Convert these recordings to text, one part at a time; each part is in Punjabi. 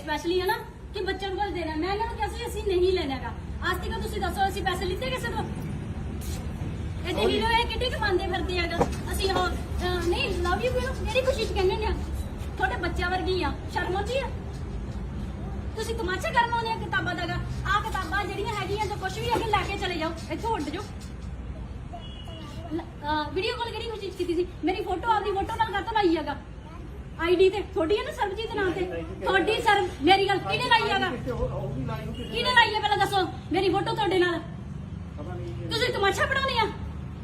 स्पेशली है ना कि बच्चों को देना मैं इन्होंने कैसे ਅਸੀਂ नहीं लेना का आज तक ਤੁਸੀਂ ਦੱਸੋ ਅਸੀਂ ਪੈਸੇ ਲਿੱਤੇ ਕਿਸੇ ਤੋਂ ਇਹ ਤੇ ਵੀਰੋ ਇਹ ਕਿੱਡੀ ਕਮਾਉਂਦੇ ਫਿਰਦੇ ਹੈਗਾ ਅਸੀਂ ਉਹ ਨਹੀਂ ਲਵ ਯੂ ਵੀਰੋ ਮੇਰੀ ਕੋਸ਼ਿਸ਼ ਕਹਿੰਦੇ ਨੇ ਤੁਹਾਡੇ ਬੱਚਿਆਂ ਵਰਗੀ ਆ ਸ਼ਰਮ ਆਉਂਦੀ ਆ ਤੁਸੀਂ ਤਮਾਸ਼ਾ ਕਰਨ ਆਉਂਦੇ ਆ ਕਿਤਾਬਾਂ ਦਾ ਆ ਕਿਤਾਬਾਂ ਜਿਹੜੀਆਂ ਹੈਗੀਆਂ ਜੋ ਕੁਝ ਵੀ ਅੱਗੇ ਲੈ ਕੇ ਚਲੇ ਜਾਓ ਇੱਥੋਂ ਉੱਡ ਜਾਓ ਵੀਡੀਓ ਕਾਲ ਕਿਹੜੀ ਕੋਸ਼ਿਸ਼ ਕੀਤੀ ਸੀ ਮੇਰੀ ਫੋਟੋ ਆਪਦੀ ਫੋਟੋ ਨਾਲ ਕਾਹਤੋਂ ਲਾਈ ਹੈਗਾ ਆਈਡੀ ਤੇ ਥੋੜੀ ਹੈ ਨਾ ਸਰਬਜੀਤ ਨਾਂ ਤੇ ਤੁਹਾਡੀ ਸਰ ਮੇਰੀ ਗੱਲ ਕਿਹਨੇ ਲਾਈ ਹੈਗਾ ਕਿਹਨੇ ਲਾਈ ਹੈ ਪਹਿਲਾਂ ਦੱਸੋ ਮੇਰੀ ਫੋਟੋ ਤੁਹਾਡੇ ਨਾਲ ਤੁਸੀਂ ਤਮਾਸ਼ਾ ਬਣਾਉਣੀ ਆ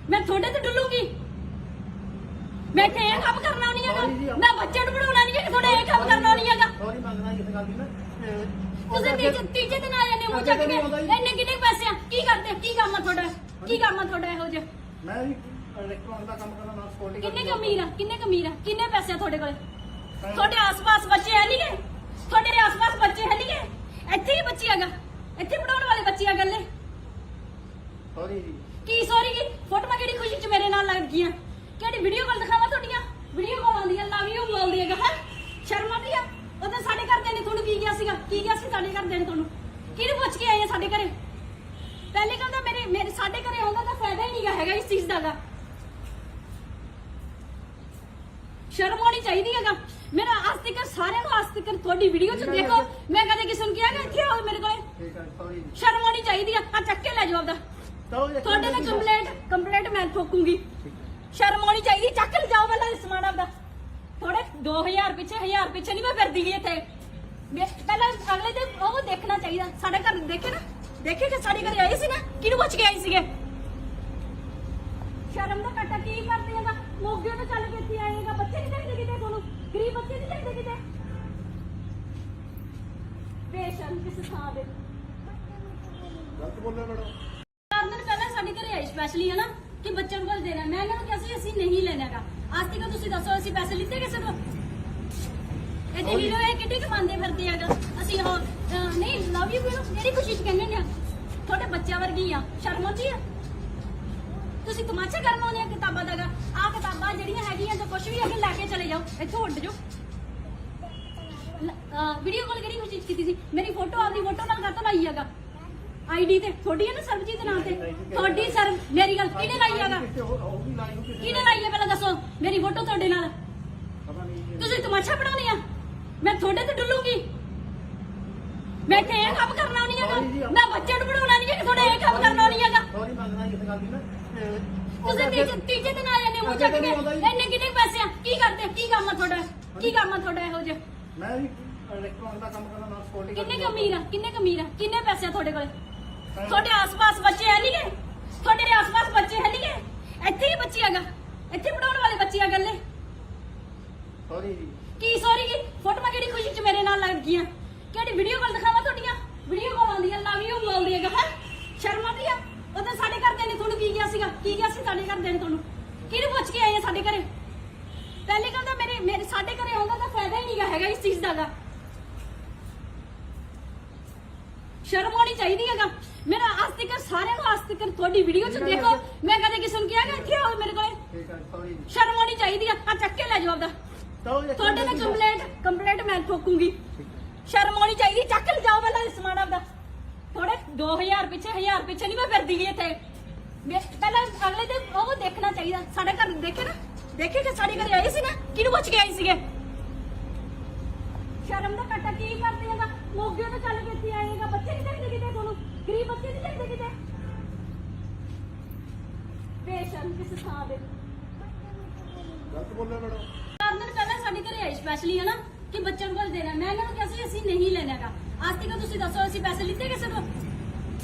ਮੈਂ ਤੁਹਾਡੇ ਤੇ ਡੁੱਲੂਗੀ ਮੈਂ ਤੇ ਇਹ ਕੰਮ ਕਰਨਾ ਨਹੀਂ ਹੈਗਾ ਮੈਂ ਬੱਚੇ ਨੂੰ ਬਣਾਉਣਾ ਨਹੀਂ ਹੈ ਤੁਹਾਡੇ ਇਹ ਕੰਮ ਕਰਨਾ ਨਹੀਂ ਹੈਗਾ ਸੌਰੀ ਮੰਗਣਾ ਇਸ ਗੱਲ ਦੀ ਨਾ ਤੁਸੀਂ ਤੀਜੇ ਦਿਨ ਆ ਜਾਂਦੇ ਹੋ ਚੱਕ ਕੇ ਇੰਨੇ ਕਿੰਨੇ ਪੈਸੇ ਆ ਕੀ ਕਰਦੇ ਕੀ ਕੰਮ ਆ ਤੁਹਾਡਾ ਕੀ ਕੰਮ ਆ ਤੁਹਾਡਾ ਇਹੋ ਜਿਹਾ ਮੈਂ ਵੀ ਇਲੈਕਟ੍ਰੋਨਿਕ ਦਾ ਕੰਮ ਕਰਦਾ ਨਾਲ ਸਪੋਰਟਿੰਗ ਕਿੰਨੇ ਕਮੀਰ ਆ ਕਿੰਨੇ ਪੈਸੇ ਆ ਤੁਹਾਡੇ ਕੋਲੇ ਤੁਹਾਡੇ ਆਸ-ਪਾਸ ਬੱਚੇ ਹੈ ਨਹੀਂ ਗੇ ਤੁਹਾਡੇ ਆਸ-ਪਾਸ ਬੱਚੇ ਹੈ ਨਹੀਂ ਗੇ ਇੱਥੇ ਹੀ ਬੱਚੀ ਹੈਗਾ ਇੱਥੇ ਪੜਾਉਣ ਵਾਲੇ ਬੱਚੇ ਆ ਗੱਲੇ ਸੌਰੀ ਜੀ ਕੀ ਸੌਰੀ ਕੀ ਫੋਟੋਆਂ ਕਿਹੜੀ ਖੁਸ਼ੀ ਚ ਮੇਰੇ ਨਾਲ ਲੱਗ ਗਈਆਂ ਕਿਹੜੀ ਵੀਡੀਓ ਕਾਲ ਦਿਖਾਵਾਂ ਤੁਹਾਡੀਆਂ ਵੀਡੀਓ ਕਾਲ ਆਉਂਦੀ ਆ ਲਵ ਯੂ ਬੋਲਦੀ ਹੈਗਾ ਹੈ ਸ਼ਰਮ ਆਉਂਦੀ ਆ ਉਹਦੇ ਸਾਡੇ ਘਰ ਦੇ ਨੇ ਤੁਹਾਨੂੰ ਕੀ ਗਿਆ ਸੀਗਾ ਕੀ ਗਿਆ ਸੀ ਸਾਡੇ ਘਰ ਦੇ ਨੇ ਤੁਹਾਨੂੰ ਕਿਹਨੂੰ ਪੁੱਛ ਕੇ ਆਏ ਆ ਸਾਡੇ ਘਰੇ ਪਹਿਲੇ ਕਹਿੰਦਾ ਮੇਰੇ ਸਾਡੇ ਘਰੇ ਆਉਂਦਾ ਤਾਂ ਫਾਇਦਾ ਹੀ ਨਹੀਂਗਾ ਹੈਗਾ ਇਸ ਚੀਜ਼ ਦਾ ਸ਼ਰਮ ਆਉਣੀ ਚਾਹੀਦੀ ਹੈਗਾ ਮੇਰਾ ਅੱਜ ਤੱਕ ਸਾਰਿਆਂ ਨੂੰ ਅੱਜ ਤੱਕ ਤੁਹਾਡੀ ਵੀਡੀਓ ਚ ਦੇਖੋ ਮੈਂ ਕਦੇ ਕਿਸੇ ਨੂੰ ਕਿਹਾ ਕਿ ਇੱਥੇ ਆਓ ਮੇਰੇ ਕੋਲੇ ਠੀਕ ਹੈ ਸੌਰੀ ਸ਼ਰਮ ਆਉਣੀ ਚਾਹੀਦੀ ਆ ਚੱਕ ਕੇ ਲੈ ਜਾਓ ਆਪਦਾ ਤੁਹਾਡੇ ਨਾਲ ਕੰਪਲੇਂਟ ਮੈਂ ਠੋਕੂੰਗੀ ਸ਼ਰਮ ਆਉਣੀ ਚਾਹੀਦੀ ਚੱਕ ਲੈ ਜਾਓ ਪਹਿਲਾਂ ਸਮਾਨ ਆਪਦਾ ਥੋੜੇ 2000 ਪਿੱਛੇ ਨਹੀਂ ਮੈਂ ਫਿਰਦੀ ਗਈ ਇੱਥੇ ਪਹਿਲਾਂ ਅਗਲੇ ਤੇ ਉਹ ਦੇਖਣਾ ਚਾਹੀਦਾ ਸਾਡੇ ਘਰ ਦੇਖੇ ਕਿ ਸਾਡੇ ਘਰੇ ਆਏ ਸੀ ਨਾ ਕਿਹਨੂੰ ਪੁੱਛ ਕੇ ਆਏ ਸੀਗੇ ਸ਼ਰਮ ਦਾ ਘਾਟਾ ਕੀ ਕਰਦੇ ਹੈਗਾ ਮੋਗੇ ਤੋਂ ਚੱਲ ਕੇ ਇੱਥੇ ਆਏਗਾ ਬੱਚੇ ਨਹੀਂ ਚਾਹੀਦੇ ਕਿਤੇ ਤੁਹਾਨੂੰ ਗਰੀਬ ਬੱਚੇ ਨਹੀਂ ਚਾਹੀਦੇ ਕਿਤੇ ਬੇਸ਼ਰਮ ਕਿਸ ਥਾਂ ਦੇ ਗਲਤ ਬੋਲਿਆ ਮੈਡਮ ਕਾਰਨ ਪਹਿਲਾਂ ਸਾਡੇ ਘਰੇ ਆਏ ਸਪੈਸ਼ਲੀ ਹੈ ਨਾ ਕਿ ਬੱਚਿਆਂ ਨੂੰ ਦੇਣਾ ਮੈਂ ਇਹਨਾਂ ਨੂੰ ਕਿਹਾ ਅਸੀਂ ਨਹੀਂ ਲੈਣਾਗਾ ਅੱਜ ਤੱਕ ਤੁਸੀਂ ਦੱਸੋ ਅਸੀਂ ਪੈਸੇ ਲਿੱਤੇ ਕਿਸੇ ਤੋਂ ਇਹ ਤੇ ਵੀਰੋ ਇਹ ਕਿੱਡੀ ਕਮਾਉਂਦੇ ਫਿਰਦੇ ਹੈਗਾ ਅਸੀਂ ਉਹ ਨਹੀਂ ਲਵ ਯੂ ਵੀਰੋ ਮੇਰੀ ਕੋਸ਼ਿਸ਼ ਕਹਿੰਦੇ ਨੇ ਤੁਹਾਡੇ ਬੱਚਿਆਂ ਵਰਗੀ ਆ ਸ਼ਰਮ ਆਉਂਦੀ ਆ ਤੁਸੀਂ ਤਮਾਸ਼ਾ ਕਰਨ ਆਉਂਦੇ ਆ ਕਿਤਾਬਾਂ ਦਾ ਆ ਕਿਤਾਬਾਂ ਜਿਹੜੀਆਂ ਹੈਗੀਆਂ ਜੋ ਕੁਝ ਵੀ ਅੱਗੇ ਲੈ ਕੇ ਚਲੇ ਜਾਓ ਇੱਥੋਂ ਉੱਡ ਜਾਓ ਵੀਡੀਓ ਕਾਲ ਕਿਹੜੀ ਕੋਸ਼ਿਸ਼ ਕੀਤੀ ਸੀ ਮੇਰੀ ਫੋਟੋ ਆਪਦੀ ਫੋਟੋ ਨਾਲ ਕਾਹਤੋਂ ਲਾਈ ਹੈਗਾ ਆਈਡੀ ਤੇ ਥੋੜੀ ਹੈ ਨਾ ਸਰਬਜੀਤ ਨਾਂ ਤੇ ਤੁਹਾਡੀ ਸਰ ਮੇਰੀ ਗੱਲ ਕਿਹਨੇ ਲਾਈ ਹੈਗਾ ਕਿਹਨੇ ਲਾਈ ਹੈ ਪਹਿਲਾਂ ਦੱਸੋ ਮੇਰੀ ਫੋਟੋ ਤੁਹਾਡੇ ਨਾਲ ਤੁਸੀਂ ਤਮਾਸ਼ਾ ਬਣਾਉਣੀ ਆ ਮੈਂ ਤੁਹਾਡੇ ਤੇ ਡੁੱਲੂਗੀ ਮੈਂ ਤੇ ਇਹ ਕੰਮ ਕਰਨਾ ਨਹੀਂ ਹੈਗਾ ਮੈਂ ਬੱਚੇ ਨੂੰ ਬਣਾਉਣਾ ਨਹੀਂ ਹੈ ਤੁਹਾਡੇ ਇਹ ਕੰਮ ਕਰਨਾ ਨਹੀਂ ਹੈਗਾ ਸੌਰੀ ਮੰਗਣਾ ਇਸ ਗੱਲ ਦੀ ਨਾ ਤੁਸੀਂ ਤੀਜੇ ਦਿਨ ਆ ਜਾਂਦੇ ਹੋ ਚੱਕ ਕੇ ਇੰਨੇ ਕਿੰਨੇ ਪੈਸੇ ਆ ਕੀ ਕਰਦੇ ਕੀ ਕੰਮ ਆ ਤੁਹਾਡਾ ਕੀ ਕੰਮ ਆ ਤੁਹਾਡਾ ਇਹੋ ਜਿਹਾ ਮੈਂ ਵੀ ਇਲੈਕਟ੍ਰੋਨਿਕ ਦਾ ਕੰਮ ਕਰਦਾ ਨਾਲ ਸਪੋਰਟਿੰਗ ਕਿੰਨੇ ਕਮੀਰ ਆ ਕਿੰਨੇ ਪੈਸੇ ਆ ਤੁਹਾਡੇ ਕੋਲੇ ਤੁਹਾਡੇ ਆਸ-ਪਾਸ ਬੱਚੇ ਹੈ ਨਹੀਂ ਗੇ ਤੁਹਾਡੇ ਆਸ-ਪਾਸ ਬੱਚੇ ਹੈ ਨਹੀਂ ਗੇ ਇੱਥੇ ਹੀ ਬੱਚੀ ਹੈਗਾ ਇੱਥੇ ਪੜਾਉਣ ਵਾਲੇ ਬੱਚੇ ਆ ਗੱਲੇ ਸੌਰੀ ਜੀ ਕੀ ਸੌਰੀ ਕੀ ਫੋਟੋਆਂ ਕਿਹੜੀ ਖੁਸ਼ੀ ਚ ਮੇਰੇ ਨਾਲ ਲੱਗ ਗਈਆਂ ਕਿਹੜੀ ਵੀਡੀਓ ਕਾਲ ਦਿਖਾਵਾਂ ਤੁਹਾਡੀਆਂ ਵੀਡੀਓ ਕਾਲ ਆਉਂਦੀ ਆ ਲਵ ਯੂ ਬੋਲਦੀ ਹੈਗਾ ਹੈ ਸ਼ਰਮ ਆਉਂਦੀ ਆ ਉਹਦੇ ਸਾਡੇ ਘਰ ਦੇ ਨੇ ਤੁਹਾਨੂੰ ਕੀ ਗਿਆ ਸੀਗਾ ਕੀ ਗਿਆ ਸੀ ਸਾਡੇ ਘਰ ਦੇ ਨੇ ਤੁਹਾਨੂੰ ਕਿਹਨੂੰ ਪੁੱਛ ਕੇ ਆਏ ਆ ਸਾਡੇ ਘਰੇ ਪਹਿਲੇ ਕਹਿੰਦਾ ਮੇਰੇ ਸਾਡੇ ਘਰੇ ਆਉਂਦਾ ਤਾਂ ਫਾਇਦਾ ਹੀ ਨਹੀਂਗਾ ਹੈਗਾ ਇਸ ਚੀਜ਼ ਦਾ ਸ਼ਰਮ ਆਉਣੀ ਚਾਹੀਦੀ ਹੈਗਾ ਮੇਰਾ ਅੱਜ ਤੱਕ ਸਾਰਿਆਂ ਨੂੰ ਅੱਜ ਤੱਕ ਤੁਹਾਡੀ ਵੀਡੀਓ ਚ ਦੇਖੋ ਮੈਂ ਕਦੇ ਕਿਸੇ ਨੂੰ ਕਿਹਾ ਕਿ ਇੱਥੇ ਆਓ ਮੇਰੇ ਕੋਲੇ ਠੀਕ ਹੈ ਸੌਰੀ ਸ਼ਰਮ ਆਉਣੀ ਚਾਹੀਦੀ ਆ ਚੱਕ ਕੇ ਲੈ ਜਾਓ ਆਪਦਾ ਤੁਹਾਡੇ ਨਾਲ ਕੰਪਲੇਂਟ ਮੈਂ ਠੋਕੂੰਗੀ ਸ਼ਰਮ ਆਉਣੀ ਚਾਹੀਦੀ ਚੱਕ ਲੈ ਜਾਓ ਪਹਿਲਾਂ ਸਮਾਨ ਆਪਦਾ ਥੋੜੇ 2000 ਪਿੱਛੇ ਨਹੀਂ ਮੈਂ ਫਿਰਦੀ ਗਈ ਇੱਥੇ ਪਹਿਲਾਂ ਅਗਲੇ ਤੇ ਉਹ ਦੇਖਣਾ ਚਾਹੀਦਾ ਸਾਡੇ ਘਰ ਦੇਖੇ ਕਿ ਸਾਡੇ ਘਰੇ ਆਏ ਸੀ ਨਾ ਕਿਹਨੂੰ ਪੁੱਛ ਕੇ ਆਏ ਸੀਗੇ ਸ਼ਰਮ ਦਾ ਘਾਟਾ ਕੀ ਕਰਦੇ ਹੈਗਾ ਮੋਗੇ ਤੋਂ ਚੱਲ ਕੇ ਇੱਥੇ ਆਏਗਾ ਬੱਚੇ ਨਹੀਂ ਚਾਹੀਦੇ ਕਿਤੇ ਤੁਹਾਨੂੰ ਗਰੀਬ ਬੱਚੇ ਨਹੀਂ ਚਾਹੀਦੇ ਕਿਤੇ ਬੇਸ਼ਰਮ ਕਿਸ ਥਾਂ ਦੇ ਗਲਤ ਬੋਲਿਆ ਮੈਡਮ ਕਾਰਨ ਪਹਿਲਾਂ ਸਾਡੇ ਘਰੇ ਆਏ ਸਪੈਸ਼ਲੀ ਹੈ ਨਾ ਕਿ ਬੱਚਿਆਂ ਨੂੰ ਦੇਣਾ ਮੈਂ ਇਹਨਾਂ ਨੂੰ ਕਿਹਾ ਅਸੀਂ ਨਹੀਂ ਲੈਣਾਗਾ ਅੱਜ ਤੱਕ ਤੁਸੀਂ ਦੱਸੋ ਅਸੀਂ ਪੈਸੇ ਲਿੱਤੇ ਕਿਸੇ ਤੋਂ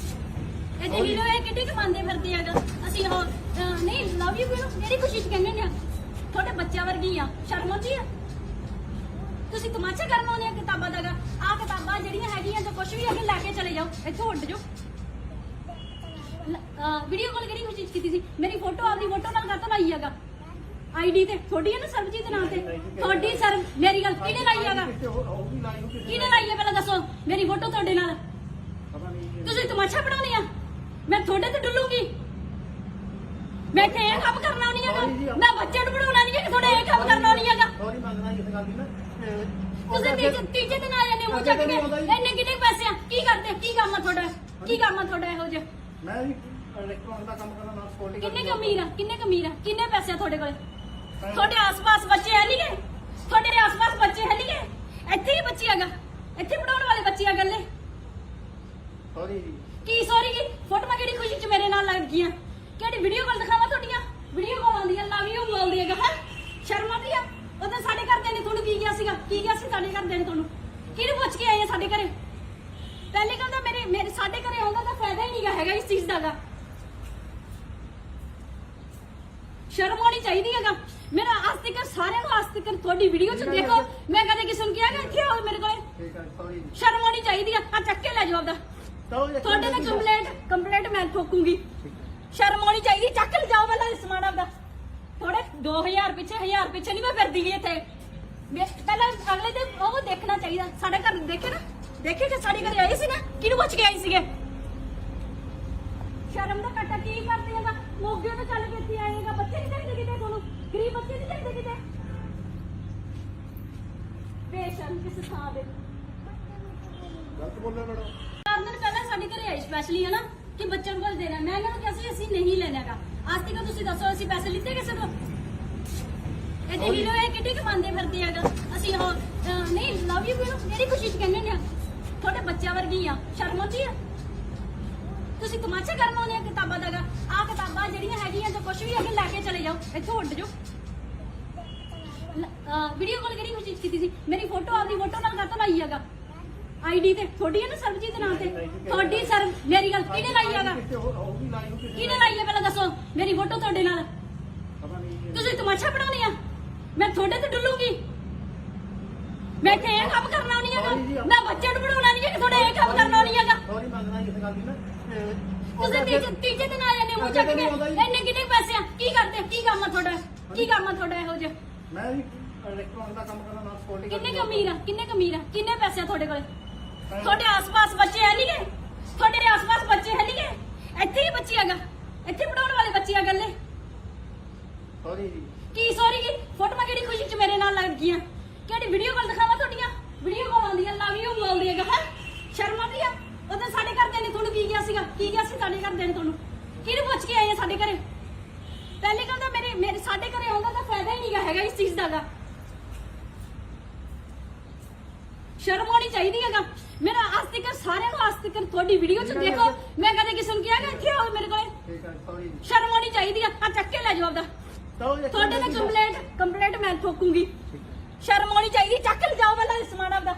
ਇਹ ਤੇ ਵੀਰੋ ਇਹ ਕਿੱਡੀ ਕਮਾਉਂਦੇ ਫਿਰਦੇ ਹੈਗਾ ਅਸੀਂ ਉਹ ਨਹੀਂ ਲਵ ਯੂ ਵੀਰੋ ਮੇਰੀ ਕੋਸ਼ਿਸ਼ ਕਹਿੰਦੇ ਨੇ ਤੁਹਾਡੇ ਬੱਚਿਆਂ ਵਰਗੀ ਆ ਸ਼ਰਮ ਆਉਂਦੀ ਆ ਤੁਸੀਂ ਤਮਾਸ਼ਾ ਕਰਨ ਆਉਂਦੇ ਆ ਕਿਤਾਬਾਂ ਦਾ ਆ ਕਿਤਾਬਾਂ ਜਿਹੜੀਆਂ ਹੈਗੀਆਂ ਜੋ ਕੁਝ ਵੀ ਅੱਗੇ ਲੈ ਕੇ ਚਲੇ ਜਾਓ ਇੱਥੋਂ ਉੱਡ ਜਾਓ ਵੀਡੀਓ ਕਾਲ ਕਿਹੜੀ ਕੋਸ਼ਿਸ਼ ਕੀਤੀ ਸੀ ਮੇਰੀ ਫੋਟੋ ਆਪਦੀ ਫੋਟੋ ਨਾਲ ਕਾਹਤੋਂ ਲਾਈ ਹੈਗਾ ਆਈਡੀ ਤੇ ਥੋੜੀ ਹੈ ਨਾ ਸਰਬਜੀਤ ਨਾਂ ਤੇ ਤੁਹਾਡੀ ਸਰ ਮੇਰੀ ਗੱਲ ਕਿਹਨੇ ਲਾਈ ਹੈਗਾ ਕਿਹਨੇ ਲਾਈ ਹੈ ਪਹਿਲਾਂ ਦੱਸੋ ਮੇਰੀ ਫੋਟੋ ਤੁਹਾਡੇ ਨਾਲ ਤੁਸੀਂ ਤਮਾਸ਼ਾ ਬਣਾਉਣੀ ਆ ਮੈਂ ਤੁਹਾਡੇ ਤੇ ਡੁੱਲੂਗੀ ਮੈਂ ਤੇ ਇਹ ਕੰਮ ਕਰਨਾ ਨਹੀਂ ਹੈਗਾ ਮੈਂ ਬੱਚੇ ਨੂੰ ਬਣਾਉਣਾ ਨਹੀਂ ਹੈ ਤੁਹਾਡੇ ਇਹ ਕੰਮ ਕਰਨਾ ਨਹੀਂ ਹੈਗਾ ਸੌਰੀ ਮੰਗਣਾ ਇਸ ਗੱਲ ਦੀ ਨਾ ਤੁਸੀਂ ਤੀਜੇ ਦਿਨ ਆ ਜਾਂਦੇ ਹੋ ਮੂੰਹ ਚੱਕ ਕੇ ਇੰਨੇ ਕਿੰਨੇ ਪੈਸੇ ਆ ਕੀ ਕਰਦੇ ਕੀ ਕੰਮ ਆ ਤੁਹਾਡਾ ਕੀ ਕੰਮ ਆ ਤੁਹਾਡਾ ਇਹੋ ਜਿਹਾ ਮੈਂ ਵੀ ਇਲੈਕਟ੍ਰੋਨਿਕ ਦਾ ਕੰਮ ਕਰਦਾ ਨਾਲ ਸਕਿਉਰਟੀ ਕਿੰਨੇ ਕਮੀਰ ਆ ਕਿੰਨੇ ਪੈਸੇ ਆ ਤੁਹਾਡੇ ਕੋਲ ਤੁਹਾਡੇ ਆਸ-ਪਾਸ ਬੱਚੇ ਹੈ ਨਹੀਂ ਗੇ ਤੁਹਾਡੇ ਆਸ-ਪਾਸ ਬੱਚੇ ਹੈ ਨਹੀਂ ਗੇ ਇੱਥੇ ਹੀ ਬੱਚੀ ਹੈਗਾ ਇੱਥੇ ਪੜਾਉਣ ਵਾਲੇ ਬੱਚੇ ਆ ਗੱਲੇ ਸੌਰੀ ਜੀ ਕੀ ਸੌਰੀ ਕੀ ਫੋਟੋਆਂ ਕਿਹੜੀ ਖੁਸ਼ੀ ਚ ਮੇਰੇ ਨਾਲ ਲੱਗ ਗਈਆਂ ਕਿਹੜੀ ਵੀਡੀਓ ਕਾਲ ਦਿਖਾਵਾਂ ਤੁਹਾਡੀਆਂ ਵੀਡੀਓ ਕਾਲ ਆਉਂਦੀਆਂ ਲਵ ਯੂ ਬੋਲਦੀ ਹੈਗਾ ਹੈ ਸ਼ਰਮ ਆਉਂਦੀ ਆ ਉਦੋਂ ਸਾਡੇ ਘਰਦਿਆਂ ਨੇ ਤੁਹਾਨੂੰ ਕੀ ਕਿਹਾ ਸੀਗਾ ਕੀ ਕਿਹਾ ਸੀ ਸਾਡੇ ਘਰਦਿਆਂ ਨੇ ਤੁਹਾਨੂੰ ਕਿਹਨੂੰ ਪੁੱਛ ਕੇ ਆਏ ਆ ਸਾਡੇ ਘਰੇ ਪਹਿਲੇ ਕਹਿੰਦਾ ਮੇਰੇ ਸਾਡੇ ਘਰੇ ਆਉਂਦਾ ਤਾਂ ਫਾਇਦਾ ਹੀ ਨਹੀਂਗਾ ਹੈਗਾ ਇਸ ਚੀਜ਼ ਦਾ ਗਾ ਸ਼ਰਮ ਆਉਣੀ ਚਾਹੀਦੀ ਹੈਗਾ ਮੇਰਾ ਅੱਜ ਤੱਕ ਸਾਰਿਆਂ ਨੂੰ ਅੱਜ ਤੱਕ ਤੁਹਾਡੀ ਵੀਡੀਓ ਚ ਦੇਖੋ ਮੈਂ ਕਦੇ ਕਿਸੇ ਨੂੰ ਕਿਹਾ ਕਿ ਇੱਥੇ ਆਓ ਮੇਰੇ ਕੋਲੇ ਠੀਕ ਹੈ ਸੌਰੀ ਜੀ ਸ਼ਰਮ ਆਉਣੀ ਚਾਹੀਦੀ ਆ ਚੱਕ ਕੇ ਲੈ ਜਾਓ ਆਪਦਾ ਤੁਹਾਡੇ ਨਾਲ ਕੰਪਲੇਂਟ ਮੈਂ ਠੋਕੂੰਗੀ ਸ਼ਰਮ ਆਉਣੀ ਚਾਹੀਦੀ ਚੱਕ ਲੈ ਜਾਓ ਪਹਿਲਾਂ ਸਮਾਨ ਆਪਦਾ ਥੋੜੇ 2000 ਪਿੱਛੇ ਨਹੀਂ ਮੈਂ ਫਿਰਦੀ ਗਈ ਇੱਥੇ ਪਹਿਲਾਂ ਅਗਲੇ ਤੇ ਉਹ ਦੇਖਣਾ ਚਾਹੀਦਾ ਸਾਡੇ ਘਰ ਦੇਖੇ ਕਿ ਸਾਡੇ ਘਰੇ ਆਏ ਸੀ ਨਾ ਕਿਹਨੂੰ ਪੁੱਛ ਕੇ ਆਏ ਸੀਗੇ ਸ਼ਰਮ ਦਾ ਕੱਟਾ ਕੀ ਕਰਦੇ ਹੈਗਾ ਮੋਗੇ ਤੋਂ ਚੱਲ ਕੇ ਇੱਥੇ ਆਏਗਾ ਬੱਚੇ ਨਹੀਂ ਚਾਹੀਦੇ ਕਿਤੇ ਤੁਹਾਨੂੰ ਗਰੀਬ ਬੱਚੇ ਨਹੀਂ ਚਾਹੀਦੇ ਕਿਤੇ ਬੇਸ਼ਰਮ ਕਿਸ ਥਾਂ ਦੇ ਗਲਤ ਬੋਲਿਆ ਮੈਡਮ 4 ਦਿਨ ਪਹਿਲਾਂ ਸਾਡੇ ਘਰੇ ਆਏ ਸਪੈਸ਼ਲੀ ਹਨਾ ਕਿ ਬੱਚਿਆਂ ਨੂੰ ਕੁਝ ਦੇਣਾ ਮੈਂ ਇਹਨਾਂ ਨੂੰ ਕਿਹਾ ਸੀ ਅਸੀਂ ਨਹੀਂ ਲੈਣਾਗਾ ਅੱਜ ਤੱਕ ਤੁਸੀਂ ਦੱਸੋ ਅਸੀਂ ਪੈਸੇ ਲਿੱਤੇ ਕਿਸੇ ਤੋਂ ਇਹ ਦੇਖ ਲਓ ਇਹ ਕਿੱਡੀ ਕਮਾਉਂਦੇ ਫਿਰਦੇ ਹੈਗਾ ਅਸੀਂ ਉਹ ਨਹੀਂ ਲਵ ਯੂ ਮੇਰੀ ਖੁਸ਼ੀ ਚ ਕਹਿੰਦੇ ਨੇ ਤੁਹਾਡੇ ਬੱਚਿਆਂ ਵਰਗੀ ਆ ਸ਼ਰਮ ਆਉਂਦੀ ਆ ਤੁਸੀਂ ਤਮਾਸ਼ਾ ਕਰਨ ਆਉਂਦੇ ਆ ਕਿਤਾਬਾਂ ਦਾ ਆ ਕਿਤਾਬਾਂ ਜਿਹੜੀਆਂ ਹੈਗੀਆਂ ਜੋ ਕੁਝ ਵੀ ਹੈਗੇ ਲੈ ਕੇ ਚਲੇ ਜਾਓ ਇੱਥੋਂ ਉੱਡ ਜਾਓ ਵੀਡੀਓ ਕਾਲ ਕਿਹੜੀ ਖੁਸ਼ੀ ਚ ਕੀਤੀ ਸੀ ਮੇਰੀ ਫੋਟੋ ਆਪਦੀ ਫੋਟੋ ਨਾਲ ਕਾਹਤੋਂ ਲਾਈ ਹੈਗਾ ਆਈਡੀ ਤੇ ਤੁਹਾਡੀ ਹੈ ਨਾ ਸਰਬਜੀਤ ਦੇ ਨਾਮ ਤੇ ਤੁਹਾਡੀ ਸਰ ਮੇਰੀ ਗੱਲ ਕਿਹਨੇ ਲਾਈ ਹੈਗਾ ਕਿਹਨੇ ਲਾਈ ਹੈ ਪਹਿਲਾਂ ਦੱਸੋ ਮੇਰੀ ਫੋਟੋ ਤੁਹਾਡੇ ਨਾਲ ਤੁਸੀਂ ਤਮਾਸ਼ਾ ਬਣਾਉਣੀ ਆ ਮੈਂ ਤੁਹਾਡੇ ਤੇ ਡੁੱਲੂਗੀ ਮੈਂ ਇੱਥੇ ਇਹ ਕੰਮ ਕਰਨਾ ਨਹੀਂ ਹੈਗਾ ਮੈਂ ਬੱਚੇ ਨੂੰ ਬਣਾਉਣਾ ਨਹੀਂ ਹੈ ਤੁਹਾਡੇ ਇਹ ਕੰਮ ਕਰਨਾ ਨਹੀਂ ਹੈਗਾ ਸੌਰੀ ਮੰਗਣਾ ਇਸ ਗੱਲ ਦੀ ਨਾ ਤੁਸੀਂ ਤੀਜੇ ਦਿਨ ਆ ਜਾਂਦੇ ਹੋ ਮੂੰਹ ਚੱਕ ਕੇ ਇੰਨੇ ਕਿੰਨੇ ਪੈਸੇ ਆ ਕੀ ਕਰਦੇ ਕੀ ਕੰਮ ਆ ਤੁਹਾਡਾ ਇਹੋ ਜਿਹਾ ਮੈਂ ਵੀ ਇਲੈਕਟ੍ਰੋਨਿਕ ਦਾ ਕੰਮ ਕਰਦਾ ਨਾਲ ਸਕਿਉਰਟੀ ਕਿੰਨੇ ਕਮੀਰ ਆ ਕਿੰਨੇ ਪੈਸੇ ਆ ਤੁਹਾਡੇ ਕੋਲ ਤੁਹਾਡੇ ਆਸ-ਪਾਸ ਬੱਚੇ ਹੈ ਨਹੀਂ ਗੇ ਤੁਹਾਡੇ ਆਸ-ਪਾਸ ਬੱਚੇ ਹੈ ਨਹੀਂ ਗੇ ਇੱਥੇ ਹੀ ਬੱਚੀ ਹੈਗਾ ਇੱਥੇ ਪੜਾਉਣ ਵਾਲੇ ਬੱਚੇ ਆ ਗੱਲੇ ਸੌਰੀ ਜੀ ਕੀ ਸੌਰੀ ਕੀ ਫੋਟੋਆਂ ਕਿਹੜੀ ਖੁਸ਼ੀ ਚ ਮੇਰੇ ਨਾਲ ਲੱਗ ਗਈਆਂ ਕਿਹੜੀ ਵੀਡੀਓ ਕਾਲ ਦਿਖਾਵਾਂ ਤੁਹਾਡੀਆਂ ਵੀਡੀਓ ਕਾਲ ਆਉਂਦੀਆਂ ਲਵ ਯੂ ਬੋਲਦੀ ਹੈਗਾ ਹੈ ਸ਼ਰਮ ਆਉਂਦੀ ਆ ਉਦੋਂ ਸਾਡੇ ਘਰਦਿਆਂ ਨੇ ਤੁਹਾਨੂੰ ਕੀ ਕਿਹਾ ਸੀਗਾ ਕੀ ਕਿਹਾ ਸੀ ਸਾਡੇ ਘਰਦਿਆਂ ਨੇ ਤੁਹਾਨੂੰ ਕਿਹਨੂੰ ਪੁੱਛ ਕੇ ਆਏ ਆ ਸਾਡੇ ਘਰੇ ਪਹਿਲੇ ਕਹਿੰਦਾ ਮੇਰੇ ਸਾਡੇ ਘਰੇ ਆਉਂਦਾ ਤਾਂ ਫਾਇਦਾ ਹੀ ਨਹੀਂਗਾ ਹੈਗਾ ਇਸ ਚੀਜ਼ ਦਾ ਗਾ ਸ਼ਰਮ ਆਉਣੀ ਚਾਹੀਦੀ ਹੈਗਾ ਮੇਰਾ ਅੱਜ ਤੱਕ ਸਾਰਿਆਂ ਨੂੰ ਅੱਜ ਤੱਕ ਤੁਹਾਡੀ ਵੀਡੀਓ ਚ ਦੇਖੋ ਮੈਂ ਕਦੇ ਕਿਸੇ ਨੂੰ ਕਿਹਾ ਕਿ ਇੱਥੇ ਆਓ ਮੇਰੇ ਕੋਲੇ ਠੀਕ ਹੈ ਸੌਰੀ ਜੀ ਸ਼ਰਮ ਆਉਣੀ ਚਾਹੀਦੀ ਆ ਚੱਕ ਕੇ ਲੈ ਜਾਓ ਆਪਦਾ ਤੁਹਾਡੇ ਨਾਲ ਕੰਪਲੇਂਟ ਮੈਂ ਠੋਕੂੰਗੀ ਸ਼ਰਮ ਆਉਣੀ ਚਾਹੀਦੀ ਚੱਕ ਲੈ ਜਾਓ ਪਹਿਲਾਂ ਸਮਾਨ ਆਪਦਾ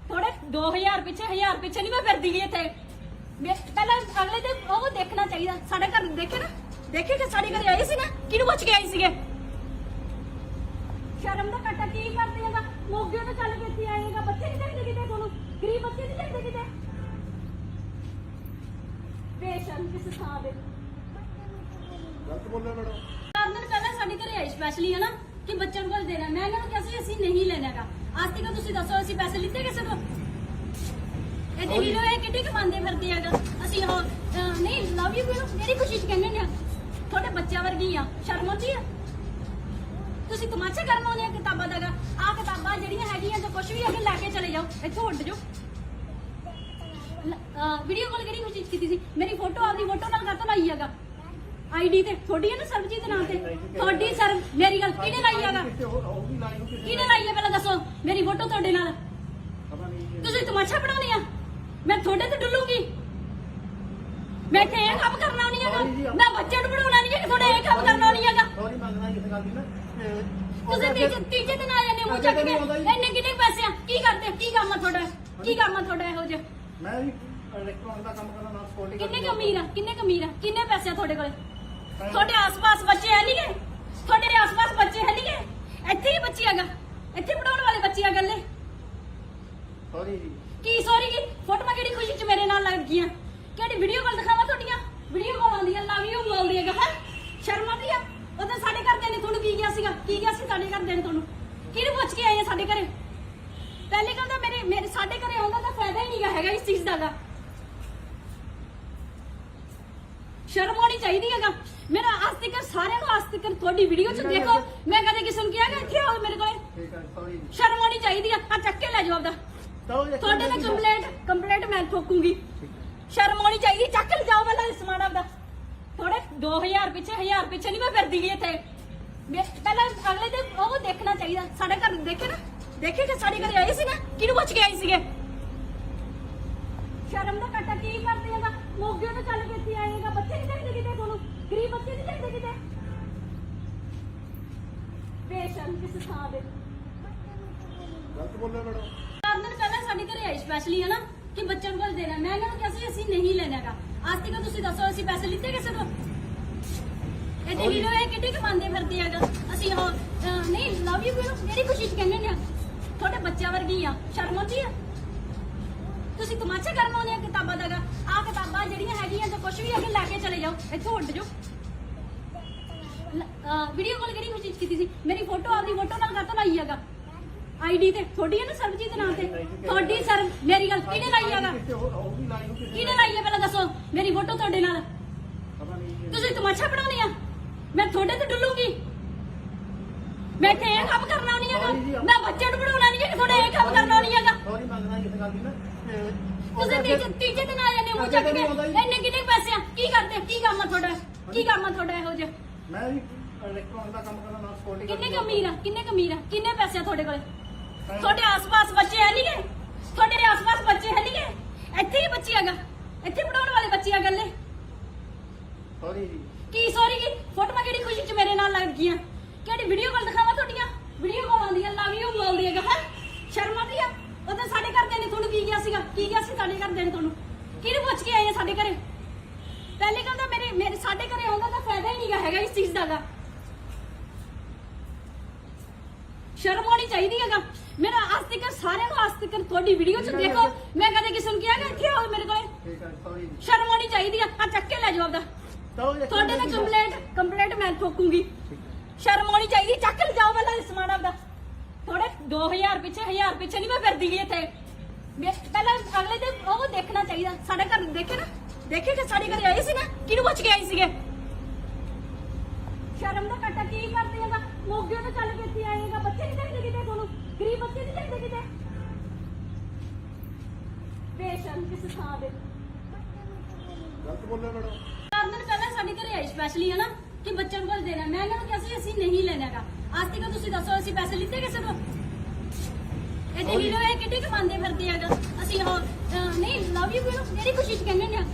ਥੋੜੇ 2000 ਪਿੱਛੇ ਨਹੀਂ ਮੈਂ ਫਿਰਦੀ ਗਈ ਇੱਥੇ ਪਹਿਲਾਂ ਅਗਲੇ ਤੇ ਉਹ ਦੇਖਣਾ ਚਾਹੀਦਾ ਸਾਡੇ ਘਰ ਦੇਖੇ ਕਿ ਸਾਡੇ ਘਰੇ ਆਏ ਸੀ ਨਾ ਕਿਹਨੂੰ ਪੁੱਛ ਕੇ ਆਏ ਸੀਗੇ ਸ਼ਰਮ ਦਾ ਕੱਟਾ ਕੀ ਕਰਦੇ ਹੈਗਾ ਮੋਗੇ ਤੋਂ ਚੱਲ ਕੇ ਇੱਥੇ ਆਏਗਾ ਬੱਚੇ ਨਹੀਂ ਚਾਹੀਦੇ ਕਿਤੇ ਤੁਹਾਨੂੰ ਗਰੀਬ ਬੱਚੇ ਨਹੀਂ ਚਾਹੀਦੇ ਕਿਤੇ ਬੇਸ਼ਰਮ ਕਿਸ ਥਾਂ ਦੇ ਗਲਤ ਬੋਲਿਆ ਮੈਡਮ 4 ਦਿਨ ਪਹਿਲਾਂ ਸਾਡੇ ਘਰੇ ਆਏ ਸਪੈਸ਼ਲੀ ਹਨਾ ਕਿ ਬੱਚਿਆਂ ਨੂੰ ਕੁਝ ਦੇਣਾ ਮੈਂ ਇਹਨਾਂ ਨੂੰ ਕਿਹਾ ਸੀ ਅਸੀਂ ਨਹੀਂ ਲੈਣਾਗਾ ਅੱਜ ਤੱਕ ਤੁਸੀਂ ਦੱਸੋ ਅਸੀਂ ਪੈਸੇ ਲਿੱਤੇ ਕਿਸੇ ਤੋਂ ਇਹ ਦੇਖ ਲਓ ਇਹ ਕਿੱਡੀ ਕਮਾਉਂਦੇ ਫਿਰਦੇ ਹੈਗਾ ਅਸੀਂ ਉਹ ਨਹੀਂ ਲਵ ਯੂ ਮੇਰੀ ਖੁਸ਼ੀ ਚ ਕਹਿੰਦੇ ਨੇ ਤੁਹਾਡੇ ਬੱਚਿਆਂ ਵਰਗੀ ਆ ਸ਼ਰਮ ਆਉਂਦੀ ਆ ਤੁਸੀਂ ਤਮਾਸ਼ਾ ਕਰਨ ਆਉਂਦੇ ਆ ਕਿਤਾਬਾਂ ਦਾ ਆ ਕਿਤਾਬਾਂ ਜਿਹੜੀਆਂ ਹੈਗੀਆਂ ਜੋ ਕੁਝ ਵੀ ਹੈਗੇ ਲੈ ਕੇ ਚਲੇ ਜਾਓ ਇੱਥੋਂ ਉੱਡ ਜਾਓ ਵੀਡੀਓ ਕਾਲ ਕਿਹੜੀ ਖੁਸ਼ੀ ਚ ਕੀਤੀ ਸੀ ਮੇਰੀ ਫੋਟੋ ਆਪਦੀ ਫੋਟੋ ਨਾਲ ਕਾਹਤੋਂ ਲਾਈ ਹੈਗਾ ਆਈਡੀ ਤੇ ਤੁਹਾਡੀ ਹੈ ਨਾ ਸਰਬਜੀਤ ਦੇ ਨਾਮ ਤੇ ਤੁਹਾਡੀ ਸਰ ਮੇਰੀ ਗੱਲ ਕਿਹਨੇ ਲਾਈ ਹੈਗਾ ਕਿਹਨੇ ਲਾਈ ਹੈ ਪਹਿਲਾਂ ਦੱਸੋ ਮੇਰੀ ਫੋਟੋ ਤੁਹਾਡੇ ਨਾਲ ਤੁਸੀਂ ਤਮਾਸ਼ਾ ਬਣਾਉਣੀ ਆ ਮੈਂ ਤੁਹਾਡੇ ਤੇ ਡੁੱਲੂਗੀ ਮੈਂ ਇੱਥੇ ਇਹ ਕੰਮ ਕਰਨਾ ਨਹੀਂ ਹੈਗਾ ਮੈਂ ਬੱਚੇ ਨੂੰ ਬਣਾਉਣਾ ਨਹੀਂ ਹੈ ਤੁਹਾਡੇ ਇਹ ਕੰਮ ਕਰਨਾ ਨਹੀਂ ਹੈਗਾ ਸੌਰੀ ਮੰਗਣਾ ਇਸ ਗੱਲ ਦੀ ਨਾ ਤੁਸੀਂ ਤੀਜੇ ਦਿਨ ਆ ਜਾਂਦੇ ਹੋ ਮੂੰਹ ਚੱਕ ਕੇ ਇੰਨੇ ਕਿੰਨੇ ਪੈਸੇ ਆ ਕੀ ਕਰਦੇ ਕੀ ਕੰਮ ਆ ਤੁਹਾਡਾ ਇਹੋ ਜਿਹਾ ਮੈਂ ਵੀ ਇਲੈਕਟ੍ਰੋਨਿਕ ਦਾ ਕੰਮ ਕਰਦਾ ਨਾਲ ਸਕਿਉਰਟੀ ਕਿੰਨੇ ਕਿੰਨੇ ਪੈਸੇ ਆ ਤੁਹਾਡੇ ਕੋਲ ਤੁਹਾਡੇ ਆਸ-ਪਾਸ ਬੱਚੇ ਹੈ ਨਹੀਂ ਗੇ ਤੁਹਾਡੇ ਆਸ-ਪਾਸ ਬੱਚੇ ਹੈ ਨਹੀਂ ਗੇ ਇੱਥੇ ਹੀ ਬੱਚੀ ਹੈਗਾ ਇੱਥੇ ਪੜਾਉਣ ਵਾਲੇ ਬੱਚੇ ਆ ਗੱਲੇ ਸੌਰੀ ਜੀ ਕੀ ਸੌਰੀ ਕੀ ਫੋਟੋਆਂ ਕਿਹੜੀ ਖੁਸ਼ੀ ਚ ਮੇਰੇ ਨਾਲ ਲੱਗ ਗਈਆਂ ਕਿਹੜੀ ਵੀਡੀਓ ਕਾਲ ਦਿਖਾਵਾਂ ਤੁਹਾਡੀਆਂ ਵੀਡੀਓ ਕਾਲ ਆਉਂਦੀਆਂ ਲਵ ਯੂ ਬੋਲਦੀ ਹੈਗਾ ਹੈ ਸ਼ਰਮ ਆਉਂਦੀ ਆ ਉਦੋਂ ਸਾਡੇ ਘਰਦਿਆਂ ਨੇ ਤੁਹਾਨੂੰ ਕੀ ਕਿਹਾ ਸੀਗਾ ਕੀ ਕਿਹਾ ਸੀ ਸਾਡੇ ਘਰਦਿਆਂ ਨੇ ਤੁਹਾਨੂੰ ਕਿਹਨੂੰ ਪੁੱਛ ਕੇ ਆਏ ਆ ਸਾਡੇ ਘਰੇ ਪਹਿਲੇ ਕਹਿੰਦਾ ਮੇਰੇ ਸਾਡੇ ਘਰੇ ਆਉਂਦਾ ਤਾਂ ਫਾਇਦਾ ਹੀ ਨਹੀਂਗਾ ਹੈਗਾ ਇਸ ਚੀਜ਼ ਦਾ ਗਾ ਸ਼ਰਮ ਆਉਣੀ ਚਾਹੀਦੀ ਹੈਗਾ ਮੇਰਾ ਅੱਜ ਤੱਕ ਸਾਰਿਆਂ ਨੂੰ ਅੱਜ ਤੱਕ ਤੁਹਾਡੀ ਵੀਡੀਓ ਚ ਦੇਖੋ ਮੈਂ ਕਦੇ ਕਿਸੇ ਨੂੰ ਕਿਹਾ ਕਿ ਇੱਥੇ ਆਓ ਮੇਰੇ ਕੋਲੇ ਠੀਕ ਹੈ ਸੌਰੀ ਜੀ ਸ਼ਰਮ ਆਉਣੀ ਚਾਹੀਦੀ ਆ ਚੱਕ ਕੇ ਲੈ ਜਾਓ ਆਪਦਾ ਚਲੋ ਜੀ, ਤੁਹਾਡੇ ਨਾਲ ਕੰਪਲੇਂਟ ਮੈਂ ਠੋਕੂੰਗੀ। ਸ਼ਰਮ ਆਉਣੀ ਚਾਹੀਦੀ, ਚੱਕ ਲੈ ਜਾਓ ਪਹਿਲਾਂ ਸਮਾਨ ਆਪਦਾ। ਥੋੜੇ 2000 ਪਿੱਛੇ ਨਹੀਂ ਮੈਂ ਫਿਰਦੀ ਗਈ ਇੱਥੇ। ਪਹਿਲਾਂ ਅਗਲੇ ਦੇ ਉਹ ਦੇਖਣਾ ਚਾਹੀਦਾ। ਸਾਡੇ ਘਰ ਦੇਖੇ ਕਿ ਸਾਡੇ ਘਰੇ ਆਏ ਸੀ ਨਾ, ਕਿਹਨੂੰ ਪੁੱਛ ਕੇ ਆਏ ਸੀਗੇ? ਸ਼ਰਮ ਦਾ ਘਾਟਾ ਕੀ ਕਰਦੇ ਹੈਗਾ? ਮੋਗੇ ਤੋਂ ਚੱਲ ਕੇ ਇੱਥੇ ਆਏਗਾ। ਬੱਚੇ ਨਹੀਂ ਚਾਹੀਦੇ ਕਿਤੇ ਤੁਹਾਨੂੰ, ਗਰੀਬ ਬੱਚੇ ਨਹੀਂ ਚਾਹੀਦੇ ਕਿਤੇ। ਬੇਸ਼ਰਮ ਕਿਸ ਥਾਂ ਦੇ। ਗਲਤ ਬੋਲਿਆ ਮੈਡਮ। 4 ਦਿਨ ਪਹਿਲਾਂ ਸਾਡੇ ਘਰੇ ਆਏ ਸਪੈਸ਼ਲੀ ਹਨਾ ਕਿ ਬੱਚਿਆਂ ਕੋਲ ਦੇਣਾ। ਮੈਂ ਇਹਨਾਂ ਨੂੰ ਕਿਹਾ ਸੀ ਅਸੀਂ ਨਹੀਂ ਲੈਣਾਗਾ। ਅੱਜ ਤੱਕ ਤੁਸੀਂ ਦੱਸੋ ਅਸੀਂ ਪੈਸੇ ਲਿੱਤੇ ਕਿਸੇ ਤੋਂ? ਇਹ ਦੇਖ ਲਓ ਇਹ ਕਿੱਡੀ ਕਮਾਉਂਦੇ ਫਿਰਦੇ ਹੈਗਾ। ਅਸੀਂ ਉਹ ਨਹੀਂ ਲਵ ਯੂ ਕਿਉਂ ਮੇਰੀ ਖੁਸ਼ੀ ਚ ਕਹਿੰਦੇ ਨੇ। ਤੁਹਾਡੇ ਬੱਚਿਆਂ ਵਰਗੀ ਆ, ਸ਼ਰਮ ਆਉਂਦੀ ਆ? ਤੁਸੀਂ ਤਮਾਸ਼ਾ ਕਰਨ ਆਉਂਦੇ ਆ ਕਿਤਾਬਾਂ ਦਾ। ਆਹ ਕਿਤਾਬਾਂ ਜਿਹੜੀਆਂ ਹੈਗੀਆਂ ਜਾਂ ਕੁਝ ਵੀ ਅੱਗੇ ਲੈ ਕੇ ਚਲੇ ਜਾਓ, ਇੱਥੋਂ ਉੱਡ ਜਾਓ। ਵੀਡੀਓ ਕਾਲ ਕਿਹੜੀ ਖੁਸ਼ੀ ਚ ਕੀਤੀ ਸੀ? ਮੇਰੀ ਫੋਟੋ ਆਪਦੀ ਫੋਟੋ ਨਾਲ ਕਾਹਤੋਂ ਲਾਈ ਹੈਗਾ ਆਈਡੀ ਤੇ? ਤੁਹਾਡੀ ਹੈ ਨਾ ਸਰਬਜੀਤ ਨਾਂ ਤੇ ਤੁਹਾਡੀ ਸਰ। ਮੇਰੀ ਗੱਲ ਕਿਹਨੇ ਲਾਈ ਹੈਗਾ? ਕਿਹਨੇ ਲਾਈ ਹੈ ਪਹਿਲਾਂ ਦੱਸੋ? ਮੇਰੀ ਫੋਟੋ ਤੁਹਾਡੇ ਨਾਲ। ਪਤਾ ਨਹੀਂ ਤੁਸੀਂ ਤਮਾਸ਼ਾ ਬਣਾਉਣੀ ਆ? ਮੈਂ ਤੁਹਾਡੇ ਤੇ ਡੁੱਲੂਗੀ? ਮੈਂ ਇੱਥੇ ਇਹ ਕੰਮ ਕਰਨਾ ਨਹੀਂ ਹੈਗਾ। ਮੈਂ ਬੱਚੇ ਨੂੰ ਪੜਾਉਣਾ ਨਹੀਂ ਹੈ, ਤੁਹਾਡੇ ਇਹ ਕੰਮ ਕਰਨਾ ਨਹੀਂ ਹੈਗਾ। ਸੌਰੀ ਮੰਗਣਾ ਇਸ ਗੱਲ ਦੀ ਨਾ। ਤੁਸੀਂ ਤੀਜੇ ਦਿਨ ਆ ਜਾਂਦੇ ਹੋ ਚੱਕ ਕੇ। ਇੰਨੇ ਕਿੰਨੇ ਪੈਸੇ ਆ? ਕੀ ਕਰਦੇ? ਕੀ ਕੰਮ ਆ ਤੁਹਾਡਾ? ਕੀ ਕੰਮ ਆ ਤੁਹਾਡਾ ਇਹੋ ਜਿਹਾ? ਮੈਂ ਵੀ ਇਲੈਕਟ੍ਰੋਨਿਕ ਦਾ ਕੰਮ ਕਰਦਾ ਨਾਲ ਸਕਿਉਰਟੀ ਕਿੰਨੇ ਕਮੀਰ ਆ? ਕਿੰਨੇ ਪੈਸੇ ਆ ਤੁਹਾਡੇ ਕੋਲ? ਤੁਹਾਡੇ ਆਸ-ਪਾਸ ਬੱਚੇ ਹੈ ਨਹੀਂ ਗੇ? ਤੁਹਾਡੇ ਆਸ-ਪਾਸ ਬੱਚੇ ਹੈ ਨਹੀਂ ਗੇ? ਇੱਥੇ ਹੀ ਬੱਚੇ ਹੈਗਾ, ਇੱਥੇ ਪੜਾਉਣ ਵਾਲੇ ਬੱਚੇ ਆ ਗੱਲੇ। ਸੌਰੀ ਜੀ। ਕੀ ਸੌਰੀ ਕੀ? ਫੋਟੋਆਂ ਕਿਹੜੀ ਖੁਸ਼ੀ ਚ ਮੇਰੇ ਨਾਲ ਲੱਗ ਗਈਆਂ? ਕਿਹੜੀ ਵੀਡੀਓ ਕਾਲ ਦਿਖਾਵਾਂ ਤੁਹਾਡੀਆਂ? ਵੀਡੀਓ ਕਾਲ ਆਉਂਦੀਆਂ ਲਵ ਯੂ ਬੋਲਦੀ ਹੈਗਾ। ਹੈ ਸ਼ਰਮ ਆਉਂਦੀ ਆ? ਉਦੋਂ ਸਾਡੇ ਘਰਦਿਆਂ ਨੇ ਤੁਹਾਨੂੰ ਕੀ ਕਿਹਾ ਸੀਗਾ? ਕੀ ਕਿਹਾ ਸੀ ਸਾਡੇ ਘਰਦਿਆਂ ਨੇ ਤੁਹਾਨੂੰ? ਕਿਹਨੂੰ ਪੁੱਛ ਕੇ ਆਏ ਆ ਸਾਡੇ ਘਰੇ? ਪਹਿਲੇ ਕਹਿੰਦਾ ਮੇਰੇ ਸਾਡੇ ਘਰੇ ਆਉਂਦਾ ਤਾਂ ਫਾਇਦਾ ਹੀ ਨਹੀਂਗਾ ਹੈਗਾ ਇਸ ਚੀਜ਼ ਦਾ। ਸ਼ਰਮ ਆਉਣੀ ਚਾਹੀਦੀ ਹੈਗਾ। ਮੇਰਾ ਅੱਜ ਤੱਕ ਸਾਰਿਆਂ ਨੂੰ ਅੱਜ ਤੱਕ ਤੁਹਾਡੀ ਵੀਡੀਓ ਚ ਦੇਖੋ, ਮੈਂ ਕਦੇ ਕਿਸੇ ਨੂੰ ਕਿਹਾ ਕਿ ਇੱਥੇ ਆਓ ਮੇਰੇ ਕੋਲੇ? ਠੀਕ ਹੈ ਸੌਰੀ ਜੀ। ਸ਼ਰਮ ਆਉਣੀ ਚਾਹੀਦੀ ਆ। ਚੱਕ ਕੇ ਲੈ ਜਾਓ ਆਪਦਾ। ਚਲੋ ਜੀ, ਤੁਹਾਡੇ ਨਾਲ ਕੰਪਲੇਂਟ ਮੈਂ ਠੋਕੂੰਗੀ। ਸ਼ਰਮ ਆਉਣੀ ਚਾਹੀਦੀ, ਚੱਕ ਲੈ ਜਾਓ ਪਹਿਲਾਂ ਸਮਾਨ ਆਪਦਾ। ਥੋੜੇ 2000 ਪਿੱਛੇ ਨਹੀਂ ਮੈਂ ਫਿਰਦੀ ਗਈ ਇੱਥੇ। ਪਹਿਲਾਂ ਅਗਲੇ ਦੇ ਉਹ ਦੇਖਣਾ ਚਾਹੀਦਾ। ਸਾਡੇ ਘਰ ਦੇਖੇ ਕਿ ਸਾਡੇ ਘਰੇ ਆਏ ਸੀ ਨਾ, ਕਿਹਨੂੰ ਪੁੱਛ ਕੇ ਆਏ ਸੀਗੇ? ਸ਼ਰਮ ਦਾ ਘਾਟਾ ਕੀ ਕਰਦੇ ਹੈਗਾ? ਮੋਗੇ ਤੋਂ ਚੱਲ ਕੇ ਇੱਥੇ ਆਏਗਾ। ਬੱਚੇ ਨਹੀਂ ਚਾਹੀਦੇ ਕਿਤੇ ਤੁਹਾਨੂੰ, ਗਰੀਬ ਬੱਚੇ ਨਹੀਂ ਚਾਹੀਦੇ ਕਿਤੇ। ਬੇਸ਼ਰਮ ਕਿਸ ਥਾਂ ਦੇ। ਗਲਤ ਬੋਲਿਆ ਮੈਡਮ। 4 ਦਿਨ ਪਹਿਲਾਂ ਸਾਡੇ ਘਰੇ ਆਏ ਸਪੈਸ਼ਲੀ ਹਨਾ ਕਿ ਬੱਚਿਆਂ ਕੋਲ ਦੇਣਾ। ਮੈਂ ਇਹਨਾਂ ਨੂੰ ਕਿਹਾ ਸੀ ਅਸੀਂ ਨਹੀਂ ਲੈਣਾਗਾ। ਅੱਜ ਤੱਕ ਤੁਸੀਂ ਦੱਸੋ ਅਸੀਂ ਪੈਸੇ ਲਿੱਤੇ ਕਿਸੇ ਤੋਂ? ਇਹ ਦੇਖ ਲਓ ਇਹ ਕਿੱਡੀ ਕਮਾਉਂਦੇ ਫਿਰਦੇ ਹੈਗਾ। ਅਸੀਂ ਉਹ ਨਹੀਂ ਲਵ ਯੂ ਕਿਉਂ ਮੇਰੀ ਖੁਸ਼ੀ ਚ ਕਹਿੰਦੇ ਨੇ।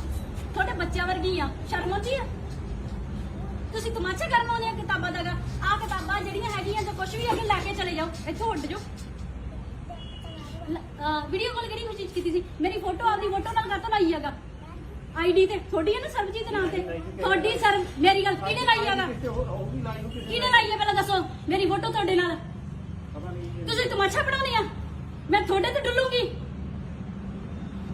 ਤੁਹਾਡੇ ਬੱਚਿਆਂ ਵਰਗੀ ਆ, ਸ਼ਰਮ ਆਉਂਦੀ ਆ? ਤੁਸੀਂ ਤਮਾਸ਼ਾ ਕਰਨ ਆਉਂਦੇ ਆ ਕਿਤਾਬਾਂ ਦਾ। ਆਹ ਕਿਤਾਬਾਂ ਜਿਹੜੀਆਂ ਹੈਗੀਆਂ ਜਾਂ ਕੁਝ ਵੀ ਅੱਗੇ ਲੈ ਕੇ ਚਲੇ ਜਾਓ, ਇੱਥੋਂ ਉੱਡ ਜਾਓ। ਵੀਡੀਓ ਕਾਲ ਕਿਹੜੀ ਖੁਸ਼ੀ ਚ ਕੀਤੀ ਸੀ? ਮੇਰੀ ਫੋਟੋ ਆਪਦੀ ਫੋਟੋ ਨਾਲ ਕਾਹਤੋਂ ਲਾਈ ਹੈਗਾ ਆਈਡੀ ਤੇ? ਤੁਹਾਡੀ ਹੈ ਨਾ ਸਰਬਜੀਤ ਨਾਂ ਤੇ ਤੁਹਾਡੀ ਸਰ। ਮੇਰੀ ਗੱਲ ਕਿਹਨੇ ਲਾਈ ਹੈਗਾ? ਕਿਹਨੇ ਲਾਈ ਹੈ ਪਹਿਲਾਂ ਦੱਸੋ? ਮੇਰੀ ਫੋਟੋ ਤੁਹਾਡੇ ਨਾਲ। ਪਤਾ ਨਹੀਂ ਤੁਸੀਂ ਤਮਾਸ਼ਾ ਬਣਾਉਣੀ ਆ? ਮੈਂ ਤੁਹਾਡੇ ਤੇ ਡੁੱਲੂਗੀ?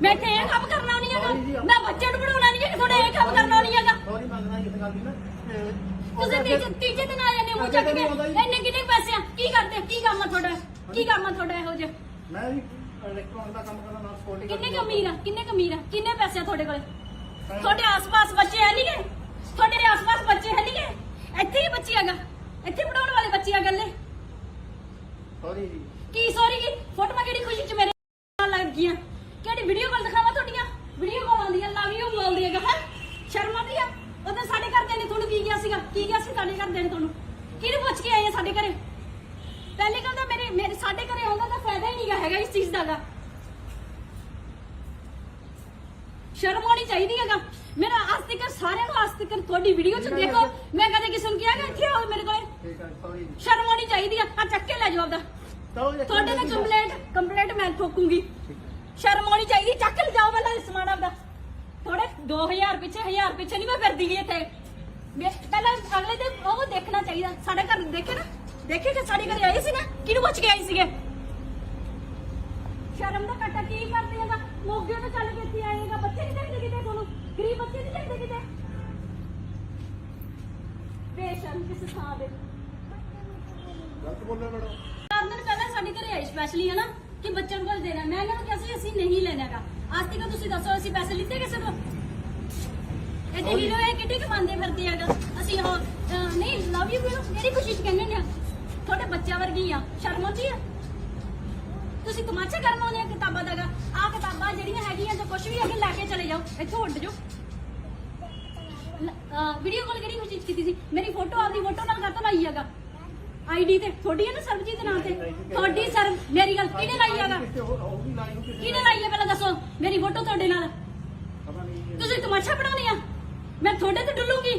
ਮੈਂ ਇੱਥੇ ਇਹ ਕੰਮ ਕਰਨਾ ਨਹੀਂ ਹੈਗਾ। ਮੈਂ ਬੱਚੇ ਨੂੰ ਪੜਾਉਣਾ ਨਹੀਂ ਹੈ, ਤੁਹਾਡੇ ਇਹ ਕੰਮ ਕਰਨਾ ਨਹੀਂ ਹੈਗਾ। ਸੌਰੀ ਮੰਗਣਾ ਇਸ ਗੱਲ ਦੀ ਨਾ। ਤੁਸੀਂ ਤੀਜੇ ਦਿਨ ਆ ਜਾਂਦੇ ਹੋ ਚੱਕ ਕੇ। ਇੰਨੇ ਕਿੰਨੇ ਪੈਸੇ ਆ? ਕੀ ਕਰਦੇ? ਕੀ ਕੰਮ ਆ ਤੁਹਾਡਾ? ਕੀ ਕੰਮ ਆ ਤੁਹਾਡਾ ਇਹੋ ਜਿਹਾ? ਮੈਂ ਵੀ ਇਲੈਕਟ੍ਰੋਨਿਕ ਦਾ ਕੰਮ ਕਰਦਾ ਨਾਲ ਸਕਿਉਰਟੀ ਕਿੰਨੇ ਕਿੰਨੇ ਪੈਸੇ ਆ ਤੁਹਾਡੇ ਕੋਲ? ਤੁਹਾਡੇ ਆਸ-ਪਾਸ ਬੱਚੇ ਹੈ ਨਹੀਂ ਗੇ? ਤੁਹਾਡੇ ਆਸ-ਪਾਸ ਬੱਚੇ ਹੈ ਨਹੀਂ ਗੇ? ਇੱਥੇ ਹੀ ਬੱਚੇ ਹੈਗਾ, ਇੱਥੇ ਪੜਾਉਣ ਵਾਲੇ ਬੱਚੇ ਆ ਗੱਲੇ। ਸੌਰੀ ਜੀ। ਕੀ ਸੌਰੀ ਕੀ? ਫੋਟੋਆਂ ਕਿਹੜੀ ਖੁਸ਼ੀ ਚ ਮੇਰੇ ਨਾਲ ਲੱਗ ਗਈਆਂ? ਕਿਹੜੀ ਵੀਡੀਓ ਕਾਲ ਦਿਖਾਵਾਂ ਤੁਹਾਡੀਆਂ? ਵੀਡੀਓ ਕਾਲ ਆਉਂਦੀਆਂ ਲਵ ਯੂ ਬੋਲਦੀ ਹੈਗਾ। ਹੈ ਸ਼ਰਮ ਆਉਂਦੀ ਆ? ਉਦੋਂ ਸਾਡੇ ਘਰਦਿਆਂ ਨੇ ਤੁਹਾਨੂੰ ਕੀ ਕਿਹਾ ਸੀਗਾ? ਕੀ ਕਿਹਾ ਸੀ ਸਾਡੇ ਘਰਦਿਆਂ ਨੇ ਤੁਹਾਨੂੰ? ਕਿਹਨੂੰ ਪੁੱਛ ਕੇ ਆਏ ਆ ਸਾਡੇ ਘਰੇ? ਪਹਿਲੇ ਕਹਿੰਦਾ ਮੇਰੇ ਸਾਡੇ ਘਰੇ ਆਉਂਦਾ ਤਾਂ ਫਾਇਦਾ ਹੀ ਨਹੀਂਗਾ ਹੈਗਾ ਇਸ ਚੀਜ਼ ਦਾ। ਸ਼ਰਮ ਆਉਣੀ ਚਾਹੀਦੀ ਹੈਗਾ। ਮੇਰਾ ਅੱਜ ਤੱਕ ਸਾਰਿਆਂ ਨੂੰ ਅੱਜ ਤੱਕ ਤੁਹਾਡੀ ਵੀਡੀਓ ਚ ਦੇਖੋ, ਮੈਂ ਕਦੇ ਕਿਸੇ ਨੂੰ ਕਿਹਾ ਕਿ ਇੱਥੇ ਆਓ ਮੇਰੇ ਕੋਲੇ? ਠੀਕ ਹੈ ਸੌਰੀ ਜੀ। ਸ਼ਰਮ ਆਉਣੀ ਚਾਹੀਦੀ ਆ। ਚੱਕ ਕੇ ਲੈ ਜਾਓ ਆਪਦਾ। ਚਲੋ ਜੀ, ਤੁਹਾਡੇ ਨਾਲ ਕੰਪਲੇਂਟ ਮੈਂ ਠੋਕੂੰਗੀ। ਸ਼ਰਮ ਆਉਣੀ ਚਾਹੀਦੀ, ਚੱਕ ਲੈ ਜਾਓ ਪਹਿਲਾਂ ਸਮਾਨ ਆਪਦਾ। ਥੋੜੇ 2000 ਪਿੱਛੇ ਨਹੀਂ ਮੈਂ ਫਿਰਦੀ ਗਈ ਇੱਥੇ। ਪਹਿਲਾਂ ਅਗਲੇ ਦੇ ਉਹ ਦੇਖਣਾ ਚਾਹੀਦਾ। ਸਾਡੇ ਘਰ ਦੇਖੇ ਕਿ ਸਾਡੇ ਘਰੇ ਆਏ ਸੀ ਨਾ, ਕਿਹਨੂੰ ਪੁੱਛ ਕੇ ਆਏ ਸੀਗੇ? ਸ਼ਰਮ ਦਾ ਘਾਟਾ ਕੀ ਕਰਦੇ ਹੈਗਾ? ਮੋਗੇ ਤੋਂ ਚੱਲ ਕੇ ਇੱਥੇ ਆਏਗਾ। ਬੱਚੇ ਨਹੀਂ ਚਾਹੀਦੇ ਕਿਤੇ ਤੁਹਾਨੂੰ, ਗਰੀਬ ਬੱਚੇ ਨਹੀਂ ਚਾਹੀਦੇ ਕਿਤੇ। ਬੇਸ਼ਰਮ ਕਿਸ ਥਾਂ ਦੇ। ਗਲਤ ਬੋਲਿਆ ਮੈਡਮ। 4 ਦਿਨ ਪਹਿਲਾਂ ਸਾਡੇ ਘਰੇ ਆਏ ਸਪੈਸ਼ਲੀ ਹਨਾ ਕਿ ਬੱਚਿਆਂ ਕੋਲ ਦੇਣਾ। ਮੈਂ ਇਹਨਾਂ ਨੂੰ ਕਿਹਾ ਸੀ ਅਸੀਂ ਨਹੀਂ ਲੈਣਾਗਾ। ਅੱਜ ਤੱਕ ਤੁਸੀਂ ਦੱਸੋ ਅਸੀਂ ਪੈਸੇ ਲਿੱਤੇ ਕਿਸੇ ਤੋਂ? ਇਹ ਦੇਖ ਲਓ ਇਹ ਕਿੱਡੀ ਕਮਾਉਂਦੇ ਫਿਰਦੇ ਹੈਗਾ। ਅਸੀਂ ਉਹ ਨਹੀਂ ਲਵ ਯੂ ਕਿਉਂ ਮੇਰੀ ਖੁਸ਼ੀ ਚ ਕਹਿੰਦੇ ਨੇ। ਤੁਹਾਡੇ ਬੱਚਿਆਂ ਵਰਗੀ ਆ, ਸ਼ਰਮ ਆਉਂਦੀ ਆ? ਤੁਸੀਂ ਤਮਾਸ਼ਾ ਕਰਨ ਆਉਂਦੇ ਆ ਕਿਤਾਬਾਂ ਦਾਗਾ ਆ ਕਿਤਾਬਾਂ ਜਿਹੜੀਆਂ ਹੈਗੀਆਂ ਜਾਂ ਕੁਝ ਵੀ ਹੈਗੇ ਲੈ ਕੇ ਚਲੇ ਜਾਓ ਇੱਥੋਂ ਉੱਡ ਜਾਓ ਵੀਡੀਓ ਕਾਲ ਕਿਹੜੀ ਚੀਜ਼ ਕੀਤੀ ਸੀ ਮੇਰੀ ਫੋਟੋ ਆਪਦੀ ਫੋਟੋ ਨਾਲ ਕਾਹਤੋਂ ਲਾਈ ਹੈਗਾ ਆਈਡੀ ਤੇ ਤੁਹਾਡੀ ਹੈ ਨਾ ਸਰਬਜੀਤ ਨਾਂ ਤੇ ਤੁਹਾਡੀ ਸਰ ਮੇਰੀ ਗੱਲ ਕਿਹਨੇ ਲਾਈ ਹੈਗਾ ਕਿਹਨੇ ਲਾਈ ਹੈ ਪਹਿਲਾਂ ਦੱਸੋ ਮੇਰੀ ਫੋਟੋ ਤੁਹਾਡੇ ਨਾਲ ਤੁਸੀਂ ਤਮਾਸ਼ਾ ਬਣਾਉਣੀ ਆ ਮੈਂ ਤੁਹਾਡੇ ਤੇ ਡੁੱਲੂਗੀ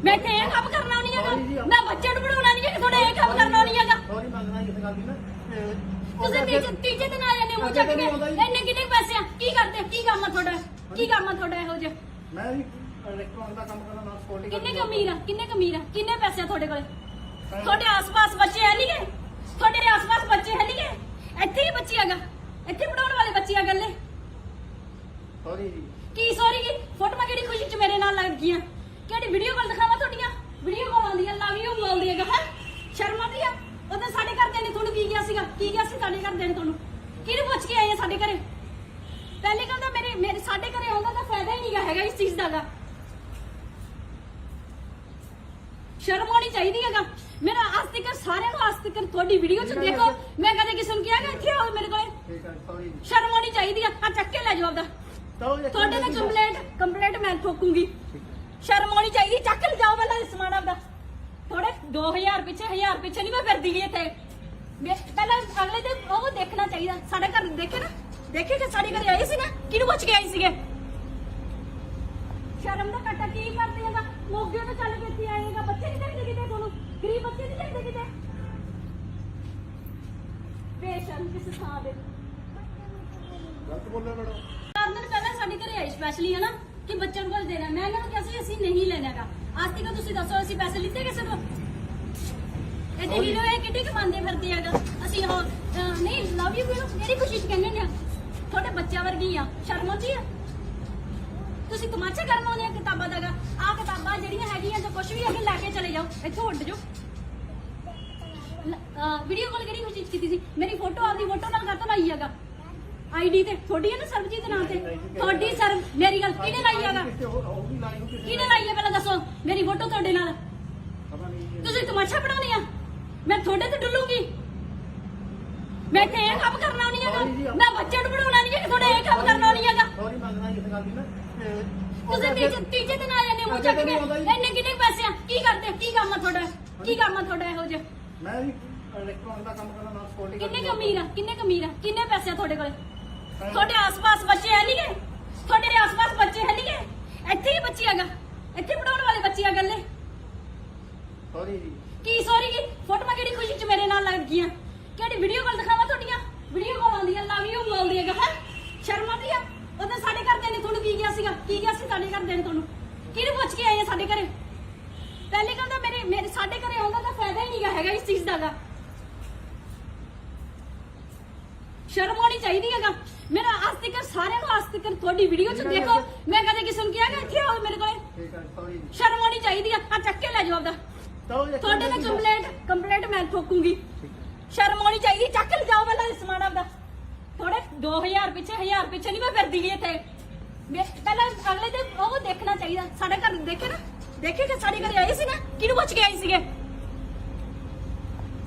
ਮੈਂ ਤੇ ਇਹ ਕੰਮ ਕਰਨਾ ਨਹੀਂ ਹੈਗਾ ਮੈਂ ਬੱਚੇ ਨੂੰ ਬਣਾਉਣਾ ਨਹੀਂ ਹੈ ਤੁਹਾਡੇ ਇਹ ਕੰਮ ਕਰਨਾ ਨਹੀਂ ਹੈਗਾ ਸੌਰੀ ਮੰਗਣਾ ਇਸ ਗੱਲ ਦੀ ਨਾ ਤੁਸੀਂ ਤੀਜੇ ਦਿਨ ਆ ਜਾਂਦੇ ਮੂੰਹ ਚੱਕ ਕੇ ਇੰਨੇ ਕਿੰਨੇ ਪੈਸੇ ਆ ਕੀ ਕਰਦੇ ਕੀ ਕੰਮ ਆ ਤੁਹਾਡਾ ਕੀ ਕੰਮ ਆ ਤੁਹਾਡਾ ਇਹੋ ਜਿਹਾ ਮੈਂ ਵੀ ਇਲੈਕਟ੍ਰੋਨਿਕ ਦਾ ਕੰਮ ਕਰਨਾ ਨਾਲ ਸਕਿਉਰਟੀ ਕਿੰਨੇ ਕਮੀਰ ਆ ਕਿੰਨੇ ਪੈਸੇ ਆ ਤੁਹਾਡੇ ਕੋਲੇ ਤੁਹਾਡੇ ਆਸ-ਪਾਸ ਬੱਚੇ ਹੈ ਨਹੀਂਗੇ ਤੁਹਾਡੇ ਆਸ-ਪਾਸ ਬੱਚੇ ਹੈ ਨਹੀਂਗੇ ਇੱਥੇ ਹੀ ਬੱਚੀ ਹੈਗਾ ਇੱਥੇ ਪੜਾਉਣ ਵਾਲੇ ਬੱਚੇ ਆ ਗੱਲੇ ਸੌਰੀ ਜੀ ਕੀ ਸੌਰੀ ਕੀ ਫੋਟੋਆਂ ਕਿਹੜੀ ਖੁਸ਼ੀ ਚ ਮੇਰੇ ਨਾਲ ਲੱਗ ਗਈਆਂ ਕਿਹੜੀ ਵੀਡੀਓ ਕਾਲ ਦਿਖਾਵਾਂ ਤੁਹਾਡੀਆਂ ਵੀਡੀਓ ਕਾਲ ਆਉਂਦੀਆਂ ਲਵ ਯੂ ਬੋਲਦੀ ਹੈਗਾ ਹੈ ਸ਼ਰਮ ਆਉਂਦੀ ਆ ਉਹਦੇ ਸਾਡੇ ਘਰਦਿਆਂ ਨੇ ਤੁਹਾਨੂੰ ਕੀ ਕਿਹਾ ਸੀਗਾ ਕੀ ਕਿਹਾ ਸੀ ਸਾਡੇ ਘਰਦਿਆਂ ਨੇ ਤੁਹਾਨੂੰ ਕਿਹਨੂੰ ਪੁੱਛ ਕੇ ਆਏ ਆ ਸਾਡੇ ਘਰੇ ਪਹਿਲੇ ਕਹਿੰਦਾ ਮੇਰੇ ਸਾਡੇ ਘਰੇ ਆਉਂਦਾ ਤਾਂ ਫਾਇਦਾ ਹੀ ਨਹੀਂਗਾ ਹੈਗਾ ਇਸ ਚੀਜ਼ ਦਾ ਗਾ ਸ਼ਰਮ ਆਉਣੀ ਚਾਹੀਦੀ ਹੈਗਾ ਮੇਰਾ ਅੱਜ ਤੱਕ ਸਾਰਿਆਂ ਨੂੰ ਅੱਜ ਤੱਕ ਤੁਹਾਡੀ ਵੀਡੀਓ ਚ ਦੇਖੋ ਮੈਂ ਕਦੇ ਕਿਸੇ ਨੂੰ ਕਿਹਾ ਕਿ ਇੱਥੇ ਆਓ ਮੇਰੇ ਕੋਲੇ ਠੀਕ ਹੈ ਸੌਰੀ ਜੀ ਸ਼ਰਮ ਆਉਣੀ ਚਾਹੀਦੀ ਆ ਚੱਕ ਕੇ ਲੈ ਜਾਓ ਆਪਦਾ ਤੁਹਾਡੇ ਤੇ ਕੰਪਲੇਂਟ ਮੈਂ ਠੋਕੂੰਗੀ ਸ਼ਰਮ ਆਉਣੀ ਚਾਹੀਦੀ ਚੱਕ ਲੈ ਜਾਓ ਪਹਿਲਾਂ ਸਮਾਨ ਆਪਦਾ ਥੋੜੇ 2000 ਪਿੱਛੇ 1000 ਪਿੱਛੇ ਨਹੀਂ ਮੈਂ ਫਿਰਦੀ ਗਈ ਇੱਥੇ ਪਹਿਲਾਂ ਅਗਲੇ ਤੇ ਉਹ ਦੇਖਣਾ ਚਾਹੀਦਾ ਸਾਡੇ ਘਰ ਦੇਖੇ ਨਾ ਦੇਖੇ ਕਿ ਸਾਡੇ ਘਰੇ ਆਏ ਸੀ ਨਾ ਕਿਹਨੂੰ ਪੁੱਛ ਕੇ ਆਏ ਸੀਗੇ ਸ਼ਰਮ ਦਾ ਕੱਟਾ ਕੀ ਕਰਦੇ ਹੈਗਾ ਮੋਗੇ ਤੋਂ ਚੱਲ ਕੇ ਇੱਥੇ ਆਏਗਾ ਬੱਚੇ ਨਹੀਂ ਚਾਹੀਦੇ ਕਿਤੇ ਤੁਹਾਨੂੰ ਗਰੀਬ ਬੱਚੇ ਨਹੀਂ ਚਾਹੀਦੇ ਕਿਤੇ ਬੇਸ਼ਰਮ ਕਿਸ ਥਾਂ ਦੇ ਗਲਤ ਬੋਲਿਆ ਮੈਡਮ 4 ਦਿਨ ਪਹਿਲਾਂ ਸਾਡੇ ਘਰੇ ਆਏ ਸਪੈਸ਼ਲੀ ਹੈ ਨਾ ਕਿ ਬੱਚਿਆਂ ਨੂੰ ਕੁਝ ਦੇਣਾ ਮੈਂ ਇਹਨਾਂ ਨੂੰ ਕਿਹਾ ਸੀ ਅਸੀਂ ਨਹੀਂ ਲੈਣਾਗਾ ਅੱਜ ਤੱਕ ਤੁਸੀਂ ਦੱਸੋ ਅਸੀਂ ਪੈਸੇ ਲਿੱਤੇ ਕਿਸੇ ਤੋਂ ਇਹ ਦੇਖ ਲਓ ਇਹ ਕਿੱਡੀ ਕਮਾਉਂਦੇ ਫਿਰਦੇ ਹੈਗਾ ਅਸੀਂ ਉਹ ਨਹੀਂ ਲਵ ਯੂ ਮੈਨੂੰ ਕਿਹੜੀ ਖੁਸ਼ੀ ਚ ਕਹਿੰਦੇ ਨੇ ਤੁਹਾਡੇ ਬੱਚਿਆਂ ਵਰਗੀ ਆ ਸ਼ਰਮ ਆਉਂਦੀ ਆ ਤੁਸੀਂ ਤਮਾਸ਼ਾ ਕਰਨ ਆਉਂਦੇ ਆ ਕਿਤਾਬਾਂ ਦਾਗਾ ਆ ਕਿਤਾਬਾਂ ਜਿਹੜੀਆਂ ਹੈਗੀਆਂ ਜਾਂ ਕੁਝ ਵੀ ਹੈਗੇ ਲੈ ਕੇ ਚਲੇ ਜਾਓ ਇੱਥੋਂ ਉੱਡ ਜਾਓ ਵੀਡੀਓ ਕਾਲ ਕਿਹੜੀ ਚੀਜ਼ ਕੀਤੀ ਸੀ ਮੇਰੀ ਫੋਟੋ ਆਪਦੀ ਫੋਟੋ ਨਾਲ ਕਾਹਤੋਂ ਲਾਈ ਹੈਗਾ ਆਈਡੀ ਤੇ ਤੁਹਾਡੀ ਹੈ ਨਾ ਸਰਬਜੀਤ ਨਾਂ ਤੇ ਤੁਹਾਡੀ ਸਰ ਮੇਰੀ ਗੱਲ ਕਿਹਨੇ ਲਾਈ ਹੈਗਾ ਕਿਹਨੇ ਲਾਈ ਹੈ ਪਹਿਲਾਂ ਦੱਸੋ ਮੇਰੀ ਫੋਟੋ ਤੁਹਾਡੇ ਨਾਲ ਤੁਸੀਂ ਤਮਾਸ਼ਾ ਬਣਾਉਣੀ ਆ ਮੈਂ ਤੁਹਾਡੇ ਤੇ ਡੁੱਲੂਗੀ ਮੈਂ ਤੇ ਇਹ ਕੰਮ ਕਰਨਾ ਨਹੀਂ ਹੈਗਾ ਮੈਂ ਬੱਚੇ ਨੂੰ ਬਣਾਉਣਾ ਨਹੀਂ ਹੈ ਤੁਹਾਡੇ ਇਹ ਕੰਮ ਕਰਨਾ ਨਹੀਂ ਹੈਗਾ ਸੌਰੀ ਮੰਗਣਾ ਇਸ ਗੱਲ ਦੀ ਨਾ ਤੁਸੀਂ ਤੀਜੇ ਦਿਨ ਆ ਜਾਂਦੇ ਮੂੰਹ ਚੱਕ ਕੇ ਇੰਨੇ ਕਿੰਨੇ ਪੈਸੇ ਆ ਕੀ ਕਰਦੇ ਕੀ ਕੰਮ ਆ ਤੁਹਾਡਾ ਇਹੋ ਜਿਹਾ ਮੈਂ ਵੀ ਇਲੈਕਟ੍ਰੋਨਿਕ ਦਾ ਕੰਮ ਕਰਨਾ ਨਾਲ ਸਕਿਉਰਟੀ ਕਿੰਨੇ ਕਿੰਨੇ ਪੈਸੇ ਆ ਤੁਹਾਡੇ ਕੋਲੇ ਤੁਹਾਡੇ ਆਸ-ਪਾਸ ਬੱਚੇ ਹੈ ਨਹੀਂਗੇ, ਤੁਹਾਡੇ ਆਸ-ਪਾਸ ਬੱਚੇ ਹੈ ਨਹੀਂਗੇ, ਇੱਥੇ ਹੀ ਬੱਚੀ ਹੈਗਾ, ਇੱਥੇ ਪੜਾਉਣ ਵਾਲੇ ਬੱਚੇ ਆ ਗੱਲੇ। ਸੌਰੀ ਜੀ। ਕੀ ਸੌਰੀ ਕੀ? ਫੋਟੋਆਂ ਕਿਹੜੀ ਖੁਸ਼ੀ ਚ ਮੇਰੇ ਨਾਲ ਲੱਗ ਗਈਆਂ, ਕਿਹੜੀ ਵੀਡੀਓ ਕਾਲ ਦਿਖਾਵਾਂ ਤੁਹਾਡੀਆਂ? ਵੀਡੀਓ ਕਾਲ ਆਉਂਦੀਆਂ, ਲਵ ਯੂ ਬੋਲਦੀ ਹੈਗਾ, ਹੈ ਸ਼ਰਮ ਆਉਂਦੀ ਆ? ਉਹਦੇ ਸਾਡੇ ਘਰਦਿਆਂ ਨੇ ਤੁਹਾਨੂੰ ਕੀ ਕਿਹਾ ਸੀਗਾ, ਕੀ ਕਿਹਾ ਸੀ ਸਾਡੇ ਘਰਦਿਆਂ ਨੇ ਤੁਹਾਨੂੰ? ਕਿਹਨੂੰ ਪੁੱਛ ਕੇ ਆਏ ਆ ਸਾਡੇ ਘਰੇ? ਪਹਿਲੇ ਕਹਿੰਦਾ ਮੇਰੇ ਸਾਡੇ ਘਰੇ ਆਉਂਦਾ ਤਾਂ ਫਾਇਦਾ ਹੀ ਨਹੀਂਗਾ ਹੈਗਾ ਇਸ ਚੀਜ਼ ਦਾ ਗਾ। ਸ਼ਰਮ ਆਉਣੀ ਚਾਹੀਦੀ ਹੈਗਾ। ਮੇਰਾ ਅੱਜ ਤੱਕ ਸਾਰਿਆਂ ਨੂੰ ਅੱਜ ਤੱਕ ਤੁਹਾਡੀ ਵੀਡੀਓ ਚ ਦੇਖੋ, ਮੈਂ ਕਦੇ ਕਿਸੇ ਨੂੰ ਕਿਹਾ ਕਿ ਇੱਥੇ ਆਓ ਮੇਰੇ ਕੋਲੇ। ਠੀਕ ਹੈ, ਸੌਰੀ। ਸ਼ਰਮ ਆਉਣੀ ਚਾਹੀਦੀ ਆ ਚੱਕ ਕੇ ਲੈ ਜਾਓ ਆਪਦਾ। ਤੁਹਾਡੇ ਤੇ ਕੰਪਲੇਂਟ ਮੈਂ ਠੋਕੂੰਗੀ। ਸ਼ਰਮ ਆਉਣੀ ਚਾਹੀਦੀ, ਚੱਕ ਲੈ ਜਾਓ ਪਹਿਲਾਂ ਸਮਾਨ ਆਪਦਾ। ਥੋੜੇ 2000 ਪਿੱਛੇ 1000 ਪਿੱਛੇ ਨਹੀਂ ਮੈਂ ਫਿਰਦੀ ਗਈ ਇੱਥੇ। ਪਹਿਲਾਂ ਅਗਲੇ ਤੇ ਉਹ ਦੇਖਣਾ ਚਾਹੀਦਾ, ਸਾਡੇ ਘਰ ਦੇਖੇ ਨਾ, ਦੇਖੇ ਕਿ ਸਾਡੇ ਘਰੇ ਆਏ ਸੀ ਨਾ, ਕਿਹਨੂੰ ਪੁੱਛ ਕੇ ਆਏ ਸੀਗੇ?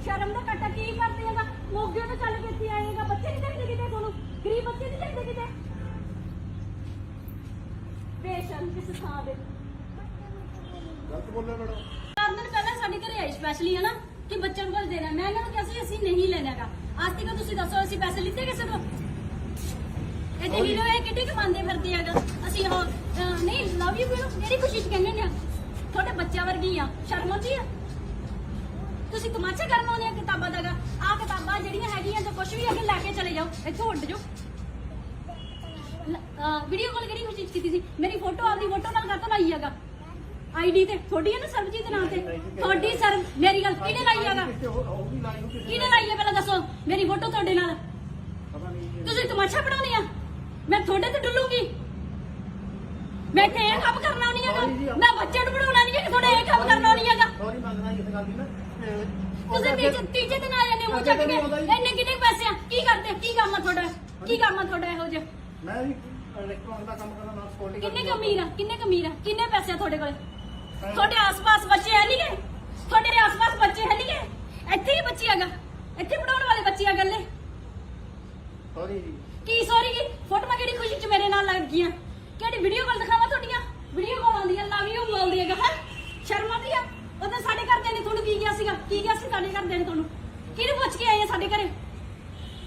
ਸ਼ਰਮ ਦਾ ਕੱਟਾ ਕੀ ਕਰਦੇ ਹੈਗਾ? ਮੋਗੇ ਤੋਂ ਚੱਲ ਕੇ ਇੱਥੇ ਆਏਗਾ, ਬੱਚੇ ਨਹੀਂ ਚਾਹੀਦੇ ਕਿਤੇ ਤੁਹਾਨੂੰ, ਗਰੀਬ ਬੱਚੇ ਨਹੀਂ ਚਾਹੀਦੇ ਕਿਤੇ। ਬੇਸ਼ਰਮ ਕਿਸ ਥਾਂ ਦੇ। ਗਲਤ ਬੋਲਿਆ ਮੈਡਮ। 4 ਦਿਨ ਪਹਿਲਾਂ ਸਾਡੇ ਘਰੇ ਆਏ ਸਪੈਸ਼ਲੀ, ਹੈ ਨਾ, ਕਿ ਬੱਚਿਆਂ ਨੂੰ ਕੁਝ ਦੇਣਾ। ਮੈਂ ਇਹਨਾਂ ਨੂੰ ਕਿਹਾ ਸੀ ਅਸੀਂ ਨਹੀਂ ਲੈਣਾਗਾ। ਅੱਜ ਤੱਕ ਤੁਸੀਂ ਦੱਸੋ ਅਸੀਂ ਪੈਸੇ ਲਿੱਤੇ ਕਿਸੇ ਤੋਂ? ਇਹ ਦੇਖ ਲਓ ਇਹ ਕਿੱਡੀ ਕਮਾਉਂਦੇ ਫਿਰਦੇ ਹੈਗਾ। ਅਸੀਂ ਉਹ ਨਹੀਂ ਲਵ ਯੂ ਮੈਨੂੰ ਕਿਹੜੀ ਖੁਸ਼ੀ ਚ ਕਹਿੰਦੇ ਨੇ, ਤੁਹਾਡੇ ਬੱਚਿਆਂ ਵਰਗੀ ਆ। ਸ਼ਰਮ ਆਉਂਦੀ ਆ? ਤੁਸੀਂ ਤਮਾਸ਼ਾ ਕਰਨ ਆਉਂਦੇ ਆ ਕਿਤਾਬਾਂ ਦਾ। ਆ ਕਿਤਾਬਾਂ ਜਿਹੜੀਆਂ ਹੈਗੀਆਂ ਜਾਂ ਕੁਝ ਵੀ ਹੈਗੇ ਲੈ ਕੇ ਚਲੇ ਜਾਓ, ਇੱਥੋਂ ਉੱਡ ਜਾਓ। ਵੀਡੀਓ ਕਾਲ ਕਿਹੜੀ ਖੁਸ਼ੀ ਚ ਕੀਤੀ ਸੀ? ਮੇਰੀ ਫੋਟੋ ਆਪਦੀ ਫੋਟੋ ਨਾਲ ਕਾਹਤੋਂ ਲਾਈ ਹੈਗਾ? ਆਈਡੀ ਤੇ ਤੁਹਾਡੀ ਹੈ ਨਾ ਸਰਬਜੀਤ ਨਾਂ ਤੇ, ਤੁਹਾਡੀ ਸਰ ਮੇਰੀ ਗੱਲ ਕਿਹਨੇ ਲਾਈ ਹੈਗਾ? ਕਿਹਨੇ ਲਾਈ ਹੈ ਪਹਿਲਾਂ ਦੱਸੋ? ਮੇਰੀ ਫੋਟੋ ਤੁਹਾਡੇ ਨਾਲ। ਤੁਸੀਂ ਤਮਾਸ਼ਾ ਬਣਾਉਣੀ ਆ, ਮੈਂ ਤੁਹਾਡੇ ਤੇ ਡੁੱਲੂਗੀ। ਮੈਂ ਤੇ ਇਹ ਕੰਮ ਕਰਨਾ ਨਹੀਂ ਹੈਗਾ, ਮੈਂ ਬੱਚੇ ਨੂੰ ਬਣਾਉਣਾ ਨਹੀਂ ਹੈ, ਤੁਹਾਡੇ ਇਹ ਕੰਮ ਕਰਨਾ ਨਹੀਂ ਹੈਗਾ। ਸੌਰੀ ਮੰਗਣਾ ਇਸ ਗੱਲ ਦੀ ਨਾ। ਤੁਸੀਂ ਤੀਜੇ ਦਿਨ ਆ ਜਾਂਦੇ ਮੂੰਹ ਚੱਕ ਕੇ, ਇੰਨੇ ਕਿੰਨੇ ਪੈਸੇ ਆ? ਕੀ ਕਰਦੇ? ਕੀ ਕੰਮ ਆ ਤੁਹਾਡਾ? ਕੀ ਕੰਮ ਆ ਤੁਹਾਡਾ ਇਹੋ ਜਿਹਾ? ਮੈਂ ਵੀ ਇਲੈਕਟ੍ਰੋਨਿਕ ਦਾ ਕੰਮ ਕਰਨਾ ਨਾਲ ਸਕਿਉਰਟੀ। ਕਿੰਨੇ ਕਮੀਰ ਆ? ਕਿੰਨੇ ਪੈਸੇ ਆ ਤੁਹਾਡੇ ਕੋਲੇ? ਤੁਹਾਡੇ ਆਸ-ਪਾਸ ਬੱਚੇ ਹੈ ਨਹੀਂਗੇ, ਤੁਹਾਡੇ ਆਸ-ਪਾਸ ਬੱਚੇ ਹੈ ਨਹੀਂਗੇ, ਇੱਥੇ ਹੀ ਬੱਚੀ ਹੈਗਾ, ਇੱਥੇ ਪੜਾਉਣ ਵਾਲੇ ਬੱਚੇ ਆ ਗੱਲੇ। ਸੀਗਾ ਕੀ ਗਿਆ ਸੀ ਸਾਡੇ ਘਰ ਦੇਣ ਤੁਹਾਨੂੰ ਕਿਹਨੂੰ ਪੁੱਛ ਕੇ ਆਏ ਆ ਸਾਡੇ ਘਰੇ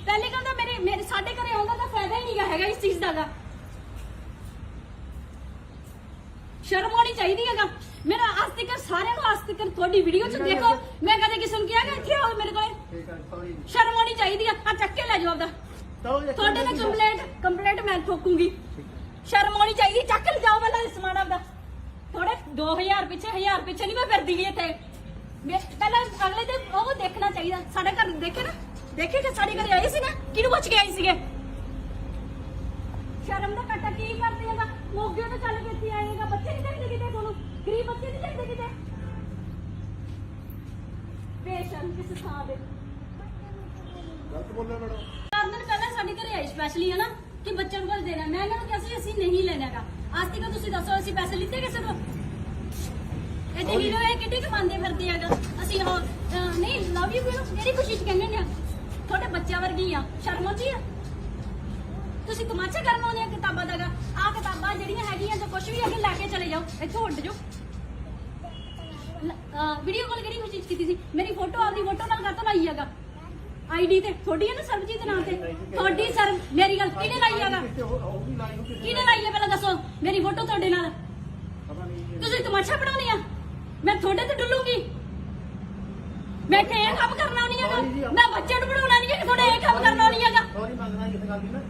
ਪਹਿਲੇ ਕਹਿੰਦਾ ਮੇਰੇ ਸਾਡੇ ਘਰੇ ਆਉਂਦਾ ਤਾਂ ਫਾਇਦਾ ਹੀ ਨਹੀਂਗਾ ਹੈਗਾ ਇਸ ਚੀਜ਼ ਦਾ ਸ਼ਰਮ ਆਉਣੀ ਚਾਹੀਦੀ ਹੈਗਾ ਮੇਰਾ ਅੱਜ ਤੱਕ ਸਾਰਿਆਂ ਨੂੰ ਅੱਜ ਤੱਕ ਤੁਹਾਡੀ ਵੀਡੀਓ ਚ ਦੇਖੋ ਮੈਂ ਕਦੇ ਕਿਸੇ ਨੂੰ ਕਿਹਾਗਾ ਇੱਥੇ ਆਓ ਮੇਰੇ ਕੋਲੇ ਠੀਕ ਹੈ ਸੌਰੀ ਸ਼ਰਮ ਆਉਣੀ ਚਾਹੀਦੀ ਆ ਚੱਕ ਕੇ ਲੈ ਜਾਓ ਆਪਦਾ ਤੁਹਾਡੇ ਨਾਲ ਕੰਪਲੇਂਟ ਮੈਂ ਠੋਕੂੰਗੀ ਸ਼ਰਮ ਆਉਣੀ ਚਾਹੀਦੀ ਚੱਕ ਲੈ ਜਾਓ ਪਹਿਲਾਂ ਸਮਾਨ ਆਪਦਾ ਥੋੜੇ 2000 ਪਿੱਛੇ ਨਹੀਂ ਮੈਂ ਫਿਰਦੀ ਗਈ ਇੱਥੇ ਪਹਿਲਾਂ ਅਗਲੇ ਤੇ ਉਹ ਦੇਖਣਾ ਚਾਹੀਦਾ ਸਾਡੇ ਘਰ ਦੇਖੇ ਕਿ ਸਾਡੇ ਘਰੇ ਆਏ ਸੀ ਨਾ ਕਿਹਨੂੰ ਪੁੱਛ ਕੇ ਆਏ ਸੀਗੇ ਸ਼ਰਮ ਦਾ ਘਾਟਾ ਕੀ ਕਰਦੇ ਹੈਗਾ ਮੋਗੇ ਤੋਂ ਚੱਲ ਕੇ ਇੱਥੇ ਆਏਗਾ ਬੱਚੇ ਨਹੀਂ ਚਾਹੀਦੇ ਕਿਤੇ ਤੁਹਾਨੂੰ ਗਰੀਬ ਬੱਚੇ ਨਹੀਂ ਚਾਹੀਦੇ ਕਿਤੇ ਬੇਸ਼ਰਮ ਕਿਸ ਥਾਂ ਦੇ ਗਲਤ ਬੋਲਿਆ ਮੈਡਮ 4 ਦਿਨ ਪਹਿਲਾਂ ਸਾਡੇ ਘਰੇ ਆਏ ਸਪੈਸ਼ਲੀ ਹੈ ਨਾ ਕਿ ਬੱਚਿਆਂ ਨੂੰ ਕੁਝ ਦੇਣਾ ਮੈਂ ਇਹਨਾਂ ਨੂੰ ਕਿਹਾ ਸੀ ਅਸੀਂ ਨਹੀਂ ਲੈਣਾਗਾ ਅੱਜ ਤੱਕ ਤੁਸੀਂ ਦੱਸੋ ਅਸੀਂ ਪੈਸੇ ਲਿੱਤੇ ਕਿਸੇ ਤੋਂ ਇਹ ਦੇਖ ਲਓ ਇਹ ਕਿੱਡੀ ਕਮਾਉਂਦੇ ਫਿਰਦੇ ਹੈਗਾ ਅਸੀਂ ਉਹ ਨਹੀਂ ਲਵ ਯੂ ਕਿਹੜੀ ਖੁਸ਼ੀ ਚ ਕਹਿੰਦੇ ਨੇ ਤੁਹਾਡੇ ਬੱਚਿਆਂ ਵਰਗੀ ਆ ਸ਼ਰਮ ਆਉਂਦੀ ਆ ਤੁਸੀਂ ਤਮਾਸ਼ਾ ਕਰਨ ਆਉਂਦੇ ਆ ਕਿਤਾਬਾਂ ਦਾ ਆ ਕਿਤਾਬਾਂ ਜਿਹੜੀਆਂ ਹੈਗੀਆਂ ਜਾਂ ਕੁਝ ਵੀ ਅੱਗੇ ਲੈ ਕੇ ਚਲੇ ਜਾਓ ਇੱਥੋਂ ਉੱਡ ਜਾਓ ਵੀਡੀਓ ਕਾਲ ਕਿਹੜੀ ਖੁਸ਼ੀ ਚ ਕੀਤੀ ਸੀ ਮੇਰੀ ਫੋਟੋ ਆਪਦੀ ਫੋਟੋ ਨਾਲ ਕਾਹਤੋਂ ਲਾਈ ਹੈਗਾ ਆਈਡੀ ਤੇ ਤੁਹਾਡੀ ਹੈ ਨਾ ਸਰਬਜੀਤ ਨਾਮ ਤੇ ਤੁਹਾਡੀ ਸਰ ਮੇਰੀ ਗੱਲ ਕਿਹਨੇ ਲਾਈ ਹੈਗਾ ਕਿਹਨੇ ਲਾਈ ਹੈ ਪਹਿਲਾਂ ਦੱਸੋ ਮੇਰੀ ਫੋਟੋ ਤੁਹਾਡੇ ਨਾਲ ਤੁਸੀਂ ਤਮਾਸ਼ਾ ਬਣਾਉਣੀ ਆ ਮੈਂ ਤੁਹਾਡੇ ਤੇ ਡੁੱਲੂਗੀ ਮੈਂ ਤੇ ਇਹ ਕੰਮ ਕਰਨਾ ਨਹੀਂ ਹੈਗਾ ਮੈਂ ਬੱਚੇ ਨੂੰ ਬਣਾਉਣਾ ਨਹੀਂ ਹੈ ਤੁਹਾਡੇ ਇਹ ਕੰਮ ਕਰਨਾ ਨਹੀਂ ਹੈਗਾ ਸੌਰੀ ਮੰਗਣਾ ਇਸ ਗੱਲ ਦੀ ਨਾ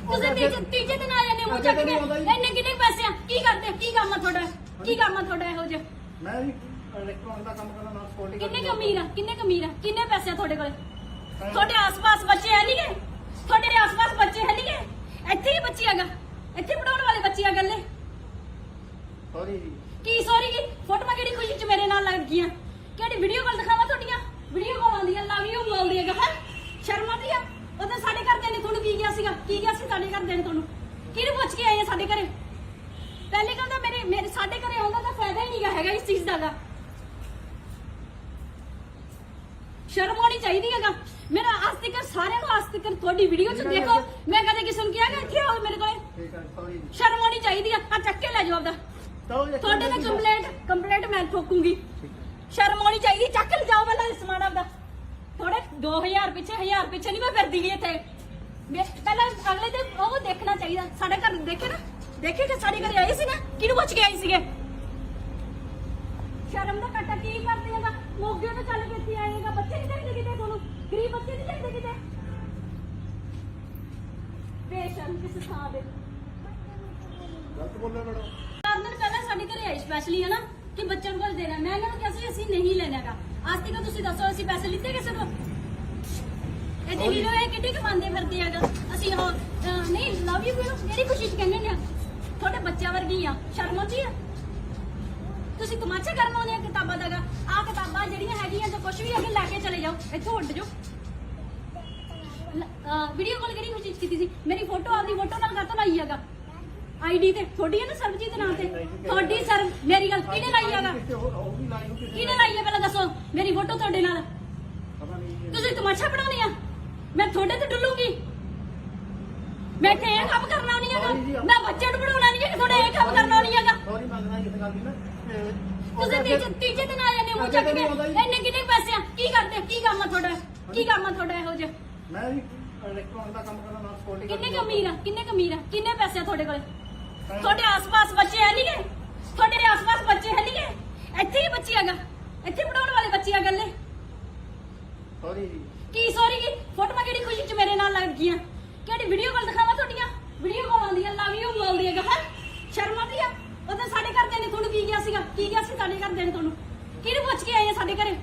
ਤੁਸੀਂ ਤੀਜੇ ਦਿਨ ਆ ਜਾਂਦੇ ਮੂੰਹ ਚੱਕ ਕੇ ਇੰਨੇ ਕਿੰਨੇ ਪੈਸੇ ਆ ਕੀ ਕਰਦੇ ਕੀ ਕੰਮ ਆ ਤੁਹਾਡਾ ਇਹੋ ਜਿਹਾ ਮੈਂ ਵੀ ਇਲੈਕਟ੍ਰੋਨਿਕ ਦਾ ਕੰਮ ਕਰਦਾ ਨਾਲ ਸਪੋਰਟਿੰਗ ਕਿੰਨੇ ਕਮੀਰ ਆ ਕਿੰਨੇ ਪੈਸੇ ਆ ਤੁਹਾਡੇ ਕੋਲੇ ਤੁਹਾਡੇ ਆਸ-ਪਾਸ ਬੱਚੇ ਹੈ ਨਹੀਂਗੇ ਤੁਹਾਡੇ ਆਸ-ਪਾਸ ਬੱਚੇ ਹੈ ਨਹੀਂਗੇ ਇੱਥੇ ਹੀ ਬੱਚੀ ਹੈਗਾ ਇੱਥੇ ਪੜਾਉਣ ਵਾਲੇ ਬੱਚੇ ਆ ਗੱਲੇ ਸੌਰੀ ਜੀ ਕੀ ਸੌਰੀ ਕੀ ਫੋਟੋਆਂ ਕਿਹੜੀ ਖੁਸ਼ੀ ਚ ਮੇਰੇ ਨਾਲ ਲੱਗ ਗਈਆਂ ਕਿਹੜੀ ਵੀਡੀਓ ਕਾਲ ਦਿਖਾਵਾਂ ਤੁਹਾਡੀਆਂ ਵੀਡੀਓ ਕਾਲ ਆਉਂਦੀਆਂ ਲਵ ਯੂ ਬੋਲਦੀ ਹੈਗਾ ਹੈ ਸ਼ਰਮ ਆਉਂਦੀ ਆ ਉਹ ਤਾਂ ਸਾਡੇ ਘਰ ਦੇ ਨੇ ਤੁਹਾਨੂੰ ਕੀ ਗਿਆ ਸੀ ਸਾਡੇ ਘਰ ਦੇ ਨੇ ਤੁਹਾਨੂੰ ਕਿਹਨੂੰ ਪੁੱਛ ਕੇ ਆਏ ਆ ਸਾਡੇ ਘਰੇ ਪਹਿਲੇ ਕਹਿੰਦਾ ਮੇਰੇ ਸਾਡੇ ਘਰੇ ਆਉਂਦਾ ਤਾਂ ਫਾਇਦਾ ਹੀ ਨਹੀਂਗਾ ਹੈਗਾ ਇਸ ਚੀਜ਼ ਦਾ ਸ਼ਰਮ ਆਉਣੀ ਚਾਹੀਦੀ ਹੈਗਾ ਮੇਰਾ ਅੱਜ ਤੱਕ ਸਾਰਿਆਂ ਨੂੰ ਅੱਜ ਤੱਕ ਤੁਹਾਡੀ ਵੀਡੀਓ ਚ ਦੇਖੋ ਮੈਂ ਕਦੇ ਕਿਸੇ ਨੂੰ ਕਿਹਾਗਾ ਇੱਥੇ ਆਓ ਮੇਰੇ ਕੋਲੇ ਠੀਕ ਹੈ ਸੌਰੀ ਸ਼ਰਮ ਆਉਣੀ ਚਾਹੀਦੀ ਆ ਚੱਕ ਕੇ ਲੈ ਜਾਓ ਆਪਦਾ ਤੁਹਾਡੇ ਨਾਲ ਕੰਪਲੇਂਟ ਮੈਂ ਠੋਕੂੰਗੀ ਸ਼ਰਮ ਆਉਣੀ ਚਾਹੀਦੀ ਚੱਕ ਲੈ ਜਾਓ ਪਹਿਲਾਂ ਸਮਾਨ ਆਪਦਾ ਥੋੜੇ 2000 ਪਿੱਛੇ ਨਹੀਂ ਮੈਂ ਫਿਰਦੀ ਗਈ ਇੱਥੇ ਪਹਿਲਾਂ ਅਗਲੇ ਤੇ ਉਹ ਦੇਖਣਾ ਚਾਹੀਦਾ ਸਾਡੇ ਘਰ ਦੇਖੇ ਕਿ ਸਾਡੇ ਘਰੇ ਆਏ ਸੀ ਨਾ ਕਿਹਨੂੰ ਪੁੱਛ ਕੇ ਆਏ ਸੀਗੇ ਸ਼ਰਮ ਦਾ ਘਾਟਾ ਕੀ ਕਰਦੇ ਹੈਗਾ ਮੋਗੇ ਤੋਂ ਚੱਲ ਕੇ ਇੱਥੇ ਆਏਗਾ ਬੱਚੇ ਨਹੀਂ ਚਾਹੀਦੇ ਕਿਤੇ ਤੁਹਾਨੂੰ ਗਰੀਬ ਬੱਚੇ ਨਹੀਂ ਚਾਹੀਦੇ ਕਿਤੇ ਬੇਸ਼ਰਮ ਕਿਸ ਥਾਂ ਦੇ ਗਲਤ ਬੋਲਿਆ ਮੈਡਮ 4 ਦਿਨ ਪਹਿਲਾਂ ਸਾਡੇ ਘਰੇ ਆਏ ਸਪੈਸ਼ਲੀ ਹੈ ਨਾ ਕਿ ਬੱਚਿਆਂ ਨੂੰ ਕੁਝ ਦੇਣਾ ਮੈਂ ਇਹਨਾਂ ਨੂੰ ਕਿਹਾ ਸੀ ਅਸੀਂ ਨਹੀਂ ਲੈਣਾਗਾ ਅੱਜ ਤੱਕ ਤੁਸੀਂ ਦੱਸੋ ਅਸੀਂ ਪੈਸੇ ਲਿੱਤੇ ਕਿਸੇ ਤੋਂ ਇਹ ਦੇਖ ਲਓ ਇਹ ਕਿੱਡੀ ਕਮਾਉਂਦੇ ਫਿਰਦੇ ਹੈਗਾ ਅਸੀਂ ਉਹ ਨਹੀਂ ਲਵ ਯੂ ਕਿਹੜੀ ਖੁਸ਼ੀ ਚ ਕਹਿੰਦੇ ਨੇ ਤੁਹਾਡੇ ਬੱਚਿਆਂ ਵਰਗੀ ਆ ਸ਼ਰਮ ਆਉਂਦੀ ਆ ਤੁਸੀਂ ਤਮਾਸ਼ਾ ਕਰਨ ਆਉਂਦੇ ਆ ਕਿਤਾਬਾਂ ਦਾ ਆ ਕਿਤਾਬਾਂ ਜਿਹੜੀਆਂ ਹੈਗੀਆਂ ਜਾਂ ਕੁਝ ਵੀ ਅੱਗੇ ਲੈ ਕੇ ਚਲੇ ਜਾਓ ਇੱਥੋਂ ਉੱਡ ਜਾਓ ਵੀਡੀਓ ਕਾਲ ਕਿਹੜੀ ਖੁਸ਼ੀ ਚ ਕੀਤੀ ਸੀ ਮੇਰੀ ਫੋਟੋ ਆਪਦੀ ਫੋਟੋ ਨਾਲ ਕਾਹਤੋਂ ਲਾਈ ਹੈਗਾ ਆਈਡੀ ਤੇ ਤੁਹਾਡੀ ਹੈ ਨਾ ਸਰਬਜੀਤ ਨਾਮ ਤੇ ਤੁਹਾਡੀ ਸਰ ਮੇਰੀ ਗੱਲ ਕਿਹਨੇ ਲਾਈ ਹੈਗਾ ਕਿਹਨੇ ਲਾਈ ਹੈ ਪਹਿਲਾਂ ਦੱਸੋ ਮੇਰੀ ਫੋਟੋ ਤੁਹਾਡੇ ਨਾਲ ਤੁਸੀਂ ਤਮਾਸ਼ਾ ਬਣਾਉਣੀ ਆ ਮੈਂ ਤੁਹਾਡੇ ਤੇ ਡੁੱਲੂਗੀ ਮੈਂ ਤੇ ਇਹ ਕੰਮ ਕਰਨਾ ਨਹੀਂ ਹੈਗਾ ਮੈਂ ਬੱਚੇ ਨੂੰ ਬਣਾਉਣਾ ਨਹੀਂ ਹੈ ਤੁਹਾਡੇ ਇਹ ਕੰਮ ਕਰਨਾ ਨਹੀਂ ਹੈਗਾ ਸੌਰੀ ਮੰਗਣਾ ਇਸ ਗੱਲ ਦੀ ਨਾ ਤੁਸੀਂ ਤੀਜੇ ਦਿਨ ਆ ਜਾਂਦੇ ਮੂੰਹ ਚੱਕ ਕੇ ਇੰਨੇ ਕਿੰਨੇ ਪੈਸੇ ਆ ਕੀ ਕਰਦੇ ਕੀ ਕੰਮ ਆ ਤੁਹਾਡਾ ਇਹੋ ਜਿਹਾ ਮੈਂ ਵੀ ਇਲੈਕਟ੍ਰੋਨਿਕ ਦਾ ਕੰਮ ਕਰਦਾ ਨਾਲ ਸਪੋਰਟਿੰਗ ਕਿੰਨੇ ਕਮੀਰ ਆ ਕਿੰਨੇ ਪੈਸੇ ਆ ਤੁਹਾਡੇ ਕੋਲੇ ਤੁਹਾਡੇ ਆਸ-ਪਾਸ ਬੱਚੇ ਹੈ ਨਹੀਂਗੇ ਤੁਹਾਡੇ ਆਸ-ਪਾਸ ਬੱਚੇ ਹੈ ਨਹੀਂਗੇ ਇੱਥੇ ਹੀ ਬੱਚੀ ਹੈਗਾ ਇੱਥੇ ਪੜਾਉਣ ਵਾਲੇ ਬੱਚੇ ਆ ਗੱਲੇ ਸੌਰੀ ਜੀ ਕੀ ਸੌਰੀ ਕੀ ਫੋਟੋਆਂ ਕਿਹੜੀ ਖੁਸ਼ੀ ਚ ਮੇਰੇ ਨਾਲ ਲੱਗ ਗਈਆਂ ਕਿਹੜੀ ਵੀਡੀਓ ਕਾਲ ਦਿਖਾਵਾਂ ਤੁਹਾਡੀਆਂ ਵੀਡੀਓ ਕਾਲ ਆਉਂਦੀਆਂ ਲਵ ਯੂ ਬੋਲਦੀ ਹੈਗਾ ਹੈ ਸ਼ਰਮ ਆਉਂਦੀ ਆ ਉਹ ਤਾਂ ਸਾਡੇ ਘਰ ਦੇ ਨੇ ਤੁਹਾਨੂੰ ਕੀ ਗਿਆ ਸੀ ਸਾਡੇ ਘਰ ਦੇ ਨੇ ਤੁਹਾਨੂੰ ਕਿਹਨੂੰ ਪੁੱਛ ਕੇ ਆਏ ਆ ਸਾਡੇ ਘਰੇ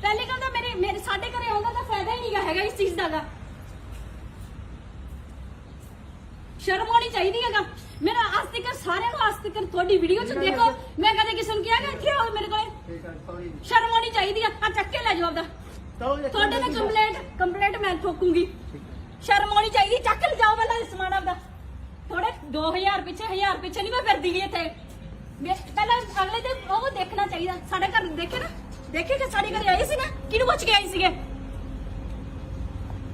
ਪਹਿਲੇ ਕਹਿੰਦਾ ਮੇਰੇ ਸਾਡੇ ਘਰੇ ਆਉਂਦਾ ਤਾਂ ਫਾਇਦਾ ਹੀ ਨਹੀਂਗਾ ਹੈਗਾ ਇਸ ਚੀਜ਼ ਦਾ ਸ਼ਰਮ ਆਉਣੀ ਚਾਹੀਦੀ ਹੈਗਾ ਮੇਰਾ ਅੱਜ ਤੱਕ ਸਾਰਿਆਂ ਨੂੰ ਅੱਜ ਤੱਕ ਤੁਹਾਡੀ ਵੀਡੀਓ ਚ ਦੇਖੋ ਮੈਂ ਕਦੇ ਕਿਸੇ ਨੂੰ ਕਿਹਾਗਾ ਇੱਥੇ ਆਓ ਮੇਰੇ ਕੋਲੇ ਠੀਕ ਹੈ ਸੌਰੀ ਸ਼ਰਮ ਆਉਣੀ ਚਾਹੀਦੀ ਆ ਚੱਕ ਕੇ ਲੈ ਜਾਓ ਆਪਦਾ ਤੁਹਾਡੇ ਨਾਲ ਕੰਪਲੇਂਟ ਮੈਂ ਠੋਕੂੰਗੀ ਸ਼ਰਮ ਆਉਣੀ ਚਾਹੀਦੀ ਚੱਕ ਲੈ ਜਾਓ ਪਹਿਲਾਂ ਸਮਾਨ ਆਪਦਾ ਥੋੜੇ 2000 ਪਿੱਛੇ ਨਹੀਂ ਮੈਂ ਫਿਰਦੀ ਗਈ ਇੱਥੇ ਪਹਿਲਾਂ ਅਗਲੇ ਤੇ ਉਹ ਦੇਖਣਾ ਚਾਹੀਦਾ ਸਾਡੇ ਘਰ ਦੇਖੇ ਕਿ ਸਾਡੇ ਘਰੇ ਆਏ ਸੀ ਨਾ ਕਿਹਨੂੰ ਪੁੱਛ ਕੇ ਆਏ ਸੀਗੇ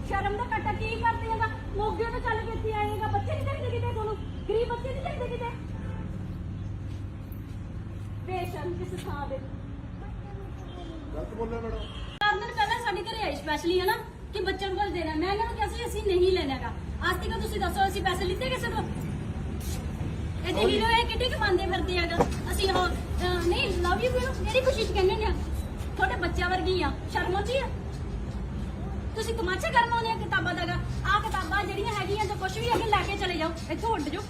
ਸ਼ਰਮ ਦਾ ਘਾਟਾ ਕੀ ਕਰਦੇ ਹੈਗਾ ਮੋਗੇ ਤੋਂ ਚੱਲ ਕੇ ਇੱਥੇ ਆਏਗਾ ਬੱਚੇ ਨਹੀਂ ਚਾਹੀਦੇ ਕਿਤੇ ਤੁਹਾਨੂੰ ਗਰੀਬ ਬੱਚੇ ਨਹੀਂ ਚਾਹੀਦੇ ਕਿਤੇ ਬੇਸ਼ਰਮ ਕਿਸ ਥਾਂ ਦੇ ਗਲਤ ਬੋਲਿਆ ਮੈਡਮ। 4 ਦਿਨ ਪਹਿਲਾਂ ਸਾਡੇ ਘਰੇ ਆਈ ਸਪੈਸ਼ਲੀ ਹੈ ਨਾ ਕਿ ਬੱਚਿਆਂ ਨੂੰ ਕੁਝ ਦੇਣਾ। ਮੈਂ ਇਹਨਾਂ ਨੂੰ ਕਿਹਾ ਸੀ ਅਸੀਂ ਨਹੀਂ ਲੈਣਾਗਾ। ਅੱਜ ਤੱਕ ਤੁਸੀਂ ਦੱਸੋ ਅਸੀਂ ਪੈਸੇ ਲਿੱਤੇ ਕਿਸੇ ਤੋਂ? ਇਹ ਦੇਖ ਲਓ ਇਹ ਕਿੱਡੀ ਕਮਾਉਂਦੇ ਫਿਰਦੇ ਹੈਗਾ। ਅਸੀਂ ਉਹ ਨਹੀਂ ਲਵ ਯੂ ਮੇਰੀ ਖੁਸ਼ੀ ਚ ਕਹਿੰਦੇ ਨੇ ਤੁਹਾਡੇ ਬੱਚਿਆਂ ਵਰਗੀ ਆ। ਸ਼ਰਮ ਆਉਂਦੀ ਆ? ਤੁਸੀਂ ਤਮਾਸ਼ਾ ਕਰਨ ਆਉਂਦੇ ਆ ਕਿਤਾਬਾਂ ਦਾ। ਆਹ ਕਿਤਾਬਾਂ ਜਿਹੜੀਆਂ ਹੈਗੀਆਂ ਜਾਂ ਕੁਝ ਵੀ ਹੈਗੇ ਲੈ ਕੇ ਚਲੇ ਜਾਓ, ਇੱਥੋਂ ਉੱਡ ਜਾਓ।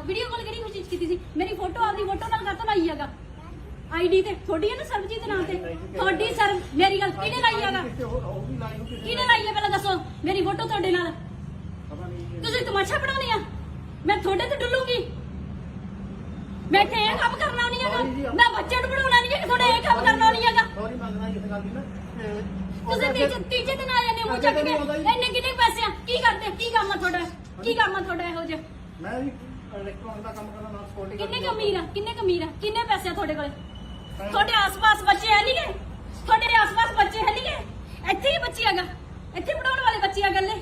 ਵੀਡੀਓ ਕਾਲ ਕਿਹੜੀ ਖੁਸ਼ੀ ਚ ਕੀਤੀ ਸੀ? ਮੇਰੀ ਫੋਟੋ ਆਪਦੀ ਫੋਟੋ ਨਾਲ ਕਾਹਤੋਂ ਲਾਈ ਹੈਗਾ ਆਈਡੀ ਤੇ? ਤੁਹਾਡੀ ਹੈ ਨਾ ਸਰਬਜੀਤ ਦੇ ਨਾਂ ਤੇ ਤੁਹਾਡੀ ਸਰ। ਮੇਰੀ ਗੱਲ ਕਿਹਨੇ ਲਾਈ ਹੈਗਾ? ਉਹ ਵੀ ਲਾਈ ਹੋਈ ਕਿਹਨੇ ਲਾਈ ਹੈ ਪਹਿਲਾਂ ਦੱਸੋ? ਮੇਰੀ ਫੋਟੋ ਤੁਹਾਡੇ ਨਾਲ ਪਤਾ ਨਹੀਂ। ਤੁਸੀਂ ਤਮਾਸ਼ਾ ਬਣਾਉਣੀ ਆ? ਮੈਂ ਤੁਹਾਡੇ ਤੇ ਡੁੱਲੂਗੀ? ਮੈਂ ਇੱਥੇ ਇਹ ਕੰਮ ਕਰਨਾ ਨਹੀਂ ਹੈਗਾ। ਮੈਂ ਬੱਚੇ ਨੂੰ ਬਣਾਉਣਾ ਨਹੀਂ ਹੈ, ਤੁਹਾਡੇ ਇਹ ਕੰਮ ਕਰਨਾ ਨਹੀਂ ਹੈਗਾ। ਸੌਰੀ ਮੰਗਣਾ ਇਸ ਗੱਲ ਦੀ ਨਾ। ਤੁਸੀਂ ਤੀਜੇ ਦਿਨ ਆ ਜਾਂਦੇ ਹੋ ਚੱਕ ਕੇ। ਇੰਨੇ ਕਿੰਨੇ ਪੈਸੇ ਆ? ਕੀ ਕਰਦੇ? ਕੀ ਕੰਮ ਆ ਤੁਹਾਡਾ? ਕੀ ਕੰਮ ਆ ਤੁਹਾਡਾ ਇਹੋ ਜਿਹਾ? ਮੈਂ ਵੀ ਇਲੈਕਟ੍ਰੋਨਿਕ ਦਾ ਕੰਮ ਕਰਦਾ ਨਾਲ ਸਕਿਉਰਟੀ ਕਿੰਨੇ ਕਮੀਰ ਆ? ਕਿੰਨੇ ਕਮੀਰ ਆ? ਕਿੰਨੇ ਪੈਸੇ ਆ ਤੁਹਾਡੇ ਕੋਲੇ? ਤੁਹਾਡੇ ਆਸ-ਪਾਸ ਬੱਚੇ ਹੈ ਨਹੀਂ ਗੇ? ਤੁਹਾਡੇ ਆਸ-ਪਾਸ ਬੱਚੇ ਹੈ ਨਹੀਂ ਗੇ? ਇੱਥੇ ਹੀ ਬੱਚੀ ਹੈਗਾ, ਇੱਥੇ ਪੜਾਉਣ ਵਾਲੇ ਬੱਚੇ ਆ ਗੱਲੇ।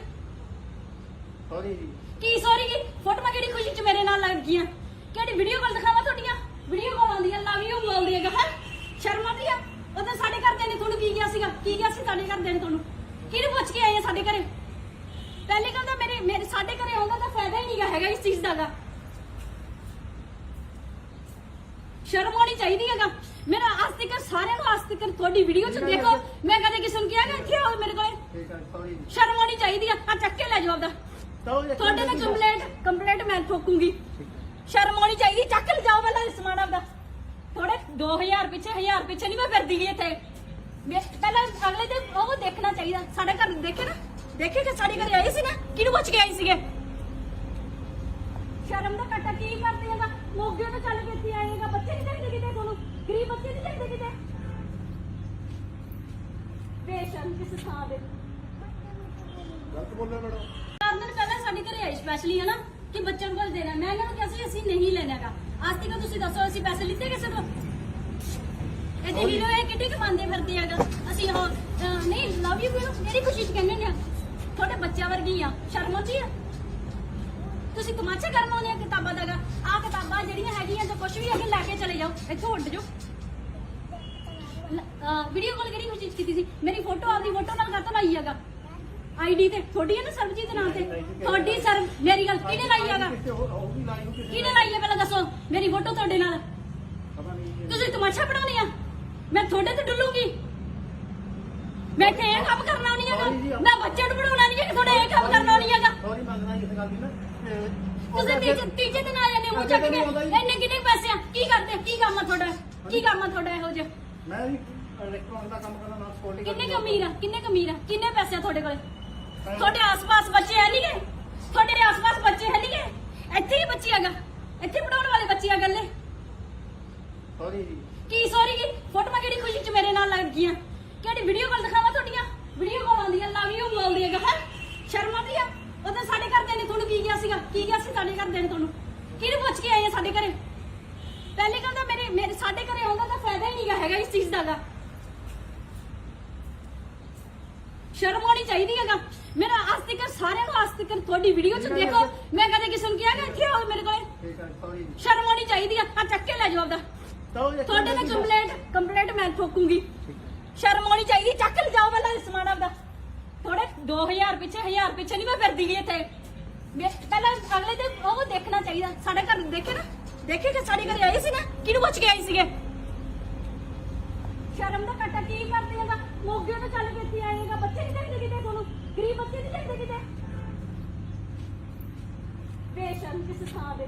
ਸੌਰੀ ਜੀ। ਕੀ ਸੌਰੀ ਕੀ? ਫੋਟੋਆਂ ਕਿਹੜੀ ਖੁਸ਼ੀ ਚ ਮੇਰੇ ਨਾਲ ਲੱਗ ਗਈਆਂ? ਕਿਹੜੀ ਵੀਡੀਓ ਕਾਲ ਦਿਖਾਵਾਂ ਤੁਹਾਡੀਆਂ? ਵੀਡੀਓ ਕਾਲ ਆਉਂਦੀਆਂ ਲਵ ਯੂ ਬੋਲਦੀ ਹੈਗਾ। ਹੈ ਸ਼ਰਮ ਆਉਂਦੀ ਆ? ਉਦੋਂ ਸਾਡੇ ਘਰਦਿਆਂ ਨੇ ਤੁਹਾਨੂੰ ਕੀ ਕਿਹਾ ਸੀਗਾ? ਕੀ ਕਿਹਾ ਸੀ ਸਾਡੇ ਘਰਦਿਆਂ ਨੇ ਤੁਹਾਨੂੰ? ਕਿਹਨੂੰ ਪੁੱਛ ਕੇ ਆਏ ਆ ਸਾਡੇ ਘਰੇ? ਪਹਿਲੇ ਕਹਿੰਦਾ ਮੇਰੇ ਸਾਡੇ ਘਰੇ ਆਉਂਦਾ ਤਾਂ ਫਾਇਦਾ ਹੀ ਨਹੀਂਗਾ ਹੈਗਾ ਇਸ ਚੀਜ਼ ਦਾ। ਸ਼ਰਮ ਆਉਣੀ ਚਾਹੀਦੀ ਹੈਗਾ। ਮੇਰਾ ਅੱਜ ਤੱਕ ਸਾਰਿਆਂ ਨੂੰ ਅੱਜ ਤੱਕ ਤੁਹਾਡੀ ਵੀਡੀਓ ਚ ਦੇਖੋ, ਮੈਂ ਕਦੇ ਕਿਸੇ ਨੂੰ ਕਿਹਾ ਕਿ ਇੱਥੇ ਆਓ ਮੇਰੇ ਕੋਲੇ? ਠੀਕ ਹੈ ਸੌਰੀ ਜੀ। ਸ਼ਰਮ ਆਉਣੀ ਚਾਹੀਦੀ ਆ। ਚੱਕ ਕੇ ਲੈ ਜਾਓ ਆਪਦਾ। ਤੁਹਾਡੇ ਨਾਲ ਕੰਪਲੇਂਟ ਮੈਂ ਠੋਕੂੰਗੀ। ਸ਼ਰਮ ਆਉਣੀ ਚਾਹੀਦੀ। ਚੱਕ ਲੈ ਜਾਓ ਪਹਿਲਾਂ ਸਮਾਨ ਆਪਦਾ। ਥੋੜੇ 2000 ਪਿੱਛੇ 1000 ਪਿੱਛੇ ਨਹੀਂ ਮੈਂ ਫਿਰਦੀ ਗਈ ਇੱਥੇ। ਪਹਿਲਾਂ ਅਗਲੇ ਤੇ ਉਹ ਦੇਖਣਾ ਚਾਹੀਦਾ। ਸਾਡੇ ਘਰ ਦੇਖੇ ਨਾ, ਦੇਖੇ ਕਿ ਸਾਡੇ ਘਰੇ ਆਏ ਸੀ ਨਾ, ਕਿਹਨੂੰ ਪੁੱਛ ਕੇ ਆਏ ਸੀਗੇ? ਸ਼ਰਮ ਦਾ ਘਾਟਾ ਕੀ ਕਰਦੇ ਹੈਗਾ? ਮੋਗੇ ਤੋਂ ਚੱਲ ਕੇ ਇੱਥੇ ਆਏਗਾ। ਬੱਚੇ ਨਹੀਂ ਚਾਹੀਦੇ ਕਿਤੇ ਤੁਹਾਨੂੰ? ਗਰੀਬ ਬੱਚੇ ਨਹੀਂ ਚਾਹੀਦੇ ਕਿਤੇ? ਬੇਸ਼ਰਮ ਕਿਸ ਥਾਂ ਦੇ। ਗਲਤ ਬੋਲਿਆ ਮੈਡਮ। 4 ਦਿਨ ਪਹਿਲਾਂ ਸਾਡੇ ਘਰੇ ਆਈ ਸਪੈਸ਼ਲੀ ਹੈ ਨਾ ਕਿ ਬੱਚਿਆਂ ਨੂੰ ਕੁਝ ਦੇਣਾ। ਮੈਂ ਇਹਨਾਂ ਨੂੰ ਕਿਹਾ ਸੀ ਅਸੀਂ ਨਹੀਂ ਲੈਣਾਗਾ। ਅੱਜ ਤੱਕ ਤੁਸੀਂ ਦੱਸੋ ਅਸੀਂ ਪੈਸੇ ਲਿੱਤੇ ਕਿਸੇ ਤੋਂ? ਇਹ ਦੇਖ ਲਓ ਇਹ ਕਿੱਡੀ ਕਮਾਉਂਦੇ ਫਿਰਦੇ ਹੈਗਾ। ਅਸੀਂ ਉਹ ਨਹੀਂ ਲਵ ਯੂ ਮੇਰੀ ਖੁਸ਼ੀ ਚ ਕਹਿੰਦੇ ਨੇ ਤੁਹਾਡੇ ਬੱਚਿਆਂ ਵਰਗੀ ਆ। ਸ਼ਰਮ ਆਉਂਦੀ ਆ? ਤੁਸੀਂ ਤਮਾਸ਼ਾ ਕਰਨ ਆਉਂਦੇ ਆ ਕਿਤਾਬਾਂ ਦਾ। ਆਹ ਕਿਤਾਬਾਂ ਜਿਹੜੀਆਂ ਹੈਗੀਆਂ ਜਾਂ ਕੁਝ ਵੀ ਹੈਗੇ ਲੈ ਕੇ ਚਲੇ ਜਾਓ, ਇੱਥੋਂ ਉੱਡ ਜਾਓ। ਵੀਡੀਓ ਕਾਲ ਕਿਹੜੀ ਖੁਸ਼ੀ ਚ ਕੀਤੀ ਸੀ? ਮੇਰੀ ਫੋਟੋ ਆਪਦੀ ਫੋਟੋ ਨਾਲ ਕਾਹਤੋਂ ਲਾਈ ਹੈਗਾ ਆਈਡੀ ਤੇ? ਤੁਹਾਡੀ ਹੈ ਨਾ ਸਰਬਜੀਤ ਦੇ ਨਾਂ ਤੇ ਤੁਹਾਡੀ ਸਰ। ਮੇਰੀ ਗੱਲ ਕਿਹਨੇ ਲਾਈ ਹੈਗਾ? ਉਹ ਵੀ ਲਾਈ ਹੋਈ ਕਿਹਨੇ ਲਾਈ ਹੈ ਪਹਿਲਾਂ ਦੱਸੋ? ਮੇਰੀ ਫੋਟੋ ਤੁਹਾਡੇ ਨਾਲ ਪਤਾ ਨਹੀਂ। ਤੁਸੀਂ ਤਮਾਸ਼ਾ ਬਣਾਉਣੀ ਆ? ਮੈਂ ਤੁਹਾਡੇ ਤੇ ਡੁੱਲੂਗੀ? ਮੈਂ ਇੱਥੇ ਇਹ ਕੰਮ ਕਰਨਾ ਨਹੀਂ ਹੈਗਾ। ਮੈਂ ਬੱਚੇ ਨੂੰ ਬਣਾਉਣਾ ਨਹੀਂ ਹੈ, ਤੁਹਾਡੇ ਇਹ ਕੰਮ ਕਰਨਾ ਨਹੀਂ ਹੈਗਾ। ਸੌਰੀ ਮੰਗਣਾ ਇਸ ਗੱਲ ਦੀ ਨਾ। ਤੁਸੀਂ ਤੀਜੇ ਦਿਨ ਆ ਜਾਂਦੇ ਹੋ ਚੱਕ ਕੇ। ਇੰਨੇ ਕਿੰਨੇ ਪੈਸੇ ਆ? ਕੀ ਕਰਦੇ? ਕੀ ਕੰਮ ਆ ਤੁਹਾਡਾ? ਕੀ ਕੰਮ ਆ ਤੁਹਾਡਾ ਇਹੋ ਜਿਹਾ? ਮੈਂ ਵੀ ਇਲੈਕਟ੍ਰੋਨਿਕ ਦਾ ਕੰਮ ਕਰਦਾ ਨਾਲ ਸਕਿਉਰਟੀ ਕਿੰਨੇ ਕਮੀਰ ਆ? ਕਿੰਨੇ ਕਮੀਰ ਆ? ਕਿੰਨੇ ਪੈਸੇ ਆ ਤੁਹਾਡੇ ਕੋਲੇ? ਤੁਹਾਡੇ ਆਸ-ਪਾਸ ਬੱਚੇ ਹੈ ਨਹੀਂ ਗੇ? ਤੁਹਾਡੇ ਆਸ-ਪਾਸ ਬੱਚੇ ਹੈ ਨਹੀਂ ਗੇ? ਇੱਥੇ ਹੀ ਬੱਚੀ ਹੈਗਾ, ਇੱਥੇ ਪੜਾਉਣ ਵਾਲੇ ਬੱਚੇ ਆ ਗੱਲੇ। ਸੌਰੀ ਜੀ। ਕੀ ਸੌਰੀ ਕੀ? ਫੋਟੋਆਂ ਕਿਹੜੀ ਖੁਸ਼ੀ ਚ ਮੇਰੇ ਨਾਲ ਲੱਗ ਗਈਆਂ? ਕਿਹੜੀ ਵੀਡੀਓ ਕਾਲ ਦਿਖਾਵਾਂ ਤੁਹਾਡੀਆਂ? ਵੀਡੀਓ ਕਾਲ ਆਉਂਦੀਆਂ ਲਵ ਯੂ ਬੋਲਦੀ ਹੈਗਾ। ਹੈ ਸ਼ਰਮ ਆਉਂਦੀ ਆ? ਉਦੋਂ ਸਾਡੇ ਘਰਦਿਆਂ ਨੇ ਤੁਹਾਨੂੰ ਕੀ ਕਿਹਾ ਸੀਗਾ? ਕੀ ਕਿਹਾ ਸੀ ਸਾਡੇ ਘਰਦਿਆਂ ਨੇ ਤੁਹਾਨੂੰ? ਕਿਹਨੂੰ ਪੁੱਛ ਕੇ ਆਏ ਆ ਸਾਡੇ ਘਰੇ? ਪਹਿਲੇ ਕਹਿੰਦਾ ਮੇਰੇ ਸਾਡੇ ਘਰੇ ਆਉਂਦਾ ਤਾਂ ਫਾਇਦਾ ਹੀ ਨਹੀਂਗਾ ਹੈਗਾ ਇਸ ਚੀਜ਼ ਦਾ। ਸ਼ਰਮ ਆਉਣੀ ਚਾਹੀਦੀ ਹੈਗਾ। ਮੇਰਾ ਅੱਜ ਤੱਕ ਸਾਰਿਆਂ ਨੂੰ ਅੱਜ ਤੱਕ ਤੁਹਾਡੀ ਵੀਡੀਓ ਚ ਦੇਖੋ, ਮੈਂ ਕਦੇ ਕਿਸੇ ਨੂੰ ਕਿਹਾ ਕਿ ਇੱਥੇ ਆਓ ਮੇਰੇ ਕੋਲੇ? ਠੀਕ ਹੈ ਸੌਰੀ ਜੀ। ਸ਼ਰਮ ਆਉਣੀ ਚਾਹੀਦੀ ਆ। ਚੱਕ ਕੇ ਲੈ ਜਾਓ ਆਪਦਾ। ਤੁਹਾਡੇ ਨਾਲ ਕੰਪਲੇਂਟ ਮੈਂ ਠੋਕੂੰਗੀ। ਸ਼ਰਮ ਆਉਣੀ ਚਾਹੀਦੀ। ਚੱਕ ਲੈ ਜਾਓ ਪਹਿਲਾਂ ਸਮਾਨ ਆਪਦਾ। ਥੋੜੇ 2000 ਪਿੱਛੇ 1000 ਪਿੱਛੇ ਨਹੀਂ ਮੈਂ ਫਿਰਦੀ ਗਈ ਇੱਥੇ। ਪਹਿਲਾਂ ਅਗਲੇ ਤੇ ਉਹ ਦੇਖਣਾ ਚਾਹੀਦਾ। ਸਾਡੇ ਘਰ ਦੇਖੇ ਨਾ, ਦੇਖੇ ਕਿ ਸਾਡੇ ਘਰੇ ਆਏ ਸੀ ਨਾ, ਕਿਹਨੂੰ ਪੁੱਛ ਕੇ ਆਏ ਸੀਗੇ? ਸ਼ਰਮ ਦਾ ਘਾਟਾ ਕੀ ਕਰਦੇ ਹੈਗਾ? ਮੋਗੇ ਤੋਂ ਚੱਲ ਕੇ ਇੱਥੇ ਆਏਗਾ। ਬੱਚੇ ਨਹੀਂ ਚਾਹੀਦੇ ਕਿਤੇ ਤੁਹਾਨੂੰ? ਗਰੀਬ ਬੱਚੇ ਨਹੀਂ ਚਾਹੀਦੇ ਕਿਤੇ? ਬੇਸ਼ਰਮ ਕਿਸ ਥਾਂ ਦੇ।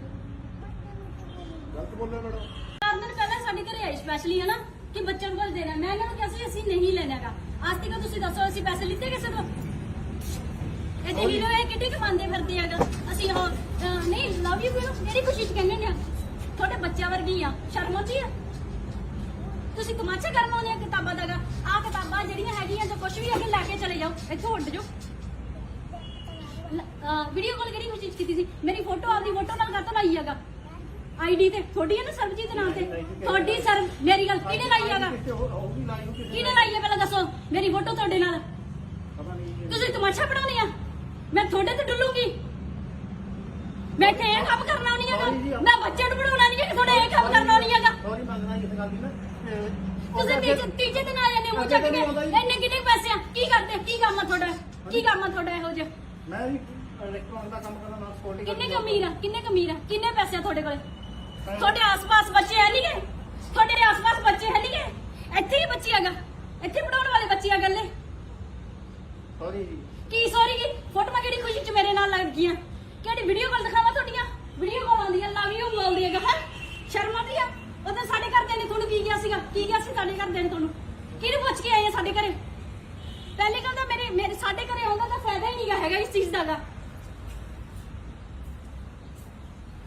ਗਲਤ ਬੋਲਿਆ ਮੈਡਮ। 4 ਦਿਨ ਪਹਿਲਾਂ ਸਾਡੇ ਘਰੇ ਆਈ ਸਪੈਸ਼ਲੀ ਹੈ ਨਾ ਕਿ ਬੱਚਿਆਂ ਨੂੰ ਕੁਝ ਦੇਣਾ। ਮੈਂ ਇਹਨਾਂ ਨੂੰ ਕਿਹਾ ਸੀ ਅਸੀਂ ਨਹੀਂ ਲੈਣਾਗਾ। ਅੱਜ ਤੱਕ ਤੁਸੀਂ ਦੱਸੋ ਅਸੀਂ ਪੈਸੇ ਲਿੱਤੇ ਕਿਸੇ ਤੋਂ? ਇਹ ਦੇਖ ਲਓ ਇਹ ਕਿੱਡੀ ਕਮਾਉਂਦੇ ਫਿਰਦੇ ਹੈਗਾ। ਅਸੀਂ ਉਹ ਨਹੀਂ ਲਵ ਯੂ ਮੇਰੀ ਖੁਸ਼ੀ ਚ ਕਹਿੰਦੇ ਨੇ ਤੁਹਾਡੇ ਬੱਚਿਆਂ ਵਰਗੀ ਆ। ਸ਼ਰਮ ਆਉਂਦੀ ਆ? ਤੁਸੀਂ ਤਮਾਸ਼ਾ ਕਰਨ ਆਉਂਦੇ ਆ ਕਿਤਾਬਾਂ ਦਾ। ਆਹ ਕਿਤਾਬਾਂ ਜਿਹੜੀਆਂ ਹੈਗੀਆਂ ਜਾਂ ਕੁਝ ਵੀ ਹੈਗੇ ਲੈ ਕੇ ਚਲੇ ਜਾਓ, ਇੱਥੋਂ ਉੱਡ ਜਾਓ। ਵੀਡੀਓ ਕਾਲ ਕਿਹੜੀ ਖੁਸ਼ੀ ਚ ਕੀਤੀ ਸੀ? ਮੇਰੀ ਫੋਟੋ ਆਪਦੀ ਫੋਟੋ ਨਾਲ ਕਾਹਤੋਂ ਲਾਈ ਹੈਗਾ ਆਈਡੀ ਤੇ? ਤੁਹਾਡੀ ਹੈ ਨਾ ਸਰਬਜੀਤ ਦੇ ਨਾਂ ਤੇ ਤੁਹਾਡੀ ਸਰ। ਮੇਰੀ ਗੱਲ ਕਿਹਨੇ ਲਾਈ ਹੈਗਾ? ਉਹ ਵੀ ਲਾਈ ਹੋਈ ਕਿਹਨੇ ਲਾਈ ਹੈ ਪਹਿਲਾਂ ਦੱਸੋ? ਮੇਰੀ ਫੋਟੋ ਤੁਹਾਡੇ ਨਾਲ ਪਤਾ ਨਹੀਂ। ਤੁਸੀਂ ਤਮਾਸ਼ਾ ਬਣਾਉਣੀ ਆ? ਮੈਂ ਤੁਹਾਡੇ ਤੇ ਡੁੱਲੂਗੀ? ਮੈਂ ਇੱਥੇ ਇਹ ਕੰਮ ਕਰਨਾ ਨਹੀਂ ਹੈਗਾ। ਮੈਂ ਬੱਚੇ ਨੂੰ ਬਣਾਉਣਾ ਨਹੀਂ ਹੈ, ਤੁਹਾਡੇ ਇਹ ਕੰਮ ਕਰਨਾ ਨਹੀਂ ਹੈਗਾ। ਸੌਰੀ ਮੰਗਣਾ ਇਸ ਗੱਲ ਦੀ ਨਾ। ਤੁਸੀਂ ਤੀਜੇ ਦਿਨ ਆ ਜਾਂਦੇ ਹੋ ਚੱਕ ਕੇ ਇੰਨੇ ਕਿੰਨੇ ਪੈਸੇ ਆ ਕੀ ਕਰਦੇ ਕੀ ਕੰਮ ਆ ਤੁਹਾਡਾ ਕੀ ਕੰਮ ਆ ਤੁਹਾਡਾ ਇਹੋ ਜਿਹਾ ਮੈਂ ਵੀ ਇਲੈਕਟ੍ਰੋਨਿਕ ਦਾ ਕੰਮ ਕਰਦਾ ਨਾਲ ਸਕਿਉਰਟੀ ਕਿੰਨੇ ਕਮੀਰ ਆ ਕਿੰਨੇ ਪੈਸੇ ਆ ਤੁਹਾਡੇ ਕੋਲ ਤੁਹਾਡੇ ਆਸ-ਪਾਸ ਬੱਚੇ ਹੈ ਨਹੀਂ ਗੇ ਤੁਹਾਡੇ ਆਸ-ਪਾਸ ਬੱਚੇ ਹੈ ਨਹੀਂ ਗੇ ਇੱਥੇ ਹੀ ਬੱਚੀ ਹੈਗਾ ਇੱਥੇ ਪੜਾਉਣ ਵਾਲੇ ਬੱਚੇ ਆ ਗੱਲੇ ਸੌਰੀ ਜੀ ਕੀ ਸੌਰੀ ਕੀ ਫੋਟੋਆਂ ਕਿਹੜੀ ਖੁਸ਼ੀ ਚ ਮੇਰੇ ਨਾਲ ਲੱਗ ਗਈਆਂ ਕਿਹੜੀ ਵੀਡੀਓ ਕਾਲ ਦਿਖਾਵਾਂ ਤੁਹਾਡੀਆਂ ਵੀਡੀਓ ਕਾਲ ਆਉਂਦੀ ਆ ਲਵ ਯੂ ਬੋਲਦੀ ਹੈਗਾ ਹੈ ਸ਼ਰਮ ਆਉਂਦੀ ਆ ਉਦੋਂ ਸਾਡੇ ਘਰਦਿਆਂ ਨੇ ਤੁਹਾਨੂੰ ਕੀ ਕਿਹਾ ਸੀਗਾ ਕੀ ਕਿਹਾ ਸੀ ਸਾਡੇ ਘਰਦਿਆਂ ਨੇ ਤੁਹਾਨੂੰ ਕਿਹਨੂੰ ਪੁੱਛ ਕੇ ਆਏ ਆ ਸਾਡੇ ਘਰੇ ਪਹਿਲੇ ਕਹਿੰਦਾ ਮੇਰੇ ਸਾਡੇ ਘਰੇ ਆਉਂਦਾ ਤਾਂ ਫਾਇਦਾ ਹੀ ਨਹੀਂਗਾ ਹੈਗਾ ਇਸ ਚੀਜ਼ ਦਾਗਾ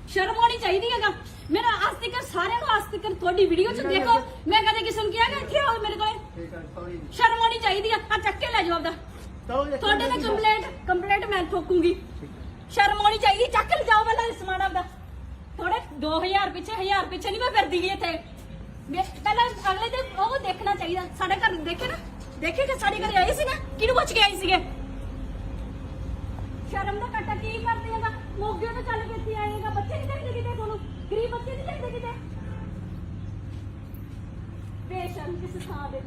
ਸ਼ਰਮ ਆਉਣੀ ਚਾਹੀਦੀ ਹੈਗਾ ਮੇਰਾ ਅੱਜ ਤੱਕ ਸਾਰਿਆਂ ਨੂੰ ਅੱਜ ਤੱਕ ਤੁਹਾਡੀ ਵੀਡੀਓ ਚ ਦੇਖੋ ਮੈਂ ਕਦੇ ਕਿਸੇ ਨੂੰ ਕਿਹਾ ਕਿ ਇੱਥੇ ਆਓ ਮੇਰੇ ਕੋਲੇ ਠੀਕ ਹੈ ਸੌਰੀ ਜੀ ਸ਼ਰਮ ਆਉਣੀ ਚਾਹੀਦੀ ਆ ਚੱਕ ਕੇ ਲੈ ਜਾਓ ਆਪਦਾ ਤੁਹਾਡੇ ਨਾਲ ਕੰਪਲੇਂਟ ਮੈਂ ਠੋਕੂੰਗੀ ਸ਼ਰਮ ਆਉਣੀ ਚਾਹੀਦੀ ਚੱਕ ਲੈ ਜਾਓ ਪਹਿਲਾਂ ਸਮਾਨ ਆਪਦਾ ਥੋੜੇ 2000 ਪਿੱਛੇ ਨਹੀਂ ਮੈਂ ਫਿਰਦੀ ਗਈ ਇੱਥੇ ਪਹਿਲਾਂ ਅਗਲੇ ਤੇ ਉਹ ਦੇਖਣਾ ਚਾਹੀਦਾ ਸਾਡੇ ਘਰ ਦੇਖੇ ਕਿ ਸਾਡੇ ਘਰੇ ਆਏ ਸੀ ਨਾ ਕਿਹਨੂੰ ਪੁੱਛ ਕੇ ਆਏ ਸੀਗੇ ਸ਼ਰਮ ਦਾ ਕੱਟਾ ਕੀ ਕਰਦੇ ਹੈਗਾ ਮੋਗੇ ਤੋਂ ਚੱਲ ਕੇ ਇੱਥੇ ਆਏਗਾ ਬੱਚੇ ਨਹੀਂ ਚਾਹੀਦੇ ਕਿਤੇ ਤੁਹਾਨੂੰ ਗਰੀਬ ਬੱਚੇ ਨਹੀਂ ਚਾਹੀਦੇ ਕਿਤੇ ਬੇਸ਼ਰਮ ਕਿਸ ਥਾਂ ਦੇ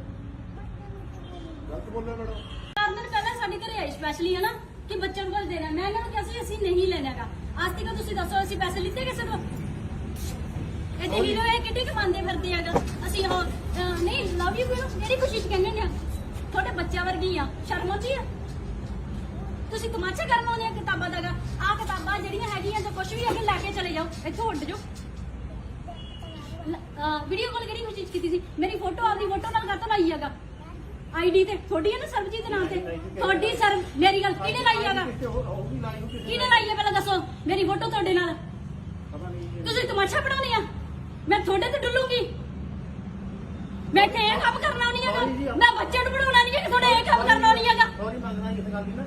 ਗਲਤ ਬੋਲਿਆ ਮੈਡਮ 4 ਦਿਨ ਪਹਿਲਾਂ ਸਾਡੇ ਘਰੇ ਆਏ ਸਪੈਸ਼ਲੀ ਹੈ ਨਾ ਕਿ ਬੱਚਿਆਂ ਨੂੰ ਕੁਝ ਦੇਣਾ ਮੈਂ ਇਹਨਾਂ ਨੂੰ ਕਿਹਾ ਸੀ ਅਸੀਂ ਨਹੀਂ ਲੈਣਾਗਾ ਅੱਜ ਤੱਕ ਤੁਸੀਂ ਦੱਸੋ ਅਸੀਂ ਪੈਸੇ ਲਿੱਤੇ ਕਿਸੇ ਤੋਂ ਇਹ ਤੇ ਹੀਰੋ ਇਹ ਕਿੱਡੀ ਕਮਾਉਂਦੇ ਫਿਰਦੇ ਹੈਗਾ ਅਸੀਂ ਉਹ ਨਹੀਂ ਲਵ ਯੂ ਕਿਉਂ ਜਿਹੜੀ ਖੁਸ਼ੀ ਚ ਕਹਿੰਦੇ ਨੇ ਤੁਹਾਡੇ ਬੱਚਿਆਂ ਵਰਗੀ ਆ ਸ਼ਰਮ ਆਉਂਦੀ ਆ ਤੁਸੀਂ ਤਮਾਸ਼ਾ ਕਰਨ ਆਉਂਦੇ ਆ ਕਿਤਾਬਾਂ ਦਾਗਾ ਆ ਕਿਤਾਬਾਂ ਜਿਹੜੀਆਂ ਹੈਗੀਆਂ ਤਾਂ ਕੁਝ ਵੀ ਅੱਗੇ ਲੈ ਕੇ ਚਲੇ ਜਾਓ ਇੱਥੋਂ ਉੱਡ ਜਾਓ ਵੀਡੀਓ ਕਾਲ ਕਿਹੜੀ ਖੁਸ਼ੀ ਚ ਕੀਤੀ ਸੀ ਮੇਰੀ ਫੋਟੋ ਆਪਦੀ ਫੋਟੋ ਨਾਲ ਕਾਹਤੋਂ ਲਾਈ ਹੈਗਾ ਆਈਡੀ ਤੇ ਤੁਹਾਡੀ ਹੈ ਨਾ ਸਰਬਜੀਤ ਦੇ ਨਾਮ ਤੇ ਤੁਹਾਡੀ ਸਰ ਮੇਰੀ ਗੱਲ ਕਿਹਨੇ ਲਾਈ ਹੈਗਾ ਕਿਹਨੇ ਲਾਈ ਹੈ ਪਹਿਲਾਂ ਦੱਸੋ ਮੇਰੀ ਫੋਟੋ ਤੁਹਾਡੇ ਨਾਲ ਪਤਾ ਨਹੀਂ ਤੁਸੀਂ ਤਮਾਸ਼ਾ ਬਣਾਉਣੀ ਆ ਮੈਂ ਤੁਹਾਡੇ ਤੇ ਡੁੱਲੂਗੀ ਮੈਂ ਇੱਥੇ ਇਹ ਕੰਮ ਕਰਨਾ ਨਹੀਂ ਹੈਗਾ ਮੈਂ ਬੱਚੇ ਨੂੰ ਪੜਾਉਣਾ ਨਹੀਂ ਹੈ ਤੁਹਾਡੇ ਇਹ ਕੰਮ ਕਰਨਾ ਨਹੀਂ ਹੈਗਾ ਸੌਰੀ ਮੰਗਣਾ ਇਸ ਗੱਲ ਦੀ ਨਾ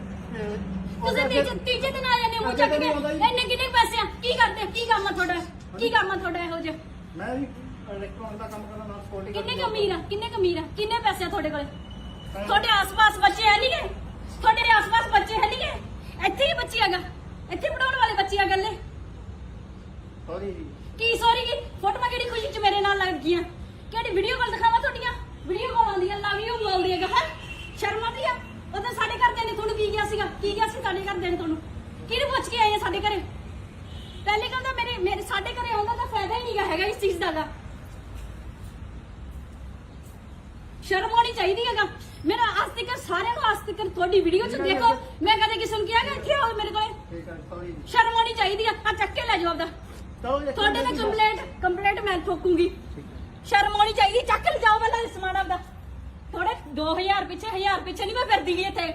ਤੁਸੀਂ ਤੀਜੇ ਦਿਨ ਆ ਜਾਂਦੇ ਹੋ ਚੱਕ ਕੇ ਇੰਨੇ ਕਿੰਨੇ ਪੈਸੇ ਆ ਕੀ ਕਰਦੇ ਕੀ ਕੰਮ ਆ ਤੁਹਾਡਾ ਇਹੋ ਜਿਹਾ ਮੈਂ ਵੀ ਇਲੈਕਟ੍ਰੋਨਿਕ ਦਾ ਕੰਮ ਕਰਦਾ ਨਾਲ ਸਕਿਉਰਟੀ ਕਿੰਨੇ ਪੈਸੇ ਆ ਤੁਹਾਡੇ ਕੋਲ ਤੁਹਾਡੇ ਆਸ-ਪਾਸ ਬੱਚੇ ਹੈ ਨਹੀਂ ਗੇ ਤੁਹਾਡੇ ਆਸ-ਪਾਸ ਬੱਚੇ ਹੈ ਨਹੀਂ ਗੇ ਇੱਥੇ ਹੀ ਬੱਚੀ ਹੈਗਾ ਇੱਥੇ ਪੜਾਉਣ ਵਾਲੇ ਬੱਚੇ ਆ ਗੱਲੇ ਸੌਰੀ ਜੀ ਕੀ ਸੌਰੀ ਕੀ ਫੋਟੋਆਂ ਕਿਹੜੀ ਖੁਸ਼ੀ ਚ ਮੇਰੇ ਨਾਲ ਲੱਗ ਗਈਆਂ ਕਿਹੜੀ ਵੀਡੀਓ ਕਾਲ ਦਿਖਾਵਾਂ ਤੁਹਾਡੀਆਂ ਵੀਡੀਓ ਕਾਲ ਆਉਂਦੀ ਆ ਲਵ ਯੂ ਬੋਲਦੀ ਹੈਗਾ ਹੈ ਸ਼ਰਮ ਆਉਂਦੀ ਆ ਉਦੋਂ ਸਾਡੇ ਘਰਦਿਆਂ ਨੇ ਤੁਹਾਨੂੰ ਕੀ ਕਿਹਾ ਸੀ ਸਾਡੇ ਘਰਦਿਆਂ ਨੇ ਤੁਹਾਨੂੰ ਕਿਹਨੂੰ ਪੁੱਛ ਕੇ ਆਏ ਆ ਸਾਡੇ ਘਰੇ ਪਹਿਲੇ ਕਹਿੰਦਾ ਮੇਰੇ ਸਾਡੇ ਘਰੇ ਆਉਂਦਾ ਤਾਂ ਫਾਇਦਾ ਹੀ ਨਹੀਂਗਾ ਹੈਗਾ ਇਸ ਚੀਜ਼ ਦਾਗਾ ਸ਼ਰਮ ਆਉਣੀ ਚਾਹੀਦੀ ਹੈਗਾ ਮੇਰਾ ਅੱਜ ਤੱਕ ਸਾਰਿਆਂ ਨੂੰ ਅੱਜ ਤੱਕ ਤੁਹਾਡੀ ਵੀਡੀਓ ਚ ਦੇਖੋ ਮੈਂ ਕਦੇ ਕਿਸੇ ਨੂੰ ਕਿਹਾ ਕਿ ਇੱਥੇ ਆਓ ਮੇਰੇ ਕੋਲੇ ਠੀਕ ਹੈ ਸੌਰੀ ਜੀ ਸ਼ਰਮ ਆਉਣੀ ਚਾਹੀਦੀ ਆ ਚੱਕ ਕੇ ਲੈ ਜਾਓ ਆਪਦਾ ਤੁਹਾਡੇ ਨਾਲ ਕੰਪਲੇਂਟ ਮੈਂ ਠੋਕੂੰਗੀ ਸ਼ਰਮ ਆਉਣੀ ਚਾਹੀਦੀ ਚੱਕ ਲੈ ਜਾਓ ਪਹਿਲਾਂ ਸਮਾਨ ਆਪਦਾ ਥੋੜੇ 2000 ਪਿੱਛੇ ਨਹੀਂ ਮੈਂ ਫਿਰਦੀ ਗਈ ਇੱਥੇ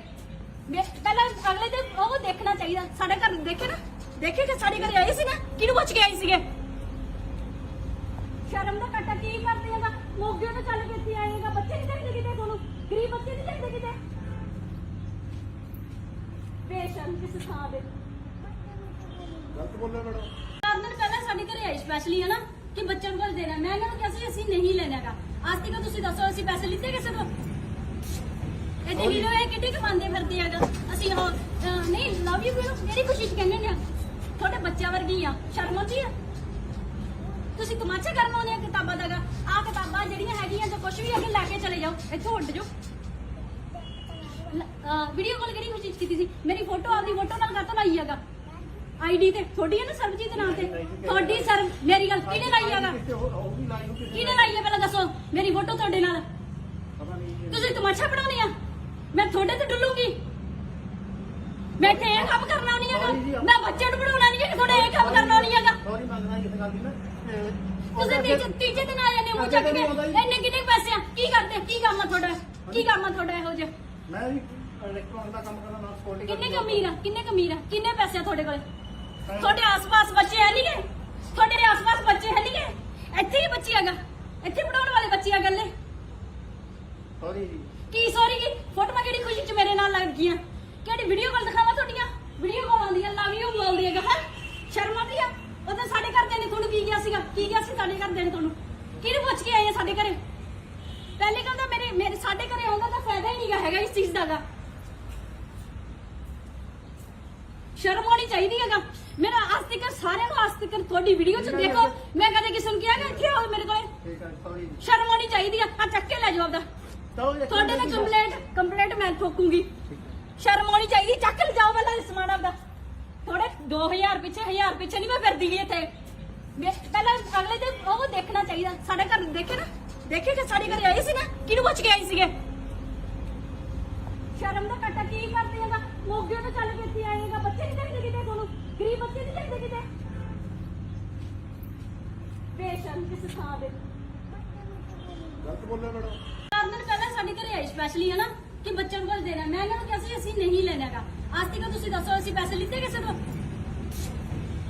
ਪਹਿਲਾਂ ਅਗਲੇ ਤੇ ਉਹ ਦੇਖਣਾ ਚਾਹੀਦਾ ਸਾਡੇ ਘਰ ਦੇਖੇ ਕਿ ਸਾਡੇ ਘਰੇ ਆਏ ਸੀ ਨਾ ਕਿਹਨੂੰ ਪੁੱਛ ਕੇ ਆਏ ਸੀਗੇ ਸ਼ਰਮ ਦਾ ਕੱਟਾ ਕੀ ਕਰਦੇ ਹੈਗਾ ਮੋਗੇ ਤੋਂ ਚੱਲ ਕੇ ਇੱਥੇ ਆਏਗਾ ਬੱਚੇ ਨਹੀਂ ਚਾਹੀਦੇ ਕਿਤੇ ਤੁਹਾਨੂੰ ਗਰੀਬ ਬੱਚੇ ਨਹੀਂ ਚਾਹੀਦੇ ਕਿਤੇ ਬੇਸ਼ਰਮ ਕਿਸ ਥਾਂ ਦੇ ਗਲਤ ਬੋਲਿਆ ਮੈਡਮ 4 ਦਿਨ ਪਹਿਲਾਂ ਸਾਡੇ ਘਰੇ ਆਏ ਸਪੈਸ਼ਲੀ ਹੈ ਨਾ ਕਿ ਬੱਚਿਆਂ ਨੂੰ ਕੁਝ ਦੇਣਾ ਮੈਂ ਇਹਨਾਂ ਨੂੰ ਕਿਹਾ ਸੀ ਅਸੀਂ ਨਹੀਂ ਲੈਣਾਗਾ ਅੱਜ ਤੱਕ ਤੁਸੀਂ ਦੱਸੋ ਅਸੀਂ ਪੈਸੇ ਲਿੱਤੇ ਕਿਸੇ ਤੋਂ ਇਹ ਤੇ ਹੀਰੋ ਇਹ ਕਿੱਡੀ ਕਮਾਉਂਦੇ ਫਿਰਦੇ ਹੈਗਾ ਅਸੀਂ ਉਹ ਨਹੀਂ ਲਵ ਯੂ ਕਿਉਂ ਜਿਹੜੀ ਖੁਸ਼ੀ ਚ ਕਹਿੰਦੇ ਨੇ ਤੁਹਾਡੇ ਬੱਚਿਆਂ ਵਰਗੀ ਆ ਸ਼ਰਮ ਆਉਂਦੀ ਆ ਤੁਸੀਂ ਤਮਾਸ਼ਾ ਕਰਨ ਆਉਂਦੇ ਆ ਕਿਤਾਬਾਂ ਦਾਗਾ ਆ ਕਿਤਾਬਾਂ ਜਿਹੜੀਆਂ ਹੈਗੀਆਂ ਤਾਂ ਕੁਝ ਵੀ ਅੱਗੇ ਲੈ ਕੇ ਚਲੇ ਜਾਓ ਇੱਥੋਂ ਉੱਡ ਜਾਓ ਵੀਡੀਓ ਕਾਲ ਕਿਹੜੀ ਖੁਸ਼ੀ ਚ ਕੀਤੀ ਸੀ ਮੇਰੀ ਫੋਟੋ ਆਪਦੀ ਫੋਟੋ ਨਾਲ ਕਾਹਤੋਂ ਲਾਈ ਹੈਗਾ ਆਈਡੀ ਤੇ ਤੁਹਾਡੀ ਹੈ ਨਾ ਸਰਬਜੀਤ ਦੇ ਨਾਮ ਤੇ ਤੁਹਾਡੀ ਸਰ ਮੇਰੀ ਗੱਲ ਕਿਹਨੇ ਲਾਈ ਹੈਗਾ ਕਿਹਨੇ ਲਾਈ ਹੈ ਪਹਿਲਾਂ ਦੱਸੋ ਮੇਰੀ ਫੋਟੋ ਤੁਹਾਡੇ ਨਾਲ ਪਤਾ ਨਹੀਂ ਤੁਸੀਂ ਤਮਾਸ਼ਾ ਬਣਾਉਣੀ ਆ ਮੈਂ ਤੁਹਾਡੇ ਤੇ ਡੁੱਲੂਗੀ ਮੈਂ ਇੱਥੇ ਇਹ ਕੰਮ ਕਰਨਾ ਨਹੀਂ ਹੈਗਾ ਮੈਂ ਬੱਚੇ ਨੂੰ ਪੜਾਉਣਾ ਨਹੀਂ ਹੈ ਤੁਹਾਡੇ ਇਹ ਕੰਮ ਕਰਨਾ ਨਹੀਂ ਹੈਗਾ ਸੌਰੀ ਮੰਗਣਾ ਇਸ ਗੱਲ ਦੀ ਨਾ ਤੁਸੀਂ ਤੀਜੇ ਦਿਨ ਆ ਜਾਂਦੇ ਹੋ ਚੱਕ ਕੇ ਇੰਨੇ ਕਿੰਨੇ ਪੈਸੇ ਆ ਕੀ ਕਰਦੇ ਕੀ ਕੰਮ ਆ ਤੁਹਾਡਾ ਇਹੋ ਜਿਹਾ ਮੈਂ ਵੀ ਇਲੈਕਟ੍ਰੋਨਿਕ ਦਾ ਕੰਮ ਕਰਦਾ ਨਾਲ ਸਕਿਉਰਟੀ ਕਿੰਨੇ ਪੈਸੇ ਆ ਤੁਹਾਡੇ ਕੋਲ ਤੁਹਾਡੇ ਆਸ-ਪਾਸ ਬੱਚੇ ਹੈ ਨਹੀਂ ਗੇ ਤੁਹਾਡੇ ਆਸ-ਪਾਸ ਬੱਚੇ ਹੈ ਨਹੀਂ ਗੇ ਇੱਥੇ ਹੀ ਬੱਚੀ ਹੈਗਾ ਇੱਥੇ ਪੜਾਉਣ ਵਾਲੇ ਬੱਚੇ ਆ ਗੱਲੇ ਸੌਰੀ ਜੀ ਕੀ ਸੌਰੀ ਕੀ ਫੋਟੋਆਂ ਕਿਹੜੀ ਖੁਸ਼ੀ ਚ ਮੇਰੇ ਨਾਲ ਲੱਗ ਗਈਆਂ ਕਿਹੜੀ ਵੀਡੀਓ ਕਾਲ ਦਿਖਾਵਾਂ ਤੁਹਾਡੀਆਂ ਵੀਡੀਓ ਕਾਲ ਆਉਂਦੀ ਆ ਲਵ ਯੂ ਬੋਲਦੀ ਹੈਗਾ ਹੈ ਸ਼ਰਮ ਆਉਂਦੀ ਆ ਉਦੋਂ ਸਾਡੇ ਘਰਦਿਆਂ ਨੇ ਤੁਹਾਨੂੰ ਕੀ ਕਿਹਾ ਸੀ ਸਾਡੇ ਘਰਦਿਆਂ ਨੇ ਤੁਹਾਨੂੰ ਕਿਹਨੂੰ ਪੁੱਛ ਕੇ ਆਏ ਆ ਸਾਡੇ ਘਰੇ ਪਹਿਲੇ ਕਹਿੰਦਾ ਮੇਰੇ ਸਾਡੇ ਘਰੇ ਆਉਂਦਾ ਤਾਂ ਫਾਇਦਾ ਹੀ ਨਹੀਂਗਾ ਹੈਗਾ ਇਸ ਚੀਜ਼ ਦਾਗਾ ਸ਼ਰਮ ਆਉਣੀ ਚਾਹੀਦੀ ਹੈਗਾ ਮੇਰਾ ਅੱਜ ਤੱਕ ਸਾਰਿਆਂ ਨੂੰ ਅੱਜ ਤੱਕ ਤੁਹਾਡੀ ਵੀਡੀਓ 'ਚ ਦੇਖੋ ਮੈਂ ਕਦੇ ਕਿਸੇ ਨੂੰ ਕਿਹਾ ਕਿ ਇੱਥੇ ਆਓ ਮੇਰੇ ਕੋਲੇ ਠੀਕ ਹੈ ਸੌਰੀ ਸ਼ਰਮ ਆਉਣੀ ਚਾਹੀਦੀ ਆ ਚੱਕ ਕੇ ਲੈ ਜਾਓ ਆਪਦਾ ਤੁਹਾਡੇ ਨਾਲ ਕੰਪਲੇਂਟ ਮੈਂ ਠੋਕੂੰਗੀ ਸ਼ਰਮ ਆਉਣੀ ਚਾਹੀਦੀ ਚੱਕ ਕੇ ਜਾਓ ਪਹਿਲਾਂ ਇਹ ਸਮਾਨ ਆਪਦਾ ਥੋੜੇ 2000 ਪਿੱਛੇ 1000 ਪਿੱਛੇ ਨਹੀਂ ਮੈਂ ਫਿਰਦੀ ਗਈ ਇੱਥੇ ਪਹਿਲਾਂ ਅਗਲੇ ਤੇ ਉਹ ਦੇਖਣਾ ਚਾਹੀਦਾ ਸਾਡੇ ਘਰ ਦੇਖੇ ਨਾ ਦੇਖੇ ਕਿ ਸਾਡੇ ਘਰੇ ਆਏ ਸੀ ਨਾ ਕਿਹਨੂੰ ਪੁੱਛ ਕੇ ਆਏ ਸੀਗੇ ਸ਼ਰਮ ਦਾ ਘਾਟਾ ਕੀ ਕਰਦੇ ਹੈਗਾ ਮੋਗੇ ਤੋਂ ਚੱਲ ਕੇ ਇੱਥੇ ਆਏਗਾ ਬੱਚੇ ਨਹੀਂ ਚਾਹੀਦੇ ਕਿਤੇ ਤੁਹਾਨੂੰ ਗਰੀਬ ਬੱਚੇ ਨਹੀਂ ਚਾਹੀਦੇ ਕਿਤੇ ਬੇਸ਼ਰਮ ਕਿਸ ਥਾਂ ਦੇ ਗਲਤ ਬੋਲਿਆ ਮੈਡਮ 4 ਦਿਨ ਪਹਿਲਾਂ ਸਾਡੇ ਘਰੇ ਆਏ ਸਪੈਸ਼ਲੀ ਹੈ ਨਾ ਕਿ ਬੱਚਿਆਂ ਨੂੰ ਕੁਝ ਦੇਣਾ ਮੈਂ ਇਹਨਾਂ ਨੂੰ ਕਿਹਾ ਸੀ ਅਸੀਂ ਨਹੀਂ ਲੈਣਾਗਾ ਅੱਜ ਤੱਕ ਤੁਸੀਂ ਦੱਸੋ ਅਸੀਂ ਪੈਸੇ ਲਿੱਤੇ ਕਿਸੇ ਤੋਂ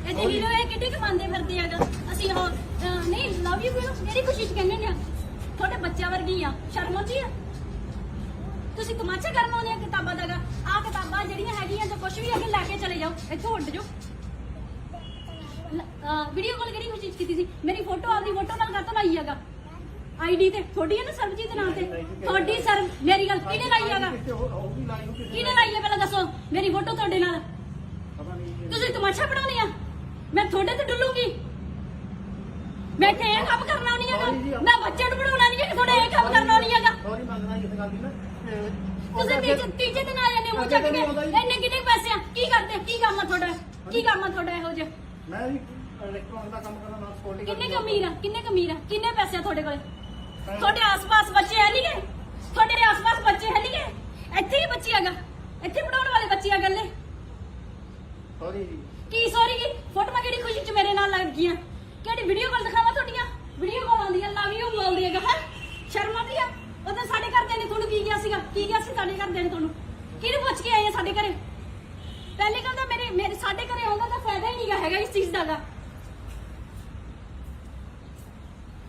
ਇਹ ਦੇਖ ਲਓ ਇਹ ਕਿੱਡੀ ਕਮਾਉਂਦੇ ਫਿਰਦੇ ਹੈਗਾ ਅਸੀਂ ਉਹ ਨਹੀਂ ਲਵ ਯੂ ਜਿਹੜੀ ਖੁਸ਼ੀ ਚ ਕਹਿੰਦੇ ਨੇ ਤੁਹਾਡੇ ਬੱਚਿਆਂ ਵਰਗੀ ਆ ਸ਼ਰਮ ਆਉਂਦੀ ਆ ਤੁਸੀਂ ਤਮਾਸ਼ਾ ਕਰਨ ਆਉਂਦੇ ਆ ਕਿਤਾਬਾਂ ਦਾ ਆ ਕਿਤਾਬਾਂ ਜਿਹੜੀਆਂ ਹੈਗੀਆਂ ਜੋ ਕੁਝ ਵੀ ਹੈਗੇ ਲੈ ਕੇ ਚਲੇ ਜਾਓ ਇੱਥੋਂ ਉੱਡ ਜਾਓ ਵੀਡੀਓ ਕਾਲ ਕਿਹੜੀ ਖੁਸ਼ੀ ਚ ਕੀਤੀ ਸੀ ਮੇਰੀ ਫੋਟੋ ਆਪਦੀ ਫੋਟੋ ਨਾਲ ਕਾਹਤੋਂ ਲਾਈ ਹੈਗਾ ਆਈਡੀ ਤੇ ਤੁਹਾਡੀ ਹੈ ਨਾ ਸਰਬਜੀਤ ਦੇ ਨਾਮ ਤੇ ਤੁਹਾਡੀ ਸਰ ਮੇਰੀ ਗੱਲ ਕਿਹਨੇ ਲਾਈ ਹੈਗਾ ਕਿਹਨੇ ਲਾਈ ਹੈ ਪਹਿਲਾਂ ਦੱਸੋ ਮੇਰੀ ਫੋਟੋ ਤੁਹਾਡੇ ਨਾਲ ਤੁਸੀਂ ਤਮਾਸ਼ਾ ਬਣਾਉਣੀ ਆ ਮੈਂ ਤੁਹਾਡੇ ਤੇ ਡੁੱਲੂਗੀ ਮੈਂ ਇੱਥੇ ਇਹ ਕੰਮ ਕਰਨਾ ਨਹੀਂ ਹੈਗਾ ਮੈਂ ਬੱਚੇ ਨੂੰ ਬਣਾਉਣਾ ਨਹੀਂ ਹੈ ਤੁਹਾਡੇ ਇਹ ਕੰਮ ਕਰਨਾ ਨਹੀਂ ਹੈਗਾ ਸੌਰੀ ਮੰਗਦਾ ਇਸ ਗੱਲ ਦੀ ਨਾ ਤੁਸੀਂ ਤੀਜੇ ਦਿਨ ਆ ਜਾਂਦੇ ਮੂੰਹ ਚੱਕ ਕੇ ਇੰਨੇ ਕਿੰਨੇ ਪੈਸੇ ਆ ਕੀ ਕਰਦੇ ਕੀ ਕੰਮ ਆ ਤੁਹਾਡਾ ਕੀ ਕੰਮ ਆ ਤੁਹਾਡਾ ਇਹੋ ਜਿਹਾ ਮੈਂ ਵੀ ਇਲੈਕਟ੍ਰੋਨਿਕ ਦਾ ਕੰਮ ਕਰਦਾ ਨਾਲ ਸਕਿਉਰਟੀ ਕਿੰਨੇ ਕਮੀਰ ਆ ਕਿੰਨੇ ਪੈਸੇ ਆ ਤੁਹਾਡੇ ਕੋਲੇ ਤੁਹਾਡੇ ਆਸ-ਪਾਸ ਬੱਚੇ ਹੈ ਨਹੀਂਗੇ ਤੁਹਾਡੇ ਆਸ-ਪਾਸ ਬੱਚੇ ਹੈ ਨਹੀਂਗੇ ਇੱਥੇ ਹੀ ਬੱਚੀ ਹੈਗਾ ਇੱਥੇ ਪੜਾਉਣ ਵਾਲੇ ਬੱਚੇ ਆ ਗੱਲੇ ਸੌਰੀ ਜੀ ਕੀ ਸੌਰੀ ਕੀ ਫੋਟੋਆਂ ਕਿਹੜੀ ਖੁਸ਼ੀ ਚ ਮੇਰੇ ਨਾਲ ਲੱਗ ਗਈਆਂ ਕਿਹੜੀ ਵੀਡੀਓ ਕਾਲ ਦਿਖਾਵਾਂ ਤੁਹਾਡੀਆਂ ਵੀਡੀਓ ਕਾਲ ਆਉਂਦੀ ਆ ਲਵ ਯੂ ਬੋਲਦੀ ਹੈਗਾ ਹੈ ਸ਼ਰਮ ਆਉਂਦੀ ਆ ਉਦੋਂ ਸਾਡੇ ਘਰਦਿਆਂ ਨੇ ਤੁਹਾਨੂੰ ਕੀ ਕਿਹਾ ਸੀਗਾ ਕੀ ਕਿਹਾ ਸੀ ਸਾਡੇ ਘਰਦਿਆਂ ਨੇ ਤੁਹਾਨੂੰ ਕਿਹਨੂੰ ਪੁੱਛ ਕੇ ਆਏ ਆ ਸਾਡੇ ਘਰੇ ਪਹਿਲੇ ਗੱਲ ਤਾਂ ਮੇਰੇ ਸਾਡੇ ਘਰੇ ਆਉਂਦਾ ਤਾਂ ਫਾਇਦਾ ਹੀ ਨਹੀਂਗਾ ਹੈਗਾ ਇਸ ਚੀਜ਼ ਦਾ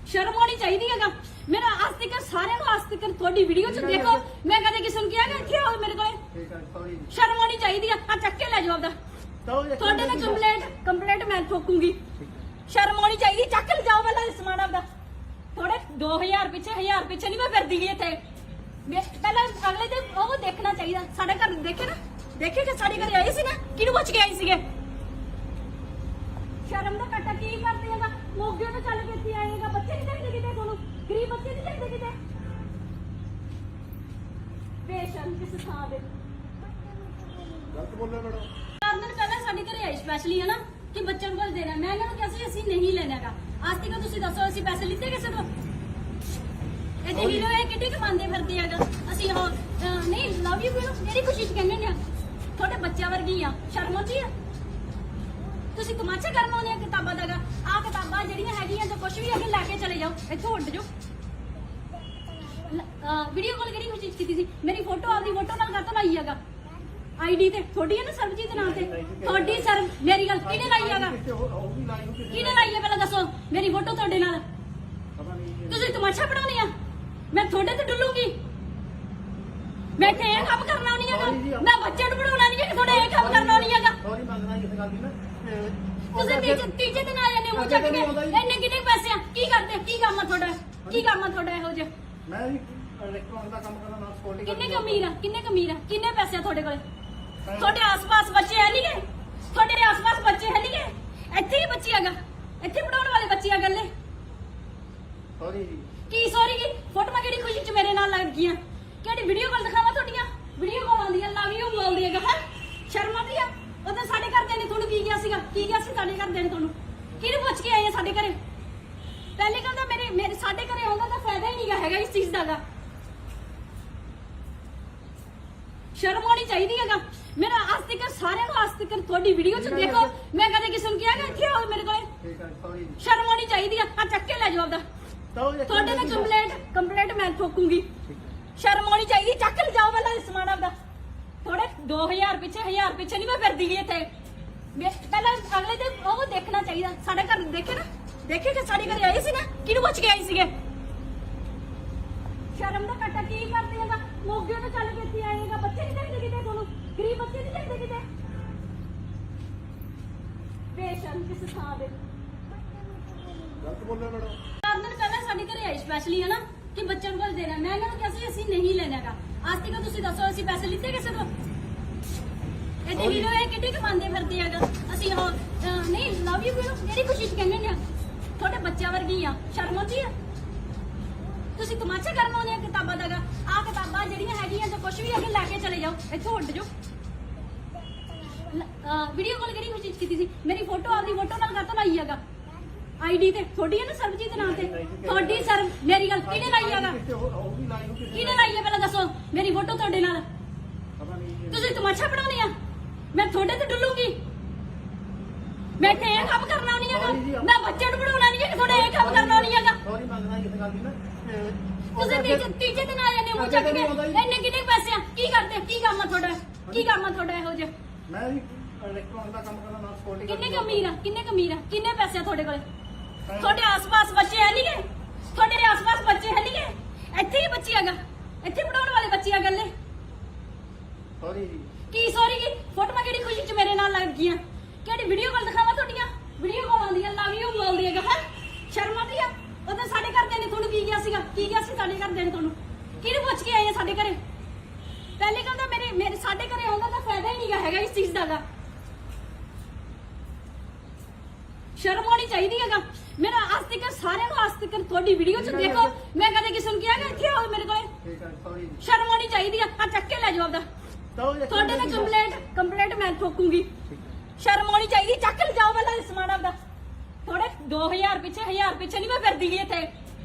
ਸ਼ਰਮ ਆਉਣੀ ਚਾਹੀਦੀ ਹੈਗਾ ਮੇਰਾ ਅੱਜ ਤੱਕ ਸਾਰਿਆਂ ਨੂੰ ਅੱਜ ਤੱਕ ਤੁਹਾਡੀ ਵੀਡੀਓ 'ਚ ਦੇਖੋ ਮੈਂ ਕਦੇ ਕਿਸੇ ਨੂੰ ਕਿਹਾ ਕਿ ਇੱਥੇ ਆਓ ਮੇਰੇ ਕੋਲੇ ਠੀਕ ਹੈ ਸੌਰੀ ਸ਼ਰਮ ਆਉਣੀ ਚਾਹੀਦੀ ਆ ਚੱਕ ਕੇ ਲੈ ਜਾਓ ਆਪਦਾ ਤੁਹਾਡੇ ਨਾਲ ਕੰਪਲੇਂਟ ਮੈਂ ਠੋਕੂੰਗੀ ਸ਼ਰਮ ਆਉਣੀ ਚਾਹੀਦੀ ਚੱਕ ਕੇ ਜਾਓ ਪਹਿਲਾਂ ਇਹ ਸਮਾਨ ਆਪਦਾ ਥੋੜੇ 2000 ਪਿੱਛੇ 1000 ਪਿੱਛੇ ਨਹੀਂ ਮੈਂ ਫਿਰਦੀ ਗਈ ਇੱਥੇ ਪਹਿਲਾਂ ਅਗਲੇ ਤੇ ਉਹ ਦੇਖਣਾ ਚਾਹੀਦਾ ਸਾਡੇ ਘਰ ਦੇਖੇ ਨਾ ਦੇਖੇ ਕਿ ਸਾਡੇ ਘਰੇ ਆਏ ਸੀ ਨਾ ਕਿਹਨੂੰ ਪੁੱਛ ਕੇ ਆਏ ਸੀਗੇ ਸ਼ਰਮ ਦਾ ਘਾਟਾ ਕੀ ਕਰਦੇ ਹੈਗਾ ਮੋਗੇ ਤੋਂ ਚੱਲ ਕੇ ਇੱਥੇ ਆਏਗਾ ਬੱਚੇ ਨਹੀਂ ਚਾਹੀਦੇ ਕਿਤੇ ਤੁਹਾਨੂੰ ਗਰੀਬ ਬੱਚੇ ਨਹੀਂ ਚਾਹੀਦੇ ਕਿਤੇ ਬੇਸ਼ਰਮ ਕਿਸ ਥਾਂ ਦੇ ਗਲਤ ਬੋਲਿਆ ਮੈਡਮ 4 ਦਿਨ ਪਹਿਲਾਂ ਸਾਡੇ ਘਰੇ ਆਏ ਸਪੈਸ਼ਲੀ ਹੈ ਨਾ ਕਿ ਬੱਚਿਆਂ ਨੂੰ ਕੁਝ ਦੇਣਾ ਮੈਂ ਇਹਨਾਂ ਨੂੰ ਕਿਹਾ ਸੀ ਅਸੀਂ ਨਹੀਂ ਲੈਣਾਗਾ ਅੱਜ ਤੱਕ ਤੁਸੀਂ ਦੱਸੋ ਅਸੀਂ ਪੈਸੇ ਲਿੱਤੇ ਕਿਸੇ ਤੋਂ ਇਹ ਦੇਖ ਲਓ ਇਹ ਕਿੱਡੀ ਕਮਾਉਂਦੇ ਫਿਰਦੇ ਹੈਗਾ ਅਸੀਂ ਉਹ ਨਹੀਂ ਲਵ ਯੂ ਜਿਹੜੀ ਖੁਸ਼ੀ ਚ ਕਹਿੰਦੇ ਨੇ ਤੁਹਾਡੇ ਬੱਚਿਆਂ ਵਰਗੀ ਆ ਸ਼ਰਮ ਆਉਂਦੀ ਆ ਤੁਸੀਂ ਤਮਾਸ਼ਾ ਕਰਨ ਆਉਂਦੇ ਆ ਕਿਤਾਬਾਂ ਦਾ ਆ ਕਿਤਾਬਾਂ ਜਿਹੜੀਆਂ ਹੈਗੀਆਂ ਜੋ ਕੁਝ ਵੀ ਹੈਗੇ ਲੈ ਕੇ ਚਲੇ ਜਾਓ ਇੱਥੋਂ ਉੱਡ ਜਾਓ ਵੀਡੀਓ ਕਾਲ ਕਿਹੜੀ ਖੁਸ਼ੀ ਚ ਕੀਤੀ ਸੀ ਮੇਰੀ ਫੋਟੋ ਆਪਦੀ ਫੋਟੋ ਨਾਲ ਕਾਹਤੋਂ ਲਾਈ ਹੈਗਾ ਆਈਡੀ ਤੇ ਤੁਹਾਡੀ ਹੈ ਨਾ ਸਰਬਜੀਤ ਦੇ ਨਾਮ ਤੇ ਤੁਹਾਡੀ ਸਰ ਮੇਰੀ ਗੱਲ ਕਿਹਨੇ ਲਾਈ ਹੈਗਾ ਕਿਹਨੇ ਲਾਈ ਹੈ ਪਹਿਲਾਂ ਦੱਸੋ ਮੇਰੀ ਫੋਟੋ ਤੁਹਾਡੇ ਨਾਲ ਤੁਸੀਂ ਤਮਾਸ਼ਾ ਬਣਾਉਣੀ ਆ ਮੈਂ ਤੁਹਾਡੇ ਤੇ ਡੁੱਲੂਗੀ ਮੈਂ ਇੱਥੇ ਇਹ ਕੰਮ ਕਰਨਾ ਨਹੀਂ ਹੈਗਾ ਮੈਂ ਬੱਚੇ ਨੂੰ ਬਣਾਉਣਾ ਨਹੀਂ ਹੈ ਤੁਹਾਡੇ ਇਹ ਕੰਮ ਕਰਨਾ ਨਹੀਂ ਹੈਗਾ ਸੌਰੀ ਮੰਗਦਾ ਇਸ ਗੱਲ ਦੀ ਨਾ ਤੁਸੀਂ ਤੀਜੇ ਦਿਨ ਆ ਜਾਂਦੇ ਮੂੰਹ ਚੱਕ ਕੇ ਇੰਨੇ ਕਿੰਨੇ ਪੈਸੇ ਆ ਕੀ ਕਰਦੇ ਕੀ ਕੰਮ ਆ ਤੁਹਾਡਾ ਕੀ ਕੰਮ ਆ ਤੁਹਾਡਾ ਇਹੋ ਜਿਹਾ ਮੈਂ ਵੀ ਇਲੈਕਟ੍ਰੋਨਿਕ ਦਾ ਕੰਮ ਕਰਦਾ ਨਾਲ ਸਕਿਉਰਟੀ ਕਿੰਨੇ ਪੈਸੇ ਆ ਤੁਹਾਡੇ ਕੋਲੇ ਤੁਹਾਡੇ ਆਸ-ਪਾਸ ਬੱਚੇ ਹੈ ਨਹੀਂਗੇ ਤੁਹਾਡੇ ਆਸ-ਪਾਸ ਬੱਚੇ ਹੈ ਨਹੀਂਗੇ ਇੱਥੇ ਹੀ ਬੱਚੀ ਹੈਗਾ ਇੱਥੇ ਪੜਾਉਣ ਵਾਲੇ ਬੱਚੇ ਆ ਗੱਲੇ ਸੌਰੀ ਜੀ ਕੀ ਸੌਰੀ ਕੀ ਫੋਟੋਆਂ ਕਿਹੜੀ ਖੁਸ਼ੀ ਚ ਮੇਰੇ ਨਾਲ ਲੱਗ ਗਈਆਂ ਕਿਹੜੀ ਵੀਡੀਓ ਕਾਲ ਦਿਖਾਵਾਂ ਤੁਹਾਡੀਆਂ ਵੀਡੀਓ ਕਾਲ ਆਉਂਦੀ ਆ ਲਵ ਯੂ ਬੋਲਦੀ ਹੈਗਾ ਹੈ ਸ਼ਰਮ ਆਉਂਦੀ ਆ ਉਦੋਂ ਸਾਡੇ ਘਰਦਿਆਂ ਨੇ ਤੁਹਾਨੂੰ ਕੀ ਕਿਹਾ ਸੀਗਾ ਕੀ ਕਿਹਾ ਸੀ ਸਾਡੇ ਘਰਦਿਆਂ ਨੇ ਤੁਹਾਨੂੰ ਕਿਹਨੂੰ ਪੁੱਛ ਕੇ ਆਏ ਆ ਸਾਡੇ ਘਰੇ ਪਹਿਲੇ ਗੱਲ ਤਾਂ ਮੇਰੇ ਸਾਡੇ ਘਰੇ ਆਉਂਦਾ ਤਾਂ ਫਾਇਦਾ ਹੀ ਨਹੀਂਗਾ ਹੈਗਾ ਇਸ ਚੀਜ਼ ਦਾ ਸ਼ਰਮ ਆਉਣੀ ਚਾਹੀਦੀ ਹੈਗਾ ਮੇਰਾ ਅੱਜ ਤੱਕ ਸਾਰਿਆਂ ਨੂੰ ਅੱਜ ਤੱਕ ਤੁਹਾਡੀ ਵੀਡੀਓ 'ਚ ਦੇਖੋ ਮੈਂ ਕਦੇ ਕਿਸੇ ਨੂੰ ਕਿਹਾ ਕਿ ਇੱਥੇ ਆਓ ਮੇਰੇ ਕੋਲੇ ਠੀਕ ਹੈ ਸੌਰੀ ਸ਼ਰਮ ਆਉਣੀ ਚਾਹੀਦੀ ਆ ਚੱਕ ਕੇ ਲੈ ਜਾਓ ਆਪਦਾ ਤੁਹਾਡੇ ਨਾਲ ਕੰਪਲੇਂਟ ਮੈਂ ਠੋਕੂੰਗੀ ਸ਼ਰਮ ਆਉਣੀ ਚਾਹੀਦੀ ਚੱਕ ਕੇ ਜਾਓ ਪਹਿਲਾਂ ਇਹ ਸਮਾਨ ਆਪਦਾ ਥੋੜੇ 2000 ਪਿੱਛੇ 1000 ਪਿੱਛੇ ਨਹੀਂ ਮੈਂ ਫਿਰਦੀ ਗਈ ਇੱਥੇ ਪਹਿਲਾਂ ਅਗਲੇ ਤੇ ਉਹ ਦੇਖਣਾ ਚਾਹੀਦਾ ਸਾਡੇ ਘਰ ਦੇਖੇ ਨਾ ਦੇਖੇ ਕਿ ਸਾਡੇ ਘਰੇ ਆਏ ਸੀ ਨਾ ਕਿਹਨੂੰ ਪੁੱਛ ਕੇ ਆਏ ਸੀਗੇ ਸ਼ਰਮ ਦਾ ਘਾਟਾ ਕੀ ਕਰਦੇ ਹੈਗਾ ਮੋਗੇ ਤੋਂ ਚੱਲ ਕੇ ਇੱਥੇ ਆਏਗਾ ਬੱਚੇ ਨਹੀਂ ਚਾਹੀਦੇ ਕਿਤੇ ਤੁਹਾਨੂੰ ਗਰੀਬ ਬੱਚੇ ਨਹੀਂ ਚਾਹੀਦੇ ਕਿਤੇ ਬੇਸ਼ਰਮ ਕਿਸ ਥਾਂ ਦੇ ਗਲਤ ਬੋਲਿਆ ਮੈਡਮ 4 ਦਿਨ ਪਹਿਲਾਂ ਸਾਡੇ ਘਰੇ ਆਏ ਸਪੈਸ਼ਲੀ ਹੈ ਨਾ ਕਿ ਬੱਚਿਆਂ ਨੂੰ ਕੁਝ ਦੇਣਾ ਮੈਂ ਇਹਨਾਂ ਨੂੰ ਕਿਹਾ ਸੀ ਅਸੀਂ ਨਹੀਂ ਲੈਣਾਗਾ ਅੱਜ ਤੱਕ ਤੁਸੀਂ ਦੱਸੋ ਅਸੀਂ ਪੈਸੇ ਲਿੱਤੇ ਕਿਸੇ ਤੋਂ ਇਹ ਦੇਖ ਲਓ ਇਹ ਕਿੱਡੀ ਕਮਾਉਂਦੇ ਫਿਰਦੇ ਹੈਗਾ ਅਸੀਂ ਉਹ ਨਹੀਂ ਲਵ ਯੂ ਕਿਹੜੀ ਖੁਸ਼ੀ ਚ ਕਹਿੰਦੇ ਨੇ ਤੁਹਾਡੇ ਬੱਚਿਆਂ ਵਰਗੀ ਆ ਸ਼ਰਮ ਆਉਂਦੀ ਆ ਤੁਸੀਂ ਤਮਾਸ਼ਾ ਕਰਨ ਆਉਂਦੇ ਆ ਕਿਤਾਬਾਂ ਦਾ ਆ ਕਿਤਾਬਾਂ ਜਿਹੜੀਆਂ ਹੈਗੀਆਂ ਜੋ ਕੁਝ ਵੀ ਅੱਗੇ ਲੈ ਕੇ ਚਲੇ ਜਾਓ ਇੱਥੋਂ ਉੱਡ ਜਾਓ ਵੀਡੀਓ ਕਾਲ ਕਿਹੜੀ ਖੁਸ਼ੀ ਚ ਕੀਤੀ ਸੀ ਮੇਰੀ ਫੋਟੋ ਆਪਦੀ ਫੋਟੋ ਨਾਲ ਕਾਹਤੋਂ ਲਾਈ ਹੈਗਾ ਆਈਡੀ ਤੇ ਤੁਹਾਡੀ ਹੈ ਨਾ ਸਰਬਜੀਤ ਦੇ ਨਾਂ ਤੇ ਤੁਹਾਡੀ ਸਰ ਮੇਰੀ ਗੱਲ ਕਿਹਨੇ ਲਾਈ ਹੈਗਾ ਕਿਹਨੇ ਲਾਈ ਹੈ ਪਹਿਲਾਂ ਦੱਸੋ ਮੇਰੀ ਫੋਟੋ ਤੁਹਾਡੇ ਨਾਲ ਤੁਸੀਂ ਤਮਾਸ਼ਾ ਬਣਾਉਣੀ ਆ ਮੈਂ ਤੁਹਾਡੇ ਤੇ ਡੁੱਲੂਗੀ ਮੈਂ ਤੇ ਇਹ ਕੰਮ ਕਰਨਾ ਨਹੀਂ ਹੈਗਾ ਮੈਂ ਬੱਚੇ ਨੂੰ ਪੜਾਉਣਾ ਨਹੀਂ ਹੈ ਤੁਹਾਡੇ ਇਹ ਕੰਮ ਕਰਨਾ ਨਹੀਂ ਹੈਗਾ ਸੌਰੀ ਮੰਗਦਾ ਇਸ ਗੱਲ ਦੀ ਨਾ ਤੁਸੀਂ ਤੀਜੇ ਦਿਨ ਆ ਜਾਂਦੇ ਹੋ ਚੱਕ ਕੇ ਇੰਨੇ ਕਿੰਨੇ ਪੈਸੇ ਆ ਕੀ ਕਰਦੇ ਕੀ ਕੰਮ ਆ ਤੁਹਾਡਾ ਕੀ ਕੰਮ ਆ ਤੁਹਾਡਾ ਇਹੋ ਜਿਹਾ ਮੈਂ ਵੀ ਇਲੈਕਟ੍ਰੋਨਿਕ ਦਾ ਕੰਮ ਕਰਦਾ ਨਾਲ ਸਕਿਉਰਟੀ ਕਿੰਨੇ ਕਮੀਰ ਆ ਕਿੰਨੇ ਪੈਸੇ ਆ ਤੁਹਾਡੇ ਕੋਲੇ ਤੁਹਾਡੇ ਆਸ-ਪਾਸ ਬੱਚੇ ਹੈ ਨਹੀਂਗੇ ਤੁਹਾਡੇ ਆਸ-ਪਾਸ ਬੱਚੇ ਹੈ ਨਹੀਂਗੇ ਇੱਥੇ ਹੀ ਬੱਚੀ ਹੈਗਾ ਇੱਥੇ ਪੜਾਉਣ ਵਾਲੇ ਬੱਚੇ ਆ ਗੱਲੇ ਸੌਰੀ ਜੀ ਕੀ ਸੌਰੀ ਕੀ ਫੋਟੋਆਂ ਕਿਹੜੀ ਖੁਸ਼ੀ ਚ ਮੇਰੇ ਨਾਲ ਲੱਗ ਗਈਆਂ ਕਿਹੜੀ ਵੀਡੀਓ ਕਾਲ ਦਿਖਾਵਾਂ ਤੁਹਾਡੀਆਂ ਵੀਡੀਓ ਕਾਲ ਆਉਂਦੀਆਂ ਲਵ ਯੂ ਬੋਲਦੀ ਹੈਗਾ ਹੈ ਸ਼ਰਮ ਆਉਂਦੀ ਆ ਉਦੋਂ ਸਾਡੇ ਘਰਦਿਆਂ ਨੇ ਤੁਹਾਨੂੰ ਕੀ ਕਿਹਾ ਸੀ ਸਾਡੇ ਘਰਦਿਆਂ ਨੇ ਤੁਹਾਨੂੰ ਕਿਹਨੂੰ ਪੁੱਛ ਕੇ ਆਏ ਆ ਸਾਡੇ ਘਰੇ ਪਹਿਲੇ ਕਹਿੰਦਾ ਮੇਰੇ ਸਾਡੇ ਘਰੇ ਆਉਂਦਾ ਤਾਂ ਫਾਇਦਾ ਹੀ ਨਹੀਂਗਾ ਹੈਗਾ ਇਸ ਚੀਜ਼ ਦਾ ਗਾ ਸ਼ਰਮ ਆਉਣੀ ਚਾਹੀਦੀ ਹੈਗਾ ਮੇਰਾ ਅੱਜ ਤੱਕ ਸਾਰਿਆਂ ਨੂੰ ਅੱਜ ਤੱਕ ਤੁਹਾਡੀ ਵੀਡੀਓ ਚ ਦੇਖੋ ਮੈਂ ਕਦੇ ਕਿਸੇ ਨੂੰ ਕਿਹਾ ਕਿ ਇੱਥੇ ਆਓ ਮੇਰੇ ਕੋਲੇ ਠੀਕ ਹੈ ਸੌਰੀ ਜੀ ਸ਼ਰਮ ਆਉਣੀ ਚਾਹੀਦੀ ਆ ਚੱਕ ਕੇ ਲੈ ਜਾਓ ਆਪਦਾ ਤੁਹਾਡੇ ਨਾਲ ਕੰਪਲੇਂਟ ਮੈਂ ਠੋਕੂੰਗੀ ਸ਼ਰਮ ਆਉਣੀ ਚਾਹੀਦੀ ਚੱਕ ਲੈ ਜਾਓ ਪਹਿਲਾਂ ਸਮਾਨ ਆਪਦਾ ਥੋੜੇ 2000 ਪਿੱਛੇ 1000 ਪਿੱਛੇ ਨਹੀਂ ਮੈਂ ਫਿਰਦੀ ਗਈ ਇੱਥੇ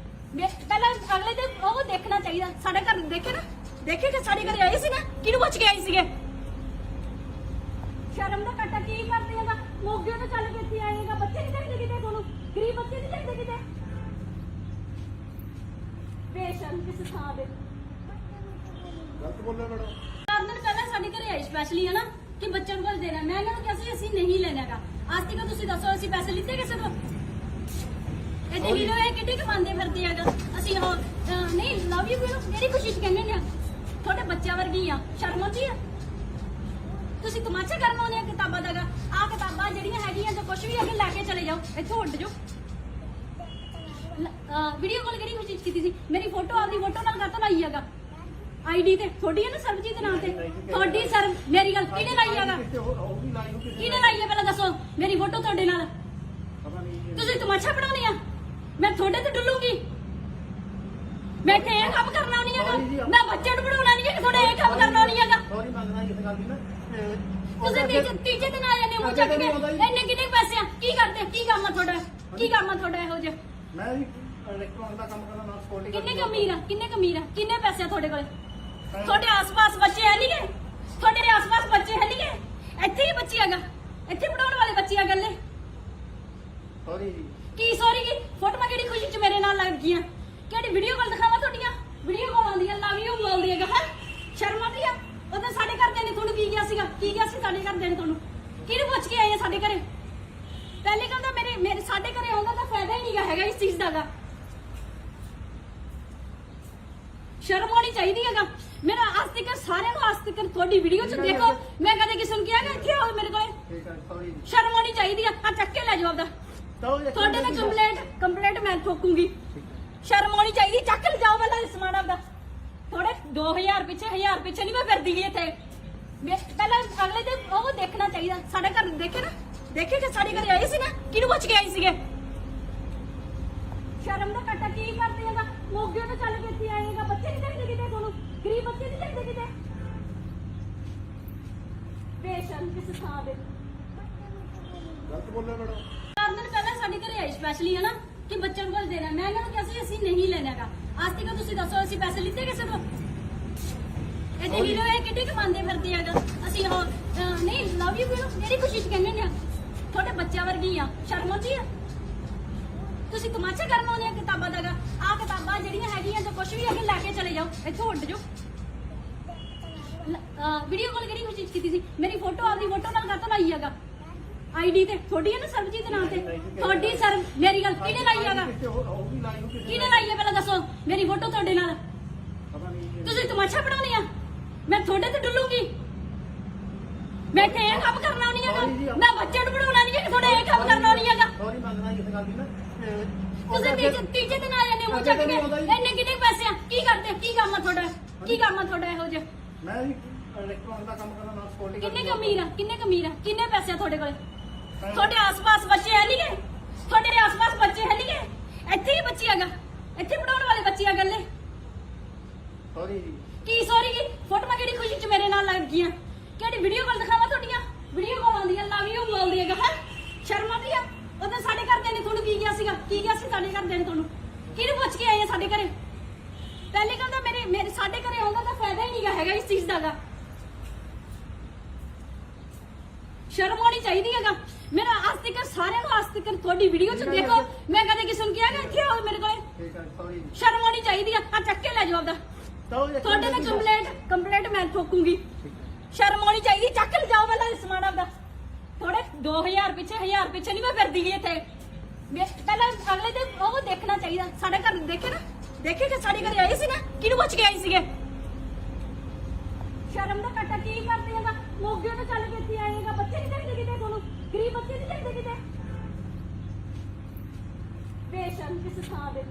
ਪਹਿਲਾਂ ਅਗਲੇ ਤੇ ਉਹ ਦੇਖਣਾ ਚਾਹੀਦਾ ਸਾਡੇ ਘਰ ਦੇਖੇ ਕਿ ਸਾਡੇ ਘਰੇ ਆਏ ਸੀ ਨਾ ਕਿਹਨੂੰ ਪੁੱਛ ਕੇ ਆਏ ਸੀਗੇ ਸ਼ਰਮ ਦਾ ਕੱਟਾ ਕੀ ਕਰਦੇ ਹੈਗਾ ਮੋਗੇ ਤੋਂ ਚੱਲ ਕੇ ਇੱਥੇ ਆਏਗਾ ਬੱਚੇ ਨਹੀਂ ਚਾਹੀਦੇ ਕਿਤੇ ਤੁਹਾਨੂੰ ਗਰੀਬ ਬੱਚੇ ਨਹੀਂ ਚਾਹੀਦੇ ਕਿਤੇ ਬੇਸ਼ਰਮ ਕਿਸ ਥਾਂ ਦੇ ਗਲਤ ਬੋਲਿਆ ਮੈਡਮ 4 ਦਿਨ ਪਹਿਲਾਂ ਸਾਡੇ ਘਰੇ ਆਏ ਸਪੈਸ਼ਲੀ ਹੈ ਨਾ ਕਿ ਬੱਚਿਆਂ ਨੂੰ ਕੁਝ ਦੇਣਾ ਮੈਂ ਇਹਨਾਂ ਨੂੰ ਕਿਹਾ ਸੀ ਅਸੀਂ ਨਹੀਂ ਲੈਣਾਗਾ ਅੱਜ ਤੱਕ ਤੁਸੀਂ ਦੱਸੋ ਅਸੀਂ ਪੈਸੇ ਲਿੱਤੇ ਕਿਸੇ ਤੋਂ ਇਹ ਦੇਖ ਲਓ ਇਹ ਕਿੱਡੀ ਕਮਾਉਂਦੇ ਫਿਰਦੇ ਹੈਗਾ ਅਸੀਂ ਉਹ ਨਹੀਂ ਲਵ ਯੂ ਕਿਹੜੀ ਖੁਸ਼ੀ ਚ ਕਹਿੰਦੇ ਨੇ ਤੁਹਾਡੇ ਬੱਚਿਆਂ ਵਰਗੀ ਆ ਸ਼ਰਮ ਆਉਂਦੀ ਆ ਤੁਸੀਂ ਤਮਾਸ਼ਾ ਕਰਨ ਆਉਂਦੇ ਆ ਕਿਤਾਬਾਂ ਦਾ ਆ ਕਿਤਾਬਾਂ ਜਿਹੜੀਆਂ ਹੈਗੀਆਂ ਜੋ ਕੁਝ ਵੀ ਅੱਗੇ ਲੈ ਕੇ ਚਲੇ ਜਾਓ ਇੱਥੋਂ ਉੱਡ ਜਾਓ ਵੀਡੀਓ ਕਾਲ ਕਿਹੜੀ ਖੁਸ਼ੀ ਚ ਕੀਤੀ ਸੀ ਮੇਰੀ ਫੋਟੋ ਆਪਦੀ ਫੋਟੋ ਨਾਲ ਕਾਹਤੋਂ ਲਾਈ ਹੈਗਾ ਆਈਡੀ ਤੇ ਤੁਹਾਡੀ ਹੈ ਨਾ ਸਰਬਜੀਤ ਦੇ ਨਾਂ ਤੇ ਤੁਹਾਡੀ ਸਰ ਮੇਰੀ ਗੱਲ ਕਿਹਨੇ ਲਾਈ ਹੈਗਾ ਕਿਹਨੇ ਲਾਈ ਹੈ ਪਹਿਲਾਂ ਦੱਸੋ ਮੇਰੀ ਫੋਟੋ ਤੁਹਾਡੇ ਨਾਲ ਤੁਸੀਂ ਤਮਾਸ਼ਾ ਬਣਾਉਣੀ ਆ ਮੈਂ ਤੁਹਾਡੇ ਤੇ ਡੁੱਲੂਗੀ ਮੈਂ ਤੇ ਇਹ ਕੰਮ ਕਰਨਾ ਨਹੀਂ ਹੈਗਾ ਮੈਂ ਬੱਚੇ ਨੂੰ ਪੜਾਉਣਾ ਨਹੀਂ ਹੈ ਤੁਹਾਡੇ ਇਹ ਕੰਮ ਕਰਨਾ ਨਹੀਂ ਹੈਗਾ ਸੌਰੀ ਮੰਗਦਾ ਇਸ ਗੱਲ ਦੀ ਨਾ ਤੁਸੀਂ ਤੀਜੇ ਦਿਨ ਆ ਜਾਂਦੇ ਹੋ ਚੱਕ ਕੇ ਇੰਨੇ ਕਿੰਨੇ ਪੈਸੇ ਆ ਕੀ ਕਰਦੇ ਕੀ ਕੰਮ ਆ ਤੁਹਾਡਾ ਇਹੋ ਜਿਹਾ ਮੈਂ ਵੀ ਇਲੈਕਟ੍ਰੋਨਿਕ ਦਾ ਕੰਮ ਕਰਦਾ ਨਾਲ ਸਕਿਉਰਟੀ ਕਿੰਨੇ ਕਮੀਰ ਆ ਕਿੰਨੇ ਪੈਸੇ ਆ ਤੁਹਾਡੇ ਕੋਲੇ ਤੁਹਾਡੇ ਆਸ-ਪਾਸ ਬੱਚੇ ਹੈ ਨਹੀਂਗੇ ਤੁਹਾਡੇ ਆਸ-ਪਾਸ ਬੱਚੇ ਹੈ ਨਹੀਂਗੇ ਇੱਥੇ ਹੀ ਬੱਚੀ ਹੈਗਾ ਇੱਥੇ ਪੜਾਉਣ ਵਾਲੇ ਬੱਚੇ ਆ ਗੱਲੇ ਸੌਰੀ ਜੀ ਕੀ ਸੌਰੀ ਕੀ ਫੋਟੋਆਂ ਕਿਹੜੀ ਖੁਸ਼ੀ ਚ ਮੇਰੇ ਨਾਲ ਲੱਗ ਗਈਆਂ ਕਿਹੜੀ ਵੀਡੀਓ ਕਾਲ ਦਿਖਾਵਾਂ ਤੁਹਾਡੀਆਂ ਵੀਡੀਓ ਕਾਲ ਆਉਂਦੀਆਂ ਲਵ ਯੂ ਬੋਲਦੀ ਹੈਗਾ ਹੈ ਸ਼ਰਮ ਆਉਂਦੀ ਆ ਉਦੋਂ ਸਾਡੇ ਘਰਦਿਆਂ ਨੇ ਤੁਹਾਨੂੰ ਕੀ ਕਿਹਾ ਸੀ ਸਾਡੇ ਘਰਦਿਆਂ ਨੇ ਤੁਹਾਨੂੰ ਕਿਹਨੂੰ ਪੁੱਛ ਕੇ ਆਏ ਆ ਸਾਡੇ ਘਰੇ ਪਹਿਲੇ ਕਹਿੰਦਾ ਮੇਰੇ ਸਾਡੇ ਘਰੇ ਆਉਂਦਾ ਤਾਂ ਫਾਇਦਾ ਹੀ ਨਹੀਂਗਾ ਹੈਗਾ ਇਸ ਚੀਜ਼ ਦਾ ਗਾ ਸ਼ਰਮ ਆਉਣੀ ਚਾਹੀਦੀ ਹੈਗਾ ਮੇਰਾ ਅੱਜ ਤੱਕ ਸਾਰਿਆਂ ਨੂੰ ਅੱਜ ਤੱਕ ਤੁਹਾਡੀ ਵੀਡੀਓ ਚ ਦੇਖੋ ਮੈਂ ਕਦੇ ਕਿਸੇ ਨੂੰ ਕਿਹਾ ਕਿ ਇੱਥੇ ਆਓ ਮੇਰੇ ਕੋਲੇ ਠੀਕ ਹੈ ਸੌਰੀ ਜੀ ਸ਼ਰਮ ਆਉਣੀ ਚਾਹੀਦੀ ਆ ਚੱਕ ਕੇ ਲੈ ਜਾਓ ਆਪਦਾ ਤੁਹਾਡੇ ਨਾਲ ਕੰਪਲੇਂਟ ਮੈਂ ਠੋਕੂੰਗੀ ਸ਼ਰਮ ਆਉਣੀ ਚਾਹੀਦੀ ਚੱਕ ਲੈ ਜਾਓ ਪਹਿਲਾਂ ਸਮਾਨ ਆਪਦਾ ਥੋੜੇ 2000 ਪਿੱਛੇ 1000 ਪਿੱਛੇ ਨਹੀਂ ਮੈਂ ਫਿਰਦੀ ਗਈ ਇੱਥੇ ਪਹਿਲਾਂ ਅਗਲੇ ਤੇ ਉਹ ਦੇਖਣਾ ਚਾਹੀਦਾ ਸਾਡੇ ਘਰ ਦੇਖੇ ਕਿ ਸਾਡੇ ਘਰੇ ਆਏ ਸੀ ਨਾ ਕਿਹਨੂੰ ਪੁੱਛ ਕੇ ਆਏ ਸੀਗੇ ਸ਼ਰਮ ਦਾ ਕੱਟਾ ਕੀ ਕਰਦੇ ਹੈਗਾ ਮੋਗੇ ਤੋਂ ਚੱਲ ਕੇ ਇੱਥੇ ਆਏਗਾ ਬੱਚੇ ਨਹੀਂ ਚਾਹੀਦੇ ਕਿਤੇ ਤੁਹਾਨੂੰ ਗਰੀਬ ਬੱਚੇ ਨਹੀਂ ਚਾਹੀਦੇ ਕਿਤੇ ਬੇਸ਼ਰਮ ਕਿਸ ਥਾਂ ਦੇ ਗਲਤ ਬੋਲਿਆ ਮੈਡਮ 4 ਦਿਨ ਪਹਿਲਾਂ ਸਾਡੇ ਘਰੇ ਆਏ ਸਪੈਸ਼ਲੀ ਹੈ ਨਾ ਕਿ ਬੱਚਿਆਂ ਨੂੰ ਕੁਝ ਦੇਣਾ ਮੈਂ ਇਹਨਾਂ ਨੂੰ ਕਿਹਾ ਸੀ ਅਸੀਂ ਨਹੀਂ ਲੈਣਾਗਾ ਅੱਜ ਤੱਕ ਤੁਸੀਂ ਦੱਸੋ ਅਸੀਂ ਪੈਸੇ ਲਿੱਤੇ ਕਿਸੇ ਤੋਂ ਇਹ ਦੇਖ ਲਓ ਇਹ ਕਿੱਡੀ ਕਮਾਉਂਦੇ ਫਿਰਦੇ ਹੈਗਾ ਅਸੀਂ ਉਹ ਨਹੀਂ ਲਵ ਯੂ ਕਿਹੜੀ ਖੁਸ਼ੀ ਚ ਕਹਿੰਦੇ ਨੇ ਤੁਹਾਡੇ ਬੱਚਿਆਂ ਵਰਗੀ ਆ ਸ਼ਰਮ ਆਉਂਦੀ ਆ ਤੁਸੀਂ ਤਮਾਸ਼ਾ ਕਰਨ ਆਉਂਦੇ ਆ ਕਿਤਾਬਾਂ ਦਾ ਆ ਕਿਤਾਬਾਂ ਜਿਹੜੀਆਂ ਹੈਗੀਆਂ ਜੋ ਕੁਝ ਵੀ ਅੱਗੇ ਲੈ ਕੇ ਚਲੇ ਜਾਓ ਇੱਥੋਂ ਉੱਡ ਜਾਓ ਵੀਡੀਓ ਕਾਲ ਕਿਹੜੀ ਖੁਸ਼ੀ ਚ ਕੀਤੀ ਸੀ ਮੇਰੀ ਫੋਟੋ ਆਪਦੀ ਫੋਟੋ ਨਾਲ ਕਾਹਤੋਂ ਲਾਈ ਹੈਗਾ ਆਈਡੀ ਤੇ ਤੁਹਾਡੀ ਹੈ ਨਾ ਸਰਬਜੀਤ ਦੇ ਨਾਂ ਤੇ ਤੁਹਾਡੀ ਸਰ ਮੇਰੀ ਗੱਲ ਕਿਹਨੇ ਲਾਈ ਹੈਗਾ ਕਿਹਨੇ ਲਾਈ ਹੈ ਪਹਿਲਾਂ ਦੱਸੋ ਮੇਰੀ ਫੋਟੋ ਤੁਹਾਡੇ ਨਾਲ ਤੁਸੀਂ ਤਮਾਸ਼ਾ ਬਣਾਉਣੀ ਆ ਮੈਂ ਤੁਹਾਡੇ ਤੇ ਡੁੱਲੂਗੀ ਮੈਂ ਤੇ ਇਹ ਕੰਮ ਕਰਨਾ ਨਹੀਂ ਹੈਗਾ ਮੈਂ ਬੱਚੇ ਨੂੰ ਪੜਾਉਣਾ ਨਹੀਂ ਹੈ ਤੁਹਾਡੇ ਇਹ ਕੰਮ ਕਰਨਾ ਨਹੀਂ ਹੈਗਾ ਸੌਰੀ ਮੰਗਦਾ ਇਸ ਗੱਲ ਦੀ ਨਾ ਤੁਸੀਂ ਤੀਜੇ ਦਿਨ ਆ ਜਾਂਦੇ ਹੋ ਚੱਕ ਕੇ ਇੰਨੇ ਕਿੰਨੇ ਪੈਸੇ ਆ ਕੀ ਕਰਦੇ ਕੀ ਕੰਮ ਆ ਤੁਹਾਡਾ ਇਹੋ ਜਿਹਾ ਮੈਂ ਵੀ ਇਲੈਕਟ੍ਰੋਨਿਕ ਦਾ ਕੰਮ ਕਰਨਾ ਨਾਲ ਸਕਿਉਰਟੀ ਕਿੰਨੇ ਕੁ ਅਮੀਰ ਆ ਕਿੰਨੇ ਪੈਸੇ ਆ ਤੁਹਾਡੇ ਕੋਲ ਤੁਹਾਡੇ ਆਸ-ਪਾਸ ਬੱਚੇ ਹੈ ਨਹੀਂਗੇ ਤੁਹਾਡੇ ਆਸ-ਪਾਸ ਬੱਚੇ ਹੈ ਨਹੀਂਗੇ ਇੱਥੇ ਹੀ ਬੱਚੇ ਹੈਗਾ ਇੱਥੇ ਪੜਾਉਣ ਵਾਲੇ ਬੱਚੇ ਆ ਗੱਲੇ ਸੌਰੀ ਜੀ ਕੀ ਸੌਰੀ ਜੀ ਫੋਟੋਆਂ ਕਿਹੜੀ ਖੁਸ਼ੀ ਚ ਮੇਰੇ ਨਾਲ ਲੱਗ ਗਈਆਂ ਕਿਹੜੀ ਵੀਡੀਓ ਕਾਲ ਦਿਖਾਵਾਂ ਤੁਹਾਡੀਆਂ ਵੀਡੀਓ ਕਾਲ ਆਉਂਦੀਆਂ ਲਵ ਯੂ ਬੋਲਦੀ ਹੈਗਾ ਹੈ ਸ਼ਰਮ ਆਉਂਦੀ ਆ ਉਦੋਂ ਸਾਡੇ ਘਰਦਿਆਂ ਨੇ ਤੁਹਾਨੂੰ ਕੀ ਕਿਹਾ ਸੀਗਾ ਕੀ ਕਿਹਾ ਸੀ ਸਾਡੇ ਘਰਦਿਆਂ ਨੇ ਤੁਹਾਨੂੰ ਕਿਹਨੂੰ ਪੁੱਛ ਕੇ ਆਏ ਆ ਸਾਡੇ ਘਰੇ ਪਹਿਲੇ ਕਹਿੰਦਾ ਮੇਰੇ ਸਾਡੇ ਘਰੇ ਆਉਂਦਾ ਤਾਂ ਫਾਇਦਾ ਹੀ ਨਹੀਂਗਾ ਹੈਗਾ ਇਸ ਚੀਜ਼ ਦਾ ਗਾ ਸ਼ਰਮ ਆਉਣੀ ਚਾਹੀਦੀ ਹੈਗਾ ਮੇਰਾ ਅੱਜ ਤੱਕ ਸਾਰਿਆਂ ਨੂੰ ਅੱਜ ਤੱਕ ਤੁਹਾਡੀ ਵੀਡੀਓ ਚ ਦੇਖੋ ਮੈਂ ਕਦੇ ਕਿਸੇ ਨੂੰ ਕਿਹਾਗਾ ਇੱਥੇ ਆਓ ਮੇਰੇ ਕੋਲੇ ਠੀਕ ਹੈ ਸੌਰੀ ਜੀ ਸ਼ਰਮ ਆਉਣੀ ਚਾਹੀਦੀ ਆ ਚੱਕ ਕੇ ਲੈ ਜਾਓ ਆਪਦਾ ਤੁਹਾਡੇ ਨਾਲ ਕੰਪਲੇਂਟ ਮੈਂ ਠੋਕੂੰਗੀ ਸ਼ਰਮ ਆਉਣੀ ਚਾਹੀਦੀ ਚੱਕ ਲੈ ਜਾਓ ਪਹਿਲਾਂ ਸਮਾਨ ਆਪਦਾ ਥੋੜੇ 2000 ਪਿੱਛੇ ਨਹੀਂ ਮੈਂ ਫਿਰਦੀ ਗਈ ਇੱਥੇ ਪਹਿਲਾਂ ਅਗਲੇ ਤੇ ਉਹ ਦੇਖਣਾ ਚਾਹੀਦਾ ਸਾਡੇ ਘਰ ਦੇਖੇ ਕਿ ਸਾਡੇ ਘਰੇ ਆਏ ਸੀ ਨਾ ਕਿਹਨੂੰ ਪੁੱਛ ਕੇ ਆਏ ਸੀਗੇ ਸ਼ਰਮ ਦਾ ਕੱਟਾ ਕੀ ਕਰਦੇ ਹੈਗਾ ਮੋਗੇ ਤੋਂ ਚੱਲ ਕੇ ਇੱਥੇ ਆਏਗਾ ਬੱਚੇ ਨਹੀਂ ਦੇਖਦੇ ਕਿਤੇ ਤੁਹਾਨੂੰ ਗਰੀਬ ਬੱਚੇ ਨਹੀਂ ਦੇਖਦੇ ਕਿਤੇ ਬੇਸ਼ਰਮ ਕਿਸ ਥਾਂ ਦੇ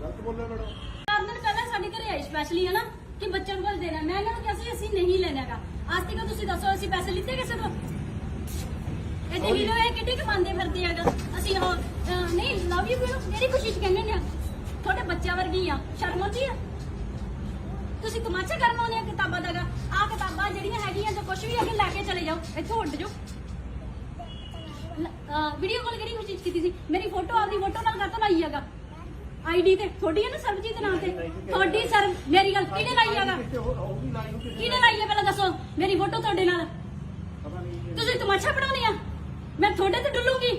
ਗਲਤ ਬੋਲਿਆ ਮੈਡਮ 4 ਦਿਨ ਪਹਿਲਾਂ ਸਾਡੇ ਘਰੇ ਆਏ ਸਪੈਸ਼ਲੀ ਹਨਾ ਕਿ ਬੱਚਿਆਂ ਨੂੰ ਕੁਝ ਦੇਣਾ ਮੈਂ ਇਹਨਾਂ ਨੂੰ ਕਿਹਾ ਸੀ ਅਸੀਂ ਨਹੀਂ ਲੈਣਾਗਾ ਅੱਜ ਤੱਕ ਤੁਸੀਂ ਦੱਸੋ ਅਸੀਂ ਪੈਸੇ ਲਿੱਤੇ ਕਿਸੇ ਤੋਂ ਇਹ ਦੇਖ ਲਓ ਇਹ ਕਿੱਡੀ ਕਮਾਉਂਦੇ ਫਿਰਦੇ ਹੈਗਾ ਅਸੀਂ ਉਹ ਨਹੀਂ ਲਵ ਯੂ ਮੇਰੀ ਕੋਸ਼ਿਸ਼ ਕਹਿੰਦੇ ਨੇ ਤੁਹਾਡੇ ਬੱਚਿਆਂ ਵਰਗੀ ਆ ਸ਼ਰਮ ਆਉਂਦੀ ਆ ਤੁਸੀਂ ਤਮਾਸ਼ਾ ਕਰਨ ਆਉਂਦੇ ਆ ਕਿਤਾਬਾਂ ਦਾ ਆ ਕਿਤਾਬਾਂ ਜਿਹੜੀਆਂ ਹੈਗੀਆਂ ਜੋ ਕੁਝ ਵੀ ਅੱਗੇ ਲੈ ਕੇ ਚਲੇ ਜਾਓ ਇੱਥੋਂ ਉੱਡ ਜਾਓ ਵੀਡੀਓ ਕਾਲ ਕਿਹੜੀ ਕੋਸ਼ਿਸ਼ ਕੀਤੀ ਸੀ ਮੇਰੀ ਫੋਟੋ ਆਪਦੀ ਫੋਟੋ ਨਾਲ ਕਾਹਤੋਂ ਲਾਈ ਹੈਗਾ ਆਈਡੀ ਤੇ ਤੁਹਾਡੀ ਹੈ ਨਾ ਸਰਬਜੀਤ ਨਾਮ ਤੇ ਤੁਹਾਡੀ ਸਰ ਮੇਰੀ ਗੱਲ ਕਿਹਨੇ ਲਾਈ ਹੈਗਾ ਕਿਹਨੇ ਲਾਈ ਹੈ ਪਹਿਲਾਂ ਦੱਸੋ ਮੇਰੀ ਫੋਟੋ ਤੁਹਾਡੇ ਨਾਲ ਤੁਸੀਂ ਤਮਾਸ਼ਾ ਬਣਾਉਣੀ ਆ ਮੈਂ ਤੁਹਾਡੇ ਤੇ ਡੁੱਲੂਗੀ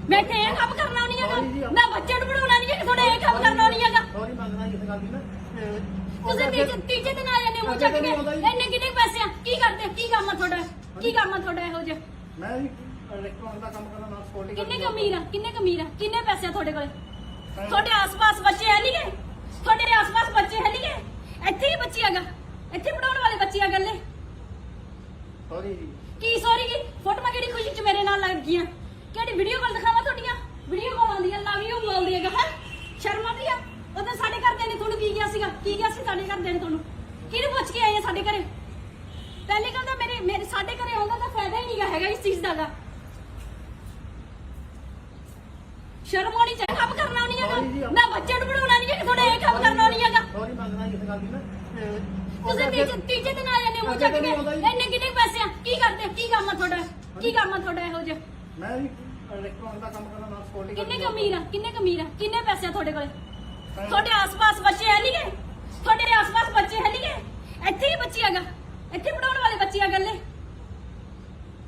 ਮੈਂ ਇੱਥੇ ਇਹ ਕੰਮ ਕਰਨਾ ਨਹੀਂ ਹੈਗਾ ਮੈਂ ਬੱਚੇ ਨੂੰ ਬਣਾਉਣਾ ਨਹੀਂ ਹੈ ਤੁਹਾਡੇ ਇਹ ਕੰਮ ਕਰਨਾ ਨਹੀਂ ਹੈਗਾ ਸੌਰੀ ਮੰਗਣਾ ਇਸ ਗੱਲ ਦੀ ਨਾ ਤੁਸੀਂ ਤੀਜੇ ਦਿਨ ਆ ਜਾਂਦੇ ਹੋ ਚੱਕ ਕੇ ਇੰਨੇ ਕਿੰਨੇ ਪੈਸੇ ਆ ਕੀ ਕਰਦੇ ਕੀ ਕੰਮ ਆ ਤੁਹਾਡਾ ਇਹੋ ਜਿਹਾ ਮੈਂ ਵੀ ਇਲੈਕਟ੍ਰੋਨਿਕ ਦਾ ਕੰਮ ਕਰਨਾ ਨਾਲ ਸਕਿਉਰਟੀ ਕਿੰਨੇ ਕੁ ਅਮੀਰ ਆ ਕਿੰਨੇ ਪੈਸੇ ਆ ਤੁਹਾਡੇ ਕੋਲ ਤੁਹਾਡੇ ਆਸ-ਪਾਸ ਬੱਚੇ ਹੈ ਨਹੀਂਗੇ ਤੁਹਾਡੇ ਆਸ-ਪਾਸ ਬੱਚੇ ਹੈ ਨਹੀਂਗੇ ਇੱਥੇ ਹੀ ਬੱਚੇ ਹੈਗਾ ਇੱਥੇ ਪੜਾਉਣ ਵਾਲੇ ਬੱਚੇ ਆ ਗੱਲੇ ਸੌਰੀ ਜੀ ਕੀ ਸੌਰੀ ਜੀ ਫੋਟੋਆਂ ਕਿਹੜੀ ਖੁਸ਼ੀ ਚ ਮੇਰੇ ਨਾਲ ਲੱਗ ਗਈਆਂ ਕਿਹੜੀ ਵੀਡੀਓ ਕਾਲ ਦਿਖਾਵਾਂ ਤੁਹਾਡੀਆਂ ਵੀਡੀਓ ਕਾਲ ਆਉਂਦੀਆਂ ਲਵ ਯੂ ਬੋਲਦੀ ਹੈਗਾ ਹੈ ਸ਼ਰਮ ਆਉਂਦੀ ਆ ਉਦੋਂ ਸਾਡੇ ਘਰਦਿਆਂ ਨੇ ਤੁਹਾਨੂੰ ਕੀ ਕਿਹਾ ਸੀਗਾ ਕੀ ਕਿਹਾ ਸੀ ਸਾਡੇ ਘਰਦਿਆਂ ਨੇ ਤੁਹਾਨੂੰ ਕਿਹਨੂੰ ਪੁੱਛ ਕੇ ਆਏ ਆ ਸਾਡੇ ਘਰੇ ਪਹਿਲੇ ਕਹਿੰਦਾ ਮੇਰੇ ਸਾਡੇ ਘਰੇ ਆਉਂਦਾ ਤਾਂ ਫਾਇਦਾ ਹੀ ਨਹੀਂਗਾ ਹੈਗਾ ਇਸ ਚੀਜ਼ ਦਾ ਗਾ ਸ਼ਰਮ ਆਉਣੀ ਚਾਹੀਦੀ ਕੰਮ ਕਰਨਾ ਨਹੀਂ ਹੈਗਾ ਮੈਂ ਬੱਚੇ ਨੂੰ ਬਣਾਉਣਾ ਨਹੀਂ ਹੈ ਤੁਹਾਡੇ ਇਹ ਕੰਮ ਕਰਨਾ ਨਹੀਂ ਹੈਗਾ ਸੌਰੀ ਮੰਗਣਾ ਇਸ ਗੱਲ ਦੀ ਨਾ ਤੁਸੀਂ ਤੀਜੇ ਦਿਨ ਆ ਜਾਂਦੇ ਹੋ ਚੱਕ ਕੇ ਇੰਨੇ ਕਿੰਨੇ ਪੈਸੇ ਆ ਕੀ ਕਰਦੇ ਕੀ ਕੰਮ ਆ ਤੁਹਾਡਾ ਇਹੋ ਜਿਹਾ ਮੈਂ ਵੀ ਇਲੈਕਟ੍ਰੋਨਿਕ ਦਾ ਕੰਮ ਕਰਨਾ ਨਾਲ ਸਕਿਉਰਟੀ ਕਿੰਨੇ ਕੁ ਅਮੀਰ ਆ ਕਿੰਨੇ ਪੈਸੇ ਆ ਤੁਹਾਡੇ ਕੋਲ ਤੁਹਾਡੇ ਆਸ-ਪਾਸ ਬੱਚੇ ਹੈ ਨਹੀਂਗੇ ਤੁਹਾਡੇ ਆਸ-ਪਾਸ ਬੱਚੇ ਹੈ ਨਹੀਂਗੇ ਇੱਥੇ ਹੀ ਬੱਚੇ ਹੈਗਾ ਇੱਥੇ ਪੜਾਉਣ ਵਾਲੇ ਬੱਚੇ ਆ ਗੱਲੇ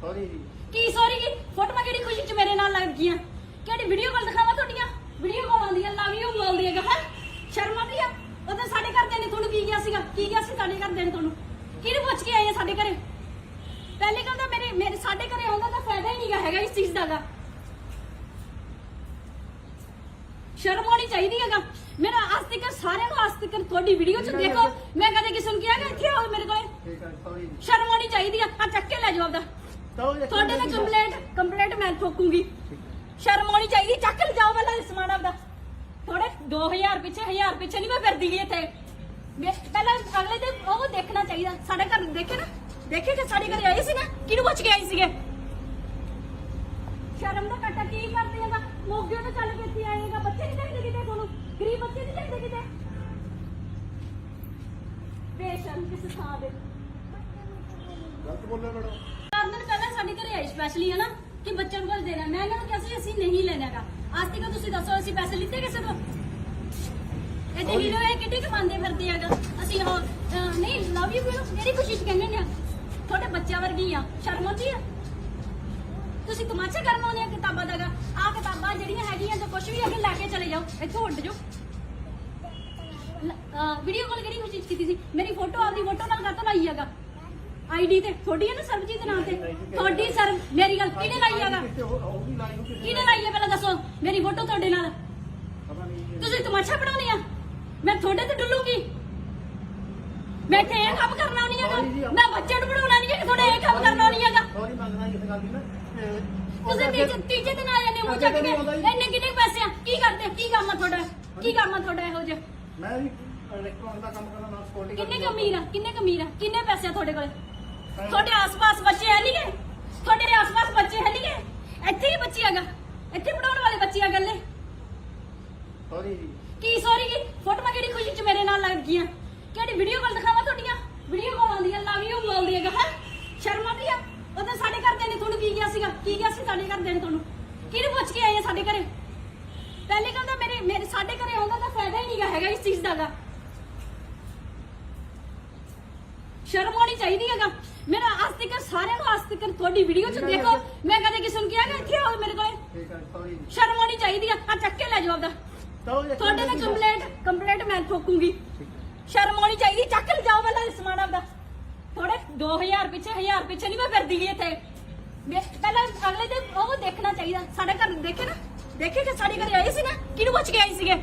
ਸੌਰੀ ਜੀ ਕੀ ਸੌਰੀ ਜੀ ਫੋਟੋਆਂ ਕਿਹੜੀ ਖੁਸ਼ੀ ਚ ਮੇਰੇ ਨਾਲ ਲੱਗ ਗਈਆਂ ਕਿਹੜੀ ਵੀਡੀਓ ਕਾਲ ਦਿਖਾਵਾਂ ਤੁਹਾਡੀਆਂ ਵੀਡੀਓ ਕਾਲ ਆਉਂਦੀਆਂ ਲਵ ਯੂ ਬੋਲਦੀ ਹੈਗਾ ਹੈ ਸ਼ਰਮ ਆਉਂਦੀ ਆ ਉਦੋਂ ਸਾਡੇ ਘਰਦਿਆਂ ਨੇ ਤੁਹਾਨੂੰ ਕੀ ਕਿਹਾ ਸੀਗਾ ਕੀ ਕਿਹਾ ਸੀ ਸਾਡੇ ਘਰਦਿਆਂ ਨੇ ਤੁਹਾਨੂੰ ਕਿਹਨੂੰ ਪੁੱਛ ਕੇ ਆਏ ਆ ਸਾਡੇ ਘਰੇ ਪਹਿਲੇ ਕਹਿੰਦਾ ਮੇਰੇ ਸਾਡੇ ਘਰੇ ਆਉਂਦਾ ਤਾਂ ਫਾਇਦਾ ਹੀ ਨਹੀਂਗਾ ਹੈਗਾ ਇਸ ਚੀਜ਼ ਦਾ ਗਾ ਸ਼ਰਮ ਆਉਣੀ ਚਾਹੀਦੀ ਹੈਗਾ ਮੇਰਾ ਅੱਜ ਤੱਕ ਸਾਰਿਆਂ ਨੂੰ ਅੱਜ ਤੱਕ ਤੁਹਾਡੀ ਵੀਡੀਓ ਚ ਦੇਖੋ ਮੈਂ ਕਦੇ ਕਿਸੇ ਨੂੰ ਕਿਹਾਗਾ ਇੱਥੇ ਆਓ ਮੇਰੇ ਕੋਲੇ ਠੀਕ ਹੈ ਸੌਰੀ ਜੀ ਸ਼ਰਮ ਆਉਣੀ ਚਾਹੀਦੀ ਆ ਚੱਕ ਕੇ ਲੈ ਜਾਓ ਆਪਦਾ ਤੁਹਾਡੇ ਨਾਲ ਕੰਪਲੇਂਟ ਮੈਂ ਠੋਕੂੰਗੀ ਸ਼ਰਮ ਆਉਣੀ ਚਾਹੀਦੀ ਚੱਕ ਲੈ ਜਾਓ ਪਹਿਲਾਂ ਸਮਾਨ ਆਪਦਾ ਥੋੜੇ 2000 ਪਿੱਛੇ ਨਹੀਂ ਮੈਂ ਫਿਰਦੀ ਗਈ ਇੱਥੇ ਪਹਿਲਾਂ ਅਗਲੇ ਤੇ ਉਹ ਦੇਖਣਾ ਚਾਹੀਦਾ ਸਾਡੇ ਘਰ ਦੇਖੇ ਕਿ ਸਾਡੇ ਘਰੇ ਆਏ ਸੀ ਨਾ ਕਿਹਨੂੰ ਪੁੱਛ ਕੇ ਆਏ ਸੀਗੇ ਸ਼ਰਮ ਦਾ ਕੱਟਾ ਕੀ ਕਰਦੇ ਹੈਗਾ ਮੋਗੇ ਤੋਂ ਚੱਲ ਕੇ ਇੱਥੇ ਆਏਗਾ ਬੱਚੇ ਨਹੀਂ ਦੇਖਦੇ ਕਿਤੇ ਤੁਹਾਨੂੰ ਗਰੀਬ ਬੱਚੇ ਨਹੀਂ ਦੇਖਦੇ ਕਿਤੇ ਬੇਸ਼ਰਮ ਕਿਸ ਥਾਂ ਦੇ ਗਲਤ ਬੋਲਿਆ ਮੈਡਮ 4 ਦਿਨ ਪਹਿਲਾਂ ਸਾਡੇ ਘਰੇ ਆਏ ਸਪੈਸ਼ਲੀ ਹਨਾ ਕਿ ਬੱਚਿਆਂ ਨੂੰ ਕੁਝ ਦੇਣਾ ਮੈਂ ਇਹਨਾਂ ਨੂੰ ਕਿਹਾ ਸੀ ਅਸੀਂ ਨਹੀਂ ਲੈਣਾਗਾ ਅੱਜ ਤੱਕ ਤੁਸੀਂ ਦੱਸੋ ਅਸੀਂ ਪੈਸੇ ਲਿੱਤੇ ਕਿਸੇ ਤੋਂ ਇਹ ਦੇਖ ਲਓ ਇਹ ਕਿੱਡੀ ਕਮਾਉਂਦੇ ਫਿਰਦੇ ਹੈਗਾ ਅਸੀਂ ਉਹ ਨਹੀਂ ਲਵ ਯੂ ਮੇਰੀ ਕੋਸ਼ਿਸ਼ ਕਹਿੰਦੇ ਨੇ ਤੁਹਾਡੇ ਬੱਚਿਆਂ ਵਰਗੀ ਆ ਸ਼ਰਮ ਆਉਂਦੀ ਆ ਤੁਸੀਂ ਤਮਾਸ਼ਾ ਕਰਨ ਆਉਂਦੇ ਆ ਕਿਤਾਬਾਂ ਦਾ ਆ ਕਿਤਾਬਾਂ ਜਿਹੜੀਆਂ ਹੈਗੀਆਂ ਜੋ ਕੁਝ ਵੀ ਅੱਗੇ ਲੈ ਕੇ ਚਲੇ ਜਾਓ ਇੱਥੋਂ ਉੱਡ ਜਾਓ ਵੀਡੀਓ ਕਾਲ ਕਿਹੜੀ ਕੋਸ਼ਿਸ਼ ਕੀਤੀ ਸੀ ਮੇਰੀ ਫੋਟੋ ਆਪਦੀ ਫੋਟੋ ਨਾਲ ਕਾਹਤੋਂ ਲਾਈ ਹੈਗਾ ਆਈਡੀ ਤੇ ਤੁਹਾਡੀ ਹੈ ਨਾ ਸਰਬਜੀਤ ਨਾਮ ਤੇ ਤੁਹਾਡੀ ਸਰ ਮੇਰੀ ਗੱਲ ਕਿਹਨੇ ਲਾਈ ਹੈਗਾ ਕਿਹਨੇ ਲਾਈ ਹੈ ਪਹਿਲਾਂ ਦੱਸੋ ਮੇਰੀ ਫੋਟੋ ਤੁਹਾਡੇ ਨਾਲ ਤੁਸੀਂ ਤਮਾਸ਼ਾ ਬਣਾਉਣੀ ਆ ਮੈਂ ਤੁਹਾਡੇ ਤੇ ਡੁੱਲੂਗੀ ਮੈਂ ਇੱਥੇ ਇਹ ਕੰਮ ਕਰਨਾ ਨਹੀਂ ਹੈਗਾ ਮੈਂ ਬੱਚੇ ਨੂੰ ਬਣਾਉਣਾ ਨਹੀਂ ਹੈ ਤੁਹਾਡੇ ਇਹ ਕੰਮ ਕਰਨਾ ਨਹੀਂ ਹੈਗਾ ਸੌਰੀ ਮੰਗਣਾ ਇਸ ਗੱਲ ਦੀ ਨਾ ਤੁਸੀਂ ਤੀਜੇ ਦਿਨ ਆ ਜਾਂਦੇ ਹੋ ਚੱਕ ਕੇ ਇੰਨੇ ਕਿੰਨੇ ਪੈਸੇ ਆ ਕੀ ਕੰਮ ਆ ਤੁਹਾਡਾ ਇਹੋ ਜਿਹਾ ਮੈਂ ਵੀ ਇਲੈਕਟ੍ਰੋਨਿਕ ਦਾ ਕੰਮ ਕਰਨਾ ਨਾਲ ਸਕਿਉਰਟੀ ਕਿੰਨੇ ਕੁ ਅਮੀਰ ਆ ਕਿੰਨੇ ਪੈਸੇ ਆ ਤੁਹਾਡੇ ਕੋਲੇ ਤੁਹਾਡੇ ਆਸ-ਪਾਸ ਬੱਚੇ ਹੈ ਨਹੀਂ ਗੇ ਤੁਹਾਡੇ ਆਸ-ਪਾਸ ਬੱਚੇ ਹੈ ਨਹੀਂ ਗੇ ਇੱਥੇ ਹੀ ਬੱਚੀ ਹੈਗਾ ਇੱਥੇ ਪੜਾਉਣ ਵਾਲੇ ਬੱਚੇ ਆ ਗੱਲੇ ਸੌਰੀ ਜੀ ਕੀ ਸੌਰੀ ਕੀ ਫੋਟੋਆਂ ਕਿਹੜੀ ਖੁਸ਼ੀ ਚ ਮੇਰੇ ਨਾਲ ਲੱਗ ਗਈਆਂ ਕਿਹੜੀ ਵੀਡੀਓ ਕਾਲ ਦਿਖਾਵਾਂ ਤੁਹਾਡੀਆਂ ਵੀਡੀਓ ਕਾਲ ਆਉਂਦੀਆਂ ਲਵ ਯੂ ਬੋਲਦੀ ਹੈਗਾ ਹੈ ਸ਼ਰਮ ਆਉਂਦੀ ਆ ਉਹਦੇ ਸਾਡੇ ਘਰ ਦੇ ਨੇ ਤੁਹਾਨੂੰ ਕੀ ਗਿਆ ਸੀਗਾ ਕੀ ਗਿਆ ਸੀ ਸਾਡੇ ਘਰ ਦੇ ਨੇ ਤੁਹਾਨੂੰ ਕਿਹਨੂੰ ਪੁੱਛ ਕੇ ਆਏ ਆ ਸਾਡੇ ਘਰੇ ਪਹਿਲੇ ਕਹਿੰਦਾ ਮੇਰੇ ਸਾਡੇ ਘਰੇ ਆਉਂਦਾ ਤਾਂ ਫਾਇਦਾ ਹੀ ਨਹੀਂਗਾ ਹੈਗਾ ਇਸ ਚੀਜ਼ ਦਾ ਗਾ ਸ਼ਰਮ ਆਉਣੀ ਚਾਹੀਦੀ ਹੈਗਾ ਮੇਰਾ ਅੱਜ ਤੱਕ ਸਾਰਿਆਂ ਨੂੰ ਅੱਜ ਤੱਕ ਤੁਹਾਡੀ ਵੀਡੀਓ ਚ ਦੇਖੋ ਮੈਂ ਕਦੇ ਕਿਸੇ ਨੂੰ ਕਿਹਾ ਕਿ ਇੱਥੇ ਆਓ ਮੇਰੇ ਕੋਲੇ ਠੀਕ ਹੈ ਸੌਰੀ ਜੀ ਸ਼ਰਮ ਆਉਣੀ ਚਾਹੀਦੀ ਆ ਚੱਕ ਕੇ ਲੈ ਜਾਓ ਆਪਦਾ ਤੁਹਾਡੇ ਨਾਲ ਕੰਪਲੇਂਟ ਮੈਂ ਠੋਕੂੰਗੀ ਸ਼ਰਮ ਆਉਣੀ ਚਾਹੀਦੀ ਚੱਕ ਕੇ ਜਾਓ ਪਹਿਲਾਂ ਇਹ ਸਮਾਨ ਆਪਦਾ ਥੋੜੇ 2000 ਪਿੱਛੇ 1000 ਪਿੱਛੇ ਨਹੀਂ ਮੈਂ ਫਿਰਦੀ ਗਈ ਇੱਥੇ ਪਹਿਲਾਂ ਅਗਲੇ ਦੇ ਉਹ ਦੇਖਣਾ ਚਾਹੀਦਾ ਸਾਡੇ ਘਰ ਦੇਖੇ ਨਾ ਦੇਖੇ ਕਿ ਸਾਡੇ ਘਰੇ ਆਏ ਸੀ ਨਾ ਕਿਹਨੂੰ ਪੁੱਛ ਕੇ ਆਏ ਸੀਗੇ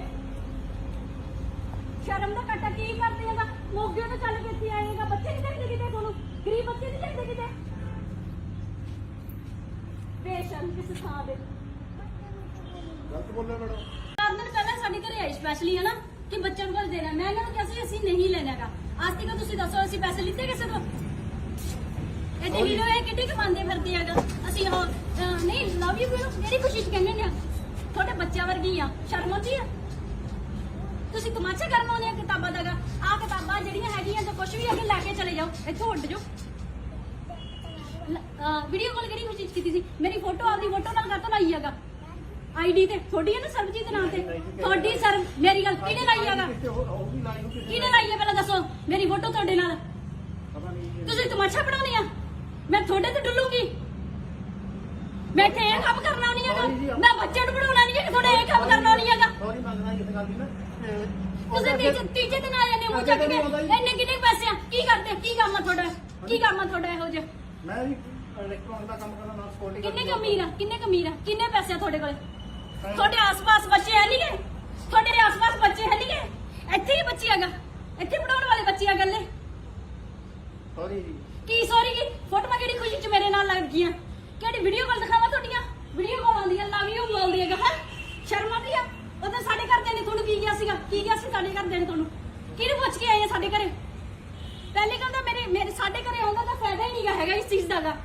ਸ਼ਰਮ ਦਾ ਘਾਟਾ ਕੀ ਕਰਦੇ ਹੈਗਾ ਮੋਗੇ ਤੋਂ ਚੱਲ ਕੇ ਇੱਥੇ ਆਏਗਾ ਬੱਚੇ ਨਹੀਂ ਚਾਹੀਦੇ ਕਿਤੇ ਤੁਹਾਨੂੰ ਗਰੀਬ ਬੱਚੇ ਨਹੀਂ ਚਾਹੀਦੇ ਕਿਤੇ ਬੇਸ਼ਰਮ ਕਿਸ ਥਾਂ ਦੇ ਗਲਤ ਬੋਲਿਆ ਮੈਡਮ 4 ਦਿਨ ਪਹਿਲਾਂ ਸਾਡੇ ਘਰੇ ਆਈ ਸਪੈਸ਼ਲੀ ਹੈ ਨਾ ਕਿ ਬੱਚਿਆਂ ਨੂੰ ਦੇਣਾ ਮੈਂ ਇਹਨਾਂ ਨੂੰ ਕਿਹਾ ਸੀ ਅਸੀਂ ਨਹੀਂ ਲੈਣਾਗਾ ਅੱਜ ਤੱਕ ਤੁਸੀਂ ਦੱਸੋ ਅਸੀਂ ਪੈਸੇ ਲਿੱਤੇ ਕਿਸੇ ਤੋਂ ਇਹ ਦੇਖ ਲਓ ਇਹ ਕਿੱਡੀ ਕਮਾਉਂਦੇ ਫਿਰਦੇ ਹੈਗਾ ਅਸੀਂ ਉਹ ਨਹੀਂ ਲਵ ਯੂ ਮੇਰੀ ਖੁਸ਼ੀ ਚ ਕਹਿੰਦੇ ਨੇ ਤੁਹਾਡੇ ਬੱਚਿਆਂ ਵਰਗੀ ਆ ਸ਼ਰਮ ਆਉਂਦੀ ਆ ਤੁਸੀਂ ਤਮਾਸ਼ਾ ਕਰਨ ਆਉਂਦੇ ਆ ਕਿਤਾਬਾਂ ਦਾ ਆ ਕਿਤਾਬਾਂ ਜਿਹੜੀਆਂ ਹੈਗੀਆਂ ਤਾਂ ਕੁਝ ਵੀ ਅੱਗੇ ਲੈ ਕੇ ਚਲੇ ਜਾਓ ਇੱਥੋਂ ਉੱਡ ਜਾਓ ਵੀਡੀਓ ਕਾਲ ਕਿਹੜੀ ਖੁਸ਼ੀ ਚ ਕੀਤੀ ਸੀ ਮੇਰੀ ਫੋਟੋ ਆਪਦੀ ਫੋਟੋ ਨਾਲ ਕਾਹਤੋਂ ਲਾਈ ਹੈਗਾ ਆਈਡੀ ਤੇ ਤੁਹਾਡੀ ਹੈ ਨਾ ਸਰਬਜੀਤ ਨਾਂ ਤੇ ਤੁਹਾਡੀ ਸਰ ਮੇਰੀ ਗੱਲ ਕਿਹਨੇ ਲਾਈ ਹੈਗਾ ਕਿਹਨੇ ਲਾਈ ਹੈ ਪਹਿਲਾਂ ਦੱਸੋ ਮੇਰੀ ਫੋਟੋ ਤੁਹਾਡੇ ਨਾਲ ਤੁਸੀਂ ਤਮਾਸ਼ਾ ਬਣਾਉਣੀ ਆ ਮੈਂ ਤੁਹਾਡੇ ਤੇ ਡੁੱਲੂਗੀ ਮੈਂ ਇੱਥੇ ਇਹ ਕੰਮ ਕਰਨਾ ਨਹੀਂ ਹੈਗਾ ਮੈਂ ਬੱਚੇ ਨੂੰ ਪੜਾਉਣਾ ਨਹੀਂ ਹੈ ਤੁਹਾਡੇ ਇਹ ਕੰਮ ਕਰਨਾ ਨਹੀਂ ਹੈਗਾ ਸੌਰੀ ਮੰਗਣਾ ਇਸ ਗੱਲ ਦੀ ਨਾ ਤੁਸੀਂ ਤੀਜੇ ਦਿਨ ਆ ਜਾਂਦੇ ਹੋ ਚੱਕ ਕੇ ਇੰਨੇ ਕਿੰਨੇ ਪੈਸੇ ਆ ਕੀ ਕਰਦੇ ਕੀ ਕੰਮ ਆ ਤੁਹਾਡਾ ਇਹੋ ਜਿਹਾ ਮੈਂ ਵੀ ਇਲੈਕਟ੍ਰੋਨਿਕ ਦਾ ਕੰਮ ਕਰਨਾ ਨਾਲ ਸਕਿਉਰਟੀ ਕਿੰਨੇ ਕਿੰਨੇ ਪੈਸੇ ਆ ਤੁਹਾਡੇ ਕੋਲੇ ਤੁਹਾਡੇ ਆਸ-ਪਾਸ ਬੱਚੇ ਹੈ ਨਹੀਂ ਗੇ ਤੁਹਾਡੇ ਆਸ-ਪਾਸ ਬੱਚੇ ਹੈ ਨਹੀਂ ਗੇ ਇੱਥੇ ਹੀ ਬੱਚੀ ਹੈਗਾ ਇੱਥੇ ਪੜਾਉਣ ਵਾਲੇ ਬੱਚੇ ਆ ਗੱਲੇ ਸੌਰੀ ਜੀ ਕੀ ਸੌਰੀ ਕੀ ਫੋਟੋਆਂ ਕਿਹੜੀ ਖੁਸ਼ੀ ਚ ਮੇਰੇ ਨਾਲ ਲੱਗ ਗਈਆਂ ਕਿਹੜੀ ਵੀਡੀਓ ਕਾਲ ਦਿਖਾਵਾਂ ਤੁਹਾਡੀਆਂ ਵੀਡੀਓ ਕਾਲ ਆਉਂਦੀਆਂ ਲਵ ਯੂ ਬੋਲਦੀ ਹੈਗਾ ਹੈ ਸ਼ਰਮ ਆਉਂਦੀ ਆ ਉਹਦੇ ਸਾਡੇ ਘਰ ਦੇ ਨੇ ਤੁਹਾਨੂੰ ਕੀ ਗਿਆ ਸੀ ਸਾਡੇ ਘਰ ਦੇ ਨੇ ਤੁਹਾਨੂੰ ਕਿਹਨੂੰ ਪੁੱਛ ਕੇ ਆਏ ਆ ਸਾਡੇ ਘਰੇ ਪਹਿਲੇ ਕਹਿੰਦਾ ਮੇਰੇ ਸਾਡੇ ਘਰੇ ਆਉਂਦਾ ਤਾਂ ਫਾਇਦਾ ਹੀ ਨਹੀਂਗਾ ਹੈਗਾ ਇਸ ਚੀਜ਼ ਦਾ ਗਾ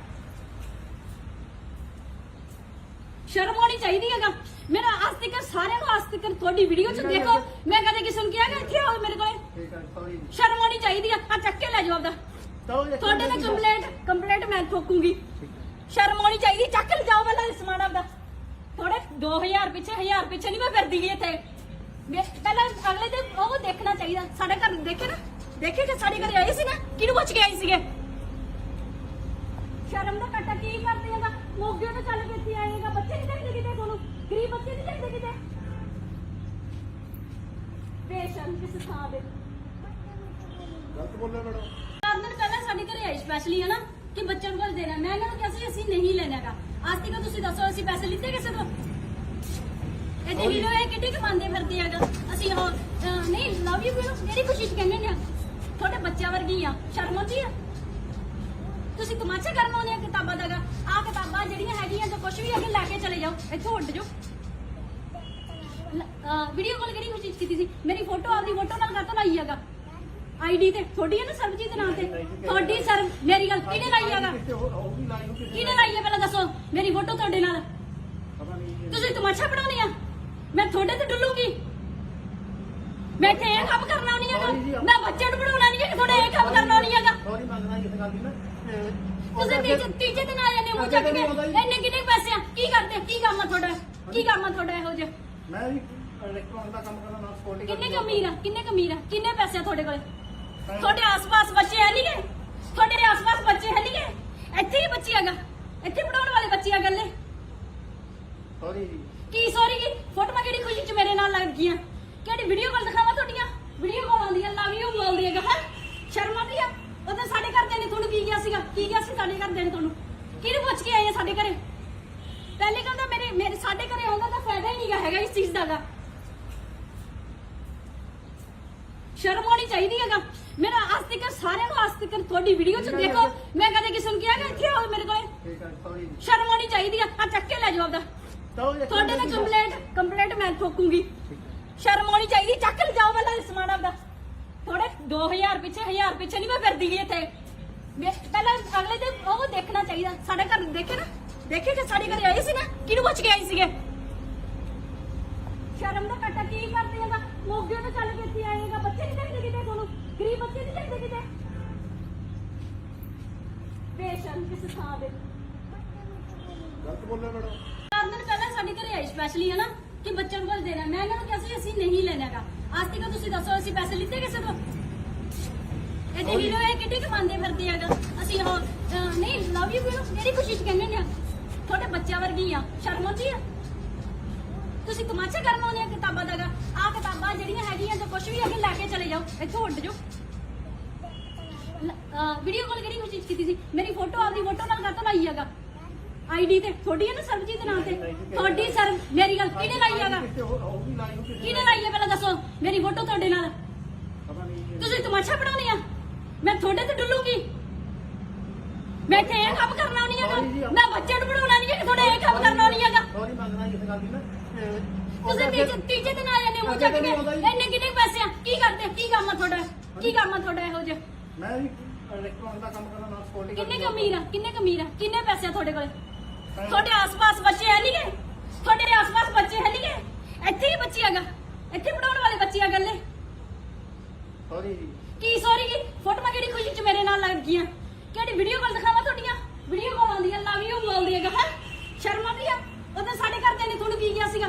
ਸ਼ਰਮ ਆਉਣੀ ਚਾਹੀਦੀ ਹੈਗਾ ਮੇਰਾ ਅੱਜ ਤੱਕ ਸਾਰਿਆਂ ਨੂੰ ਅੱਜ ਤੱਕ ਤੁਹਾਡੀ ਵੀਡੀਓ ਚ ਦੇਖੋ ਮੈਂ ਕਦੇ ਕਿਸੇ ਨੂੰ ਕਿਹਾ ਕਿ ਇੱਥੇ ਆਓ ਮੇਰੇ ਕੋਲੇ ਠੀਕ ਹੈ ਸੌਰੀ ਜੀ ਸ਼ਰਮ ਆਉਣੀ ਚਾਹੀਦੀ ਆ ਚੱਕ ਕੇ ਲੈ ਜਾਓ ਆਪਦਾ ਤੁਹਾਡੇ ਨਾਲ ਕੰਪਲੇਂਟ ਮੈਂ ਠੋਕੂੰਗੀ ਸ਼ਰਮ ਆਉਣੀ ਚਾਹੀਦੀ ਚੱਕ ਕੇ ਜਾਓ ਪਹਿਲਾਂ ਇਹ ਸਮਾਨ ਆਪਦਾ ਥੋੜੇ 2000 ਪਿੱਛੇ 1000 ਪਿੱਛੇ ਨਹੀਂ ਮੈਂ ਫਿਰਦੀ ਗਈ ਇੱਥੇ ਪਹਿਲਾਂ ਅਗਲੇ ਦੇ ਉਹ ਦੇਖਣਾ ਚਾਹੀਦਾ ਸਾਡੇ ਘਰ ਦੇਖੇ ਨਾ ਦੇਖੇ ਕਿ ਸਾਡੇ ਘਰੇ ਆਏ ਸੀ ਨਾ ਕਿਹਨੂੰ ਪੁੱਛ ਕੇ ਆਏ ਸੀਗੇ ਸ਼ਰਮ ਦਾ ਘਾਟਾ ਕੀ ਕਰਦੇ ਹੈਗਾ ਮੋਗੇ ਤੋਂ ਚੱਲ ਕੇ ਇੱਥੇ ਆਏਗਾ ਬੱਚੇ ਨਹੀਂ ਚਾਹੀਦੇ ਕਿਤੇ ਤੁਹਾਨੂੰ ਗਰੀਬ ਬੱਚੇ ਨਹੀਂ ਚਾਹੀਦੇ ਕਿਤੇ ਬੇਸ਼ਰਮ ਕਿਸ ਥਾਂ ਦੇ ਗਲਤ ਬੋਲਿਆ ਮੈਡਮ 4 ਦਿਨ ਪਹਿਲਾਂ ਸਾਡੇ ਘਰੇ ਆਈ ਸਪੈਸ਼ਲੀ ਹੈ ਨਾ ਕਿ ਬੱਚਿਆਂ ਨੂੰ ਦੇਣਾ ਮੈਂ ਇਹਨਾਂ ਨੂੰ ਕਿਹਾ ਸੀ ਅਸੀਂ ਨਹੀਂ ਲੈਣਾਗਾ ਅੱਜ ਤੱਕ ਤੁਸੀਂ ਦੱਸੋ ਅਸੀਂ ਪੈਸੇ ਲਿੱਤੇ ਕਿਸੇ ਤੋਂ ਇਹ ਦੇਖ ਲਓ ਇਹ ਕਿੱਡੀ ਕਮਾਉਂਦੇ ਫਿਰਦੇ ਹੈਗਾ ਅਸੀਂ ਉਹ ਨਹੀਂ ਲਵ ਯੂ ਮੇਰੀ ਖੁਸ਼ੀ ਚ ਕਹਿੰਦੇ ਨੇ ਤੁਹਾਡੇ ਬੱਚਿਆਂ ਵਰਗੀ ਆ ਸ਼ਰਮ ਆਉਂਦੀ ਆ ਤੁਸੀਂ ਤਮਾਸ਼ਾ ਕਰਨ ਆਉਂਦੇ ਆ ਕਿਤਾਬਾਂ ਦਾ ਆ ਕਿਤਾਬਾਂ ਜਿਹੜੀਆਂ ਹੈਗੀਆਂ ਤਾਂ ਕੁਝ ਵੀ ਅੱਗੇ ਲੈ ਕੇ ਚਲੇ ਜਾਓ ਇੱਥੋਂ ਉੱਡ ਜਾਓ ਵੀਡੀਓ ਕਾਲ ਕਿਹੜੀ ਖੁਸ਼ੀ ਚ ਕੀਤੀ ਸੀ ਮੇਰੀ ਫੋਟੋ ਆਪਦੀ ਫੋਟੋ ਨਾਲ ਕਾਹਤੋਂ ਲਾਈ ਹੈਗਾ ਆਈਡੀ ਤੇ ਤੁਹਾਡੀ ਹੈ ਨਾ ਸਰਬਜੀਤ ਨਾਂ ਤੇ ਤੁਹਾਡੀ ਸਰ ਮੇਰੀ ਗੱਲ ਕਿਹਨੇ ਲਾਈ ਹੈਗਾ ਕਿਹਨੇ ਲਾਈ ਹੈ ਪਹਿਲਾਂ ਦੱਸੋ ਮੇਰੀ ਫੋਟੋ ਤੁਹਾਡੇ ਨਾਲ ਤੁਸੀਂ ਤਮਾਸ਼ਾ ਬਣਾਉਣੀ ਆ ਮੈਂ ਤੁਹਾਡੇ ਤੇ ਡੁੱਲੂਗੀ ਮੈਂ ਇੱਥੇ ਇਹ ਕੰਮ ਕਰਨਾ ਨਹੀਂ ਹੈਗਾ ਮੈਂ ਬੱਚੇ ਨੂੰ ਪੜਾਉਣਾ ਨਹੀਂ ਹੈ ਤੁਹਾਡੇ ਇਹ ਕੰਮ ਕਰਨਾ ਨਹੀਂ ਹੈਗਾ ਸੌਰੀ ਮੰਗਣਾ ਇਸ ਗੱਲ ਦੀ ਨਾ ਤੁਸੀਂ ਤੀਜੇ ਦਿਨ ਆ ਜਾਂਦੇ ਹੋ ਚੱਕ ਕੇ ਇੰਨੇ ਕਿੰਨੇ ਪੈਸੇ ਆ ਕੀ ਕਰਦੇ ਕੀ ਕੰਮ ਆ ਤੁਹਾਡਾ ਇਹੋ ਜਿਹਾ ਮੈਂ ਵੀ ਇਲੈਕਟ੍ਰੋਨਿਕ ਦਾ ਕੰਮ ਕਰਨਾ ਨਾਲ ਸਕਿਉਰਟੀ ਕਿੰਨੇ ਪੈਸੇ ਆ ਤੁਹਾਡੇ ਕੋਲੇ ਤੁਹਾਡੇ ਆਸ-ਪਾਸ ਬੱਚੇ ਹੈ ਨਹੀਂ ਗੇ ਤੁਹਾਡੇ ਆਸ-ਪਾਸ ਬੱਚੇ ਹੈ ਨਹੀਂ ਗੇ ਇੱਥੇ ਹੀ ਬੱਚੀ ਹੈਗਾ ਇੱਥੇ ਪੜਾਉਣ ਵਾਲੇ ਬੱਚੇ ਆ ਗੱਲੇ ਸੌਰੀ ਜੀ ਕੀ ਸੌਰੀ ਕੀ ਫੋਟੋਆਂ ਕਿਹੜੀ ਖੁਸ਼ੀ ਚ ਮੇਰੇ ਨਾਲ ਲੱਗ ਗਈਆਂ ਕਿਹੜੀ ਵੀਡੀਓ ਕਾਲ ਦਿਖਾਵਾਂ ਤੁਹਾਡੀਆਂ ਵੀਡੀਓ ਕਾਲ ਆਉਂਦੀਆਂ ਲਵ ਯੂ ਬੋਲਦੀ ਹੈਗਾ ਹੈ ਸ਼ਰਮ ਆਉਂਦੀ ਆ ਉਹਦੇ ਸਾਡੇ ਘਰ ਦੇ ਨੇ ਤੁਹਾਨੂੰ ਕੀ ਗਿਆ ਸੀ ਸਾਡੇ ਘਰ ਦੇ ਨੇ ਤੁਹਾਨੂੰ ਕਿਹਨੂੰ ਪੁੱਛ ਕੇ ਆਏ ਆ ਸਾਡੇ ਘਰੇ ਪਹਿਲੇ ਕਹਿੰਦਾ ਮੇਰੇ ਸਾਡੇ ਘਰੇ ਆਉਂਦਾ ਤਾਂ ਫਾਇਦਾ ਹੀ ਨਹੀਂਗਾ ਹੈਗਾ ਇਸ ਚੀਜ਼ ਦਾ ਗਾ ਸ਼ਰਮ ਆਉਣੀ ਚਾਹੀਦੀ ਹੈਗਾ ਮੇਰਾ ਅੱਜ ਤੱਕ ਸਾਰਿਆਂ ਨੂੰ ਅੱਜ ਤੱਕ ਤੁਹਾਡੀ ਵੀਡੀਓ ਚ ਦੇਖੋ ਮੈਂ ਕਦੇ ਕਿਸੇ ਨੂੰ ਕਿਹਾ ਕਿ ਇੱਥੇ ਆਓ ਮੇਰੇ ਕੋਲੇ ਠੀਕ ਹੈ ਸੌਰੀ ਜੀ ਸ਼ਰਮ ਆਉਣੀ ਚਾਹੀਦੀ ਆ ਚੱਕ ਕੇ ਲੈ ਜਾਓ ਆਪਦਾ ਤੁਹਾਡੇ ਨਾਲ ਕੰਪਲੇਂਟ ਮੈਂ ਠੋਕੂੰਗੀ ਸ਼ਰਮ ਆਉਣੀ ਚਾਹੀਦੀ ਚੱਕ ਕੇ ਜਾਓ ਪਹਿਲਾਂ ਇਹ ਸਮਾਨ ਆਪਦਾ 2000 ਪਿੱਛੇ 1000 ਪਿੱਛੇ ਨਹੀਂ ਮੈਂ ਫਿਰਦੀ ਗਈ ਇੱਥੇ ਪਹਿਲਾਂ ਅਗਲੇ ਦੇ ਉਹ ਦੇਖਣਾ ਚਾਹੀਦਾ ਸਾਡੇ ਘਰ ਦੇਖੇ ਨਾ ਦੇਖੇ ਕਿ ਸਾਡੇ ਘਰੇ ਆਏ ਸੀ ਨਾ ਕਿਹਨੂੰ ਪੁੱਛ ਕੇ ਆਏ ਸੀਗੇ ਸ਼ਰਮ ਦਾ ਘਾਟਾ ਕੀ ਕਰਦੇ ਹੈਗਾ ਮੋਗੇ ਤੋਂ ਚੱਲ ਕੇ ਇੱਥੇ ਆਏਗਾ ਬੱਚੇ ਨਹੀਂ ਚਾਹੀਦੇ ਕਿਤੇ ਤੁਹਾਨੂੰ ਗਰੀਬ ਬੱਚੇ ਨਹੀਂ ਚਾਹੀਦੇ ਕਿਤੇ ਬੇਸ਼ਰਮ ਕਿਸ ਥਾਂ ਦੇ ਗਲਤ ਬੋਲਿਆ ਮੈਡਮ। 4 ਦਿਨ ਪਹਿਲਾਂ ਸਾਡੇ ਘਰੇ ਆਏ ਸਪੈਸ਼ਲੀ ਹੈ ਨਾ ਕਿ ਬੱਚਿਆਂ ਨੂੰ ਕੁਝ ਦੇਣਾ ਮੈਂ ਇਹਨਾਂ ਨੂੰ ਕਿਹਾ ਸੀ ਅਸੀਂ ਨਹੀਂ ਲੈਣਾਗਾ ਅੱਜ ਤੱਕ ਤੁਸੀਂ ਦੱਸੋ ਅਸੀਂ ਪੈਸੇ ਲਿੱਤੇ ਕਿਸੇ ਤੋਂ ਇਹ ਤੇ ਹੀਰੋ ਇਹ ਕਿੱਡੀ ਕਮਾਉਂਦੇ ਫਿਰਦੇ ਹੈਗਾ ਅਸੀਂ ਉਹ ਨਹੀਂ ਲਵ ਯੂ ਵੀਰੋ ਮੇਰੀ ਖੁਸ਼ੀ ਚ ਕਹਿੰਦੇ ਨੇ ਤੁਹਾਡੇ ਬੱਚਿਆਂ ਵਰਗੀ ਆ ਸ਼ਰਮ ਆਉਂਦੀ ਆ ਤੁਸੀਂ ਤਮਾਸ਼ਾ ਕਰਨ ਆਉਂਦੇ ਆ ਕਿਤਾਬਾਂ ਦਾਗਾ ਆ ਕਿਤਾਬਾਂ ਜਿਹੜੀਆਂ ਹੈਗੀਆਂ ਜੋ ਕੁਝ ਵੀ ਹੈਗੇ ਲੈ ਕੇ ਚਲੇ ਜਾਓ ਇੱਥੋਂ ਉੱਡ ਜਾਓ ਵੀਡੀਓ ਕਾਲ ਕਿਹੜੀ ਖੁਸ਼ੀ ਚ ਕੀਤੀ ਸੀ ਮੇਰੀ ਫੋਟੋ ਆਪਦੀ ਫੋਟੋ ਨਾਲ ਕਾਤੋਂ ਲਾਈ ਹੈਗਾ ਆਈਡੀ ਤੇ ਤੁਹਾਡੀ ਹੈ ਨਾ ਸਰਬਜੀਤ ਦੇ ਨਾਂ ਤੇ ਤੁਹਾਡੀ ਸਰ ਮੇਰੀ ਗੱਲ ਕਿਹਨੇ ਲਾਈ ਹੈਗਾ ਕਿਹਨੇ ਲਾਈ ਹੈ ਪਹਿਲਾਂ ਦੱਸੋ ਮੇਰੀ ਫੋਟੋ ਤੁਹਾਡੇ ਨਾਲ ਤੁਸੀਂ ਤਮਾਸ਼ਾ ਬਣਾਉਣੀ ਆ ਮੈਂ ਤੁਹਾਡੇ ਤੇ ਡੁੱਲੂਗੀ ਮੈਂ ਇੱਥੇ ਇਹ ਕੰਮ ਕਰਨਾ ਨਹੀਂ ਹੈਗਾ ਮੈਂ ਬੱਚੇ ਨੂੰ ਪੜਾਉਣਾ ਨਹੀਂ ਹੈ ਤੁਹਾਡੇ ਇਹ ਕੰਮ ਕਰਨਾ ਨਹੀਂ ਹੈਗਾ ਸੌਰੀ ਮੰਗਣਾ ਇਸ ਗੱਲ ਦੀ ਨਾ ਤੁਸੀਂ ਤੀਜੇ ਦਿਨ ਆ ਜਾਂਦੇ ਹੋ ਚੱਕ ਕੇ ਇੰਨੇ ਕਿੰਨੇ ਪੈਸੇ ਆ ਕੀ ਕਰਦੇ ਕੀ ਕੰਮ ਆ ਤੁਹਾਡਾ ਕੀ ਕੰਮ ਆ ਤੁਹਾਡਾ ਇਹੋ ਜਿਹਾ ਮੈਂ ਵੀ ਇਲੈਕਟ੍ਰੋਨਿਕ ਦਾ ਕੰਮ ਕਰਦਾ ਨਾਲ ਸਕਿਉਰਟੀ ਕਿੰਨੇ ਕਮੀਰ ਆ ਕਿੰਨੇ ਪੈਸੇ ਆ ਤੁਹਾਡੇ ਕੋਲ ਤੁਹਾਡੇ ਆਸ-ਪਾਸ ਬੱਚੇ ਹੈ ਨਹੀਂਗੇ ਤੁਹਾਡੇ ਆਸ-ਪਾਸ ਬੱਚੇ ਹੈ ਨਹੀਂਗੇ ਇੱਥੇ ਹੀ ਬੱਚੇ ਹੈਗਾ ਇੱਥੇ ਪੜਾਉਣ ਵਾਲੇ ਬੱਚੇ ਆ ਗੱਲੇ ਸੌਰੀ ਜੀ ਕੀ ਸੌਰੀ ਕੀ ਫੋਟੋਆਂ ਕਿਹੜੀ ਖੁਸ਼ੀ ਚ ਮੇਰੇ ਨਾਲ ਲੱਗ ਗਈਆਂ ਕਿਹੜੀ ਵੀਡੀਓ ਕਾਲ ਦਿਖਾਵਾਂ ਤੁਹਾਡੀਆਂ ਵੀਡੀਓ ਕਾਲ ਆਉਂਦੀਆਂ ਲਵ ਯੂ ਬੋਲਦੀ ਹੈਗਾ ਹੈ ਸ਼ਰਮ ਆਉਂਦੀ ਆ ਉਹਦੇ ਸਾਡੇ ਘਰਦਿਆਂ ਨੇ ਤੁਹਾਨੂੰ ਕੀ ਕਿਹਾ ਸੀ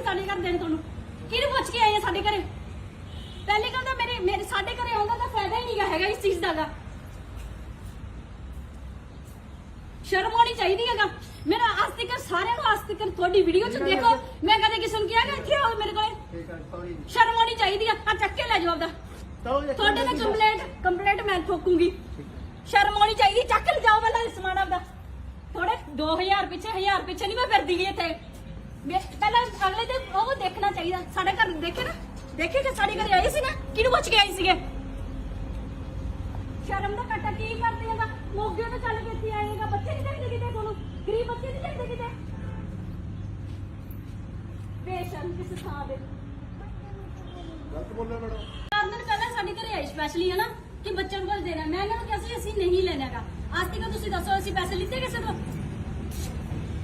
ਸਾਡੇ ਘਰਦਿਆਂ ਨੇ ਤੁਹਾਨੂੰ ਕਿਹਨੂੰ ਪੁੱਛ ਕੇ ਆਏ ਆ ਸਾਡੇ ਘਰੇ ਪਹਿਲੇ ਕਹਿੰਦਾ ਮੇਰੇ ਸਾਡੇ ਘਰੇ ਆਉਂਦਾ ਤਾਂ ਫਾਇਦਾ ਹੀ ਨਹੀਂਗਾ ਹੈਗਾ ਇਸ ਚੀਜ਼ ਦਾ ਸ਼ਰਮ ਆਉਣੀ ਚਾਹੀਦੀ ਹੈਗਾ ਮੇਰਾ ਅੱਜ ਤੱਕ ਸਾਰਿਆਂ ਨੂੰ ਅੱਜ ਤੱਕ ਤੁਹਾਡੀ ਵੀਡੀਓ ਚ ਦੇਖੋ ਮੈਂ ਕਦੇ ਕਿਸੇ ਨੂੰ ਕਿਹਾ ਕਿ ਇੱਥੇ ਆਓ ਮੇਰੇ ਕੋਲੇ ਠੀਕ ਹੈ ਸੌਰੀ ਜੀ ਸ਼ਰਮ ਆਉਣੀ ਚਾਹੀਦੀ ਆ ਚੱਕ ਕੇ ਲੈ ਜਾਓ ਆਪਦਾ ਤੁਹਾਡੇ ਤੇ ਕੰਪਲੇਂਟ ਮੈਂ ਠੋਕੂੰਗੀ ਸ਼ਰਮ ਆਉਣੀ ਚਾਹੀਦੀ ਚੱਕ ਲੈ ਜਾਓ ਪਹਿਲਾਂ ਸਮਾਨ ਆਪਦਾ ਥੋੜੇ 2000 ਪਿੱਛੇ 1000 ਪਿੱਛੇ ਨਹੀਂ ਮੈਂ ਫਿਰਦੀ ਗਈ ਇੱਥੇ ਪਹਿਲਾਂ ਅਗਲੇ ਦੇ ਉਹ ਦੇਖਣਾ ਚਾਹੀਦਾ ਸਾਡੇ ਘਰ ਦੇਖੇ ਨਾ ਦੇਖੇ ਕਿ ਸਾਡੇ ਘਰੇ ਆਏ ਸੀ ਨਾ ਕਿਹਨੂੰ ਪੁੱਛ ਕੇ ਆਏ ਸੀਗੇ ਸ਼ਰਮ ਦਾ ਘਾਟਾ ਕੀ ਕਰਦੇ ਹੈਗਾ ਮੋਗੇ ਤੋਂ ਚੱਲ ਕੇ ਇੱਥੇ ਆਏਗਾ ਬੱਚੇ ਨਹੀਂ ਚਾਹੀਦੇ ਕਿਤੇ ਤੁਹਾਨੂੰ ਗਰੀਬ ਬੱਚੇ ਨਹੀਂ ਚਾਹੀਦੇ ਕਿਤੇ ਬੇਸ਼ਰਮ ਕਿਸ ਥਾਂ ਦੇ ਗਲਤ ਬੋਲਿਆ ਮੈਡਮ। 4 ਦਿਨ ਪਹਿਲਾਂ ਸਾਡੇ ਘਰੇ ਆਏ ਸਪੈਸ਼ਲੀ ਹੈ ਨਾ ਕਿ ਬੱਚਿਆਂ ਨੂੰ ਕੁਝ ਦੇਣਾ ਮੈਂ ਇਹਨਾਂ ਨੂੰ ਕਿਹਾ ਸੀ ਅਸੀਂ ਨਹੀਂ ਲੈਣਾਗਾ ਅੱਜ ਤੱਕ ਤੁਸੀਂ ਦੱਸੋ ਅਸੀਂ ਪੈਸੇ ਲਿੱਤੇ ਕਿਸੇ ਤੋਂ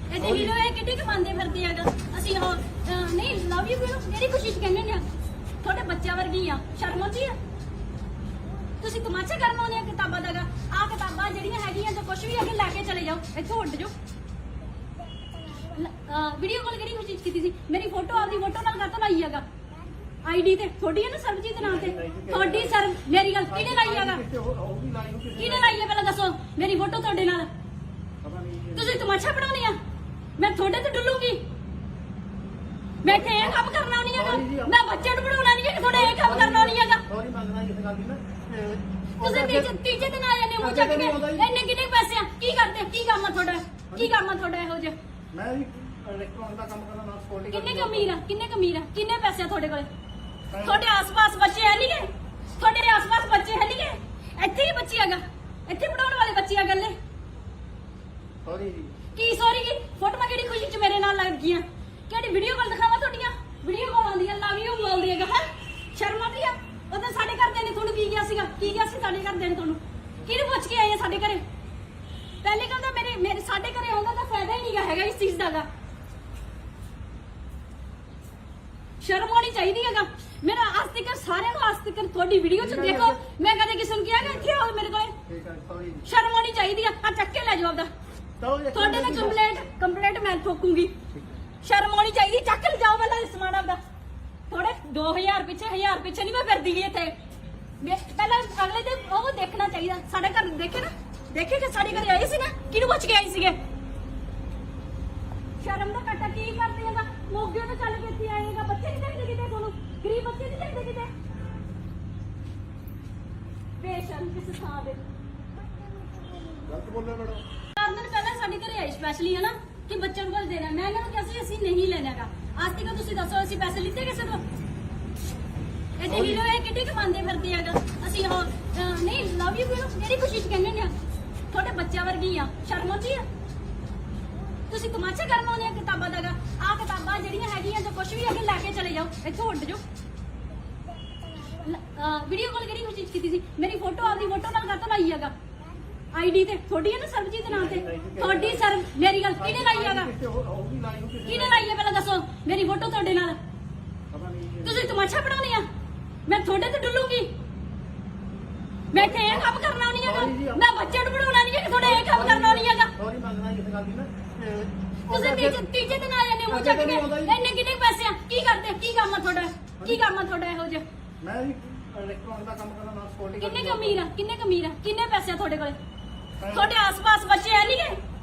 ਇਹ ਤੇ ਹੀਰੋ ਇਹ ਕਿੱਡੀ ਕਮਾਉਂਦੇ ਫਿਰਦੇ ਹੈਗਾ ਅਸੀਂ ਉਹ ਨਹੀਂ ਲਵ ਯੂ ਵੀਰੋ ਮੇਰੀ ਖੁਸ਼ੀ ਚ ਕਹਿੰਦੇ ਨੇ ਤੁਹਾਡੇ ਬੱਚਿਆਂ ਵਰਗੀ ਆ ਸ਼ਰਮ ਆਉਂਦੀ ਆ ਤੁਸੀਂ ਤਮਾਸ਼ਾ ਕਰਨ ਆਉਂਦੇ ਆ ਕਿਤਾਬਾਂ ਦਾਗਾ ਆ ਕਿਤਾਬਾਂ ਜਿਹੜੀਆਂ ਹੈਗੀਆਂ ਜੋ ਕੁਝ ਵੀ ਹੈਗੇ ਲੈ ਕੇ ਚਲੇ ਜਾਓ ਇੱਥੋਂ ਉੱਡ ਜਾਓ ਵੀਡੀਓ ਕਾਲ ਕਿਹੜੀ ਖੁਸ਼ੀ ਚ ਕੀਤੀ ਸੀ ਮੇਰੀ ਫੋਟੋ ਆਪਦੀ ਫੋਟੋ ਨਾਲ ਕਾਤੋਂ ਲਾਈ ਹੈਗਾ ਆਈਡੀ ਤੇ ਤੁਹਾਡੀ ਹੈ ਨਾ ਸਰਬਜੀਤ ਦੇ ਨਾਂ ਤੇ ਤੁਹਾਡੀ ਸਰ ਮੇਰੀ ਗੱਲ ਕਿਹਨੇ ਲਾਈ ਹੈਗਾ ਕਿਹਨੇ ਲਾਈ ਹੈ ਪਹਿਲਾਂ ਦੱਸੋ ਮੇਰੀ ਫੋਟੋ ਤੁਹਾਡੇ ਨਾਲ ਤੁਸੀਂ ਤਮਾਸ਼ਾ ਬਣਾਉਣੀ ਆ ਮੈਂ ਤੁਹਾਡੇ ਤੇ ਡੁੱਲੂਗੀ ਮੈਂ ਇੱਥੇ ਇਹ ਕੰਮ ਕਰਨਾ ਨਹੀਂ ਹੈਗਾ ਮੈਂ ਬੱਚੇ ਨੂੰ ਪੜਾਉਣਾ ਨਹੀਂ ਹੈ ਤੁਹਾਡੇ ਇਹ ਕੰਮ ਕਰਨਾ ਨਹੀਂ ਹੈਗਾ ਸੌਰੀ ਮੰਗਣਾ ਇਸ ਗੱਲ ਦੀ ਨਾ ਤੁਸੀਂ ਤੀਜੇ ਦਿਨ ਆ ਜਾਂਦੇ ਹੋ ਚੱਕ ਕੇ ਇੰਨੇ ਕਿੰਨੇ ਪੈਸੇ ਆ ਕੀ ਕਰਦੇ ਕੀ ਕੰਮ ਆ ਤੁਹਾਡਾ ਇਹੋ ਜਿਹਾ ਮੈਂ ਵੀ ਇਲੈਕਟ੍ਰੋਨਿਕ ਦਾ ਕੰਮ ਕਰਦਾ ਨਾਲ ਸਕਿਉਰਟੀ ਕਿੰਨੇ ਕਮੀਰ ਆ ਕਿੰਨੇ ਪੈਸੇ ਆ ਤੁਹਾਡੇ ਕੋਲ ਤੁਹਾਡੇ ਆਸ-ਪਾਸ ਬੱਚੇ ਹੈ ਨਹੀਂਗੇ ਤੁਹਾਡੇ ਆਸ-ਪਾਸ ਬੱਚੇ ਹੈ ਨਹੀਂਗੇ ਇੱਥੇ ਹੀ ਬੱਚੇ ਹੈਗਾ ਇੱਥੇ ਪੜਾਉਣ ਵਾਲੇ ਬੱਚੇ ਆ ਗੱਲੇ ਸੌਰੀ ਜੀ ਕੀ ਸੌਰੀ ਕੀ ਫੋਟੋਆਂ ਕਿਹੜੀ ਖੁਸ਼ੀ ਚ ਮੇਰੇ ਨਾਲ ਲੱਗ ਗਈਆਂ ਕਿਹੜੀ ਵੀਡੀਓ ਕਾਲ ਦਿਖਾਵਾਂ ਤੁਹਾਡੀਆਂ ਵੀਡੀਓ ਕਾਲ ਆਉਂਦੀਆਂ ਲਵ ਯੂ ਬੋਲਦੀ ਹੈਗਾ ਹੈ ਸ਼ਰਮ ਆਉਂਦੀ ਆ ਉਹਦੇ ਸਾਡੇ ਘਰਦਿਆਂ ਨੇ ਤੁਹਾਨੂੰ ਕੀ ਕਿਹਾ ਸੀ ਸਾਡੇ ਘਰਦਿਆਂ ਨੇ ਤੁਹਾਨੂੰ ਕਿਹਨੂੰ ਪੁੱਛ ਕੇ ਆਏ ਆ ਸਾਡੇ ਘਰੇ ਪਹਿਲੇ ਕਹਿੰਦਾ ਮੇਰੇ ਸਾਡੇ ਘਰੇ ਆਉਂਦਾ ਤਾਂ ਫਾਇਦਾ ਹੀ ਨਹੀਂਗਾ ਹੈਗਾ ਇਸ ਚੀਜ਼ ਦਾ ਸ਼ਰਮ ਆਉਣੀ ਚਾਹੀਦੀ ਹੈਗਾ ਮੇਰਾ ਅੱਜ ਤੱਕ ਸਾਰਿਆਂ ਨੂੰ ਅੱਜ ਤੱਕ ਤੁਹਾਡੀ ਵੀਡੀਓ ਚ ਦੇਖੋ ਮੈਂ ਕਦੇ ਕਿਸੇ ਨੂੰ ਕਿਹਾ ਕਿ ਇੱਥੇ ਆਓ ਮੇਰੇ ਕੋਲੇ ਠੀਕ ਹੈ ਸੌਰੀ ਜੀ ਸ਼ਰਮ ਆਉਣੀ ਚਾਹੀਦੀ ਆ ਚੱਕ ਕੇ ਲੈ ਜਾਓ ਆਪਦਾ ਤੁਹਾਡੇ ਤੇ ਕੰਪਲੇਂਟ ਮੈਂ ਠੋਕੂੰਗੀ ਸ਼ਰਮ ਆਉਣੀ ਚਾਹੀਦੀ ਚੱਕ ਲੈ ਜਾਓ ਪਹਿਲਾਂ ਸਮਾਨ ਆਪਦਾ ਥੋੜੇ 2000 ਪਿੱਛੇ 1000 ਪਿੱਛੇ ਨਹੀਂ ਮੈਂ ਫਿਰਦੀ ਗਈ ਇੱਥੇ ਪਹਿਲਾਂ ਅਗਲੇ ਦੇ ਉਹ ਦੇਖਣਾ ਚਾਹੀਦਾ ਸਾਡੇ ਘਰ ਦੇਖੇ ਨਾ ਦੇਖੇ ਕਿ ਸਾਡੇ ਘਰੇ ਆਏ ਸੀ ਨਾ ਕਿਹਨੂੰ ਪੁੱਛ ਕੇ ਆਏ ਸੀਗੇ ਸ਼ਰਮ ਦਾ ਘਾਟਾ ਕੀ ਕਰਦੇ ਹੈਗਾ ਮੋਗੇ ਤੋਂ ਚੱਲ ਕੇ ਇੱਥੇ ਆਏਗਾ ਬੱਚੇ ਨਹੀਂ ਚਾਹੀਦੇ ਕਿਤੇ ਤੁਹਾਨੂੰ ਗਰੀਬ ਬੱਚੇ ਨਹੀਂ ਚਾਹੀਦੇ ਕਿਤੇ ਬੇਸ਼ਰਮ ਕਿਸ ਥਾਂ ਦੇ ਗਲਤ ਬੋਲਿਆ ਮੈਡਮ। 4 ਦਿਨ ਪਹਿਲਾਂ ਸਾਡੇ ਘਰੇ ਆਏ ਸਪੈਸ਼ਲੀ ਹੈ ਨਾ ਕਿ ਬੱਚਿਆਂ ਨੂੰ ਕੁਝ ਦੇਣਾ ਮੈਂ ਇਹਨਾਂ ਨੂੰ ਕਿਹਾ ਸੀ ਅਸੀਂ ਨਹੀਂ ਲੈਣਾਗਾ ਅੱਜ ਤੱਕ ਤੁਸੀਂ ਦੱਸੋ ਅਸੀਂ ਪੈਸੇ ਲਿੱਤੇ ਕਿਸੇ ਤੋਂ ਇਹ ਤੇ ਹੀਰੋ ਇਹ ਕਿੱਡੀ ਕਮਾਉਂਦੇ ਫਿਰਦੇ ਹੈਗਾ ਅਸੀਂ ਉਹ ਨਹੀਂ ਲਵ ਯੂ ਵੀਰੋ ਮੇਰੀ ਖੁਸ਼ੀ ਚ ਕਹਿੰਦੇ ਨੇ ਤੁਹਾਡੇ ਬੱਚਿਆਂ ਵਰਗੀ ਆ ਸ਼ਰਮ ਆਉਂਦੀ ਆ ਤੁਸੀਂ ਤਮਾਸ਼ਾ ਕਰਨ ਆਉਂਦੇ ਆ ਕਿਤਾਬਾਂ ਦਾਗਾ ਆ ਕਿਤਾਬਾਂ ਜਿਹੜੀਆਂ ਹੈਗੀਆਂ ਜੋ ਕੁਝ ਵੀ ਹੈਗੇ ਲੈ ਕੇ ਚਲੇ ਜਾਓ ਇੱਥੋਂ ਉੱਡ ਜਾਓ ਵੀਡੀਓ ਕਾਲ ਕਿਹੜੀ ਖੁਸ਼ੀ 'ਚ ਕੀਤੀ ਸੀ? ਮੇਰੀ ਫੋਟੋ ਆਪਦੀ ਫੋਟੋ ਨਾਲ ਕਾਹਤੋਂ ਲਾਈ ਹੈਗਾ? ਆਈਡੀ ਤੇ ਤੁਹਾਡੀ ਹੈ ਨਾ ਸਰਬਜੀਤ ਦੇ ਨਾਂ ਤੇ ਤੁਹਾਡੀ ਸਰ ਮੇਰੀ ਗੱਲ ਕਿਹਨੇ ਲਾਈ ਹੈਗਾ? ਕਿਹਨੇ ਲਾਈ ਹੈ ਪਹਿਲਾਂ ਦੱਸੋ? ਮੇਰੀ ਫੋਟੋ ਤੁਹਾਡੇ ਨਾਲ ਤੁਸੀਂ ਤਮਾਸ਼ਾ ਬਣਾਉਣੀ ਆ? ਮੈਂ ਤੁਹਾਡੇ ਤੇ ਡੁੱਲੂਗੀ? ਮੈਂ ਇੱਥੇ ਇਹ ਕੰਮ ਕਰਨਾ ਨਹੀਂ ਹੈਗਾ, ਮੈਂ ਬੱਚੇ ਨੂੰ ਪੜਾਉਣਾ ਨਹੀਂ ਹੈਗਾ, ਤੁਹਾਡੇ ਇਹ ਕੰਮ ਕਰਨਾ ਨਹੀਂ ਹੈਗਾ। ਸੌਰੀ ਮੰਗਣਾ ਇਸ ਗੱਲ ਦੀ ਨਾ ਤੁਸੀਂ ਤੀਜੇ ਦਿਨ ਆ ਜਾਂਦੇ ਮੂੰਹ ਚੱਕ ਕੇ ਇੰਨੇ ਕਿੰਨੇ ਪੈਸੇ ਆ? ਕੀ ਕਰਦੇ? ਕੀ ਕੰਮ ਆ ਤੁਹਾਡਾ? ਕੀ ਕੰਮ ਆ ਤੁਹਾਡਾ ਇਹੋ ਜਿਹਾ? ਮੈਂ ਵੀ ਇਲੈਕਟ੍ਰੋਨਿਕ ਦਾ ਕੰਮ ਕਰਦਾ ਨਾਲ ਸਕਿਉਰਟੀ ਕਿੰਨੇ ਕਮੀਰ ਆ? ਕਿੰਨੇ ਕਮੀਰ ਆ? ਕਿੰਨੇ ਪੈਸੇ ਆ ਤੁਹਾਡੇ ਕੋਲੇ? ਤੁਹਾਡੇ ਆਸ-ਪਾਸ ਬੱਚੇ ਹੈ ਨਹੀਂ ਗਏ?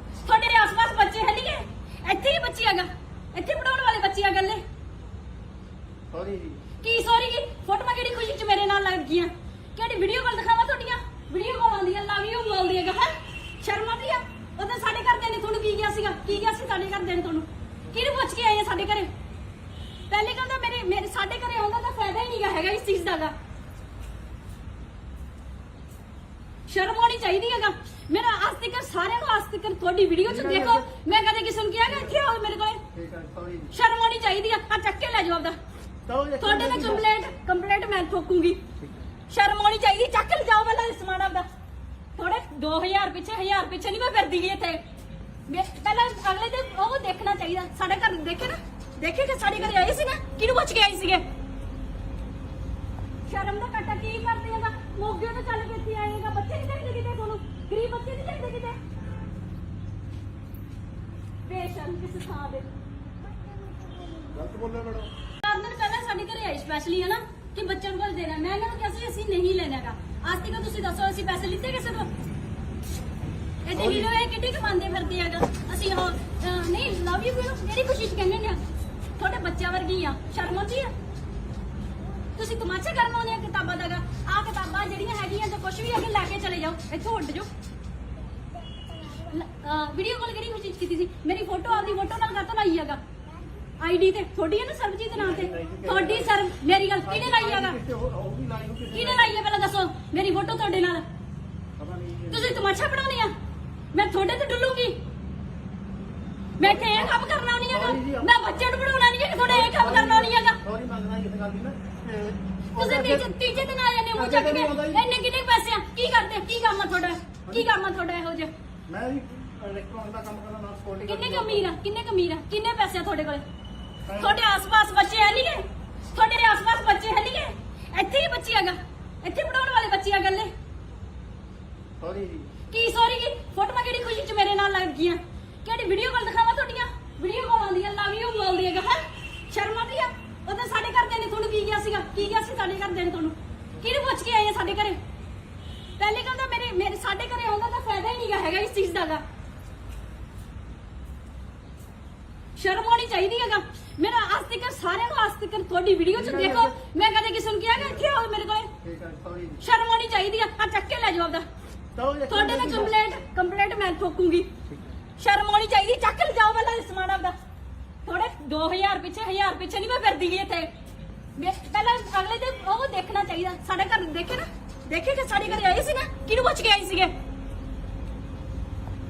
ਤੁਹਾਡੇ ਆਸ-ਪਾਸ ਬੱਚੇ ਹੈ ਨਹੀਂ ਗਏ? ਇੱਥੇ ਹੀ ਬੱਚੇ ਹੈਗਾ, ਇੱਥੇ ਪੜਾਉਣ ਵਾਲੇ ਬੱਚੇ ਆ ਗੱਲੇ। ਸੌਰੀ ਜੀ ਕੀ ਸੌਰੀ ਕੀ? ਫੋਟੋਆਂ ਕਿਹੜੀ ਖੁਸ਼ੀ 'ਚ ਮੇਰੇ ਨਾਲ ਲੱਗ ਗਈਆਂ? ਕਿਹੜੀ ਵੀਡੀਓ ਕਾਲ ਦਿਖਾਵਾਂ ਤੁਹਾਡੀਆਂ? ਵੀਡੀਓ ਕਾਲ ਆਉਂਦੀਆਂ ਲਵ ਯੂ ਬੋਲਦੀ ਹੈਗਾ ਹੈ? ਸ਼ਰਮ ਆਉਂਦੀ ਆ? ਉਹਦੇ ਸਾਡੇ ਘਰਦਿਆਂ ਨੇ ਤੁਹਾਨੂੰ ਕੀ ਕਿਹਾ ਸੀਗਾ? ਕੀ ਕਿਹਾ ਸੀ ਸਾਡੇ ਘਰਦਿਆਂ ਨੇ ਤੁਹਾਨੂੰ? ਕਿਹਨੂੰ ਪੁੱਛ ਕੇ ਆਏ ਆ ਸਾਡੇ ਘਰੇ? ਪਹਿਲੇ ਕਹਿੰਦਾ ਮੇਰੇ ਸਾਡੇ ਘਰੇ ਆਉਂਦਾ ਤਾਂ ਫਾਇਦਾ ਹੀ ਨਹੀਂਗਾ ਹੈਗਾ ਇਸ ਚੀਜ਼ ਦਾ ਗਾ। ਸ਼ਰਮ ਆਉਣੀ ਚਾਹੀਦੀ ਹੈਗਾ। ਮੇਰਾ ਅੱਜ ਤੱਕ ਸਾਰਿਆਂ ਨੂੰ ਅੱਜ ਤੱਕ ਤੁਹਾਡੀ ਵੀਡੀਓ 'ਚ ਦੇਖੋ, ਮੈਂ ਕਦੇ ਕਿਸੇ ਨੂੰ ਕਿਹਾ ਕਿ ਇੱਥੇ ਆਓ ਮੇਰੇ ਕੋਲੇ? ਠੀਕ ਹੈ ਸੌਰੀ ਜੀ ਸ਼ਰਮ ਆਉਣੀ ਚਾਹੀਦੀ ਆ। ਆ ਚੱਕ ਕੇ ਲੈ ਜਾਓ ਆਪਦਾ। ਤੁਹਾਡੇ ਤੇ ਕੰਪਲੇਂਟ ਮੈਂ ਠੋਕੂੰਗੀ। ਸ਼ਰਮ ਆਉਣੀ ਚਾਹੀਦੀ। ਚੱਕ ਕੇ ਜਾਓ ਪਹਿਲਾਂ ਸਮਾਨ ਆਪਦਾ। ਥੋੜੇ 2000 ਪਿੱਛੇ 1000 ਪਿੱਛੇ ਨਹੀਂ ਮੈਂ ਫਿਰਦੀ ਗਈ ਇੱਥੇ। ਪਹਿਲਾਂ ਅਗਲੇ ਦਿਨ ਉਹ ਦੇਖਣਾ ਚਾਹੀਦਾ। ਸਾਡੇ ਘਰ ਦੇਖੇ ਨਾ, ਦੇਖੇ ਕਿ ਸਾਡੇ ਘਰੇ ਆਏ ਸੀ ਨਾ, ਕਿਹਨੂੰ ਪੁੱਛ ਕੇ ਆਏ ਸੀਗੇ? ਸ਼ਰਮ ਦਾ ਘਾਟਾ ਕੀ ਕਰਦੇ ਹੈਗਾ? ਮੋਗੇ ਤੋਂ ਚੱਲ ਕੇ ਇੱਥੇ ਆਏਗਾ। ਬੱਚੇ ਨਹੀਂ ਚਾਹੀਦੇ ਕਿਤੇ ਤੁਹਾਨੂੰ? ਗਰੀਬ ਬੱਚੇ ਨਹੀਂ ਚਾਹੀਦੇ ਕਿਤੇ? ਬੇਸ਼ਰਮ ਕਿਸ ਥਾਂ ਦੇ। ਗਲਤ ਬੋਲਿਆ ਮੈਡਮ। 4 ਦਿਨ ਪਹਿਲਾਂ ਸਾਡੇ ਘਰੇ ਆਏ ਸਪੈਸ਼ਲੀ ਹੈ ਨਾ ਕਿ ਬੱਚਿਆਂ ਨੂੰ ਕੁਝ ਦੇਣਾ। ਮੈਂ ਇਹਨਾਂ ਨੂੰ ਕਿਹਾ ਸੀ ਅਸੀਂ ਨਹੀਂ ਲੈਣਾਗਾ। ਅੱਜ ਤੱਕ ਤੁਸੀਂ ਦੱਸੋ ਅਸੀਂ ਪੈਸੇ ਲਿੱਤੇ ਕਿਸੇ ਤੋਂ? ਇਹ ਦੇਖ ਲਓ ਇਹ ਕਿੱਡੀ ਕਮਾਉਂਦੇ ਫਿਰਦੇ ਹੈਗਾ। ਅਸੀਂ ਉਹ ਨਹੀਂ ਲਵ ਯੂ ਕਿਹੜੀ ਖੁਸ਼ੀ 'ਚ ਕਹਿੰਦੇ ਨੇ? ਤੁਹਾਡੇ ਬੱਚਿਆਂ ਵਰਗੀ ਆ। ਸ਼ਰਮ ਆਉਂਦੀ ਆ? ਤੁਸੀਂ ਤਮਾਸ਼ਾ ਕਰਨ ਆਉਂਦੇ ਆ ਕਿਤਾਬਾਂ ਦਾ? ਆਹ ਕਿਤਾਬਾਂ ਜਿਹੜੀਆਂ ਹੈਗੀਆਂ ਤਾਂ ਕੁਝ ਵੀ ਅੱਗੇ ਲੈ ਕੇ ਚਲੇ ਜਾਓ, ਇੱਥੋਂ ਉੱਡ ਜਾਓ। ਵੀਡੀਓ ਕਾਲ ਕਿਹੜੀ ਖੁਸ਼ੀ 'ਚ ਕੀਤੀ ਸੀ? ਮੇਰੀ ਫੋਟੋ ਆਪਦੀ ਫੋਟੋ ਨਾਲ ਕਾਹਤੋਂ ਲਾਈ ਹੈਗਾ? ਆਈਡੀ ਤੇ ਤੁਹਾਡੀ ਹੈ ਨਾ ਸਰਬਜੀਤ ਦੇ ਨਾਂ ਤੇ ਤੁਹਾਡੀ ਸਰ ਮੇਰੀ ਗੱਲ ਕਿਹਨੇ ਲਾਈ ਹੈਗਾ? ਕਿਹਨੇ ਲਾਈ ਹੈ ਪਹਿਲਾਂ ਦੱਸੋ? ਮੇਰੀ ਫੋਟੋ ਤੁਹਾਡੇ ਨਾਲ ਤੁਸੀਂ ਤਮਾਸ਼ਾ ਬਣਾਉਣੀ ਆ? ਮੈਂ ਤੁਹਾਡੇ ਤੇ ਡੁੱਲੂਗੀ? ਮੈਂ ਇੱਥੇ ਇਹ ਕੰਮ ਕਰਨਾ ਨਹੀਂ ਹੈਗਾ, ਮੈਂ ਬੱਚੇ ਨੂੰ ਪੜਾਉਣਾ ਨਹੀਂ ਹੈਗਾ, ਤੁਹਾਡੇ ਇਹ ਕੰਮ ਕਰਨਾ ਨਹੀਂ ਹੈਗਾ। ਸੌਰੀ ਮੰਗਣਾ ਇਸ ਗੱਲ ਦੀ ਨਾ ਤੁਸੀਂ ਤੀਜੇ ਦਿਨ ਆ ਜਾਂਦੇ ਮੂੰਹ ਚੱਕ ਕੇ ਇੰਨੇ ਕਿੰਨੇ ਪੈਸੇ ਆ? ਕੀ ਕਰਦੇ? ਕੀ ਕੰਮ ਆ ਤੁਹਾਡਾ? ਕੀ ਕੰਮ ਆ ਤੁਹਾਡਾ ਇਹੋ ਜਿਹਾ? ਮੈਂ ਵੀ ਇਲੈਕਟ੍ਰੋਨਿਕ ਦਾ ਕੰਮ ਕਰਦਾ ਨਾਲ ਸਕਿਉਰਟੀ ਕਿੰਨੇ ਕਮੀਰ ਆ? ਕਿੰਨੇ ਕਮੀਰ ਆ? ਕਿੰਨੇ ਪੈਸੇ ਆ ਤੁਹਾਡੇ ਕੋਲੇ? ਤੁਹਾਡੇ ਆਸ-ਪਾਸ ਬੱਚੇ ਹੈ ਨਹੀਂ ਗਏ? ਤੁਹਾਡੇ ਆਸ-ਪਾਸ ਬੱਚੇ ਹੈ ਨਹੀਂ ਗਏ? ਇੱਥੇ ਹੀ ਬੱਚੇ ਹੈਗਾ, ਇੱਥੇ ਪੜਾਉਣ ਵਾਲੇ ਬੱਚੇ ਆ ਗੱਲੇ। ਸੌਰੀ ਜੀ ਕੀ ਸੌਰੀ ਕੀ? ਫੋਟੋਆਂ ਕਿਹੜੀ ਖੁਸ਼ੀ 'ਚ ਮੇਰੇ ਨਾਲ ਲੱਗ ਗਈਆਂ? ਕਿਹੜੀ ਵੀਡੀਓ ਕਾਲ ਦਿਖਾਵਾਂ ਤੁਹਾਡੀਆਂ? ਵੀਡੀਓ ਕਾਲ ਆਉਂਦੀਆਂ ਲਵ ਯੂ ਬੋਲਦੀ ਹੈਗਾ ਹੈ? ਸ਼ਰਮ ਆਉਂਦੀ ਆ? ਉਹਦੇ ਸਾਡੇ ਘਰਦਿਆਂ ਨੇ ਤੁਹਾਨੂੰ ਕੀ ਕਿਹਾ ਸੀਗਾ? ਕੀ ਕਿਹਾ ਸੀ ਸਾਡੇ ਘਰਦਿਆਂ ਨੇ ਤੁਹਾਨੂੰ? ਕਿਹਨੂੰ ਪੁੱਛ ਕੇ ਆਏ ਆ ਸਾਡੇ ਘਰੇ? ਪਹਿਲੇ ਕਹਿੰਦਾ ਮੇਰੇ ਸਾਡੇ ਘਰੇ ਆਉਂਦਾ ਤਾਂ ਫਾਇਦਾ ਹੀ ਨਹੀਂਗਾ ਹੈਗਾ ਇਸ ਚੀਜ਼ ਦਾ ਗਾ। ਸ਼ਰਮ ਆਉਣੀ ਚਾਹੀਦੀ ਹੈਗਾ। ਮੇਰਾ ਅੱਜ ਤੱਕ ਸਾਰਿਆਂ ਨੂੰ ਅੱਜ ਤੱਕ ਤੁਹਾਡੀ ਵੀਡੀਓ 'ਚ ਦੇਖੋ, ਮੈਂ ਕਦੇ ਕਿਸੇ ਨੂੰ ਕਿਹਾ ਕਿ ਇੱਥੇ ਆਓ ਮੇਰੇ ਕੋਲੇ? ਠੀਕ ਹੈ ਸੌਰੀ ਜੀ ਸ਼ਰਮ ਆਉਣੀ ਚਾਹੀਦੀ ਆ। ਆ ਚੱਕ ਕੇ ਲੈ ਜਾਓ ਆਪਦਾ। ਤੁਹਾਡੇ ਤੇ ਕੰਪਲੇਂਟ ਮੈਂ ਠੋਕੂੰਗੀ। ਸ਼ਰਮ ਆਉਣੀ ਚਾਹੀਦੀ। ਚੱਕ ਕੇ ਜਾਓ ਪਹਿਲਾਂ ਸਮਾਨ ਆਪਦਾ। ਥੋੜੇ 2000 ਪਿੱਛੇ 1000 ਪਿੱਛੇ ਨਹੀਂ ਮੈਂ ਫਿਰਦੀ ਗਈ ਇੱਥੇ। ਪਹਿਲਾਂ ਅਗਲੇ ਦਿਨ ਉਹ ਦੇਖਣਾ ਚਾਹੀਦਾ। ਸਾਡੇ ਘਰ ਦੇਖੇ ਨਾ, ਦੇਖੇ ਕਿ ਸਾਡੇ ਘਰੇ ਆਏ ਸੀ ਨਾ, ਕਿਹਨੂੰ ਪੁੱਛ ਕੇ ਆਏ ਸੀਗੇ?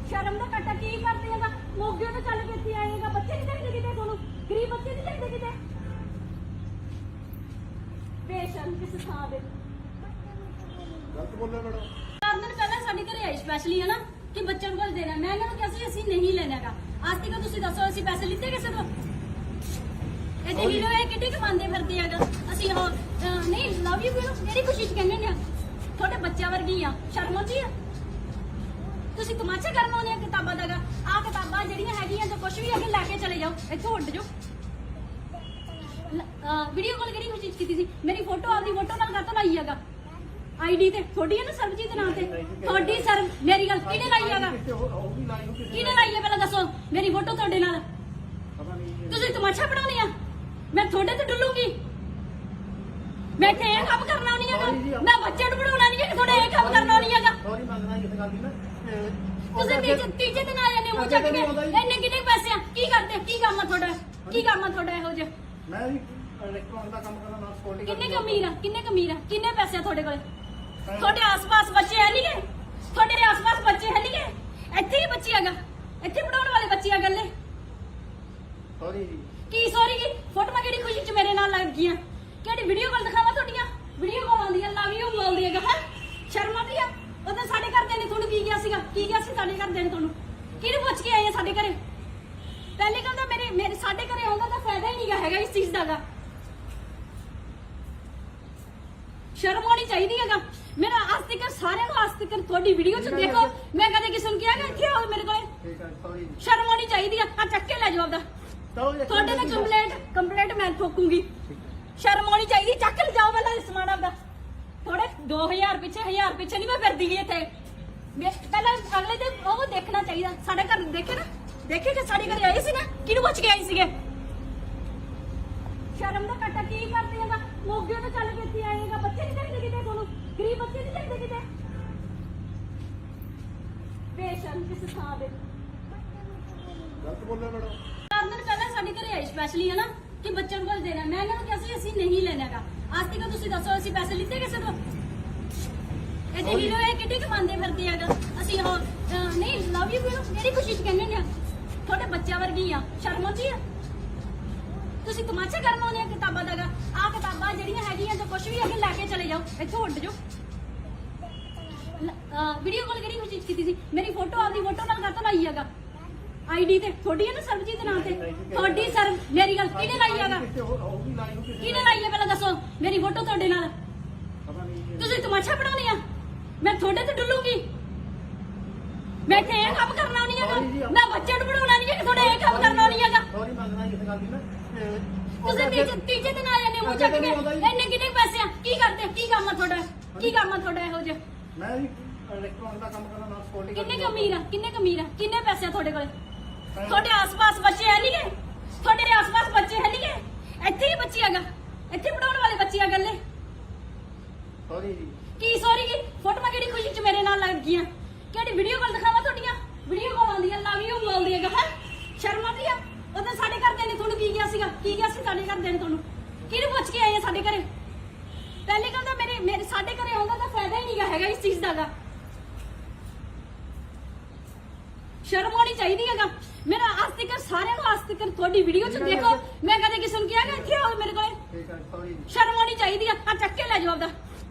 ਸ਼ਰਮ ਦਾ ਘਾਟਾ ਕੀ ਕਰਦੇ ਹੈਗਾ? ਮੋਗੇ ਤੋਂ ਚੱਲ ਕੇ ਇੱਥੇ ਆਏਗਾ। ਬੱਚੇ ਨਹੀਂ ਚਾਹੀਦੇ ਕਿਤੇ ਤੁਹਾਨੂੰ? ਗਰੀਬ ਬੱਚੇ ਨਹੀਂ ਚਾਹੀਦੇ ਕਿਤੇ? ਬੇਸ਼ਰਮ ਕਿਸ ਥਾਂ ਦੇ। ਗਲਤ ਬੋਲਿਆ ਮੈਡਮ। 4 ਦਿਨ ਪਹਿਲਾਂ ਸਾਡੇ ਘਰੇ ਆਏ ਸਪੈਸ਼ਲੀ ਹੈ ਨਾ ਕਿ ਬੱਚਿਆਂ ਨੂੰ ਕੁਝ ਦੇਣਾ। ਮੈਂ ਇਹਨਾਂ ਨੂੰ ਕਿਹਾ ਸੀ ਅਸੀਂ ਨਹੀਂ ਲੈਣਾਗਾ। ਅੱਜ ਤੱਕ ਤੁਸੀਂ ਦੱਸੋ ਅਸੀਂ ਪੈਸੇ ਲਿੱਤੇ ਕਿਸੇ ਤੋਂ? ਇਹ ਦੇਖ ਲਓ ਇਹ ਕਿੱਡੀ ਕਮਾਉਂਦੇ ਫਿਰਦੇ ਹੈਗਾ। ਅਸੀਂ ਉਹ ਨਹੀਂ ਲਵ ਯੂ ਕਿਹੜੀ ਖੁਸ਼ੀ 'ਚ ਕਹਿੰਦੇ ਨੇ? ਤੁਹਾਡੇ ਬੱਚਿਆਂ ਵਰਗੀ ਆ। ਸ਼ਰਮ ਆਉਂਦੀ ਆ? ਤੁਸੀਂ ਤਮਾਸ਼ਾ ਕਰਨ ਆਉਂਦੇ ਆ ਕਿਤਾਬਾਂ ਦਾ? ਆਹ ਕਿਤਾਬਾਂ ਜਿਹੜੀਆਂ ਹੈਗੀਆਂ ਤਾਂ ਕੁਝ ਵੀ ਅੱਗੇ ਲੈ ਕੇ ਚਲੇ ਜਾਓ, ਇੱਥੋਂ ਉੱਡ ਜਾਓ। ਵੀਡੀਓ ਕਾਲ ਕਿਹੜੀ ਖੁਸ਼ੀ 'ਚ ਕੀਤੀ ਸੀ? ਮੇਰੀ ਫੋਟੋ ਆਪਦੀ ਫੋਟੋ ਨਾਲ ਕਾਹਤੋਂ ਲਾਈ ਹੈਗਾ? ਆਈਡੀ ਤੇ ਤੁਹਾਡੀ ਹੈ ਨਾ ਸਰਬਜੀਤ ਦੇ ਨਾਂ ਤੇ ਤੁਹਾਡੀ ਸਰ ਮੇਰੀ ਗੱਲ ਕਿਹਨੇ ਲਾਈ ਹੈਗਾ? ਕਿਹਨੇ ਲਾਈ ਹੈ ਪਹਿਲਾਂ ਦੱਸੋ? ਮੇਰੀ ਫੋਟੋ ਤੁਹਾਡੇ ਨਾਲ ਤੁਸੀਂ ਤਮਾਸ਼ਾ ਬਣਾਉਣੀ ਆ? ਮੈਂ ਤੁਹਾਡੇ ਤੇ ਡੁੱਲੂਗੀ? ਮੈਂ ਇੱਥੇ ਇਹ ਕੰਮ ਕਰਨਾ ਨਹੀਂ ਹੈਗਾ, ਮੈਂ ਬੱਚੇ ਨੂੰ ਪੜਾਉਣਾ ਨਹੀਂ ਹੈਗਾ, ਤੁਹਾਡੇ ਇਹ ਕੰਮ ਕਰਨਾ ਨਹੀਂ ਹੈਗਾ। ਸੌਰੀ ਮੰਗਣਾ ਇਸ ਗੱਲ ਦੀ ਨਾ ਤੁਸੀਂ ਤੀਜੇ ਦਿਨ ਆ ਜਾਂਦੇ ਮੂੰਹ ਚੱਕ ਕੇ ਇੰਨੇ ਕਿੰਨੇ ਪੈਸੇ ਆ? ਕੀ ਕਰਦੇ? ਕੀ ਕੰਮ ਆ ਤੁਹਾਡਾ? ਕੀ ਕੰਮ ਆ ਤੁਹਾਡਾ ਇਹੋ ਜਿਹਾ? ਮੈਂ ਵੀ ਇਲੈਕਟ੍ਰੋਨਿਕ ਦਾ ਕੰਮ ਕਰਦਾ ਨਾਲ ਸਕਿਉਰਟੀ ਕਿੰਨੇ ਕਮੀਰ ਆ? ਕਿੰਨੇ ਕਮੀਰ ਆ? ਕਿੰਨੇ ਪੈਸੇ ਆ ਤੁਹਾਡੇ ਕੋਲੇ? ਤੁਹਾਡੇ ਆਸ-ਪਾਸ ਬੱਚੇ ਹੈ ਨਹੀਂ ਗਏ? ਤੁਹਾਡੇ ਆਸ-ਪਾਸ ਬੱਚੇ ਹੈ ਨਹੀਂ ਗਏ? ਇੱਥੇ ਹੀ ਬੱਚੇ ਹੈਗਾ, ਇੱਥੇ ਪੜਾਉਣ ਵਾਲੇ ਬੱਚੇ ਆ ਗੱਲੇ। ਸੌਰੀ ਜੀ ਕੀ ਸੌਰੀ ਕੀ? ਫੋਟੋਆਂ ਕਿਹੜੀ ਖੁਸ਼ੀ 'ਚ ਮੇਰੇ ਨਾਲ ਲੱਗ ਗਈਆਂ? ਕਿਹੜੀ ਵੀਡੀਓ ਕਾਲ ਦਿਖਾਵਾਂ ਤੁਹਾਡੀਆਂ? ਵੀਡੀਓ ਕਾਲ ਆਉਂਦੀ ਆ, ਲਵ ਯੂ ਬੋਲਦੀ ਹੈਗਾ ਹੈ। ਸ਼ਰਮ ਆਉਂਦੀ ਆ? ਉਦੋਂ ਸਾਡੇ ਘਰਦਿਆਂ ਨੇ ਤੁਹਾਨੂੰ ਕੀ ਕਿਹਾ ਸੀਗਾ? ਕੀ ਕਿਹਾ ਸੀ ਸਾਡੇ ਘਰਦਿਆਂ ਨੇ ਤੁਹਾਨੂੰ? ਕਿਹਨੂੰ ਪੁੱਛ ਕੇ ਆਏ ਆ ਸਾਡੇ ਘਰੇ? ਪਹਿਲੀ ਗੱਲ ਤਾਂ ਮੇਰੇ ਸਾਡੇ ਘਰੇ ਆਉਂਦਾ ਤਾਂ ਫਾਇਦਾ ਹੀ ਨਹੀਂਗਾ ਹੈਗਾ ਇਸ ਚੀਜ਼ ਦਾ ਗਾ। ਸ਼ਰਮ ਆਉਣੀ ਚਾਹੀਦੀ ਹੈਗਾ। ਮੇਰਾ ਅੱਜ ਤੱਕ ਸਾਰਿਆਂ ਨੂੰ ਅੱਜ ਤੱਕ ਤੁਹਾਡੀ ਵੀਡੀਓ 'ਚ ਦੇਖੋ, ਮੈਂ ਕਦੇ ਕਿਸੇ ਨੂੰ ਕਿਹਾ ਕਿ ਇੱਥੇ ਆਓ ਮੇਰੇ ਕੋਲੇ। ਠੀਕ ਹੈ, ਸੌਰੀ। ਸ਼ਰਮ ਆਉਣੀ ਚਾਹੀਦੀ ਆ। ਚੱਕ ਕੇ ਲੈ ਜਾਓ ਆਪਦਾ। ਤੁਹਾਡੇ ਨਾਲ ਕੰਪਲੇਂਟ ਮੈਂ ਠੋਕੂੰਗੀ। ਸ਼ਰਮ ਆਉਣੀ ਚਾਹੀਦੀ। ਚੱਕ ਕੇ ਜਾਓ ਪਹਿਲਾਂ ਸਮਾਨ ਆਪਦਾ। ਥੋੜੇ 2000 ਪਿੱਛੇ 1000 ਪਿੱਛੇ ਨਹੀਂ ਮੈਂ ਫਿਰਦੀ ਗਈ ਇੱਥੇ। ਪਹਿਲਾਂ ਅਗਲੇ ਤੇ ਉਹ ਦੇਖਣਾ ਚਾਹੀਦਾ। ਸਾਡੇ ਘਰ ਦੇਖੇ ਨਾ, ਦੇਖੇ ਕਿ ਸਾਡੇ ਘਰੇ ਆਏ ਸੀ ਨਾ, ਕਿਹਨੂੰ ਪੁੱਛ ਕੇ ਆਏ ਸੀਗੇ? ਸ਼ਰਮ ਦਾ ਕੱਟਾ ਕੀ ਕਰਦੇ ਹੈਗਾ? ਮੋਗੇ ਤੋਂ ਚੱਲ ਕੇ ਇੱਥੇ ਆਏਗਾ। ਬੱਚੇ ਨਹੀਂ ਦੇਖਦੇ ਕਿਤੇ ਤੁਹਾਨੂੰ? ਗਰੀਬ ਬੱਚੇ ਨਹੀਂ ਦੇਖਦੇ ਕਿਤੇ? ਬੇਸ਼ਰਮ ਕਿਸ ਥਾਂ ਦੇ। ਗਲਤ ਬੋਲਿਆ ਮੈਡਮ। ਕਾਰਨ ਪਹਿਲਾਂ ਸਾਡੇ ਘਰੇ ਆਏ ਸਪੈਸ਼ਲੀ ਹੈ ਨਾ ਕਿ ਬੱਚਿਆਂ ਨੂੰ ਕੁਝ ਦੇਣਾ। ਮੈਂ ਇਹਨਾਂ ਨੂੰ ਕਿਹਾ ਸੀ ਅਸੀਂ ਨਹੀਂ ਲੈਣਾਗਾ। ਅੱਜ ਤੱਕ ਤੁਸੀਂ ਦੱਸੋ ਅਸੀਂ ਪੈਸੇ ਲਿੱਤੇ ਕਿਸੇ ਤੋਂ? ਇਹ ਦੇਖ ਲਓ ਇਹ ਕਿੱਡੀ ਕਮਾਉਂਦੇ ਫਿਰਦੇ ਹੈਗਾ। ਅਸੀਂ ਉਹ ਨਹੀਂ ਲਵ ਯੂ ਮੇਰੀ ਖੁਸ਼ੀ ਚ ਕਹਿੰਦੇ ਨੇ ਤੁਹਾਡੇ ਬੱਚਿਆਂ ਵਰਗੀ ਆ। ਸ਼ਰਮ ਆਉਂਦੀ ਆ? ਤੁਸੀਂ ਤਮਾਸ਼ਾ ਕਰਨ ਆਉਂਦੇ ਆ ਕਿਤਾਬਾਂ ਦਾ? ਆਹ ਕਿਤਾਬਾਂ ਜਿਹੜੀਆਂ ਹੈਗੀਆਂ ਜੋ ਕੁਝ ਵੀ ਅੱਗੇ ਲੈ ਕੇ ਚਲੇ ਜਾਓ, ਇੱਥੋਂ ਉੱਡ ਜਾਓ। ਵੀਡੀਓ ਕਾਲ ਕਿਹੜੀ ਖੁਸ਼ੀ ਚ ਕੀਤੀ ਸੀ? ਮੇਰੀ ਫੋਟੋ ਆਪਦੀ ਫੋਟੋ ਨਾਲ ਕਾਹਤੋਂ ਲਾਈ ਹੈਗਾ? ਆਈਡੀ ਤੇ ਤੁਹਾਡੀ ਹੈ ਨਾ ਸਰਬਜੀਤ ਨਾਮ ਤੇ ਤੁਹਾਡੀ ਸਰ। ਮੇਰੀ ਗੱਲ ਕਿਹਨੇ ਲਾਈ ਹੈਗਾ? ਕਿਹਨੇ ਲਾਈ ਹੈ ਪਹਿਲਾਂ ਦੱਸੋ? ਮੇਰੀ ਫੋਟੋ ਤੁਹਾਡੇ ਨਾਲ ਤੁਸੀਂ ਤਮਾਸ਼ਾ ਬਣਾਉਣੀ ਆ? ਮੈਂ ਤੁਹਾਡੇ ਤੇ ਡੁੱਲੂਗੀ? ਮੈਂ ਇੱਥੇ ਇਹ ਕੰਮ ਕਰਨਾ ਨਹੀਂ ਹੈਗਾ। ਮੈਂ ਬੱਚੇ ਨੂੰ ਬਣਾਉਣਾ ਨਹੀਂ ਹੈ ਕਿ ਤੁਹਾਡੇ ਇਹ ਕੰਮ ਕਰਨਾ ਨਹੀਂ ਹੈਗਾ। ਸੌਰੀ ਮੰਗਣਾ ਇਸ ਗੱਲ ਦੀ ਨਾ। ਤੁਸੀਂ ਤੀਜੇ ਦਿਨ ਆ ਜਾਂਦੇ ਮੂੰਹ ਚੱਕ ਕੇ। ਇੰਨੇ ਕਿੰਨੇ ਪੈਸੇ ਆ? ਕੀ ਕਰਦੇ? ਕੀ ਕੰਮ ਆ ਤੁਹਾਡਾ? ਕੀ ਕੰਮ ਆ ਤੁਹਾਡਾ ਇਹੋ ਜਿਹਾ? ਮੈਂ ਵੀ ਇਲੈਕਟ੍ਰੋਨਿਕ ਦਾ ਕੰਮ ਕਰਦਾ ਨਾਲ ਸਕਿਉਰਟੀ ਕਿੰਨੇ ਕਮੀਰ ਆ? ਕਿੰਨੇ ਕਮੀਰ ਆ? ਕਿੰਨੇ ਪੈਸੇ ਆ ਤੁਹਾਡੇ ਕੋਲ? ਤੁਹਾਡੇ ਆਸ-ਪਾਸ ਬੱਚੇ ਹੈ ਨਹੀਂਗੇ? ਤੁਹਾਡੇ ਆਸ-ਪਾਸ ਬੱਚੇ ਹੈ ਨਹੀਂਗੇ? ਇੱਥੇ ਹੀ ਬੱਚੇ ਹੈਗਾ। ਇੱਥੇ ਪੜਾਉਣ ਵਾਲੇ ਬੱਚੇ ਆ ਗੱਲੇ। ਸੌਰੀ ਜੀ। ਕੀ ਸੌਰੀ ਜੀ? ਫੋਟੋਆਂ ਕਿਹੜੀ ਖੁਸ਼ੀ ਚ ਮੇਰੇ ਨਾਲ ਲੱਗ ਗਈਆਂ? ਕਿਹੜੀ ਵੀਡੀਓ ਕਾਲ ਦਿਖਾਵਾਂ ਤੁਹਾਡੀਆਂ? ਵੀਡੀਓ ਕਾਲ ਆਉਂਦੀ ਆ, ਲਵ ਯੂ ਬੋਲਦੀ ਹੈਗਾ ਹੈ। ਸ਼ਰਮ ਆਉਂਦੀ ਆ? ਉਦੋਂ ਸਾਡੇ ਘਰਦਿਆਂ ਨੇ ਤੁਹਾਨੂੰ ਕੀ ਕਿਹਾ ਸੀਗਾ? ਕੀ ਕਿਹਾ ਸੀ ਸਾਡੇ ਘਰਦਿਆਂ ਨੇ ਤੁਹਾਨੂੰ? ਕਿਹਨੂੰ ਪੁੱਛ ਕੇ ਆਏ ਆ ਸਾਡੇ ਘਰੇ? ਪਹਿਲੀ ਗੱਲ ਤਾਂ ਮੇਰੇ ਸਾਡੇ ਘਰੇ ਆਉਂਦਾ ਤਾਂ ਫਾਇਦਾ ਹੀ ਨਹੀਂਗਾ ਹੈਗਾ ਇਸ ਚੀਜ਼ ਦਾ ਗਾ। ਸ਼ਰਮ ਆਉਣੀ ਚਾਹੀਦੀ ਹੈਗਾ। ਮੇਰਾ ਅੱਜ ਤੱਕ ਸਾਰਿਆਂ ਨੂੰ ਅੱਜ ਤੱਕ ਤੁਹਾਡੀ ਵੀਡੀਓ 'ਚ ਦੇਖੋ, ਮੈਂ ਕਦੇ ਕਿਸੇ ਨੂੰ ਕਿਹਾ ਕਿ ਇੱਥੇ ਆਓ ਮੇਰੇ ਕੋਲੇ। ਠੀਕ ਹੈ, ਸੌਰੀ। ਸ਼ਰਮ ਆਉਣੀ ਚਾਹੀਦੀ ਆ। ਚੱਕ ਕੇ ਲੈ ਜਾਓ ਆਪਦਾ।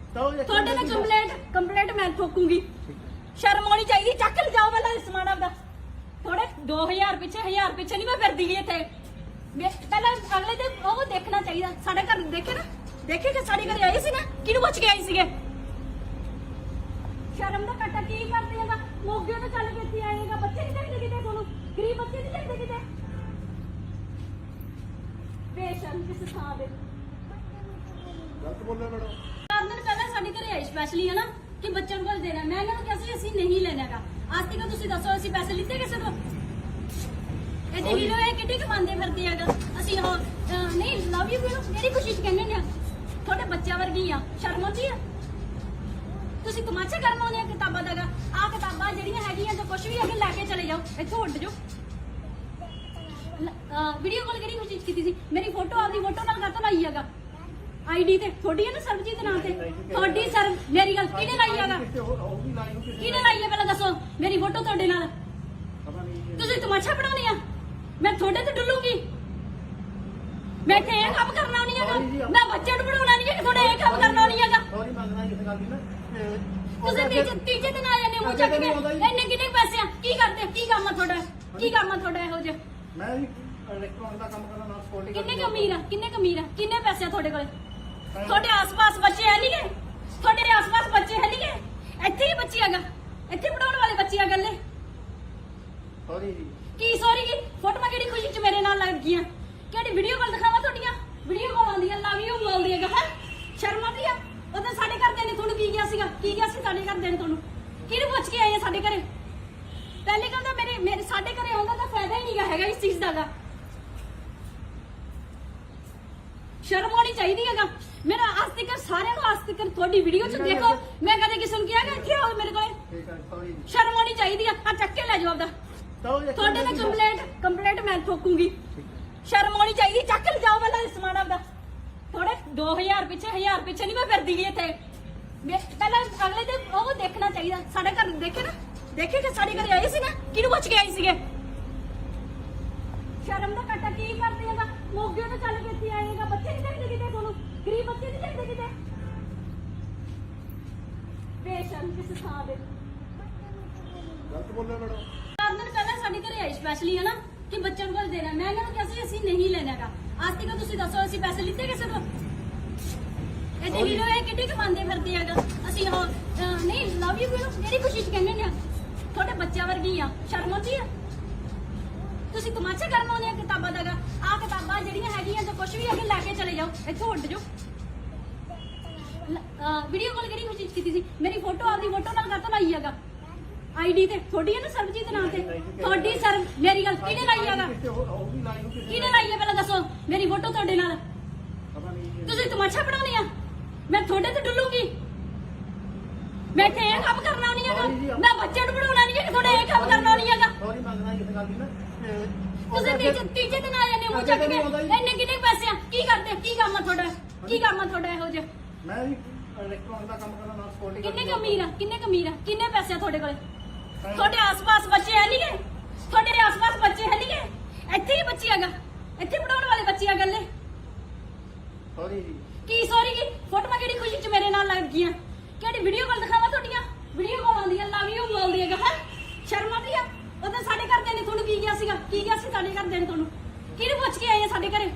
ਤੁਹਾਡੇ ਨਾਲ ਕੰਪਲੇਂਟ ਮੈਂ ਠੋਕੂੰਗੀ। ਸ਼ਰਮ ਆਉਣੀ ਚਾਹੀਦੀ। ਚੱਕ ਕੇ ਜਾਓ ਪਹਿਲਾਂ ਸਮਾਨ ਆਪਦਾ। ਥੋੜੇ 2000 ਪਿੱਛੇ 1000 ਪਿੱਛੇ ਨਹੀਂ ਮੈਂ ਫਿਰਦੀ ਗਈ ਇੱਥੇ। ਪਹਿਲਾਂ ਅਗਲੇ ਤੇ ਉਹ ਦੇਖਣਾ ਚਾਹੀਦਾ। ਸਾਡੇ ਘਰ ਦੇਖੇ ਨਾ, ਦੇਖੇ ਕਿ ਸਾਡੇ ਘਰੇ ਆਏ ਸੀ ਨਾ, ਕਿਹਨੂੰ ਪੁੱਛ ਕੇ ਆਏ ਸੀਗੇ? ਸ਼ਰਮ ਦਾ ਕੱਟਾ ਕੀ ਕਰਦੇ ਹੈਗਾ? ਮੋਗੇ ਤੋਂ ਚੱਲ ਕੇ ਇੱਥੇ ਆਏਗਾ। ਬੱਚੇ ਨਹੀਂ ਦੇਖਦੇ ਕਿਤੇ ਤੁਹਾਨੂੰ? ਗਰੀਬ ਬੱਚੇ ਨਹੀਂ ਦੇਖਦੇ ਕਿਤੇ? ਬੇਸ਼ਰਮ ਕਿਸ ਥਾਂ ਦੇ। ਗਲਤ ਬੋਲਿਆ ਮੈਡਮ। ਕਾਰਨ ਪਹਿਲਾਂ ਸਾਡੇ ਘਰੇ ਆਏ ਸਪੈਸ਼ਲੀ ਹੈ ਨਾ ਕਿ ਬੱਚਿਆਂ ਨੂੰ ਕੁਝ ਦੇਣਾ। ਮੈਂ ਇਹਨਾਂ ਨੂੰ ਕਿਹਾ ਸੀ ਅਸੀਂ ਨਹੀਂ ਲੈਣਾਗਾ। ਅੱਜ ਤੱਕ ਤੁਸੀਂ ਦੱਸੋ ਅਸੀਂ ਪੈਸੇ ਲਿੱਤੇ ਕਿਸੇ ਤੋਂ? ਇਹ ਦੇਖ ਲਓ ਇਹ ਕਿੱਡੀ ਕਮਾਉਂਦੇ ਫਿਰਦੇ ਹੈਗਾ। ਅਸੀਂ ਉਹ ਨਹੀਂ ਲਵ ਯੂ ਮੇਰੀ ਖੁਸ਼ੀ ਚ ਕਹਿੰਦੇ ਨੇ ਤੁਹਾਡੇ ਬੱਚਿਆਂ ਵਰਗੀ ਆ। ਸ਼ਰਮ ਆਉਂਦੀ ਆ? ਤੁਸੀਂ ਤਮਾਸ਼ਾ ਕਰਨ ਆਉਂਦੇ ਆ ਕਿਤਾਬਾਂ ਦਾ? ਆਹ ਕਿਤਾਬਾਂ ਜਿਹੜੀਆਂ ਹੈਗੀਆਂ ਜੋ ਕੁਝ ਵੀ ਅੱਗੇ ਲੈ ਕੇ ਚਲੇ ਜਾਓ, ਇੱਥੋਂ ਉੱਡ ਜਾਓ। ਵੀਡੀਓ ਕਾਲ ਕਿਹੜੀ ਖੁਸ਼ੀ ਚ ਕੀਤੀ ਸੀ? ਮੇਰੀ ਫੋਟੋ ਆਪਦੀ ਫੋਟੋ ਨਾਲ ਕਾਹਤੋਂ ਲਾਈ ਹੈਗਾ? ਆਈਡੀ ਤੇ ਤੁਹਾਡੀ ਹੈ ਨਾ ਸਰਬਜੀਤ ਨਾਮ ਤੇ ਤੁਹਾਡੀ ਸਰ। ਮੇਰੀ ਗੱਲ ਕਿਹਨੇ ਲਾਈ ਹੈਗਾ? ਕਿਹਨੇ ਲਾਈ ਹੈ ਪਹਿਲਾਂ ਦੱਸੋ? ਮੇਰੀ ਫੋਟੋ ਤੁਹਾਡੇ ਨਾਲ ਤੁਸੀਂ ਤਮਾਸ਼ਾ ਬਣਾਉਣੀ ਆ? ਮੈਂ ਤੁਹਾਡੇ ਤੇ ਡੁੱਲੂਗੀ? ਮੈਂ ਇੱਥੇ ਇਹ ਕੰਮ ਕਰਨਾ ਨਹੀਂ ਹੈਗਾ। ਮੈਂ ਬੱਚੇ ਨੂੰ ਬਣਾਉਣਾ ਨਹੀਂ ਹੈ ਕਿ ਤੁਹਾਡੇ ਇਹ ਕੰਮ ਕਰਨਾ ਨਹੀਂ ਹੈਗਾ। ਸੌਰੀ ਮੰਗਣਾ ਇਸ ਗੱਲ ਦੀ ਨਾ। ਤੁਸੀਂ ਤੀਜੇ ਦਿਨ ਆ ਜਾਂਦੇ ਮੂੰਹ ਚੱਕ ਕੇ। ਇੰਨੇ ਕਿੰਨੇ ਪੈਸੇ ਆ? ਕੀ ਕਰਦੇ? ਕੀ ਕੰਮ ਆ ਤੁਹਾਡਾ? ਕੀ ਕੰਮ ਆ ਤੁਹਾਡਾ ਇਹੋ ਜਿਹਾ? ਮੈਂ ਵੀ ਇਲੈਕਟ੍ਰੋਨਿਕ ਦਾ ਕੰਮ ਕਰਦਾ ਨਾਲ ਸਕਿਉਰਟੀ ਕਿੰਨੇ ਕਮੀਰ ਆ? ਕਿੰਨੇ ਕਮੀਰ ਆ? ਕਿੰਨੇ ਪੈਸੇ ਆ ਤੁਹਾਡੇ ਕੋਲ? ਤੁਹਾਡੇ ਆਸ-ਪਾਸ ਬੱਚੇ ਹੈ ਨਹੀਂਗੇ? ਤੁਹਾਡੇ ਆਸ-ਪਾਸ ਬੱਚੇ ਹੈ ਨਹੀਂਗੇ? ਇੱਥੇ ਹੀ ਬੱਚੇ ਹੈਗਾ। ਇੱਥੇ ਪੜਾਉਣ ਵਾਲੇ ਬੱਚੇ ਆ ਗੱਲੇ। ਸੌਰੀ ਜੀ। ਕੀ ਸੌਰੀ ਜੀ? ਫੋਟੋਆਂ ਕਿਹੜੀ ਖੁਸ਼ੀ ਚ ਮੇਰੇ ਨਾਲ ਲੱਗ ਗਈਆਂ? ਕਿਹੜੀ ਵੀਡੀਓ ਕਾਲ ਦਿਖਾਵਾਂ ਤੁਹਾਡੀਆਂ? ਵੀਡੀਓ ਕਾਲ ਆਉਂਦੀ ਆ, ਲਵ ਯੂ ਬੋਲਦੀ ਹੈਗਾ ਹੈ। ਸ਼ਰਮ ਆਉਂਦੀ ਆ? ਉਦੋਂ ਸਾਡੇ ਘਰਦਿਆਂ ਨੇ ਤੁਹਾਨੂੰ ਕੀ ਕਿਹਾ ਸੀਗਾ? ਕੀ ਕਿਹਾ ਸੀ ਸਾਡੇ ਘਰਦਿਆਂ ਨੇ ਤੁਹਾਨੂੰ? ਕਿਹਨੂੰ ਪੁੱਛ ਕੇ ਆਏ ਆ ਸਾਡੇ ਘਰੇ? ਪਹਿਲੀ ਗੱਲ ਤਾਂ ਮੇਰੇ ਸਾਡੇ ਘਰੇ ਆਉਂਦਾ ਤਾਂ ਫਾਇਦਾ ਹੀ ਨਹੀਂਗਾ ਹੈਗਾ ਇਸ ਚੀਜ਼ ਦਾ ਗਾ। ਸ਼ਰਮ ਆਉਣੀ ਚਾਹੀਦੀ ਹੈਗਾ। ਮੇਰਾ ਅੱਜ ਤੱਕ ਸਾਰਿਆਂ ਨੂੰ ਅੱਜ ਤੱਕ ਤੁਹਾਡੀ ਵੀਡੀਓ 'ਚ ਦੇਖੋ, ਮੈਂ ਕਦੇ ਕਿਸੇ ਨੂੰ ਕਿਹਾ ਕਿ ਇੱਥੇ ਆਓ ਮੇਰੇ ਕੋਲੇ। ਠੀਕ ਹੈ, ਸੌਰੀ। ਸ਼ਰਮ ਆਉਣੀ ਚਾਹੀਦੀ ਆ। ਚੱਕ ਕੇ ਲੈ ਜਾਓ ਆਪਦਾ। ਤੁਹਾਡੇ ਨਾਲ ਕੰਪਲੇਂਟ ਮੈਂ ਠੋਕੂੰਗੀ। ਸ਼ਰਮ ਆਉਣੀ ਚਾਹੀਦੀ। ਚੱਕ ਕੇ ਜਾਓ ਪਹਿਲਾਂ ਸਮਾਨ ਆਪਦਾ। ਥੋੜੇ 2000 ਪਿੱਛੇ 1000 ਪਿੱਛੇ ਨਹੀਂ ਮੈਂ ਫਿਰਦੀ ਗਈ ਇੱਥੇ। ਪਹਿਲਾਂ ਅਗਲੇ ਤੇ ਉਹ ਦੇਖਣਾ ਚਾਹੀਦਾ। ਸਾਡੇ ਘਰ ਦੇਖੇ ਨਾ, ਦੇਖੇ ਕਿ ਸਾਡੇ ਘਰੇ ਆਏ ਸੀ ਨਾ, ਕਿਹਨੂੰ ਪੁੱਛ ਕੇ ਆਏ ਸੀਗੇ? ਸ਼ਰਮ ਦਾ ਕੱਟਾ ਕੀ ਕਰਦੇ ਹੈਗਾ? ਮੋਗੇ ਤੋਂ ਚੱਲ ਕੇ ਇੱਥੇ ਆਏਗਾ। ਬੱਚੇ ਨਹੀਂ ਦੇਖਦੇ ਕਿਤੇ ਤੁਹਾਨੂੰ? ਗਰੀਬ ਬੱਚੇ ਨਹੀਂ ਦੇਖਦੇ ਕਿਤੇ? ਸਪੈਸ਼ਲ ਕਿਸੇ ਥਾਂ ਦੇ ਗਲਤ ਬੋਲਿਆ ਮੈਡਮ। 4 ਦਿਨ ਪਹਿਲਾਂ ਸਾਡੇ ਘਰੇ ਆਈ ਸਪੈਸ਼ਲੀ ਹੈ ਨਾ ਕਿ ਬੱਚਿਆਂ ਨੂੰ ਕੁਝ ਦੇਣਾ। ਮੈਂ ਇਹਨਾਂ ਨੂੰ ਕਿਹਾ ਸੀ ਅਸੀਂ ਨਹੀਂ ਲੈਣਾਗਾ। ਅੱਜ ਤੱਕ ਤੁਸੀਂ ਦੱਸੋ ਅਸੀਂ ਪੈਸੇ ਲਿੱਤੇ ਕਿਸੇ ਤੋਂ? ਇਹ ਦੇਖ ਲਓ ਇਹ ਕਿੱਡੀ ਕਮਾਉਂਦੇ ਫਿਰਦੇ ਹੈਗਾ। ਅਸੀਂ ਉਹ ਨਹੀਂ ਲਵ ਯੂ ਮੇਰੀ ਕੋਸ਼ਿਸ਼ ਕਹਿੰਦੇ ਨੇ ਤੁਹਾਡੇ ਬੱਚਿਆਂ ਵਰਗੀ ਆ। ਸ਼ਰਮ ਆਉਂਦੀ ਆ? ਤੁਸੀਂ ਤਮਾਸ਼ਾ ਕਰਨ ਆਉਂਦੇ ਆ ਕਿਤਾਬਾਂ ਦਾ? ਆਹ ਕਿਤਾਬਾਂ ਜਿਹੜੀਆਂ ਹੈਗੀਆਂ ਜੋ ਕੁਝ ਵੀ ਹੈਗੇ ਲੈ ਕੇ ਚਲੇ ਜਾਓ, ਇੱਥੋਂ ਉੱਡ ਜਾਓ। ਵੀਡੀਓ ਕਾਲ ਕਿਹੜੀ ਕੋਸ਼ਿਸ਼ ਕੀਤੀ ਸੀ? ਮੇਰੀ ਫੋਟੋ ਆਪਦੀ ਫੋਟੋ ਨਾਲ ਕਰਤਾ ਲਾਈ ਹੈਗਾ ਆਈਡੀ ਤੇ। ਤੁਹਾਡੀ ਹੈ ਨਾ ਸਰਬਜੀਤ ਨਾਂ ਤੇ ਤੁਹਾਡੀ ਸਰ। ਮੇਰੀ ਗੱਲ ਕਿਹਨੇ ਲਾਈ ਹੈਗਾ? ਕਿਹਨੇ ਲਾਈ ਹੈ ਪਹਿਲਾਂ ਦੱਸੋ? ਮੇਰੀ ਫੋਟੋ ਤੁਹਾਡੇ ਨਾਲ। ਤੁਸੀਂ ਤਮਾਸ਼ਾ ਬਣਾਉਣੀ ਆ? ਮੈਂ ਤੁਹਾਡੇ ਤੇ ਡੁੱਲੂਗੀ? ਮੈਂ ਇੱਥੇ ਇਹ ਕੰਮ ਕਰਨਾ ਨਹੀਂ ਹੈਗਾ। ਮੈਂ ਬੱਚੇ ਨੂੰ ਬਣਾਉਣਾ ਨਹੀਂ ਹੈ, ਤੁਹਾਡੇ ਇਹ ਕੰਮ ਕਰਨਾ ਨਹੀਂ ਹੈਗਾ। ਸੌਰੀ ਮੰਗਣਾ ਇਸ ਗੱਲ ਦੀ ਨਾ। ਤੁਸੀਂ ਤੀਜੇ ਦਿਨ ਆ ਜਾਂਦੇ ਹੋ ਚੱਕ ਕੇ। ਇੰਨੇ ਕਿੰਨੇ ਪੈਸੇ ਆ? ਕੀ ਕਰਦੇ? ਕੀ ਕੰਮ ਆ ਤੁਹਾਡਾ? ਕੀ ਕੰਮ ਆ ਤੁਹਾਡਾ ਇਹੋ ਜਿਹਾ? ਮੈਂ ਵੀ ਇਲੈਕਟ੍ਰੋਨਿਕ ਦਾ ਕੰਮ ਕਰਦਾ ਨਾਲ ਸਕਿਉਰਟੀ ਕਿੰਨੇ ਕਮੀਰ ਆ? ਕਿੰਨੇ ਕਮੀਰ ਆ? ਕਿੰਨੇ ਪੈਸੇ ਆ ਤੁਹਾਡੇ ਕੋਲੇ? ਤੁਹਾਡੇ ਆਸ-ਪਾਸ ਬੱਚੇ ਹੈ ਨਹੀਂ ਗੇ? ਤੁਹਾਡੇ ਆਸ-ਪਾਸ ਬੱਚੇ ਹੈ ਨਹੀਂ ਗੇ? ਇੱਥੇ ਹੀ ਬੱਚੇ ਹੈਗਾ, ਇੱਥੇ ਪੜਾਉਣ ਵਾਲੇ ਬੱਚੇ ਆ ਗੱਲੇ। ਸੌਰੀ ਜੀ। ਕੀ ਸੌਰੀ ਕੀ? ਫੋਟੋਆਂ ਕਿਹੜੀ ਖੁਸ਼ੀ ਚ ਮੇਰੇ ਨਾਲ ਲੱਗ ਗਈਆਂ? ਕਿਹੜੀ ਵੀਡੀਓ ਕਾਲ ਦਿਖਾਵਾਂ ਤੁਹਾਡੀਆਂ? ਵੀਡੀਓ ਕਾਲ ਆਉਂਦੀਆਂ ਲਵ ਯੂ ਬੋਲਦੀ ਹੈਗਾ। ਹੈ ਸ਼ਰਮ ਆਉਂਦੀ ਆ? ਉਦੋਂ ਸਾਡੇ ਘਰਦਿਆਂ ਨੇ ਤੁਹਾਨੂੰ ਕੀ ਕਿਹਾ ਸੀਗਾ? ਕੀ ਕਿਹਾ ਸੀ ਸਾਡੇ ਘਰਦਿਆਂ ਨੇ ਤੁਹਾਨੂੰ? ਕਿਹਨੂੰ ਪੁੱਛ ਕੇ ਆਏ ਆ ਸਾਡੇ ਘਰੇ?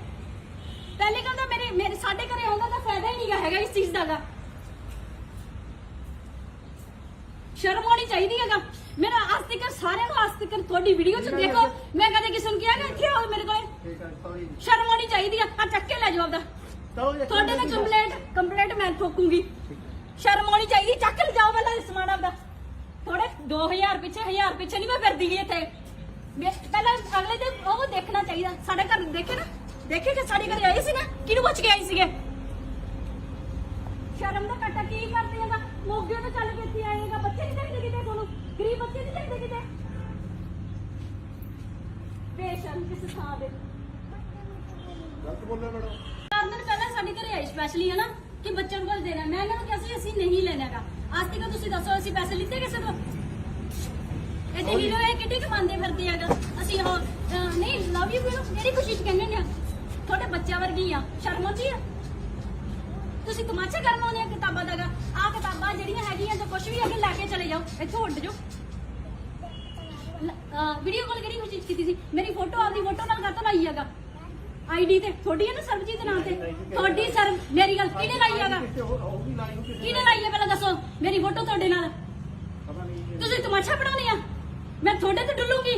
ਪਹਿਲੇ ਕਹਿੰਦਾ ਮੇਰੇ ਸਾਡੇ ਘਰੇ ਆਉਂਦਾ ਤਾਂ ਫਾਇਦਾ ਹੀ ਨਹੀਂਗਾ ਹੈਗਾ ਇਸ ਚੀਜ਼ ਦਾ। ਸ਼ਰਮ ਆਉਣੀ ਚਾਹੀਦੀ ਹੈਗਾ। ਮੇਰਾ ਅੱਜ ਤੱਕ ਸਾਰਿਆਂ ਨੂੰ ਅੱਜ ਤੱਕ ਤੁਹਾਡੀ ਵੀਡੀਓ ਚ ਦੇਖੋ ਮੈਂ ਕਦੇ ਕਿਸੇ ਨੂੰ ਕਿਹਾਗਾ ਇੱਥੇ ਆਓ ਮੇਰੇ ਕੋਲੇ? ਠੀਕ ਹੈ ਸੌਰੀ। ਸ਼ਰਮ ਆਉਣੀ ਚਾਹੀਦੀ ਆ। ਚੱਕ ਕੇ ਲੈ ਜਾਓ ਆਪਦਾ। ਤੁਹਾਡੇ ਤੇ ਕੰਪਲੇਂਟ ਮੈਂ ਠੋਕੂਗੀ। ਸ਼ਰਮ ਆਉਣੀ ਚਾਹੀਦੀ। ਚੱਕ ਕੇ ਲਿਜਾਓ ਪਹਿਲਾਂ ਸਮਾਨ ਆਪਦਾ। ਥੋੜੇ 2000 ਪਿੱਛੇ 1000 ਪਿੱਛੇ ਨਹੀਂ ਮੈਂ ਫਿਰਦੀ ਗਈ ਇੱਥੇ। ਪਹਿਲਾਂ ਅਗਲੇ ਦੇ ਉਹ ਦੇਖਣਾ ਚਾਹੀਦਾ। ਸਾਡੇ ਘਰ ਦੇਖੇ ਨਾ, ਦੇਖੇ ਕਿ ਸਾਡੇ ਘਰੇ ਆਏ ਸੀ ਨਾ, ਕਿਹਨੂੰ ਪੁੱਛ ਕੇ ਆਏ ਸੀਗੇ? ਸ਼ਰਮ ਦਾ ਘਾਟਾ ਕੀ ਕਰਦੇ ਹੈਗਾ? ਮੋਗੇ ਤੋਂ ਚੱਲ ਕੇ ਇੱਥੇ ਆਏਗਾ। ਬੱਚੇ ਨਹੀਂ ਚਾਹੀਦੇ ਕਿਤੇ ਤੁਹਾਨੂੰ? ਗਰੀਬ ਬੱਚੇ ਨਹੀਂ ਚਾਹੀਦੇ ਕਿਤੇ? ਬੇਸ਼ਰਮ ਕਿਸੇ ਥਾਂ ਦੇ ਗਲਤ ਬੋਲਿਆ ਮੈਡਮ। 4 ਦਿਨ ਪਹਿਲਾਂ ਸਾਡੇ ਘਰੇ ਆਈ ਸਪੈਸ਼ਲੀ ਹੈ ਨਾ ਕਿ ਬੱਚਿਆਂ ਨੂੰ ਕੁਝ ਦੇਣਾ। ਮੈਂ ਇਹਨਾਂ ਨੂੰ ਕਿਹਾ ਸੀ ਅਸੀਂ ਨਹੀਂ ਲੈਣਾਗਾ। ਅੱਜ ਤੱਕ ਤੁਸੀਂ ਦੱਸੋ ਅਸੀਂ ਪੈਸੇ ਲਿੱਤੇ ਕਿਸੇ ਤੋਂ? ਇਹ ਦੇਖ ਲਓ ਇਹ ਕਿੱਡੀ ਕਮਾਉਂਦੇ ਫਿਰਦੇ ਹੈਗਾ। ਅਸੀਂ ਉਹ ਨਹੀਂ ਲਵ ਯੂ ਮੇਰੀ ਕੋਸ਼ਿਸ਼ ਕਹਿੰਦੇ ਨੇ ਤੁਹਾਡੇ ਬੱਚਿਆਂ ਵਰਗੀ ਆ। ਸ਼ਰਮ ਆਉਂਦੀ ਆ? ਤੁਸੀਂ ਤਮਾਸ਼ਾ ਕਰਨ ਆਉਂਦੇ ਆ ਕਿਤਾਬਾਂ ਦਾ? ਆਹ ਕਿਤਾਬਾਂ ਜਿਹੜੀਆਂ ਹੈਗੀਆਂ ਜੋ ਕੁਝ ਵੀ ਹੈਗੇ ਲੈ ਕੇ ਚਲੇ ਜਾਓ, ਇੱਥੋਂ ਉੱਡ ਜਾਓ। ਵੀਡੀਓ ਕਾਲ ਕਿਹੜੀ ਕੋਸ਼ਿਸ਼ ਕੀਤੀ ਸੀ? ਮੇਰੀ ਫੋਟੋ ਆਪਦੀ ਫੋਟੋ ਨਾਲ ਕਰਤਾ ਲਾਈ ਹੈਗਾ ਆਈਡੀ ਤੇ। ਤੁਹਾਡੀ ਹੈ ਨਾ ਸਰਬਜੀਤ ਨਾਂ ਤੇ ਤੁਹਾਡੀ ਸਰ। ਮੇਰੀ ਗੱਲ ਕਿਹਨੇ ਲਾਈ ਹੈਗਾ? ਕਿਹਨੇ ਲਾਈ ਹੈ ਪਹਿਲਾਂ ਦੱਸੋ? ਮੇਰੀ ਫੋਟੋ ਤੁਹਾਡੇ ਨਾਲ। ਤੁਸੀਂ ਤਮਾਸ਼ਾ ਬਣਾਉਣੀ ਆ? ਮੈਂ ਤੁਹਾਡੇ ਤੇ ਡੁੱਲੂਗੀ?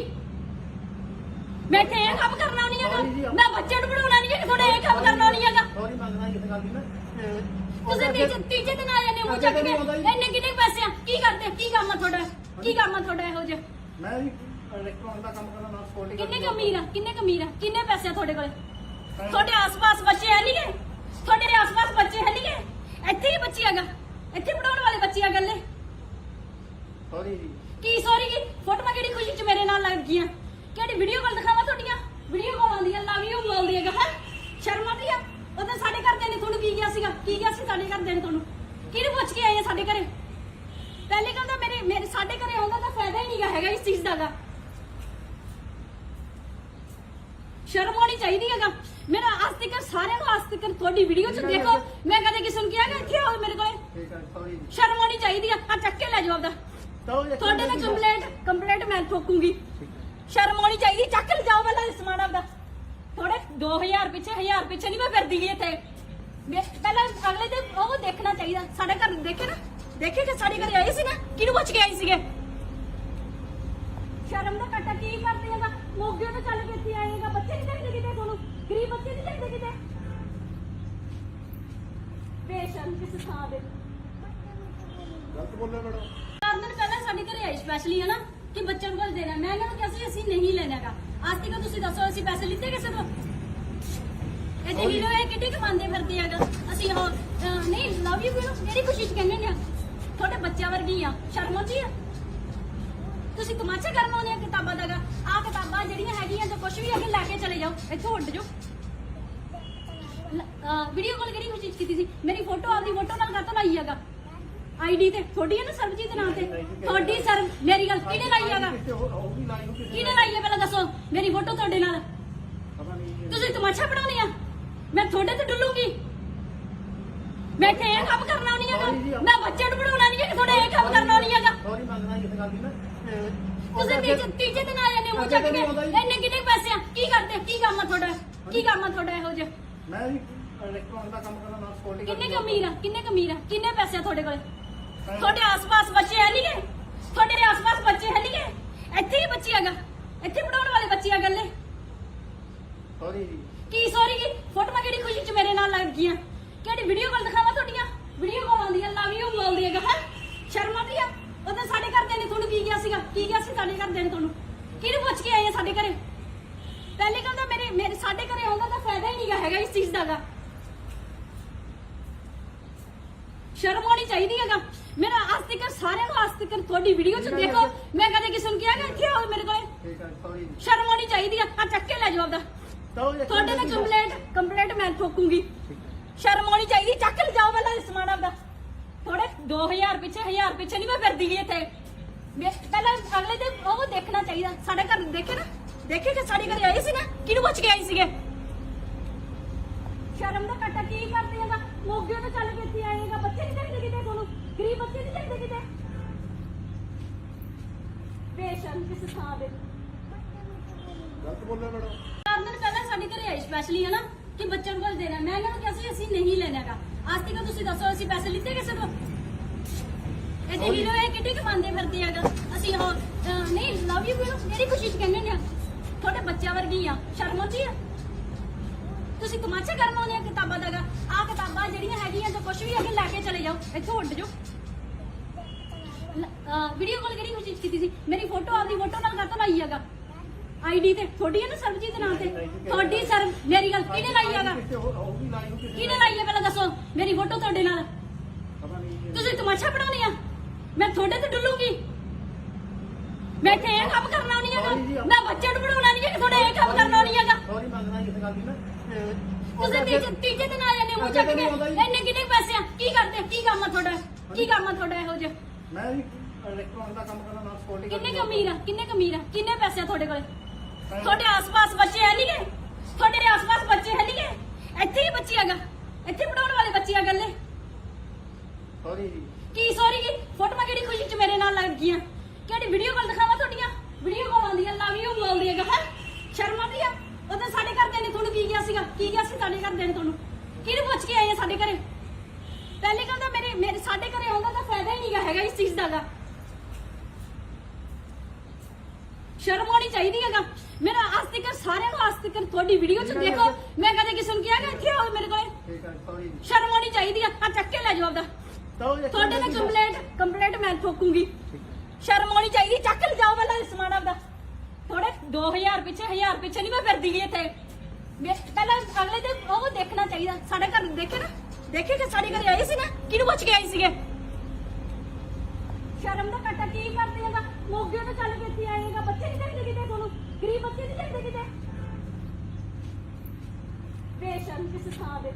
ਮੈਂ ਇੱਥੇ ਇਹ ਕੰਮ ਕਰਨਾ ਨਹੀਂ ਹੈਗਾ। ਮੈਂ ਬੱਚੇ ਨੂੰ ਬਣਾਉਣਾ ਨਹੀਂ ਹੈ, ਤੁਹਾਡੇ ਇਹ ਕੰਮ ਕਰਨਾ ਨਹੀਂ ਹੈਗਾ। ਸੌਰੀ ਮੰਗਣਾ ਇਸ ਗੱਲ ਦੀ ਨਾ। ਤੁਸੀਂ ਤੀਜੇ ਦਿਨ ਆ ਜਾਂਦੇ ਹੋ ਚੱਕ ਕੇ। ਇੰਨੇ ਕਿੰਨੇ ਪੈਸੇ ਆ? ਕੀ ਕਰਦੇ? ਕੀ ਕੰਮ ਆ ਤੁਹਾਡਾ? ਕੀ ਕੰਮ ਆ ਤੁਹਾਡਾ ਇਹੋ ਜਿਹਾ? ਮੈਂ ਵੀ ਇਲੈਕਟ੍ਰੋਨਿਕ ਦਾ ਕੰਮ ਕਰਦਾ ਨਾਲ ਸਕਿਉਰਟੀ ਕਿੰਨੇ ਕਮੀਰ ਆ? ਕਿੰਨੇ ਕਮੀਰ ਆ? ਕਿੰਨੇ ਪੈਸੇ ਆ ਤੁਹਾਡੇ ਕੋਲੇ? ਤੁਹਾਡੇ ਆਸ-ਪਾਸ ਬੱਚੇ ਹੈ ਨਹੀਂ ਗੇ? ਤੁਹਾਡੇ ਆਸ-ਪਾਸ ਬੱਚੇ ਹੈ ਨਹੀਂ ਗੇ? ਇੱਥੇ ਹੀ ਬੱਚੇ ਹੈਗਾ, ਇੱਥੇ ਪੜਾਉਣ ਵਾਲੇ ਬੱਚੇ ਆ ਗੱਲੇ। ਸੌਰੀ ਜੀ। ਕੀ ਸੌਰੀ ਕੀ? ਫੋਟੋਆਂ ਕਿਹੜੀ ਖੁਸ਼ੀ ਚ ਮੇਰੇ ਨਾਲ ਲੱਗ ਗਈਆਂ? ਕਿਹੜੀ ਵੀਡੀਓ ਕਾਲ ਦਿਖਾਵਾਂ ਤੁਹਾਡੀਆਂ? ਵੀਡੀਓ ਕਾਲ ਆਉਂਦੀਆਂ ਲਵ ਯੂ ਬੋਲਦੀ ਹੈਗਾ। ਹੈ ਸ਼ਰਮ ਆਉਂਦੀ ਆ? ਉਦੋਂ ਸਾਡੇ ਘਰਦਿਆਂ ਨੇ ਤੁਹਾਨੂੰ ਕੀ ਕਿਹਾ ਸੀਗਾ? ਕੀ ਕਿਹਾ ਸੀ ਸਾਡੇ ਘਰਦਿਆਂ ਨੇ ਤੁਹਾਨੂੰ? ਕਿਹਨੂੰ ਪੁੱਛ ਕੇ ਆਏ ਆ ਸਾਡੇ ਘਰੇ? ਪਹਿਲੇ ਕਹਿੰਦਾ ਮੇਰੇ ਸਾਡੇ ਘਰੇ ਆਉਂਦਾ ਤਾਂ ਫਾਇਦਾ ਹੀ ਨਹੀਂਗਾ ਹੈਗਾ ਇਸ ਚੀਜ਼ ਦਾ। ਸ਼ਰਮ ਆਉਣੀ ਚਾਹੀਦੀ ਹੈਗਾ। ਮੇਰਾ ਅੱਜ ਤੱਕ ਸਾਰਿਆਂ ਨੂੰ ਅੱਜ ਤੱਕ ਤੁਹਾਡੀ ਵੀਡੀਓ ਚ ਦੇਖੋ ਮੈਂ ਕਦੇ ਕਿਸੇ ਨੂੰ ਕਿਹਾਗਾ ਇੱਥੇ ਆਓ ਮੇਰੇ ਕੋਲੇ? ਠੀਕ ਹੈ ਸੌਰੀ। ਸ਼ਰਮ ਆਉਣੀ ਚਾਹੀਦੀ ਆ। ਚੱਕ ਕੇ ਲੈ ਜਾਓ ਆਪਦਾ। ਤੁਹਾਡੇ ਤੇ ਕੰਪਲੇਂਟ ਮੈਂ ਠੋਕੂਗੀ। ਸ਼ਰਮ ਆਉਣੀ ਚਾਹੀਦੀ। ਚੱਕ ਕੇ ਲਿਜਾਓ ਪਹਿਲਾਂ ਸਮਾਨ ਆਪਦਾ। ਥੋੜੇ 2000 ਪਿੱਛੇ 1000 ਪਿੱਛੇ ਨਹੀਂ ਮੈਂ ਫਿਰਦੀ ਗਈ ਇੱਥੇ। ਪਹਿਲਾਂ ਅਗਲੇ ਦੇ ਉਹ ਦੇਖਣਾ ਚਾਹੀਦਾ। ਸਾਡੇ ਘਰ ਦੇਖੇ ਨਾ, ਦੇਖੇ ਕਿ ਸਾਡੇ ਘਰੇ ਆਏ ਸੀ ਨਾ, ਕਿਹਨੂੰ ਪੁੱਛ ਕੇ ਆਏ ਸੀਗੇ? ਸ਼ਰਮ ਦਾ ਘਾਟਾ ਕੀ ਕਰਦੇ ਹੈਗਾ? ਮੋਗੇ ਤੋਂ ਚੱਲ ਕੇ ਇੱਥੇ ਆਏਗਾ। ਬੱਚੇ ਨਹੀਂ ਚਾਹੀਦੇ ਕਿਤੇ ਤੁਹਾਨੂੰ? ਗਰੀਬ ਬੱਚੇ ਨਹੀਂ ਚਾਹੀਦੇ ਕਿਤੇ? ਬੇਸ਼ਰਮ ਕਿਸੇ ਥਾਂ ਦੇ ਗਲਤ ਬੋਲਿਆ ਮੈਡਮ। 4 ਦਿਨ ਪਹਿਲਾਂ ਸਾਡੇ ਘਰੇ ਆਈ ਸਪੈਸ਼ਲੀ ਹੈ ਨਾ ਕਿ ਬੱਚਿਆਂ ਨੂੰ ਕੁਝ ਦੇਣਾ। ਮੈਂ ਇਹਨਾਂ ਨੂੰ ਕਿਹਾ ਸੀ ਅਸੀਂ ਨਹੀਂ ਲੈਣਾਗਾ। ਅੱਜ ਤੱਕ ਤੁਸੀਂ ਦੱਸੋ ਅਸੀਂ ਪੈਸੇ ਲਿੱਤੇ ਕਿਸੇ ਤੋਂ? ਇਹ ਦੇਖ ਲਓ ਇਹ ਕਿੱਡੀ ਕਮਾਉਂਦੇ ਫਿਰਦੇ ਹੈਗਾ। ਅਸੀਂ ਉਹ ਨਹੀਂ ਲਵ ਯੂ ਮੇਰੀ ਕੋਸ਼ਿਸ਼ ਕਹਿੰਦੇ ਨੇ ਤੁਹਾਡੇ ਬੱਚਿਆਂ ਵਰਗੀ ਆ। ਸ਼ਰਮ ਆਉਂਦੀ ਆ? ਤੁਸੀਂ ਤਮਾਸ਼ਾ ਕਰਨ ਆਉਂਦੇ ਆ ਕਿਤਾਬਾਂ ਦਾ? ਆਹ ਕਿਤਾਬਾਂ ਜਿਹੜੀਆਂ ਹੈਗੀਆਂ ਜੋ ਕੁਝ ਵੀ ਹੈਗੇ ਲੈ ਕੇ ਚਲੇ ਜਾਓ, ਇੱਥੋਂ ਉੱਡ ਜਾਓ। ਵੀਡੀਓ ਕਾਲ ਕਿਹੜੀ ਕੋਸ਼ਿਸ਼ ਕੀਤੀ ਸੀ? ਮੇਰੀ ਫੋਟੋ ਆਪਦੀ ਫੋਟੋ ਨਾਲ ਕਰਤਾ ਲਾਈ ਹੈਗਾ ਆਈਡੀ ਤੇ। ਤੁਹਾਡੀ ਹੈ ਨਾ ਸਰਬਜੀਤ ਨਾਂ ਤੇ ਤੁਹਾਡੀ ਸਰ। ਮੇਰੀ ਗੱਲ ਕਿਹਨੇ ਲਾਈ ਹੈਗਾ? ਕਿਹਨੇ ਲਾਈ ਹੈ ਪਹਿਲਾਂ ਦੱਸੋ? ਮੇਰੀ ਫੋਟੋ ਤੁਹਾਡੇ ਨਾਲ। ਤੁਸੀਂ ਤਮਾਸ਼ਾ ਬਣਾਉਣੀ ਆ? ਮੈਂ ਤੁਹਾਡੇ ਤੇ ਡੁੱਲੂਗੀ? ਮੈਂ ਇੱਥੇ ਇਹ ਕੰਮ ਕਰਨਾ ਨਹੀਂ ਹੈਗਾ। ਮੈਂ ਬੱਚੇ ਨੂੰ ਬਣਾਉਣਾ ਨਹੀਂ ਹੈ, ਤੁਹਾਡੇ ਇਹ ਕੰਮ ਕਰਨਾ ਗੱਲ ਦੀ ਨਾ ਤੁਸੀਂ ਤੀਜੇ ਦਿਨ ਆ ਜਾਂਦੇ ਹੋ ਚੱਕ ਕੇ ਇੰਨੇ ਕਿੰਨੇ ਪੈਸੇ ਆ ਕੀ ਕਰਦੇ ਕੀ ਕੰਮ ਆ ਤੁਹਾਡਾ ਕੀ ਕੰਮ ਆ ਤੁਹਾਡਾ ਇਹੋ ਜਿਹਾ ਮੈਂ ਵੀ ਇਲੈਕਟ੍ਰੋਨਿਕ ਦਾ ਕੰਮ ਕਰਦਾ ਨਾਲ ਸਕਿਉਰਟੀ ਕਿੰਨੇ ਕਮੀਰ ਆ ਕਿੰਨੇ ਪੈਸੇ ਆ ਤੁਹਾਡੇ ਕੋਲ ਤੁਹਾਡੇ ਆਸ-ਪਾਸ ਬੱਚੇ ਹੈ ਨਹੀਂ ਗੇ ਤੁਹਾਡੇ ਆਸ-ਪਾਸ ਬੱਚੇ ਹੈ ਨਹੀਂ ਗੇ ਇੱਥੇ ਹੀ ਬੱਚੀ ਹੈਗਾ ਇੱਥੇ ਪੜਾਉਣ ਵਾਲੇ ਬੱਚੇ ਆ ਗੱਲੇ ਸੌਰੀ ਜੀ ਕੀ ਸੌਰੀ ਕੀ ਫੋਟੋਆਂ ਕਿਹੜੀ ਖੁਸ਼ੀ ਚ ਮੇਰੇ ਨਾਲ ਲੱਗ ਗਈਆਂ ਕਿਹੜੀ ਵੀਡੀਓ ਕਾਲ ਦਿਖਾਵਾਂ ਤੁਹਾਡੀਆਂ ਵੀਡੀਓ ਕਾਲ ਆਉਂਦੀ ਆ ਲਵ ਯੂ ਬੋਲਦੀ ਹੈਗਾ ਹੈ ਸ਼ਰਮ ਆਉਂਦੀ ਆ ਉਦੋਂ ਸਾਡੇ ਘਰਦਿਆਂ ਨੇ ਤੁਹਾਨੂੰ ਕੀ ਕਿਹਾ ਸੀਗਾ ਕੀ ਕਿਹਾ ਸੀ ਸਾਡੇ ਘਰਦਿਆਂ ਨੇ ਤੁਹਾਨੂੰ ਕਿਹਨੂੰ ਪੁੱਛ ਕੇ ਆਏ ਆ ਸਾਡੇ ਘਰੇ ਪਹਿਲੇ ਕਹਿੰਦਾ ਮੇਰੇ ਸਾਡੇ ਘਰੇ ਆਉਂਦਾ ਤਾਂ ਫਾਇਦਾ ਹੀ ਨਹੀਂਗਾ ਹੈਗਾ ਇਸ ਚੀਜ਼ ਦਾ ਸ਼ਰਮ ਆਉਣੀ ਚਾਹੀਦੀ ਹੈਗਾ ਮੇਰਾ ਅੱਜ ਤੱਕ ਸਾਰਿਆਂ ਨੂੰ ਅੱਜ ਤੱਕ ਤੁਹਾਡੀ ਵੀਡੀਓ ਚ ਦੇਖੋ ਮੈਂ ਕਦੇ ਕਿਸੇ ਨੂੰ ਕਿਹਾ ਕਿ ਇੱਥੇ ਆਓ ਮੇਰੇ ਕੋਲੇ ਠੀਕ ਹੈ ਸੌਰੀ ਜੀ ਸ਼ਰਮ ਆਉਣੀ ਚਾਹੀਦੀ ਆ ਚੱਕ ਕੇ ਲੈ ਜਾਓ ਆਪਦਾ ਤੁਹਾਡੇ ਨਾਲ ਕੰਪਲੇਂਟ ਮੈਂ ਠੋਕੂੰਗੀ ਸ਼ਰਮ ਆਉਣੀ ਚਾਹੀਦੀ ਚੱਕ ਲੈ ਜਾਓ ਪਹਿਲਾਂ ਸਮਾਨ ਆਪਦਾ ਥੋੜੇ 2000 ਪਿੱਛੇ ਨਹੀਂ ਮੈਂ ਫਿਰਦੀ ਗਈ ਇੱਥੇ ਪਹਿਲਾਂ ਅਗਲੇ ਦੇ ਉਹ ਦੇਖਣਾ ਚਾਹੀਦਾ ਸਾਡੇ ਘਰ ਦੇਖੇ ਕਿ ਸਾਡੇ ਘਰੇ ਆਏ ਸੀ ਨਾ ਕਿਹਨੂੰ ਪੁੱਛ ਕੇ ਆਏ ਸੀਗੇ ਸ਼ਰਮ ਦਾ ਘਾਟਾ ਕੀ ਕਰਦੇ ਹੈਗਾ ਮੋਗੇ ਤੋਂ ਚੱਲ ਕੇ ਇੱਥੇ ਆਏਗਾ ਬੱਚੇ ਨਹੀਂ ਚਾਹੀਦੇ ਕਿਤੇ ਤੁਹਾਨੂੰ ਗਰੀਬ ਬੱਚੇ ਨਹੀਂ ਚਾਹੀਦੇ ਕਿਤੇ ਬੇਸ਼ਰਮ ਕਿਸ ਥਾਂ ਦੇ ਗਲਤ ਬੋਲਿਆ ਮੈਡਮ 4 ਦਿਨ ਪਹਿਲਾਂ ਸਾਡੇ ਘਰੇ ਆਏ ਸਪੈਸ਼ਲੀ ਹਨਾ ਕਿ ਬੱਚਿਆਂ ਨੂੰ ਕੁਝ ਦੇਣਾ ਮੈਂ ਇਹਨਾਂ ਨੂੰ ਕਿਹਾ ਸੀ ਅਸੀਂ ਨਹੀਂ ਲੈਣਾਗਾ ਅੱਜ ਤੱਕ ਤੁਸੀਂ ਦੱਸੋ ਅਸੀਂ ਪੈਸੇ ਲਿੱਤੇ ਕਿਸੇ ਤੋਂ ਇਹ ਦੇਖ ਲਓ ਇਹ ਕਿੱਡੀ ਕਮਾਉਂਦੇ ਫਿਰਦੇ ਹੈਗਾ ਅਸੀਂ ਉਹ ਨਹੀਂ ਲਵ ਯੂ ਮੇਰੀ ਖੁਸ਼ੀ ਚ ਕਹਿੰਦੇ ਨੇ ਤੁਹਾਡੇ ਬੱਚਿਆਂ ਵਰਗੀ ਆ ਸ਼ਰਮ ਆਉਂਦੀ ਆ ਤੁਸੀਂ ਤਮਾਸ਼ਾ ਕਰਨ ਆਉਂਦੇ ਆ ਕਿਤਾਬਾਂ ਦਾ ਆ ਕਿਤਾਬਾਂ ਜਿਹੜੀਆਂ ਹੈਗੀਆਂ ਜੋ ਕੁਝ ਵੀ ਅੱਗੇ ਲੈ ਕੇ ਚਲੇ ਜਾਓ ਇੱਥੋਂ ਉੱਡ ਜਾਓ ਵੀਡੀਓ ਕਾਲ ਕਿਹੜੀ ਖੁਸ਼ੀ ਚ ਕੀਤੀ ਸੀ ਮੇਰੀ ਫੋਟੋ ਆਪਦੀ ਫੋਟੋ ਨਾਲ ਕਾਹਤੋਂ ਲਾਈ ਹੈਗਾ ਆਈਡੀ ਤੇ ਤੁਹਾਡੀ ਹੈ ਨਾ ਸਰਬਜੀਤ ਦੇ ਨਾਮ ਤੇ ਤੁਹਾਡੀ ਸਰ ਮੇਰੀ ਗੱਲ ਕਿਹਨੇ ਲਾਈ ਹੈਗਾ ਕਿਹਨੇ ਲਾਈ ਹੈ ਪਹਿਲਾਂ ਦੱਸੋ ਮੇਰੀ ਫੋਟੋ ਤੁਹਾਡੇ ਨਾਲ ਤੁਸੀਂ ਤਮਾਸ਼ਾ ਬਣਾਉਣੀ ਆ ਮੈਂ ਤੁਹਾਡੇ ਤੇ ਡੁੱਲੂਗੀ ਮੈਂ ਇੱਥੇ ਇਹ ਕੰਮ ਕਰਨਾ ਨਹੀਂ ਹੈਗਾ ਮੈਂ ਬੱਚੇ ਨੂੰ ਬਣਾਉਣਾ ਨਹੀਂ ਹੈ ਤੁਹਾਡੇ ਇਹ ਕੰਮ ਕਰਨਾ ਨਹੀਂ ਹੈਗਾ ਸੌਰੀ ਮੰਗਣਾ ਇਸ ਗੱਲ ਦੀ ਨਾ ਤੁਸੀਂ ਤੀਜੇ ਦਿਨ ਆ ਜਾਂਦੇ ਹੋ ਚੱਕ ਕੇ ਇੰਨੇ ਕਿੰਨੇ ਪੈਸੇ ਆ ਕੀ ਕਰਦੇ ਕੀ ਕੰਮ ਆ ਤੁਹਾਡਾ ਇਹੋ ਜਿਹਾ ਮੈਂ ਵੀ ਇਲੈਕਟ੍ਰੋਨਿਕ ਦਾ ਕੰਮ ਕਰਦਾ ਨਾਲ ਸਕਿਉਰਟੀ ਕਿੰਨੇ ਕਮੀਰ ਆ ਕਿੰਨੇ ਪੈਸੇ ਆ ਤੁਹਾਡੇ ਕੋਲ ਤੁਹਾਡੇ ਆਸ-ਪਾਸ ਬੱਚੇ ਹੈ ਨਹੀਂ ਗੇ ਤੁਹਾਡੇ ਆਸ-ਪਾਸ ਬੱਚੇ ਹੈ ਨਹੀਂ ਗੇ ਇੱਥੇ ਹੀ ਬੱਚੀ ਹੈਗਾ ਇੱਥੇ ਪੜਾਉਣ ਵਾਲੇ ਬੱਚੇ ਆ ਗੱਲੇ ਸੌਰੀ ਜੀ ਕੀ ਸੌਰੀ ਕੀ ਫੋਟੋਆਂ ਕਿਹੜੀ ਖੁਸ਼ੀ ਚ ਮੇਰੇ ਨਾਲ ਲੱਗ ਗਈਆਂ ਕਿਹੜੀ ਵੀਡੀਓ ਕਾਲ ਦਿਖਾਵਾਂ ਤੁਹਾਡੀਆਂ ਵੀਡੀਓ ਕਾਲ ਆਉਂਦੀ ਆ ਲਵ ਯੂ ਬੋਲਦੀ ਹੈਗਾ ਹੈ ਸ਼ਰਮ ਆਉਂਦੀ ਆ ਉਦੋਂ ਸਾਡੇ ਘਰਦਿਆਂ ਨੇ ਤੁਹਾਨੂੰ ਕੀ ਕਿਹਾ ਸੀਗਾ ਕੀ ਕਿਹਾ ਸੀ ਸਾਡੇ ਘਰਦਿਆਂ ਨੇ ਤੁਹਾਨੂੰ ਕਿਹਨੂੰ ਪੁੱਛ ਕੇ ਆਏ ਆ ਸਾਡੇ ਘਰੇ ਪਹਿਲੇ ਕਹਿੰਦਾ ਮੇਰੇ ਸਾਡੇ ਘਰੇ ਆਉਂਦਾ ਤਾਂ ਫਾਇਦਾ ਹੀ ਨਹੀਂਗਾ ਹੈਗਾ ਇਸ ਚੀਜ਼ ਦਾ ਸ਼ਰਮ ਆਉਣੀ ਚਾਹੀਦੀ ਹੈਗਾ ਮੇਰਾ ਅੱਜ ਤੱਕ ਸਾਰਿਆਂ ਨੂੰ ਅੱਜ ਤੱਕ ਤੁਹਾਡੀ ਵੀਡੀਓ ਚ ਦੇਖੋ ਮੈਂ ਕਦੇ ਕਿਸੇ ਨੂੰ ਕਿਹਾ ਕਿ ਇੱਥੇ ਆਓ ਮੇਰੇ ਕੋਲੇ ਠੀਕ ਹੈ ਸੌਰੀ ਜੀ ਸ਼ਰਮ ਆਉਣੀ ਚਾਹੀਦੀ ਆ ਚੱਕ ਕੇ ਲੈ ਜਾਓ ਆਪਦਾ ਤੁਹਾਡੇ ਨਾਲ ਕੰਪਲੇਂਟ ਮੈਂ ਠੋਕੂੰਗੀ ਸ਼ਰਮ ਆਉਣੀ ਚਾਹੀਦੀ ਚੱਕ ਲੈ ਜਾਓ ਪਹਿਲਾਂ ਸਮਾਨ ਆਪਦਾ ਥੋੜੇ 2000 ਪਿੱਛੇ ਨਹੀਂ ਮੈਂ ਫਿਰਦੀ ਗਈ ਇੱਥੇ ਪਹਿਲਾਂ ਅਗਲੇ ਦੇ ਉਹ ਦੇਖਣਾ ਚਾਹੀਦਾ ਸਾਡੇ ਘਰ ਦੇਖੇ ਕਿ ਸਾਡੇ ਘਰੇ ਆਏ ਸੀ ਨਾ ਕਿਹਨੂੰ ਪੁੱਛ ਕੇ ਆਏ ਸੀਗੇ ਸ਼ਰਮ ਦਾ ਘਾਟਾ ਕੀ ਕਰਦੇ ਹੈਗਾ ਮੋਗੇ ਤੋਂ ਚੱਲ ਕੇ ਇੱਥੇ ਆਏਗਾ ਬੱਚੇ ਨਹੀਂ ਚਾਹੀਦੇ ਕਿਤੇ ਤੁਹਾਨੂੰ ਗਰੀਬ ਬੱਚੇ ਨਹੀਂ ਚਾਹੀਦੇ ਕਿਤੇ ਬੇਸ਼ਰਮ ਕਿਸ ਥਾਂ ਦੇ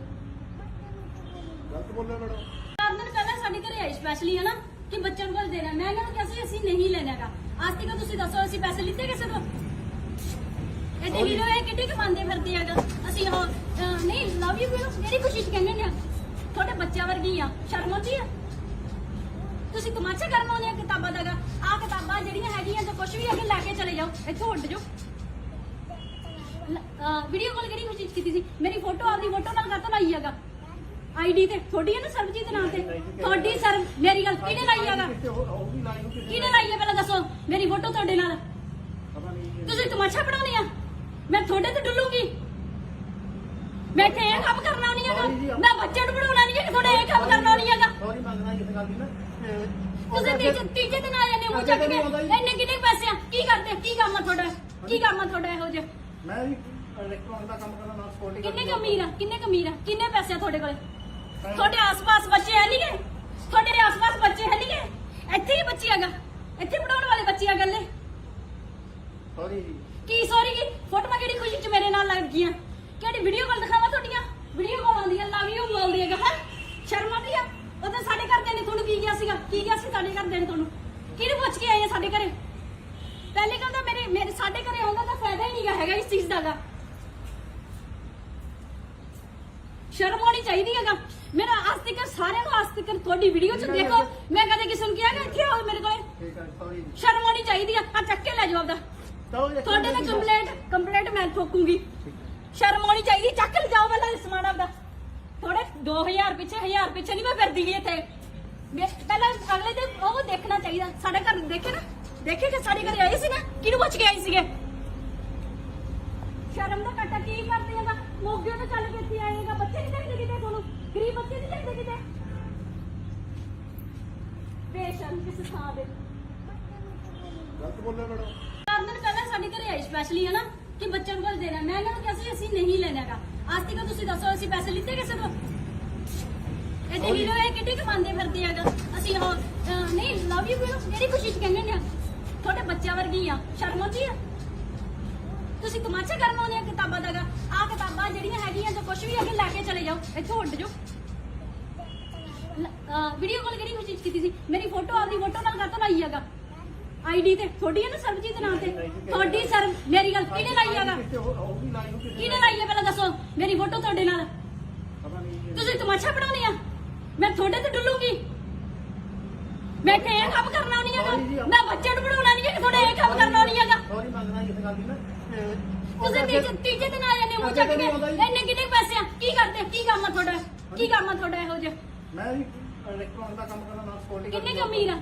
ਗਲਤ ਬੋਲਿਆ ਮੈਡਮ 4 ਦਿਨ ਪਹਿਲਾਂ ਸਾਡੇ ਘਰੇ ਆਏ ਸਪੈਸ਼ਲੀ ਹਨਾ ਕਿ ਬੱਚਿਆਂ ਨੂੰ ਕੁਝ ਦੇਣਾ ਮੈਂ ਇਹਨਾਂ ਨੂੰ ਕਿਹਾ ਸੀ ਅਸੀਂ ਨਹੀਂ ਲੈਣਾਗਾ ਅੱਜ ਤੱਕ ਤੁਸੀਂ ਦੱਸੋ ਅਸੀਂ ਪੈਸੇ ਲਿੱਤੇ ਕਿਸੇ ਤੋਂ ਇਹ ਦੇਖ ਲਓ ਇਹ ਕਿੱਡੀ ਕਮਾਉਂਦੇ ਫਿਰਦੇ ਹੈਗਾ ਅਸੀਂ ਉਹ ਨਹੀਂ ਲਵ ਯੂ ਮੇਰੀ ਖੁਸ਼ੀ ਚ ਕਹਿੰਦੇ ਨੇ ਤੁਹਾਡੇ ਬੱਚਿਆਂ ਵਰਗੀ ਆ ਸ਼ਰਮ ਆਉਂਦੀ ਆ ਤੁਸੀਂ ਤਮਾਸ਼ਾ ਕਰਨ ਆਉਂਦੇ ਆ ਕਿਤਾਬਾਂ ਦਾ ਆ ਕਿਤਾਬਾਂ ਜਿਹੜੀਆਂ ਹੈਗੀਆਂ ਜੋ ਕੁਝ ਵੀ ਅੱਗੇ ਲੈ ਕੇ ਚਲੇ ਜਾਓ ਇੱਥੋਂ ਉੱਡ ਜਾਓ ਵੀਡੀਓ ਕਾਲ ਕਿਹੜੀ ਖੁਸ਼ੀ ਚ ਕੀਤੀ ਸੀ ਮੇਰੀ ਫੋਟੋ ਆਪਦੀ ਫੋਟੋ ਨਾਲ ਕਾਹਤੋਂ ਲਾਈ ਹੈਗਾ ਆਈਡੀ ਤੇ ਤੁਹਾਡੀ ਹੈ ਨਾ ਸਰਬਜੀਤ ਦੇ ਨਾਮ ਤੇ ਤੁਹਾਡੀ ਸਰ ਮੇਰੀ ਗੱਲ ਕਿਹਨੇ ਲਾਈ ਹੈਗਾ ਕਿਹਨੇ ਲਾਈ ਹੈ ਪਹਿਲਾਂ ਦੱਸੋ ਮੇਰੀ ਫੋਟੋ ਤੁਹਾਡੇ ਨਾਲ ਤੁਸੀਂ ਤਮਾਸ਼ਾ ਬਣਾਉਣੀ ਆ ਮੈਂ ਤੁਹਾਡੇ ਤੇ ਡੁੱਲੂਗੀ ਮੈਂ ਇੱਥੇ ਇਹ ਕੰਮ ਕਰਨਾ ਨਹੀਂ ਹੈਗਾ ਮੈਂ ਬੱਚੇ ਨੂੰ ਬਣਾਉਣਾ ਨਹੀਂ ਹੈ ਤੁਹਾਡੇ ਇਹ ਕੰਮ ਕਰਨਾ ਨਹੀਂ ਹੈਗਾ ਸੌਰੀ ਮੰਗਣਾ ਇਸ ਗੱਲ ਦੀ ਨਾ ਤੁਸੀਂ ਤੀਜੇ ਦਿਨ ਆ ਜਾਂਦੇ ਹੋ ਚੱਕ ਕੇ ਇੰਨੇ ਕਿੰਨੇ ਪੈਸੇ ਆ ਕੀ ਕਰਦੇ ਕੀ ਕੰਮ ਆ ਤੁਹਾਡਾ ਇਹੋ ਜਿਹਾ ਮੈਂ ਵੀ ਇਲੈਕਟ੍ਰੋਨਿਕ ਦਾ ਕੰਮ ਕਰਦਾ ਨਾਲ ਸਕਿਉਰਟੀ ਕਿੰਨੇ ਕਮੀਰ ਆ ਕਿੰਨੇ ਪੈਸੇ ਆ ਤੁਹਾਡੇ ਕੋਲ ਤੁਹਾਡੇ ਆਸ-ਪਾਸ ਬੱਚੇ ਹੈ ਨਹੀਂ ਗੇ ਤੁਹਾਡੇ ਆਸ-ਪਾਸ ਬੱਚੇ ਹੈ ਨਹੀਂ ਗੇ ਇੱਥੇ ਹੀ ਬੱਚੀ ਹੈਗਾ ਇੱਥੇ ਪੜਾਉਣ ਵਾਲੇ ਬੱਚੇ ਆ ਗੱਲੇ ਸੌਰੀ ਜੀ ਕੀ ਸੌਰੀ ਕੀ ਫੋਟੋਆਂ ਕਿਹੜੀ ਖੁਸ਼ੀ ਚ ਮੇਰੇ ਨਾਲ ਲੱਗ ਗਈਆਂ ਕਿਹੜੀ ਵੀਡੀਓ ਕਾਲ ਦਿਖਾਵਾਂ ਤੁਹਾਡੀਆਂ ਵੀਡੀਓ ਕਾਲ ਆਉਂਦੀ ਆ ਲਵ ਯੂ ਬੋਲਦੀ ਹੈਗਾ ਹੈ ਸ਼ਰਮ ਆਉਂਦੀ ਆ ਉਦੋਂ ਸਾਡੇ ਘਰਦਿਆਂ ਨੇ ਤੁਹਾਨੂੰ ਕੀ ਕਿਹਾ ਸੀਗਾ ਕੀ ਕਿਹਾ ਸੀ ਸਾਡੇ ਘਰਦਿਆਂ ਨੇ ਤੁਹਾਨੂੰ ਕਿਹਨੂੰ ਪੁੱਛ ਕੇ ਆਏ ਆ ਸਾਡੇ ਘਰੇ ਪਹਿਲੇ ਕਹਿੰਦਾ ਮੇਰੇ ਸਾਡੇ ਘਰੇ ਆਉਂਦਾ ਤਾਂ ਫਾਇਦਾ ਹੀ ਨਹੀਂਗਾ ਹੈਗਾ ਇਸ ਚੀਜ਼ ਦਾ ਸ਼ਰਮ ਆਉਣੀ ਚਾਹੀਦੀ ਹੈਗਾ ਮੇਰਾ ਅੱਜ ਤੱਕ ਸਾਰਿਆਂ ਨੂੰ ਅੱਜ ਤੱਕ ਤੁਹਾਡੀ ਵੀਡੀਓ ਚ ਦੇਖੋ ਮੈਂ ਕਦੇ ਕਿਸੇ ਨੂੰ ਕਿਹਾ ਕਿ ਇੱਥੇ ਆਓ ਮੇਰੇ ਕੋਲੇ ਠੀਕ ਹੈ ਸੌਰੀ ਸ਼ਰਮ ਆਉਣੀ ਚਾਹੀਦੀ ਆ ਚੱਕ ਕੇ ਲੈ ਜਾਓ ਆਪਦਾ ਤੁਹਾਡੇ ਤੇ ਕੰਪਲੇਂਟ ਮੈਂ ਠੋਕੂੰਗੀ ਸ਼ਰਮ ਆਉਣੀ ਚਾਹੀਦੀ ਚੱਕ ਕੇ ਲਿਜਾਓ ਪਹਿਲਾਂ ਇਹ ਸਮਾਨ ਆਪਦਾ ਥੋੜੇ 2000 ਪਿੱਛੇ 1000 ਪਿੱਛੇ ਨਹੀਂ ਮੈਂ ਫਿਰਦੀ ਗਈ ਇੱਥੇ ਪਹਿਲਾਂ ਅਗਲੇ ਦੇ ਉਹ ਦੇਖਣਾ ਚਾਹੀਦਾ ਸਾਡੇ ਘਰ ਦੇਖੇ ਨਾ ਦੇਖੇ ਕਿ ਸਾਡੇ ਘਰੇ ਆਏ ਸੀ ਨਾ ਕਿਹਨੂੰ ਪੁੱਛ ਕੇ ਆਏ ਸੀਗੇ ਸ਼ਰਮ ਦਾ ਘਾਟਾ ਕੀ ਕਰਦੇ ਆਗਾ ਮੋਗੇ ਤੋਂ ਚੱਲ ਕੇ ਇੱਥੇ ਆਏਗਾ ਬੱਚੇ ਨਹੀਂ ਚਾਹੀਦੇ ਕਿਤੇ ਤੁਹਾਨੂੰ ਗਰੀਬ ਬੱਚੇ ਨਹੀਂ ਚਾਹੀਦੇ ਕਿਤੇ ਬੇਸ਼ਰਮ ਕਿਸ ਥਾਂ ਦੇ ਗਲਤ ਬੋਲਿਆ ਮੈਡਮ ਕਾਰਨ ਪਹਿਲਾਂ ਸਾਡੇ ਘਰੇ ਆਏ ਸਪੈਸ਼ਲੀ ਹਨਾ ਕਿ ਬੱਚਿਆਂ ਨੂੰ ਕੁਝ ਦੇਣਾ ਮੈਂ ਇਹਨਾਂ ਨੂੰ ਕਿਹਾ ਸੀ ਅਸੀਂ ਨਹੀਂ ਲੈਣਾਗਾ ਅੱਜ ਤੱਕ ਤੁਸੀਂ ਦੱਸੋ ਅਸੀਂ ਪੈਸੇ ਲਿੱਤੇ ਕਿਸੇ ਤੋਂ ਇਹ ਦੇਖ ਲਓ ਇਹ ਕਿੱਡੀ ਕਮਾਉਂਦੇ ਫਿਰਦੇ ਆਗਾ ਅਸੀਂ ਉਹ ਨਹੀਂ ਲਵ ਯੂ ਮੇਰੀ ਖੁਸ਼ੀ ਚ ਕਹਿੰਦੇ ਨੇ ਤੁਹਾਡੇ ਬੱਚਿਆਂ ਵਰਗੀ ਆ ਸ਼ਰਮ ਆਉਂਦੀ ਆ ਤੁਸੀਂ ਤਮਾਸ਼ਾ ਕਰਨ ਆਉਂਦੇ ਆ ਕਿਤਾਬਾਂ ਦਾਗਾ ਆ ਕਿਤਾਬਾਂ ਜਿਹੜੀਆਂ ਹੈਗੀਆਂ ਜੋ ਕੁਝ ਵੀ ਅੱਗੇ ਲੈ ਕੇ ਚਲੇ ਜਾਓ ਇੱਥੋਂ ਉੱਡ ਜਾਓ ਵੀਡੀਓ ਕਾਲ ਕਿਹੜੀ ਖੁਸ਼ੀ ਚ ਕੀਤੀ ਸੀ ਮੇਰੀ ਫੋਟੋ ਆਪਦੀ ਫੋਟੋ ਨਾਲ ਕਾਹਤੋਂ ਲਾਈ ਹੈਗਾ ਆਈਡੀ ਤੇ ਤੁਹਾਡੀ ਹੈ ਨਾ ਸਰਬਜੀਤ ਨਾਂ ਤੇ ਤੁਹਾਡੀ ਸਰ ਮੇਰੀ ਗੱਲ ਕਿਹਨੇ ਲਾਈ ਹੈਗਾ ਕਿਹਨੇ ਲਾਈ ਹੈ ਪਹਿਲਾਂ ਦੱਸੋ ਮੇਰੀ ਫੋਟੋ ਤੁਹਾਡੇ ਨਾਲ ਤੁਸੀਂ ਤਮਾਸ਼ਾ ਬਣਾਉਣੀ ਆ ਮੈਂ ਤੁਹਾਡੇ ਤੇ ਡੁੱਲੂਗੀ ਮੈਂ ਤੇ ਇਹ ਕੰਮ ਕਰਨਾ ਨਹੀਂ ਹੈਗਾ ਮੈਂ ਬੱਚੇ ਨੂੰ ਬਣਾਉਣਾ ਨਹੀਂ ਹੈ ਤੁਹਾਡੇ ਇਹ ਕੰਮ ਕਰਨਾ ਨਹੀਂ ਹੈਗਾ ਸੌਰੀ ਮੰਗਣਾ ਇਸ ਗੱਲ ਦੀ ਨਾ ਤੁਸੀਂ ਤੀਜੇ ਦਿਨ ਆ ਜਾਂਦੇ ਹੋ ਚੱਕ ਕੇ ਇੰਨੇ ਕਿੰਨੇ ਪੈਸੇ ਆ ਕੀ ਕਰਦੇ ਕੀ ਕੰਮ ਆ ਤੁਹਾਡਾ ਕੀ ਕੰਮ ਆ ਤੁਹਾਡਾ ਇਹੋ ਜਿਹਾ ਮੈਂ ਵੀ ਇਲੈਕਟ੍ਰੋਨਿਕ ਦਾ ਕੰਮ ਕਰਦਾ ਨਾਲ ਸਕਿਉਰਟੀ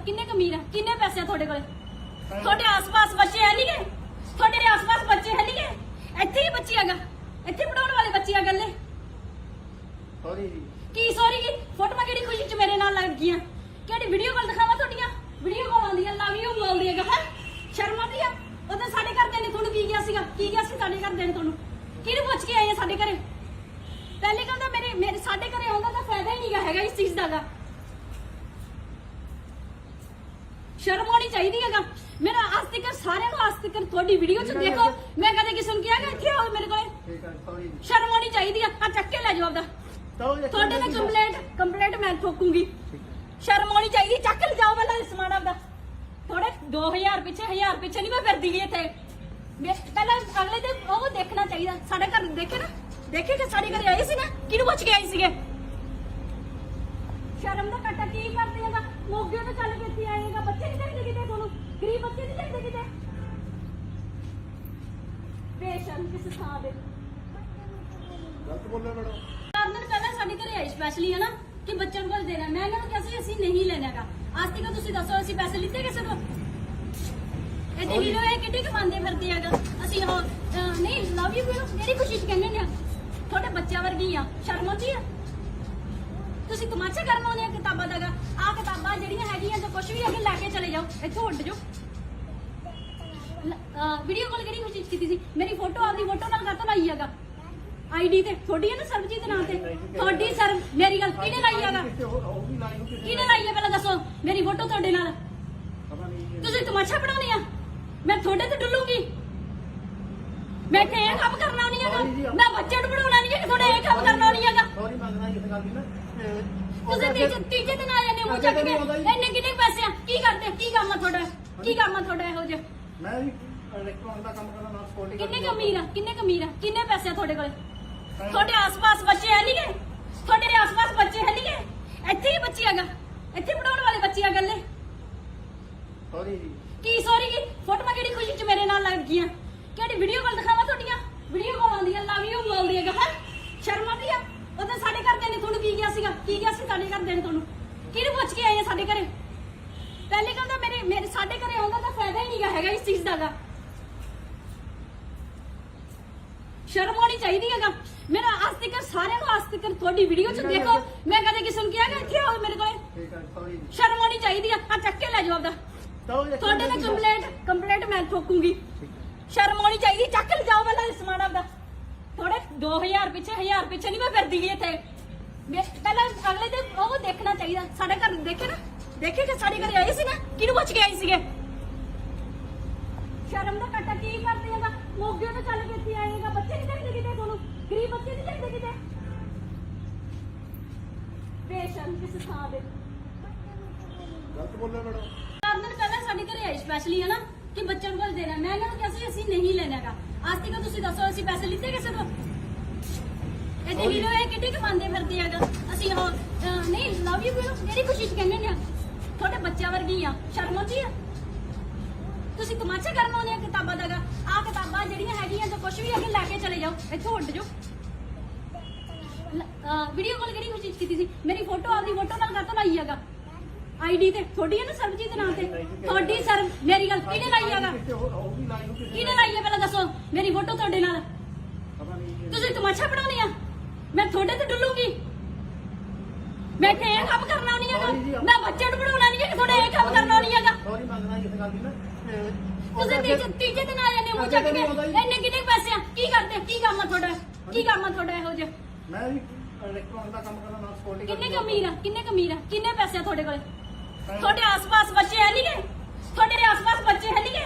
ਕਿੰਨੇ ਕਮੀਰ ਆ ਕਿੰਨੇ ਪੈਸੇ ਆ ਤੁਹਾਡੇ ਕੋਲੇ ਤੁਹਾਡੇ ਆਸ-ਪਾਸ ਬੱਚੇ ਹੈ ਨਹੀਂ ਗੇ ਤੁਹਾਡੇ ਆਸ-ਪਾਸ ਬੱਚੇ ਹੈ ਨਹੀਂ ਗੇ ਇੱਥੇ ਹੀ ਬੱਚੀ ਹੈਗਾ ਇੱਥੇ ਪੜਾਉਣ ਵਾਲੇ ਬੱਚੇ ਆ ਗੱਲੇ ਸੌਰੀ ਜੀ ਕੀ ਸੌਰੀ ਕੀ ਫੋਟੋਆਂ ਕਿਹੜੀ ਖੁਸ਼ੀ ਚ ਮੇਰੇ ਨਾਲ ਲੱਗ ਗਈਆਂ ਕਿਹੜੀ ਵੀਡੀਓ ਕਾਲ ਦਿਖਾਵਾਂ ਤੁਹਾਡੀਆਂ ਵੀਡੀਓ ਕਾਲ ਆਉਂਦੀਆਂ ਲਵ ਯੂ ਬੋਲਦੀ ਹੈਗਾ ਹੈ ਸ਼ਰਮ ਆਉਂਦੀ ਆ ਉਦੋਂ ਸਾਡੇ ਘਰ ਦੇ ਨੇ ਤੁਹਾਨੂੰ ਕੀ ਗਿਆ ਸੀਗਾ ਕੀ ਗਿਆ ਸੀ ਸਾਡੇ ਘਰ ਦੇ ਨੇ ਤੁਹਾਨੂੰ ਕਿਹਨੂੰ ਪੁੱਛ ਕੇ ਆਏ ਆ ਸਾਡੇ ਘਰੇ ਪਹਿਲੇ ਕਹਿੰਦਾ ਮੇਰੇ ਸਾਡੇ ਘਰੇ ਆਉਂਦਾ ਤਾਂ ਫਾਇਦਾ ਹੀ ਨਹੀਂਗਾ ਹੈਗਾ ਇਸ ਚੀਜ਼ ਦਾਗਾ ਸ਼ਰਮ ਆਉਣੀ ਚਾਹੀਦੀ ਹੈਗਾ ਮੇਰਾ ਅੱਜ ਤੱਕ ਸਾਰਿਆਂ ਨੂੰ ਅੱਜ ਤੱਕ ਤੁਹਾਡੀ ਵੀਡੀਓ ਚ ਦੇਖੋ ਮੈਂ ਕਦੇ ਕਿਸੇ ਨੂੰ ਕਿਹਾ ਕਿ ਇੱਥੇ ਆਓ ਮੇਰੇ ਕੋਲੇ ਠੀਕ ਹੈ ਸੌਰੀ ਸ਼ਰਮ ਆਉਣੀ ਚਾਹੀਦੀ ਆ ਚੱਕ ਕੇ ਲੈ ਜਾਓ ਆਪਦਾ ਤੁਹਾਡੇ ਤੇ ਕੰਪਲੇਂਟ ਮੈਂ ਠੋਕੂੰਗੀ ਸ਼ਰਮ ਆਉਣੀ ਚਾਹੀਦੀ ਚੱਕ ਕੇ ਲਿਜਾਓ ਪਹਿਲਾਂ ਇਹ ਸਮਾਨ ਆਪਦਾ ਥੋੜੇ 2000 ਪਿੱਛੇ 1000 ਪਿੱਛੇ ਨਹੀਂ ਮੈਂ ਫਿਰਦੀ ਗਈ ਇੱਥੇ ਪਹਿਲਾਂ ਅਗਲੇ ਦੇ ਉਹ ਦੇਖਣਾ ਚਾਹੀਦਾ ਸਾਡੇ ਘਰ ਦੇਖੇ ਨਾ ਦੇਖੇ ਕਿ ਸਾਡੇ ਘਰੇ ਆਏ ਸੀ ਨਾ ਕਿਹਨੂੰ ਪੁੱਛ ਕੇ ਆਏ ਸੀਗੇ ਸ਼ਰਮ ਦਾ ਘਾਟਾ ਕੀ ਕਰਦੇ ਆਗਾ ਮੋਗੇ ਤੋਂ ਚੱਲ ਕੇ ਇੱਥੇ ਆਏਗਾ ਬੱਚੇ ਨਹੀਂ ਚਾਹੀਦੇ ਕਿਤੇ ਤੁਹਾਨੂੰ ਗਰੀਬ ਬੱਚੇ ਨਹੀਂ ਚਾਹੀਦੇ ਕਿਤੇ ਬੇਸ਼ਰਮ ਕਿਸ ਥਾਂ ਦੇ ਗਲਤ ਬੋਲਿਆ ਮੈਡਮ ਕਾਰਨ ਪਹਿਲਾਂ ਸਾਡੇ ਘਰੇ ਆਏ ਸਪੈਸ਼ਲੀ ਹਨਾ ਕਿ ਬੱਚਿਆਂ ਨੂੰ ਕੁਝ ਦੇਣਾ ਮੈਂ ਇਹਨਾਂ ਨੂੰ ਕਿਹਾ ਸੀ ਅਸੀਂ ਨਹੀਂ ਲੈਣਾਗਾ ਅੱਜ ਤੱਕ ਤੁਸੀਂ ਦੱਸੋ ਅਸੀਂ ਪੈਸੇ ਲਿੱਤੇ ਕਿਸੇ ਤੋਂ ਇਹ ਦੇਖ ਲਓ ਇਹ ਕਿੱਡੀ ਕਮਾਉਂਦੇ ਫਿਰਦੇ ਆਗਾ ਅਸੀਂ ਉਹ ਨਹੀਂ ਲਵ ਯੂ ਮੇਰੀ ਖੁਸ਼ੀ ਚ ਕਹਿੰਦੇ ਨੇ ਤੁਹਾਡੇ ਬੱਚਿਆਂ ਵਰਗੀ ਆ ਸ਼ਰਮ ਆਉਂਦੀ ਆ ਤੁਸੀਂ ਤਮਾਸ਼ਾ ਕਰਨ ਆਉਂਦੇ ਆ ਕਿਤਾਬਾਂ ਦਾਗਾ ਆ ਕਿਤਾਬਾਂ ਜਿਹੜੀਆਂ ਹੈਗੀਆਂ ਜੋ ਕੁਝ ਵੀ ਅੱਗੇ ਲੈ ਕੇ ਚਲੇ ਜਾਓ ਇੱਥੋਂ ਉੱਡ ਜਾਓ ਵੀਡੀਓ ਕਾਲ ਕਿਹੜੀ ਖੁਸ਼ੀ ਚ ਕੀਤੀ ਸੀ ਮੇਰੀ ਫੋਟੋ ਆਪਦੀ ਫੋਟੋ ਨਾਲ ਕਾਹਤੋਂ ਲਾਈ ਹੈਗਾ ਆਈਡੀ ਤੇ ਤੁਹਾਡੀ ਹੈ ਨਾ ਸਰਬਜੀਤ ਨਾਂ ਤੇ ਤੁਹਾਡੀ ਸਰ ਮੇਰੀ ਗੱਲ ਕਿਹਨੇ ਲਾਈ ਹੈਗਾ ਕਿਹਨੇ ਲਾਈ ਹੈ ਪਹਿਲਾਂ ਦੱਸੋ ਮੇਰੀ ਫੋਟੋ ਤੁਹਾਡੇ ਨਾਲ ਤੁਸੀਂ ਤਮਾਸ਼ਾ ਬਣਾਉਣੀ ਆ ਮੈਂ ਤੁਹਾਡੇ ਤੇ ਡੁੱਲੂਗੀ ਮੈਂ ਤੇ ਇਹ ਕੰਮ ਕਰਨਾ ਨਹੀਂ ਹੈਗਾ ਮੈਂ ਬੱਚੇ ਨੂੰ ਬਣਾਉਣਾ ਨਹੀਂ ਹੈ ਤੁਹਾਡੇ ਇਹ ਕੰਮ ਕਰਨਾ ਨਹੀਂ ਹੈਗਾ ਸੌਰੀ ਮੰਗਣਾ ਇਸ ਗੱਲ ਦੀ ਨਾ ਤੁਸੀਂ ਤੀਜੇ ਦਿਨ ਆ ਜਾਂਦੇ ਹੋ ਚੱਕ ਕੇ ਇੰਨੇ ਕਿੰਨੇ ਪੈਸੇ ਆ ਕੀ ਕਰਦੇ ਕੀ ਕੰਮ ਆ ਤੁਹਾਡਾ ਕੀ ਕੰਮ ਆ ਤੁਹਾਡਾ ਇਹੋ ਜਿਹਾ ਮੈਂ ਵੀ ਇਲੈਕਟ੍ਰੋਨਿਕ ਦਾ ਕੰਮ ਕਰਦਾ ਨਾਲ ਸਕਿਉਰਟੀ ਕਿੰਨੇ ਕਮੀਰ ਆ ਕਿੰਨੇ ਪੈਸੇ ਆ ਤੁਹਾਡੇ ਕੋਲੇ ਤੁਹਾਡੇ ਆਸ-ਪਾਸ ਬੱਚੇ ਹੈ ਨਹੀਂ ਗੇ ਤੁਹਾਡੇ ਆਸ-ਪਾਸ ਬੱਚੇ ਹੈ ਨਹੀਂ ਗੇ ਇੱਥੇ ਹੀ ਬੱਚੀ ਹੈਗਾ ਇੱਥੇ ਪੜਾਉਣ ਵਾਲੇ ਬੱਚੇ ਆ ਗੱਲੇ ਸੌਰੀ ਜੀ ਕੀ ਸੌਰੀ ਕੀ ਫੋਟੋਆਂ ਕਿਹੜੀ ਖੁਸ਼ੀ ਚ ਮੇਰੇ ਨਾਲ ਲੱਗ ਗਈਆਂ ਕਿਹੜੀ ਵੀਡੀਓ ਕਾਲ ਦਿਖਾਵਾਂ ਤੁਹਾਡੀਆਂ ਵੀਡੀਓ ਕਾਲ ਆਉਂਦੀਆਂ ਲਵ ਯੂ ਬੋਲਦੀ ਹੈਗਾ ਹੈ ਸ਼ਰਮ ਆਉਂਦੀ ਆ ਉਦੋਂ ਸਾਡੇ ਘਰ ਦੇ ਨੇ ਤੁਹਾਨੂੰ ਕੀ ਗਿਆ ਸੀਗਾ ਕੀ ਗਿਆ ਸੀ ਸਾਡੇ ਘਰ ਦੇ ਨੇ ਤੁਹਾਨੂੰ ਕਿਹਨੂੰ ਪੁੱਛ ਕੇ ਆਏ ਆ ਸਾਡੇ ਘਰੇ ਪਹਿਲੇ ਕਹਿੰਦਾ ਮੇਰੇ ਸਾਡੇ ਘਰੇ ਆਉਂਦਾ ਤਾਂ ਫਾਇਦਾ ਹੀ ਨਹੀਂਗਾ ਹੈਗਾ ਇਸ ਚੀਜ਼ ਦਾਗਾ ਸ਼ਰਮ ਆਉਣੀ ਚਾਹੀਦੀ ਹੈਗਾ ਮੇਰਾ ਅੱਜ ਤੱਕ ਸਾਰਿਆਂ ਨੂੰ ਅੱਜ ਤੱਕ ਤੁਹਾਡੀ ਵੀਡੀਓ ਚ ਦੇਖੋ ਮੈਂ ਕਦੇ ਕਿਸੇ ਨੂੰ ਕਿਹਾ ਕਿ ਇੱਥੇ ਆਓ ਮੇਰੇ ਕੋਲੇ ਠੀਕ ਹੈ ਸੌਰੀ ਸ਼ਰਮ ਆਉਣੀ ਚਾਹੀਦੀ ਆ ਚੱਕ ਕੇ ਲੈ ਜਾਓ ਆਪਦਾ ਤੁਹਾਡੇ ਤੇ ਕੰਪਲੇਂਟ ਮੈਂ ਠੋਕੂੰਗੀ ਸ਼ਰਮ ਆਉਣੀ ਚਾਹੀਦੀ ਚੱਕ ਕੇ ਲਿਜਾਓ ਪਹਿਲਾਂ ਇਹ ਸਮਾਨ ਆਪਦਾ ਥੋੜੇ 2000 ਪਿੱਛੇ 1000 ਪਿੱਛੇ ਨਹੀਂ ਮੈਂ ਫਿਰਦੀ ਗਈ ਇੱਥੇ ਪਹਿਲਾਂ ਅਗਲੇ ਦੇ ਉਹ ਦੇਖਣਾ ਚਾਹੀਦਾ ਸਾਡੇ ਘਰ ਦੇਖੇ ਨਾ ਦੇਖੇ ਕਿ ਸਾਡੇ ਘਰੇ ਆਏ ਸੀ ਨਾ ਕਿਹਨੂੰ ਪੁੱਛ ਕੇ ਆਏ ਸੀਗੇ ਸ਼ਰਮ ਦਾ ਘਾਟਾ ਕੀ ਕਰਦੇ ਆਗਾ ਮੋਗੇ ਤੋਂ ਚੱਲ ਕੇ ਇੱਥੇ ਆਏਗਾ ਬੱਚੇ ਨਹੀਂ ਚਾਹੀਦੇ ਕਿਤੇ ਤੁਹਾਨੂੰ ਗਰੀਬ ਬੱਚੇ ਨਹੀਂ ਚਾਹੀਦੇ ਕਿਤੇ ਬੇਸ਼ਰਮ ਕਿਸ ਥਾਂ ਦੇ ਗਲਤ ਬੋਲਿਆ ਮੈਡਮ ਕਾਰਨ ਪਹਿਲਾਂ ਸਾਡੇ ਘਰੇ ਆਏ ਸਪੈਸ਼ਲੀ ਹਨਾ ਕਿ ਬੱਚਿਆਂ ਨੂੰ ਕੁਝ ਦੇਣਾ ਮੈਂ ਇਹਨਾਂ ਨੂੰ ਕਿਹਾ ਸੀ ਅਸੀਂ ਨਹੀਂ ਲੈਣਾਗਾ ਅੱਜ ਤੱਕ ਤੁਸੀਂ ਦੱਸੋ ਅਸੀਂ ਪੈਸੇ ਲਿੱਤੇ ਕਿਸੇ ਤੋਂ ਇਹ ਦੇਖ ਲਓ ਇਹ ਕਿੱਡੀ ਕਮਾਉਂਦੇ ਫਿਰਦੇ ਆਗਾ ਅਸੀਂ ਉਹ ਨਹੀਂ ਲਵ ਯੂ ਮੇਰੀ ਖੁਸ਼ੀ ਚ ਕਹਿੰਦੇ ਨੇ ਤੁਹਾਡੇ ਬੱਚਿਆਂ ਵਰਗੀ ਆ, ਸ਼ਰਮ ਆਉਂਦੀ ਆ? ਤੁਸੀਂ ਤਮਾਸ਼ਾ ਕਰਨ ਆਉਂਦੇ ਆ ਕਿਤਾਬਾਂ ਦਾ? ਆ ਕਿਤਾਬਾਂ ਜਿਹੜੀਆਂ ਹੈਗੀਆਂ ਤਾਂ ਕੁਝ ਵੀ ਅੱਗੇ ਲੈ ਕੇ ਚਲੇ ਜਾਓ, ਇੱਥੋਂ ਉੱਡ ਜਾਓ। ਵੀਡੀਓ ਕਾਲ ਕਿਹੜੀ ਕੋਸ਼ਿਸ਼ ਕੀਤੀ ਸੀ? ਮੇਰੀ ਫੋਟੋ ਆਪਦੀ ਫੋਟੋ ਨਾਲ ਕਾਹਤੋਂ ਲਾਈ ਹੈਗਾ ਆਈਡੀ ਤੇ? ਤੁਹਾਡੀ ਹੈ ਨਾ ਸਰਬਜੀਤ ਦੇ ਨਾਂ ਤੇ, ਤੁਹਾਡੀ ਸਰ ਮੇਰੀ ਗੱਲ ਕਿਹਨੇ ਲਾਈ ਹੈਗਾ? ਕਿਹਨੇ ਲਾਈ ਹੈ ਪਹਿਲਾਂ ਦੱਸੋ? ਮੇਰੀ ਫੋਟੋ ਤੁਹਾਡੇ ਨਾਲ ਤੁਸੀਂ ਤਮਾਸ਼ਾ ਬਣਾਉਣੀ ਆ? ਮੈਂ ਤੁਹਾਡੇ ਤੇ ਡੁੱਲੂਗੀ? ਮੈਂ ਇੱਥੇ ਇਹ ਕੰਮ ਕਰਨਾ ਨਹੀਂ ਹੈਗਾ, ਮੈਂ ਬੱਚੇ ਨੂੰ ਪੜਾਉਣਾ ਨਹੀਂ ਹੈਗਾ, ਤੁਹਾਡੇ ਇਹ ਕੰਮ ਕਰਨਾ ਨਹੀਂ ਹੈਗਾ। ਸੌਰੀ ਮੰਗਣਾ ਇਸ ਗੱਲ ਦੀ ਨਾ ਤੁਸੀਂ ਤੀਜੇ ਦਿਨ ਆ ਜਾਂਦੇ ਹੋ ਚੱਕ ਕੇ, ਇੰਨੇ ਕਿੰਨੇ ਪੈਸੇ ਆ? ਕੀ ਕਰਦੇ? ਕੀ ਕੰਮ ਆ ਤੁਹਾਡਾ? ਕੀ ਕੰਮ ਆ ਤੁਹਾਡਾ ਇਹੋ ਜਿਹਾ? ਮੈਂ ਵੀ ਇਲੈਕਟ੍ਰੋਨਿਕ ਦਾ ਕੰਮ ਕਰਦਾ ਨਾਲ ਸਕਿਉਰਟੀ ਕਿੰਨੇ ਕਮੀਰ ਆ? ਕਿੰਨੇ ਪੈਸੇ ਆ ਤੁਹਾਡੇ ਕੋਲ? ਤੁਹਾਡੇ ਆਸ-ਪਾਸ ਬੱਚੇ ਹੈ ਨਹੀਂ ਗੇ? ਤੁਹਾਡੇ ਆਸ-ਪਾਸ ਬੱਚੇ ਹੈ ਨਹੀਂ ਗੇ?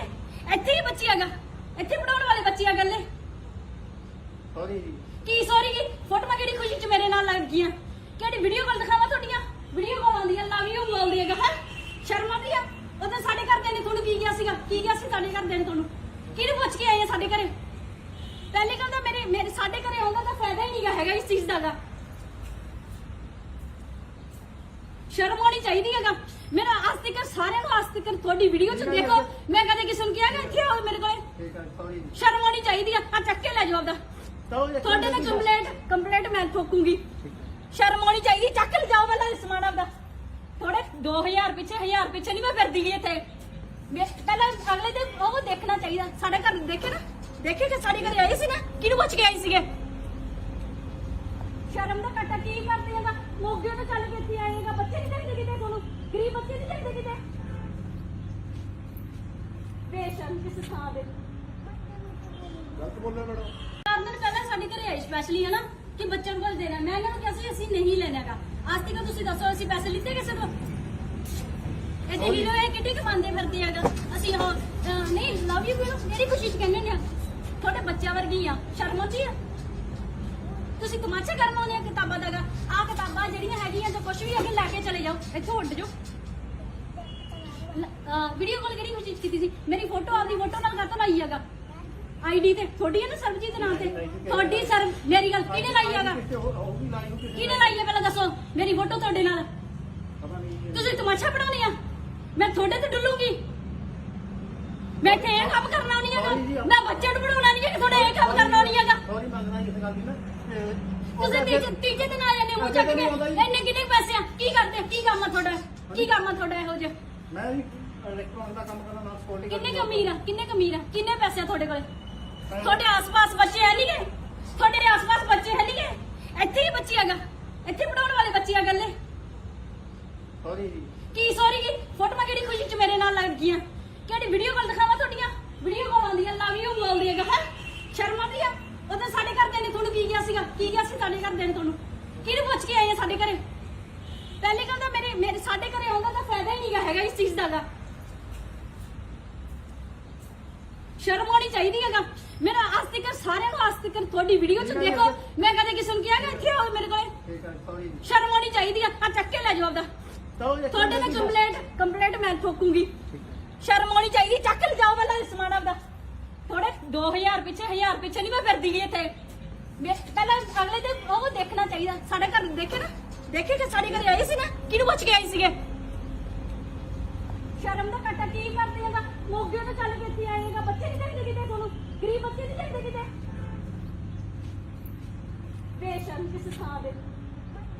ਇੱਥੇ ਹੀ ਬੱਚੇ ਹੈਗਾ, ਇੱਥੇ ਪੜਾਉਣ ਵਾਲੇ ਬੱਚੇ ਆ ਗੱਲੇ। ਸੌਰੀ ਜੀ ਕੀ ਸੌਰੀ ਕੀ? ਫੋਟੋਆਂ ਕਿਹੜੀ ਖੁਸ਼ੀ ਚ ਮੇਰੇ ਨਾਲ ਲੱਗ ਗਈਆਂ? ਕਿਹੜੀ ਵੀਡੀਓ ਕਾਲ ਦਿਖਾਵਾਂ ਤੁਹਾਡੀਆਂ? ਵੀਡੀਓ ਕਾਲ ਆਉਂਦੀਆਂ, ਲਵ ਯੂ ਬੋਲਦੀ ਹੈਗਾ ਹੈ, ਸ਼ਰਮ ਆਉਂਦੀ ਆ? ਉਦੋਂ ਸਾਡੇ ਘਰਦਿਆਂ ਨੇ ਤੁਹਾਨੂੰ ਕੀ ਕਿਹਾ ਸੀਗਾ? ਕੀ ਕਿਹਾ ਸੀ ਸਾਡੇ ਘਰਦਿਆਂ ਨੇ ਤੁਹਾਨੂੰ? ਕਿਹਨੂੰ ਪੁੱਛ ਕੇ ਆਏ ਆ ਸਾਡੇ ਘਰੇ? ਪਹਿਲੇ ਕਹਿੰਦਾ ਮੇਰੇ ਸਾਡੇ ਘਰੇ ਆਉਂਦਾ ਤਾਂ ਫਾਇਦਾ ਹੀ ਨਹੀਂਗਾ ਹੈਗਾ ਇਸ ਚੀਜ਼ ਦਾ ਗਾ। ਸ਼ਰਮ ਆਉਣੀ ਚਾਹੀਦੀ ਹੈਗਾ। ਮੇਰਾ ਅੱਜ ਤੱਕ ਸਾਰਿਆਂ ਨੂੰ ਅੱਜ ਤੱਕ ਤੁਹਾਡੀ ਵੀਡੀਓ ਚ ਦੇਖੋ, ਮੈਂ ਕਦੇ ਕਿਸੇ ਨੂੰ ਕਿਹਾ ਕਿ ਇੱਥੇ ਆਓ ਮੇਰੇ ਕੋਲੇ? ਠੀਕ ਹੈ ਸੌਰੀ ਜੀ ਸ਼ਰਮ ਆਉਣੀ ਚਾਹੀਦੀ ਆ। ਚੱਕ ਕੇ ਲੈ ਜਾਓ ਆਪਦਾ, ਤੁਹਾਡੇ ਤੇ ਕੰਪਲੇਂਟ ਮੈਂ ਠੋਕੂੰਗੀ। ਸ਼ਰਮ ਆਉਣੀ ਚਾਹੀਦੀ, ਚੱਕ ਲੈ ਜਾਓ ਪਹਿਲਾਂ ਸਮਾਨ ਆਪਦਾ। ਥੋੜੇ 2000 ਪਿੱਛੇ 1000 ਪਿੱਛੇ ਨਹੀਂ ਮੈਂ ਫਿਰਦੀ ਗਈ ਇੱਥੇ। ਪਹਿਲਾਂ ਅਗਲੇ ਦੇ ਉਹ ਦੇਖਣਾ ਚਾਹੀਦਾ। ਸਾਡੇ ਘਰ ਦੇਖੇ ਨਾ, ਦੇਖੇ ਕਿ ਸਾਡੇ ਘਰੇ ਆਏ ਸੀ ਨਾ, ਕਿਹਨੂੰ ਪੁੱਛ ਕੇ ਆਏ ਸੀਗੇ? ਸ਼ਰਮ ਦਾ ਘਾਟਾ ਕੀ ਕਰਦੇ ਹੈਗਾ? ਮੋਗੇ ਤੋਂ ਚੱਲ ਕੇ ਇੱਥੇ ਆਏਗਾ। ਬੱਚੇ ਨਹੀਂ ਚਾਹੀਦੇ ਕਿਤੇ ਤੁਹਾਨੂੰ? ਗਰੀਬ ਬੱਚੇ ਨਹੀਂ ਚਾਹੀਦੇ ਕਿਤੇ? ਬੇਸ਼ਰਮ ਕਿਸ ਥਾਂ ਦੇ। ਗਲਤ ਬੋਲਿਆ ਮੈਡਮ। 4 ਦਿਨ ਪਹਿਲਾਂ ਸਾਡੇ ਘਰੇ ਆਏ ਸਪੈਸ਼ਲੀ ਹੈ ਨਾ ਕਿ ਬੱਚਿਆਂ ਨੂੰ ਕੁਝ ਦੇਣਾ। ਮੈਂ ਇਹਨਾਂ ਨੂੰ ਕਿਹਾ ਸੀ ਅਸੀਂ ਨਹੀਂ ਲੈਣਾਗਾ। ਅੱਜ ਤੱਕ ਤੁਸੀਂ ਦੱਸੋ ਅਸੀਂ ਪੈਸੇ ਲਿੱਤੇ ਕਿਸੇ ਤੋਂ? ਇਹ ਦੇਖ ਲਓ ਇਹ ਕਿੱਡੀ ਕਮਾਉਂਦੇ ਫਿਰਦੇ ਹੈਗਾ। ਅਸੀਂ ਉਹ ਨਹੀਂ ਲਵ ਯੂ ਕਿਹੜੀ ਖੁਸ਼ੀ ਚ ਕਹਿੰਦੇ ਨੇ? ਤੁਹਾਡੇ ਬੱਚਿਆਂ ਵਰਗੀ ਆ, ਸ਼ਰਮ ਆਉਂਦੀ ਆ? ਤੁਸੀਂ ਤਮਾਸ਼ਾ ਕਰਨ ਆਉਂਦੇ ਆ ਕਿਤਾਬਾਂ ਦਾ? ਆ ਕਿਤਾਬਾਂ ਜਿਹੜੀਆਂ ਹੈਗੀਆਂ ਤਾਂ ਕੁਝ ਵੀ ਅੱਗੇ ਲੈ ਕੇ ਚਲੇ ਜਾਓ, ਇੱਥੋਂ ਉੱਡ ਜਾਓ। ਵੀਡੀਓ ਕਾਲ ਕਿਹੜੀ ਕੋਸ਼ਿਸ਼ ਕੀਤੀ ਸੀ? ਮੇਰੀ ਫੋਟੋ ਆਪਦੀ ਫੋਟੋ ਨਾਲ ਕਾਹਤੋਂ ਲਾਈ ਹੈਗਾ ਆਈਡੀ ਤੇ? ਤੁਹਾਡੀ ਹੈ ਨਾ ਸਰਬਜੀਤ ਦੇ ਨਾਂ ਤੇ, ਤੁਹਾਡੀ ਸਰ ਮੇਰੀ ਗੱਲ ਕਿਹਨੇ ਲਾਈ ਹੈਗਾ? ਕਿਹਨੇ ਲਾਈ ਹੈ ਪਹਿਲਾਂ ਦੱਸੋ? ਮੇਰੀ ਫੋਟੋ ਤੁਹਾਡੇ ਨਾਲ ਤੁਸੀਂ ਤਮਾਸ਼ਾ ਬਣਾਉਣੀ ਆ? ਮੈਂ ਤੁਹਾਡੇ ਤੇ ਡੁੱਲੂਗੀ? ਮੈਂ ਇੱਥੇ ਇਹ ਕੰਮ ਕਰਨਾ ਨਹੀਂ ਹੈਗਾ, ਮੈਂ ਬੱਚੇ ਨੂੰ ਪੜਾਉਣਾ ਨਹੀਂ ਹੈਗਾ, ਤੁਹਾਡੇ ਇਹ ਕੰਮ ਕਰਨਾ ਨਹੀਂ ਹੈਗਾ। ਸੌਰੀ ਮੰਗਣਾ ਇਸ ਗੱਲ ਦੀ ਨਾ ਤੁਸੀਂ ਤੀਜੇ ਦਿਨ ਆ ਜਾਂਦੇ ਹੋ ਚੱਕ ਕੇ, ਇੰਨੇ ਕਿੰਨੇ ਪੈਸੇ ਆ? ਕੀ ਕਰਦੇ? ਕੀ ਕੰਮ ਆ ਤੁਹਾਡਾ? ਕੀ ਕੰਮ ਆ ਤੁਹਾਡਾ ਇਹੋ ਜਿਹਾ? ਮੈਂ ਵੀ ਇਲੈਕਟ੍ਰੋਨਿਕ ਦਾ ਕੰਮ ਕਰਦਾ ਨਾਲ ਸਕਿਉਰਟੀ ਕਿੰਨੇ ਕਮੀਰ ਆ? ਕਿੰਨੇ ਪੈਸੇ ਆ ਤੁਹਾਡੇ ਕੋਲ? ਤੁਹਾਡੇ ਆਸ-ਪਾਸ ਬੱਚੇ ਹੈ ਨਹੀਂ ਗੇ? ਤੁਹਾਡੇ ਆਸ-ਪਾਸ ਬੱਚੇ ਹੈ ਨਹੀਂ ਗੇ? ਇੱਥੇ ਹੀ ਬੱਚੇ ਹੈਗਾ, ਇੱਥੇ ਪੜਾਉਣ ਵਾਲੇ ਬੱਚੇ ਆ ਗੱਲੇ। ਸੌਰੀ ਜੀ ਕੀ ਸੌਰੀ ਕੀ? ਫੋਟੋਆਂ ਕਿਹੜੀ ਖੁਸ਼ੀ ਚ ਮੇਰੇ ਨਾਲ ਲੱਗ ਗਈਆਂ? ਕਿਹੜੀ ਵੀਡੀਓ ਕਾਲ ਦਿਖਾਵਾਂ ਤੁਹਾਡੀਆਂ? ਵੀਡੀਓ ਕਾਲ ਆਉਂਦੀਆਂ, ਲਵ ਯੂ ਬੋਲਦੀ ਹੈਗਾ ਹੈ, ਸ਼ਰਮ ਆਉਂਦੀ ਆ? ਉਦੋਂ ਸਾਡੇ ਘਰਦਿਆਂ ਨੇ ਤੁਹਾਨੂੰ ਕੀ ਕਿਹਾ ਸੀਗਾ? ਕੀ ਕਿਹਾ ਸੀ ਸਾਡੇ ਘਰਦਿਆਂ ਨੇ ਤੁਹਾਨੂੰ? ਕਿਹਨੂੰ ਪੁੱਛ ਕੇ ਆਏ ਆ ਸਾਡੇ ਘਰੇ? ਪਹਿਲੇ ਕਹਿੰਦਾ ਮੇਰੇ ਸਾਡੇ ਘਰੇ ਆਉਂਦਾ ਤਾਂ ਫਾਇਦਾ ਹੀ ਨਹੀਂਗਾ ਹੈਗਾ ਇਸ ਚੀਜ਼ ਦਾ ਗਾ। ਸ਼ਰਮ ਆਉਣੀ ਚਾਹੀਦੀ ਹੈਗਾ। ਮੇਰਾ ਅੱਜ ਤੱਕ ਸਾਰਿਆਂ ਨੂੰ ਅੱਜ ਤੱਕ ਤੁਹਾਡੀ ਵੀਡੀਓ ਚ ਦੇਖੋ, ਮੈਂ ਕਦੇ ਕਿਸੇ ਨੂੰ ਕਿਹਾ ਕਿ ਇੱਥੇ ਆਓ ਮੇਰੇ ਕੋਲੇ? ਠੀਕ ਹੈ ਸੌਰੀ ਜੀ ਸ਼ਰਮ ਆਉਣੀ ਚਾਹੀਦੀ ਆ। ਚੱਕ ਕੇ ਲੈ ਜਾਓ ਆਪਦਾ, ਤੁਹਾਡੇ ਤੇ ਕੰਪਲੇਂਟ ਮੈਂ ਠੋਕੂੰਗੀ। ਸ਼ਰਮ ਆਉਣੀ ਚਾਹੀਦੀ, ਚੱਕ ਲੈ ਜਾਓ ਪਹਿਲਾਂ ਸਮਾਨ ਆਪਦਾ। ਥੋੜੇ 2000 ਪਿੱਛੇ 1000 ਪਿੱਛੇ ਨਹੀਂ ਮੈਂ ਫਿਰਦੀ ਗਈ ਇੱਥੇ। ਪਹਿਲਾਂ ਅਗਲੇ ਦੇ ਉਹ ਦੇਖਣਾ ਚਾਹੀਦਾ। ਸਾਡੇ ਘਰ ਦੇਖੇ ਨਾ, ਦੇਖੇ ਕਿ ਸਾਡੇ ਘਰੇ ਆਏ ਸੀ ਨਾ, ਕਿਹਨੂੰ ਪੁੱਛ ਕੇ ਆਏ ਸੀਗੇ? ਸ਼ਰਮ ਦਾ ਘਾਟਾ ਕੀ ਕਰਦੇ ਹੈਗਾ? ਮੋਗੇ ਤੋਂ ਚੱਲ ਕੇ ਇੱਥੇ ਆਏਗਾ। ਬੱਚੇ ਨਹੀਂ ਚਾਹੀਦੇ ਕਿਤੇ ਤੁਹਾਨੂੰ? ਗਰੀਬ ਬੱਚੇ ਨਹੀਂ ਚਾਹੀਦੇ ਕਿਤੇ? ਬੇਸ਼ਰਮ ਕਿਸ ਥਾਂ ਦੇ।